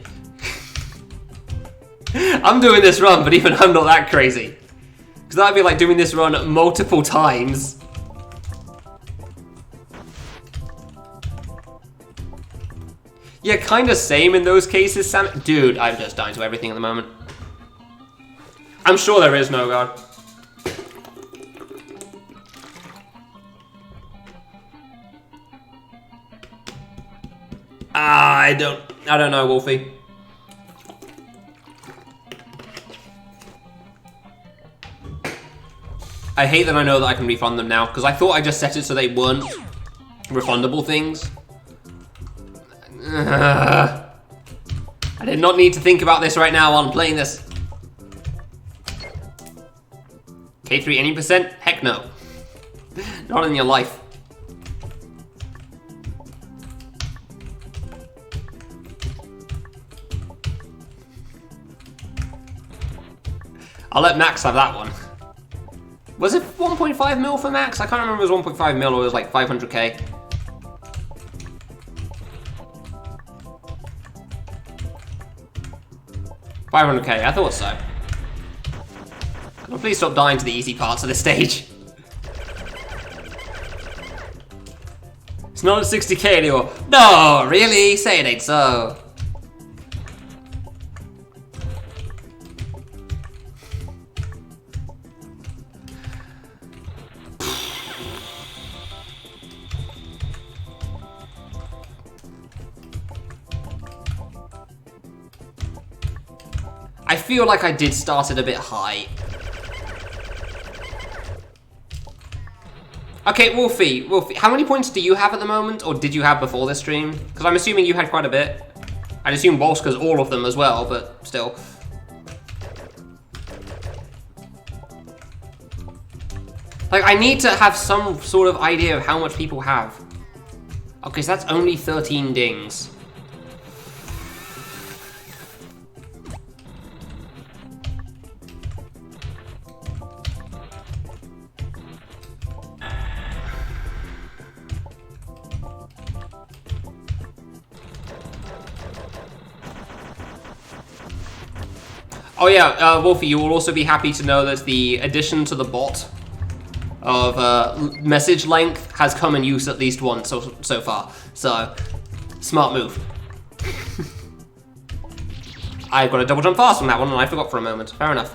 I'm doing this run, but even I'm not that crazy. Because that'd be like doing this run multiple times. Yeah, kind of same in those cases, Sam. Dude, I'm just dying to everything at the moment. I'm sure there is no God. I don't know, Wolfie. I hate that I know that I can refund them now, because I thought I just set it so they weren't refundable things. I did not need to think about this right now while I'm playing this. K3 any percent? Heck no. Not in your life. I'll let Max have that one. Was it 1.5 mil for Max? I can't remember if it was 1.5 mil or it was like 500k. $500k, I thought so. Oh, please stop dying to the easy parts of this stage. It's not at 60k anymore. No, really? Say it ain't so. I feel like I did start it a bit high. Okay, Wolfie, how many points do you have at the moment, or did you have before this stream? Because I'm assuming you had quite a bit. I'd assume Wolska's all of them as well, but still. Like, I need to have some sort of idea of how much people have. Okay, so that's only 13 dings. Oh yeah, Wolfie, you will also be happy to know that the addition to the bot of message length has come in use at least once so far. So, smart move. I've got a double jump fast on that one, and I forgot for a moment. Fair enough.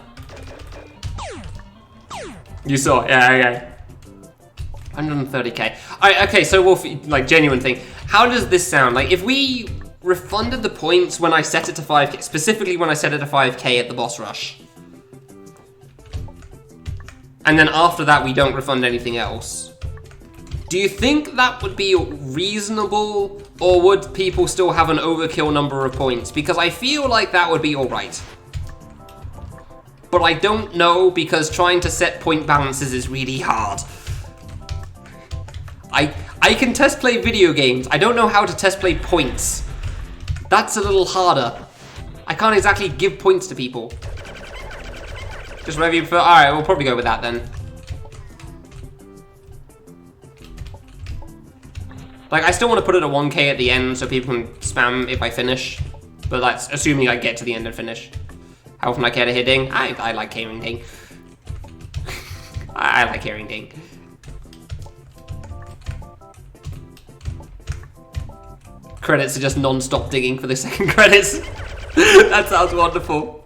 You saw, yeah, okay. 130k. Alright, okay, so Wolfie, like, genuine thing. How does this sound? Like, if we refunded the points when I set it to 5k, specifically when I set it to 5k at the boss rush, and then after that we don't refund anything else, do you think that would be reasonable, or would people still have an overkill number of points? Because I feel like that would be alright. But I don't know, because trying to set point balances is really hard. I can test play video games. I don't know how to test play points. That's a little harder. I can't exactly give points to people. Just whatever you prefer. Alright, we'll probably go with that then. Like, I still want to put it at 1k at the end so people can spam if I finish. But that's assuming I get to the end and finish. How often I care to hear ding? I like hearing ding. I like hearing ding. Credits are just non-stop digging for the second credits. That sounds wonderful.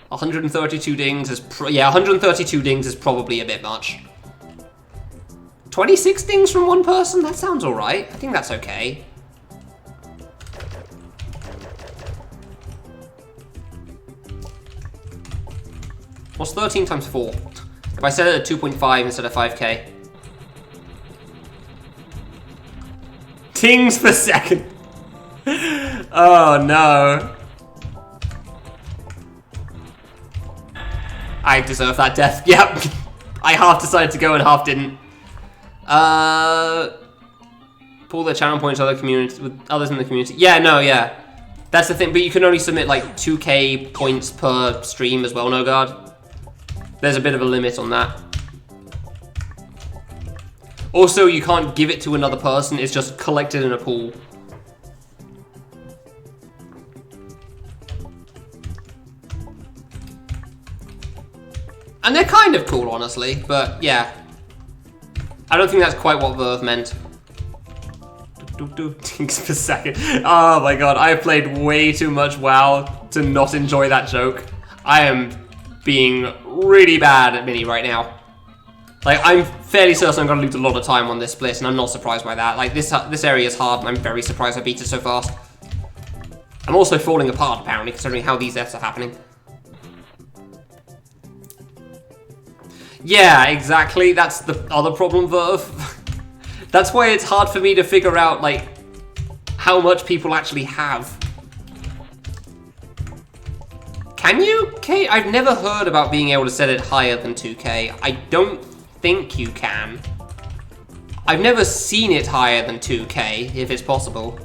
132 dings is 132 dings is probably a bit much. 26 dings from one person? That sounds alright. I think that's okay. What's 13 times 4? If I set it at 2.5 instead of 5k. Dings per second. Oh no. I deserve that death. Yep. I half decided to go and half didn't. Pull the channel points other communities with others in the community. Yeah, no, yeah. That's the thing, but you can only submit like 2k points per stream as well, no guard. There's a bit of a limit on that. Also, you can't give it to another person, it's just collected in a pool. And they're kind of cool, honestly, but yeah. I don't think that's quite what Verve meant. Dinks per second. Oh my god, I have played way too much WoW to not enjoy that joke. I am being really bad at Mini right now. Like, I'm fairly certain I'm going to lose a lot of time on this split, and I'm not surprised by that. Like, this area is hard, and I'm very surprised I beat it so fast. I'm also falling apart, apparently, considering how these deaths are happening. Yeah, exactly. That's the other problem, Verve. That's why it's hard for me to figure out, like, how much people actually have. Can you? Okay, I've never heard about being able to set it higher than 2k. I don't think you can. I've never seen it higher than 2k, if it's possible.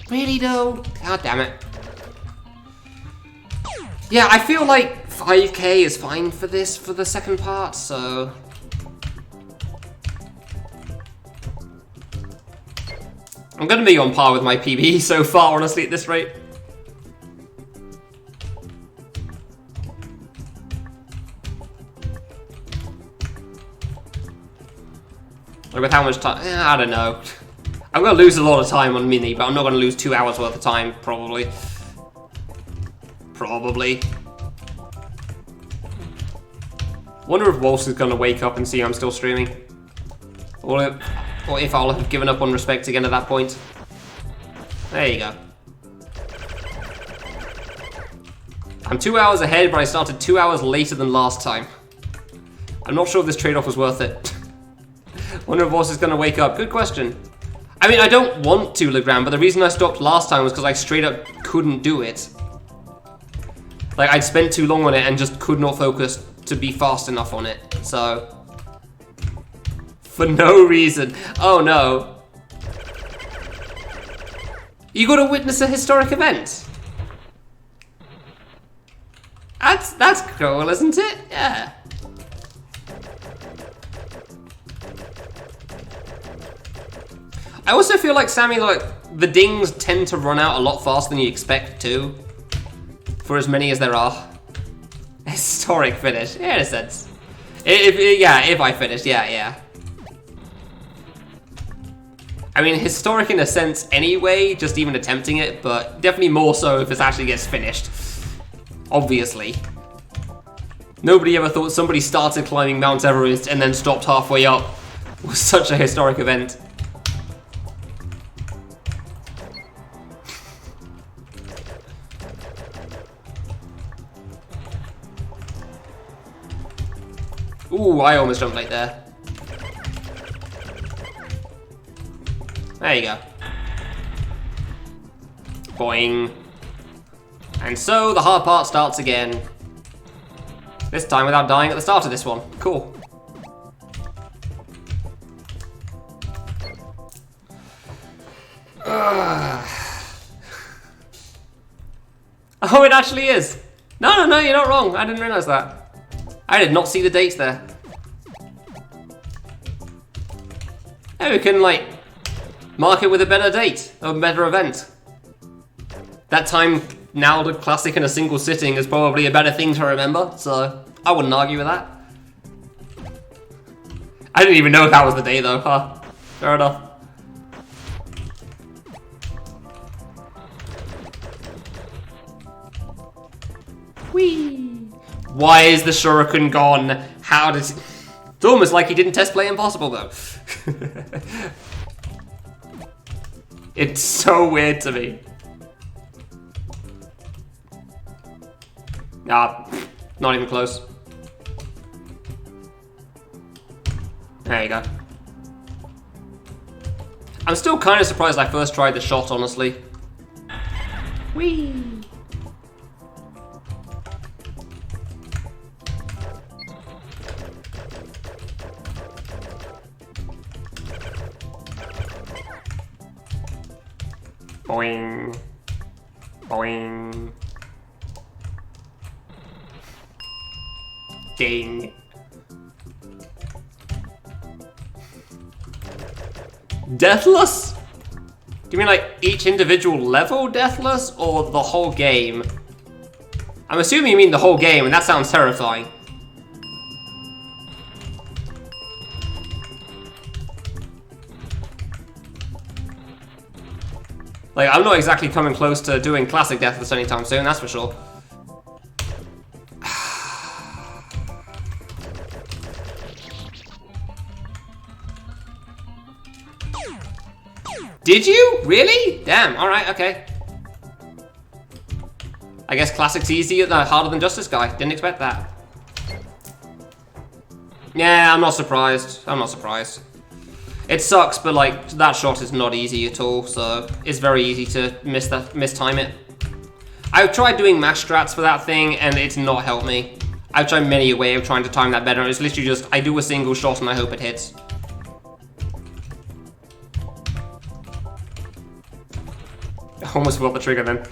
Really though? God damn it. Yeah, I feel like 5k is fine for this, for the second part, so... I'm gonna be on par with my PB so far, honestly, at this rate. Like, with how much time? I don't know. I'm gonna lose a lot of time on Mini, but I'm not gonna lose 2 hours worth of time, probably. Probably. Wonder if Walsh is gonna wake up and see I'm still streaming. Or if I'll have given up on respect again at that point. There you go. I'm 2 hours ahead, but I started 2 hours later than last time. I'm not sure if this trade-off was worth it. Wonder if Walsh is gonna wake up. Good question. I mean, I don't want to, Legrand, but the reason I stopped last time was because I straight up couldn't do it. Like, I'd spent too long on it and just could not focus to be fast enough on it, so... For no reason. Oh no. You gotta witness a historic event. That's cool, isn't it? Yeah. I also feel like, Sammy, like, the dings tend to run out a lot faster than you expect to. For as many as there are. Historic finish. Yeah, in a sense. If I finished, yeah. I mean, historic in a sense anyway, just even attempting it, but definitely more so if it actually gets finished. Obviously. Nobody ever thought somebody started climbing Mount Everest and then stopped halfway up. It was such a historic event. Ooh, I almost jumped right there. There you go. Boing. And so the hard part starts again. This time without dying at the start of this one. Cool. Oh, it actually is. No, you're not wrong. I didn't realize that. I did not see the dates there. Yeah, we can, like, mark it with a better date, a better event. That time, now the classic in a single sitting is probably a better thing to remember, so I wouldn't argue with that. I didn't even know if that was the day, though, huh? Fair enough. Whee! Why is the shuriken gone? How did... It's almost like he didn't test play Impossible, though. It's so weird to me. Ah, not even close. There you go. I'm still kind of surprised I first tried the shot, honestly. Whee! Boing. Boing. Ding. Deathless? Do you mean like each individual level deathless or the whole game? I'm assuming you mean the whole game, and that sounds terrifying. Like, I'm not exactly coming close to doing classic deathless anytime soon, that's for sure. Did you? Really? Damn, alright, okay. I guess classic's easier, harder than Justice Guy. Didn't expect that. Yeah, I'm not surprised. I'm not surprised. It sucks, but like, that shot is not easy at all, so it's very easy to mistime it. I've tried doing mash strats for that thing, and it's not helped me. I've tried many a way of trying to time that better. It's literally just, I do a single shot and I hope it hits. I almost forgot the trigger then.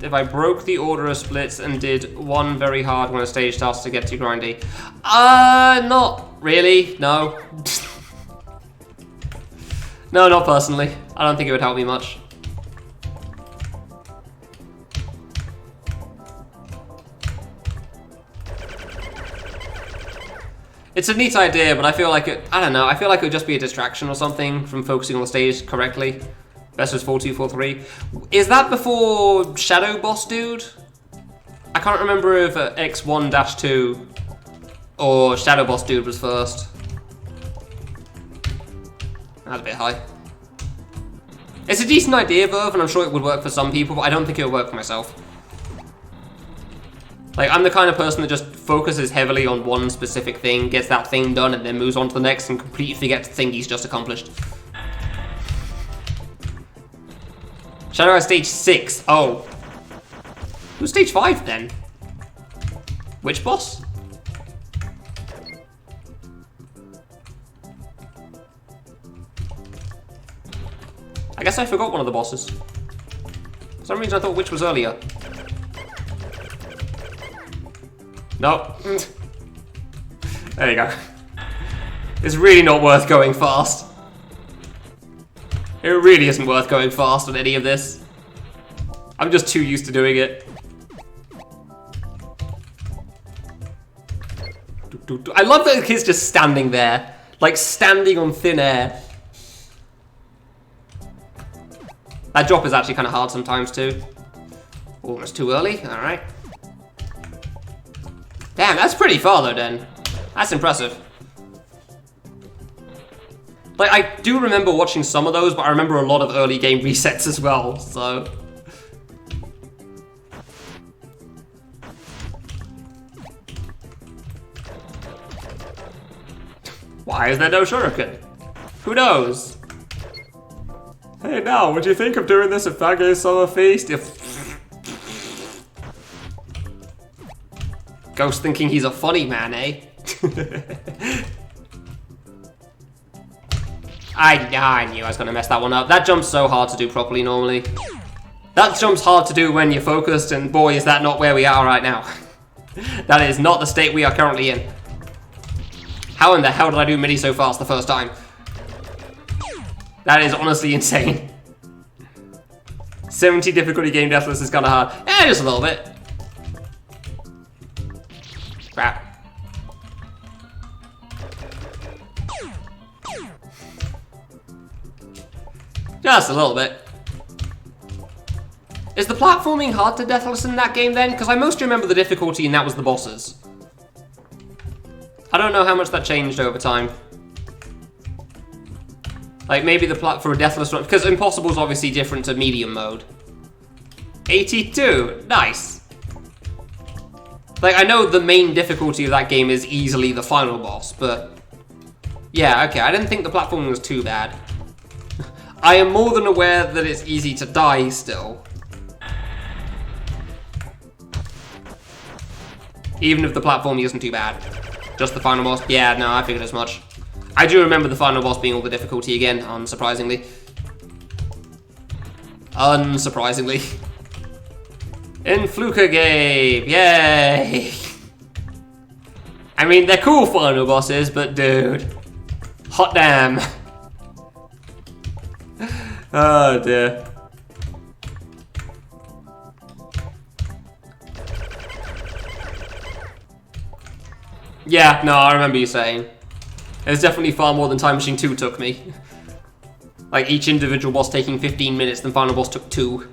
If I broke the order of splits and did one very hard when a stage starts to get too grindy. Not really, no. No, not personally. I don't think it would help me much. It's a neat idea, but I feel like I don't know, I feel like it would just be a distraction or something from focusing on the stage correctly. Best was 4243. Is that before Shadow Boss Dude? I can't remember if X1-2 or Shadow Boss Dude was first. That's a bit high. It's a decent idea, Verve, and I'm sure it would work for some people, but I don't think it would work for myself. Like, I'm the kind of person that just focuses heavily on one specific thing, gets that thing done, and then moves on to the next and completely forgets the thing he's just accomplished. Shadow Eye stage 6. Oh. Who's stage 5 then? Which boss? I guess I forgot one of the bosses. For some reason I thought which was earlier. Nope. There you go. It's really not worth going fast. It really isn't worth going fast on any of this. I'm just too used to doing it. I love that the kid's just standing there. Like standing on thin air. That drop is actually kind of hard sometimes too. Almost too early, alright. Damn, that's pretty far though, Den. That's impressive. Like, I do remember watching some of those, but I remember a lot of early game resets as well, so... Why is there no shuriken? Who knows? Hey now, what do you think of doing this at Fangames Summer Feast? Ghost thinking he's a funny man, eh? I knew I was gonna mess that one up. That jump's so hard to do properly normally. That jump's hard to do when you're focused, and boy, is that not where we are right now. That is not the state we are currently in. How in the hell did I do mini so fast the first time? That is honestly insane. 70 difficulty game deathless is kind of hard. Eh, just a little bit. Crap. Just a little bit. Is the platforming hard to deathless in that game then? Because I mostly remember the difficulty and that was the bosses. I don't know how much that changed over time. Like maybe the for a deathless run, because impossible is obviously different to medium mode. 82, nice. Like I know the main difficulty of that game is easily the final boss, but yeah, okay, I didn't think the platforming was too bad. I am more than aware that it's easy to die still. Even if the platforming isn't too bad. Just the final boss, yeah, no, I figured as much. I do remember the final boss being all the difficulty again, unsurprisingly. Unsurprisingly. In Fluker game, yay! I mean, they're cool final bosses, but dude. Hot damn. Oh dear. Yeah, no, I remember you saying. It's definitely far more than Time Machine 2 took me. Like each individual boss taking 15 minutes, then final boss took 2.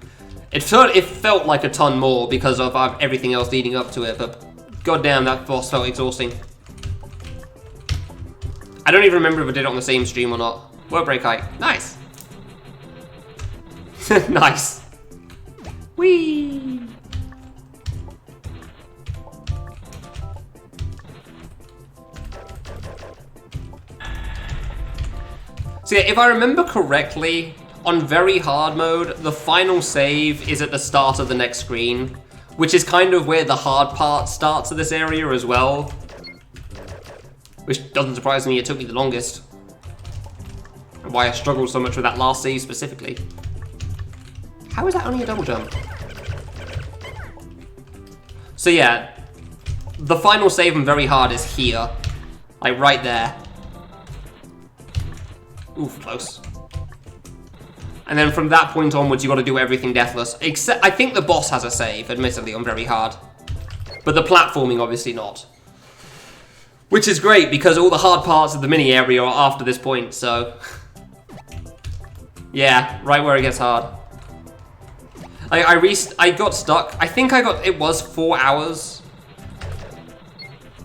It felt like a ton more because of everything else leading up to it, but goddamn, that boss felt exhausting. I don't even remember if I did it on the same stream or not. Word break height, nice. Nice. Whee! So yeah, if I remember correctly, on very hard mode, the final save is at the start of the next screen, which is kind of where the hard part starts of this area as well. Which doesn't surprise me, it took me the longest. And why I struggled so much with that last save specifically. How is that only a double jump? So yeah, the final save on very hard is here. Like right there. Oof, close. And then from that point onwards, you got to do everything deathless. Except, I think the boss has a save, admittedly, on very hard. But the platforming, obviously not. Which is great, because all the hard parts of the mini area are after this point, so... Yeah, right where it gets hard. I got stuck. I think it was 4 hours.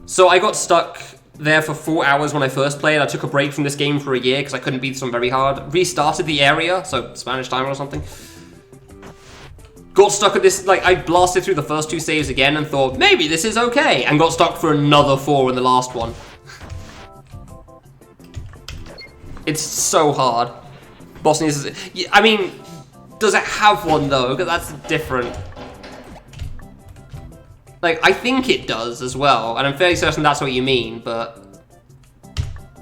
So I got stuck there for 4 hours when I first played. I took a break from this game for a year because I couldn't beat this one very hard. Restarted the area, so Spanish timer or something. Got stuck at this, like, I blasted through the first 2 saves again and thought, maybe this is okay, and got stuck for another 4 in the last one. It's so hard. Boss needs, I mean, does it have one though? Because that's different. Like, I think it does as well, and I'm fairly certain that's what you mean, but...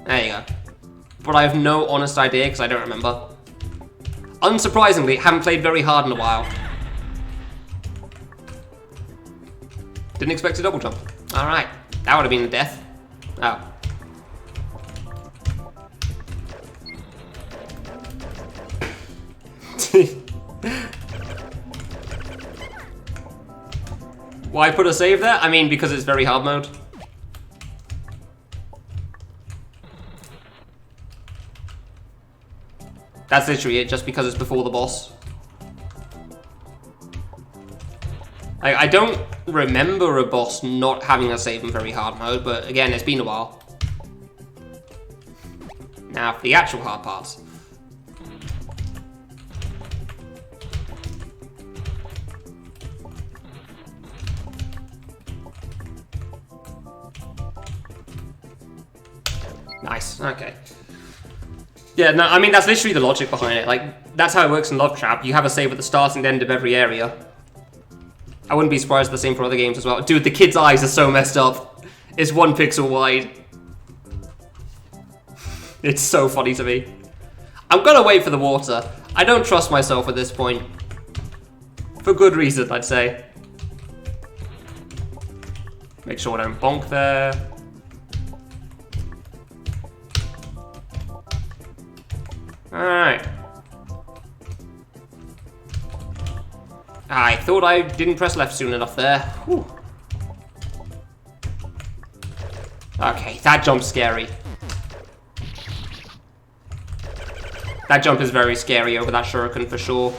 There you go. But I have no honest idea, because I don't remember. Unsurprisingly, haven't played very hard in a while. Didn't expect to double jump. Alright, that would have been a death. Oh. Why put a save there? I mean, because it's very hard mode. That's literally it, just because it's before the boss. I don't remember a boss not having a save in very hard mode, but again, it's been a while. Now for the actual hard parts. Nice, okay. Yeah, no, I mean, that's literally the logic behind it. Like, that's how it works in Love Trap. You have a save at the start and end of every area. I wouldn't be surprised the same for other games as well. Dude, the kid's eyes are so messed up. It's 1 pixel wide. It's so funny to me. I'm gonna wait for the water. I don't trust myself at this point. For good reason, I'd say. Make sure I don't bonk there. Alright. I thought I didn't press left soon enough there. Whew. Okay, that jump's scary. That jump is very scary over that shuriken for sure.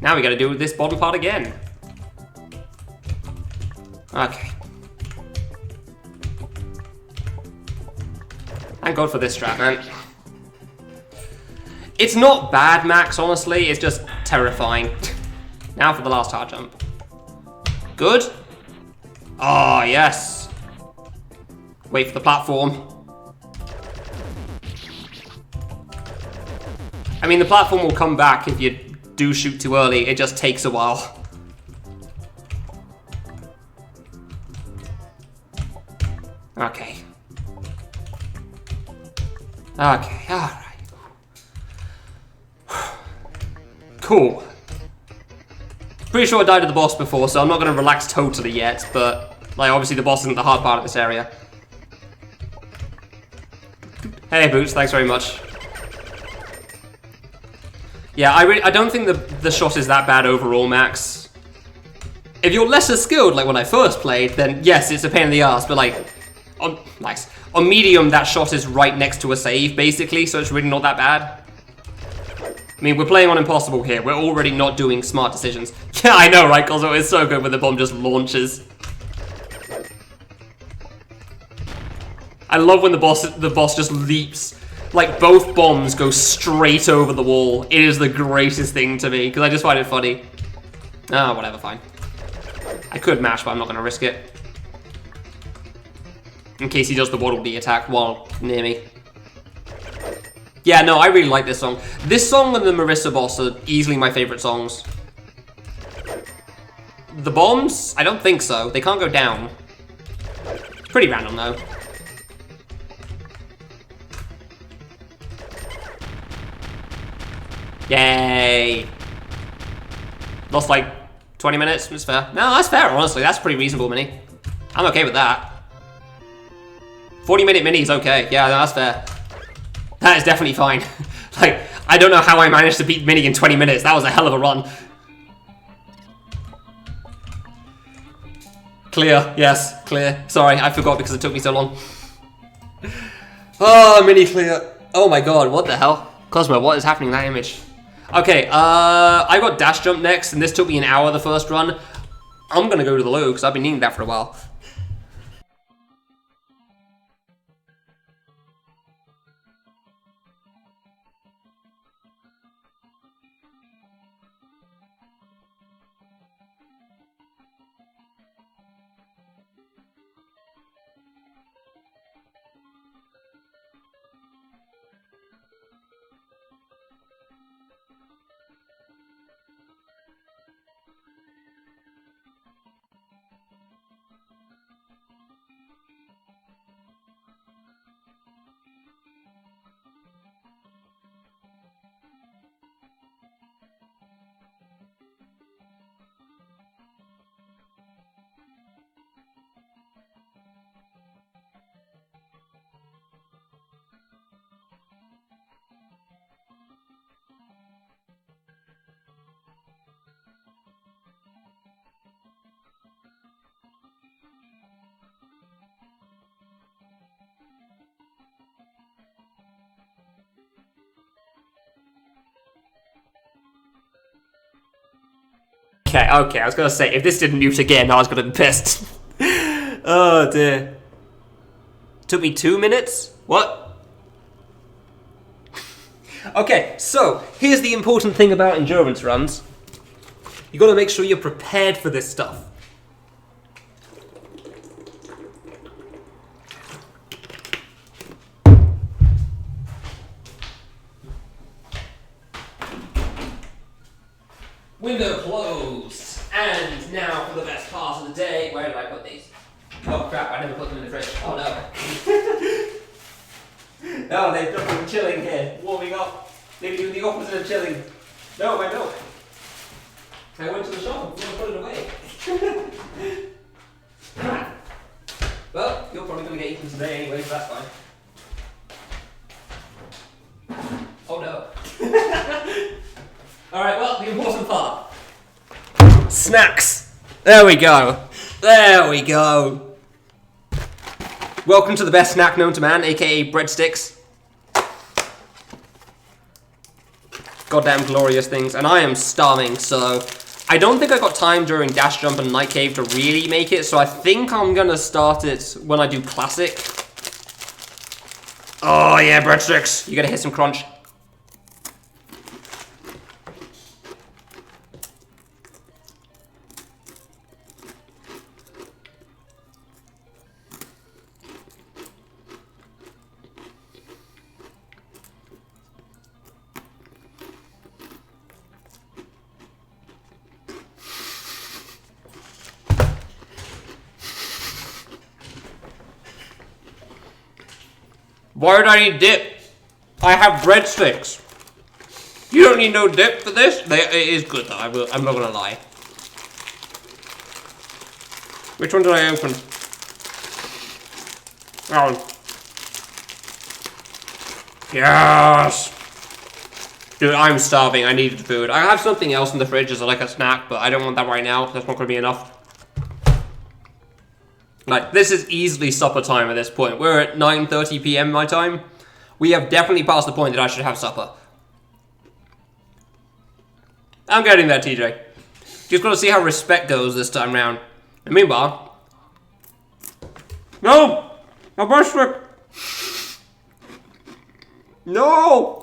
Now we gotta do this bottom part again. Okay. Thank God for this strat, man. It's not bad, Max, honestly. It's just terrifying. Now for the last hard jump. Good. Oh, yes. Wait for the platform. I mean, the platform will come back if you do shoot too early. It just takes a while. Okay. Okay, alright. Cool. Pretty sure I died to the boss before, so I'm not going to relax totally yet, but, like, obviously the boss isn't the hard part of this area. Hey, Boots, thanks very much. Yeah, I don't think the shot is that bad overall, Max. If you're lesser skilled, like when I first played, then yes, it's a pain in the ass, but like, nice. On medium, that shot is right next to a save, basically, so it's really not that bad. I mean, we're playing on impossible here. We're already not doing smart decisions. Yeah, I know, right, Cosmo? It's so good when the bomb just launches. I love when the boss just leaps. Like, both bombs go straight over the wall. It is the greatest thing to me, because I just find it funny. Ah, whatever, fine. I could mash, but I'm not going to risk it. In case he does the Waddle Dee attack while near me. Yeah, no, I really like this song. This song and the Marissa boss are easily my favorite songs. The bombs? I don't think so. They can't go down. Pretty random, though. Yay! Lost like 20 minutes, it's fair. No, that's fair, honestly. That's pretty reasonable, Mini. I'm okay with that. 40-minute Mini is okay. Yeah, no, that's fair. That is definitely fine. Like, I don't know how I managed to beat Mini in 20 minutes. That was a hell of a run. Clear, yes, clear. Sorry, I forgot because it took me so long. Oh, Mini clear. Oh my god, what the hell? Cosmo, what is happening in that image? Okay, I got dash jump next, and this took me an hour the first run. I'm gonna go to the low, because I've been needing that for a while. Okay. I was gonna say, if this didn't mute again, I was gonna be pissed. Oh dear. Took me 2 minutes? What? Okay, so here's the important thing about endurance runs. You gotta make sure you're prepared for this stuff. Window closed. And now for the best part of the day. Where did I put these? Oh crap, I never put them in the fridge. Oh no. Oh, they've got them chilling here. Warming up. Maybe doing the opposite of chilling. No, my milk. I went to the shop and put it away. Well, you're probably going to get eaten today anyway, so that's fine. Oh no. Alright, well, the important part. Snacks. There we go. There we go. Welcome to the best snack known to man, aka breadsticks. Goddamn glorious things. And I am starving, so I don't think I got time during Dash Jump and Night Cave to really make it, so I think I'm gonna start it when I do Classic. Oh yeah, breadsticks. You gotta hit some crunch. Why would I need dip? I have breadsticks. You don't need no dip for this? It is good though, I'm not gonna lie. Which one did I open? That one. Yes! Dude, I'm starving, I needed food. I have something else in the fridge as like a snack, but I don't want that right now, that's not gonna be enough. Like, this is easily supper time at this point. We're at 9:30 PM my time. We have definitely passed the point that I should have supper. I'm getting there, TJ. Just gotta see how respect goes this time round. And meanwhile... No! My breaststick! No!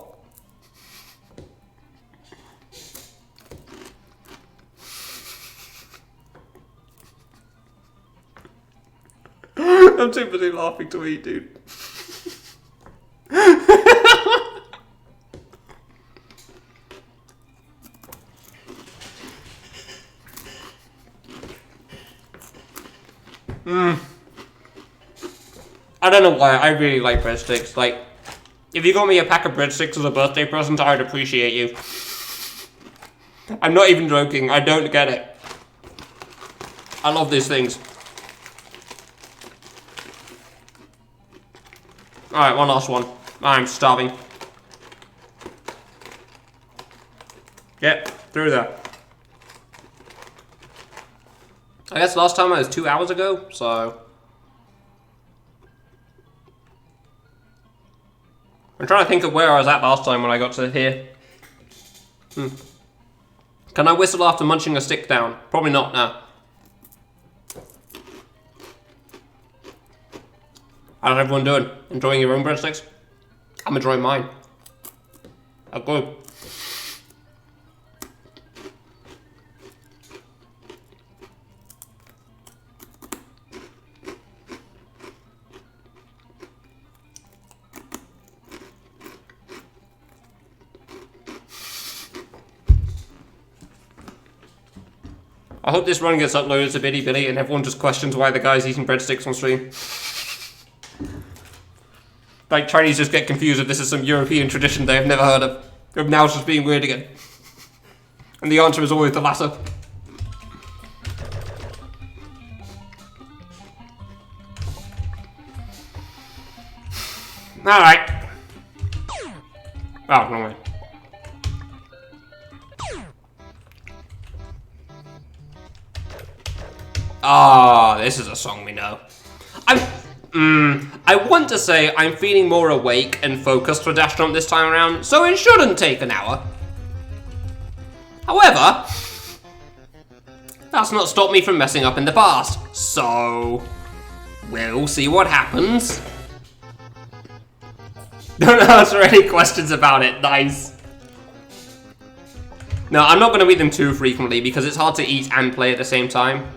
I'm too busy laughing to eat, dude. I don't know why, I really like breadsticks. Like, if you got me a pack of breadsticks as a birthday present, I'd appreciate you. I'm not even joking, I don't get it. I love these things. Alright, one last one. I'm starving. Get through there. I guess last time I was 2 hours ago, so... I'm trying to think of where I was at last time when I got to here. Can I whistle after munching a stick down? Probably not, no. How's everyone doing? Enjoying your own breadsticks? I'm enjoying mine. Oh, good. I hope this run gets uploaded to Billy and everyone just questions why the guy's eating breadsticks on stream. Like, Chinese just get confused if this is some European tradition they have never heard of. Now it's just being weird again. And the answer is always the latter. Alright. Oh, wrong way. Ah, this is a song we know. I want to say I'm feeling more awake and focused for Dash Jump this time around, so it shouldn't take an hour. However, that's not stopped me from messing up in the past. So, we'll see what happens. Don't answer any questions about it. Nice. No, I'm not going to eat them too frequently because it's hard to eat and play at the same time.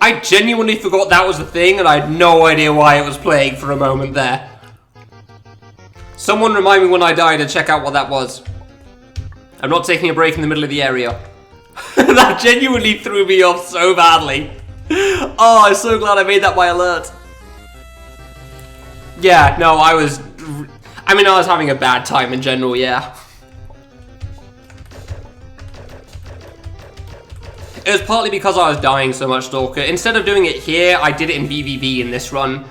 I genuinely forgot that was the thing and I had no idea why it was playing for a moment there. Someone remind me when I die to check out what that was. I'm not taking a break in the middle of the area. That genuinely threw me off so badly. Oh, I'm so glad I made that my alert. Yeah, no, I was having a bad time in general, yeah. It was partly because I was dying so much, Stalker. Instead of doing it here, I did it in BVV in this run.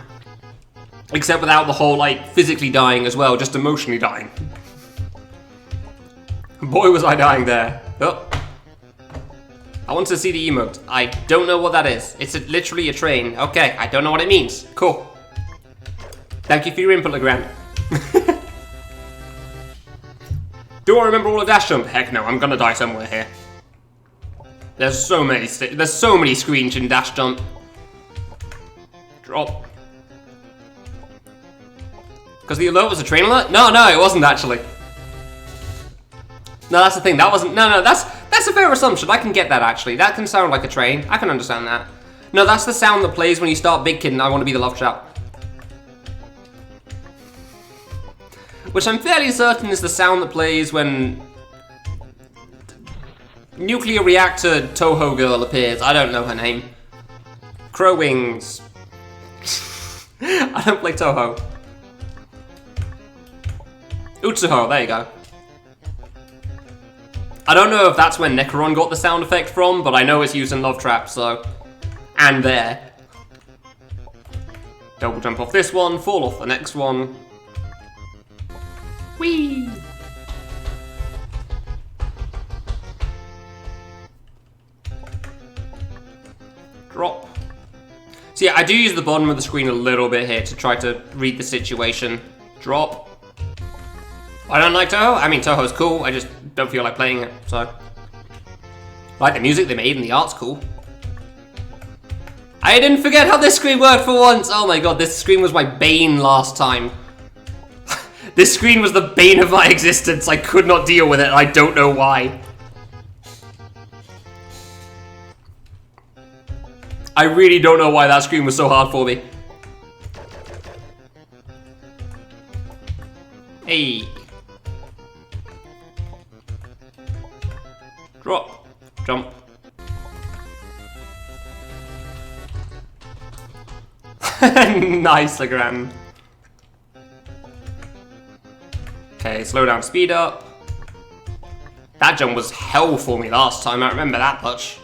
Except without the whole, like, physically dying as well, just emotionally dying. Boy, was I dying there. Oh. I want to see the emote. I don't know what that is. It's literally a train. Okay, I don't know what it means. Cool. Thank you for your input, Legrand. Do I remember all of Dash Jump? Heck no, I'm gonna die somewhere here. There's so many screens in Dash Jump. Drop. Because the alert was a train alert? No, it wasn't actually. No, that's the thing. That wasn't. No, that's a fair assumption. I can get that actually. That can sound like a train. I can understand that. No, that's the sound that plays when you start Big Kid and I Want to Be the Love Trap. Which I'm fairly certain is the sound that plays when Nuclear Reactor Toho Girl appears. I don't know her name. Crow Wings. I don't play Toho. Utsuho, there you go. I don't know if that's where Necron got the sound effect from, but I know it's used in Love Trap, so... And there. Double jump off this one, fall off the next one. Whee! Drop. So yeah, I do use the bottom of the screen a little bit here to try to read the situation. Drop. I don't like Toho. I mean, Toho's cool. I just don't feel like playing it, so. I like the music they made and the art's cool. I didn't forget how this screen worked for once. Oh my god, this screen was my bane last time. This screen was the bane of my existence. I could not deal with it, and I don't know why. I really don't know why that screen was so hard for me. Hey. Drop. Jump. Nice, Legrand. Okay, slow down, speed up. That jump was hell for me last time, I remember that much.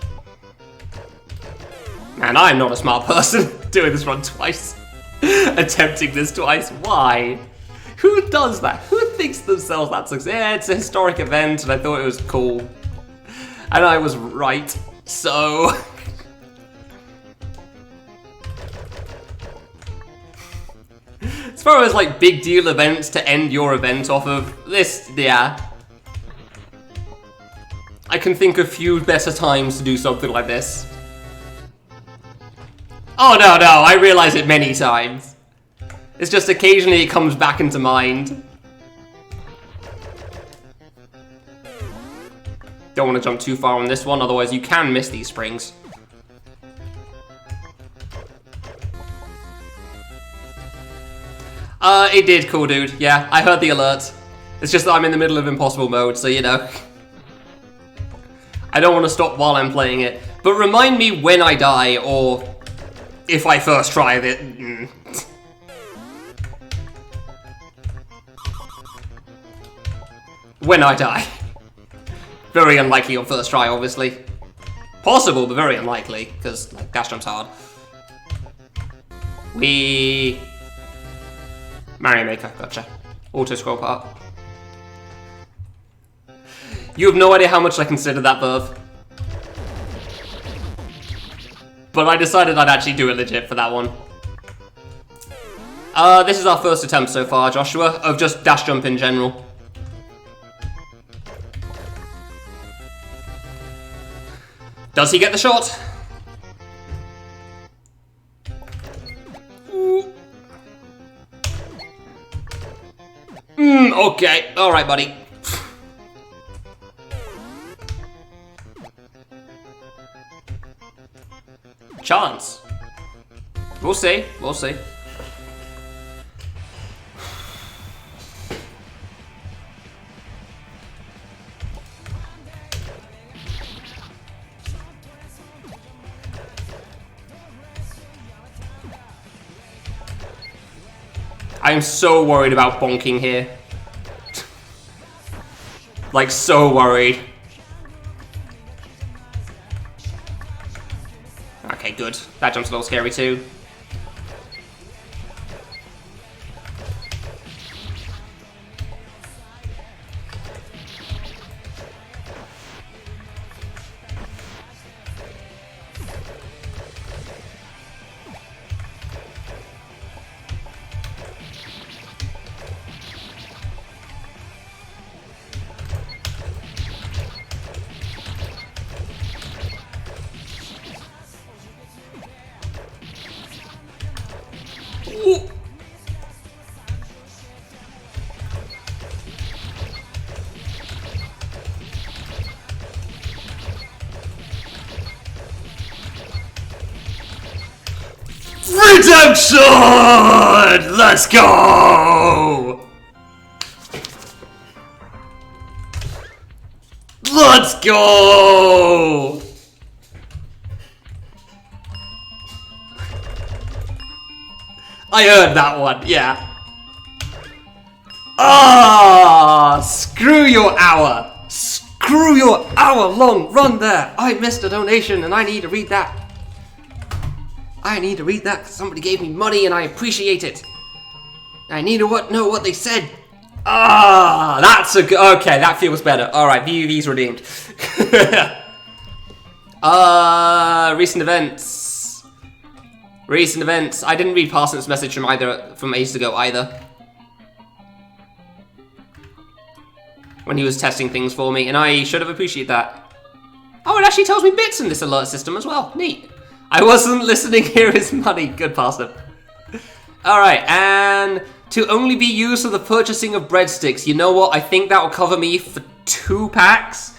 Man, I'm not a smart person doing this run twice. Attempting this twice, why? Who does that? Who thinks to themselves that's yeah, it's a historic event and I thought it was cool. And I was right, so... As far as like big deal events to end your event off of, this, yeah. I can think of few better times to do something like this. Oh no, I realize it many times. It's just occasionally it comes back into mind. Don't want to jump too far on this one, otherwise you can miss these springs. It did, cool dude. Yeah, I heard the alert. It's just that I'm in the middle of impossible mode, so you know. I don't want to stop while I'm playing it. But remind me when I die, or if I first try it. When I die. Very unlikely on first try, obviously. Possible, but very unlikely, because like, dash jump's hard. Mario Maker, gotcha. Auto scroll part. You have no idea how much I consider that verve. But I decided I'd actually do it legit for that one. This is our first attempt so far, Joshua, of just dash jump in general. Does he get the shot? Okay. Alright, buddy. Chance. We'll see. We'll see. I am so worried about bonking here. Like, so worried. Okay, good. That jump's a little scary too. Ooh. Redemption! Let's go! Let's go! I heard that one, yeah. Ah, screw your hour. Screw your hour-long run there. I missed a donation and I need to read that. I need to read that because somebody gave me money and I appreciate it. I need to know what they said. Ah, that's a good... Okay, that feels better. Alright, VUV's redeemed. Recent events. Recent events. I didn't read Parsons' message from ages ago either. When he was testing things for me, and I should have appreciated that. Oh, it actually tells me bits in this alert system as well. Neat. I wasn't listening, here is money. Good Parson. Alright, and to only be used for the purchasing of breadsticks. You know what? I think that will cover me for 2 packs.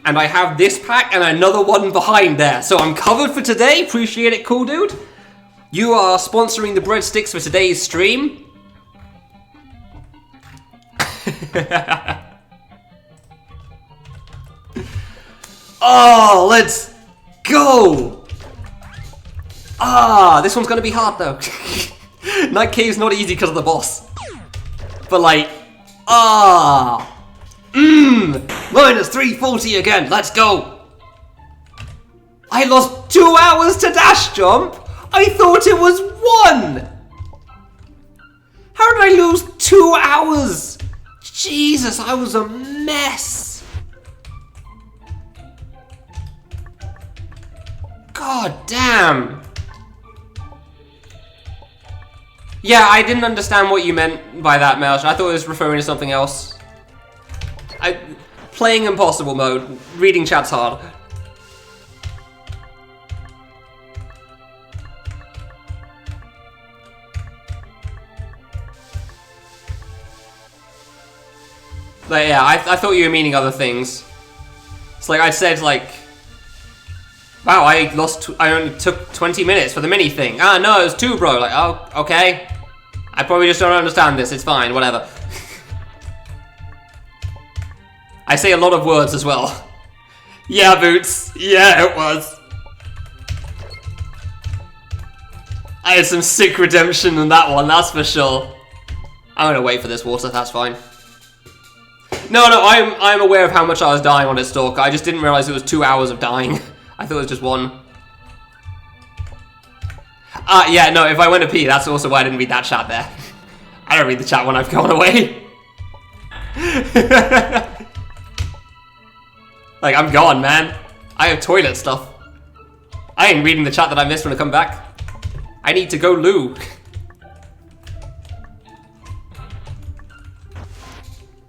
And I have this pack and another one behind there. So I'm covered for today. Appreciate it, cool dude. You are sponsoring the breadsticks for today's stream. Oh, let's go! Ah, this one's gonna be hard though. Night Cave's not easy because of the boss. But like, minus 340 again, let's go! I lost 2 hours to dash jump? I thought it was 1! How did I lose 2 hours? Jesus, I was a mess. God damn. Yeah, I didn't understand what you meant by that, Melch. I thought it was referring to something else. Playing impossible mode, reading chat's hard. But yeah, I thought you were meaning other things. It's like I said, like, wow, I only took 20 minutes for the mini thing. Ah, no, it was 2, bro. Like, oh, okay. I probably just don't understand this. It's fine, whatever. I say a lot of words as well. Yeah, Boots. Yeah, it was. I had some sick redemption in that one, that's for sure. I'm gonna wait for this water, that's fine. No, I'm aware of how much I was dying on this stalker. I just didn't realize it was 2 hours of dying. I thought it was just 1. Yeah, no, if I went to pee, that's also why I didn't read that chat there. I don't read the chat when I've gone away. Like, I'm gone, man. I have toilet stuff. I ain't reading the chat that I missed when I come back. I need to go loo.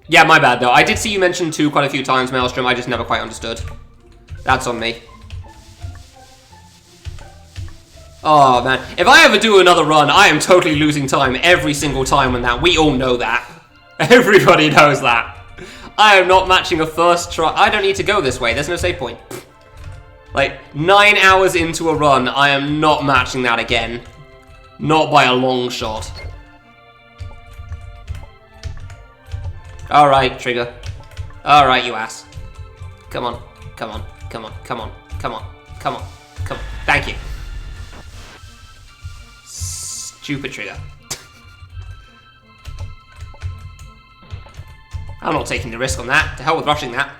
Yeah, my bad, though. I did see you mention 2 quite a few times, Maelstrom. I just never quite understood. That's on me. Oh man, if I ever do another run, I am totally losing time every single time on that. We all know that. Everybody knows that. I am not matching a first try. I don't need to go this way. There's no save point. Like, 9 hours into a run, I am not matching that again. Not by a long shot. Alright, Trigger. Alright, you ass. Come on. Come on. Come on. Come on. Come on. Come on. Come on. Thank you. Stupid Trigger. I'm not taking the risk on that. To hell with rushing that.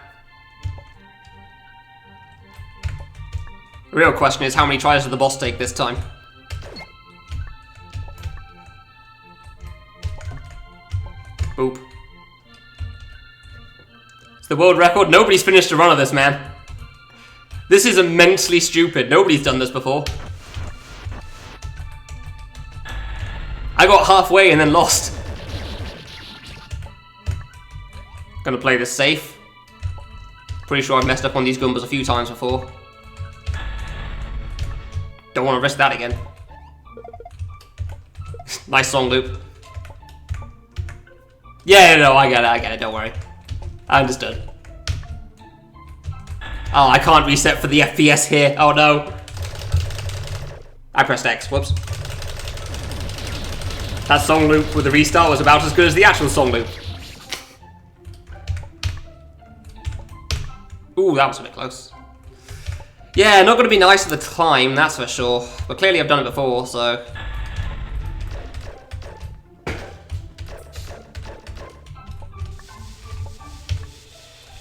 The real question is how many tries does the boss take this time? Boop. It's the world record. Nobody's finished a run of this, man. This is immensely stupid. Nobody's done this before. I got halfway and then lost. Gonna play this safe. Pretty sure I've messed up on these Goombas a few times before. Don't want to risk that again. Nice song loop. Yeah, no, I get it, don't worry. I understood. Oh, I can't reset for the FPS here. Oh no. I pressed X, whoops. That song loop with the restart was about as good as the actual song loop. Ooh, that was a bit close. Yeah, not going to be nice at the time, that's for sure. But clearly I've done it before, so...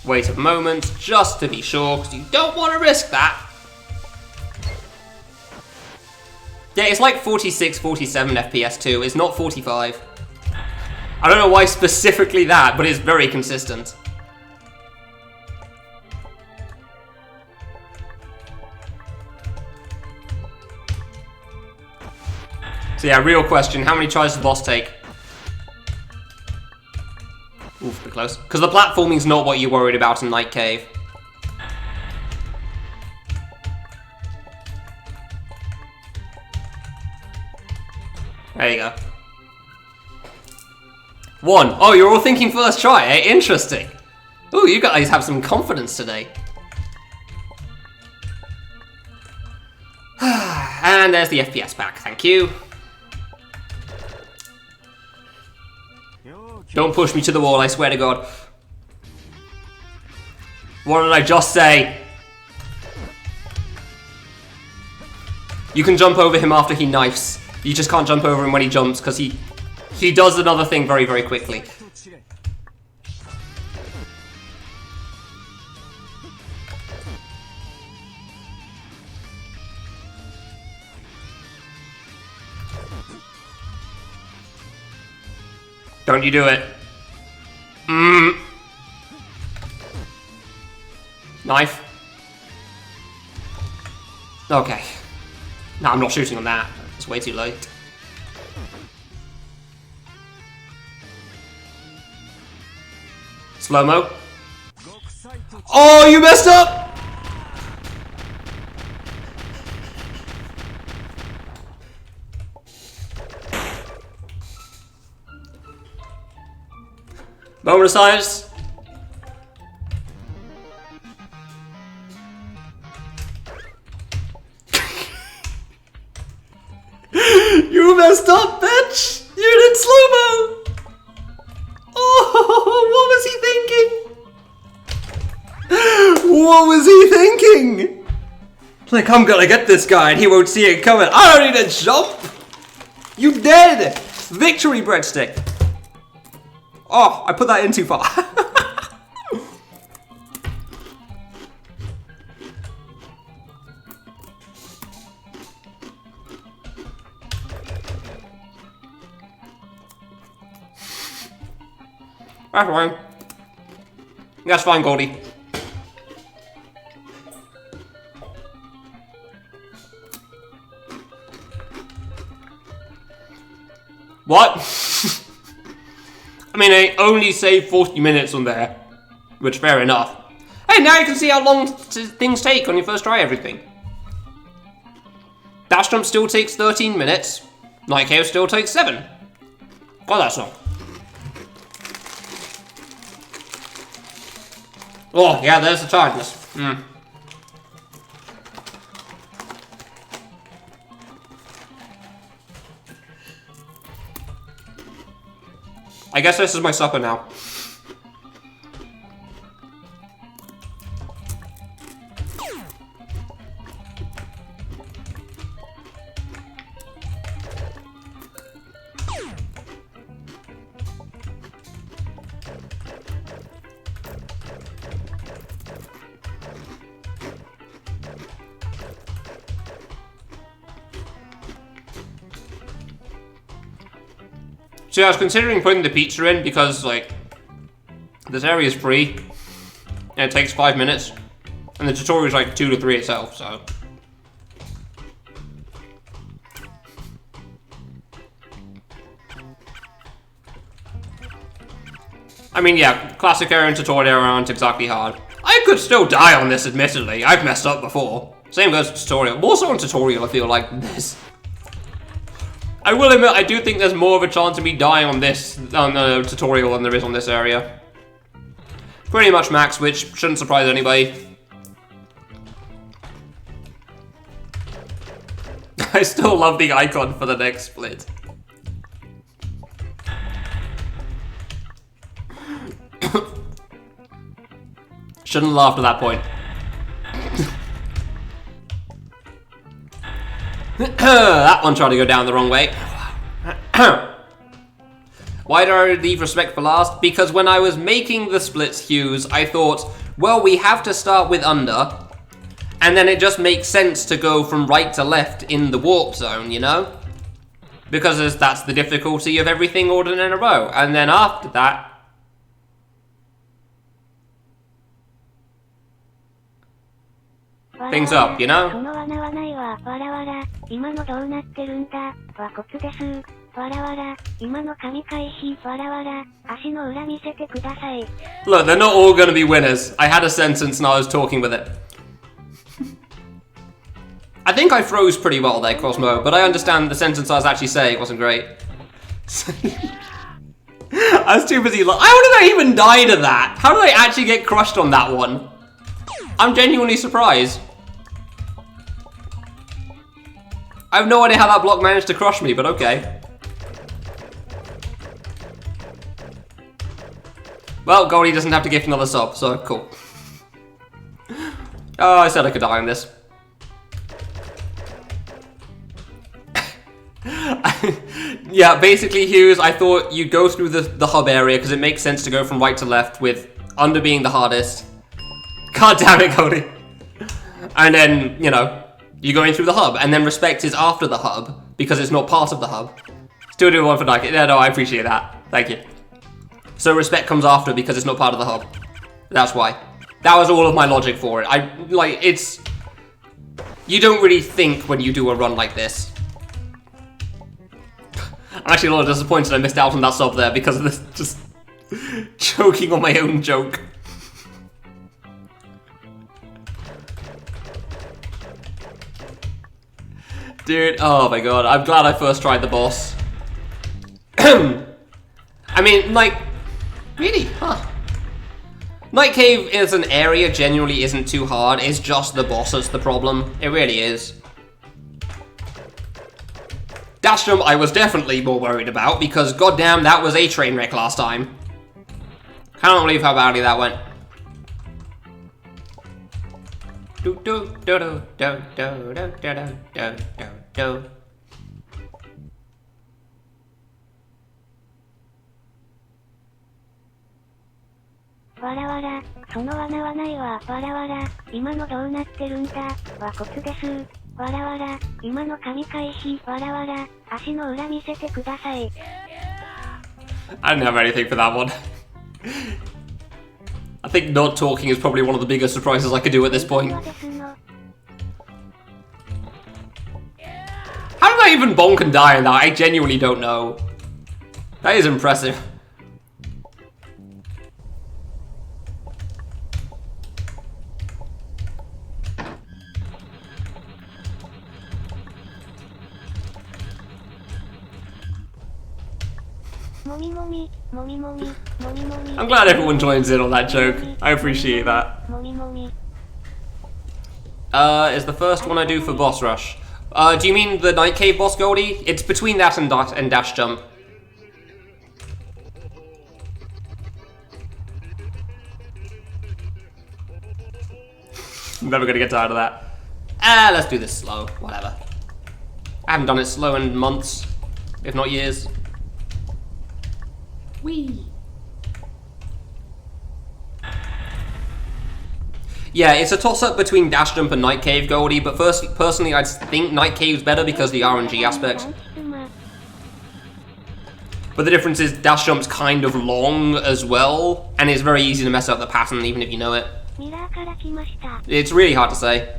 Wait a moment, just to be sure, because you don't want to risk that. Yeah, it's like 46, 47 FPS too, it's not 45. I don't know why specifically that, but it's very consistent. So yeah, real question, how many tries does the boss take? Oof, bit close. Because the platforming's not what you're worried about in Night Cave. There you go. 1. Oh, you're all thinking first try, eh? Interesting. Ooh, you guys have some confidence today. And there's the FPS back, thank you. Don't push me to the wall, I swear to God. What did I just say? You can jump over him after he knifes. You just can't jump over him when he jumps, because he does another thing very, very quickly. Don't you do it. Knife. Okay. No, I'm not shooting on that. It's way too late. Slow-mo. Oh, you messed up! Moment of silence. You messed up, bitch! You did slow-mo! Oh, what was he thinking? What was he thinking? Like, I'm gonna get this guy and he won't see it coming. I don't need to jump! You dead! Victory breadstick! Oh, I put that in too far. That's fine. That's fine, Goldie. What? I mean, I only saved 40 minutes on there, which fair enough. Hey, now you can see how long things take when you first try everything. Dash jump still takes 13 minutes. Night Cave still takes 7. Oh, that's long. Oh, yeah, there's the tiredness. I guess this is my supper now. So I was considering putting the pizza in because, like, this area is free, and it takes 5 minutes, and the tutorial is like 2 to 3 itself, so. I mean, yeah, classic area and tutorial aren't exactly hard. I could still die on this, admittedly. I've messed up before. Same goes to tutorial. More so on tutorial, I feel like, than this. I will admit, I do think there's more of a chance of me dying on this on the tutorial than there is on this area. Pretty much max, which shouldn't surprise anybody. I still love the icon for the next split. Shouldn't laugh at that point. That one tried to go down the wrong way. Why did I leave respect for last? Because when I was making the splits hues, I thought, well, we have to start with under, and then it just makes sense to go from right to left in the warp zone, you know? Because that's the difficulty of everything ordered in a row. And then after that, things up, you know? Look, they're not all gonna be winners. I had a sentence and I was talking with it. I think I froze pretty well there, Cosmo, but I understand the sentence I was actually saying wasn't great. I was too busy. How did I even die to that? How did I actually get crushed on that one? I'm genuinely surprised. I have no idea how that block managed to crush me, but okay. Well, Goldie doesn't have to gift another sub, so cool. Oh, I said I could die on this. Yeah, basically, Hughes, I thought you'd go through the hub area because it makes sense to go from right to left with under being the hardest. God damn it, Cody. And then, you know, you're going through the hub, and then respect is after the hub because it's not part of the hub. Still doing one for Nike. Yeah, no, I appreciate that. Thank you. So respect comes after because it's not part of the hub. That's why. That was all of my logic for it. It's... You don't really think when you do a run like this. I'm actually a little disappointed I missed out on that sub there because of this just choking on my own joke. Dude, oh my god, I'm glad I first tried the boss. I mean, like, really? Huh. Night Cave as an area genuinely isn't too hard, it's just the boss that's the problem. It really is. Dash jump I was definitely more worried about because goddamn that was a train wreck last time. Can't believe how badly that went. Do do do do do do do do do do do. I didn't have anything for that one. I think not talking is probably one of the biggest surprises I could do at this point. How did I even bonk and die in that? I genuinely don't know. That is impressive. I'm glad everyone joins in on that joke. I appreciate that. Is the first one I do for boss rush. Do you mean the Night Cave boss, Goldie? It's between that and dash jump. I'm never gonna get tired of that. Let's do this slow. Whatever. I haven't done it slow in months, if not years. Whee! Yeah, it's a toss-up between Dash Jump and Night Cave, Goldie, but personally I think Night Cave's better because of the RNG aspect. But the difference is Dash Jump's kind of long as well, and it's very easy to mess up the pattern even if you know it. It's really hard to say.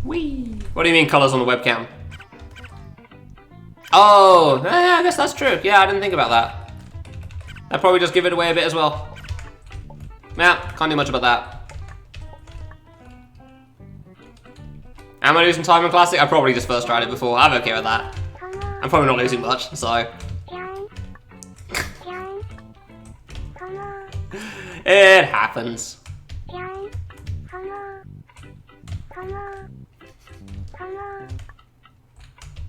Whee! What do you mean colors on the webcam? Oh, yeah, I guess that's true. Yeah, I didn't think about that. I'd probably just give it away a bit as well. Yeah, can't do much about that. Am I losing time in Classic? I probably just first tried it before. I'm okay with that. I'm probably not losing much, so... It happens.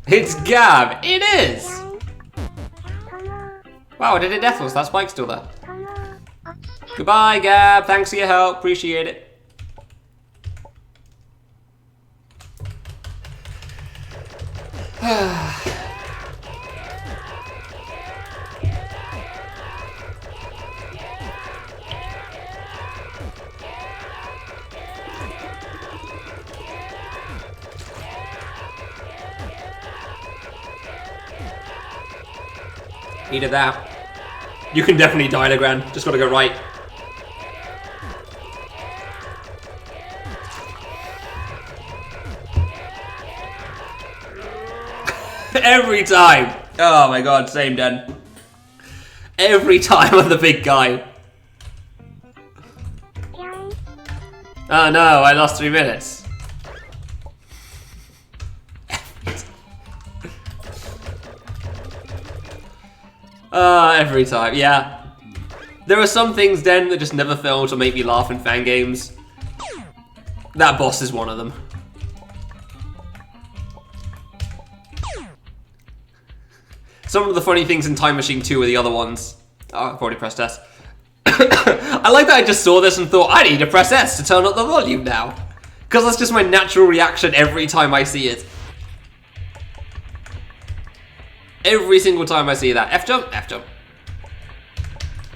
It's Gab! It is! Wow, I did it deathless. That spike's still there. Goodbye, Gab. Thanks for your help. Appreciate it. Needed that. You can definitely die to Gran. Just gotta go right. Every time. Oh my god, same Den. Every time I'm the big guy. Oh no, I lost 3 minutes. Every time, yeah. There are some things, Den, that just never fail to make me laugh in Fangames. That boss is one of them. Some of the funny things in Time Machine 2 are the other ones. Oh, I've already pressed S. I like that I just saw this and thought, I need to press S to turn up the volume now. Because that's just my natural reaction every time I see it. Every single time I see that. F jump, F jump.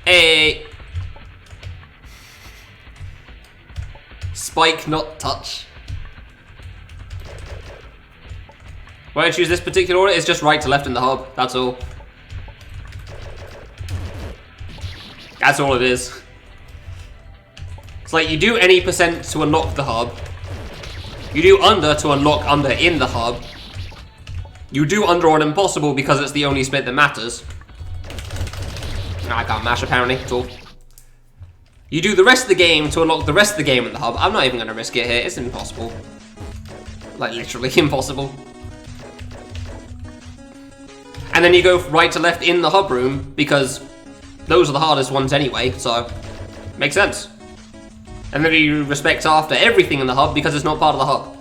Hey. Spike, not touch. Why I choose this particular order? It's just right to left in the hub. That's all. That's all it is. It's like you do any percent to unlock the hub. You do under to unlock under in the hub. You do under on impossible because it's the only split that matters. I can't mash apparently at all. You do the rest of the game to unlock the rest of the game in the hub. I'm not even going to risk it here. It's impossible. Like literally impossible. And then you go right to left in the hub room because those are the hardest ones anyway, so makes sense. And then you respect after everything in the hub because it's not part of the hub.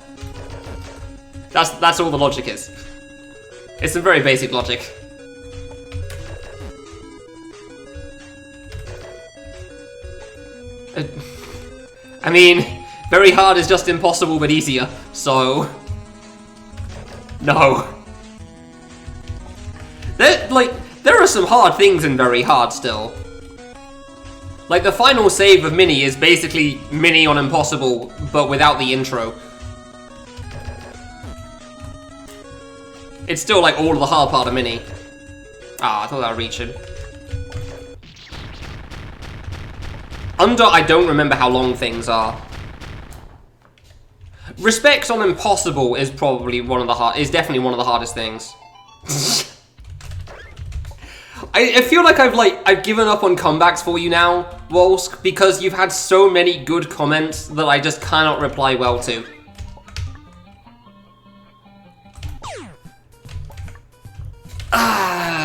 That's all the logic is. It's some very basic logic. I mean, very hard is just impossible but easier, so... No. There are some hard things in very hard still. Like, the final save of Mini is basically Mini on impossible, but without the intro. It's still like all of the hard part of Mini. Ah, I thought that would reach him. Under, I don't remember how long things are. Respect on impossible is probably is definitely one of the hardest things. I feel like I've given up on comebacks for you now, Wolsk, because you've had so many good comments that I just cannot reply well to.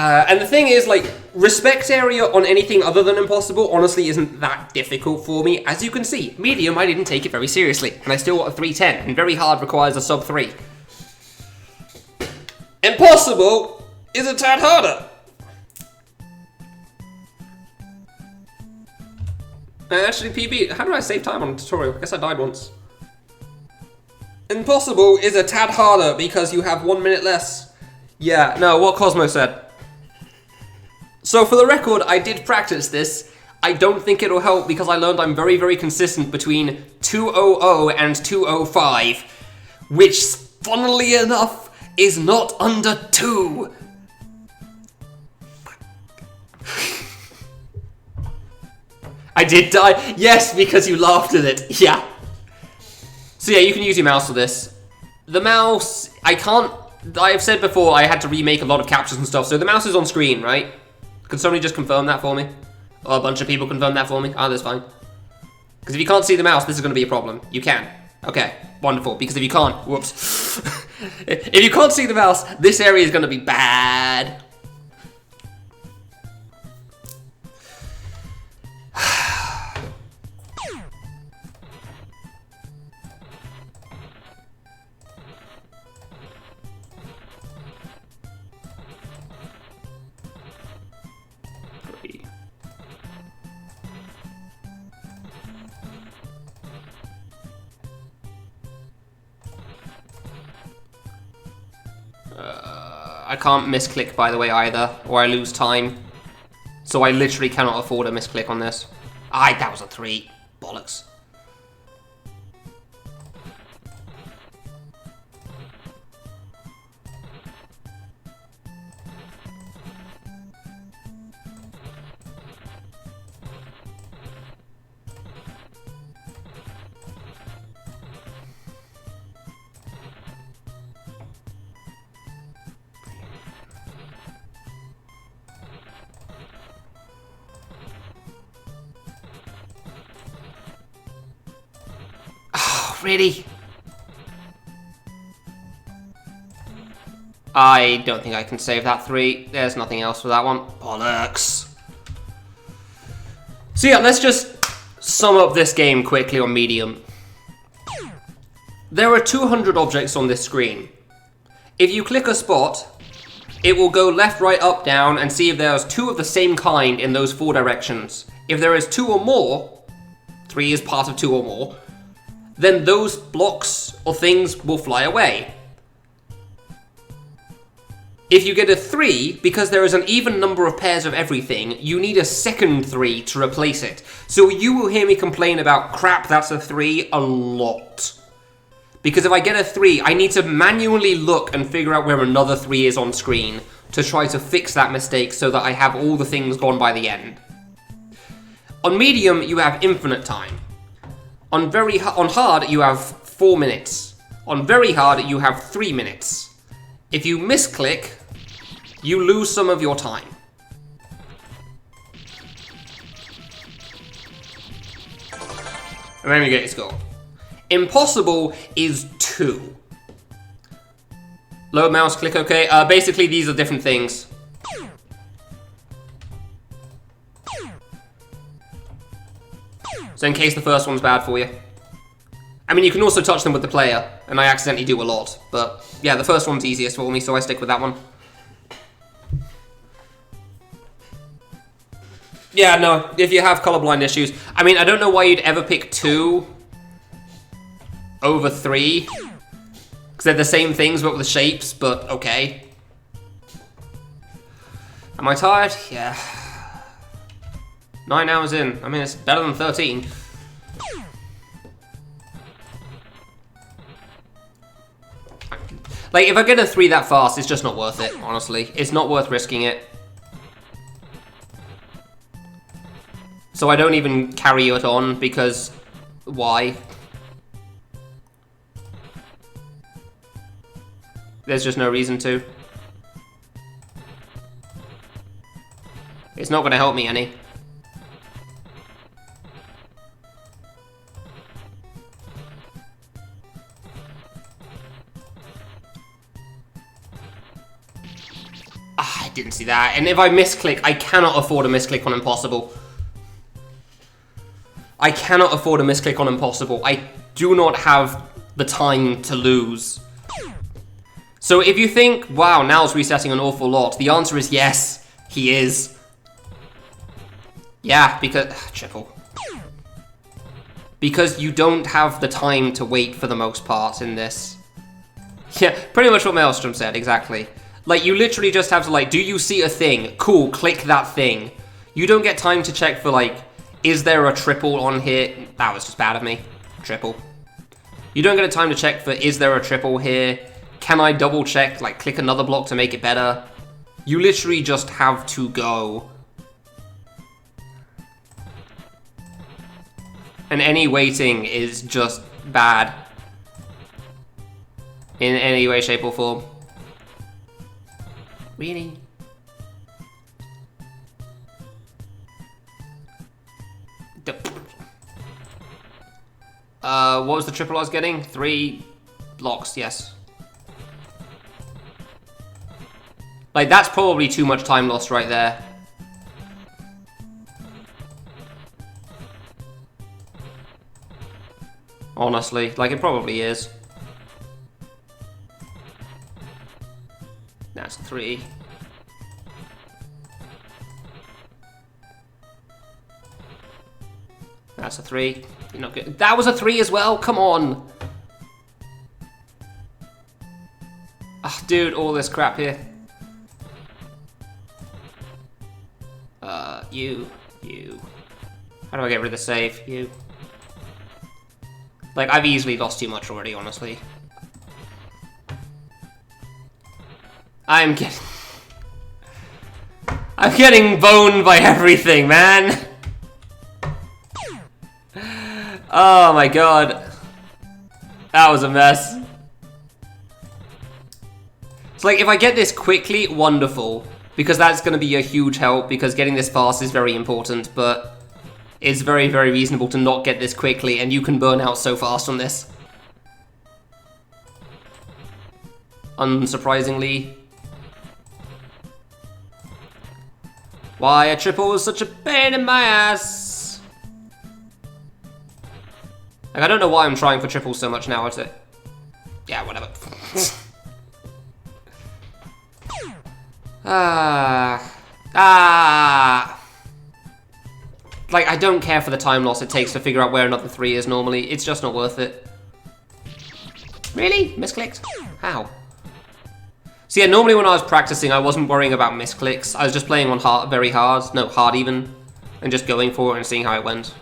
And the thing is, like, respect area on anything other than impossible honestly isn't that difficult for me. As you can see, medium, I didn't take it very seriously, and I still got a 310, and very hard requires a sub 3. Impossible is a tad harder. Actually, PB, how do I save time on a tutorial? I guess I died once. Impossible is a tad harder because you have 1 minute less. Yeah, no, what Cosmo said. So for the record, I did practice this. I don't think it'll help because I learned I'm very, very consistent between 200 and 205, which, funnily enough, is not under 2. I did die. Yes, because you laughed at it. Yeah. So yeah, you can use your mouse for this. The mouse, I've said before I had to remake a lot of captures and stuff, so the mouse is on screen, right? Can somebody just confirm that for me? Or a bunch of people confirm that for me? Ah, that's fine. Because if you can't see the mouse, this is going to be a problem. You can. Okay, wonderful. Because if you can't, whoops. If you can't see the mouse, this area is going to be bad. I can't misclick, by the way, either, or I lose time. So I literally cannot afford a misclick on this. That was a 3. Bollocks. Really? I don't think I can save that 3. There's nothing else for that one. Bollocks. So yeah, let's just sum up this game quickly on medium. There are 200 objects on this screen. If you click a spot, it will go left, right, up, down, and see if there's 2 of the same kind in those 4 directions. If there is 2 or more, 3 is part of 2 or more, then those blocks or things will fly away. If you get a 3, because there is an even number of pairs of everything, you need a second 3 to replace it. So you will hear me complain about, crap, that's a 3, a lot. Because if I get a 3, I need to manually look and figure out where another 3 is on screen to try to fix that mistake so that I have all the things gone by the end. On medium, you have infinite time. On hard, you have 4 minutes. On very hard, you have 3 minutes. If you misclick, you lose some of your time. And then you get your score. Impossible is 2. Lower mouse, click OK. Basically, these are different things. So in case the first one's bad for you. I mean, you can also touch them with the player, and I accidentally do a lot. But yeah, the first one's easiest for me, so I stick with that one. Yeah, no, if you have colorblind issues. I mean, I don't know why you'd ever pick 2 over 3. Because they're the same things, but with the shapes, but okay. Am I tired? Yeah. 9 hours in. I mean, it's better than 13. Like, if I get a 3 that fast, it's just not worth it, honestly. It's not worth risking it. So I don't even carry it on, because... why? There's just no reason to. It's not going to help me any. didn't see that. And if I misclick, I cannot afford a misclick on impossible. I cannot afford a misclick on impossible. I do not have the time to lose. So if you think, wow, Now's resetting an awful lot, the answer is yes, he is. Yeah, because... triple. Because you don't have the time to wait for the most part in this. Yeah, pretty much what Maelstrom said, exactly. Like, you literally just have to, like, do you see a thing? Cool, click that thing. You don't get time to check for, like, is there a triple on here? That was just bad of me. Triple. You don't get a time to check for, is there a triple here? Can I double check, like, click another block to make it better? You literally just have to go. And any waiting is just bad. In any way, shape, or form. Really? What was the triple I was getting? 3 blocks, yes. Like, that's probably too much time lost right there. Honestly, like, it probably is. That's 3. That's a 3. You're not good. That was a 3 as well? Come on! Ah, dude, all this crap here. You. How do I get rid of the save? You. Like, I've easily lost too much already, honestly. I'm getting boned by everything, man! Oh my god. That was a mess. It's like, if I get this quickly, wonderful. Because that's going to be a huge help, because getting this fast is very important, but it's very, very reasonable to not get this quickly, and you can burn out so fast on this. Unsurprisingly. Why a triple is such a pain in my ass. Like, I don't know why I'm trying for triples so much now, is it? Yeah, whatever. Like, I don't care for the time loss it takes to figure out where another 3 is normally. It's just not worth it. Really? Misclicked? How? So yeah, normally when I was practicing, I wasn't worrying about misclicks. I was just playing on hard, very hard. No, hard even. And just going for it and seeing how it went.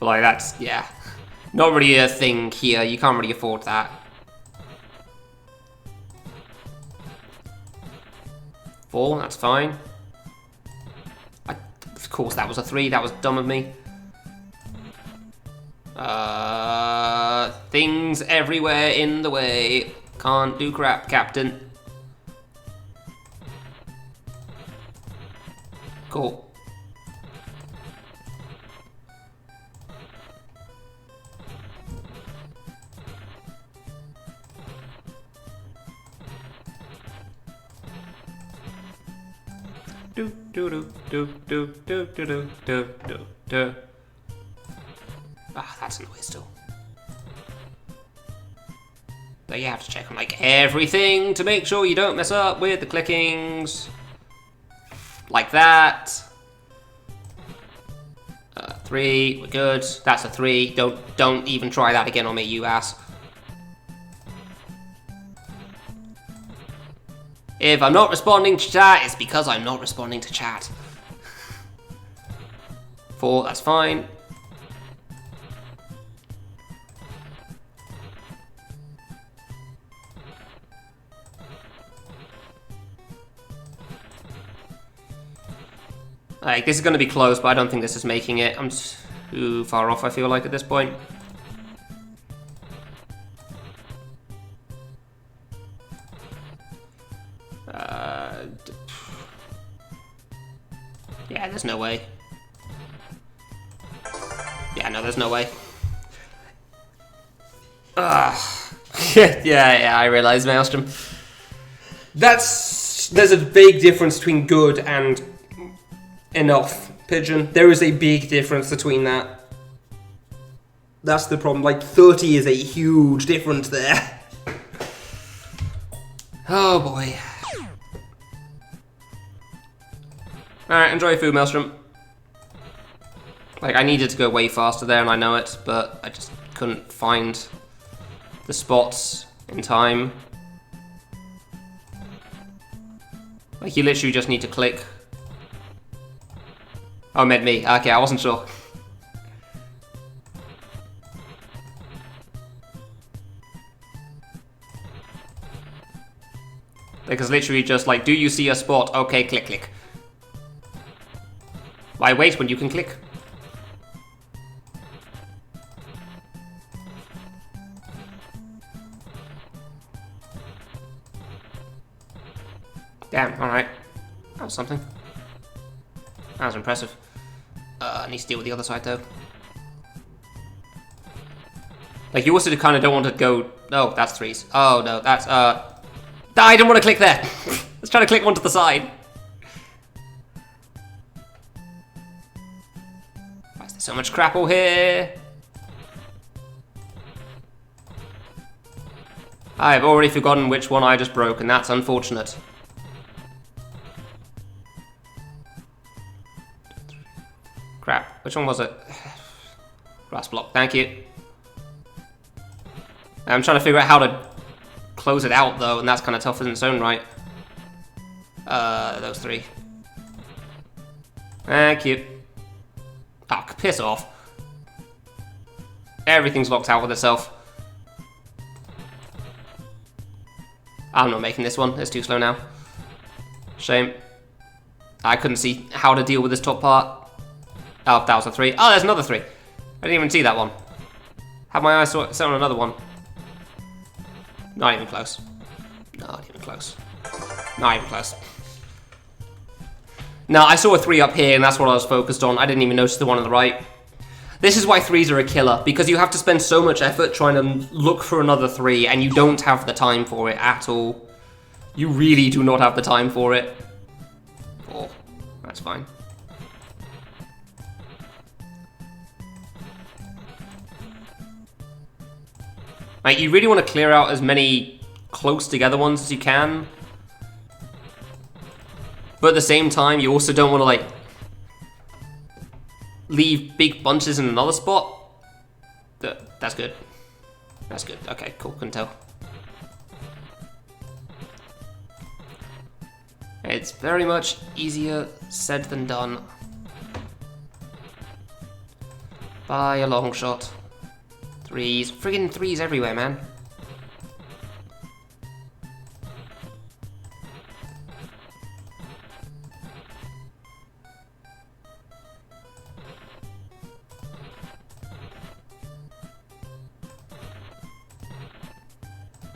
But like, that's, yeah. Not really a thing here. You can't really afford that. Four, that's fine. Of course, that was a 3. That was dumb of me. Things everywhere in the way. Can't do crap, Captain. Cool. Ah, that's a noise still. But you have to check on like everything to make sure you don't mess up with the clickings. Like that. 3, we're good. That's a 3. Don't even try that again on me, you ass. If I'm not responding to chat, it's because I'm not responding to chat. 4, that's fine. Like, this is going to be close, but I don't think this is making it. I'm too far off, I feel like, at this point. Yeah, there's no way. Yeah, no, there's no way. Yeah, I realise, Maelstrom. There's a big difference between good and enough, Pigeon. There is a big difference between that. That's the problem. Like, 30 is a huge difference there. Oh boy. Alright, enjoy your food, Maelstrom. Like, I needed to go way faster there, and I know it, but I just couldn't find the spots in time. Like, you literally just need to click. Oh, meant me. Okay, I wasn't sure. Because literally just like, do you see a spot? Okay, click, click. Why wait when you can click? Damn, alright. That was something. That was impressive. I need to deal with the other side though. Like, you also kind of don't want to go... Oh, that's threes. Oh, no, that's... I didn't want to click there! Let's try to click one to the side. Why is there so much crapple here? I've already forgotten which one I just broke, and that's unfortunate. Crap, which one was it? Grass block, thank you. I'm trying to figure out how to close it out though, and that's kind of tough in its own right. Those three. Thank you. Oh, piss off. Everything's locked out with itself. I'm not making this one, it's too slow now. Shame. I couldn't see how to deal with this top part. Oh, that was a three. Oh, there's another three. I didn't even see that one. Have my eyes set on another one. Not even close. Not even close. Not even close. No, I saw a three up here, and that's what I was focused on. I didn't even notice the one on the right. This is why threes are a killer, because you have to spend so much effort trying to look for another three, and you don't have the time for it at all. You really do not have the time for it. Oh, that's fine. Like, you really want to clear out as many close together ones as you can. But at the same time, you also don't want to, like, leave big bunches in another spot. That's good. That's good. Okay, cool. Couldn't tell. It's very much easier said than done. By a long shot. Threes. Friggin' threes everywhere, man.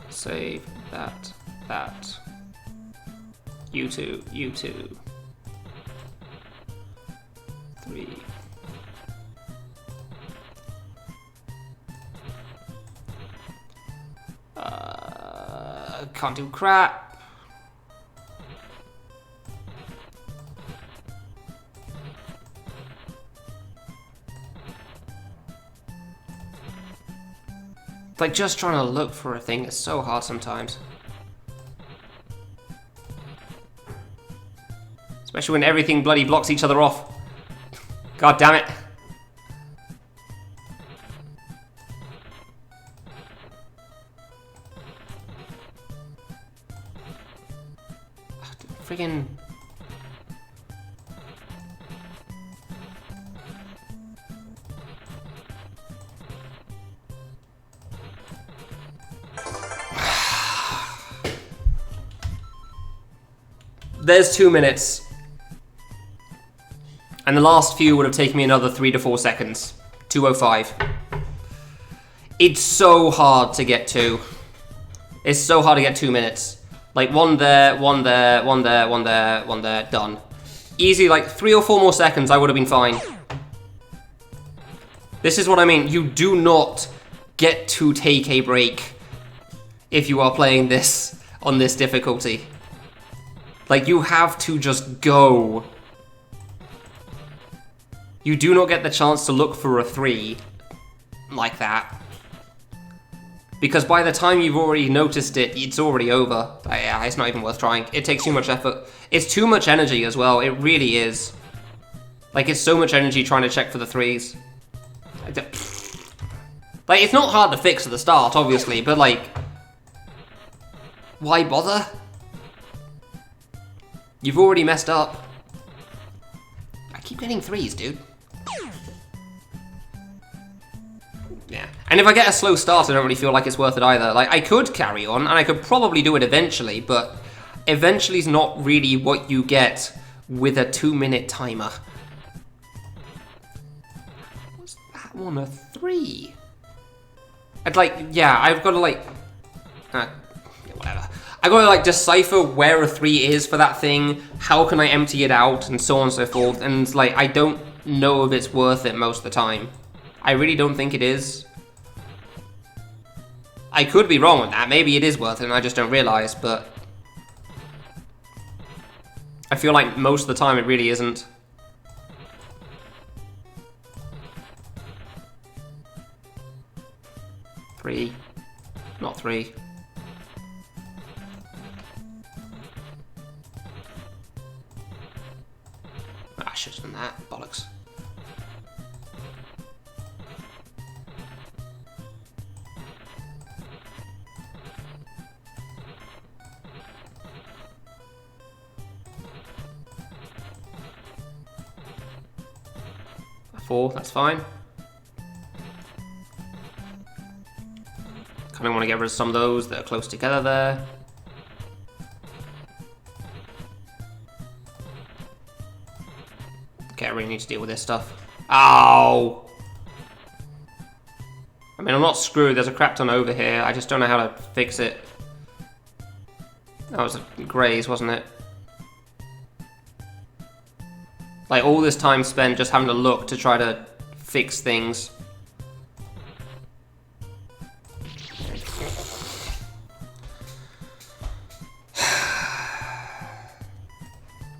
Save that. You two. Three. Can't do crap. Like, just trying to look for a thing is so hard sometimes. Especially when everything bloody blocks each other off. God damn it. Friggin'... There's 2 minutes. And the last few would have taken me another 3 to 4 seconds. 2:05. It's so hard to get to. It's so hard to get 2 minutes. Like, one there, one there, one there, one there, one there, done. Easy, like, 3 or 4 more seconds, I would have been fine. This is what I mean. You do not get to take a break if you are playing this on this difficulty. Like, you have to just go. You do not get the chance to look for a 3 like that. Because by the time you've already noticed it, it's already over. Yeah, it's not even worth trying. It takes too much effort. It's too much energy as well. It really is. Like, it's so much energy trying to check for the 3s. Like, it's not hard to fix at the start, obviously, but, like, why bother? You've already messed up. I keep getting 3s, dude. Yeah. And if I get a slow start, I don't really feel like it's worth it either. Like, I could carry on, and I could probably do it eventually, but eventually is not really what you get with a 2-minute timer. Was that one a 3? I'd like, yeah, I've got to like, yeah, whatever. I've got to like decipher where a 3 is for that thing, how can I empty it out, and so on and so forth, and like, I don't know if it's worth it most of the time. I really don't think it is. I could be wrong with that. Maybe it is worth it and I just don't realize, but I feel like most of the time it really isn't. Three. Not 3. I should have done that. Bollocks. Four, that's fine. Kind of want to get rid of some of those that are close together there. Okay, I really need to deal with this stuff. Ow! I mean, I'm not screwed. There's a crap ton over here. I just don't know how to fix it. That was a graze, wasn't it? Like, all this time spent just having to look to try to fix things.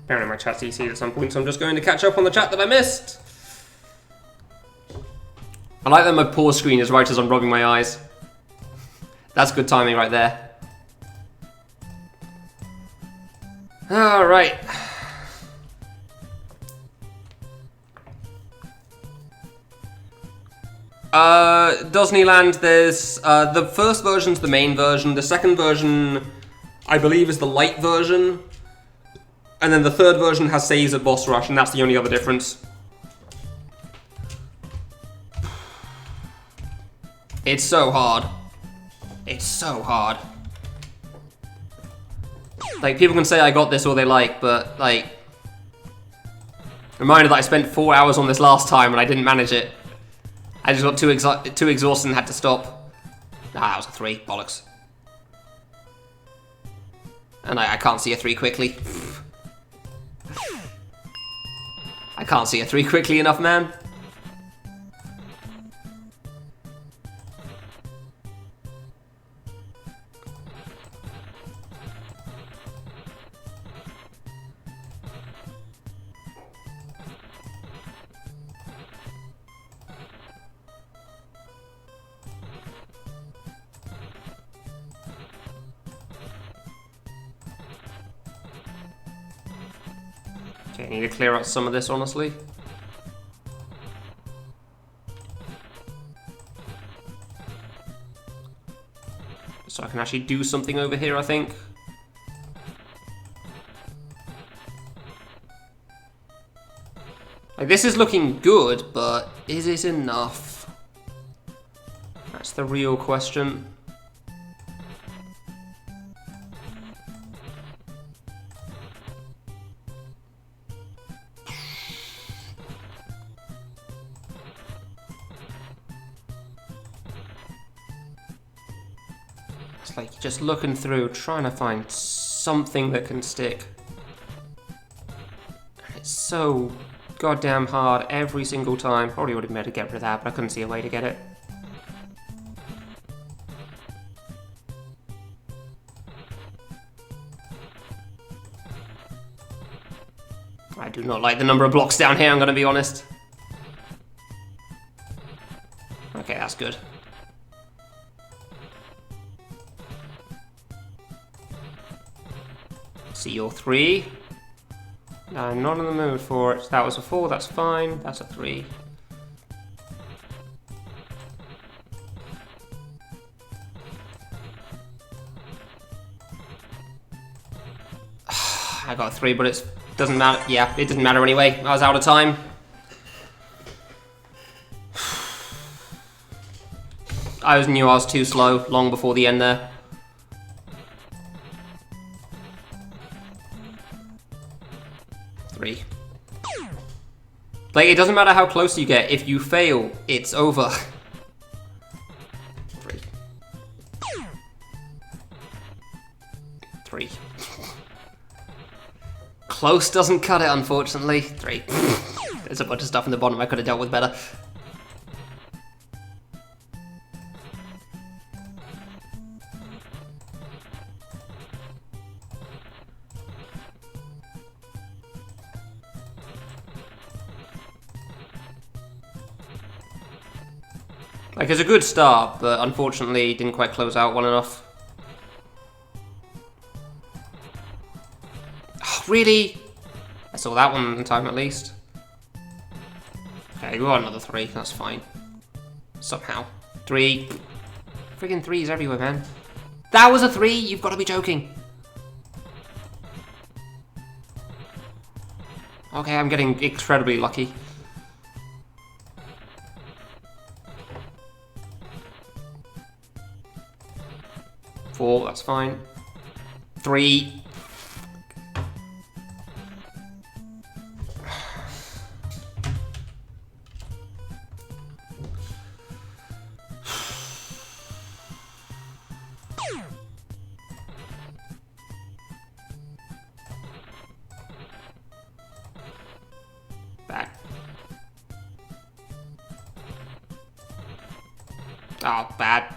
Apparently my chat's EC'd at some point, so I'm just going to catch up on the chat that I missed. I like that my pause screen is right as I'm rubbing my eyes. That's good timing right there. Alright. Disneyland, there's, the first version's the main version, the second version, I believe, is the light version, and then the third version has saves at boss rush, and that's the only other difference. It's so hard. It's so hard. Like, people can say I got this all they like, but, like, reminder that I spent 4 hours on this last time and I didn't manage it. I just got too exhausted and had to stop. Ah, that was a 3. Bollocks. And I can't see a 3 quickly. I can't see a 3 quickly enough, man. Okay, I need to clear out some of this, honestly. So I can actually do something over here, I think. Like, this is looking good, but is it enough? That's the real question. Like, just looking through, trying to find something that can stick. It's so goddamn hard every single time. Probably would have been able to get rid of that, but I couldn't see a way to get it. I do not like the number of blocks down here, I'm gonna be honest. Okay, that's good. See your 3. I'm not in the mood for it. That was a 4, that's fine. That's a 3. I got a 3, but it doesn't matter. Yeah, it doesn't matter anyway. I was out of time. I knew I was too slow long before the end there. Three. Like, it doesn't matter how close you get. If you fail, it's over. 3. 3. Close doesn't cut it, unfortunately. 3. There's a bunch of stuff in the bottom I could have dealt with better. Like, it's a good start, but unfortunately didn't quite close out well enough. Oh, really? I saw that one in time at least. Okay, we got another 3, that's fine. Somehow. 3. Friggin' 3s everywhere, man. That was a 3? You've got to be joking. Okay, I'm getting incredibly lucky. 4, that's fine. 3. Bad. Oh, bad.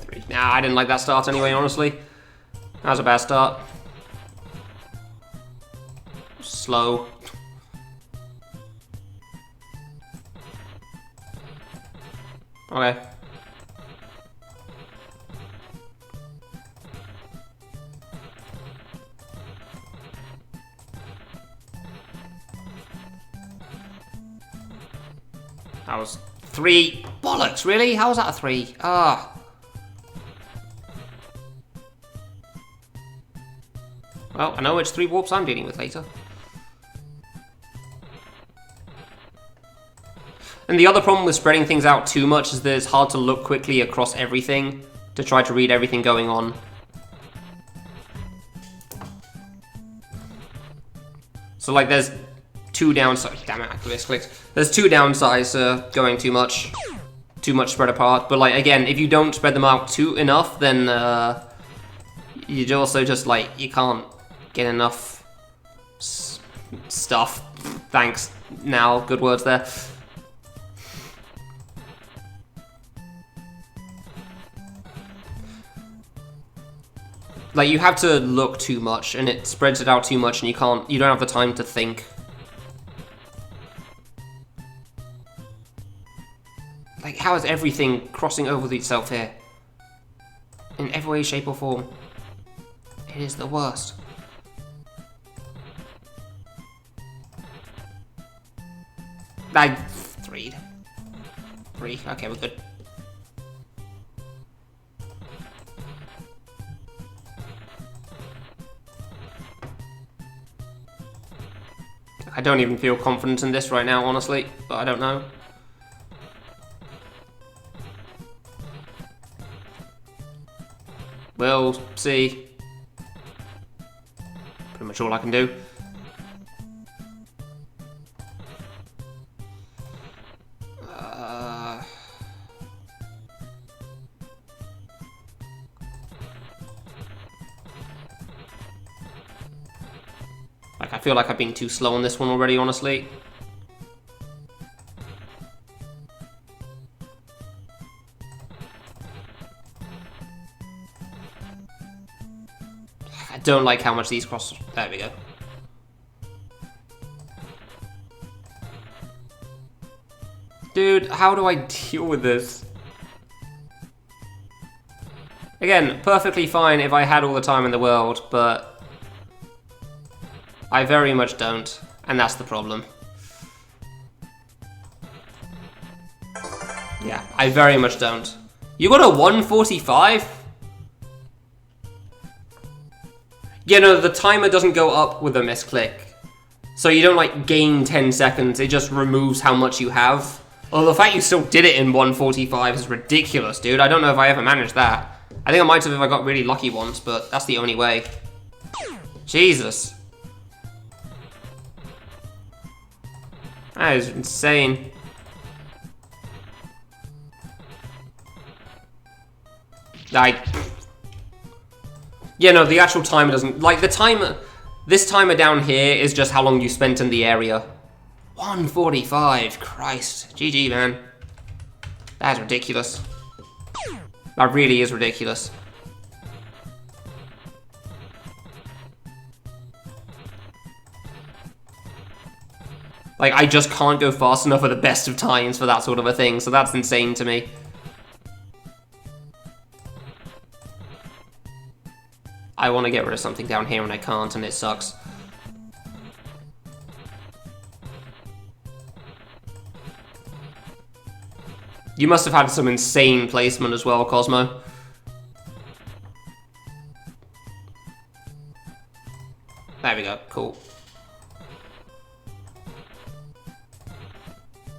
3. Nah, I didn't like that start anyway, honestly. That was a bad start. Slow. Okay. That was 3. Bollocks, really? How was that a 3? Ah. Well, I know which 3 warps I'm dealing with later. And the other problem with spreading things out too much is that it's hard to look quickly across everything to try to read everything going on. So, like, there's 2 downsides. Damn it, I misclicked. There's 2 downsides to going too much spread apart. But, like, again, if you don't spread them out enough, then you also just, like, you can't get enough stuff. Thanks. Now, good words there. Like, you have to look too much, and it spreads it out too much, and you don't have the time to think. Like, how is everything crossing over with itself here? In every way, shape, or form. It is the worst. I 3'd. 3, okay, we're good. I don't even feel confident in this right now, honestly, but I don't know. We'll see. Pretty much all I can do. Like, I feel like I've been too slow on this one already, honestly. I don't like how much these cross... There we go. Dude, how do I deal with this? Again, perfectly fine if I had all the time in the world, but I very much don't, and that's the problem. Yeah, I very much don't. You got a 145? Yeah, no, the timer doesn't go up with a misclick. So you don't, like, gain 10 seconds, it just removes how much you have. Although the fact you still did it in 145 is ridiculous, dude. I don't know if I ever managed that. I think I might have if I got really lucky once, but that's the only way. Jesus. That is insane. Yeah, no, the actual timer doesn't... Like, the timer... This timer down here is just how long you spent in the area. 145, Christ. GG, man. That's ridiculous. That really is ridiculous. Like, I just can't go fast enough at the best of times for that sort of a thing, so that's insane to me. I want to get rid of something down here and I can't, and it sucks. You must have had some insane placement as well, Cosmo. There we go, cool.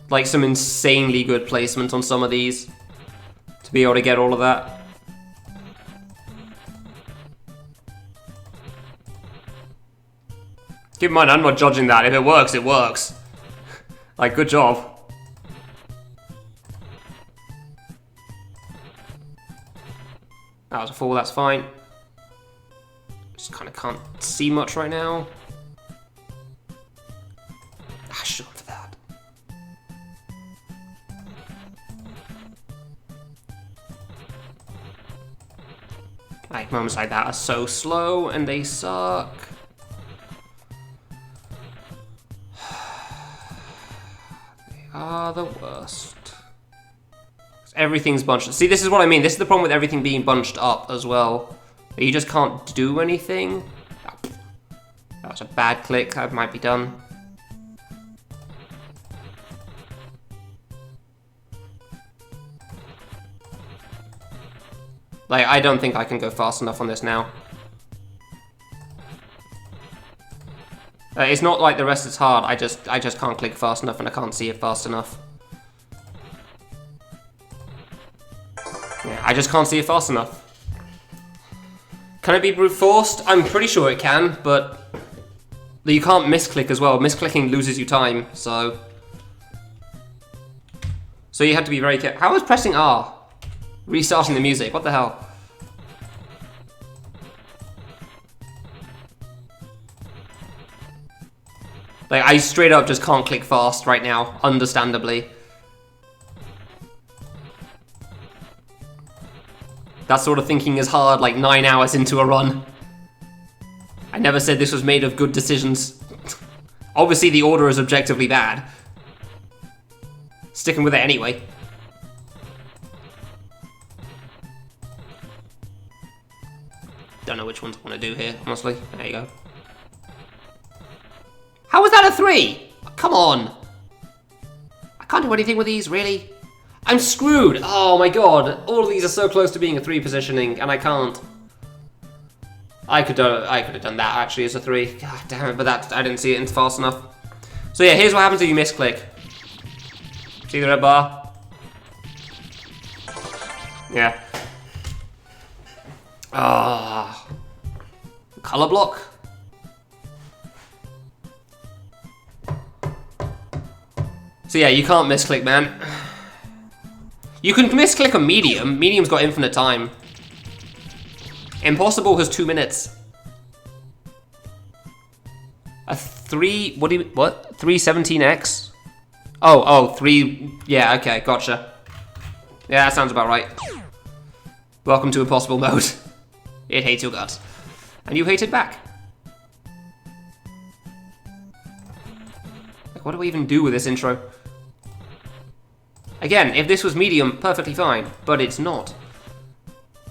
Like some insanely good placement on some of these to be able to get all of that. Keep in mind, I'm not judging that. If it works, it works. Like, good job. That was a 4, that's fine. Just kind of can't see much right now. I should have gone for that. Like, moments like that are so slow and they suck. They are the worst. Everything's bunched. See, this is what I mean. This is the problem with everything being bunched up as well. You just can't do anything. That was a bad click. That might be done. Like, I don't think I can go fast enough on this now. It's not like the rest is hard. I just can't click fast enough and I can't see it fast enough. Yeah, I just can't see it fast enough. Can it be brute forced? I'm pretty sure it can, but you can't misclick as well. Misclicking loses you time, so you have to be very careful. How is pressing R? Restarting the music, what the hell? Like, I straight up just can't click fast right now, understandably. That sort of thinking is hard, like 9 hours into a run. I never said this was made of good decisions. Obviously the order is objectively bad. Sticking with it anyway. Don't know which ones I want to do here, honestly. There you go. How was that a 3? Come on. I can't do anything with these, really. I'm screwed. Oh my god. All of these are so close to being a 3 positioning, and I can't. I could have done that actually as a 3. God damn it, but that I didn't see it in fast enough. So yeah, here's what happens if you misclick. See the red bar? Yeah. Ah. Color block. So yeah, you can't misclick, man. You can misclick a medium. Medium's got infinite time. Impossible has 2 minutes. A 3... What? 317X? Oh, 3... Yeah, okay, gotcha. Yeah, that sounds about right. Welcome to impossible mode. It hates your guts. And you hate it back. Like, what do we even do with this intro? Again, if this was medium, perfectly fine, but it's not.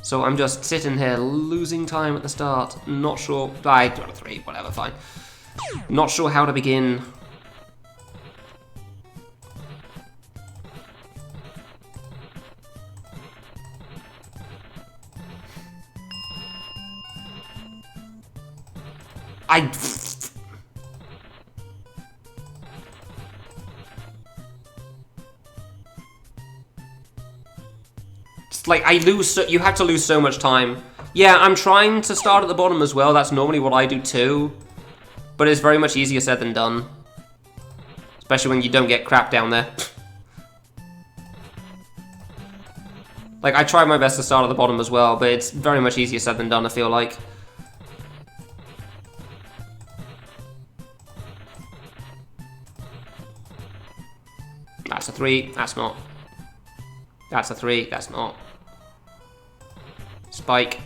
So I'm just sitting here losing time at the start, not sure. I got a 3, whatever, fine. Not sure how to begin. Like, you have to lose so much time. Yeah, I'm trying to start at the bottom as well. That's normally what I do too. But it's very much easier said than done. Especially when you don't get crap down there. Like, I try my best to start at the bottom as well, but it's very much easier said than done, I feel like. That's a 3, that's not. That's a 3, that's not. Spike.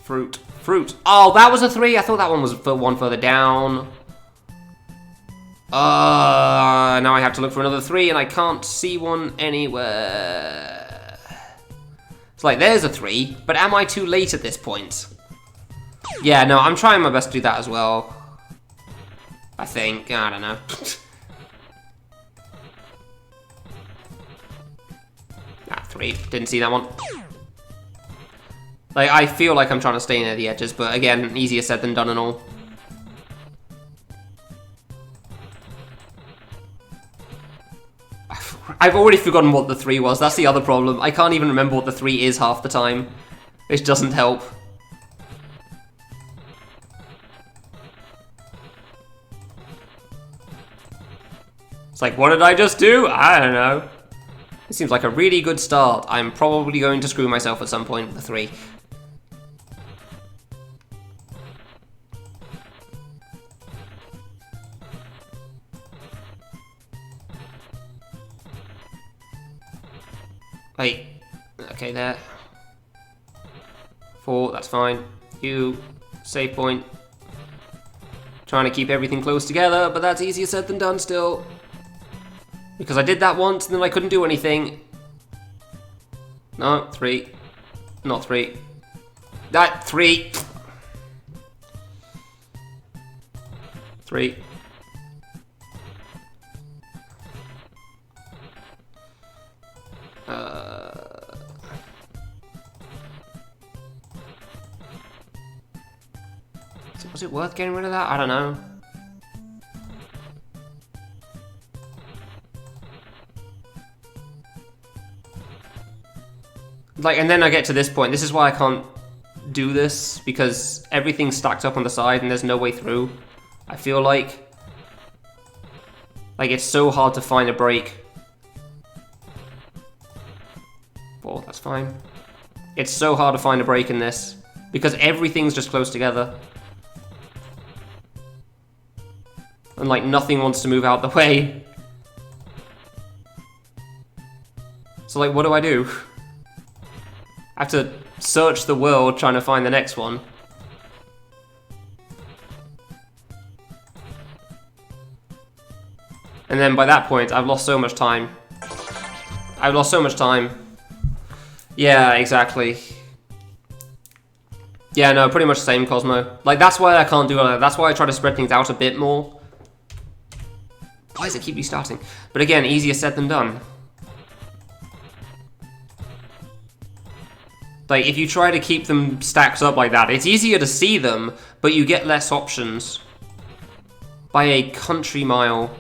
Fruit. Fruit. Oh, that was a 3. I thought that one was for one further down. Now I have to look for another 3, and I can't see one anywhere. It's like, there's a 3, but am I too late at this point? Yeah, no, I'm trying my best to do that as well. I think. I don't know. Ah, 3. Didn't see that one. Like, I feel like I'm trying to stay near the edges, but again, easier said than done and all. I've already forgotten what the 3 was, that's the other problem. I can't even remember what the 3 is half the time. Which doesn't help. It's like, what did I just do? I don't know. It seems like a really good start. I'm probably going to screw myself at some point with the 3. Wait. Okay, there. 4, that's fine. You, save point. Trying to keep everything close together, but that's easier said than done still. Because I did that once, and then I couldn't do anything. No, 3. Not 3. That 3. 3. Was it worth getting rid of that? I don't know. Like, and then I get to this point. This is why I can't do this, because everything's stacked up on the side and there's no way through. I feel like it's so hard to find a break. 4, that's fine. It's so hard to find a break in this, because everything's just close together. And, like, nothing wants to move out the way. So, like, what do I do? I have to search the world trying to find the next one. And then by that point, I've lost so much time. I've lost so much time. Yeah, exactly. Yeah, no, pretty much the same, Cosmo. Like, that's why I can't do it. That's why I try to spread things out a bit more. Why does it keep restarting? But again, easier said than done. Like, if you try to keep them stacked up like that, it's easier to see them, but you get less options. By a country mile.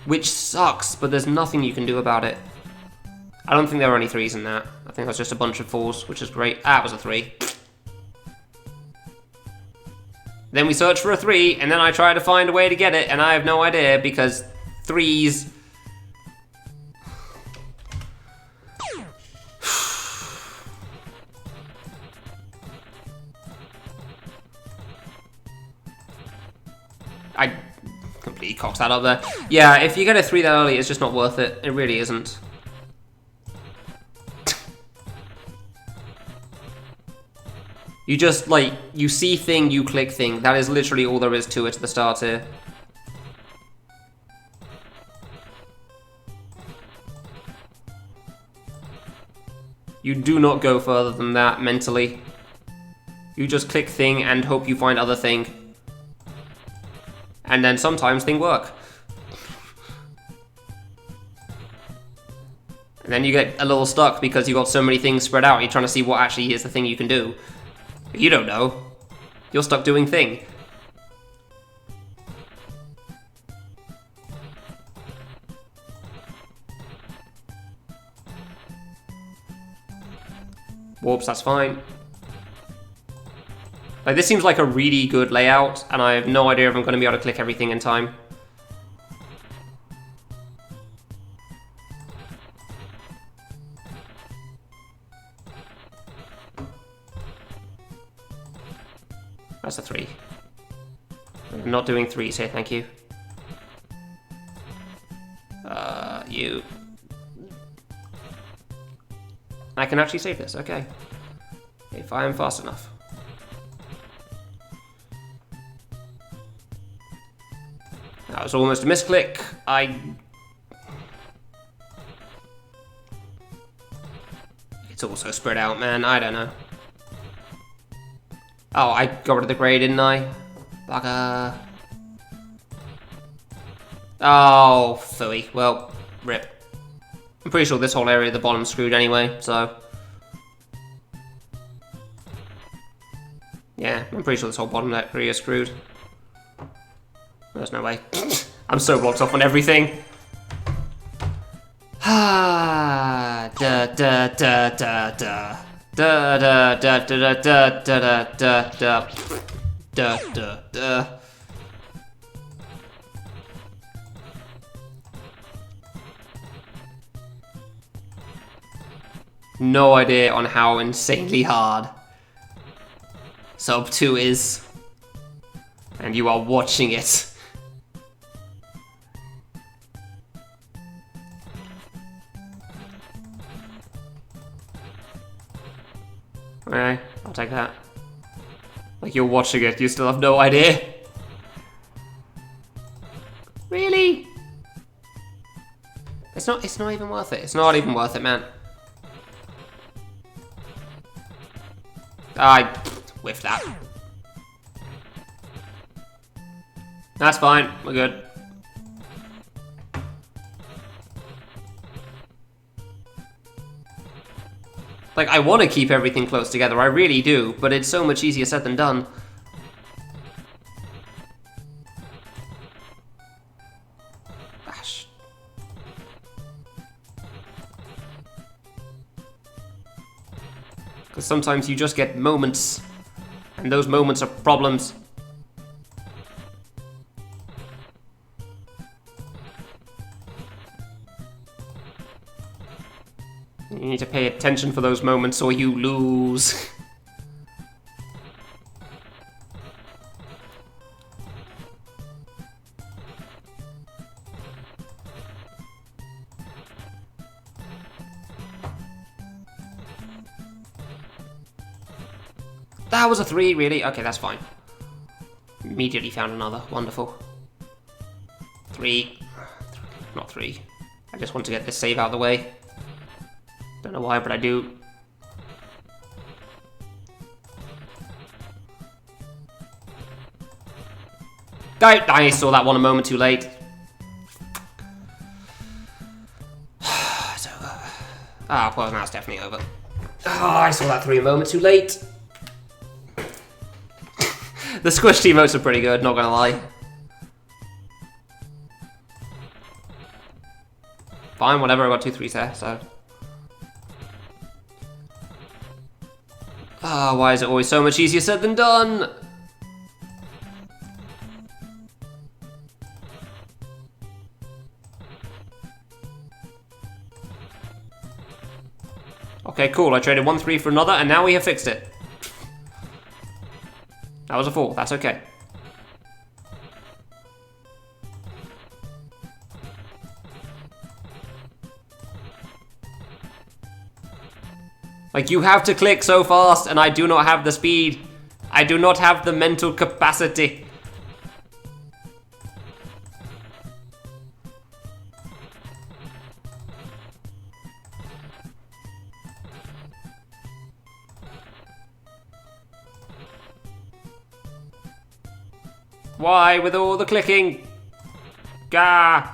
Which sucks, but there's nothing you can do about it. I don't think there are any 3s in that. I think that's just a bunch of 4s, which is great. Ah, it was a 3. Then we search for a 3, and then I try to find a way to get it, and I have no idea, because 3s... I completely cocked that up there. Yeah, if you get a 3 that early, it's just not worth it. It really isn't. You just, like, you see thing, you click thing. That is literally all there is to it at the start here. You do not go further than that mentally. You just click thing and hope you find other thing. And then sometimes thing work. And then you get a little stuck because you got so many things spread out. You're trying to see what actually is the thing you can do. But you don't know. You're stuck doing thing. Warps, that's fine. Like, this seems like a really good layout, and I have no idea if I'm going to be able to click everything in time. That's a 3. I'm not doing 3s here, thank you. You. I can actually save this, okay. If I am fast enough. That was almost a misclick. It's also spread out, man. I don't know. Oh, I got rid of the grey, didn't I? Bugger. Oh, phooey. Well, rip. I'm pretty sure this whole area at the bottom's screwed anyway, so... Yeah, I'm pretty sure this whole bottom area is screwed. There's no way. I'm so blocked off on everything. Ah, da da da da da. Da da da da da da da da da da da da. No idea on how insanely hard Sub 2 is, and you are watching it. Okay, I'll take that. Like, you're watching it, you still have no idea? Really? It's not even worth it. It's not even worth it, man. I whiffed that. That's fine, we're good. Like, I want to keep everything close together, I really do, but it's so much easier said than done. Gosh. Because sometimes you just get moments, and those moments are problems. You need to pay attention for those moments or you lose. That was a 3, really? Okay, that's fine. Immediately found another. Wonderful. 3. Not 3. I just want to get this save out of the way. Don't know why, but I do. I saw that one a moment too late. It's over. Ah, well, now it's definitely over. Oh, I saw that 3 a moment too late. The squished emotes are pretty good, not gonna lie. Fine, whatever, I got 2 3s there, so. Ah, why is it always so much easier said than done? Okay, cool, I traded 1 3 for another, and now we have fixed it. That was a 4, that's okay. Like, you have to click so fast, and I do not have the speed. I do not have the mental capacity. Why with all the clicking? Gah!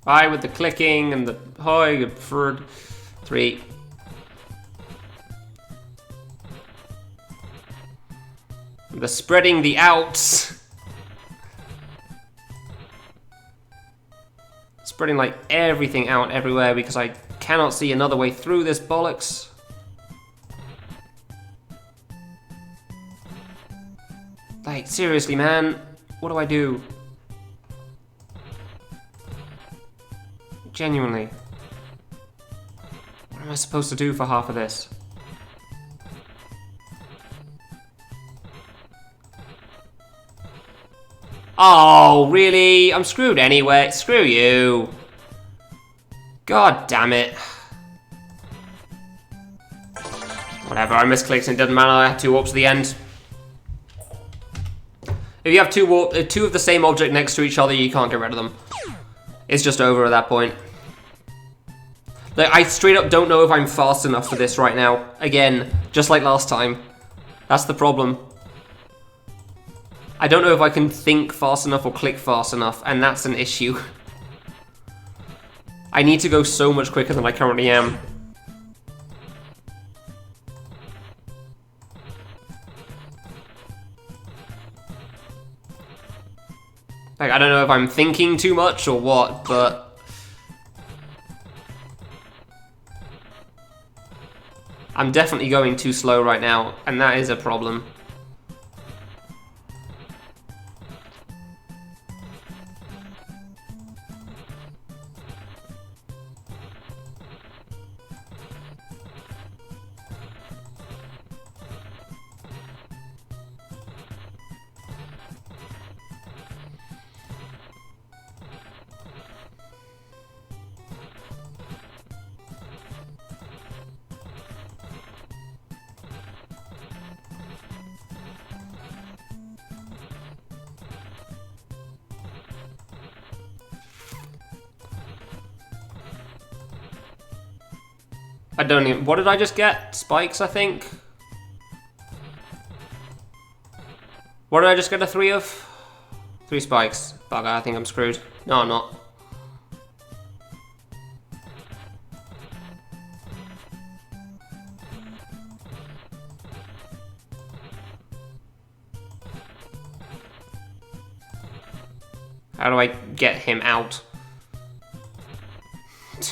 Why with the clicking and the high for 3. The spreading the outs. Spreading like everything out everywhere because I cannot see another way through this bollocks. Like, seriously, man, what do I do? Genuinely. What am I supposed to do for half of this? Oh, really? I'm screwed anyway. Screw you. God damn it. Whatever, I misclicked and it doesn't matter. I had 2 warps at the end. If you have 2 of the same object next to each other, you can't get rid of them. It's just over at that point. Like, I straight up don't know if I'm fast enough for this right now. Again, just like last time. That's the problem. I don't know if I can think fast enough or click fast enough, and that's an issue. I need to go so much quicker than I currently am. Like, I don't know if I'm thinking too much or what, but I'm definitely going too slow right now, and that is a problem. I don't even... What did I just get? Spikes, I think? What did I just get a 3 of? 3 spikes. Bugger, I think I'm screwed. No, I'm not. How do I get him out?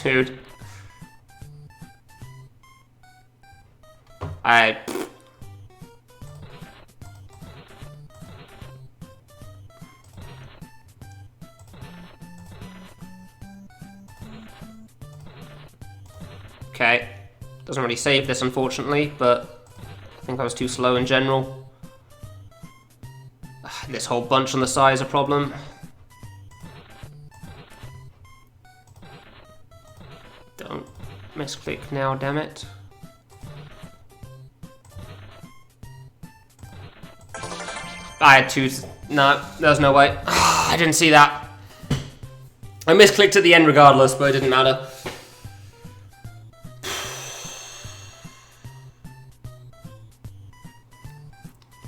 Dude. Okay. Doesn't really save this, unfortunately, but I think I was too slow in general. This whole bunch on the side is a problem. Don't misclick now, damn it. I had 2. No, there's no way. I didn't see that. I misclicked at the end regardless, but it didn't matter.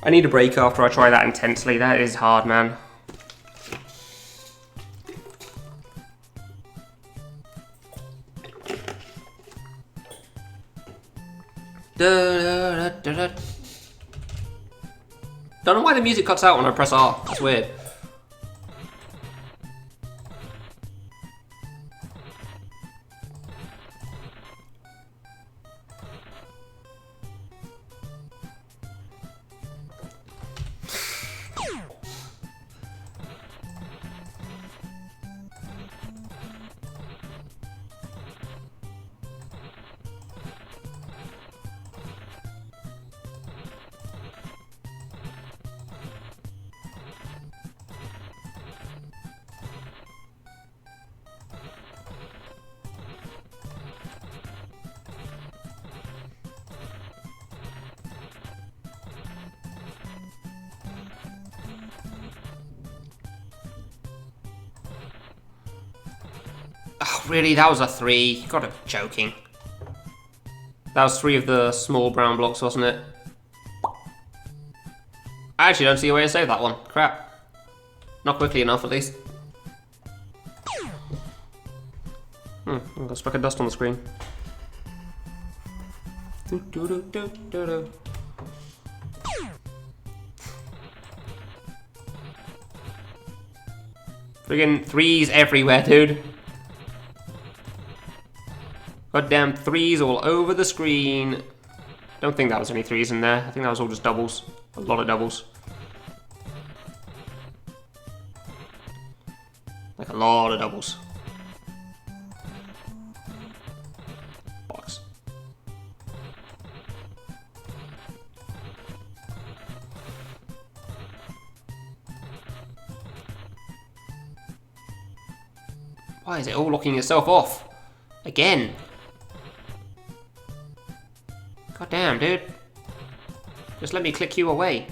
I need a break after I try that intensely. That is hard, man. Don't know why the music cuts out when I press R. That's weird. really? That was a 3? You gotta be joking. That was 3 of the small brown blocks, wasn't it? I actually don't see a way to save that one. Crap. Not quickly enough, at least. I've got a speck of dust on the screen. Friggin' 3s everywhere, dude. Goddamn 3s all over the screen. Don't think that was any 3s in there. I think that was all just doubles. A lot of doubles. Like a lot of doubles. Box. Why is it all locking itself off? Again. God damn, dude. Just let me click you away.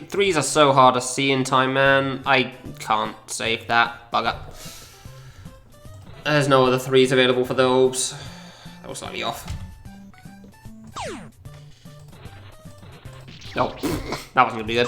Threes are so hard to see in time, man. I can't save that. Bugger. There's no other 3s available for those. That was slightly off. Nope. That wasn't gonna be good.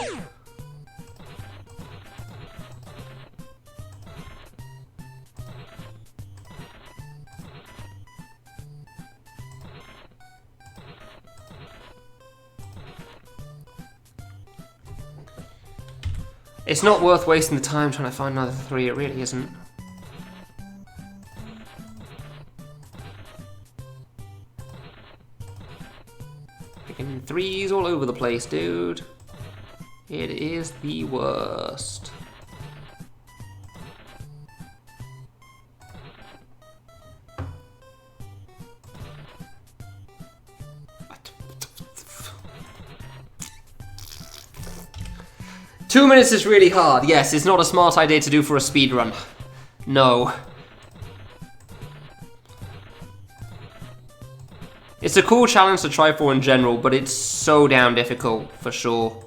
It's not worth wasting the time trying to find another 3, it really isn't. Freaking 3s all over the place, dude. It is the worst. Two minutes is really hard. Yes, it's not a smart idea to do for a speedrun. No. It's a cool challenge to try for in general, but it's so damn difficult, for sure.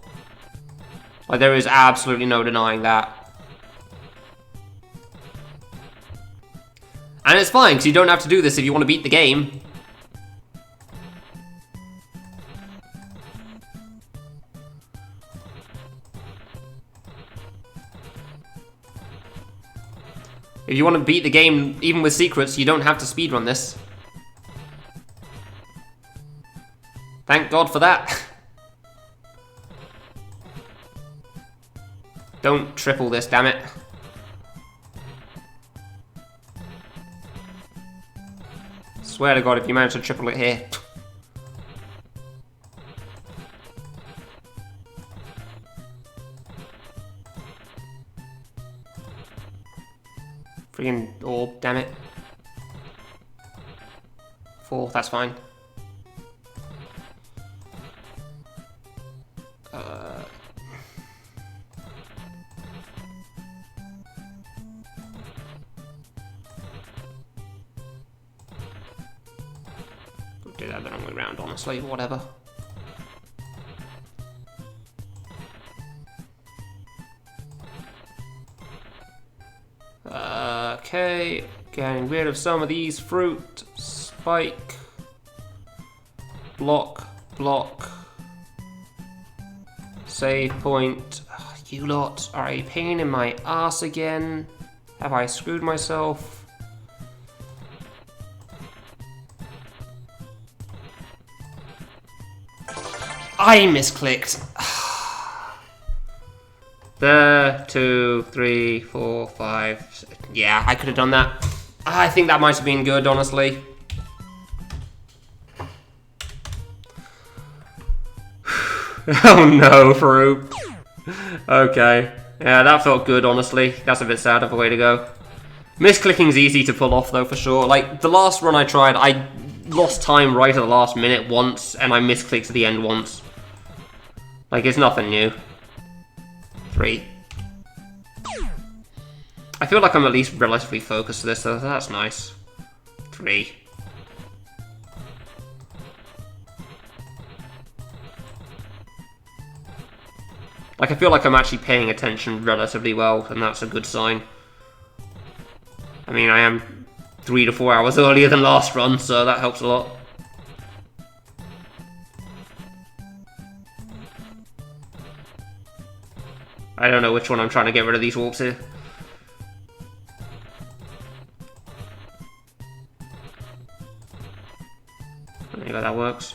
Like, there is absolutely no denying that. And it's fine, because you don't have to do this if you want to beat the game. If you want to beat the game, even with secrets, you don't have to speedrun this. Thank God for that. Don't triple this, damn it. Swear to God, if you manage to triple it here. Friggin' orb, damn it. 4, that's fine. Do that the wrong way around, honestly, whatever. Okay, getting rid of some of these fruit. Spike. Block, block. Save point. Ugh, you lot are a pain in my ass again. Have I screwed myself? I misclicked. There, 2, 3, 4, 5. Yeah, I could have done that. I think that might have been good, honestly. Oh no, Farouk. Okay. Yeah, that felt good, honestly. That's a bit sad of a way to go. Misclicking's easy to pull off, though, for sure. Like, the last run I tried, I lost time right at the last minute once, and I misclicked at the end once. Like, it's nothing new. 3. I feel like I'm at least relatively focused to this, so that's nice. 3. Like, I feel like I'm actually paying attention relatively well, and that's a good sign. I mean, I am 3 to 4 hours earlier than last run, so that helps a lot. I don't know which one I'm trying to get rid of these warps here. There you go, that works.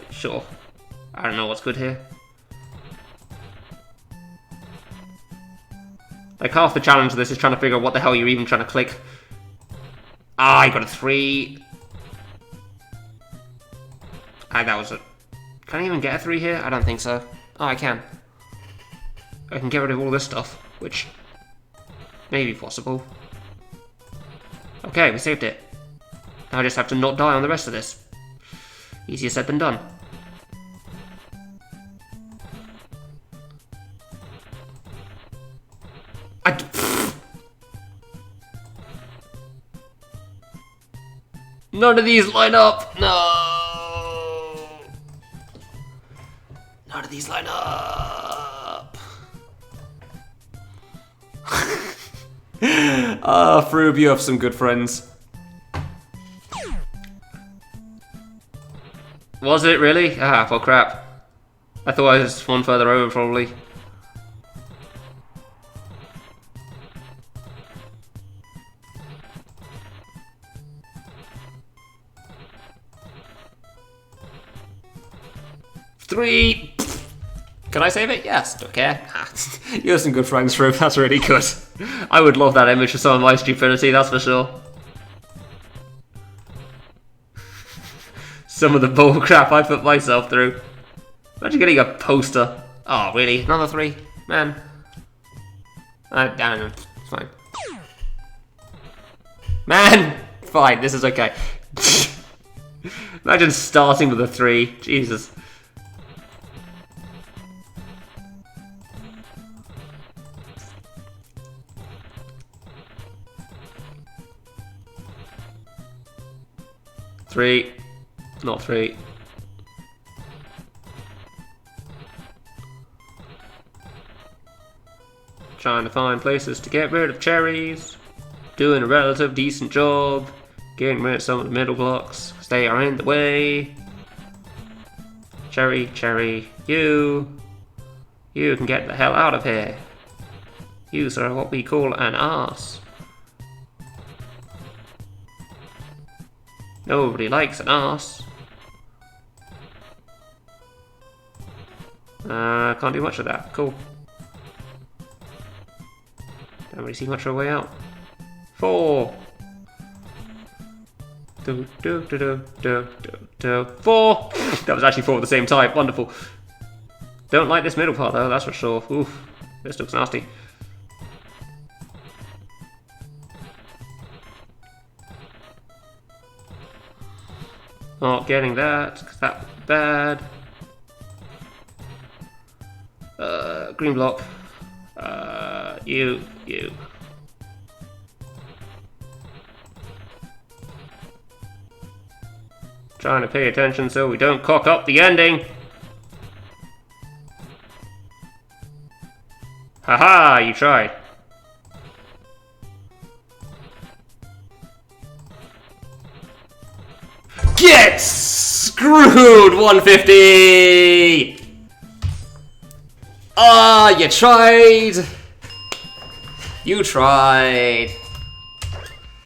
Sure. I don't know what's good here. Like, half the challenge of this is trying to figure out what the hell you're even trying to click. Ah, I got a 3. Ah, that was a... Can I even get a 3 here? I don't think so. Oh, I can. I can get rid of all this stuff, which may be possible. Okay, we saved it. Now I just have to not die on the rest of this. Easier said than done. None of these line up! No! None of these line up! Froob, you have some good friends. Was it really? Ah, well, crap. I thought I was one further over, probably. Three! Can I save it? Yes, don't care. You have some good friends, Froob. That's really good. I would love that image for some of my stupidity, that's for sure. Some of the bull crap I put myself through. Imagine getting a poster. Oh, really? Another 3? Man. I don't know. It's fine. Man! Fine, this is okay. Imagine starting with a 3. Jesus. Three. Not 3. Trying to find places to get rid of cherries. Doing a relative decent job. Getting rid of some of the middle blocks, because they are in the way. Cherry, cherry, you. You can get the hell out of here. You are what we call an arse. Nobody likes an arse. Can't do much of that. Cool. Don't really see much of a way out. 4. 4. That was actually 4 at the same time. Wonderful. Don't like this middle part though, that's for sure. Oof. This looks nasty. Not getting that, because that's bad. Green block. You. Trying to pay attention so we don't cock up the ending. Haha, you tried. Get screwed, 150! Ah, you tried. You tried.